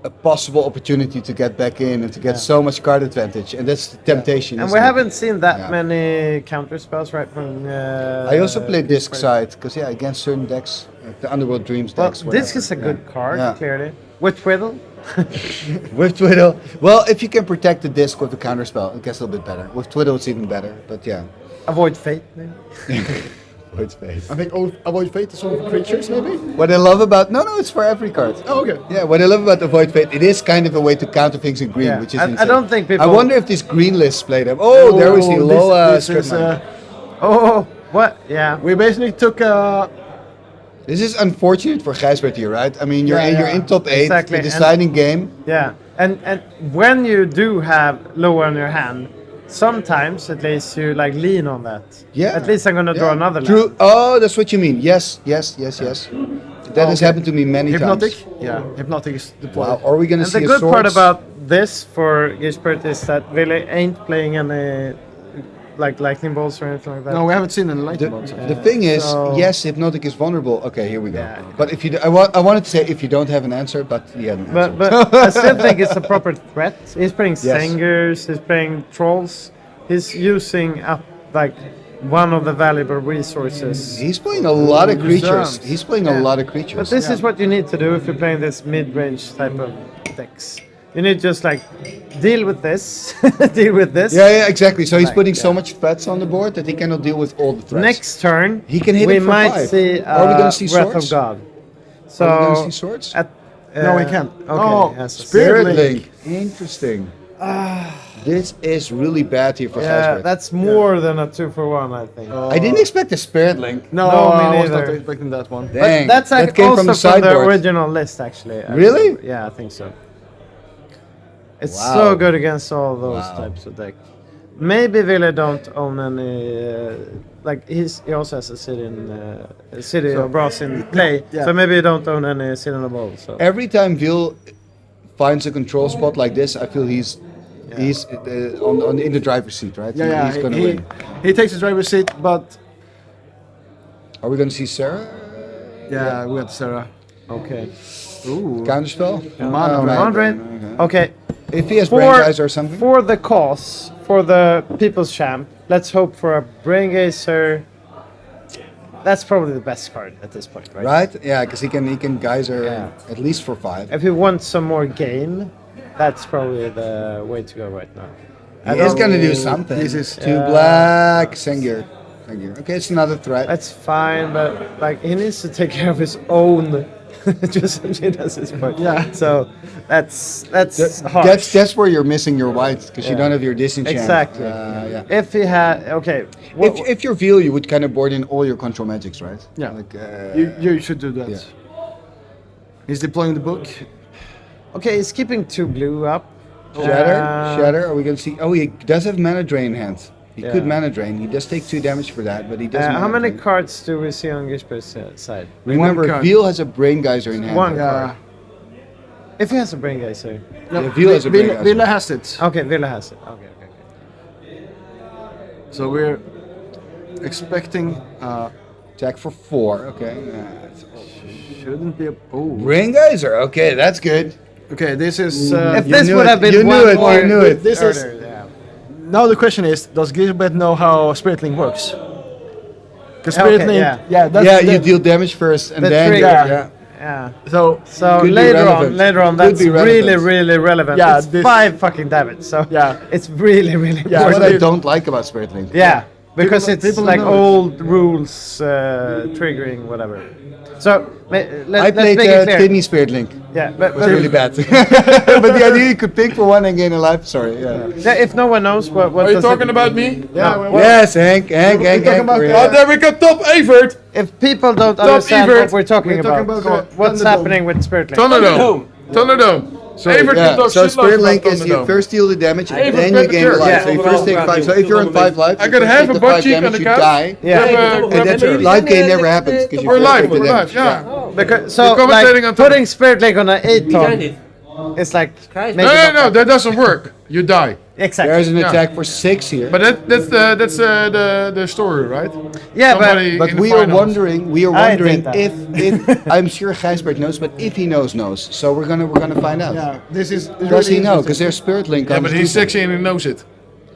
S13: a possible opportunity to get back in and to get so much card advantage, and that's the temptation.
S5: And
S13: isn't
S5: we
S13: it?
S5: haven't seen that many counter spells right from.
S13: I also play disc side because against certain decks, like the Underworld Dreams decks.
S5: Disc is a good card, clearly. With Twiddle.
S13: With Twiddle, well, if you can protect the disc with the counter spell, it gets a little bit better. With Twiddle, it's even better. But yeah.
S5: Avoid Fate, maybe.
S13: Avoid Fate.
S11: I think Avoid Fate is one for creatures, maybe.
S13: What I love about no, it's for every card.
S11: Oh, okay.
S13: Yeah, what I love about Avoid Fate, it is kind of a way to counter things in green, which is insane.
S5: I don't think people.
S13: I wonder if these green lists play them. Oh, there we see Lola.
S11: This is,
S5: what? Yeah.
S11: We basically took.
S13: This is unfortunate for Gijsbert here, right? I mean, you're in top 8,
S5: Exactly.
S13: the deciding game.
S5: Yeah, and when you do have lower on your hand, sometimes at least you lean on that.
S13: Yeah.
S5: At least I'm gonna draw another.
S13: True. Oh, that's what you mean. Yes. That has happened to me many
S11: Hypnotic?
S13: times.
S11: Yeah, Hypnotic is deployed.
S13: Wow. Are we gonna
S5: And
S13: see
S5: the
S13: a
S5: good part
S13: swords?
S5: about this for Gijsbert is that Willy ain't playing any lightning bolts or anything like that.
S11: No, we haven't seen any lightning bolts.
S13: The thing is, yes, Hypnotic is vulnerable. Okay, here we go. But if you, I wanted to say if you don't have an answer, but he had an answer.
S5: But I still think it's a proper threat. He's playing Sengers, he's playing Trolls, he's using up one of the valuable resources.
S13: He's playing a lot of creatures.
S5: Reserves.
S13: He's playing a lot of creatures.
S5: But this is what you need to do if you're playing this mid-range type of decks. You need just deal with this, deal with this.
S13: Yeah, exactly. So he's putting so much threats on the board that he cannot deal with all the threats.
S5: Next turn,
S13: he can hit
S5: we
S13: it for
S5: might
S13: 5.
S5: see
S13: Are we going to see
S5: Breath
S13: swords?
S5: of God. So
S13: Are we going to see swords?
S11: No, we can't.
S5: Okay.
S11: Oh,
S5: yes.
S13: Spirit Link. Interesting. This is really bad here for Gijsbert.
S5: That's more than a 2-for-1, I think.
S13: I didn't expect a Spirit Link.
S11: No,
S5: me
S11: I was not
S5: neither.
S11: expecting that one.
S13: Dang,
S5: But that's
S13: that came
S5: also
S13: from the
S5: from the
S13: sideboard.
S5: original list, actually.
S13: Really?
S5: Yeah, I think so. It's
S13: Wow.
S5: so good against all those types of deck. Maybe Villa don't own any. He also has a city of brass in play, so maybe you don't own any city on the ball. So
S13: Every time Vil finds a control spot like this, I feel he's in the driver's seat, right?
S11: Yeah,
S13: He's gonna win.
S11: he takes his driver's seat, but
S13: Are we going to see Sarah?
S11: yeah, we got Sarah.
S5: okay.
S11: Ooh.
S13: Counterspell?
S11: Mandrain.
S5: Okay.
S13: If he has brain guys or something.
S5: For the cause, for the people's champ, let's hope for a brain gazer. That's probably the best card at this point, right?
S13: Right? Yeah, because he can geyser at least for 5.
S5: If you want some more game, that's probably the way to go right now.
S13: He is going to do something.
S11: This is
S13: 2 black, Sengir. Okay, it's another threat.
S5: That's fine, but he needs to take care of his own. Just as he does his part.
S11: Yeah.
S5: So that's harsh.
S13: That's where you're missing your white because you don't have your disenchant.
S5: Exactly.
S13: Yeah.
S5: If he had
S13: If you're Veal, you would kind of board in all your control magics, right?
S11: Yeah.
S13: Like,
S11: You should do that.
S13: Yeah.
S11: He's deploying the book.
S5: Okay, he's keeping 2 blue up.
S13: Shatter. Are we gonna see? Oh, he does have mana drain in hand. He
S5: Yeah.
S13: could mana drain. He does take 2 damage for that, but he does.
S5: How
S13: mana
S5: many
S13: drain.
S5: cards do we see on Gishper's side?
S13: Remember,
S11: One card.
S13: Veal has a brain geyser in hand.
S5: One card. If he has a brain geyser.
S13: Yeah, Veal has a brain geyser.
S11: Villa has it.
S5: Okay, Villa has it. Okay.
S11: So we're expecting.
S13: Attack for 4. Okay.
S11: Shouldn't be a. Oh.
S13: Brain geyser. Okay, that's good.
S11: Okay, this is.
S5: If
S13: You
S5: this
S13: knew
S5: would
S13: it.
S5: have been
S13: You knew
S5: one
S13: it.
S5: more,
S13: You knew it.
S11: This is. Now the question is, does Gilbert know how Spirit Link works? Because Spirit
S5: Okay,
S11: Link,
S5: yeah.
S11: that's
S13: Yeah, you deal damage first, and
S5: The
S13: then
S5: trigger.
S13: yeah.
S5: Yeah.
S11: So
S13: Could be relevant.
S5: later on,
S13: Could
S5: that's
S13: be relevant.
S5: really relevant.
S11: Yeah,
S5: it's
S11: this-
S5: 5 fucking damage, so
S11: Yeah.
S5: it's really
S11: Yeah,
S13: That's
S5: important.
S13: what I don't like about Spirit Link.
S5: Yeah, because
S11: People-
S5: it's
S11: people
S5: like
S11: know it.
S5: old rules triggering whatever. So
S13: I
S5: let's
S13: played
S5: make it clear.
S13: Timmy Spirit Link.
S5: Yeah,
S13: It was really bad. But the idea you could pick for one and gain a life. Sorry. Yeah.
S5: Yeah, if no one knows what
S18: Are you
S5: does
S18: talking
S5: it,
S18: about me?
S11: Yeah.
S5: No.
S11: well,
S13: Yes, Hank.
S18: Oh, there we go, top Evert!
S5: if people don't understand
S18: Evert.
S5: what we're talking
S11: We're talking
S5: about,
S11: about,
S5: what's
S11: Thunderdome.
S5: happening with Spirit Link?
S18: Thunderdome. Thunderdome. Evert
S13: Yeah,
S18: can talk
S13: so
S18: shitloads
S13: Spirit
S18: about
S13: Link is you
S18: Thunderdome.
S13: first deal the damage, and
S18: Even
S13: then you gain a
S18: better.
S13: life.
S5: Yeah.
S13: So you first take 5. So if you're on 5 life,
S18: I
S13: you
S18: got
S13: first
S18: half
S13: take
S18: a
S13: the
S18: butt
S13: 5
S18: cheek on
S13: damage,
S18: the
S13: you
S18: couch.
S13: die,
S5: Yeah.
S13: and that life gain never happens because you
S18: Or
S13: first
S18: life,
S13: take the
S18: or
S13: damage.
S18: life, yeah.
S5: Because so
S18: You're commentating
S5: like
S18: on top.
S5: putting Spirit Link on an 8
S22: Behind
S5: ton,
S22: it.
S5: it's like maybe
S18: No,
S5: not
S18: no, that doesn't work. You die.
S5: exactly.
S13: There's an
S18: Yeah.
S13: attack for 6 here.
S18: But that's the story, right?
S5: Yeah,
S18: Somebody
S13: But
S18: in the
S13: we are
S18: finals.
S13: wondering. We are
S5: I
S13: wondering
S5: think
S13: if I'm sure Gijsbert knows, but if he knows. So we're gonna find out.
S11: Yeah, this is.
S13: Does he know? Because there's Spirit Link.
S18: Yeah,
S13: on
S18: but
S13: his
S18: he's
S13: keyboard.
S18: sexy and he knows it.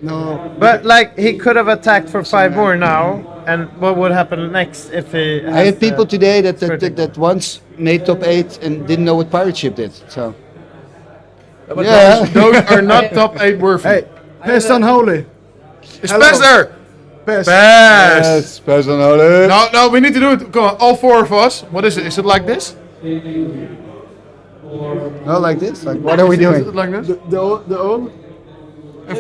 S11: No.
S5: But like he could have attacked for 5 more now, and what would happen next if he?
S13: I had people today that once made top 8 and didn't know what pirate ship did. So
S18: But
S13: yeah,
S18: those are not top 8 worthy.
S11: Hey, Pest Unholy.
S18: Is
S11: hello.
S18: Pest there?
S11: Pest.
S18: Pest!
S13: Pest Unholy.
S18: No, we need to do it. Come on, all 4 of us. What is it? Is it like this?
S13: No, like this. Like what are we
S18: Is it
S13: doing?
S18: like this?
S11: The old.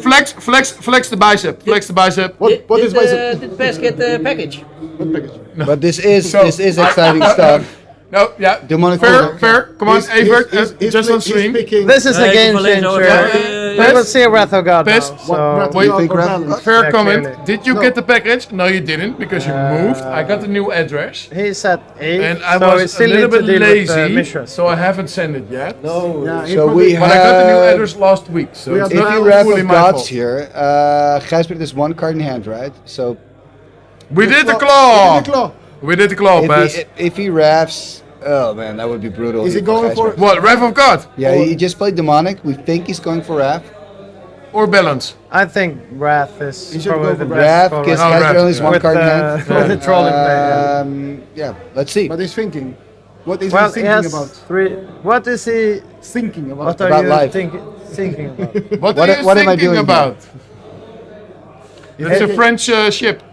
S18: Flex the bicep. Flex the bicep.
S11: What is bicep?
S22: Did Pes get the package?
S13: But this is
S18: So,
S13: exciting stuff.
S18: No, yeah.
S13: Demonic
S18: Fair,
S13: Order.
S18: fair. Come on, Evert. Just on stream.
S5: This is a game changer. We will see Wrath of God now.
S18: Pest.
S5: So
S18: Wait,
S13: think Wrath-
S18: fair
S5: Yeah,
S18: comment.
S5: clearly.
S18: Did you get the package? No, you didn't because you moved. I got the new address.
S5: he's at 8,
S18: And I
S5: so we
S18: was a
S5: still
S18: little
S5: need to
S18: bit
S5: deal with
S18: lazy,
S5: Mishras.
S18: so I haven't sent it yet.
S22: No.
S11: Yeah, he
S13: So
S11: probably-
S13: we
S18: But I got the new
S13: have.
S18: address last week, so
S11: We
S18: it's
S11: have
S13: If
S18: not
S13: you wrap
S18: fully
S13: of
S18: my
S13: gods
S18: fault.
S13: here, Gijsbert has 1 card in hand, right? So
S18: We did the
S11: We
S18: claw.
S11: did the claw.
S18: We did the claw, Pest.
S13: if he rafts, oh man, that would be brutal.
S11: Is he
S13: here
S11: going for?
S13: Gijsbert.
S18: What? Wrath of God
S13: Yeah, he just played demonic. We think he's going for Wrath.
S18: or balance?
S5: I think Wrath is
S11: He should
S5: probably
S11: go
S5: the
S11: for
S5: best.
S13: Wrath,
S5: for
S13: because
S18: Oh,
S5: Wrath.
S18: Wrath,
S13: Gijsbert only has 1
S5: With
S13: card in
S5: the-
S13: hand.
S5: with the trolling play,
S13: Yeah, let's see.
S11: What he's thinking? What is
S5: Well,
S11: he
S5: he
S11: thinking
S5: has
S11: about?
S5: 3. What is he?
S11: Thinking about.
S5: What are
S13: About
S5: you
S13: life.
S5: thinking about?
S18: What
S13: What-
S18: are you
S13: what am I
S18: thinking
S13: doing
S18: about? It's a French ship.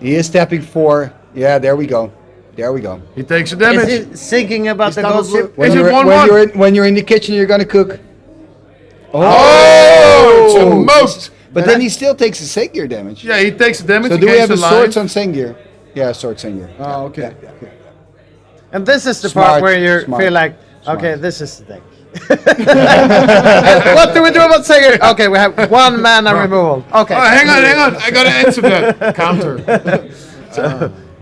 S13: He is tapping 4. Yeah, there we go. There we go.
S18: He takes a
S5: Is
S18: damage.
S5: he thinking about the
S11: double
S5: gold ship?
S13: When
S18: Is it
S13: you're,
S18: 1-1?
S13: when you're in the kitchen, you're gonna cook.
S18: Oh, it's a most.
S13: But then he still takes the Sengir damage.
S18: Yeah, he takes the damage.
S13: So do we
S18: against
S13: have
S18: the
S13: a swords
S18: line.
S13: on Sengir? Yeah, sword Sengir.
S11: Oh, okay.
S5: And this is the
S13: Smart,
S5: part where you
S13: smart,
S5: feel like,
S13: smart.
S5: okay, this is the deck. What do we do about Sager? Okay, we have 1 mana removal. Okay.
S18: Oh, hang on. I gotta answer that. Counter.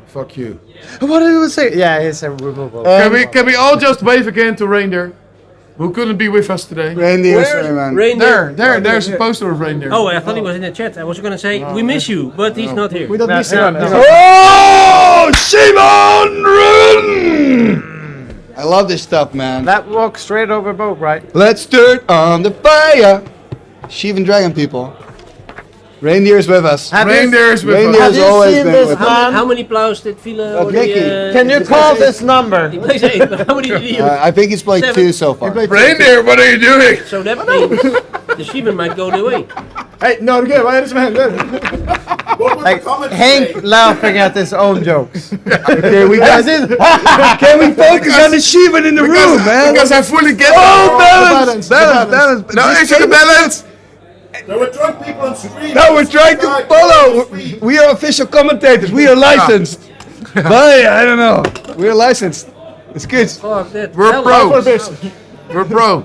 S18: Fuck you.
S5: What do you say? Yeah, it's a removal.
S18: Can we all just wave again to Reindeer, who couldn't be with us today?
S13: Reindeer,
S22: Where's
S13: sorry, man.
S22: Reindeer?
S18: There's a poster of Reindeer.
S22: Oh, I thought he was in the chat. I was gonna say we miss you, but he's not here.
S11: We don't miss him.
S13: Oh, Simon Run! I love this stuff, man.
S5: That walks straight over boat, right?
S13: Let's turn on the fire. Shivan Dragon people. Reindeer is with us.
S18: Reindeer is with
S13: Reindeer
S18: us.
S13: has
S5: you
S13: always
S5: seen
S13: been
S5: this
S13: with us.
S5: man?
S22: How many plows did Vila?
S13: Mickey.
S5: Can you call this number?
S22: He plays 8, but how many did he use?
S13: I think he's played 2 so far.
S18: Reindeer, what are you doing?
S22: So that means the Shivan might go the way.
S11: Hey, no, okay, why is man?
S5: Like Hank laughing at his own jokes.
S13: Okay, we got Can we focus on the Shivan in the room, man?
S18: Because I fully get
S13: Oh,
S18: it.
S13: balance.
S18: No, is it a balance?
S4: There were drunk people on stream.
S13: No, we're trying to follow. We are official commentators. We are licensed. But I don't know. We're licensed. It's good.
S22: Fuck that.
S18: We're pro. We're pro.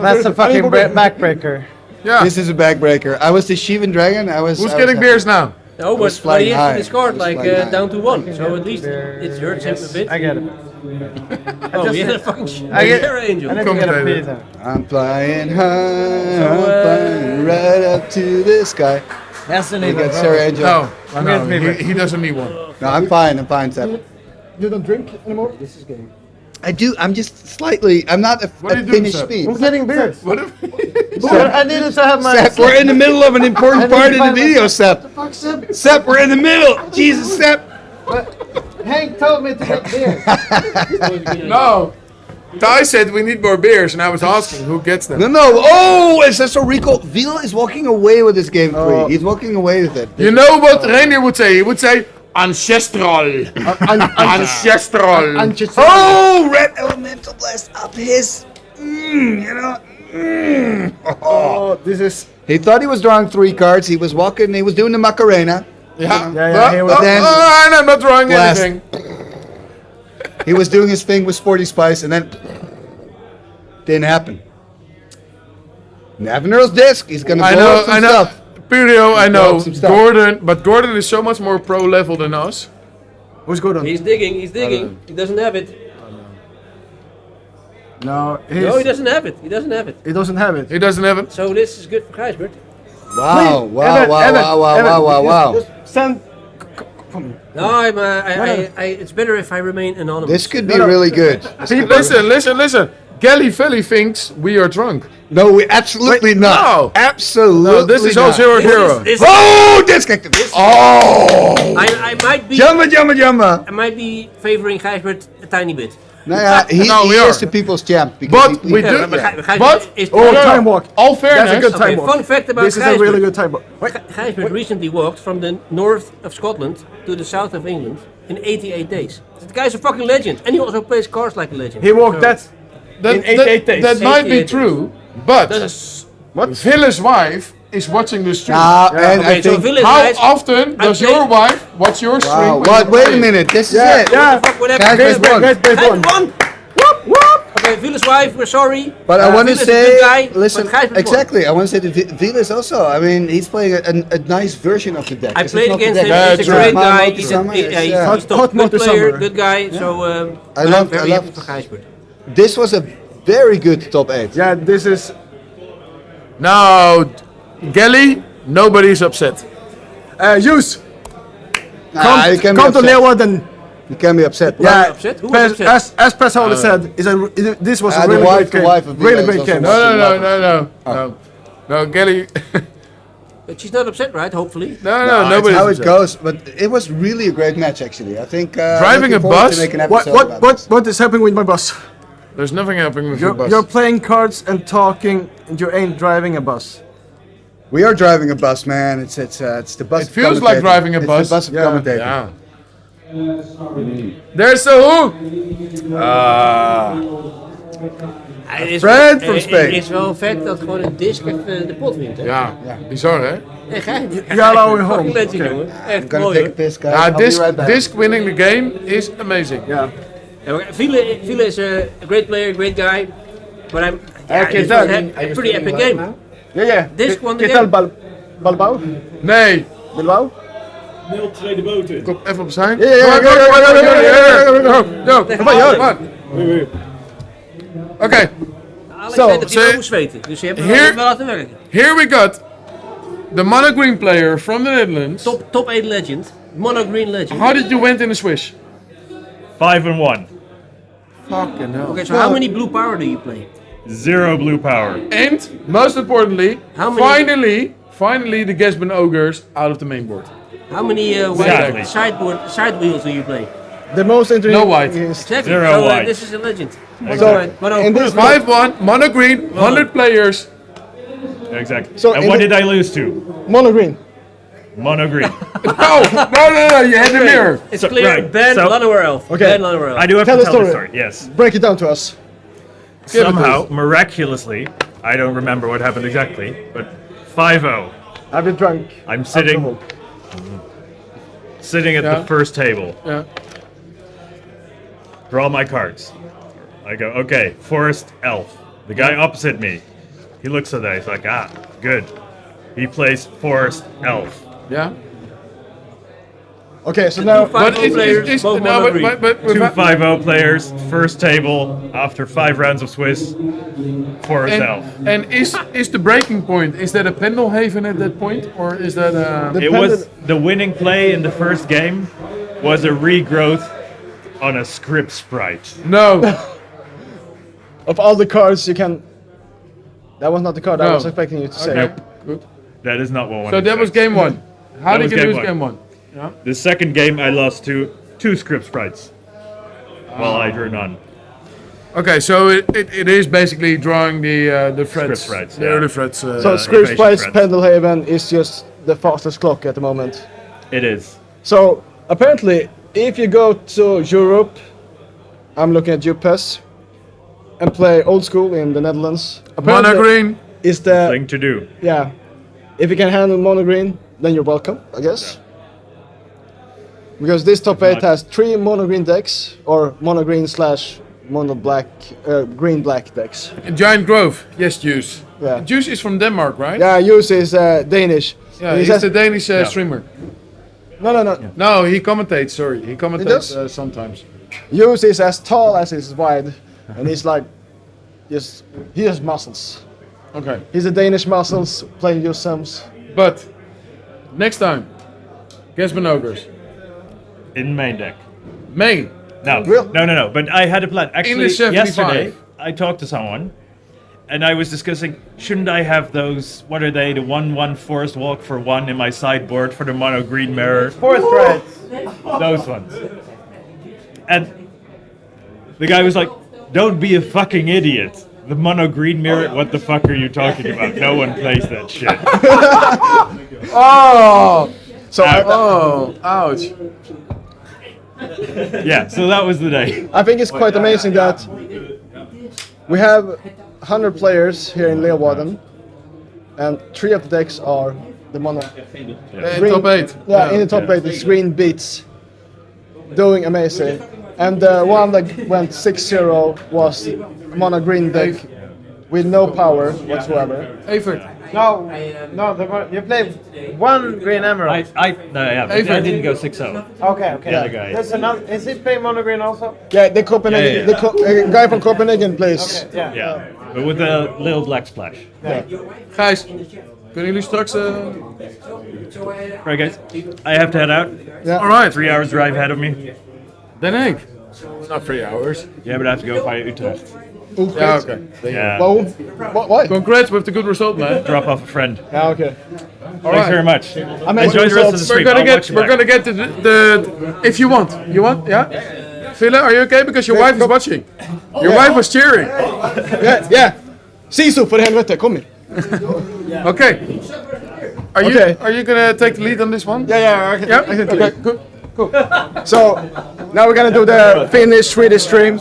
S5: That's a fucking backbreaker.
S18: Yeah.
S13: This is a backbreaker. I was the Shivan Dragon.
S18: Who's
S13: I was
S18: getting
S13: happy.
S18: beers now?
S22: No,
S13: was
S22: but
S13: flying
S22: he has
S13: high.
S22: to discard
S13: Was
S22: like
S13: flying high.
S22: down to 1, so at least it hurts him a bit.
S5: I get it.
S22: Oh, he had a fucking
S5: I get-
S22: Terra Angel.
S5: I need to get a pee there.
S13: I'm flying high. I'm flying right up to the sky.
S5: That's an
S13: You
S5: even.
S13: got Sarah Angel.
S18: No, he doesn't need one.
S13: No, I'm fine. I'm fine, Seb.
S11: You don't drink anymore? This is game.
S13: I do. I'm just slightly. I'm not a
S18: What are you doing,
S13: finished
S18: Seb?
S13: speed.
S5: I'm getting beers.
S18: What if?
S5: I needed to have my.
S13: Sep, we're in the middle of an important
S5: I need
S13: part
S5: to
S13: of the
S5: find
S13: video,
S5: my-
S13: Sep.
S5: Fuck, Seb.
S13: Sep, we're in the middle. Jesus, Sep.
S1: Hank told me to get beer.
S18: No. Ty said we need more beers, and I was asking who gets them.
S13: No. Oh, is that so recall? Veal is walking away with this game 3. He's walking away with it.
S18: You know what Reindeer would say? He would say ancestral. Ancestral.
S13: Oh, red elemental blast up his. Oh,
S11: this is.
S13: He thought he was drawing 3 cards. He was walking. He was doing the Macarena.
S18: Yeah.
S13: Then
S18: I'm not drawing
S13: blast.
S18: anything.
S13: He was doing his thing with Sporty Spice, and then didn't happen. Naviner's disc. He's gonna blow up some stuff.
S18: Purio, I know.
S13: Some stuff.
S18: Gordon is so much more pro level than us.
S11: Who's Gordon?
S22: He's digging. He doesn't have it.
S11: No,
S22: No, he doesn't have it. He doesn't have it.
S11: He doesn't have it.
S18: He doesn't have it.
S22: So this is good for Gijsbert.
S13: Wow.
S11: Just send.
S22: No, it's better if I remain anonymous.
S13: This could be really good.
S18: Listen. Gelly Felly thinks we are drunk.
S13: No, we absolutely not.
S18: No.
S13: Absolutely
S18: No, this is all
S13: not.
S18: zero hero.
S13: Oh, disc activist. Oh.
S22: I might be.
S13: Jamma.
S22: I might be favoring Gijsbert a tiny bit.
S13: No, yeah, he is the people's champ.
S18: But we do.
S11: Time walk.
S18: All fairness.
S11: That's a good time walk.
S22: Fun fact about
S11: this is a really good time walk.
S22: Gijsbert recently walked from the north of Scotland to the south of England in 88 days. The guy's a fucking legend, and he also plays cards like a legend.
S11: He walked in 88 days.
S18: That might be
S22: 88
S18: true, but
S11: what?
S18: Villa's wife is watching the stream.
S13: And I think
S18: How often does your wife watch your stream?
S13: Wow,
S18: when
S13: what?
S18: you
S13: Wait
S18: play?
S13: a minute. This is
S11: Yeah,
S13: it.
S11: yeah.
S13: Gijsbert won.
S11: Gijsbert won.
S22: Okay, Villa's wife, we're sorry.
S13: But I want to
S22: Villa's a
S13: say,
S22: good guy,
S13: listen,
S22: but Gijsbert won.
S13: exactly. I want to say that Veal is also. I mean, he's playing a nice version of the deck.
S22: I
S13: This is
S22: played
S13: not the
S22: against him.
S13: deck.
S22: He's a great
S13: Mount
S22: guy.
S13: Mount
S22: He's
S13: Summer,
S22: a
S13: it's,
S22: top good player,
S11: Summer.
S22: good guy. So
S13: I
S22: I'm very
S13: love-
S22: happy for Gijsbert.
S13: This was a very good top 8.
S11: Yeah, this is.
S18: Now, Gelly, nobody's upset.
S11: Use.
S13: Nah, you can be
S11: Come to
S13: upset.
S11: Leeuwarden.
S13: You can be upset.
S11: Yeah,
S22: upset? Who was upset?
S11: as Pesholder said, this was a
S13: the
S11: really
S13: wife-
S11: great game.
S13: the wife of
S11: Really
S13: Villa is
S11: great game.
S18: No, Gelly.
S22: But she's not upset, right? Hopefully.
S18: No,
S13: That's
S18: nobody's
S13: how it
S18: upset.
S13: goes. But it was really a great match, actually. I think
S18: Driving
S13: looking
S18: a
S13: forward
S18: bus?
S13: to make an episode about this.
S11: What is happening with my bus?
S18: There's nothing happening with your bus.
S11: You're playing cards and talking, and you ain't driving a bus.
S13: We are driving a bus, man. It's the bus.
S18: It feels like driving a bus.
S13: It's the bus of commentating.
S18: Yeah. There's the hook.
S13: Friend from Spain.
S22: Het is wel een fact dat gewoon een disc even de pot wint, hè?
S18: Ja, bizar hè?
S22: Nee, Gijsbert.
S11: Ja, nou, in home.
S22: Legend, jongen. Echt
S13: I'm gonna
S22: mooi,
S13: take
S22: hoor.
S13: a piss, guys.
S18: Ja,
S13: I'll be
S18: disc,
S13: right back.
S18: disc winning the game is amazing.
S11: Yeah.
S22: Villa is a great player, great guy. But I'm.
S11: Okay,
S22: This was a pretty epic game.
S11: Yeah.
S22: Disc won the
S11: ¿Qué tal
S22: game.
S11: Balbao?
S18: Nee.
S11: Bilbao?
S7: 0-2 de boten.
S18: Kom even op zijn.
S11: Ja.
S18: Oké.
S22: Alex zei dat hij wel moest weten. Dus je hebt hem wel laten werken.
S18: Here we got the mono green player from the Netherlands.
S22: Top 8 legend. Mono green legend.
S18: How did you win in the Swish?
S7: 5-1.
S18: Fucking hell.
S22: Okay, so how many blue power do you play?
S7: 0 blue power.
S18: And most importantly,
S22: How many-
S18: finally the Gasbin Ogres out of the main board.
S22: How many
S7: Exactly.
S22: side wheels do you play?
S11: The most interesting
S18: No white.
S11: is
S22: Exactly.
S7: Zero
S22: so
S7: white.
S22: this is a legend.
S7: Exactly.
S11: in this
S18: 5-1, mono green, 100 players.
S7: Exactly.
S11: So
S7: and
S11: in
S7: what
S11: the-
S7: did I lose to?
S11: mono green.
S7: Mono green.
S18: No, you had the mirror.
S22: It's
S7: So,
S22: clear.
S7: right,
S22: Ben
S7: so-
S22: Lanower Elf.
S11: Okay.
S22: Ben Lanower Elf.
S7: I do have
S11: Tell
S7: to
S11: the
S7: tell the
S11: story.
S7: story, yes.
S11: Break it down to us.
S7: Somehow, miraculously, I don't remember what happened exactly, but 5-0.
S11: I've been drunk.
S7: I'm sitting at
S18: Yeah.
S7: the first table.
S18: Yeah.
S7: Draw my cards. I go, okay, Forest Elf. The guy opposite me, he looks at that, he's like, ah, good. He plays Forest Elf.
S18: Yeah.
S11: Okay, so now.
S22: But players, both mono green.
S7: Two 5-0 players, first table, after 5 rounds of Swiss, Forest Elf.
S18: And is the breaking point, is that a Pendelhaven at that point? Or is that
S7: It was the winning play in the first game was a regrowth on a script sprite.
S18: No.
S11: Of all the cards you can. That was not the card I
S18: No.
S11: was expecting you to say.
S18: Okay, good.
S7: That is not what one.
S18: So that was game one. How
S7: That
S18: did
S7: was
S18: you
S7: game
S18: lose
S7: one.
S18: game one? Yeah.
S7: The second game I lost to 2 script sprites. Well, I drew none.
S18: Okay, so it is basically drawing the threads,
S7: Sprites,
S18: the
S7: yeah.
S18: early threads.
S11: So Script Price Pendelhaven is just the fastest clock at the moment.
S7: It is.
S11: So apparently, if you go to Europe, I'm looking at you, Pes, and play old school in the Netherlands. Apparently
S18: Mono green
S11: is the
S7: thing to do.
S11: Yeah, if you can handle mono green, then you're welcome, I guess. Because this top 8 has 3 mono green decks, or mono green / mono black, green black decks.
S18: Giant Grove, yes, Juice.
S11: Yeah.
S18: Juice is from Denmark, right?
S11: Yeah, Juice is Danish.
S18: Yeah,
S11: And he
S18: he's
S11: says-
S18: the Danish streamer.
S11: No.
S18: No, he commentates. Sorry, he commentates
S11: does?
S18: sometimes.
S11: Juice is as tall as he's wide, and he's like, he has muscles.
S18: Okay.
S11: He's a Danish muscles playing your Sims.
S18: But next time, Gasman Ogres.
S7: In main deck.
S18: Main.
S7: No. But I had a plan. Actually,
S18: the 75.
S7: yesterday I talked to someone, and I was discussing, shouldn't I have those? What are they? The 1/1 forest walk for 1 in my sideboard for the mono green mirror.
S5: Forest threads.
S7: Those ones. And the guy was like, "Don't be a fucking idiot. The mono green mirror. What the fuck are you talking about? No one plays that shit."
S11: Oh! So
S18: ouch.
S7: Yeah, so that was the day.
S11: I think it's quite amazing that we have 100 players here in Leeuwarden, and 3 of the decks are the mono.
S18: In top 8.
S11: Yeah, in the top 8, it's green beats, doing amazing. And the one that went 6-0 was a mono green deck with no power whatsoever.
S18: Avert.
S5: No, you played 1 green emerald.
S7: I didn't go 6-0.
S5: Okay.
S7: The other guy.
S5: There's another. Is he playing mono green also?
S11: Yeah, the Copenhagen,
S7: Yeah.
S11: the guy from Copenhagen plays.
S5: Okay,
S7: Yeah, but with a little black splash.
S18: Gijs, kunnen jullie straks...
S7: Right, guys, I have to head out.
S11: Yeah.
S18: All right.
S7: 3 hours drive ahead of me.
S18: Den Henk. It's not 3 hours.
S7: Yeah, but I have to go via Utrecht.
S18: Yeah, okay.
S7: Yeah.
S11: Well, why?
S18: Congrats with the good result, man.
S7: Drop off a friend.
S11: Yeah, okay.
S7: Thanks very much.
S11: Amazing
S7: Enjoy the rest of the stream.
S18: We're gonna
S7: I'll watch you back.
S18: get the if you want. You want? Yeah? Phila, are you okay? Because your wife is watching. Your wife was cheering.
S11: Yeah. Sisu, för helvete, kom igen.
S18: Okay. Are
S11: Okay.
S18: you gonna take the lead on this one?
S11: Yeah, I can
S18: Okay,
S11: take it.
S18: good. Cool.
S11: So, now we're gonna do the Finnish-Swedish stream.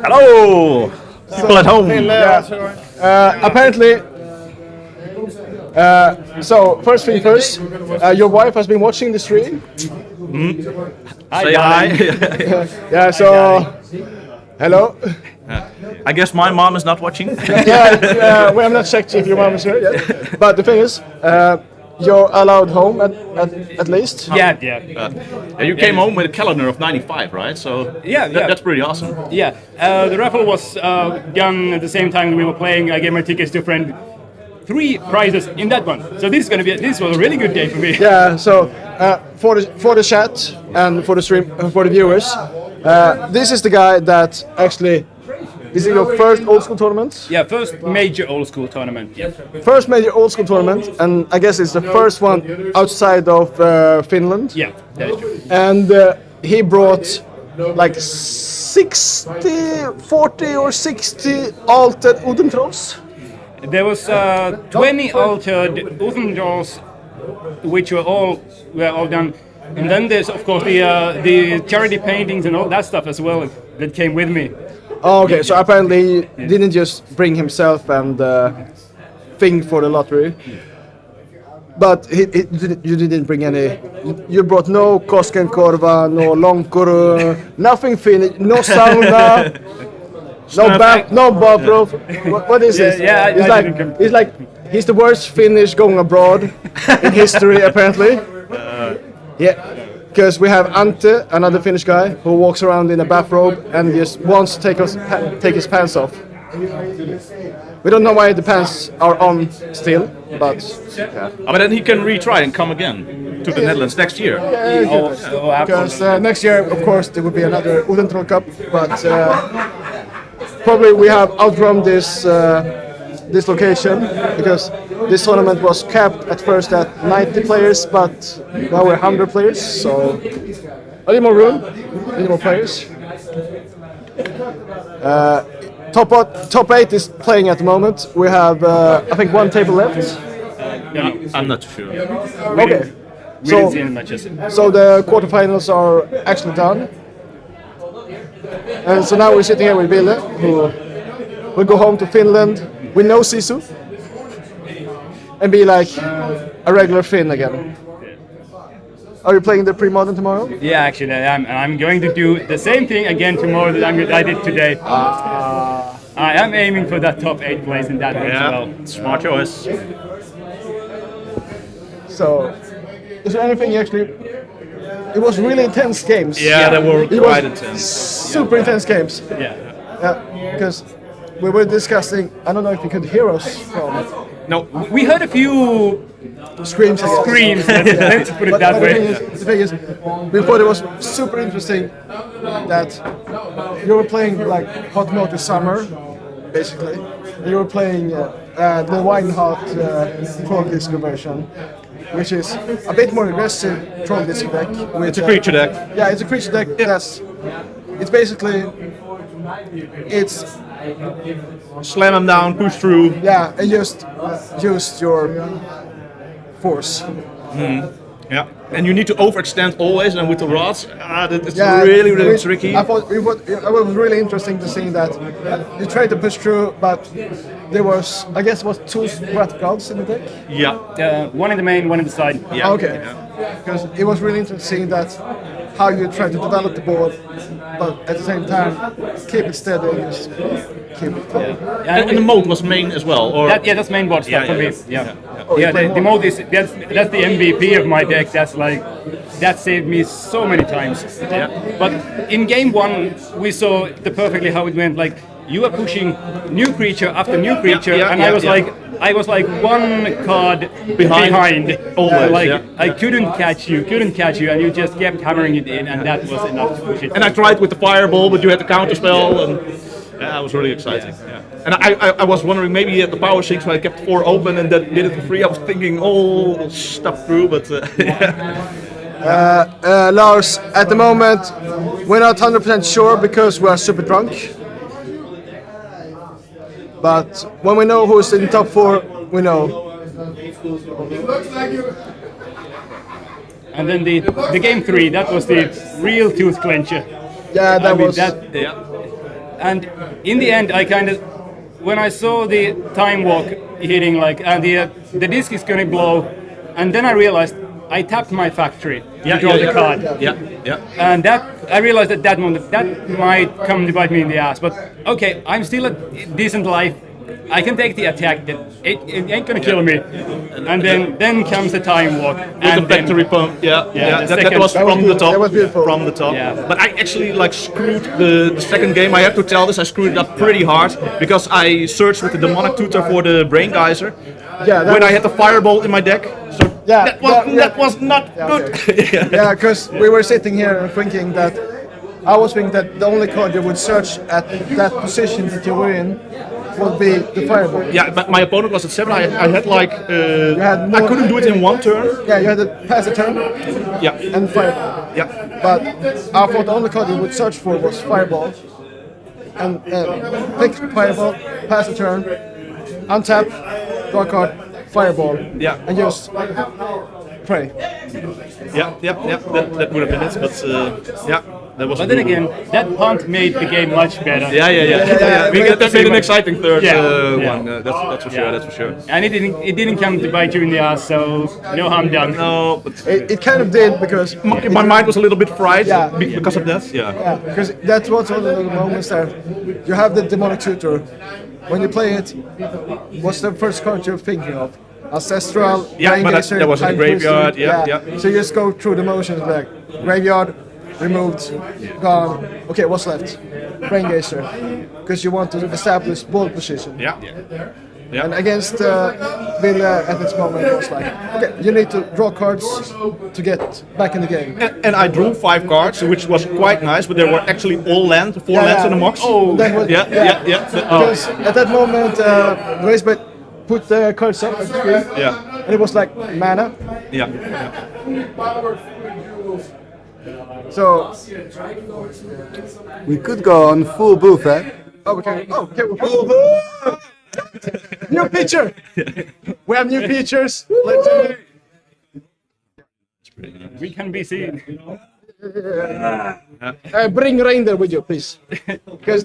S8: Hello, people at home.
S11: Apparently, so first thing first, your wife has been watching the stream.
S8: Say hi.
S11: Yeah, so hello.
S8: I guess my mom is not watching.
S11: We have not checked if your mom is here yet. But the thing is, you're allowed home at least.
S8: Yeah. You came home with a calendar of 95, right? So that's pretty awesome.
S16: Yeah, the raffle was done at the same time we were playing. I gave my tickets to a friend. 3 prizes in that one. So this was a really good day for me.
S11: Yeah. So for the chat and for the stream for the viewers, this is the guy that actually. This is your first old school tournament?
S16: Yeah, first major old school tournament.
S11: First major old school tournament, and I guess it's the first one outside of Finland.
S16: Yeah, that is true.
S11: And he brought like 40 or 60 altered Uthden trolls.
S16: There was 20 altered Uthden trolls, which were all done. And then there's of course the charity paintings and all that stuff as well that came with me.
S11: Oh, okay, so apparently he didn't just bring himself and thing for the lottery, but you didn't bring any. You brought no Koskenkorva, no Lonkuru, nothing Finnish, no sauna, no bathrobe. What is this?
S16: Yeah,
S11: he's the worst Finnish going abroad in history apparently. Yeah. Because we have Ante, another Finnish guy, who walks around in a bathrobe and just wants to take his pants off. We don't know why the pants are on still, but yeah.
S8: But then he can retry and come again to the Netherlands next year.
S11: Because next year, of course, there will be another Uthden Troll Cup, but probably we have outgrown this location because this tournament was capped at first at 90 players, but now we're 100 players, so a little more room, a little more players. Top 8 is playing at the moment. We have, I think, one table left.
S8: I'm not too sure.
S11: Okay. So the quarterfinals are actually done. And so now we're sitting here with Ville, who will go home to Finland with no Sisu and be like a regular Finn again. Are you playing the pre-modern tomorrow?
S16: Yeah, actually I am. And I'm going to do the same thing again tomorrow that I did today. I am aiming for that top 8 place in that one as well.
S8: Smart choice.
S11: So, is there anything you actually... It was really intense games.
S8: Yeah, they were quite intense.
S11: Super intense games.
S16: Yeah.
S11: Yeah, because we were discussing, I don't know if you could hear us from...
S16: No, we heard a few
S11: screams.
S16: Let's put it that way.
S11: The thing is, we thought it was super interesting that you were playing like Hot Milk this summer, basically. And you were playing the Wine Hot Troll Disco version, which is a bit more aggressive Troll Disco deck.
S8: It's a creature deck.
S11: Yeah, it's a creature deck. That's. It's basically. It's.
S8: Slam them down, push through.
S11: Yeah, and just use your force.
S8: Yeah, and you need to overextend always, and with the rods, it's really tricky.
S11: I thought it was really interesting to see that you tried to push through, but there was, I guess, 2 Wrath Gods in the deck.
S8: Yeah,
S16: one in the main, one in the side.
S8: Yeah.
S11: Okay. Because it was really interesting that how you try to develop the board, but at the same time keep it steady and just keep it steady.
S8: And the mode was main as well, or
S16: that's main board stuff for me. The mode is that's the MVP of my deck. That saved me so many times. But in game 1 we saw perfectly how it went. Like you were pushing new creature after new creature, and I was like 1 card behind.
S8: Always,
S16: I couldn't catch you, and you just kept hammering it in, and that was enough to push it.
S8: And I tried with the fireball, but you had the counter spell, and it was really exciting. Yeah. And I was wondering, maybe at the power 6 when I kept 4 open and that did it for free. I was thinking all stuff through, but
S11: Lars, at the moment we're not 100% sure because we are super drunk. But when we know who's in top 4, we know.
S16: And then the game 3, that was the real tooth clencher.
S11: Yeah, that was.
S16: And in the end, I kind of, when I saw the time walk hitting, and the disc is gonna blow, and then I realized I tapped my factory to draw the card. And I realized at that moment that might come to bite me in the ass. But okay, I'm still a decent life. I can take the attack. It ain't gonna kill me. And then comes the time walk.
S8: And the factory pump. That was from the top. That was beautiful. From the top. Yeah. But I actually screwed the second game. I have to tell this. I screwed it up pretty hard because I searched with the demonic tutor for the brain geyser. When I had the fireball in my deck. So that was not good.
S11: Yeah, because we were sitting here thinking that I was thinking that the only card you would search at that position that you were in would be the fireball.
S8: Yeah, but my opponent was at 7. I had I couldn't do it in 1 turn.
S11: Yeah, you had to pass a turn.
S8: Yeah.
S11: And fireball.
S8: Yeah.
S11: But I thought the only card you would search for was fireball. And pick fireball, pass a turn, untap, draw a card, fireball.
S8: Yeah.
S11: And just pray.
S8: Yeah. That would have been it, but that was.
S16: But then again, that punt made the game much better.
S8: Yeah. That made an exciting third one. That's for sure. That's for sure.
S16: And it didn't come to bite you in the ass, so no harm done.
S8: No, but
S11: it kind of did because
S8: my mind was a little bit fried because of that. Yeah.
S11: Because that's what's one of the moments that you have the demonic tutor. When you play it, what's the first card you're thinking of? Ancestral.
S8: Yeah, but that was in the graveyard. Yeah.
S11: So you just go through the motions like graveyard, removed, gone. Okay, what's left? Brain Gazer. Because you want to establish ball position.
S8: Yeah.
S11: And against Ville at this moment it was like, okay, you need to draw cards to get back in the game.
S8: And I drew 5 cards, which was quite nice, but they were actually all lands, 4 lands in the mox.
S11: That was, Because at that moment, put the cards up on the screen.
S8: Yeah.
S11: And it was like mana.
S8: Yeah.
S11: So
S13: We could go on full booth, eh?
S11: okay. New feature. We have new features. Let's do it.
S16: We can be seen.
S11: Bring Reindeer with you, please. Because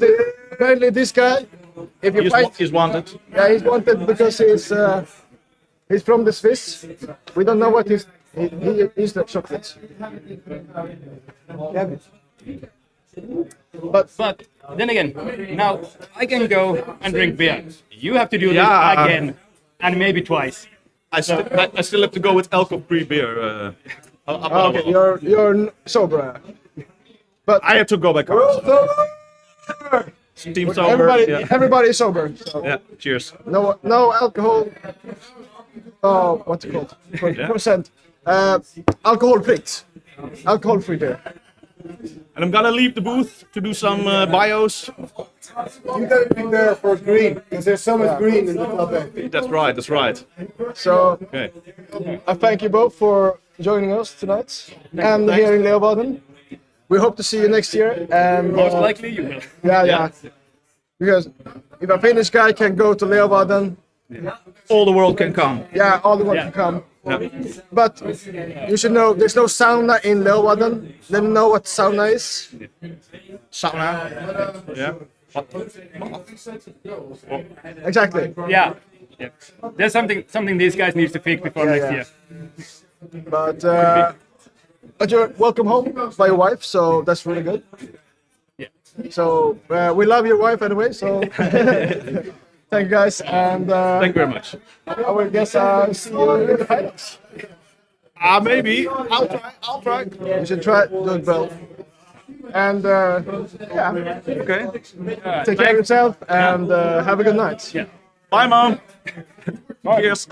S11: apparently this guy, if you fight,
S8: He's wanted.
S11: yeah, he's wanted because he's from the Swiss. We don't know what he is the chocolates. Yeah.
S16: But then again, now I can go and drink beer. You have to do this
S8: Yeah.
S16: again, and maybe twice.
S8: I still have to go with alcohol-free beer.
S11: Okay, you're sober. But
S8: I have to go back home. Team sober.
S11: Everybody is sober. So
S8: Yeah. Cheers.
S11: no alcohol. Oh, what's it called? 20%. Alcohol-free beer.
S8: And I'm gonna leave the booth to do some bios.
S13: You gotta be there for green, because there's so much green in the club.
S8: That's right. That's right.
S11: So
S8: Okay.
S11: I thank you both for joining us tonight and here in Leeuwarden. We hope to see you next year. And
S16: Most likely you will.
S11: Yeah. Because if a Finnish guy can go to Leeuwarden,
S8: All the world can come.
S11: yeah, all the world can come.
S8: Yeah.
S11: But you should know there's no sauna in Leeuwarden. Let me know what sauna is.
S8: Sauna. Yeah.
S11: Exactly.
S16: Yeah. There's something these guys need to fix before next year.
S11: But you're welcome home by your wife, so that's really good.
S16: Yeah.
S11: So we love your wife anyway. So thank you guys, and
S8: Thank you very much.
S11: I will guess see you in the finals.
S8: Maybe. I'll try.
S11: You should try it, do it well. And yeah.
S8: Okay.
S11: Take care of yourself and have a good night.
S16: Yeah.
S8: Bye, Mom. Cheers.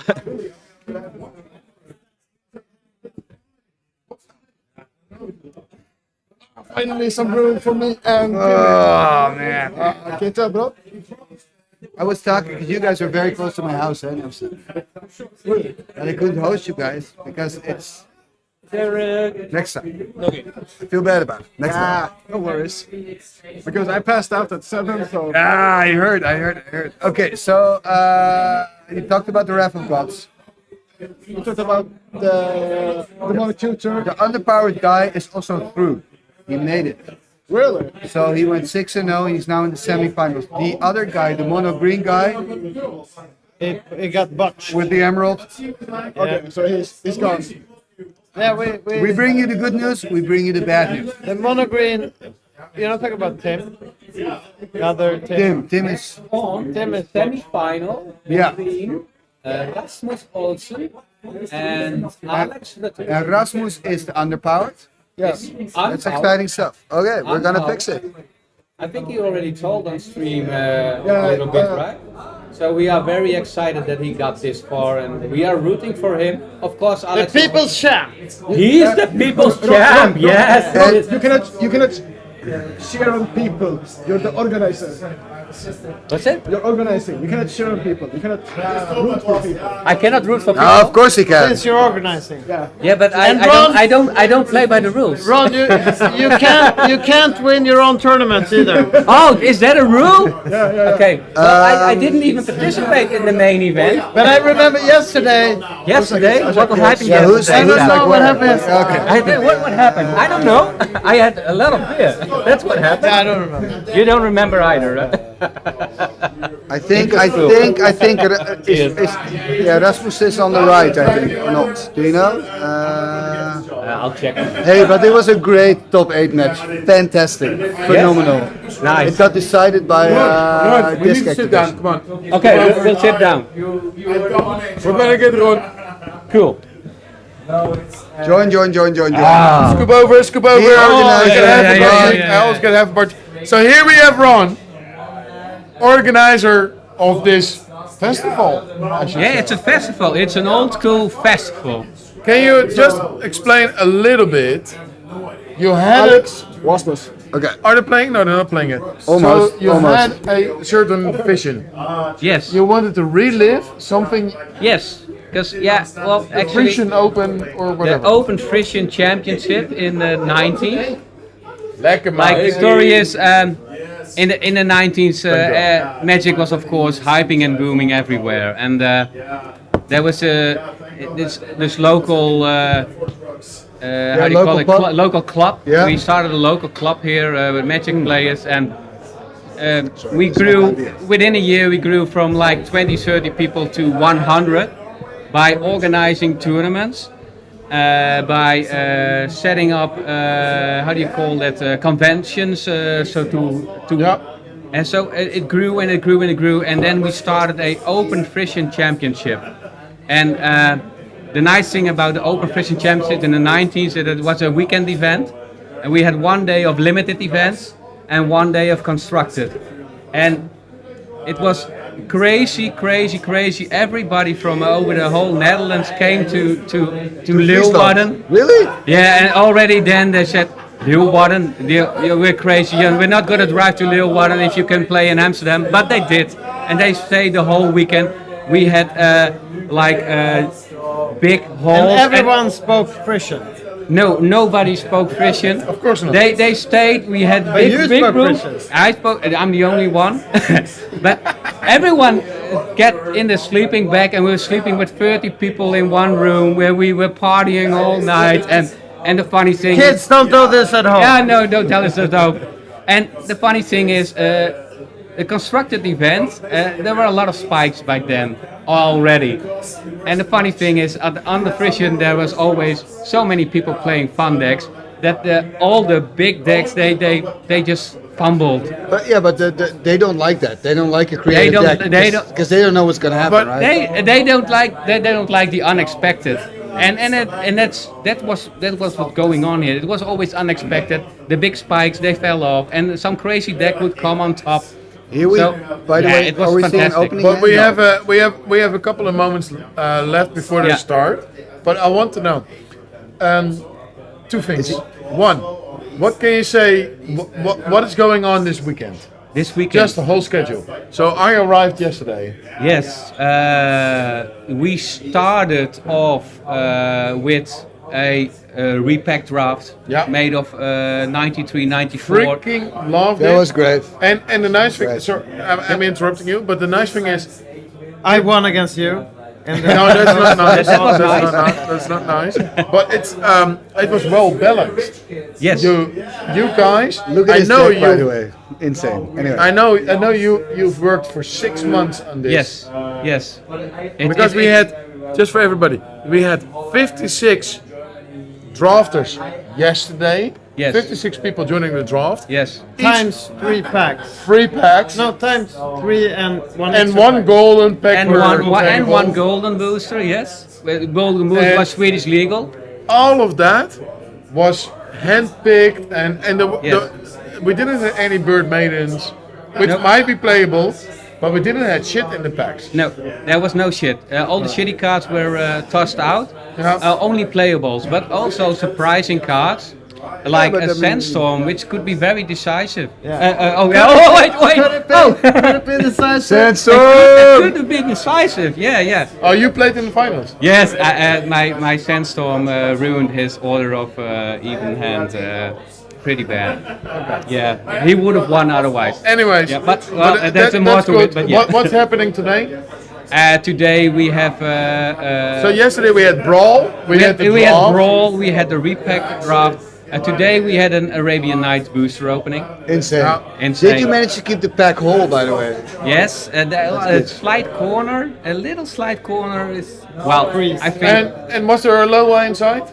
S11: Finally, some room for me and.
S13: Oh man.
S11: Can you tell, bro?
S13: I was talking because you guys are very close to my house, and I couldn't host you guys because it's next time.
S22: Okay.
S13: I feel bad about it. Next time.
S11: No worries. Because I passed out at 7, so.
S13: I heard. Okay, so you talked about the Wrath of Gods.
S11: We talked about the demonic tutor.
S13: The underpowered guy is also through. He made it.
S11: Really?
S13: So he went 6-0. He's now in the semifinals. The other guy, the mono green guy,
S5: It got botched.
S13: with the emerald.
S11: Okay, so he's gone.
S5: Yeah,
S13: We bring you the good news. We bring you the bad news.
S5: the mono green. You're not talking about Tim. The other Tim.
S13: Tim is.
S15: On
S5: Tim is
S15: semi-final
S13: Yeah.
S15: between Rasmus Olsen and Alex Rutte.
S13: And Rasmus is the underpowered.
S11: Yes.
S13: That's exciting stuff. Okay, we're gonna fix it.
S15: I think he already told on stream a little bit, right? So we are very excited that he got this far, and we are rooting for him. Of course, Alex.
S5: The people's champ.
S15: He is the people's champ. Yes.
S11: You cannot cheer on people. You're the organizer.
S15: What's it?
S11: You're organizing. You cannot cheer on people. You cannot root for people.
S15: I cannot root for people.
S13: Oh, of course he can.
S5: Since you're organizing.
S15: Yeah, but I don't play by the rules.
S5: Ron, you can't win your own tournaments either.
S15: Oh, is that a rule?
S11: Yeah.
S15: Okay. Well, I didn't even participate in the main event.
S5: But I remember yesterday.
S15: Yesterday, what happened
S13: Yeah, who's
S15: yesterday?
S5: I don't know what happened.
S13: Okay.
S15: What happened? I don't know. I had a lot of beer. That's what happened.
S5: I don't remember.
S15: You don't remember either, right?
S13: I think Rasmus is on the right, I think, or not. Do you know?
S15: I'll check.
S13: Hey, but it was a great top 8 match. Fantastic. Phenomenal.
S15: Nice.
S13: It got decided by
S12: We need to sit down, come on.
S15: Okay, we'll sit down.
S12: We're gonna get Ron.
S15: Cool.
S13: Join.
S12: Scoop over. I always gotta have a party. So here we have Ron, organizer of this festival.
S15: Yeah, it's a festival. It's an old school festival.
S12: Can you just explain a little bit? You had
S11: Alex Rasmus.
S3: Okay.
S18: Are they playing? No, they're not playing it.
S3: Almost,
S18: So you
S3: almost.
S18: had a certain vision.
S16: Yes.
S18: You wanted to relive something.
S16: Yes. Because well,
S18: The
S16: actually,
S18: Frisian Open or
S16: the
S18: whatever.
S16: Open Frisian Championship in the 90s.
S18: Lekker man.
S16: Like the story is, in the 90s, Magic was of course hyping and booming everywhere, and there was this local. How do you call it? Local club.
S13: Yeah.
S16: We started a local club here with Magic players, and we grew within a year. We grew from like 20, 30 people to 100 by organizing tournaments, by setting up how do you call that, conventions. And so it grew and it grew and it grew, and then we started a Open Frisian Championship, and. The nice thing about the Open Frisian Championship in the 90s is that it was a weekend event, and we had 1 day of limited events and 1 day of constructed, and it was crazy. Everybody from over the whole Netherlands came to Leeuwarden.
S3: Really?
S16: Yeah, and already then they said, Leeuwarden, we're crazy, and we're not gonna drive to Leeuwarden if you can play in Amsterdam, but they did, and they stayed the whole weekend. We had big halls.
S5: And everyone spoke Frisian.
S16: No, nobody spoke Frisian.
S18: Of course not.
S16: They stayed. We had
S5: But you
S16: big
S5: spoke
S16: rooms.
S5: Frisian.
S16: I spoke. I'm the only one. But everyone get in the sleeping bag, and we were sleeping with 30 people in one room where we were partying all night. And the funny thing.
S5: Kids, don't do this at home.
S16: Yeah, no, don't tell us at home. And the funny thing is, the constructed event, there were a lot of spikes back then already. And the funny thing is, on the Frisian there was always so many people playing fun decks that all the big decks they just fumbled.
S13: But yeah, but they don't like that. They don't like a creative deck because they don't know what's gonna happen,
S16: But
S13: right?
S16: they don't like the unexpected. And that was what's going on here. It was always unexpected. The big spikes, they fell off, and some crazy deck would come on top.
S13: Here we, by the way,
S16: it was
S13: are we seeing an
S16: fantastic.
S13: opening?
S18: But
S13: hand?
S18: we have a couple of moments left before they start. But I want to know two things. One, what can you say? What is going on this weekend?
S16: This weekend,
S18: Just the whole schedule. So I arrived yesterday.
S16: Yes, we started off with a repack draft made of 93, 94.
S18: Freaking loved it.
S13: That was great.
S18: And the nice thing, sorry, I'm interrupting you, but the nice thing is,
S5: I won against you.
S18: no, that's not nice. That's not nice. But it's it was well balanced.
S16: Yes.
S18: You guys.
S13: Look at
S18: I
S13: his
S18: know
S13: deck,
S18: you.
S13: by the way. Insane. Anyway.
S18: I know you've worked for 6 months on this.
S16: Yes.
S18: Because we had, just for everybody, we had 56 drafters yesterday.
S16: Yes.
S18: 56 people joining the draft.
S16: Yes.
S5: Times 3 packs.
S18: 3 packs.
S5: No, times 3 and 1
S18: And
S5: extra
S18: one
S5: pack.
S18: golden pack
S16: And one golden booster, yes. Golden booster was Swedish legal.
S18: All of that was handpicked, and we didn't have any bird maidens, which might be playable, but we didn't have shit in the packs.
S16: No, there was no shit. All the shitty cards were tossed out. Only playables, but also surprising cards. Like a Sandstorm, which could be very decisive. Wait!
S5: Could it be decisive?
S13: Sandstorm!
S16: It could be decisive, yeah.
S18: Oh, you played in the finals?
S16: Yes, my Sandstorm ruined his order of even hand pretty bad. Yeah, he would have won otherwise.
S18: Anyways,
S16: yeah, but that's more to it. But yeah.
S18: What's happening today?
S16: Today we have.
S18: So yesterday we had Brawl. We had
S16: Brawl. We had the repack draft. Today we had an Arabian Nights booster opening.
S13: Insane.
S16: Insane.
S13: Did you manage to keep the pack whole, by the way?
S16: Yes, a slide corner, a little slide corner is well. I think.
S18: And was there a Loa inside?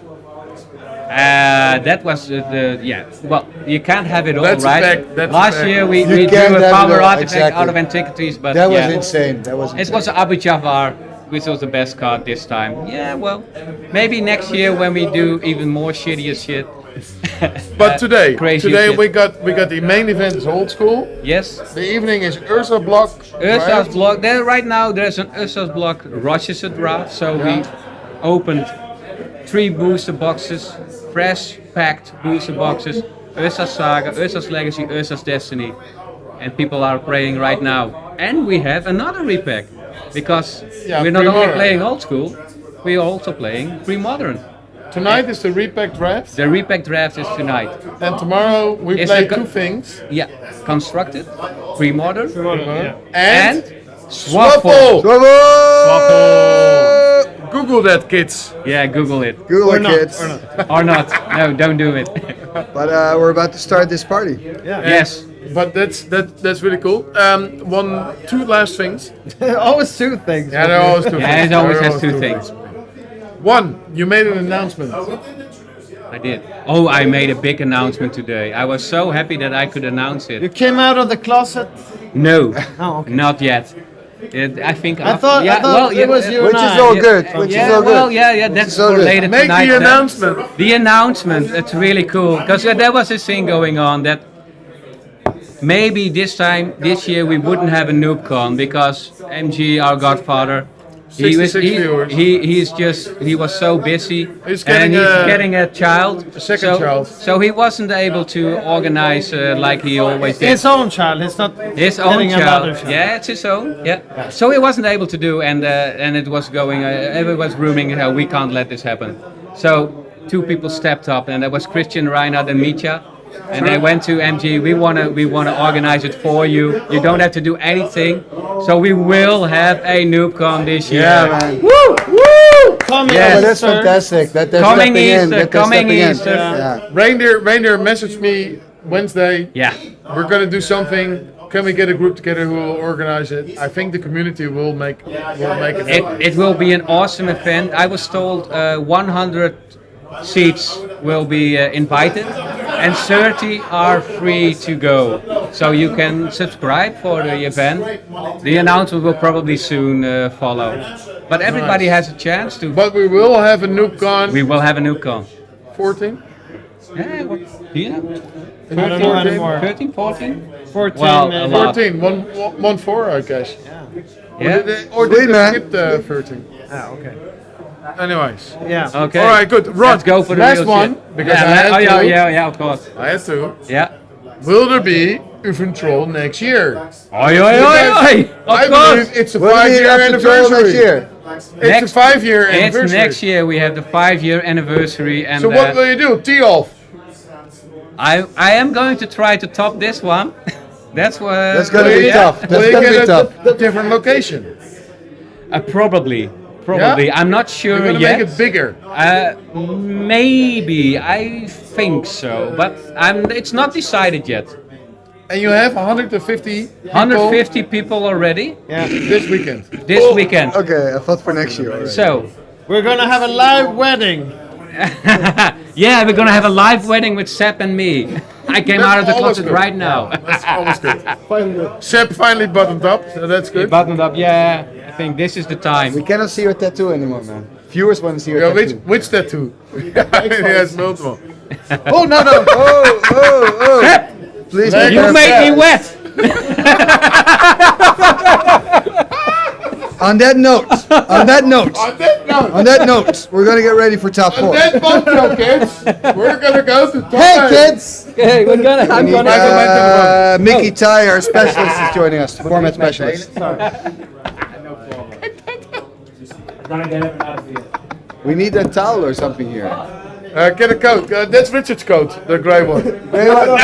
S16: That was Well, you can't have it all,
S18: That's
S16: right?
S18: a fact. That's
S16: Last
S18: a fact.
S16: year we
S13: You
S16: drew
S13: can't
S16: a
S13: have
S16: power
S13: it all,
S16: artifact
S13: exactly.
S16: out of Antiquities, but
S13: That was insane. That was insane.
S16: It was Abu Jafar, which was the best card this time. Yeah, well, maybe next year when we do even more shittier shit.
S18: But today
S16: shit.
S18: we got the main event is old school.
S16: Yes.
S18: The evening is Ursa block.
S16: Ursa's block. Right now there's an Ursa's block Rochester draft, so we opened 3 booster boxes, fresh packed booster boxes
S15: Ursa's Saga, Ursa's Legacy, Ursa's Destiny, and people are playing right now. And we have another repack, because we're not only playing old school, we're also playing pre-modern.
S18: Tonight is the repack draft.
S15: The repack draft is tonight.
S18: And tomorrow we play two things.
S15: Yeah, constructed, pre-modern,
S18: and
S15: Swaffle.
S18: Google that, kids.
S15: Yeah, Google it.
S13: Google it, kids.
S15: Or not. No, don't do it.
S13: But we're about to start this party.
S18: Yeah.
S15: Yes.
S18: But that's really cool. Two last things.
S5: Always two things.
S18: Yeah, there are always two things.
S15: Yeah, it always has two things.
S18: One, you made an announcement.
S15: I did. Oh, I made a big announcement today. I was so happy that I could announce it.
S5: You came out of the closet?
S15: No,
S5: Oh, okay.
S15: not yet. I think
S5: I thought it was you
S13: Which
S5: and
S13: is
S5: I.
S13: all good. Which is all good.
S15: Well, yeah, that's
S13: all
S15: for
S13: good.
S15: later
S18: Make
S15: tonight.
S18: the announcement.
S15: The announcement, it's really cool. Because there was this thing going on that maybe this year, we wouldn't have a NoobCon because MG, our godfather, he was so busy.
S18: He's
S15: and
S18: getting
S15: he's getting a child.
S18: A second child.
S15: So he wasn't able to organize like he always did.
S5: His own child. It's not
S15: His own
S5: getting another
S15: child. Yeah, it's his own. Yeah. So he wasn't able to do, and it was going. Everyone was rooming. We can't let this happen. So two people stepped up, and that was Christian, Reinhard, and Mitya. And they went to MG. We wanna organize it for you. You don't have to do anything. So we will have a NoobCon this year.
S13: Yeah, man.
S15: Woo! Woo!
S5: Coming
S13: Yeah, but
S5: Easter.
S13: that's fantastic. That they're
S15: Coming
S13: stepping in.
S15: Easter,
S13: That they're
S15: coming
S13: stepping in.
S15: Easter.
S13: Yeah.
S18: Reindeer messaged me Wednesday.
S15: Yeah.
S18: We're gonna do something. Can we get a group together who will organize it? I think the community will make it happen.
S15: It will be an awesome event. I was told 100 seats will be invited and 30 are free to go. So you can subscribe for the event. The announcement will probably soon follow. But everybody has a chance to.
S18: But we will have a NoobCon.
S15: We will have a NoobCon.
S18: 14?
S15: Yeah, what, do you know?
S5: I don't know anymore.
S15: 13, 14?
S5: 14.
S15: Well, a lot.
S18: 14, 1-4, I guess.
S15: Yeah.
S18: Or did they skip the 13?
S5: Ah, okay.
S18: Anyways.
S5: Yeah.
S15: Okay.
S18: All right, good. Ron,
S15: Let's go for the
S18: last
S15: real
S18: one.
S15: shit.
S18: Because
S15: Yeah,
S18: I had to.
S15: yeah, of course.
S18: I had to.
S15: Yeah.
S18: Will there be Uthden Troll next year?
S15: Oi!
S18: I believe it's a 5-year anniversary.
S13: Next year.
S18: It's a 5-year anniversary.
S15: It's next year. We have the 5-year anniversary, and
S18: So what will you do? Tee-off?
S15: I am going to try to top this one. That's what.
S13: That's gonna be tough. That's
S18: Will you
S13: gonna be
S18: get
S13: tough.
S18: a different location?
S15: Probably.
S18: Yeah?
S15: I'm not sure
S18: You're gonna
S15: yet.
S18: make it bigger.
S15: Maybe. I think so, but it's not decided yet.
S18: And you have 150 people
S15: 150 people already.
S5: Yeah.
S18: this weekend.
S15: This weekend.
S13: Okay, I thought for next year already.
S15: So.
S5: We're gonna have a live wedding.
S15: Yeah, we're gonna have a live wedding with Sepp and me. I came out of the
S18: always
S15: closet
S18: good.
S15: right now.
S18: That's always good. Sepp finally buttoned up, so that's good.
S15: Buttoned up, yeah. I think this is the time.
S13: We cannot see your tattoo anymore, man. Viewers want to see your
S18: Yeah,
S13: tattoo.
S18: which tattoo? He has multiple.
S13: Oh no! Oh!
S15: Sepp!
S13: Please,
S15: You made me wet!
S13: On that note,
S18: On that note,
S13: we're gonna get ready for top 4.
S18: on that bombshell, kids, we're gonna go to top
S13: Hey
S18: 8.
S13: kids!
S15: Okay,
S13: We need, Mickey Ty, our specialist, is joining us. Format specialist. We need a towel or something here.
S18: Get a coat. That's Richard's coat, the grey one. No.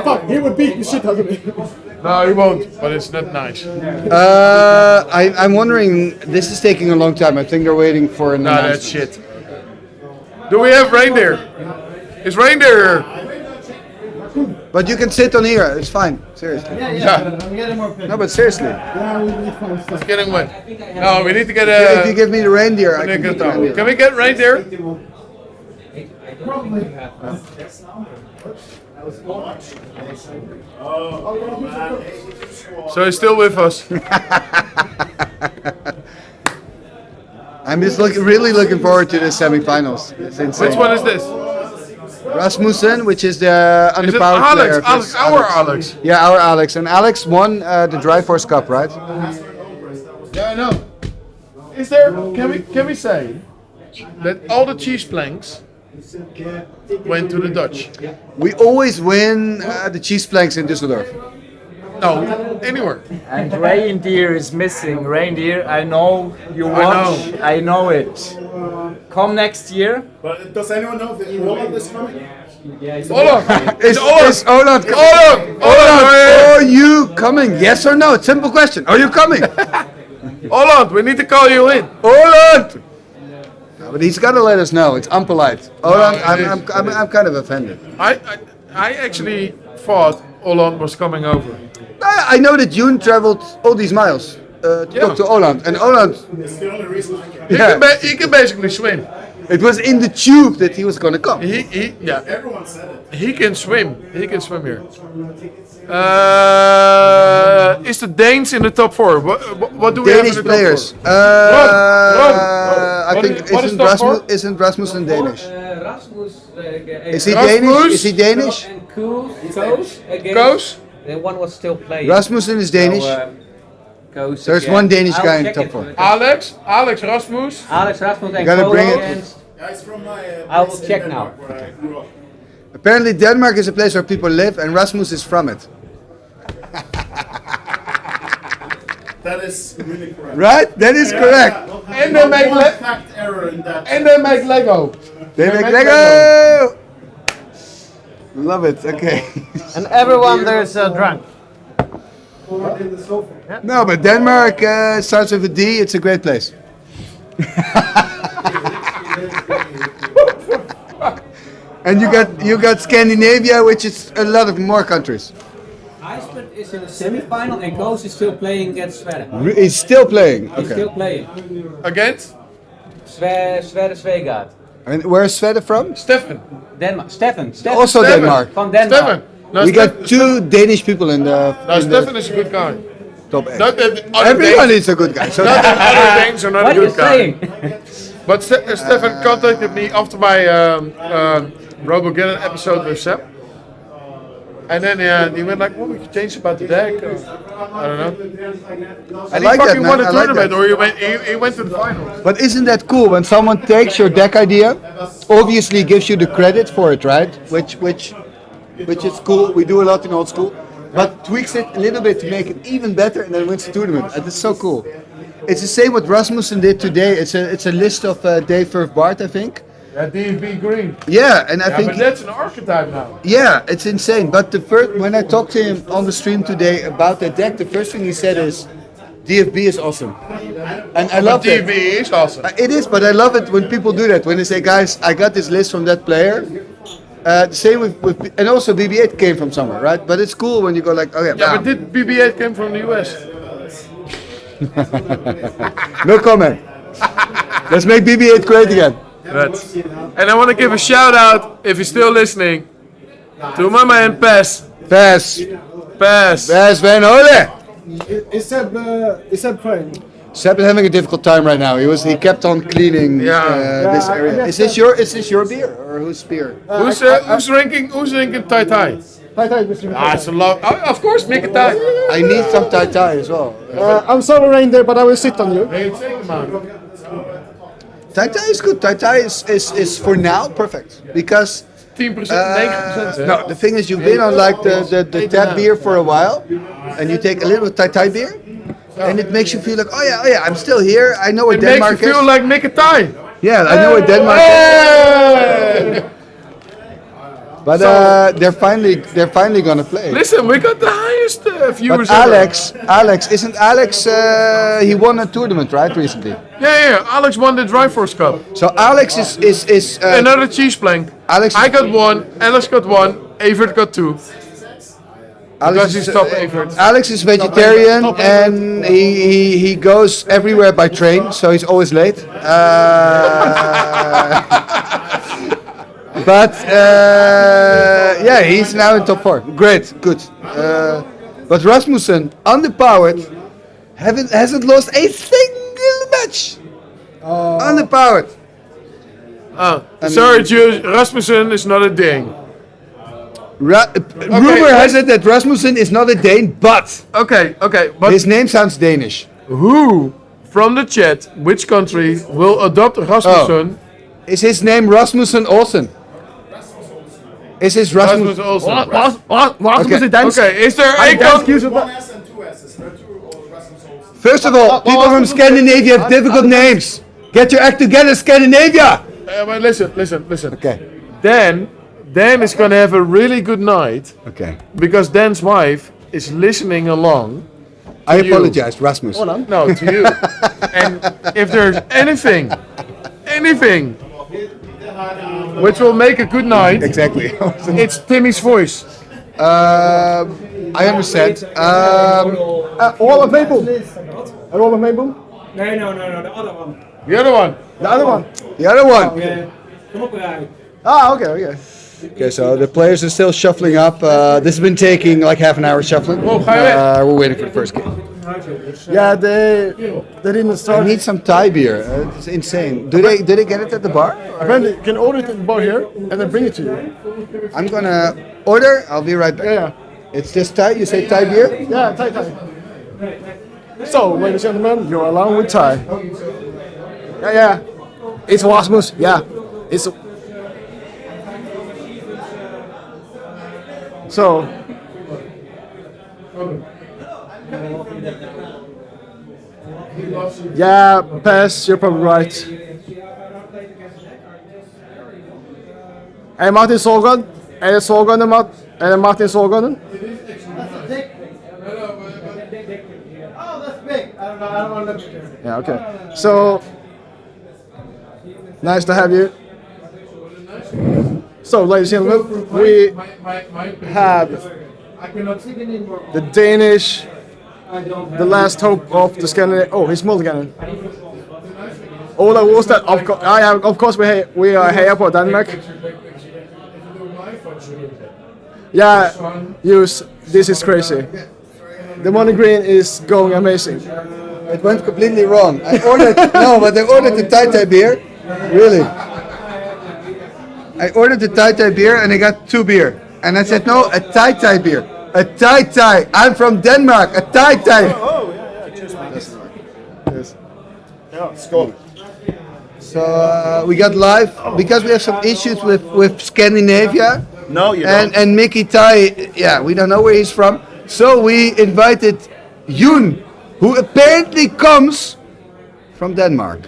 S11: Fuck, he would beat the shit out of me.
S18: No, he won't, but it's not nice.
S13: I'm wondering, this is taking a long time. I think they're waiting for an
S18: No, that's
S13: announcement.
S18: shit. Do we have reindeer? Is reindeer here?
S13: But you can sit on here, it's fine. Seriously.
S18: Yeah.
S5: I'm getting more pictures.
S13: No, but seriously.
S18: It's getting wet. No, we need to get
S13: If you
S18: a...
S13: give me the reindeer, I can get the reindeer.
S18: Can we get reindeer? So he's still with us.
S13: I'm just really looking forward to the semifinals. It's insane.
S18: Which one is this?
S13: Rasmussen, which is the
S18: Is it
S13: underpowered
S18: Alex?
S13: player.
S18: Alex, our Alex.
S13: Yeah, our Alex. And Alex won the Dry Force Cup, right?
S18: Yeah, I know. Is there? Can we say that all the cheese planks went to the Dutch.
S13: We always win the cheese planks in Düsseldorf.
S18: No, anywhere.
S9: And reindeer is missing. Reindeer, I know you watch. I know it. Come next year.
S4: But does anyone know if Holland is coming?
S15: Yeah, it's
S18: Holland!
S13: Is Holland coming? Are you coming? Yes or no? Simple question. Are you coming?
S18: Holland, we need to call you in.
S13: Holland! No, but he's got to let us know. It's unpolite. Holland, I'm kind of offended.
S18: I actually thought Holland was coming over.
S13: I know that June traveled all these miles to talk to Holland, and Holland.
S4: It's the only reason I can.
S18: He can basically swim.
S13: It was in the tube that he was going to come.
S18: Yeah.
S4: Everyone said it.
S18: He can swim. He can swim here. Is the Danes in the top 4? What do we
S13: Danish
S18: have in the
S13: players.
S18: top 4?
S13: I think isn't Rasmussen Danish?
S15: Rasmus.
S13: Is he Danish? Is he Danish?
S15: And Koos again.
S18: Koos?
S15: The one was still playing.
S13: Rasmussen is Danish.
S15: Koos
S13: There's
S15: again.
S13: one Danish
S15: I'll
S13: guy in
S15: check
S13: top
S15: it.
S13: 4.
S18: Alex Rasmus.
S15: Alex Rasmus and
S13: Gotta
S15: Koos
S13: bring it.
S15: against-
S4: Guys from my.
S15: I will
S4: place in
S15: check
S4: Denmark,
S15: now.
S4: where I grew up.
S13: Apparently Denmark is a place where people live, and Rasmus is from it.
S4: That is really correct.
S13: Right? That is correct.
S18: And they make
S4: fact error in that.
S18: and they make Lego.
S13: They make Lego! Love it, okay.
S5: And everyone there is drunk.
S13: No, but Denmark starts with a D, it's a great place. And you got Scandinavia, which is a lot of more countries.
S15: Iceland is in the semi-final and Koos is still playing against Sweden.
S13: He's still playing.
S15: He's
S13: Okay.
S15: still playing.
S18: Against?
S15: Sweden Svegaard.
S13: And where's Sveta from?
S18: Stefan.
S15: Denmark. Stefan.
S13: Also Denmark.
S15: From Denmark.
S18: Stefan. No,
S13: We got 2 Danish people in the
S18: No, Stefan is a good guy.
S13: top 8.
S18: Not that other
S13: Everyone
S18: Danes-
S13: is a good guy. So
S18: Not that other Danes are not
S15: What
S18: a
S15: are you
S18: good guy.
S15: saying?
S18: But Stefan contacted me after my Robogeddon episode with Seb. And then he went like, well, we could change about the deck. Or, I don't know.
S13: I
S18: And
S13: like
S18: he
S13: that,
S18: fucking
S13: man.
S18: won a
S13: I like
S18: tournament,
S13: that.
S18: or he went to the finals.
S13: But isn't that cool when someone takes your deck idea, obviously gives you the credit for it, right? Which is cool. We do a lot in old school, but tweaks it a little bit to make it even better, and then wins the tournament. And it's so cool. It's the same what Rasmussen did today. It's a list of Dave Firth Bart, I think.
S18: Yeah, DFB Green.
S13: Yeah, and I
S18: Yeah,
S13: think
S18: but that's an archetype now.
S13: yeah, it's insane. But when I talked to him on the stream today about that deck, the first thing he said is, DFB is awesome, and I love that.
S18: DFB is awesome.
S13: It is, but I love it when people do that. When they say, "Guys, I got this list from that player." The same with and also BB-8 came from somewhere, right? But it's cool when you go like, "Oh yeah."
S18: Yeah,
S13: bam.
S18: but did BB-8 came from the US?
S13: No comment. Let's make BB-8 great again.
S18: Right. And I want to give a shout out, if you're still listening, to my man Pes.
S13: Pes Van Ole.
S11: Is Seb playing?
S13: Seb is having a difficult time right now. He kept on cleaning this area. Is this your beer or whose beer?
S18: Who's drinking Tai Tai?
S11: Tai Tai, Mr.
S18: Ah, it's a lot. Oh, of course, make it Tai.
S13: I need some Tai Tai as well.
S11: I'm sorry, Reindeer, but I will sit on you.
S18: Hey, take him out.
S13: Tai Tai is good. Tai Tai is for now perfect because
S18: 10%, 9%.
S13: no, the thing is you've been on like the tap beer for a while, and you take a little Tai Tai beer, and it makes you feel like oh yeah, I'm still here. I know where
S18: It
S13: Denmark
S18: makes you
S13: is.
S18: feel like make it Tai.
S13: Yeah, I know where Denmark is. But they're finally gonna play.
S18: Listen, we got the highest viewers.
S13: But
S18: ever.
S13: isn't Alex? He won a tournament right recently.
S18: Yeah. Alex won the Triforce Cup.
S13: So Alex is
S18: Another cheese plank.
S13: Alex.
S18: I got 1. Alex got 1. Evert got 2. Because he's top Evert.
S13: Alex is vegetarian and he goes everywhere by train, so he's always late. But yeah, he's now in top 4. Great, good. But Rasmussen, underpowered, hasn't lost a single match. Underpowered.
S18: Sorry, Jules. Rasmussen is not a Dane.
S13: Rumor has it that Rasmussen is not a Dane, but
S18: Okay, but
S13: his name sounds Danish.
S18: who from the chat, which country will adopt Rasmussen
S13: Is his name Rasmussen Olsen? Is his Rasmus
S18: Olsen.
S11: Rasmus is Danish.
S18: Okay, is there a
S11: Danish?
S13: First of all, people from Scandinavia have difficult names. Get your act together, Scandinavia!
S18: But listen.
S13: Okay.
S18: Dan is gonna have a really good night.
S13: Okay.
S18: Because Dan's wife is listening along.
S13: I apologize, Rasmus.
S18: No, to you. And if there's anything which will make a good night,
S13: exactly,
S18: it's Timmy's voice.
S13: I understand.
S11: All of Maple. All of Maple.
S15: No, the other one.
S18: The other one.
S11: The other one.
S13: The other one.
S15: Kom op eruit.
S11: Ah, okay.
S13: Okay, so the players are still shuffling up. This has been taking like half an hour shuffling. We're waiting for the first game.
S11: Yeah, they didn't start.
S13: I need some Thai beer. It's insane. Do they get it at the bar?
S11: Apparently, you can order it at the bar here and then bring it to you.
S13: I'm gonna order. I'll be right back.
S11: Yeah.
S13: It's just Thai. You say Thai beer?
S11: Yeah, Thai. So, ladies and gentlemen, you're along with Thai. Yeah. It's Rasmus. Yeah. It's. So. Yeah, pass. You're probably right. Hey, Martin Solgan. Hey, Solgan and Martin Solgan.
S14: Oh, that's big. I don't want to look at it.
S11: Yeah, okay. So, nice to have you. So, ladies and gentlemen, we have the Danish, the last hope of the Scandinavian. Oh, he's mulliganen. Ola Wolstad, of course, we are here for Denmark. Yeah, this is crazy. The money green is going amazing.
S13: It went completely wrong. I ordered but I ordered the Thai beer. Really. I ordered the Thai beer and I got 2 beer. And I said no, a Thai beer. A Thai. I'm from Denmark. A Thai.
S11: Oh yeah. Cheers, man. Yes. Yeah, skål.
S13: So we got live because we have some issues with Scandinavia.
S8: No, you don't.
S13: And Mickey Tai, yeah, we don't know where he's from. So we invited Yoon, who apparently comes from Denmark.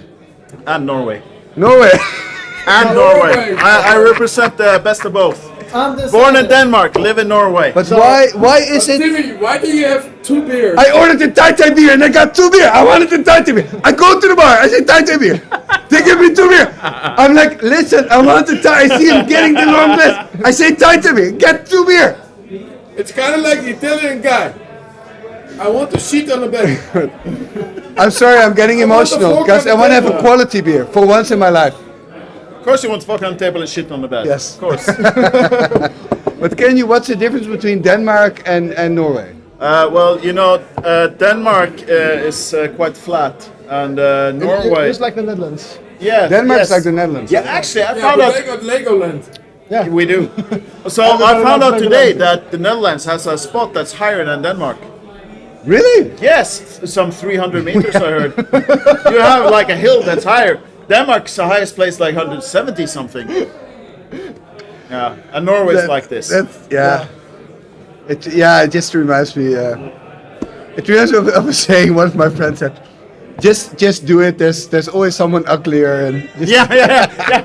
S8: And Norway.
S13: Norway.
S8: And Norway. I represent the best of both. Born in Denmark, live in Norway.
S13: But why is it?
S19: Timmy, why do you have 2 beers?
S13: I ordered the Thai beer and I got 2 beer. I wanted the Thai beer. I go to the bar. I say Thai beer. They give me 2 beer. I'm like, listen, I want the Thai. I see him getting the wrong list. I say Thai beer. Get 2 beer.
S19: It's kind of like the Italian guy. I want to shit on the bed.
S13: I'm sorry, I'm getting emotional because I want to have a quality beer for once in my life.
S8: Of course you want to fuck on the table and shit on the bed.
S13: Yes.
S8: Of course.
S13: But what's the difference between Denmark and Norway?
S8: Well, Denmark is quite flat, and Norway.
S11: It's like the Netherlands.
S8: Yeah,
S13: Denmark's like the Netherlands.
S8: Yeah, actually, I found out.
S19: They got Legoland.
S8: Yeah, we do. So I found out today that the Netherlands has a spot that's higher than Denmark.
S13: Really?
S8: Yes, some 300 meters. I heard. You have like a hill that's higher. Denmark's the highest place, like 170 something. Yeah, and Norway's like this.
S13: It just reminds me. It reminds me of a saying one of my friends said. Just do it. There's always someone uglier and.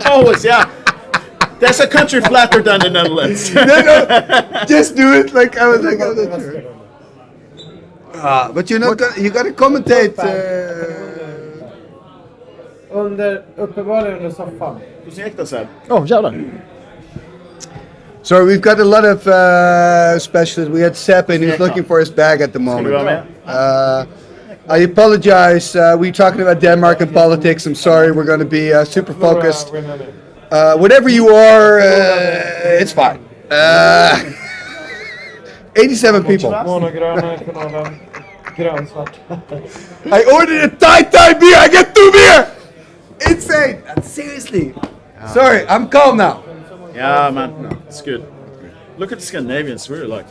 S8: Always, yeah. There's a country flatter than the Netherlands.
S13: No, just do it. Like I was like, I'm not sure. But you got to commentate.
S5: Uppenbarligen under soffan.
S8: Hur gick det sen?
S11: Oh, jävlar.
S13: Sorry, we've got a lot of specialists. We had Sepp and he's looking for his bag at the moment. I apologize. We're talking about Denmark and politics. I'm sorry. We're going to be super focused. Whatever you are, it's fine. 87 people. I ordered a Thai beer. I get 2 beer. Insane. Seriously. Sorry, I'm calm now.
S8: Yeah, man. It's good. Look at the Scandinavians. We're like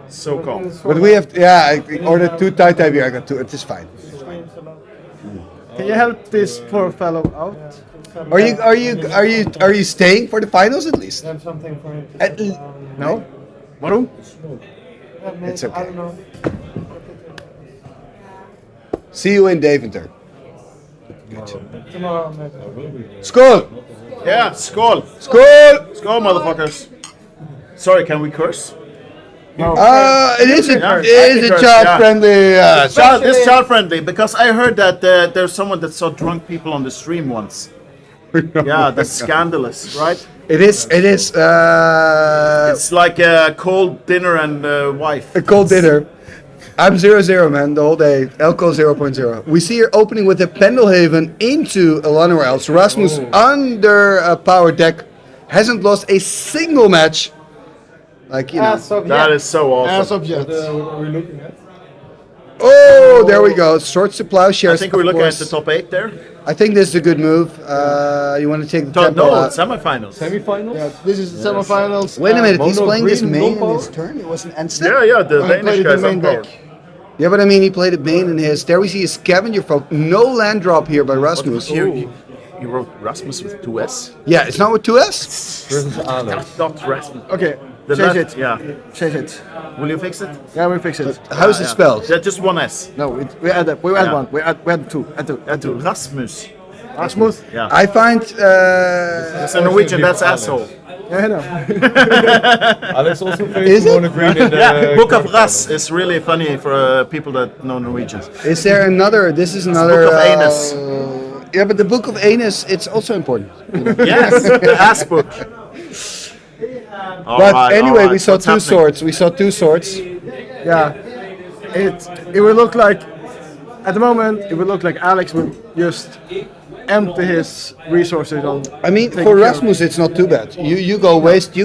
S8: so calm.
S13: But we have, I ordered 2 Thai beer. I got 2. It's fine.
S11: Can you help this poor fellow out?
S13: Are you staying for the finals at least?
S5: Have something for him.
S11: No? Maru?
S13: It's okay.
S5: I don't know.
S13: See you in Deventer.
S5: Tomorrow maybe.
S13: Skål!
S6: Yeah, skål!
S13: Skål!
S6: Skål, motherfuckers! Sorry, can we curse?
S13: It is a child-friendly.
S6: This child-friendly because I heard that there's someone that saw drunk people on the stream once. Yeah, that's scandalous, right?
S13: It is.
S6: It's like a cold dinner and wife.
S13: A cold dinner. I'm 0-0, man, the whole day. Elko 0.0. We see her opening with a Pendelhaven into a Llanowar Elves. Rasmus under a power deck. Hasn't lost a single match. Like, you know.
S6: That is so awesome.
S11: As of yet.
S18: What are we looking at?
S13: Oh, there we go. Swords to Plowshares.
S6: I think we're looking at the top 8 there.
S13: I think this is a good move. You want to take the tempo
S6: No,
S13: out.
S6: it's semifinals.
S18: Semifinals?
S11: Yeah, this is the semifinals.
S13: Wait a minute, he's
S18: Mono
S13: playing this
S18: green,
S13: main
S18: no
S13: in his
S18: power?
S13: turn? It was an end step?
S6: Yeah, the
S11: I
S6: Danish
S11: played
S6: guy's
S11: the main
S6: on power.
S11: deck.
S13: Yeah, but I mean, he played it main in his. There we see a scavenger folk. No land drop here by Rasmus.
S6: Here, you wrote Rasmus with 2 S.
S13: Yeah, it's not with 2S.
S6: That's not Rasmus.
S11: Okay,
S6: The
S11: change
S6: left-
S11: it.
S6: Yeah.
S11: Change it.
S6: Will you fix it?
S11: Yeah, we'll fix it.
S13: How is it spelled?
S6: Yeah, just 1 S.
S11: No, we add that. We add
S6: Yeah.
S11: one. We add two. Add two.
S6: Rasmus.
S11: Rasmus?
S6: Yeah.
S13: I find.
S6: It's a Norwegian, that's asshole.
S11: Yeah, I know.
S7: Alex also
S13: Is
S7: faced
S13: it?
S7: monogreed in the
S6: Yeah, Book of Ras is really funny for people that know Norwegian.
S13: Is there another? This is another.
S6: Book of Anus.
S13: Yeah, but the Book of Anus, it's also important.
S6: Yes, the ass book.
S13: But anyway, we saw two swords. We saw two swords.
S11: Yeah, it would look like at the moment it would look like Alex would just empty his resources on.
S13: I mean,
S11: taking
S13: for
S11: care of-
S13: Rasmus, it's not too bad. You go waste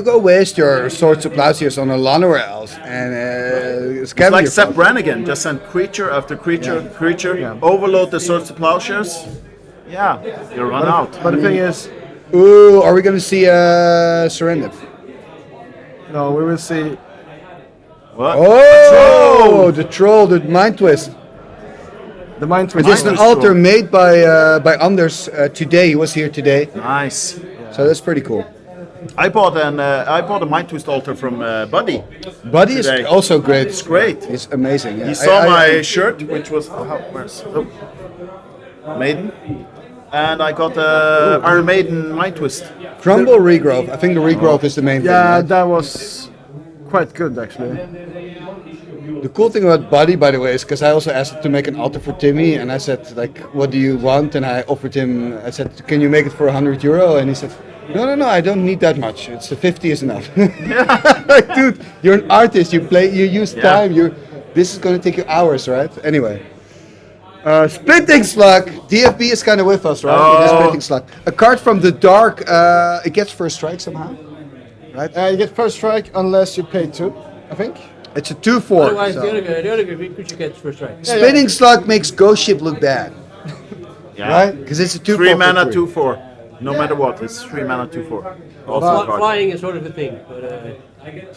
S13: your swords to plowshares on a Llanowar Elves and
S6: It's
S13: scavenger
S6: like Sepp
S13: folk.
S6: Brannigan, just send creature after creature, overload the swords to plowshares. Yeah, you run out.
S11: But the thing is,
S13: Ooh, are we gonna see surrender?
S11: no, we will see.
S6: What?
S13: Oh, the troll, the mind twist.
S11: The mind twist.
S13: It is an altar made by Anders today. He was here today,
S6: Nice.
S13: so that's pretty cool.
S6: I bought a mind twist altar from Buddy.
S13: Buddy is
S6: Today.
S13: also great.
S6: It's great.
S13: He's amazing. Yeah.
S6: He saw my shirt, which was Maiden, and I got Iron Maiden mind twist.
S13: Crumble regrowth. I think the regrowth is the main
S11: Yeah,
S13: thing. Right?
S11: that was quite good actually.
S13: The cool thing about Buddy, by the way, is because I also asked him to make an altar for Timmy, and I said, like, what do you want? And I offered him, I said, can you make it for €100? And he said, no, I don't need that much. It's 50 is enough. Like, dude, you're an artist. You use time. This is going to take you hours, right? Anyway. Splitting Slug. DFB is kind of with us, right? With the Splitting Slug. A card from the dark. It gets first strike somehow, right?
S11: You get first strike unless you pay 2, I think.
S13: It's a 2/4.
S22: Otherwise,
S13: so.
S22: the other creature gets first strike.
S13: Spinning Slug makes Ghost Ship look bad.
S6: Yeah.
S13: Right? Because it's a 2/4.
S6: 3 mana,
S13: for
S6: 2/4. No matter what, it's 3 mana, 2/4. Also a card.
S22: Flying is sort of a thing, but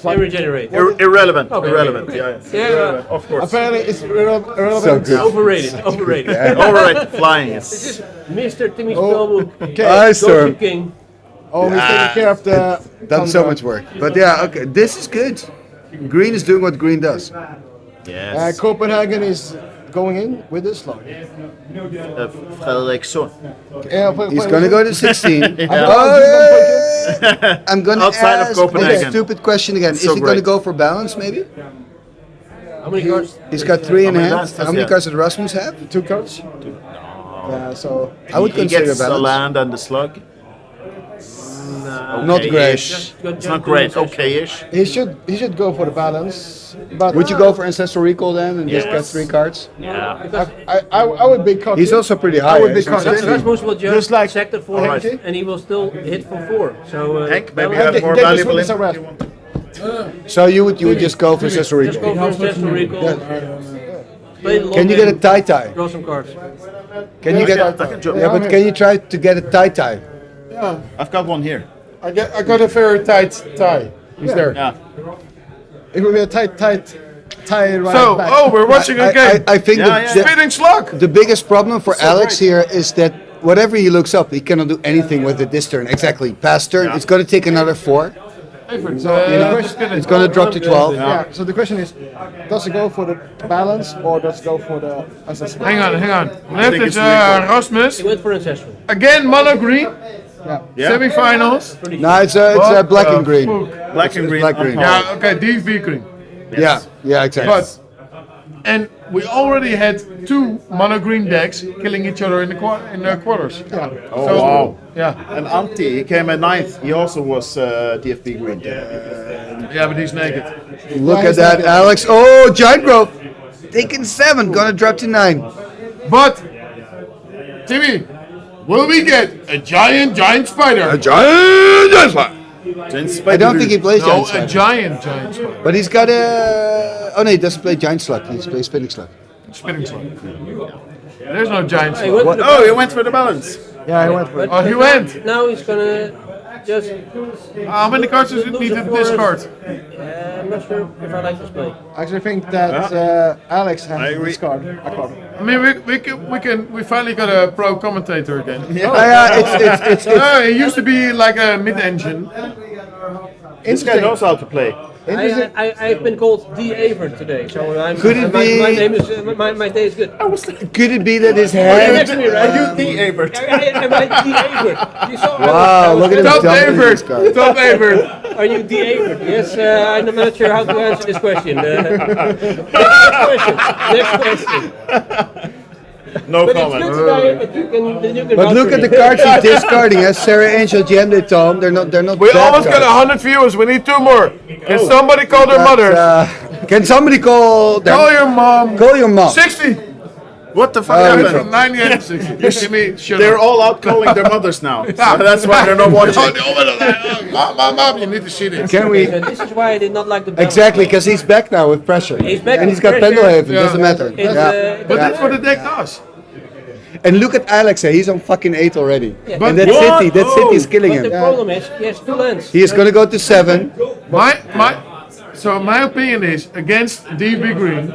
S22: they regenerate.
S6: Irrelevant.
S22: Okay,
S6: Irrelevant.
S22: okay.
S6: Yeah.
S22: Yeah.
S6: Irrelevant, of course.
S11: Apparently, it's irrelevant.
S13: So good.
S22: Overrated. Overrated.
S6: Overrated. Flying is.
S22: This is Mr. Timmy Spellbook.
S13: Hi, sir.
S22: Ghost King.
S11: Oh, he's taking care of the.
S13: Done so much work. But yeah, okay, this is good. Green is doing what green does.
S6: Yes.
S11: Copenhagen is going in with this slug.
S6: Fredriksson.
S13: He's gonna go to 16.
S6: Yeah.
S13: Oh, yeah. I'm gonna
S6: Outside of
S13: ask
S6: Copenhagen.
S13: a stupid question again.
S6: So
S13: Is he gonna
S6: great.
S13: go for balance, maybe?
S22: How many cards?
S13: He's got 3 in
S6: How many
S13: hand.
S6: lands does
S13: How
S6: he
S13: many
S6: have?
S13: cards does Rasmus have?
S11: 2 cards. Yeah, so
S13: I would
S6: He
S13: consider
S6: gets a
S13: balance.
S6: land and the slug.
S13: Not great.
S6: It's not great. Okay-ish.
S11: he should go for the balance. But
S13: Would you go for Ancestral Recall then and just get 3 cards?
S6: Yeah.
S11: I would be cocky.
S13: He's also pretty high.
S11: I would be
S13: He's on
S11: cocky.
S13: 16.
S22: Rasmus will just
S11: like
S22: sack the 4
S6: Alright.
S22: and he will still hit for 4. So
S6: Hank, maybe you
S22: balance-
S6: have more
S11: Get this
S6: valuable
S11: with
S6: info.
S11: red.
S13: So you would just go for Ancestral
S22: Just
S13: Recall.
S22: go for Ancestral Recall. Play the long
S13: Can you get a
S22: game,
S13: tie-tie?
S22: draw some cards.
S13: Can you get?
S6: I can jump.
S13: Yeah, but can you try to get a tie-tie?
S11: Yeah,
S6: I've got one here.
S18: I got a very tight tie. He's there.
S6: Yeah.
S11: it will be a tight tie right
S18: So,
S11: back.
S18: oh, we're watching a game.
S13: I think
S18: Spinning slug.
S13: the biggest problem for Alex here is that whatever he looks up, he cannot do anything with it this turn. Exactly. Past turn, it's going to take another 4.
S11: So
S13: It's going to drop to 12.
S11: Yeah. So the question is, does it go for the balance or does it go for the ancestral?
S18: Hang on. Left is Rasmus.
S22: He went for ancestral.
S18: Again, mono green.
S11: Yeah.
S18: Semi-finals.
S13: No, it's black and green.
S6: Black and green.
S13: Black green.
S18: Yeah, okay, DFB green.
S13: Yeah, exactly.
S18: But, and we already had 2 mono green decks killing each other in the quarters.
S11: Yeah.
S6: Oh, wow.
S18: Yeah.
S6: And Antti, he came at 9th. He also was DFB green.
S18: Yeah, but he's naked.
S13: Look at that, Alex. Oh, giant growth. Taking 7, gonna drop to 9.
S18: But, Timmy, will we get a giant spider?
S13: A giant spider. I don't think he plays giant
S18: a
S13: slug.
S18: giant spider.
S13: But he's got a... Oh no, he doesn't play giant slug. He plays spinning slug.
S18: Spinning slug. There's no giant
S22: He
S18: slug.
S22: went for the
S6: Oh, he went for the balance.
S11: Yeah, I went for it.
S18: Oh, he went.
S22: Now he's gonna just.
S18: How many cards does it need to discard?
S22: I'm not sure if I like this play.
S11: I actually think that Alex has this card. A card.
S18: I mean, we finally got a pro commentator again.
S13: It's
S18: It used to be like a mid-engine.
S6: This guy knows how to play.
S22: I've been called D. Avert today, so
S13: Could it be-
S22: my name is my day is good.
S13: Could it be that his
S22: You're
S13: head...
S22: next to me, right?
S6: Are you D. Avert?
S22: Am I D. Avert? You saw
S13: Wow, look at him
S18: Top
S13: dumping
S18: Avert.
S13: this card.
S18: Top Avert.
S22: Are you D. Avert? Yes, I'm not sure how to answer this question. Next question.
S6: No
S22: But
S6: comment.
S22: it's good that you can
S13: But look at the cards he's discarding. As Sarah Angel GM'd Tom, they're not
S18: We
S13: bad
S18: almost got
S13: cards.
S18: 100 viewers. We need 2 more. Can somebody call their mothers?
S13: Can somebody call...
S18: Call your mom.
S13: Call your mom.
S18: 60.
S6: What the fuck
S18: Yeah,
S6: happened?
S18: 98 and 60. Timmy, shut
S6: They're
S18: up.
S6: all out calling their mothers now. So that's why they're not watching.
S18: Mom, you need to see this.
S13: Can we...
S22: So this is why I did not like the balance.
S13: Exactly, because he's back now with pressure.
S22: He's back
S13: and
S22: with
S13: he's got
S22: pressure.
S13: Pendelhaven,
S18: Yeah.
S13: doesn't matter.
S22: It's,
S18: But that's what the deck does.
S13: And look at Alex, he's on fucking 8 already.
S22: Yeah.
S18: But
S13: And that
S18: what?
S13: city is killing
S22: But
S13: him.
S22: the problem is, he has 2 lands.
S13: He is going to go to 7.
S18: My opinion is against DB Green,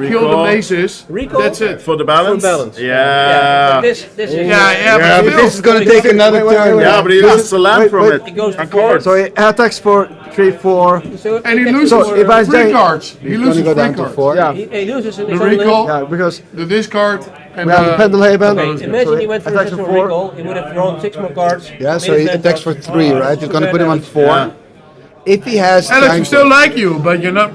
S18: kill the mazes.
S22: Recall?
S18: That's it.
S6: For the balance?
S22: For balance.
S6: Yeah.
S22: But this is.
S13: Yeah, but this is going to take another turn.
S6: Yeah, but he loses the land from it.
S22: It goes to
S6: And
S22: 4.
S6: cards.
S11: So he attacks for 3, 4.
S22: So
S18: And he
S22: can-
S18: loses
S11: So if I
S18: free
S11: say-
S18: cards. He
S13: He's going
S18: loses
S13: to go
S18: free
S13: down to
S18: cards.
S13: 4.
S11: Yeah.
S22: He loses in
S18: The
S22: his own land.
S18: recall,
S11: Yeah, because
S18: the discard, and
S11: we have
S18: the
S11: Pendelhaven.
S22: Okay, imagine he went for
S11: attacks
S22: a
S11: for
S22: 4
S11: 4.
S22: recall, he would have drawn 6 more cards.
S13: Yeah, so
S22: made
S13: he
S22: his land
S13: attacks for
S22: drop.
S13: 3, right? He's going to put him on 4.
S6: Yeah.
S13: If he has...
S18: Alex, we
S13: giant
S18: still like you, but you're not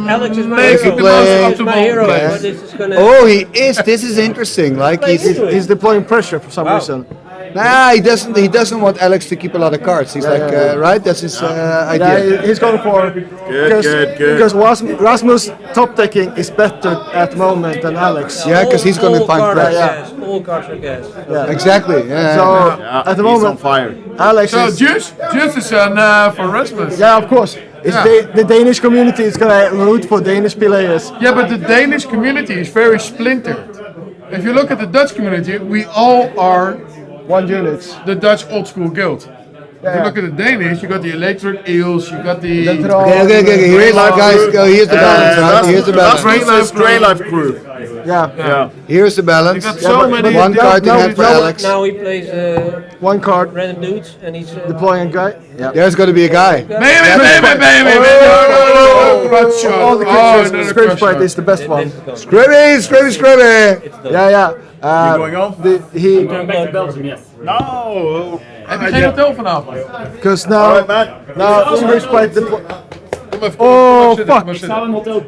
S22: Alex is my
S18: making
S22: hero.
S18: the most
S22: Alex is my
S18: optimal
S22: hero.
S18: play.
S22: But this is gonna.
S13: Oh, he is. This is interesting. Like
S11: He's deploying pressure for some
S22: Wow.
S11: reason.
S13: Nah, he doesn't. He doesn't want Alex to keep a lot of cards. He's like, right? That's his idea.
S11: Yeah, he's going for
S6: good.
S11: because Rasmus top decking is better at the moment than Alex.
S13: Yeah, because he's going to
S22: All
S13: find
S22: cards are
S13: pressure.
S22: gas. All cards are gas.
S11: Yeah.
S13: Exactly. Yeah.
S11: So
S6: Yeah,
S11: at the
S6: he's on
S11: moment,
S6: fire.
S11: Alex
S18: So
S11: is.
S18: Juice is on for Rasmus.
S11: Yeah, of course. It's
S18: Yeah.
S11: the Danish community is gonna root for Danish players.
S18: Yeah, but the Danish community is very splintered. If you look at the Dutch community, we all are
S11: One unit.
S18: the Dutch old school guild. If you look at the Danish, you got the electric eels, you got the.
S13: Okay. Here's guys. Here's the balance. Right? Here's the balance.
S6: That's Grey Life crew.
S11: Yeah.
S13: Here's the balance.
S18: You got so many.
S13: One card in hand for Alex.
S22: Now he plays
S11: One card.
S22: random dudes and he's.
S11: Deploying a guy. Yeah.
S13: There's going to be a guy.
S18: Baby! Crutch shot.
S11: All the
S18: Oh,
S11: creatures.
S18: another
S11: Scrape
S18: crutch
S11: Sprite
S18: shot.
S11: is the best one.
S13: Scrubby.
S11: Yeah.
S6: You going on?
S11: He
S19: Going back to Belgium, yes.
S6: No.
S18: Heb je geen hotel vanavond?
S11: because
S6: Alright,
S11: now
S6: man.
S11: Scrape Sprite deploy.
S18: Kom even,
S11: Oh,
S18: kom even zitten,
S11: fuck.
S18: kom even
S19: Ik
S18: zitten.
S19: zou een hotel